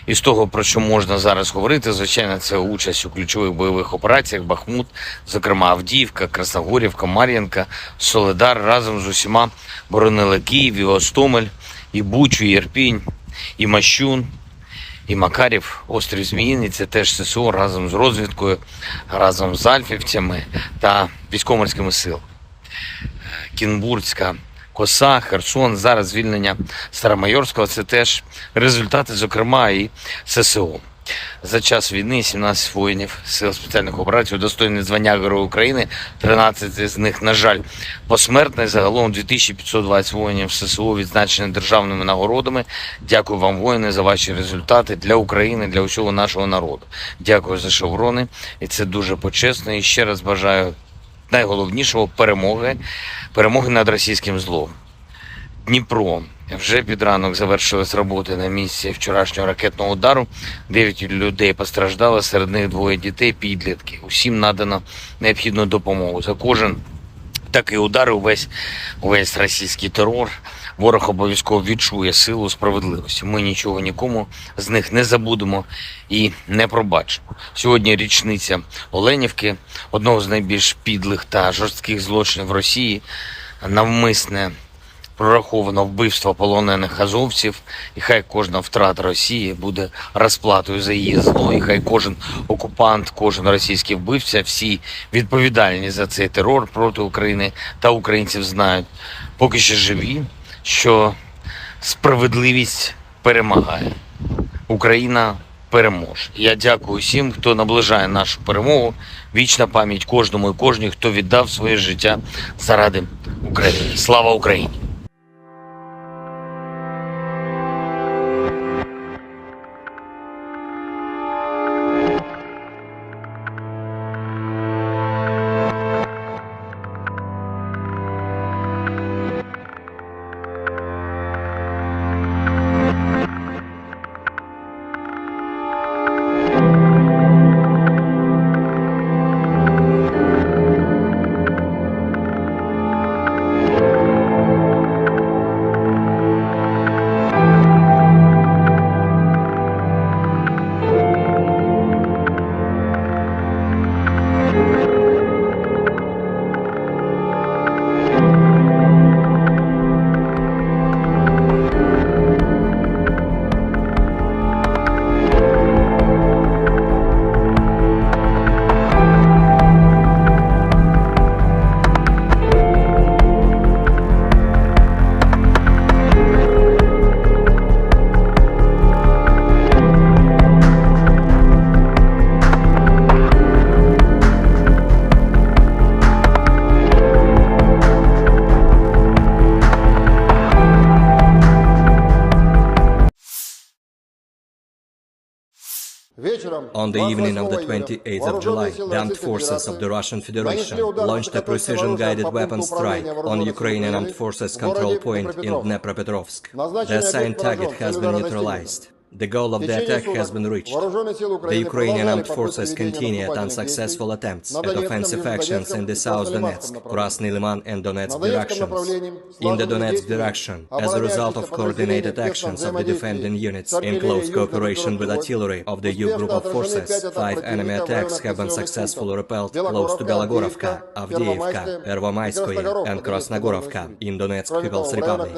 І з того, про що можна зараз говорити, звичайно, це участь у ключових бойових операціях Бахмут, зокрема Авдіївка, Красногорівка, Мар'їнка, Солидар разом з усіма боронили Київ, і Гостомель, і Бучу, і Ірпінь, і Мащун, і Макарів, острів Зміїний. Це теж ССО разом з розвідкою, разом з альфівцями та військово-морськими силами. Кінбурзька коса, Херсон, зараз звільнення Старомайорського – це теж результати, зокрема, і ССО. За час війни 17 воїнів сил спеціальних операцій удостоєні звання Героя України, 13 з них, на жаль, посмертно. Загалом 2520 воїнів ССО відзначені державними нагородами. Дякую вам, воїни, за ваші результати для України, для усього нашого народу. Дякую за шеврони, і це дуже почесно. І ще раз бажаю найголовнішого – перемоги над російським злом. Дніпро. Вже під ранок завершились роботи на місці вчорашнього ракетного удару. 9 людей постраждали, серед них 2 дітей, підлітки. Усім надано необхідну допомогу. За кожен такий удар, увесь російський терор, ворог обов'язково відчує силу справедливості. Ми нічого нікому з них не забудемо і не пробачимо. Сьогодні річниця Оленівки, одного з найбільш підлих та жорстких злочинів Росії, навмисне прораховано вбивство полонених азовців, і хай кожна втрата Росії буде розплатою за її зло, і хай кожен окупант, кожен російський вбивця, всі відповідальні за цей терор проти України та українців знають, поки ще живі, що справедливість перемагає. Україна переможе. Я дякую всім, хто наближає нашу перемогу. Вічна пам'ять кожному і кожній, хто віддав своє життя заради України. Слава Україні!
On the evening of the 28th of July, the armed forces of the Russian Federation launched a precision-guided weapon strike on Ukrainian armed forces control point in Dnipropetrovsk. The assigned target has been neutralized. The goal of the attack has been reached. The Ukrainian armed forces continued unsuccessful attempts at offensive actions in the South Donetsk, Krasny Liman and Donetsk directions. In the Donetsk direction, as a result of coordinated actions of the defending units in close cooperation with artillery of the U group of forces, 5 enemy attacks have been successfully repelled close to Belogorovka, Avdiivka, Pervomaiskoye and Krasnogorovka in Donetsk People's Republic.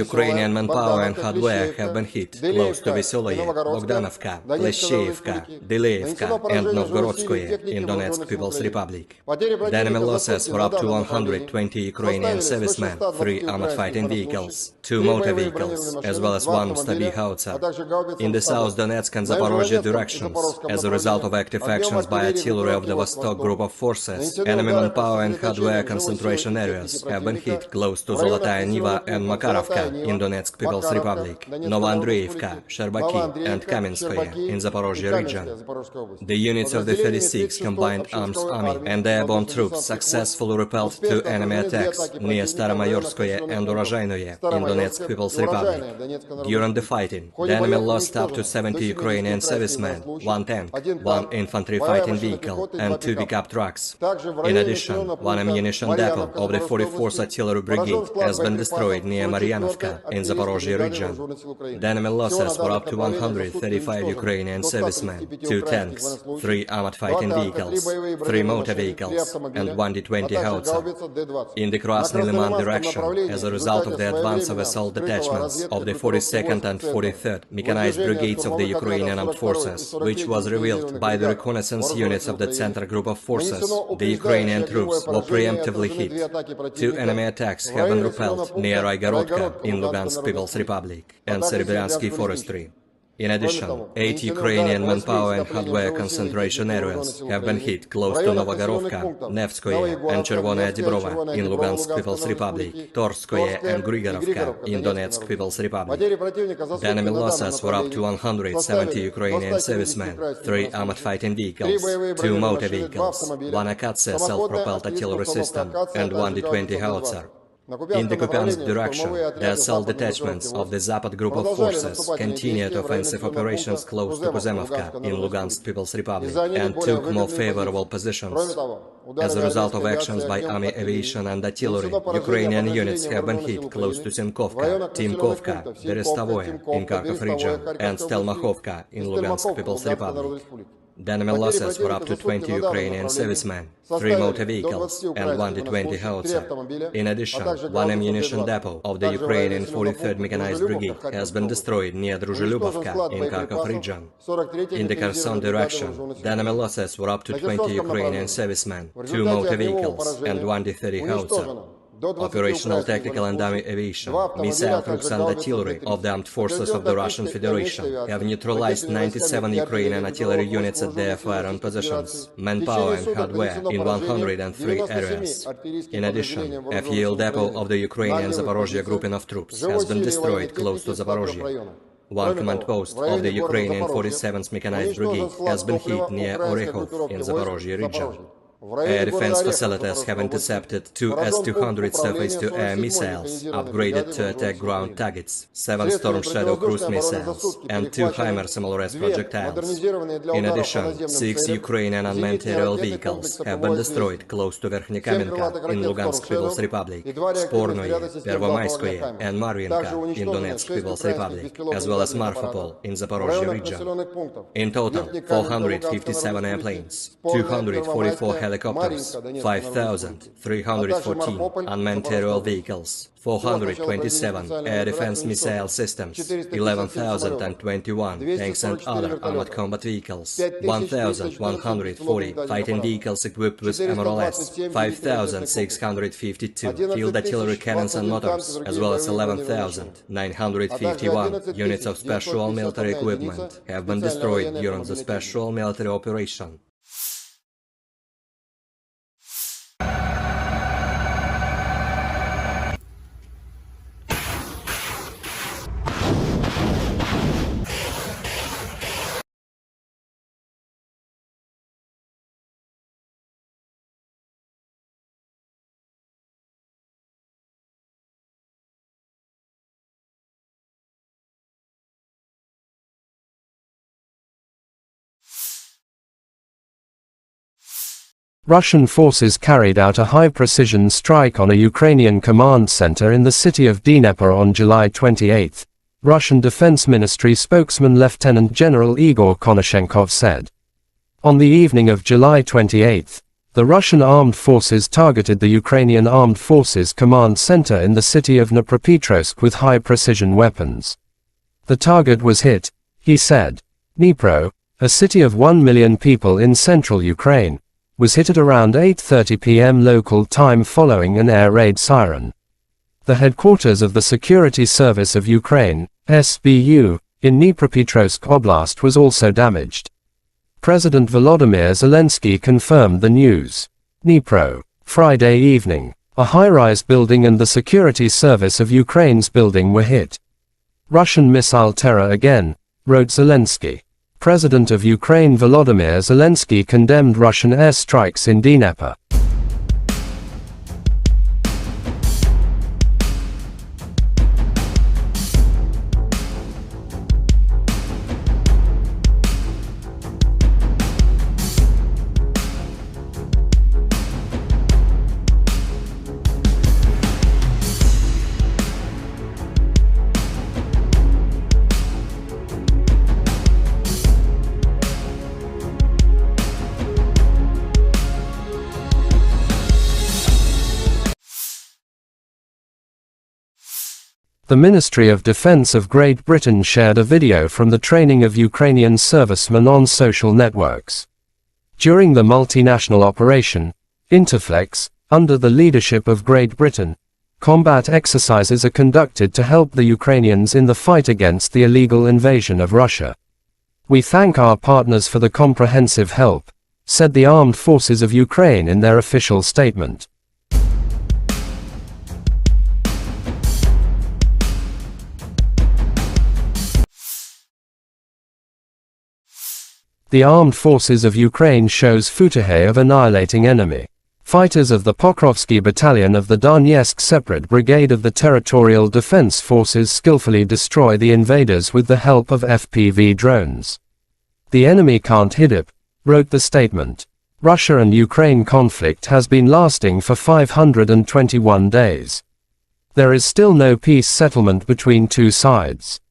Ukrainian manpower and hardware have been hit close to Veseloye, Bogdanovka, Kleshchevka, Dileevka, and Novgorodskoye in Donetsk People's Republic. The enemy losses were up to 120 Ukrainian servicemen, 3 armored fighting vehicles, 2 motor vehicles, as well as 1 Stabi howitzer. In the South Donetsk and Zaporozhye directions, as a result of active actions by artillery of the Vostok group of forces, enemy manpower and hardware concentration areas have been hit close to Zolotaya Niva and Makarovka in Donetsk People's Republic, Novoandreevka, Sherbaki, and Kamenskoye in Zaporozhye region. The units of the 36th Combined Arms Army and airborne troops successfully repelled 2 enemy attacks near Staromayorskoye and Urozhainoye in Donetsk People's Republic. During the fighting, the enemy lost up to 70 Ukrainian servicemen, 1 tank, 1 infantry fighting vehicle, and 2 pickup trucks. In addition, 1 ammunition depot of the 44th Artillery Brigade has been destroyed near Maryanovka in Zaporozhye region. The enemy losses were up to 135 Ukrainian servicemen, 2 tanks, 3 armored fighting vehicles, 3 motor vehicles, and 1 D-20 howitzer. In the Krasny Liman direction, as a result of the advance of assault detachments of the 42nd and 43rd Mechanized Brigades of the Ukrainian Armed Forces, which was revealed by the reconnaissance units of the Center Group of Forces, the Ukrainian troops were preemptively hit. 2 enemy attacks have been repelled near Raigorodka in Lugansk People's Republic and Serebryantski Forestry. In addition, 8 Ukrainian manpower and hardware concentration areas have been hit close to Novogorovka, Nevskoye, and Chervonaya Dibrova in Lugansk People's Republic, Torskoye and Grigorovka in Donetsk People's Republic. The enemy losses were up to 170 Ukrainian servicemen, 3 armored fighting vehicles, 2 motor vehicles, 1 Akatsia self-propelled artillery system, and 1 D-20 howitzer. In the Kupiansk direction, the assault detachments of the Zapad group of forces continued offensive operations close to Kuzemovka in Lugansk People's Republic and took more favorable positions. As a result of actions by army aviation and artillery, Ukrainian units have been hit close to Simkovka, Timkovka, Berestovoye in Kharkov region, and Stelmachovka in Lugansk People's Republic. The enemy losses were up to 20 Ukrainian servicemen, 3 motor vehicles, and 1 D-20 howitzer. In addition, 1 ammunition depot of the Ukrainian 43rd Mechanized Brigade has been destroyed near Druzhelyubovka in Kharkov region. In the Kherson direction, the enemy losses were up to 20 Ukrainian servicemen, 2 motor vehicles, and 1 D-30 howitzer. Operational tactical and army aviation, missile troops and artillery of the armed forces of the Russian Federation have neutralized 97 Ukrainian artillery units at their firing positions, manpower and hardware in 103 areas. In addition, a fuel depot of the Ukrainian Zaporozhye grouping of troops has been destroyed close to Zaporozhye. 1 command post of the Ukrainian 47th Mechanized Brigade has been hit near Orekhov in Zaporozhye region. Air defense facilities have intercepted 2 S-200 surface-to-air missiles, upgraded to attack ground targets, 7 Storm Shadow cruise missiles, and 2 HIMARS MLRS projectiles. In addition, 6 Ukrainian unmanned aerial vehicles have been destroyed close to Verkhnykamenka in Lugansk People's Republic, Spornoye, Pervomayskoye, and Marvinka in Donetsk People's Republic, as well as Marfapol in Zaporozhye region. In total, 457 airplanes, 244 helicopters, 5,314 unmanned aerial vehicles, 427 air defense missile systems, 11,021 tanks and other armored combat vehicles, 1,140 fighting vehicles equipped with MLRS, 5,652 field artillery cannons and motors, as well as 11,951 units of special military equipment have been destroyed during the special military operation.
Russian forces carried out a high-precision strike on a Ukrainian command center in the city of Dnipro on July 28, Russian Defense Ministry spokesman Lieutenant General Igor Konashenkov said. On the evening of July 28, the Russian armed forces targeted the Ukrainian Armed Forces command center in the city of Dnipropetrovsk with high-precision weapons. The target was hit, he said. Dnipro, a city of 1 million people in central Ukraine, was hit at around 8:30 p.m. local time following an air raid siren. The headquarters of the Security Service of Ukraine, SBU, in Dnipropetrovsk Oblast was also damaged. President Volodymyr Zelensky confirmed the news. Dnipro, Friday evening. A high-rise building and the Security Service of Ukraine's building were hit. Russian missile terror again, wrote Zelensky. President of Ukraine Volodymyr Zelensky condemned Russian airstrikes in Dnipro. The Ministry of Defense of Great Britain shared a video from the training of Ukrainian servicemen on social networks. During the multinational operation, Interflex, under the leadership of Great Britain, combat exercises are conducted to help the Ukrainians in the fight against the illegal invasion of Russia. We thank our partners for the comprehensive help, said the Armed Forces of Ukraine in their official statement. The Armed Forces of Ukraine shows footage of annihilating enemy. Fighters of the Pokrovsky Battalion of the Donetsk Separate Brigade of the Territorial Defense Forces skillfully destroy the invaders with the help of FPV drones. The enemy can't hit it, wrote the statement. Russia and Ukraine conflict has been lasting for 521 days. There is still no peace settlement between two sides.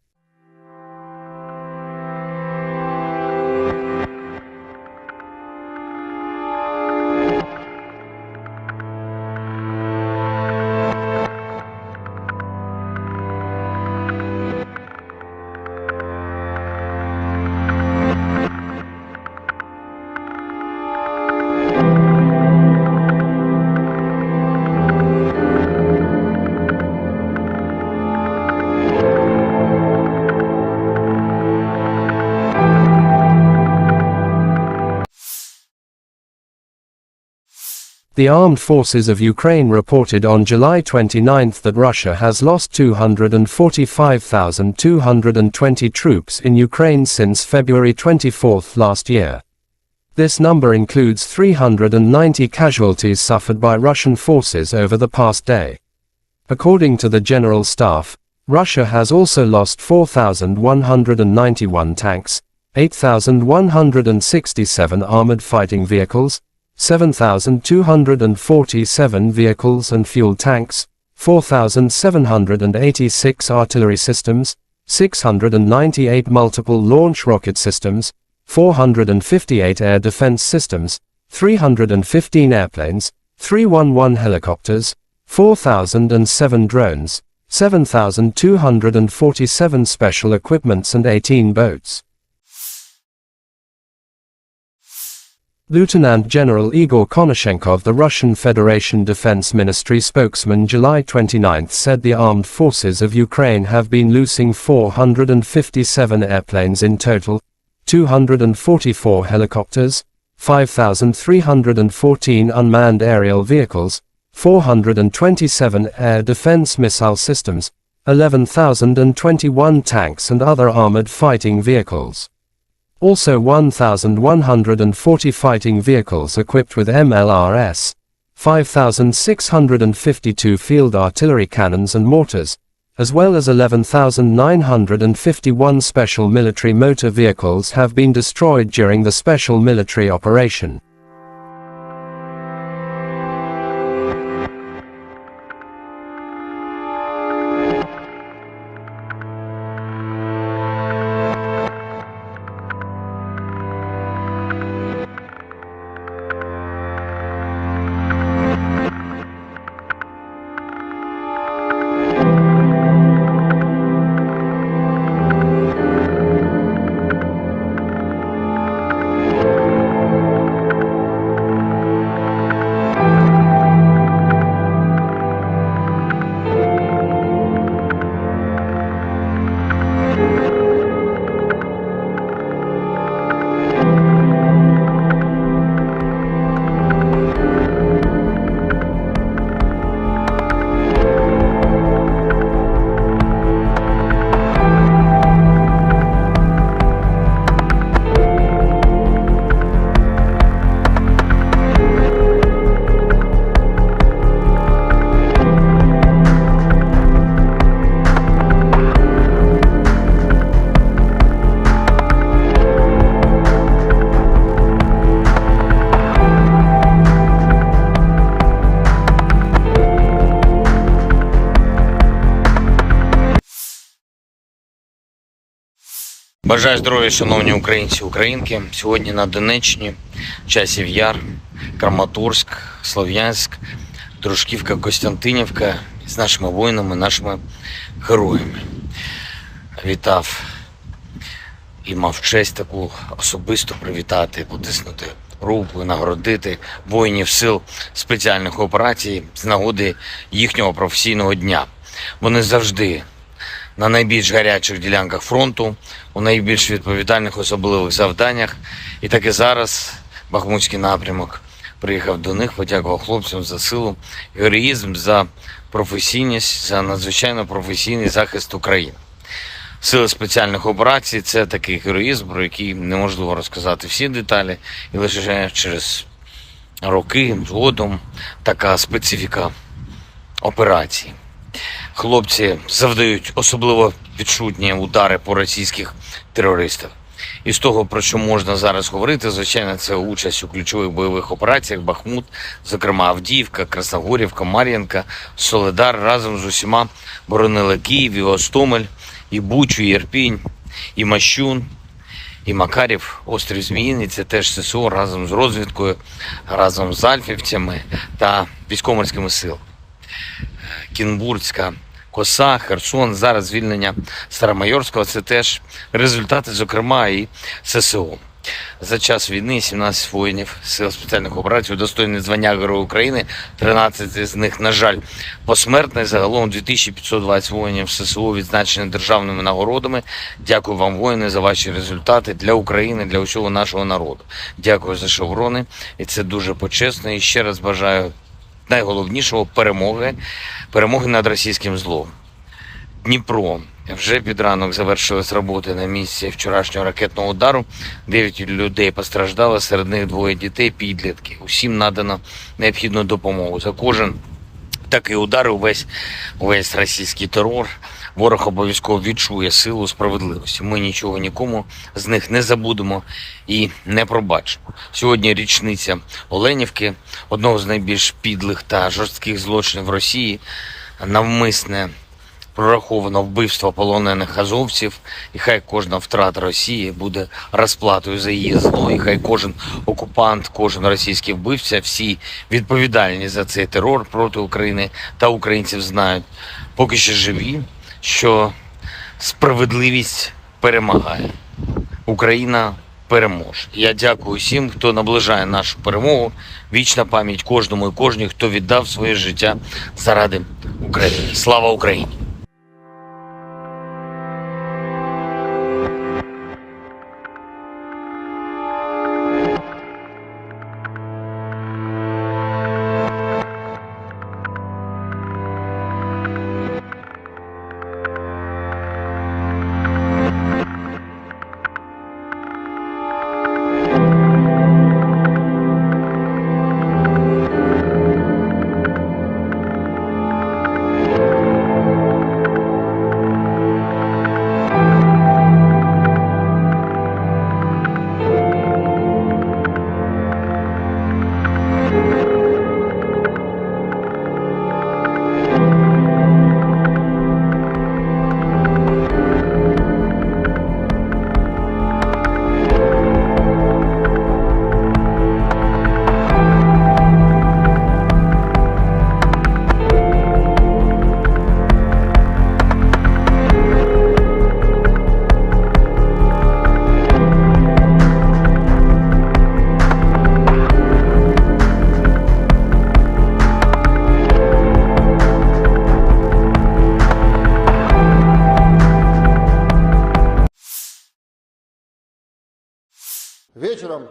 The Armed Forces of Ukraine reported on July 29 that Russia has lost 245,220 troops in Ukraine since February 24 last year. This number includes 390 casualties suffered by Russian forces over the past day. According to the General Staff, Russia has also lost 4,191 tanks, 8,167 armored fighting vehicles, 7,247 vehicles and fuel tanks, 4,786 artillery systems, 698 multiple launch rocket systems, 458 air defense systems, 315 airplanes, 311 helicopters, 4,007 drones, 7,247 special equipments and 18 boats. Lieutenant General Igor Konashenkov, the Russian Federation Defense Ministry spokesman, July 29 said the armed forces of Ukraine have been losing 457 airplanes in total, 244 helicopters, 5,314 unmanned aerial vehicles, 427 air defense missile systems, 11,021 tanks and other armored fighting vehicles. Also 1,140 fighting vehicles equipped with MLRS, 5,652 field artillery cannons and mortars, as well as 11,951 special military motor vehicles have been destroyed during the special military operation.
Бажаю здоров'я, шановні українці і українки. Сьогодні на Донеччині, Часів Яр, Краматорськ, Слов'янськ, Дружківка, Костянтинівка з нашими воїнами, нашими героями. Вітав і мав честь таку особисто привітати, потиснути руку, нагородити воїнів сил спеціальних операцій з нагоди їхнього професійного дня. Вони завжди на найбільш гарячих ділянках фронту, у найбільш відповідальних особливих завданнях. І так і зараз Бахмутський напрямок приїхав до них, подякував хлопцям за силу, героїзм, за професійність, за надзвичайно професійний захист України. Сили спеціальних операцій – це такий героїзм, про який неможливо розказати всі деталі, і лише через роки згодом така специфіка операції. Хлопці завдають особливо відчутні удари по російських терористах. І з того, про що можна зараз говорити, звичайно, це участь у ключових бойових операціях Бахмут, зокрема Авдіївка, Красногорівка, Мар'їнка, Солидар разом з усіма боронили Київ, і Гостомель, і Бучу, і Ірпінь, і Мащун, і Макарів, острів Зміїний. Це теж ССО разом з розвідкою, разом з альфівцями та військово-морськими силами. Кінбурзька коса, Херсон, зараз звільнення Старомайорського – це теж результати, зокрема, і ССО. За час війни 17 воїнів сил спеціальних операцій удостоєні звання Героя України, 13 з них, на жаль, посмертно. Загалом 2520 воїнів ССО відзначені державними нагородами. Дякую вам, воїни, за ваші результати для України, для усього нашого народу. Дякую за шеврони, і це дуже почесно. І ще раз бажаю найголовнішого – перемоги над російським злом. Дніпро. Вже під ранок завершились роботи на місці вчорашнього ракетного удару. 9 людей постраждало, серед них 2 дітей, підлітки. Усім надано необхідну допомогу. За кожен такий удар, увесь російський терор, ворог обов'язково відчує силу справедливості. Ми нічого нікому з них не забудемо і не пробачимо. Сьогодні річниця Оленівки, одного з найбільш підлих та жорстких злочинів Росії, навмисне прораховано вбивство полонених азовців, і хай кожна втрата Росії буде розплатою за її зло, і хай кожен окупант, кожен російський вбивця, всі відповідальні за цей терор проти України та українців знають, поки що живі, що справедливість перемагає. Україна переможе. Я дякую всім, хто наближає нашу перемогу. Вічна пам'ять кожному і кожній, хто віддав своє життя заради України. Слава Україні!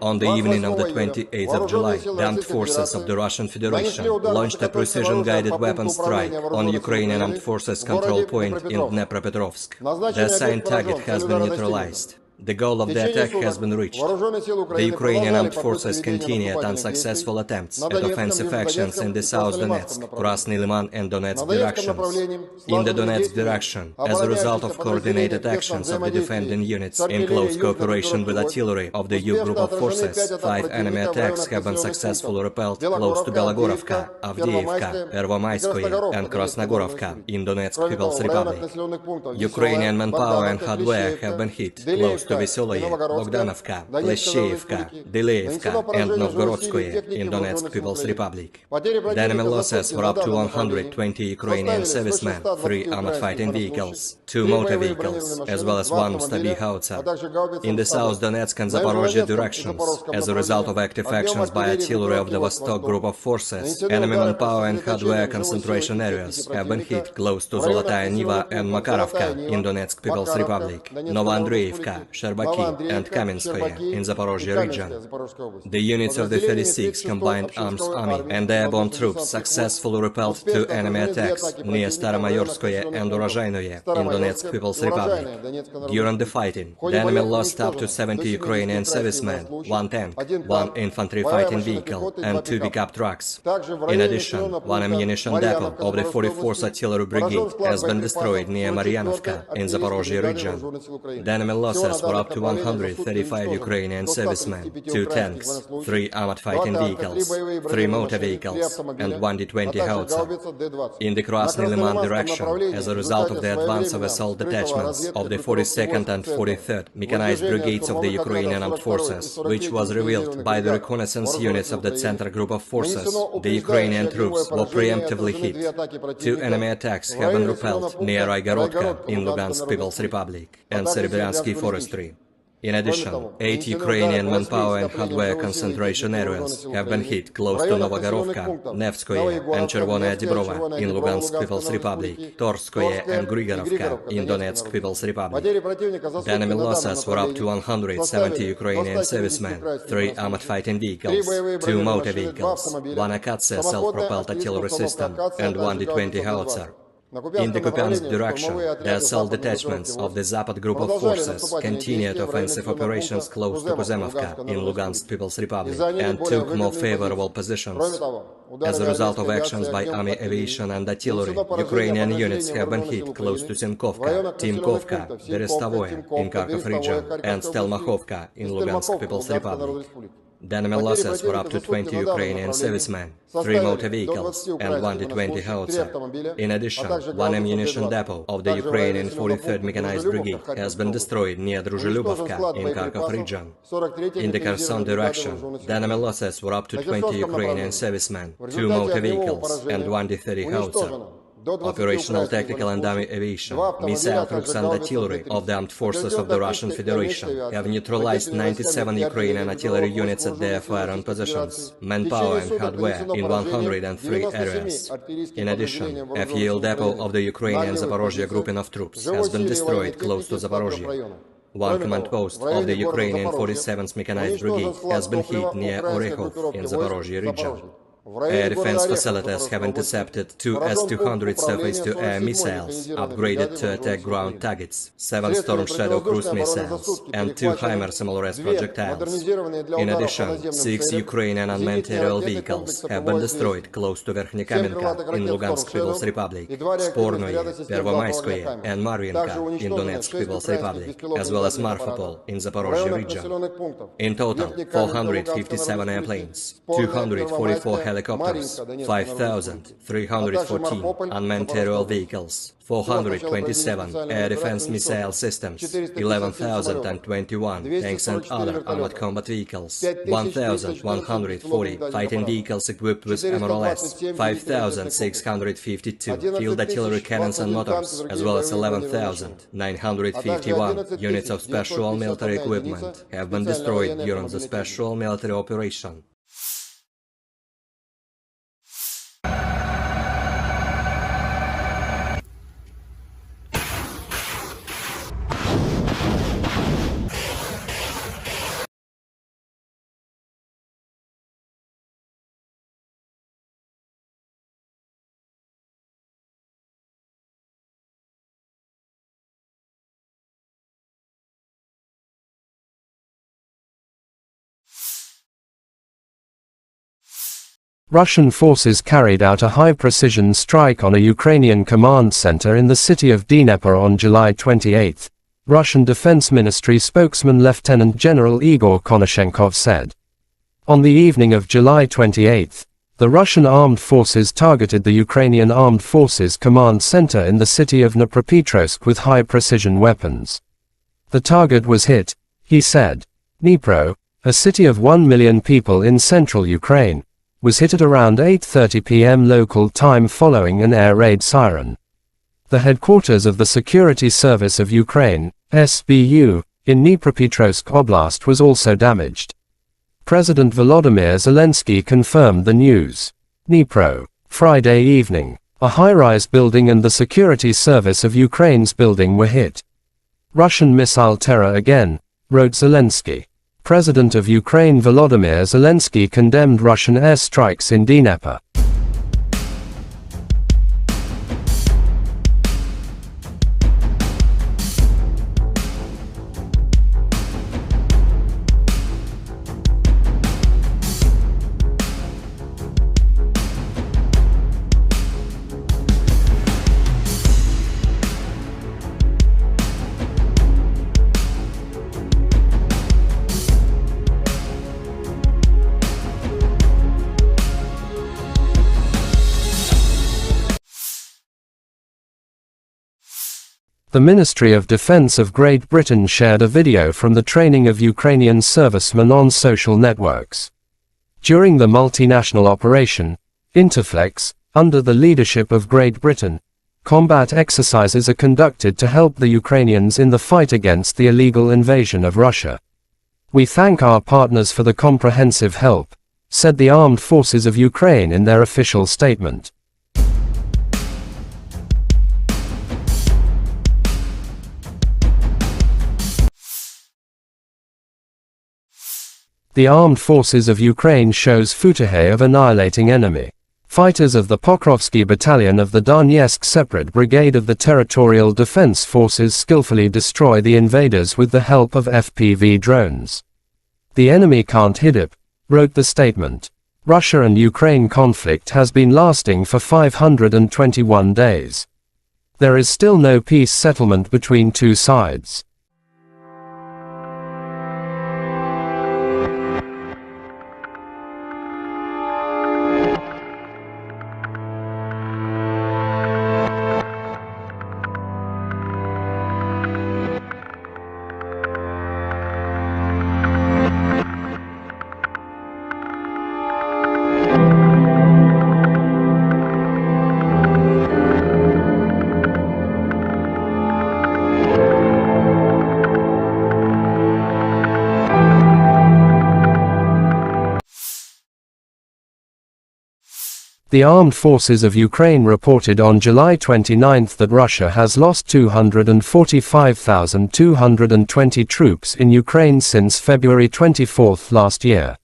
On the evening of the 28th of July, the armed forces of the Russian Federation launched a precision-guided weapon strike on Ukrainian armed forces control point in Dnipropetrovsk. The assigned target has been neutralized. The goal of the attack has been reached. The Ukrainian armed forces continued unsuccessful attempts at offensive actions in the South Donetsk, Krasny Liman and Donetsk directions. In the Donetsk direction, as a result of coordinated actions of the defending units in close cooperation with artillery of the U group of forces, 5 enemy attacks have been successfully repelled close to Belogorovka, Avdiivka, Pervomaiskoye and Krasnogorovka in Donetsk People's Republic. Ukrainian manpower and hardware have been hit close to to Veseloye, Bogdanovka, Plesheyevka, Dileevka, and Novgorodskoye in Donetsk People's Republic. The enemy losses were up to 120 Ukrainian servicemen, 3 armored fighting vehicles, 2 motor vehicles, as well as 1 Stabi howitzer. In the South Donetsk and Zaporozhye directions, as a result of active actions by artillery of the Vostok group of forces, enemy manpower and hardware concentration areas have been hit close to Zolotaya Niva and Makarovka in Donetsk People's Republic, Novoandreevka, Sherbaki, and Kamenskoye in Zaporozhye region. The units of the 36th Combined Arms Army and the airborne troops successfully repelled 2 enemy attacks near Staromayorskoye and Urozhainoye in Donetsk People's Republic. During the fighting, the enemy lost up to 70 Ukrainian servicemen, 1 tank, 1 infantry fighting vehicle, and 2 pickup trucks. In addition, 1 ammunition depot of the 44th Artillery Brigade has been destroyed near Maryanovka in Zaporozhye region. The enemy losses were up to 135 Ukrainian servicemen, 2 tanks, 3 armored fighting vehicles, 3 motor vehicles, and 1 D-20 howitzer. In the Krasny Liman direction, as a result of the advance of assault detachments of the 42nd and 43rd Mechanized Brigades of the Ukrainian Armed Forces, which was revealed by the reconnaissance units of the Center Group of Forces, the Ukrainian troops were preemptively hit. 2 enemy attacks have been repelled near Raigorodka in Lugansk People's Republic and Serebryansky Forestry. In addition, 8 Ukrainian manpower and hardware concentration areas have been hit close to Novogorovka, Nevskoye, and Chervonaya Dibrova in Lugansk People's Republic, Torskoye and Grigorovka in Donetsk People's Republic. The enemy losses were up to 170 Ukrainian servicemen, 3 armored fighting vehicles, 2 motor vehicles, 1 Akatsia self-propelled artillery system, and 1 D-20 howitzer. In the Kupiansk direction, the assault detachments of the Zapad group of forces continued offensive operations close to Kuzemovka in Lugansk People's Republic and took more favorable positions. As a result of actions by army aviation and artillery, Ukrainian units have been hit close to Simkovka, Timkovka, Berestovoye in Kharkov region, and Stelmakhovka in Lugansk People's Republic. The enemy losses were up to 20 Ukrainian servicemen, 3 motor vehicles, and 1 D-20 howitzer. In addition, 1 ammunition depot of the Ukrainian 43rd Mechanized Brigade has been destroyed near Druzhilubovka in Kharkov region. In the Kherson direction, the enemy losses were up to 20 Ukrainian servicemen, 2 motor vehicles, and 1 D-30 howitzer. Operational tactical and army aviation, missile troops and artillery of the armed forces of the Russian Federation have neutralized 97 Ukrainian artillery units at their firing positions, manpower and hardware in 103 areas. In addition, a fuel depot of the Ukrainian Zaporozhye grouping of troops has been destroyed close to Zaporozhye. 1 command post of the Ukrainian 47th Mechanized Brigade has been hit near Orekhov in Zaporozhye region. Air defense facilities have intercepted 2 S-200 surface-to-air missiles, upgraded to attack ground targets, 7 Storm Shadow cruise missiles, and 2 HIMARS MLRS projectiles. In addition, 6 Ukrainian unmanned aerial vehicles have been destroyed close to Verkhnekamenka in Lugansk People's Republic, Spornoye, Pervomayskoye, and Marvinka in Donetsk People's Republic, as well as Marfapol in Zaporozhye region. In total, 457 airplanes, 244 helicopters, 5,314 unmanned aerial vehicles, 427 air defense missile systems, 11,021 tanks and other armored combat vehicles, 1,140 fighting vehicles equipped with MLRS, 5,652 field artillery cannons and motors, as well as 11,951 units of special military equipment have been destroyed during the special military operation.
Russian forces carried out a high-precision strike on a Ukrainian command center in the city of Dnipro on July 28, Russian Defense Ministry spokesman Lieutenant General Igor Konashenkov said. On the evening of July 28, the Russian armed forces targeted the Ukrainian Armed Forces command center in the city of Dnipropetrovsk with high-precision weapons. The target was hit, He said, Dnipro, a city of 1 million people in central Ukraine, was hit at around 8:30 p.m. local time following an air raid siren. The headquarters of the Security Service of Ukraine, SBU, in Dnipropetrovsk Oblast was also damaged. President Volodymyr Zelenskiy confirmed the news. Dnipro, Friday evening. A high-rise building and the Security Service of Ukraine's building were hit. Russian missile terror again, wrote Zelensky. President of Ukraine Volodymyr Zelensky condemned Russian airstrikes in Dnipro. The Ministry of Defense of Great Britain shared a video from the training of Ukrainian servicemen on social networks. During the multinational operation, Interflex, under the leadership of Great Britain, combat exercises are conducted to help the Ukrainians in the fight against the illegal invasion of Russia. We thank our partners for the comprehensive help, said the Armed Forces of Ukraine in their official statement. The Armed Forces of Ukraine shows footage of annihilating enemy. Fighters of the Pokrovsky Battalion of the Donetsk Separate Brigade of the Territorial Defense Forces skillfully destroy the invaders with the help of FPV drones. The enemy can't hit it, wrote the statement. Russia and Ukraine conflict has been lasting for 521 days. There is still no peace settlement between two sides. The Armed Forces of Ukraine reported on July 29 that Russia has lost 245,220 troops in Ukraine since February 24 last year.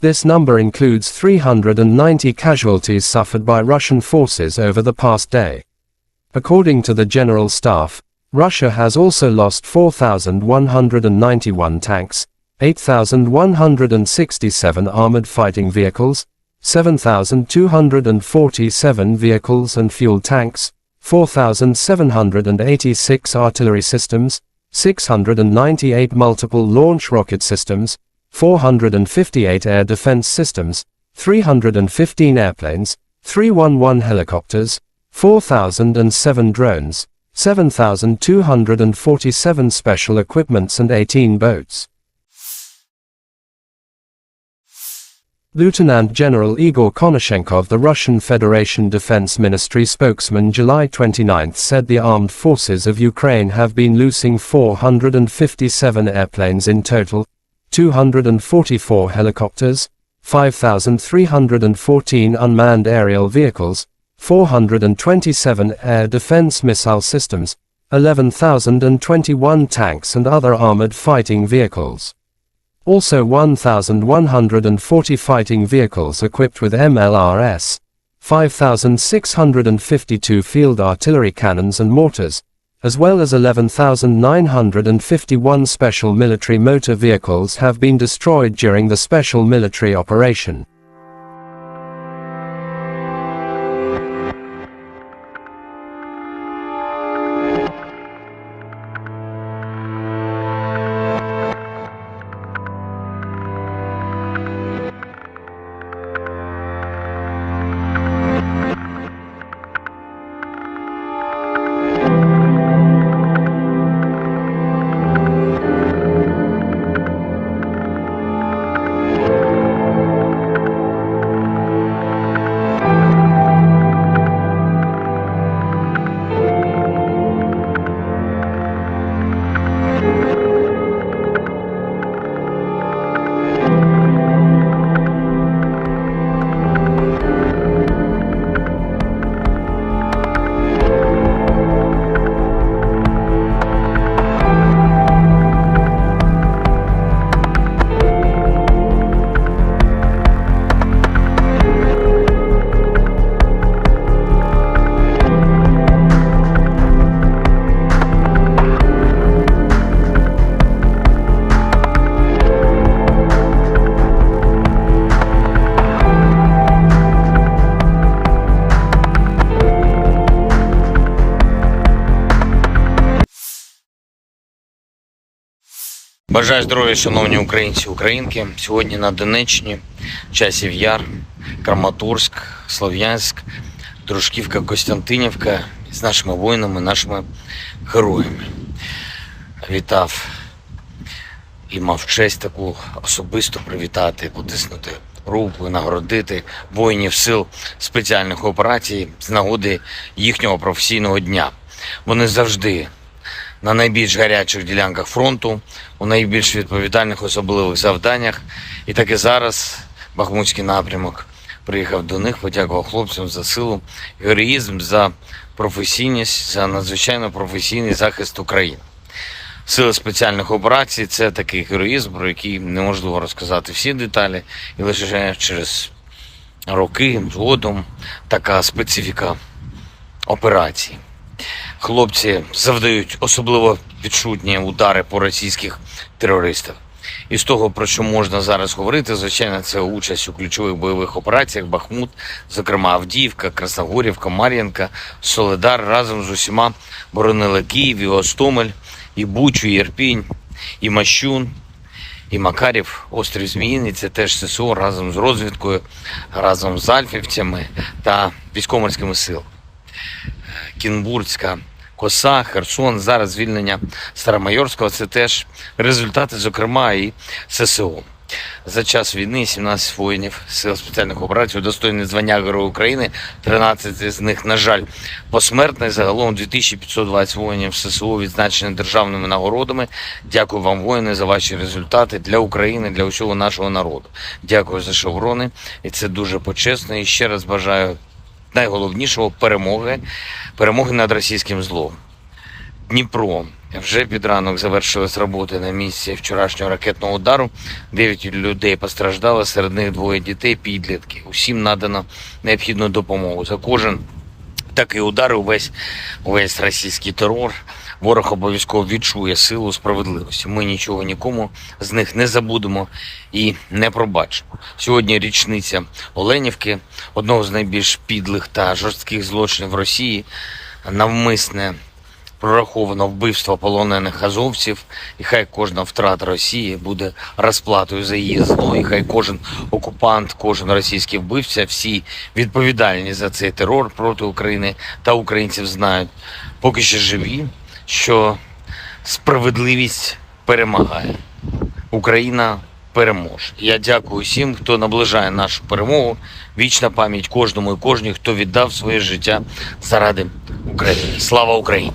This number includes 390 casualties suffered by Russian forces over the past day. According to the General Staff, Russia has also lost 4,191 tanks, 8,167 armored fighting vehicles, 7,247 vehicles and fuel tanks, 4,786 artillery systems, 698 multiple launch rocket systems, 458 air defense systems, 315 airplanes, 311 helicopters, 4,007 drones, 7,247 special equipments and 18 boats. Lieutenant General Igor Konashenkov, the Russian Federation Defense Ministry spokesman, July 29 said the armed forces of Ukraine have been losing 457 airplanes in total, 244 helicopters, 5,314 unmanned aerial vehicles, 427 air defense missile systems, 11,021 tanks and other armored fighting vehicles. Also 1,140 fighting vehicles equipped with MLRS, 5,652 field artillery cannons and mortars, as well as 11,951 special military motor vehicles have been destroyed during the special military operation.
Бажаю здоров'я, шановні українці, українки. Сьогодні на Донеччині, Часів Яр, Краматорськ, Слов'янськ, Дружківка, Костянтинівка з нашими воїнами, нашими героями. Вітав і мав честь таку особисто привітати, потиснути руку і нагородити воїнів сил спеціальних операцій з нагоди їхнього професійного дня. Вони завжди на найбільш гарячих ділянках фронту, у найбільш відповідальних особливих завданнях. І так і зараз Бахмутський напрямок приїхав до них, подякував хлопцям за силу, героїзм, за професійність, за надзвичайно професійний захист України. Сили спеціальних операцій – це такий героїзм, про який неможливо розказати всі деталі, і лише через роки згодом така специфіка операцій. Хлопці завдають особливо відчутні удари по російських терористах. І з того, про що можна зараз говорити, звичайно, це участь у ключових бойових операціях Бахмут, зокрема Авдіївка, Красногорівка, Мар'їнка, Солидар разом з усіма боронили Київ, і Гостомель, і Бучу, і Ірпінь, і Мащун, і Макарів, острів Зміїний. Це теж ССО разом з розвідкою, разом з альфівцями та військово-морськими силами. Кінбурзька коса, Херсон, зараз звільнення Старомайорського – це теж результати, зокрема, і ССО. За час війни 17 воїнів сил спеціальних операцій удостоєні звання Героя України, 13 з них, на жаль, посмертно. Загалом 2520 воїнів ССО відзначені державними нагородами. Дякую вам, воїни, за ваші результати для України, для усього нашого народу. Дякую за шеврони, і це дуже почесно. І ще раз бажаю найголовнішого перемоги над російським злом. Дніпро. Вже під ранок завершились роботи на місці вчорашнього ракетного удару. 9 людей постраждало, серед них 2 дітей, підлітки. Усім надано необхідну допомогу. За кожен такий удар, увесь російський терор, ворог обов'язково відчує силу справедливості. Ми нічого нікому з них не забудемо і не пробачимо. Сьогодні річниця Оленівки, одного з найбільш підлих та жорстких злочинів Росії, навмисне прораховано вбивство полонених азовців, і хай кожна втрата Росії буде розплатою за її зло, і хай кожен окупант, кожен російський вбивця, всі відповідальні за цей терор проти України та українців знають, поки ще живі, що справедливість перемагає. Україна переможе. Я дякую всім, хто наближає нашу перемогу. Вічна пам'ять кожному і кожній, хто віддав своє життя заради України. Слава Україні!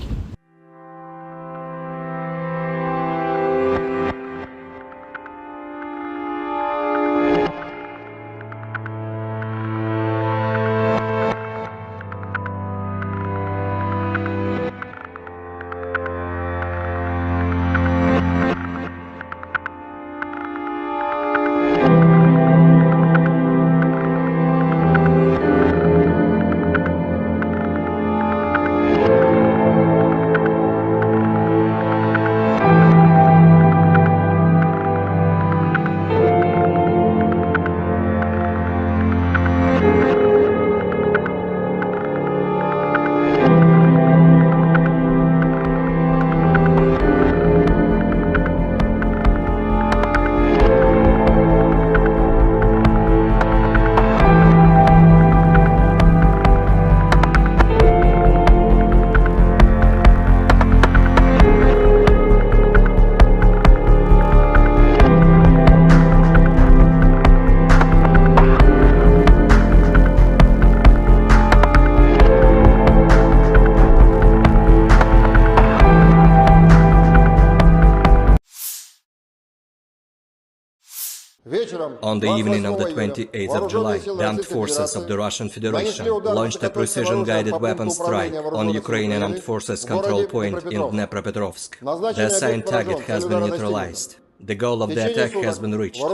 On the evening of the 28th of July, the armed forces of the Russian Federation launched a precision-guided weapon strike on Ukrainian armed forces control point in Dnipropetrovsk. The assigned target has been neutralized. The goal of the attack has been reached.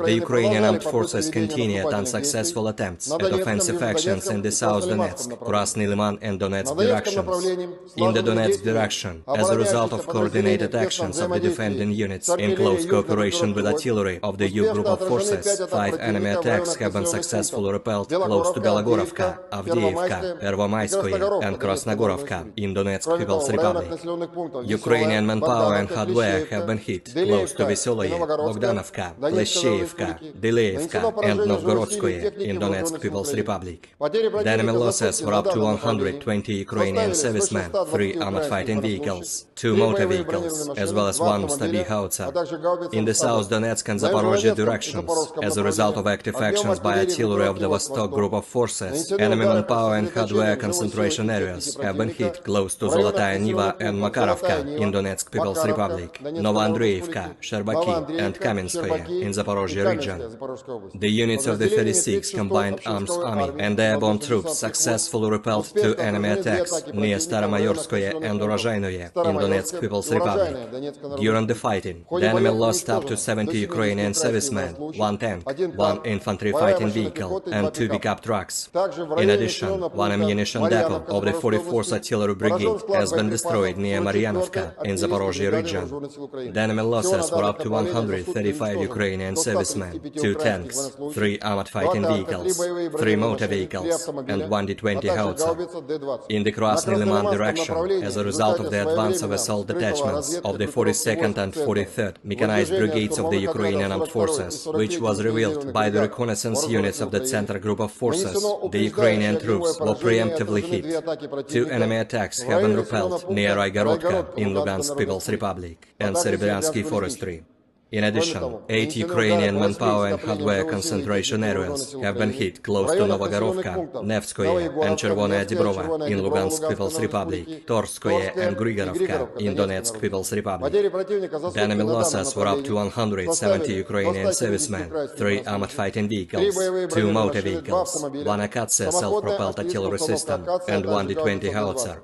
The Ukrainian armed forces continued unsuccessful attempts at offensive actions in the South Donetsk, Krasny Liman and Donetsk directions. In the Donetsk direction, as a result of coordinated actions of the defending units in close cooperation with artillery of the U group of forces, 5 enemy attacks have been successfully repelled close to Belogorovka, Avdiivka, Pervomaiskoye and Krasnogorovka in Donetsk People's Republic. Ukrainian manpower and hardware have been hit close close to Veseloye, Bogdanovka, Plesheyevka, Dileevka, and Novgorodskoye in Donetsk People's Republic. The enemy losses were up to 120 Ukrainian servicemen, 3 armored fighting vehicles, 2 motor vehicles, as well as 1 Stabi howitzer. In the South Donetsk and Zaporozhye directions, as a result of active actions by artillery of the Vostok group of forces, enemy manpower and hardware concentration areas have been hit close to Zolotaya Niva and Makarovka in Donetsk People's Republic, Novoandreevka, Sherbaki, and Kamenskoye in Zaporozhye region. The units of the 36th Combined Arms Army and the airborne troops successfully repelled 2 enemy attacks near Staromayorskoye and Urozhainoye in Donetsk People's Republic. During the fighting, the enemy lost up to 70 Ukrainian servicemen, 1 tank, 1 infantry fighting vehicle, and 2 pickup trucks. In addition, 1 ammunition depot of the 44th Artillery Brigade has been destroyed near Maryanovka in Zaporozhye region. The enemy losses were up to 135 Ukrainian servicemen, 2 tanks, 3 armored fighting vehicles, 3 motor vehicles, and 1 D-20 howitzer. In the Krasny Liman direction, as a result of the advance of assault detachments of the 42nd and 43rd mechanized brigades of the Ukrainian armed forces, which was revealed by the reconnaissance units of the Center Group of Forces, the Ukrainian troops were preemptively hit. 2 enemy attacks have been repelled near Raigorodka in Lugansk People's Republic and Serebryansky Forestry. In addition, 8 Ukrainian manpower and hardware concentration areas have been hit close to Novogorovka, Nevskoye and Chervonaya Dibrova in Lugansk People's Republic, Torskoye and Grigorovka in Donetsk People's Republic. The enemy losses were up to 170 Ukrainian servicemen, 3 armored fighting vehicles, 2 motor vehicles, 1 Akatsia self-propelled artillery system, and 1 D-20 howitzer.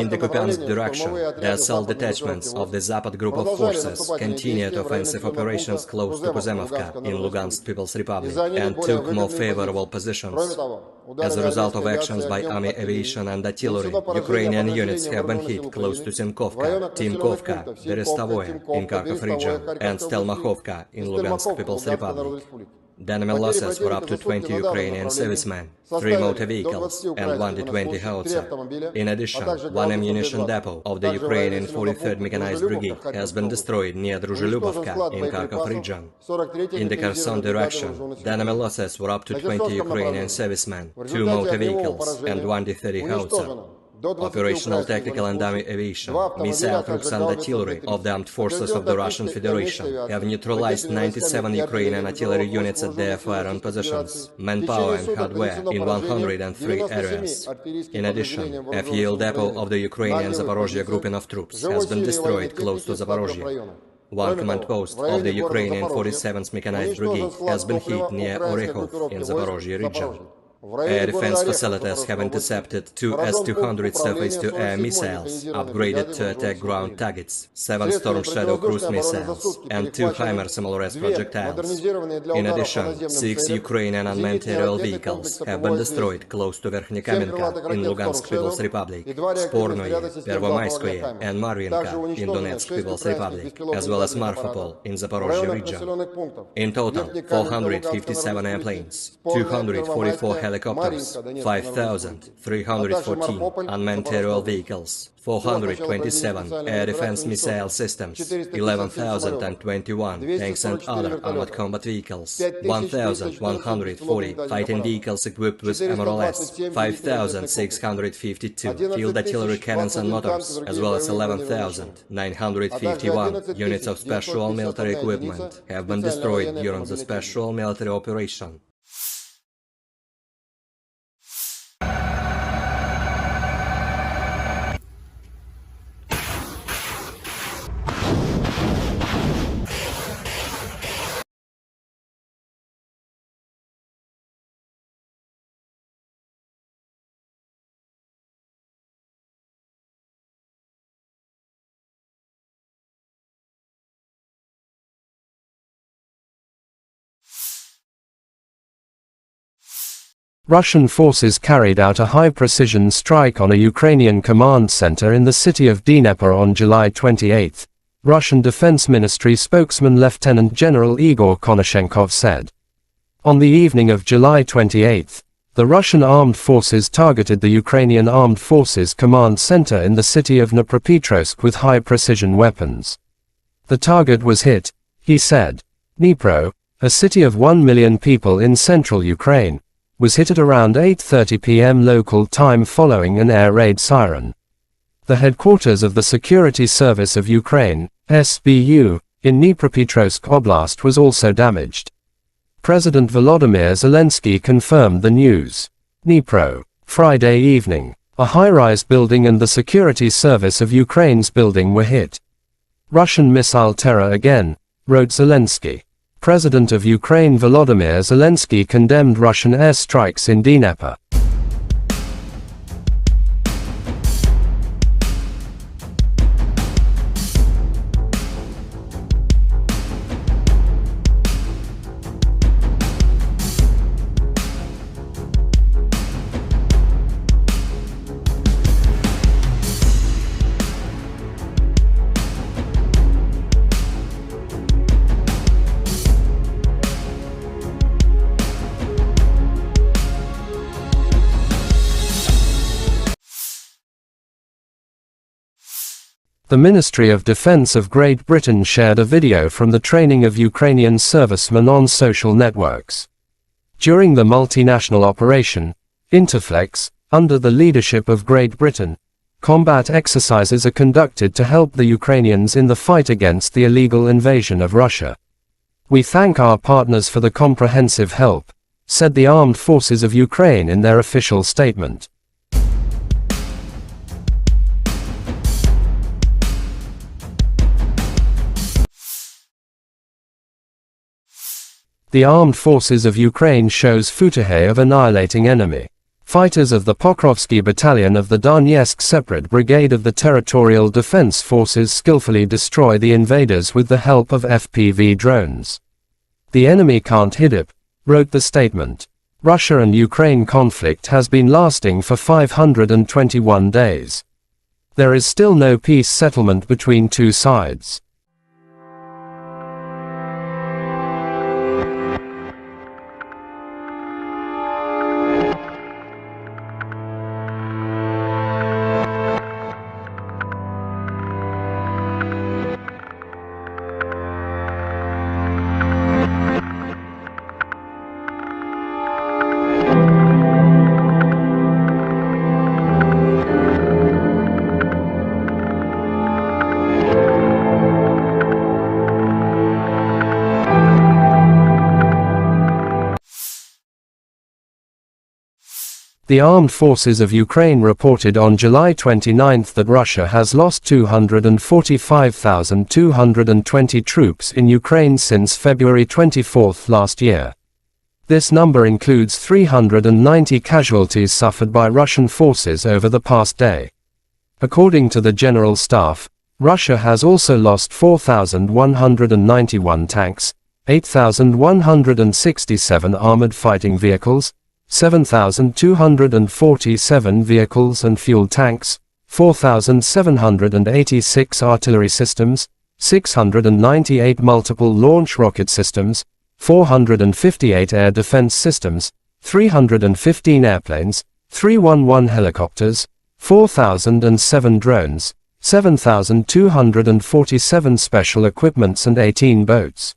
In the Kupiansk direction, the assault detachments of the Zapad group of forces continued offensive operations close to Kuzemovka in Lugansk People's Republic and took more favorable positions. As a result of actions by army aviation and artillery, Ukrainian units have been hit close to Simkovka, Timkovka, Berestovoye in Kharkov region, and Stelmachovka in Lugansk People's Republic. The enemy losses were up to 20 Ukrainian servicemen, 3 motor vehicles, and 1 D-20 howitzer. In addition, 1 ammunition depot of the Ukrainian 43rd Mechanized Brigade has been destroyed near Druzhilubovka in Kharkov region. In the Kherson direction, the enemy losses were up to 20 Ukrainian servicemen, 2 motor vehicles, and 1 D-30 howitzer. Operational, tactical and army aviation, missile troops and artillery of the armed forces of the Russian Federation have neutralized 97 Ukrainian artillery units at their firing positions, manpower and hardware in 103 areas. In addition, a fuel depot of the Ukrainian Zaporozhye grouping of troops has been destroyed close to Zaporozhye. 1 command post of the Ukrainian 47th Mechanized Brigade has been hit near Orekhov in Zaporozhye region. Air defense facilities have intercepted 2 S-200 surface-to-air missiles, upgraded to attack ground targets, 7 Storm Shadow cruise missiles, and 2 HIMARS MLRS projectiles. In addition, 6 Ukrainian unmanned aerial vehicles have been destroyed close to Verkhnekamenka in Lugansk People's Republic, Spornoye, Pervomayskoye, and Marvinka in Donetsk People's Republic, as well as Marfapol in Zaporozhye region. In total, 457 airplanes, 244 helicopters, 5,314 unmanned aerial vehicles, 427 air defense missile systems, 11,021 tanks and other armored combat vehicles, 1,140 fighting vehicles equipped with MLRS, 5,652 field artillery cannons and motors, as well as 11,951 units of special military equipment have been destroyed during the special military operation.
Russian forces carried out a high-precision strike on a Ukrainian command center in the city of Dnipro on July 28, Russian Defense Ministry spokesman Lieutenant General Igor Konashenkov said. On the evening of July 28, the Russian armed forces targeted the Ukrainian Armed Forces command center in the city of Dnipropetrovsk with high-precision weapons. The target was hit, he said. Dnipro, a city of 1 million people in central Ukraine, was hit at around 8:30 p.m. local time following an air raid siren. The headquarters of the Security Service of Ukraine, SBU, in Dnipropetrovsk Oblast was also damaged. President Volodymyr Zelensky confirmed the news. Dnipro, Friday evening. A high-rise building and the Security Service of Ukraine's building were hit. Russian missile terror again, wrote Zelensky. President of Ukraine Volodymyr Zelensky condemned Russian airstrikes in Dnipro. The Ministry of Defense of Great Britain shared a video from the training of Ukrainian servicemen on social networks. During the multinational operation, Interflex, under the leadership of Great Britain, combat exercises are conducted to help the Ukrainians in the fight against the illegal invasion of Russia. We thank our partners for the comprehensive help, said the Armed Forces of Ukraine in their official statement. The Armed Forces of Ukraine shows footage of annihilating enemy. Fighters of the Pokrovsky Battalion of the Donetsk Separate Brigade of the Territorial Defense Forces skillfully destroy the invaders with the help of FPV drones. The enemy can't hit it, wrote the statement. Russia and Ukraine conflict has been lasting for 521 days. There is still no peace settlement between two sides. The Armed Forces of Ukraine reported on July 29 that Russia has lost 245,220 troops in Ukraine since February 24 last year. This number includes 390 casualties suffered by Russian forces over the past day. According to the General Staff, Russia has also lost 4,191 tanks, 8,167 armored fighting vehicles, 7,247 vehicles and fuel tanks, 4,786 artillery systems, 698 multiple launch rocket systems, 458 air defense systems, 315 airplanes, 311 helicopters, 4,007 drones, 7,247 special equipments and 18 boats.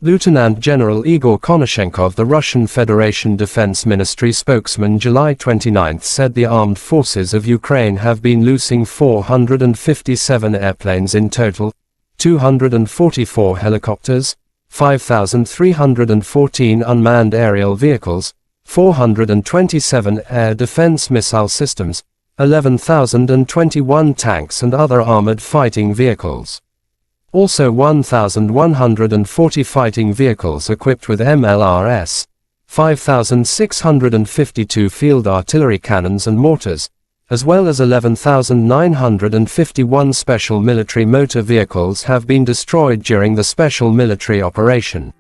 Lieutenant General Igor Konashenkov, the Russian Federation Defense Ministry spokesman, July 29 said the armed forces of Ukraine have been losing 457 airplanes in total, 244 helicopters, 5,314 unmanned aerial vehicles, 427 air defense missile systems, 11,021 tanks and other armored fighting vehicles. Also 1,140 fighting vehicles equipped with MLRS, 5,652 field artillery cannons and mortars, as well as 11,951 special military motor vehicles have been destroyed during the special military operation.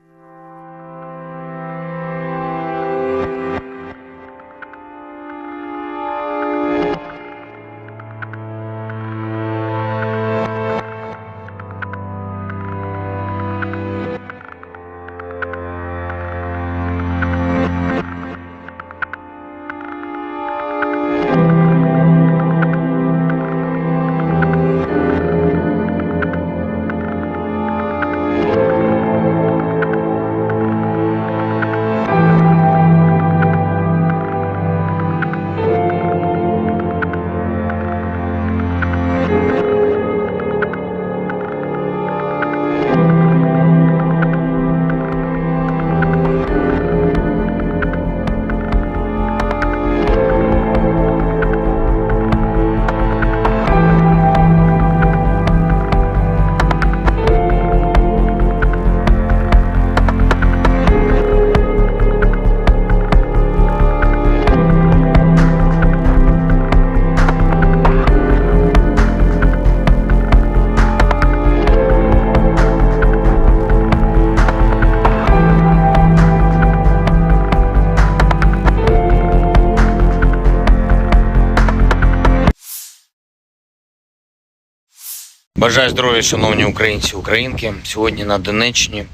Бажаю здоров'я, шановні українці, українки. Сьогодні на Донеччині,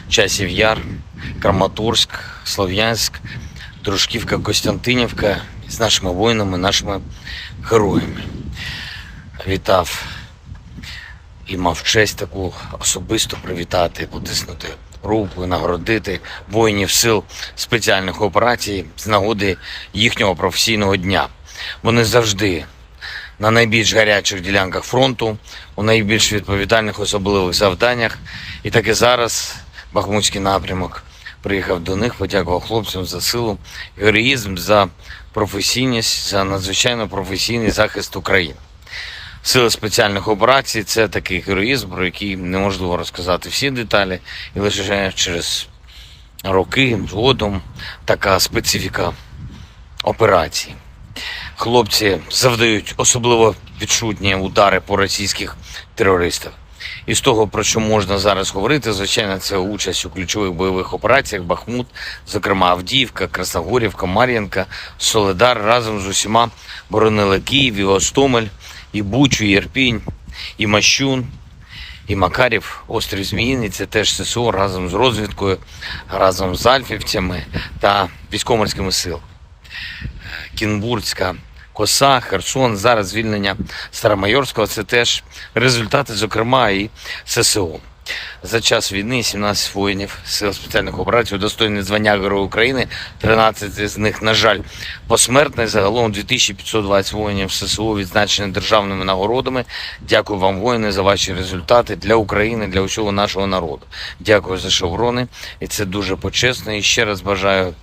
Часів Яр, Краматорськ, Слов'янськ, Дружківка, Костянтинівка з нашими воїнами, нашими героями. Вітав і мав честь таку особисто привітати, потиснути руку, нагородити воїнів сил спеціальних операцій з нагоди їхнього професійного дня. Вони завжди на найбільш гарячих ділянках фронту, у найбільш відповідальних особливих завданнях. І так і зараз Бахмутський напрямок приїхав до них, подякував хлопцям за силу, героїзм, за професійність, за надзвичайно професійний захист України. Сили спеціальних операцій – це такий героїзм, про який неможливо розказати всі деталі, і лише через роки згодом така специфіка операцій. Хлопці завдають особливо відчутні удари по російських терористах. І з того, про що можна зараз говорити, звичайно, це участь у ключових бойових операціях Бахмут, зокрема Авдіївка, Красногорівка, Мар'їнка, Солидар разом з усіма боронили Київ, і Гостомель, і Бучу, і Ірпінь, і Мащун, і Макарів, острів Зміїний. Це теж ССО разом з розвідкою, разом з альфівцями та військово-морськими силами. Кінбурзька коса, Херсон, зараз звільнення Старомайорського – це теж результати, зокрема, і ССО. За час війни 17 воїнів сил спеціальних операцій удостоєні звання Героя України, 13 з них, на жаль, посмертні. Загалом 2520 воїнів ССО відзначені державними нагородами. Дякую вам, воїни, за ваші результати для України, для усього нашого народу. Дякую за шеврони, і це дуже почесно. І ще раз бажаю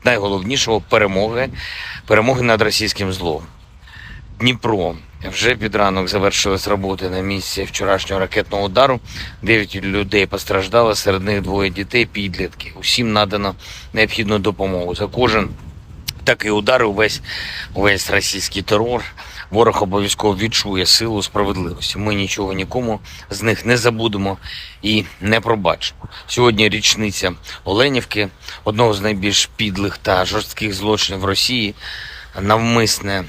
найголовнішого – перемоги над російським злом. Дніпро. Вже під ранок завершились роботи на місці вчорашнього ракетного удару. 9 людей постраждали, серед них 2 дітей, підлітки. Усім надано необхідну допомогу. За кожен такий удар, увесь російський терор, ворог обов'язково відчує силу справедливості. Ми нічого нікому з них не забудемо і не пробачимо. Сьогодні річниця Оленівки, одного з найбільш підлих та жорстких злочинів Росії, навмисне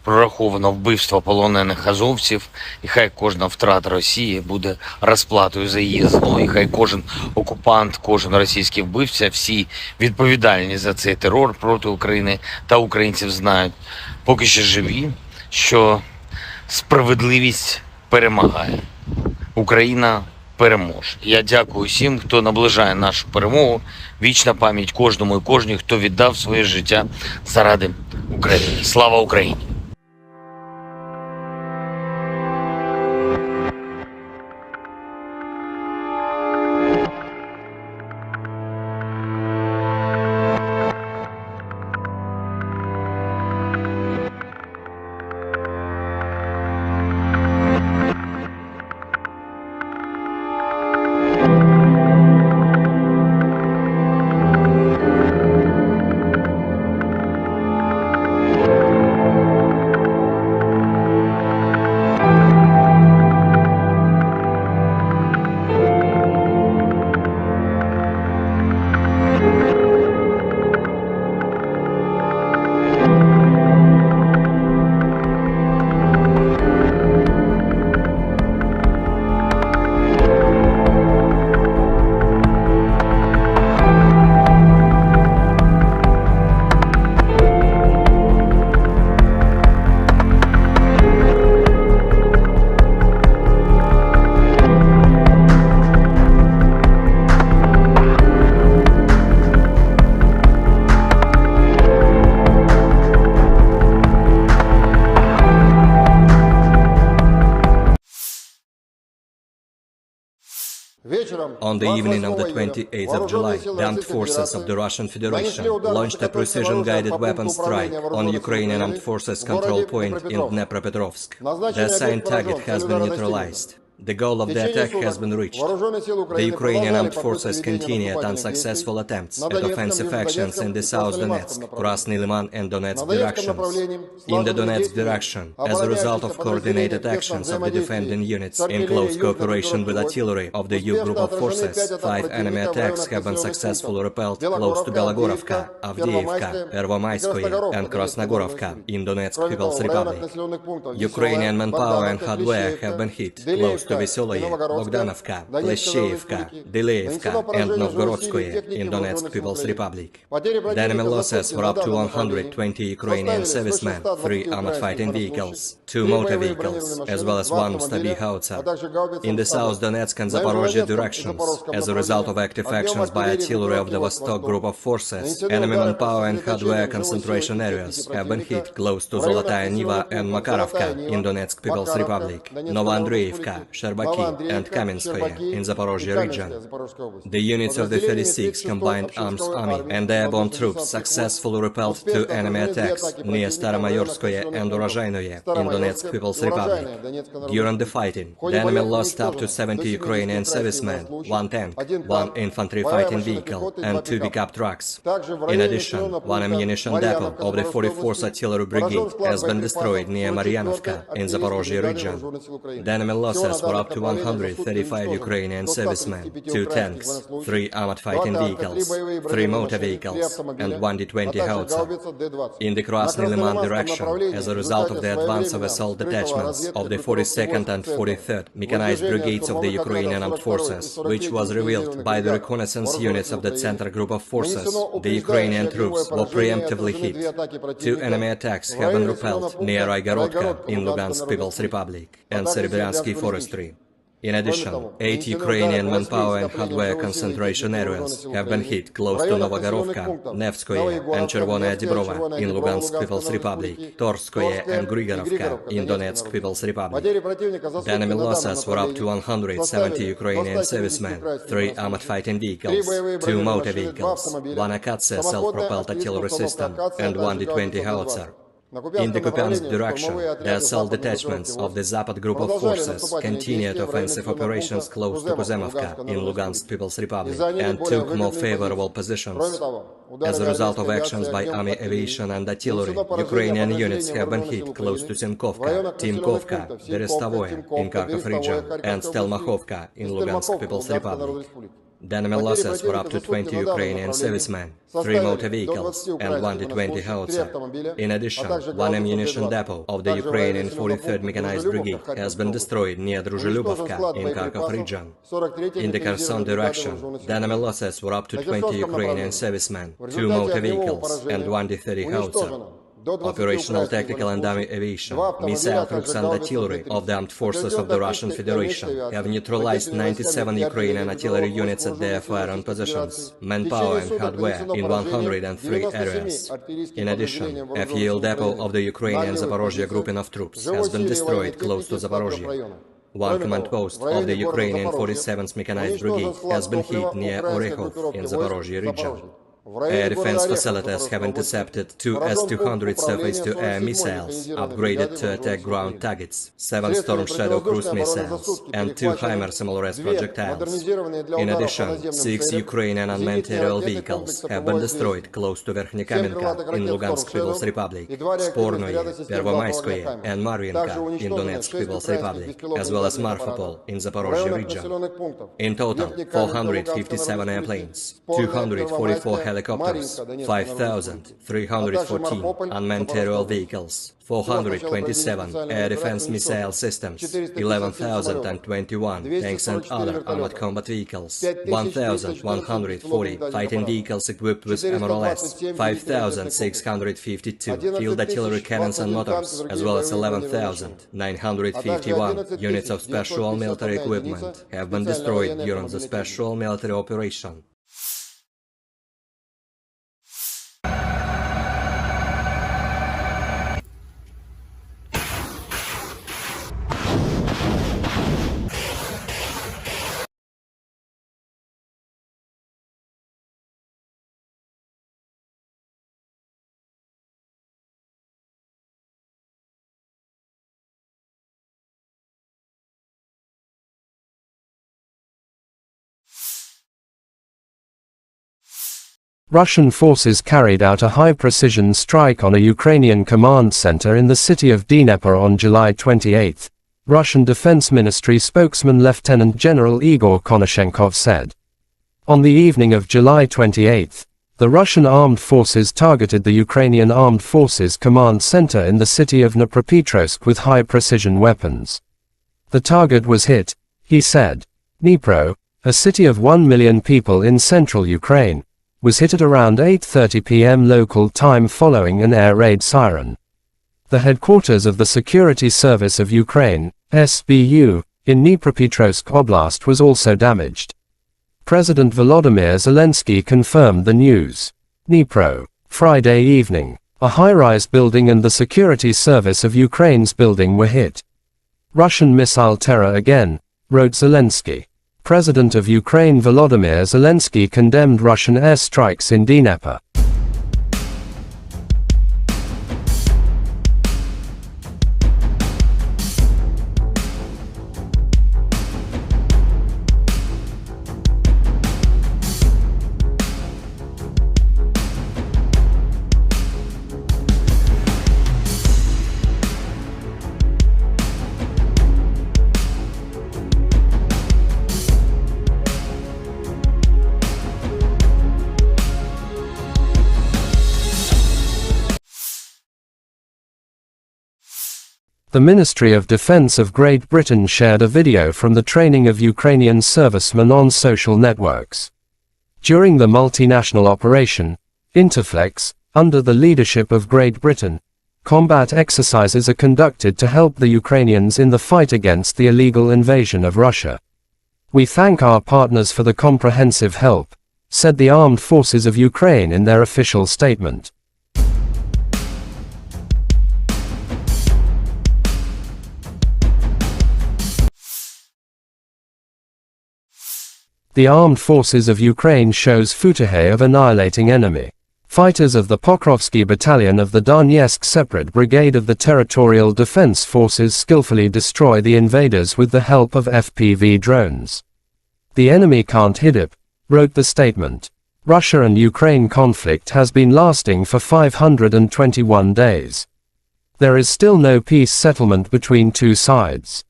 прораховано вбивство полонених азовців, і хай кожна втрата Росії буде розплатою за її зло, і хай кожен окупант, кожен російський вбивця, всі відповідальні за цей терор проти України та українців знають, поки ще живі, що справедливість перемагає. Україна переможе. Я дякую всім, хто наближає нашу перемогу. Вічна пам'ять кожному і кожній, хто віддав своє життя заради України. Слава Україні!
On the evening of the 28th of July, the armed forces of the Russian Federation launched a precision-guided weapon strike on Ukrainian armed forces control point in Dnipropetrovsk. The assigned target has been neutralized. The goal of the attack has been reached. The Ukrainian armed forces continued unsuccessful attempts at offensive actions in the South Donetsk, Krasny Liman and Donetsk directions. In the Donetsk direction, as a result of coordinated actions of the defending units in close cooperation with artillery of the U group of forces, 5 enemy attacks have been successfully repelled close to Belogorovka, Avdiivka, Pervomaiskoye and Krasnogorovka in Donetsk People's Republic. Ukrainian manpower and hardware have been hit close to Veseloye, Bogdanovka, Kleshchevka, Dileevka, and Novgorodskoye in Donetsk People's Republic. The enemy losses were up to 120 Ukrainian servicemen, 3 armored fighting vehicles, 2 motor vehicles, as well as 1 Stabi howitzer. In the South Donetsk and Zaporozhye directions, as a result of active actions by artillery of the Vostok group of forces, enemy manpower and hardware concentration areas have been hit close to Zolotaya Niva and Makarovka in Donetsk People's Republic, Novoandreevka, Sherbaki, and Kamenskoye in Zaporozhye region. The units of the 36th Combined Arms Army and airborne troops successfully repelled 2 enemy attacks near Staromayorskoye and Urozhainoye in Donetsk People's Republic. During the fighting, the enemy lost up to 70 Ukrainian servicemen, 1 tank, 1 infantry fighting vehicle, and 2 pickup trucks. In addition, 1 ammunition depot of the 44th Artillery Brigade has been destroyed near Maryanovka in Zaporozhye region. The enemy losses were up to 135 Ukrainian servicemen, 2 tanks, 3 armored fighting vehicles, 3 motor vehicles, and 1 D-20 howitzer. In the Krasny Liman direction, as a result of the advance of assault detachments of the 42nd and 43rd Mechanized Brigades of the Ukrainian Armed Forces, which was revealed by the reconnaissance units of the Center Group of Forces, the Ukrainian troops were preemptively hit. 2 enemy attacks have been repelled near Raigorodka in Lugansk People's Republic and Serebryansky Forestry. In addition, 8 Ukrainian manpower and hardware concentration areas have been hit close to Novogorovka, Nevskoye, and Chervonaya Dibrova in Lugansk People's Republic, Torskoye and Grigorovka in Donetsk People's Republic. The enemy losses were up to 170 Ukrainian servicemen, 3 armored fighting vehicles, 2 motor vehicles, 1 Akatsia self-propelled artillery system, and 1 D-20 howitzer. In the Kupiansk direction, the assault detachments of the Zapad group of forces continued offensive operations close to Kuzemovka in Lugansk People's Republic and took more favorable positions. As a result of actions by army aviation and artillery, Ukrainian units have been hit close to Semkovka, Timkovka, Berestovoye in Kharkov region, and Stelmakhovka in Lugansk People's Republic. The enemy losses were up to 20 Ukrainian servicemen, 3 motor vehicles, and 1 D-20 howitzer. In addition, 1 ammunition depot of the Ukrainian 43rd Mechanized Brigade has been destroyed near Druzhelyubovka in Kharkov region. In the Kherson direction, the enemy losses were up to 20 Ukrainian servicemen, 2 motor vehicles, and 1 D-30 howitzer. Operational tactical and army aviation, missile troops and artillery of the armed forces of the Russian Federation have neutralized 97 Ukrainian artillery units at their firing positions, manpower and hardware in 103 areas. In addition, a fuel depot of the Ukrainian Zaporozhye grouping of troops has been destroyed close to Zaporozhye. 1 command post of the Ukrainian 47th Mechanized Brigade has been hit near Orekhov in Zaporozhye region. Air defense facilities have intercepted 2 S-200 surface-to-air missiles, upgraded to attack ground targets, 7 Storm Shadow cruise missiles, and 2 HIMARS MLRS projectiles. In addition, 6 Ukrainian unmanned aerial vehicles have been destroyed close to Verkhnekamenka in Lugansk People's Republic, Spornoye, Pervomayskoye, and Marvinka in Donetsk People's Republic, as well as Marfapol in Zaporozhye region. In total, 457 airplanes, 244 helicopters, 5,314 unmanned aerial vehicles, 427 air defense missile systems, 11,021 tanks and other armored combat vehicles, 1,140 fighting vehicles equipped with MLRS, 5,652 field artillery cannons and motors, as well as 11,951 units of special military equipment have been destroyed during the special military operation.
Russian forces carried out a high-precision strike on a Ukrainian command center in the city of Dnipro on July 28, Russian Defense Ministry spokesman Lieutenant General Igor Konashenkov said. On the evening of July 28, the Russian armed forces targeted the Ukrainian Armed Forces command center in the city of Dnipropetrovsk with high-precision weapons. The target was hit, He said, Dnipro, a city of 1 million people in central Ukraine, was hit at around 8:30 p.m. local time following an air raid siren. The headquarters of the Security Service of Ukraine, SBU, in Dnipropetrovsk Oblast was also damaged. President Volodymyr Zelenskiy confirmed the news. Dnipro, Friday evening. A high-rise building and the Security Service of Ukraine's building were hit. Russian missile terror again, wrote Zelensky. President of Ukraine Volodymyr Zelensky condemned Russian airstrikes in Dnipro. The Ministry of Defense of Great Britain shared a video from the training of Ukrainian servicemen on social networks. During the multinational operation, Interflex, under the leadership of Great Britain, combat exercises are conducted to help the Ukrainians in the fight against the illegal invasion of Russia. We thank our partners for the comprehensive help, said the Armed Forces of Ukraine in their official statement. The Armed Forces of Ukraine shows footage of annihilating enemy. Fighters of the Pokrovsky Battalion of the Donetsk Separate Brigade of the Territorial Defense Forces skillfully destroy the invaders with the help of FPV drones. The enemy can't hit it, wrote the statement. Russia and Ukraine conflict has been lasting for 521 days. There is still no peace settlement between two sides.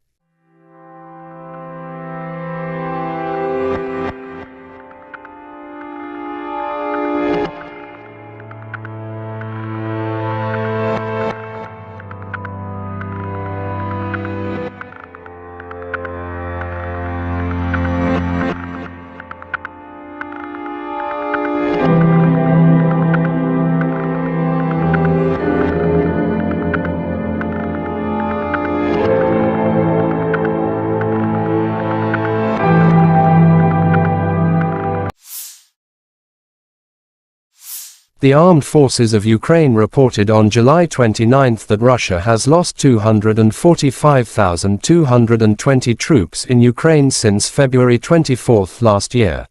The Armed Forces of Ukraine reported on July 29 that Russia has lost 245,220 troops in Ukraine since February 24 last year.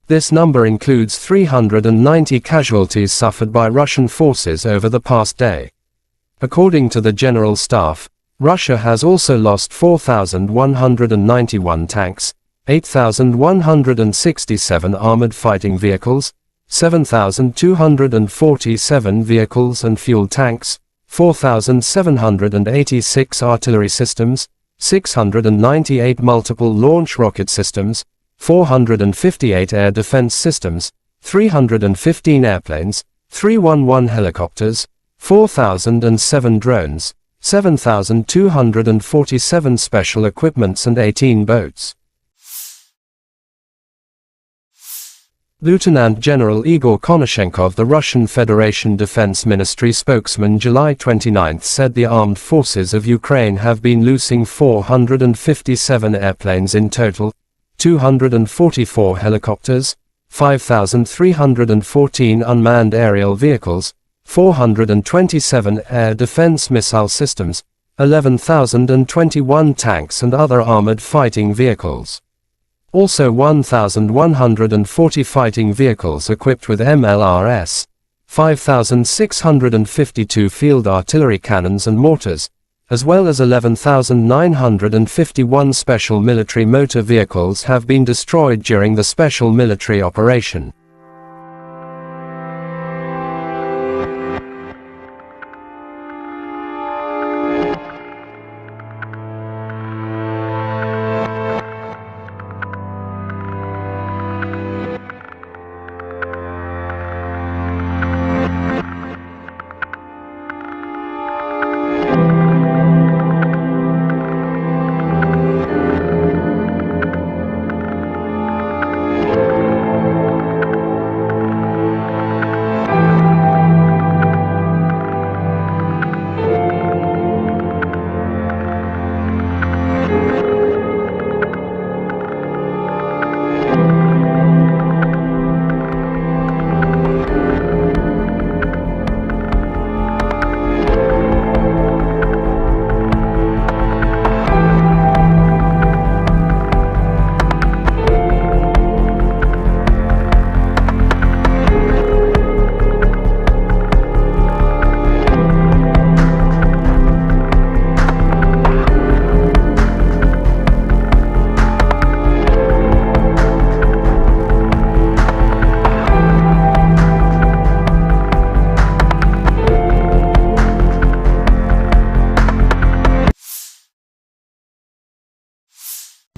This number includes 390 casualties suffered by Russian forces over the past day. According to the General Staff, Russia has also lost 4,191 tanks, 8,167 armored fighting vehicles, 7,247 vehicles and fuel tanks, 4,786 artillery systems, 698 multiple launch rocket systems, 458 air defense systems, 315 airplanes, 311 helicopters, 4,007 drones, 7,247 special equipments and 18 boats. Lieutenant General Igor Konashenkov, the Russian Federation Defense Ministry spokesman, July 29 said the armed forces of Ukraine have been losing 457 airplanes in total, 244 helicopters, 5,314 unmanned aerial vehicles, 427 air defense missile systems, 11,021 tanks and other armored fighting vehicles. Also 1,140 fighting vehicles equipped with MLRS, 5,652 field artillery cannons and mortars, as well as 11,951 special military motor vehicles have been destroyed during the special military operation.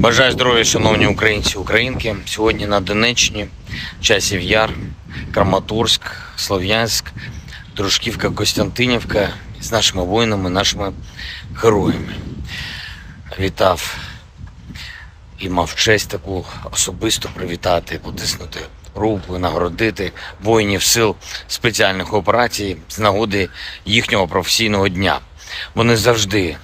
Бажаю здоров'я, шановні українці, українки. Сьогодні на Донеччині, Часів Яр, Краматорськ, Слов'янськ, Дружківка, Костянтинівка з нашими воїнами, нашими героями. Вітав і мав честь таку особисто привітати, потиснути руку і нагородити воїнів сил спеціальних операцій з нагоди їхнього професійного дня. Вони завжди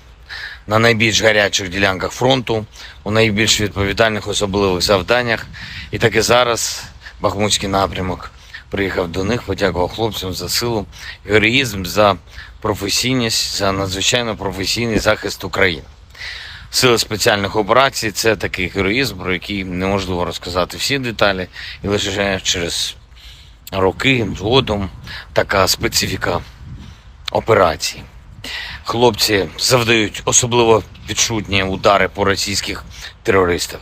на найбільш гарячих ділянках фронту, у найбільш відповідальних особливих завданнях. І так і зараз Бахмутський напрямок приїхав до них, подякував хлопцям за силу, героїзм, за професійність, за надзвичайно професійний захист України. Сили спеціальних операцій – це такий героїзм, про який неможливо розказати всі деталі, і лише через роки згодом така специфіка операції. Хлопці завдають особливо відчутні удари по російських терористах.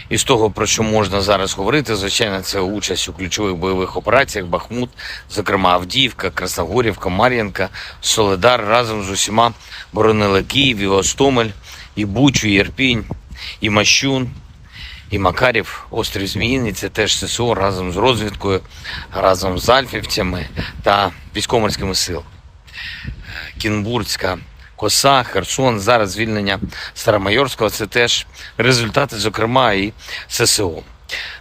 І з того, про що можна зараз говорити, звичайно, це участь у ключових бойових операціях Бахмут, зокрема Авдіївка, Красногорівка, Мар'їнка, Солидар разом з усіма боронили Київ, і Гостомель, і Бучу, і Ірпінь, і Мащун, і Макарів, острів Зміїний. Це теж ССО разом з розвідкою, разом з альфівцями та військово-морськими силами. Кінбурзька коса, Херсон, зараз звільнення Старомайорського – це теж результати, зокрема, і ССО.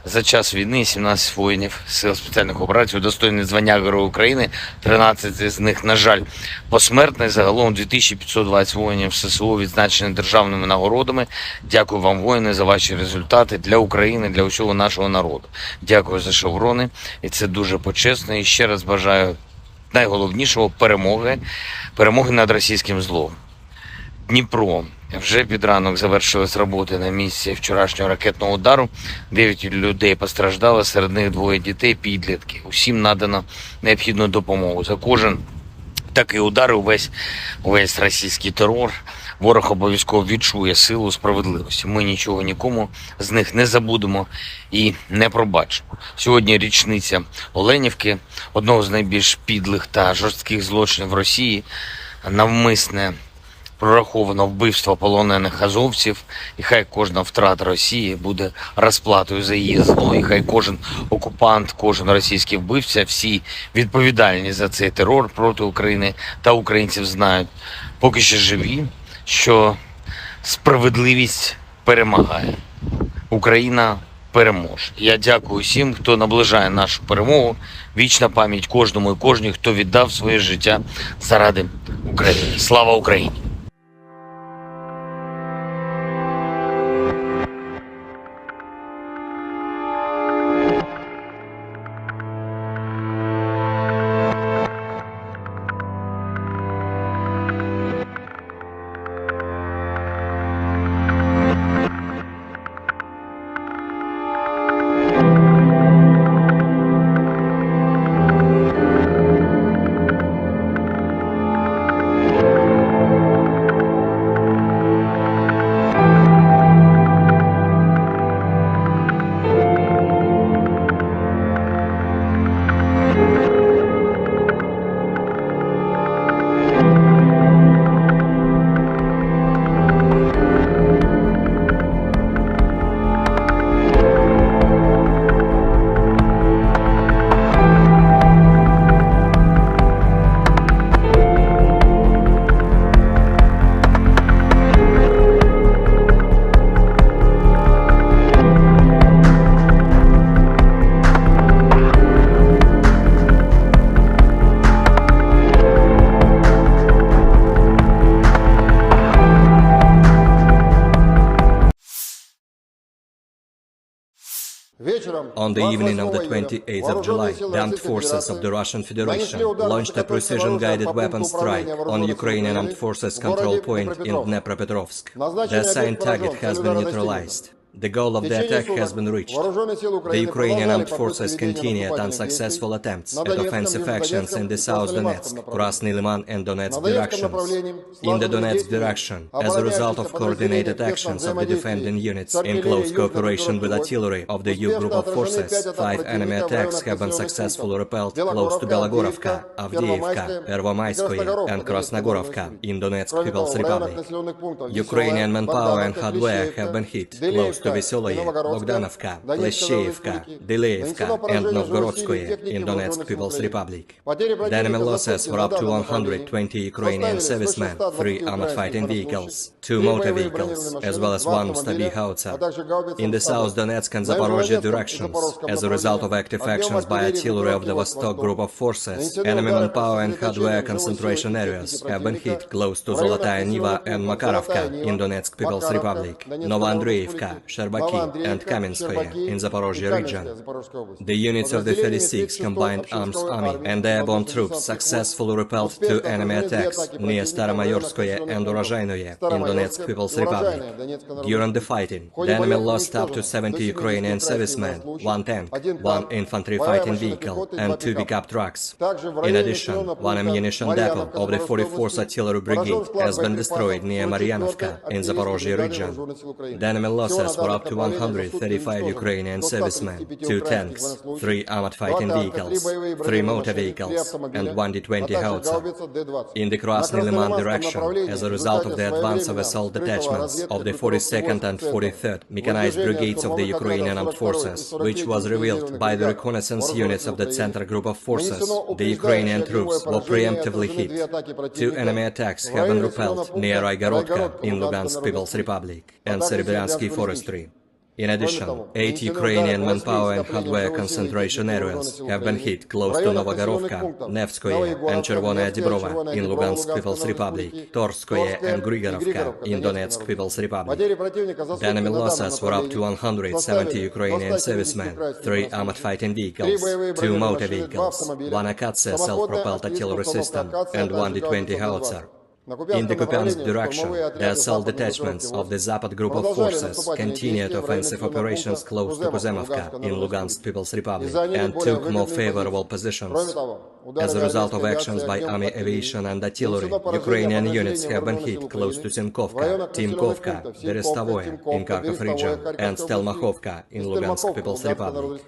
За час війни 17 воїнів сил спеціальних операцій удостоєні звання Героя України, 13 з них, на жаль, посмертно. Загалом 2520 воїнів ССО відзначені державними нагородами. Дякую вам, воїни, за ваші результати для України, для усього нашого народу. Дякую за шеврони, і це дуже почесно. І ще раз бажаю найголовнішого – перемоги над російським злом. Дніпро. Вже під ранок завершились роботи на місці вчорашнього ракетного удару. 9 людей постраждало, серед них 2 дітей, підлітки. Усім надано необхідну допомогу. За кожен такий удар, увесь російський терор, ворог обов'язково відчує силу справедливості. Ми нічого нікому з них не забудемо і не пробачимо. Сьогодні річниця Оленівки, одного з найбільш підлих та жорстких злочинів Росії, навмисне прораховано вбивство полонених азовців, і хай кожна втрата Росії буде розплатою за її зло, і хай кожен окупант, кожен російський вбивця, всі відповідальні за цей терор проти України та українців знають, поки ще живі, що справедливість перемагає. Україна переможе. Я дякую всім, хто наближає нашу перемогу. Вічна пам'ять кожному і кожній, хто віддав своє життя заради України. Слава Україні!
On the evening of the 28th of July, the armed forces of the Russian Federation launched a precision-guided weapon strike on Ukrainian armed forces control point in Dnipropetrovsk. The assigned target has been neutralized. The goal of the attack has been reached. The Ukrainian armed forces continued unsuccessful attempts at offensive actions in the South Donetsk, Krasny Liman and Donetsk directions. In the Donetsk direction, as a result of coordinated actions of the defending units in close cooperation with artillery of the U group of forces, 5 enemy attacks have been successfully repelled close to Belogorovka, Avdiivka, Pervomaiskoye and Krasnogorovka in Donetsk People's Republic. Ukrainian manpower and hardware have been hit close to Vesoloye, Bogdanovka, Leshcheivka, Dileevka, and Novgorodskoye in Donetsk People's Republic. The enemy losses were up to 120 Ukrainian servicemen, 3 armored fighting vehicles, 2 motor vehicles, as well as 1 Stabi howitzer. In the South Donetsk and Zaporozhye directions, as a result of active actions by artillery of the Vostok group of forces, enemy manpower and hardware concentration areas have been hit close to Zolotaya Niva and Makarovka in Donetsk People's Republic, Novoandreevka, Sherbaki, and Kamenskoye in Zaporozhye region. The units of the 36th Combined Arms Army and airborne troops successfully repelled 2 enemy attacks near Staromayorskoye and Urozhainoye in Donetsk People's Republic. During the fighting, the enemy lost up to 70 Ukrainian servicemen, 1 tank, 1 infantry fighting vehicle, and 2 pickup trucks. In addition, 1 ammunition depot of the 44th Artillery Brigade has been destroyed near Maryanovka in Zaporozhye region. The enemy losses were up to 135 Ukrainian servicemen, 2 tanks, 3 armored fighting vehicles, 3 motor vehicles, and 1 D-20 howitzer. In the Krasny Liman direction, as a result of the advance of assault detachments of the 42nd and 43rd Mechanized Brigades of the Ukrainian Armed Forces, which was revealed by the reconnaissance units of the Center Group of Forces, the Ukrainian troops were preemptively hit. 2 enemy attacks have been repelled near Raigorodka in Lugansk People's Republic and Serebryansky Forestry. In addition, 8 Ukrainian manpower and hardware concentration areas have been hit close to Novogorovka, Nevskoye, and Chervonaya Dibrova in Lugansk People's Republic, Torskoye and Grigorovka in Donetsk People's Republic. The enemy losses were up to 170 Ukrainian servicemen, 3 armored fighting vehicles, 2 motor vehicles, 1 Akatsia self-propelled artillery system, and 1 D-20 howitzer. In the Kupiansk direction, the assault detachments of the Zapad group of forces continued offensive operations close to Kuzemovka in Lugansk People's Republic and took more favorable positions. As a result of actions by army aviation and artillery, Ukrainian units have been hit close to Simkovka, Timkovka, Berestavoye in Kharkov region, and Stelmakhovka in Lugansk People's Republic.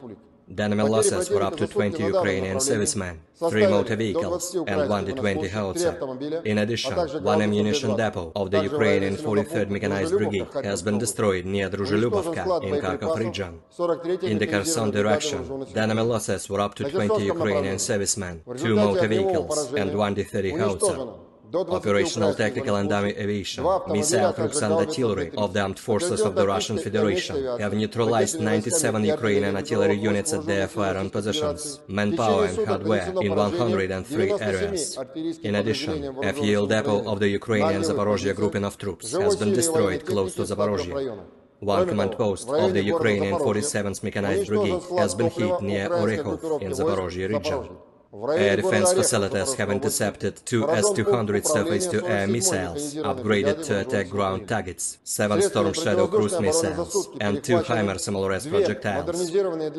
The enemy losses were up to 20 Ukrainian servicemen, 3 motor vehicles, and 1 D-20 howitzer. In addition, 1 ammunition depot of the Ukrainian 43rd Mechanized Brigade has been destroyed near Druzhilubovka in Kharkov region. In the Kherson direction, the enemy losses were up to 20 Ukrainian servicemen, 2 motor vehicles, and 1 D-30 howitzer. Operational, tactical and army aviation, missile troops and artillery of the armed forces of the Russian Federation have neutralized 97 Ukrainian artillery units at their firing positions, manpower and hardware in 103 areas. In addition, a fuel depot of the Ukrainian Zaporozhye grouping of troops has been destroyed close to Zaporozhye. 1 command post of the Ukrainian 47th Mechanized Brigade has been hit near Orekhov in Zaporozhye region. Air defense facilities have intercepted 2 S-200 surface-to-air missiles, upgraded to attack ground targets, 7 Storm Shadow cruise missiles, and 2 HIMARS MLRS projectiles.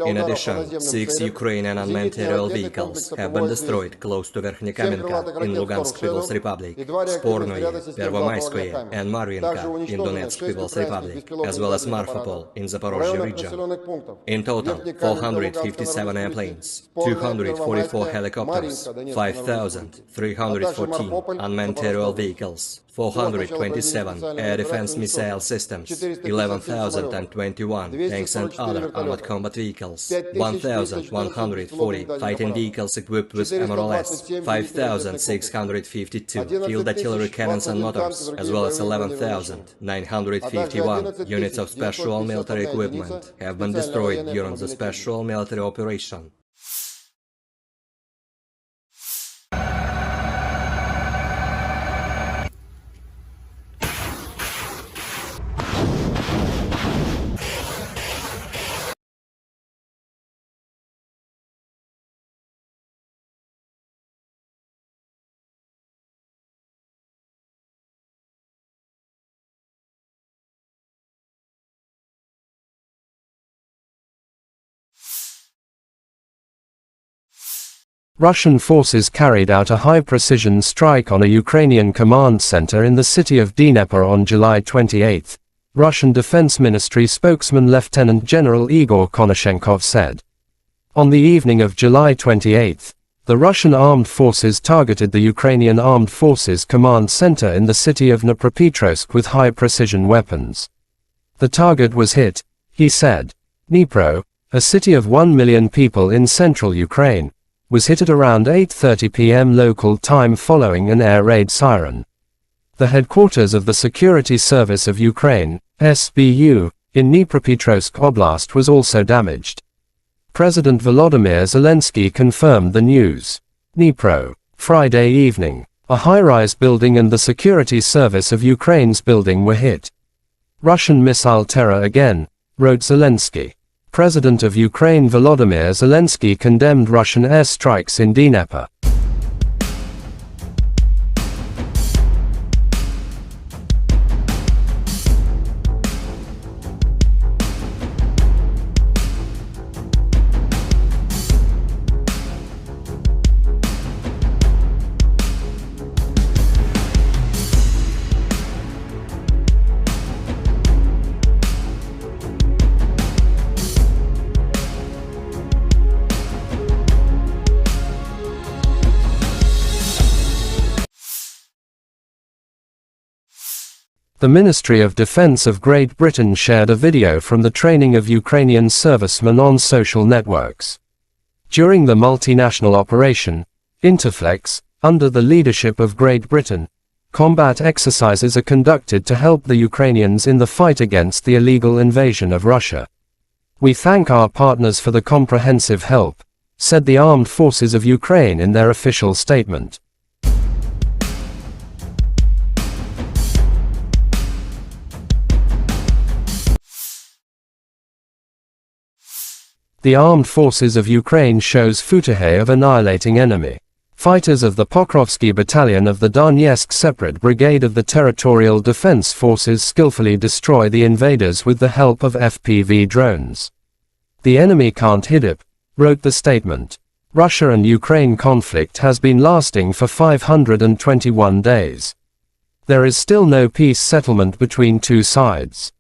In addition, 6 Ukrainian unmanned aerial vehicles have been destroyed close to Verkhnekamenka in Lugansk People's Republic, Spornoye, Pervomaiskoye, and Marvinka in Donetsk People's Republic, as well as Marfapol in Zaporozhye region. In total, 457 airplanes, 244 helicopters, 5,314 unmanned aerial vehicles, 427 air defense missile systems, 11,021 tanks and other armored combat vehicles, 1,140 fighting vehicles equipped with MLRS, 5,652 field artillery cannons and motors, as well as 11,951 units of special military equipment have been destroyed during the special military operation.
Russian forces carried out a high-precision strike on a Ukrainian command center in the city of Dnipro on July 28, Russian Defense Ministry spokesman Lieutenant General Igor Konashenkov said. On the evening of July 28, the Russian armed forces targeted the Ukrainian Armed Forces command center in the city of Dnipropetrovsk with high-precision weapons. The target was hit, He said, Dnipro, a city of 1 million people in central Ukraine, was hit at around 8:30 p.m. local time following an air raid siren. The headquarters of the Security Service of Ukraine, SBU, in Dnipropetrovsk Oblast was also damaged. President Volodymyr Zelensky confirmed the news. Dnipro, Friday evening. A high-rise building and the Security Service of Ukraine's building were hit. Russian missile terror again, wrote Zelensky. President of Ukraine Volodymyr Zelensky condemned Russian airstrikes in Dnipro. The Ministry of Defense of Great Britain shared a video from the training of Ukrainian servicemen on social networks. During the multinational operation, Interflex, under the leadership of Great Britain, combat exercises are conducted to help the Ukrainians in the fight against the illegal invasion of Russia. We thank our partners for the comprehensive help, said the Armed Forces of Ukraine in their official statement. The Armed Forces of Ukraine shows footage of annihilating enemy. Fighters of the Pokrovsky Battalion of the Donetsk Separate Brigade of the Territorial Defense Forces skillfully destroy the invaders with the help of FPV drones. The enemy can't hit it, wrote the statement. Russia and Ukraine conflict has been lasting for 521 days. There is still no peace settlement between two sides.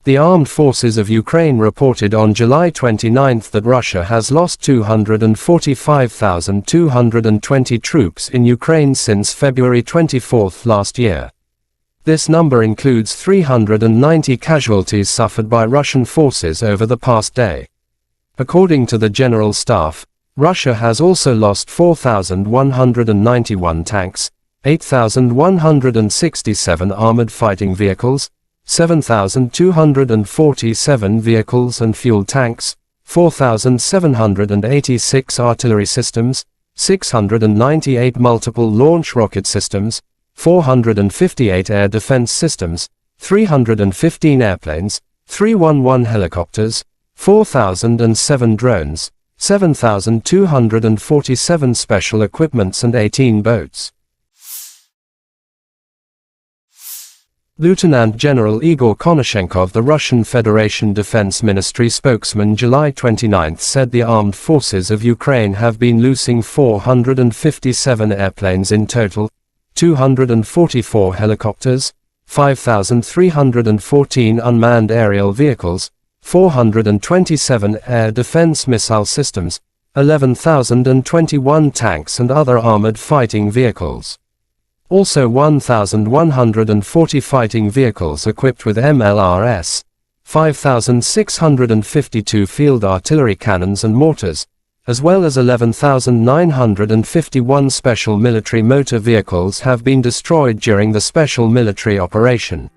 The Armed Forces of Ukraine reported on July 29 that Russia has lost 245,220 troops in Ukraine since February 24 last year. This number includes 390 casualties suffered by Russian forces over the past day. According to the General Staff, Russia has also lost 4,191 tanks, 8,167 armored fighting vehicles, 7,247 vehicles and fuel tanks, 4,786 artillery systems, 698 multiple launch rocket systems, 458 air defense systems, 315 airplanes, 311 helicopters, 4,007 drones, 7,247 special equipments and 18 boats. Lieutenant General Igor Konashenkov, the Russian Federation Defense Ministry spokesman, July 29 said the armed forces of Ukraine have been losing 457 airplanes in total, 244 helicopters, 5,314 unmanned aerial vehicles, 427 air defense missile systems, 11,021 tanks and other armored fighting vehicles. Also 1,140 fighting vehicles equipped with MLRS, 5,652 field artillery cannons and mortars, as well as 11,951 special military motor vehicles have been destroyed during the special military operation.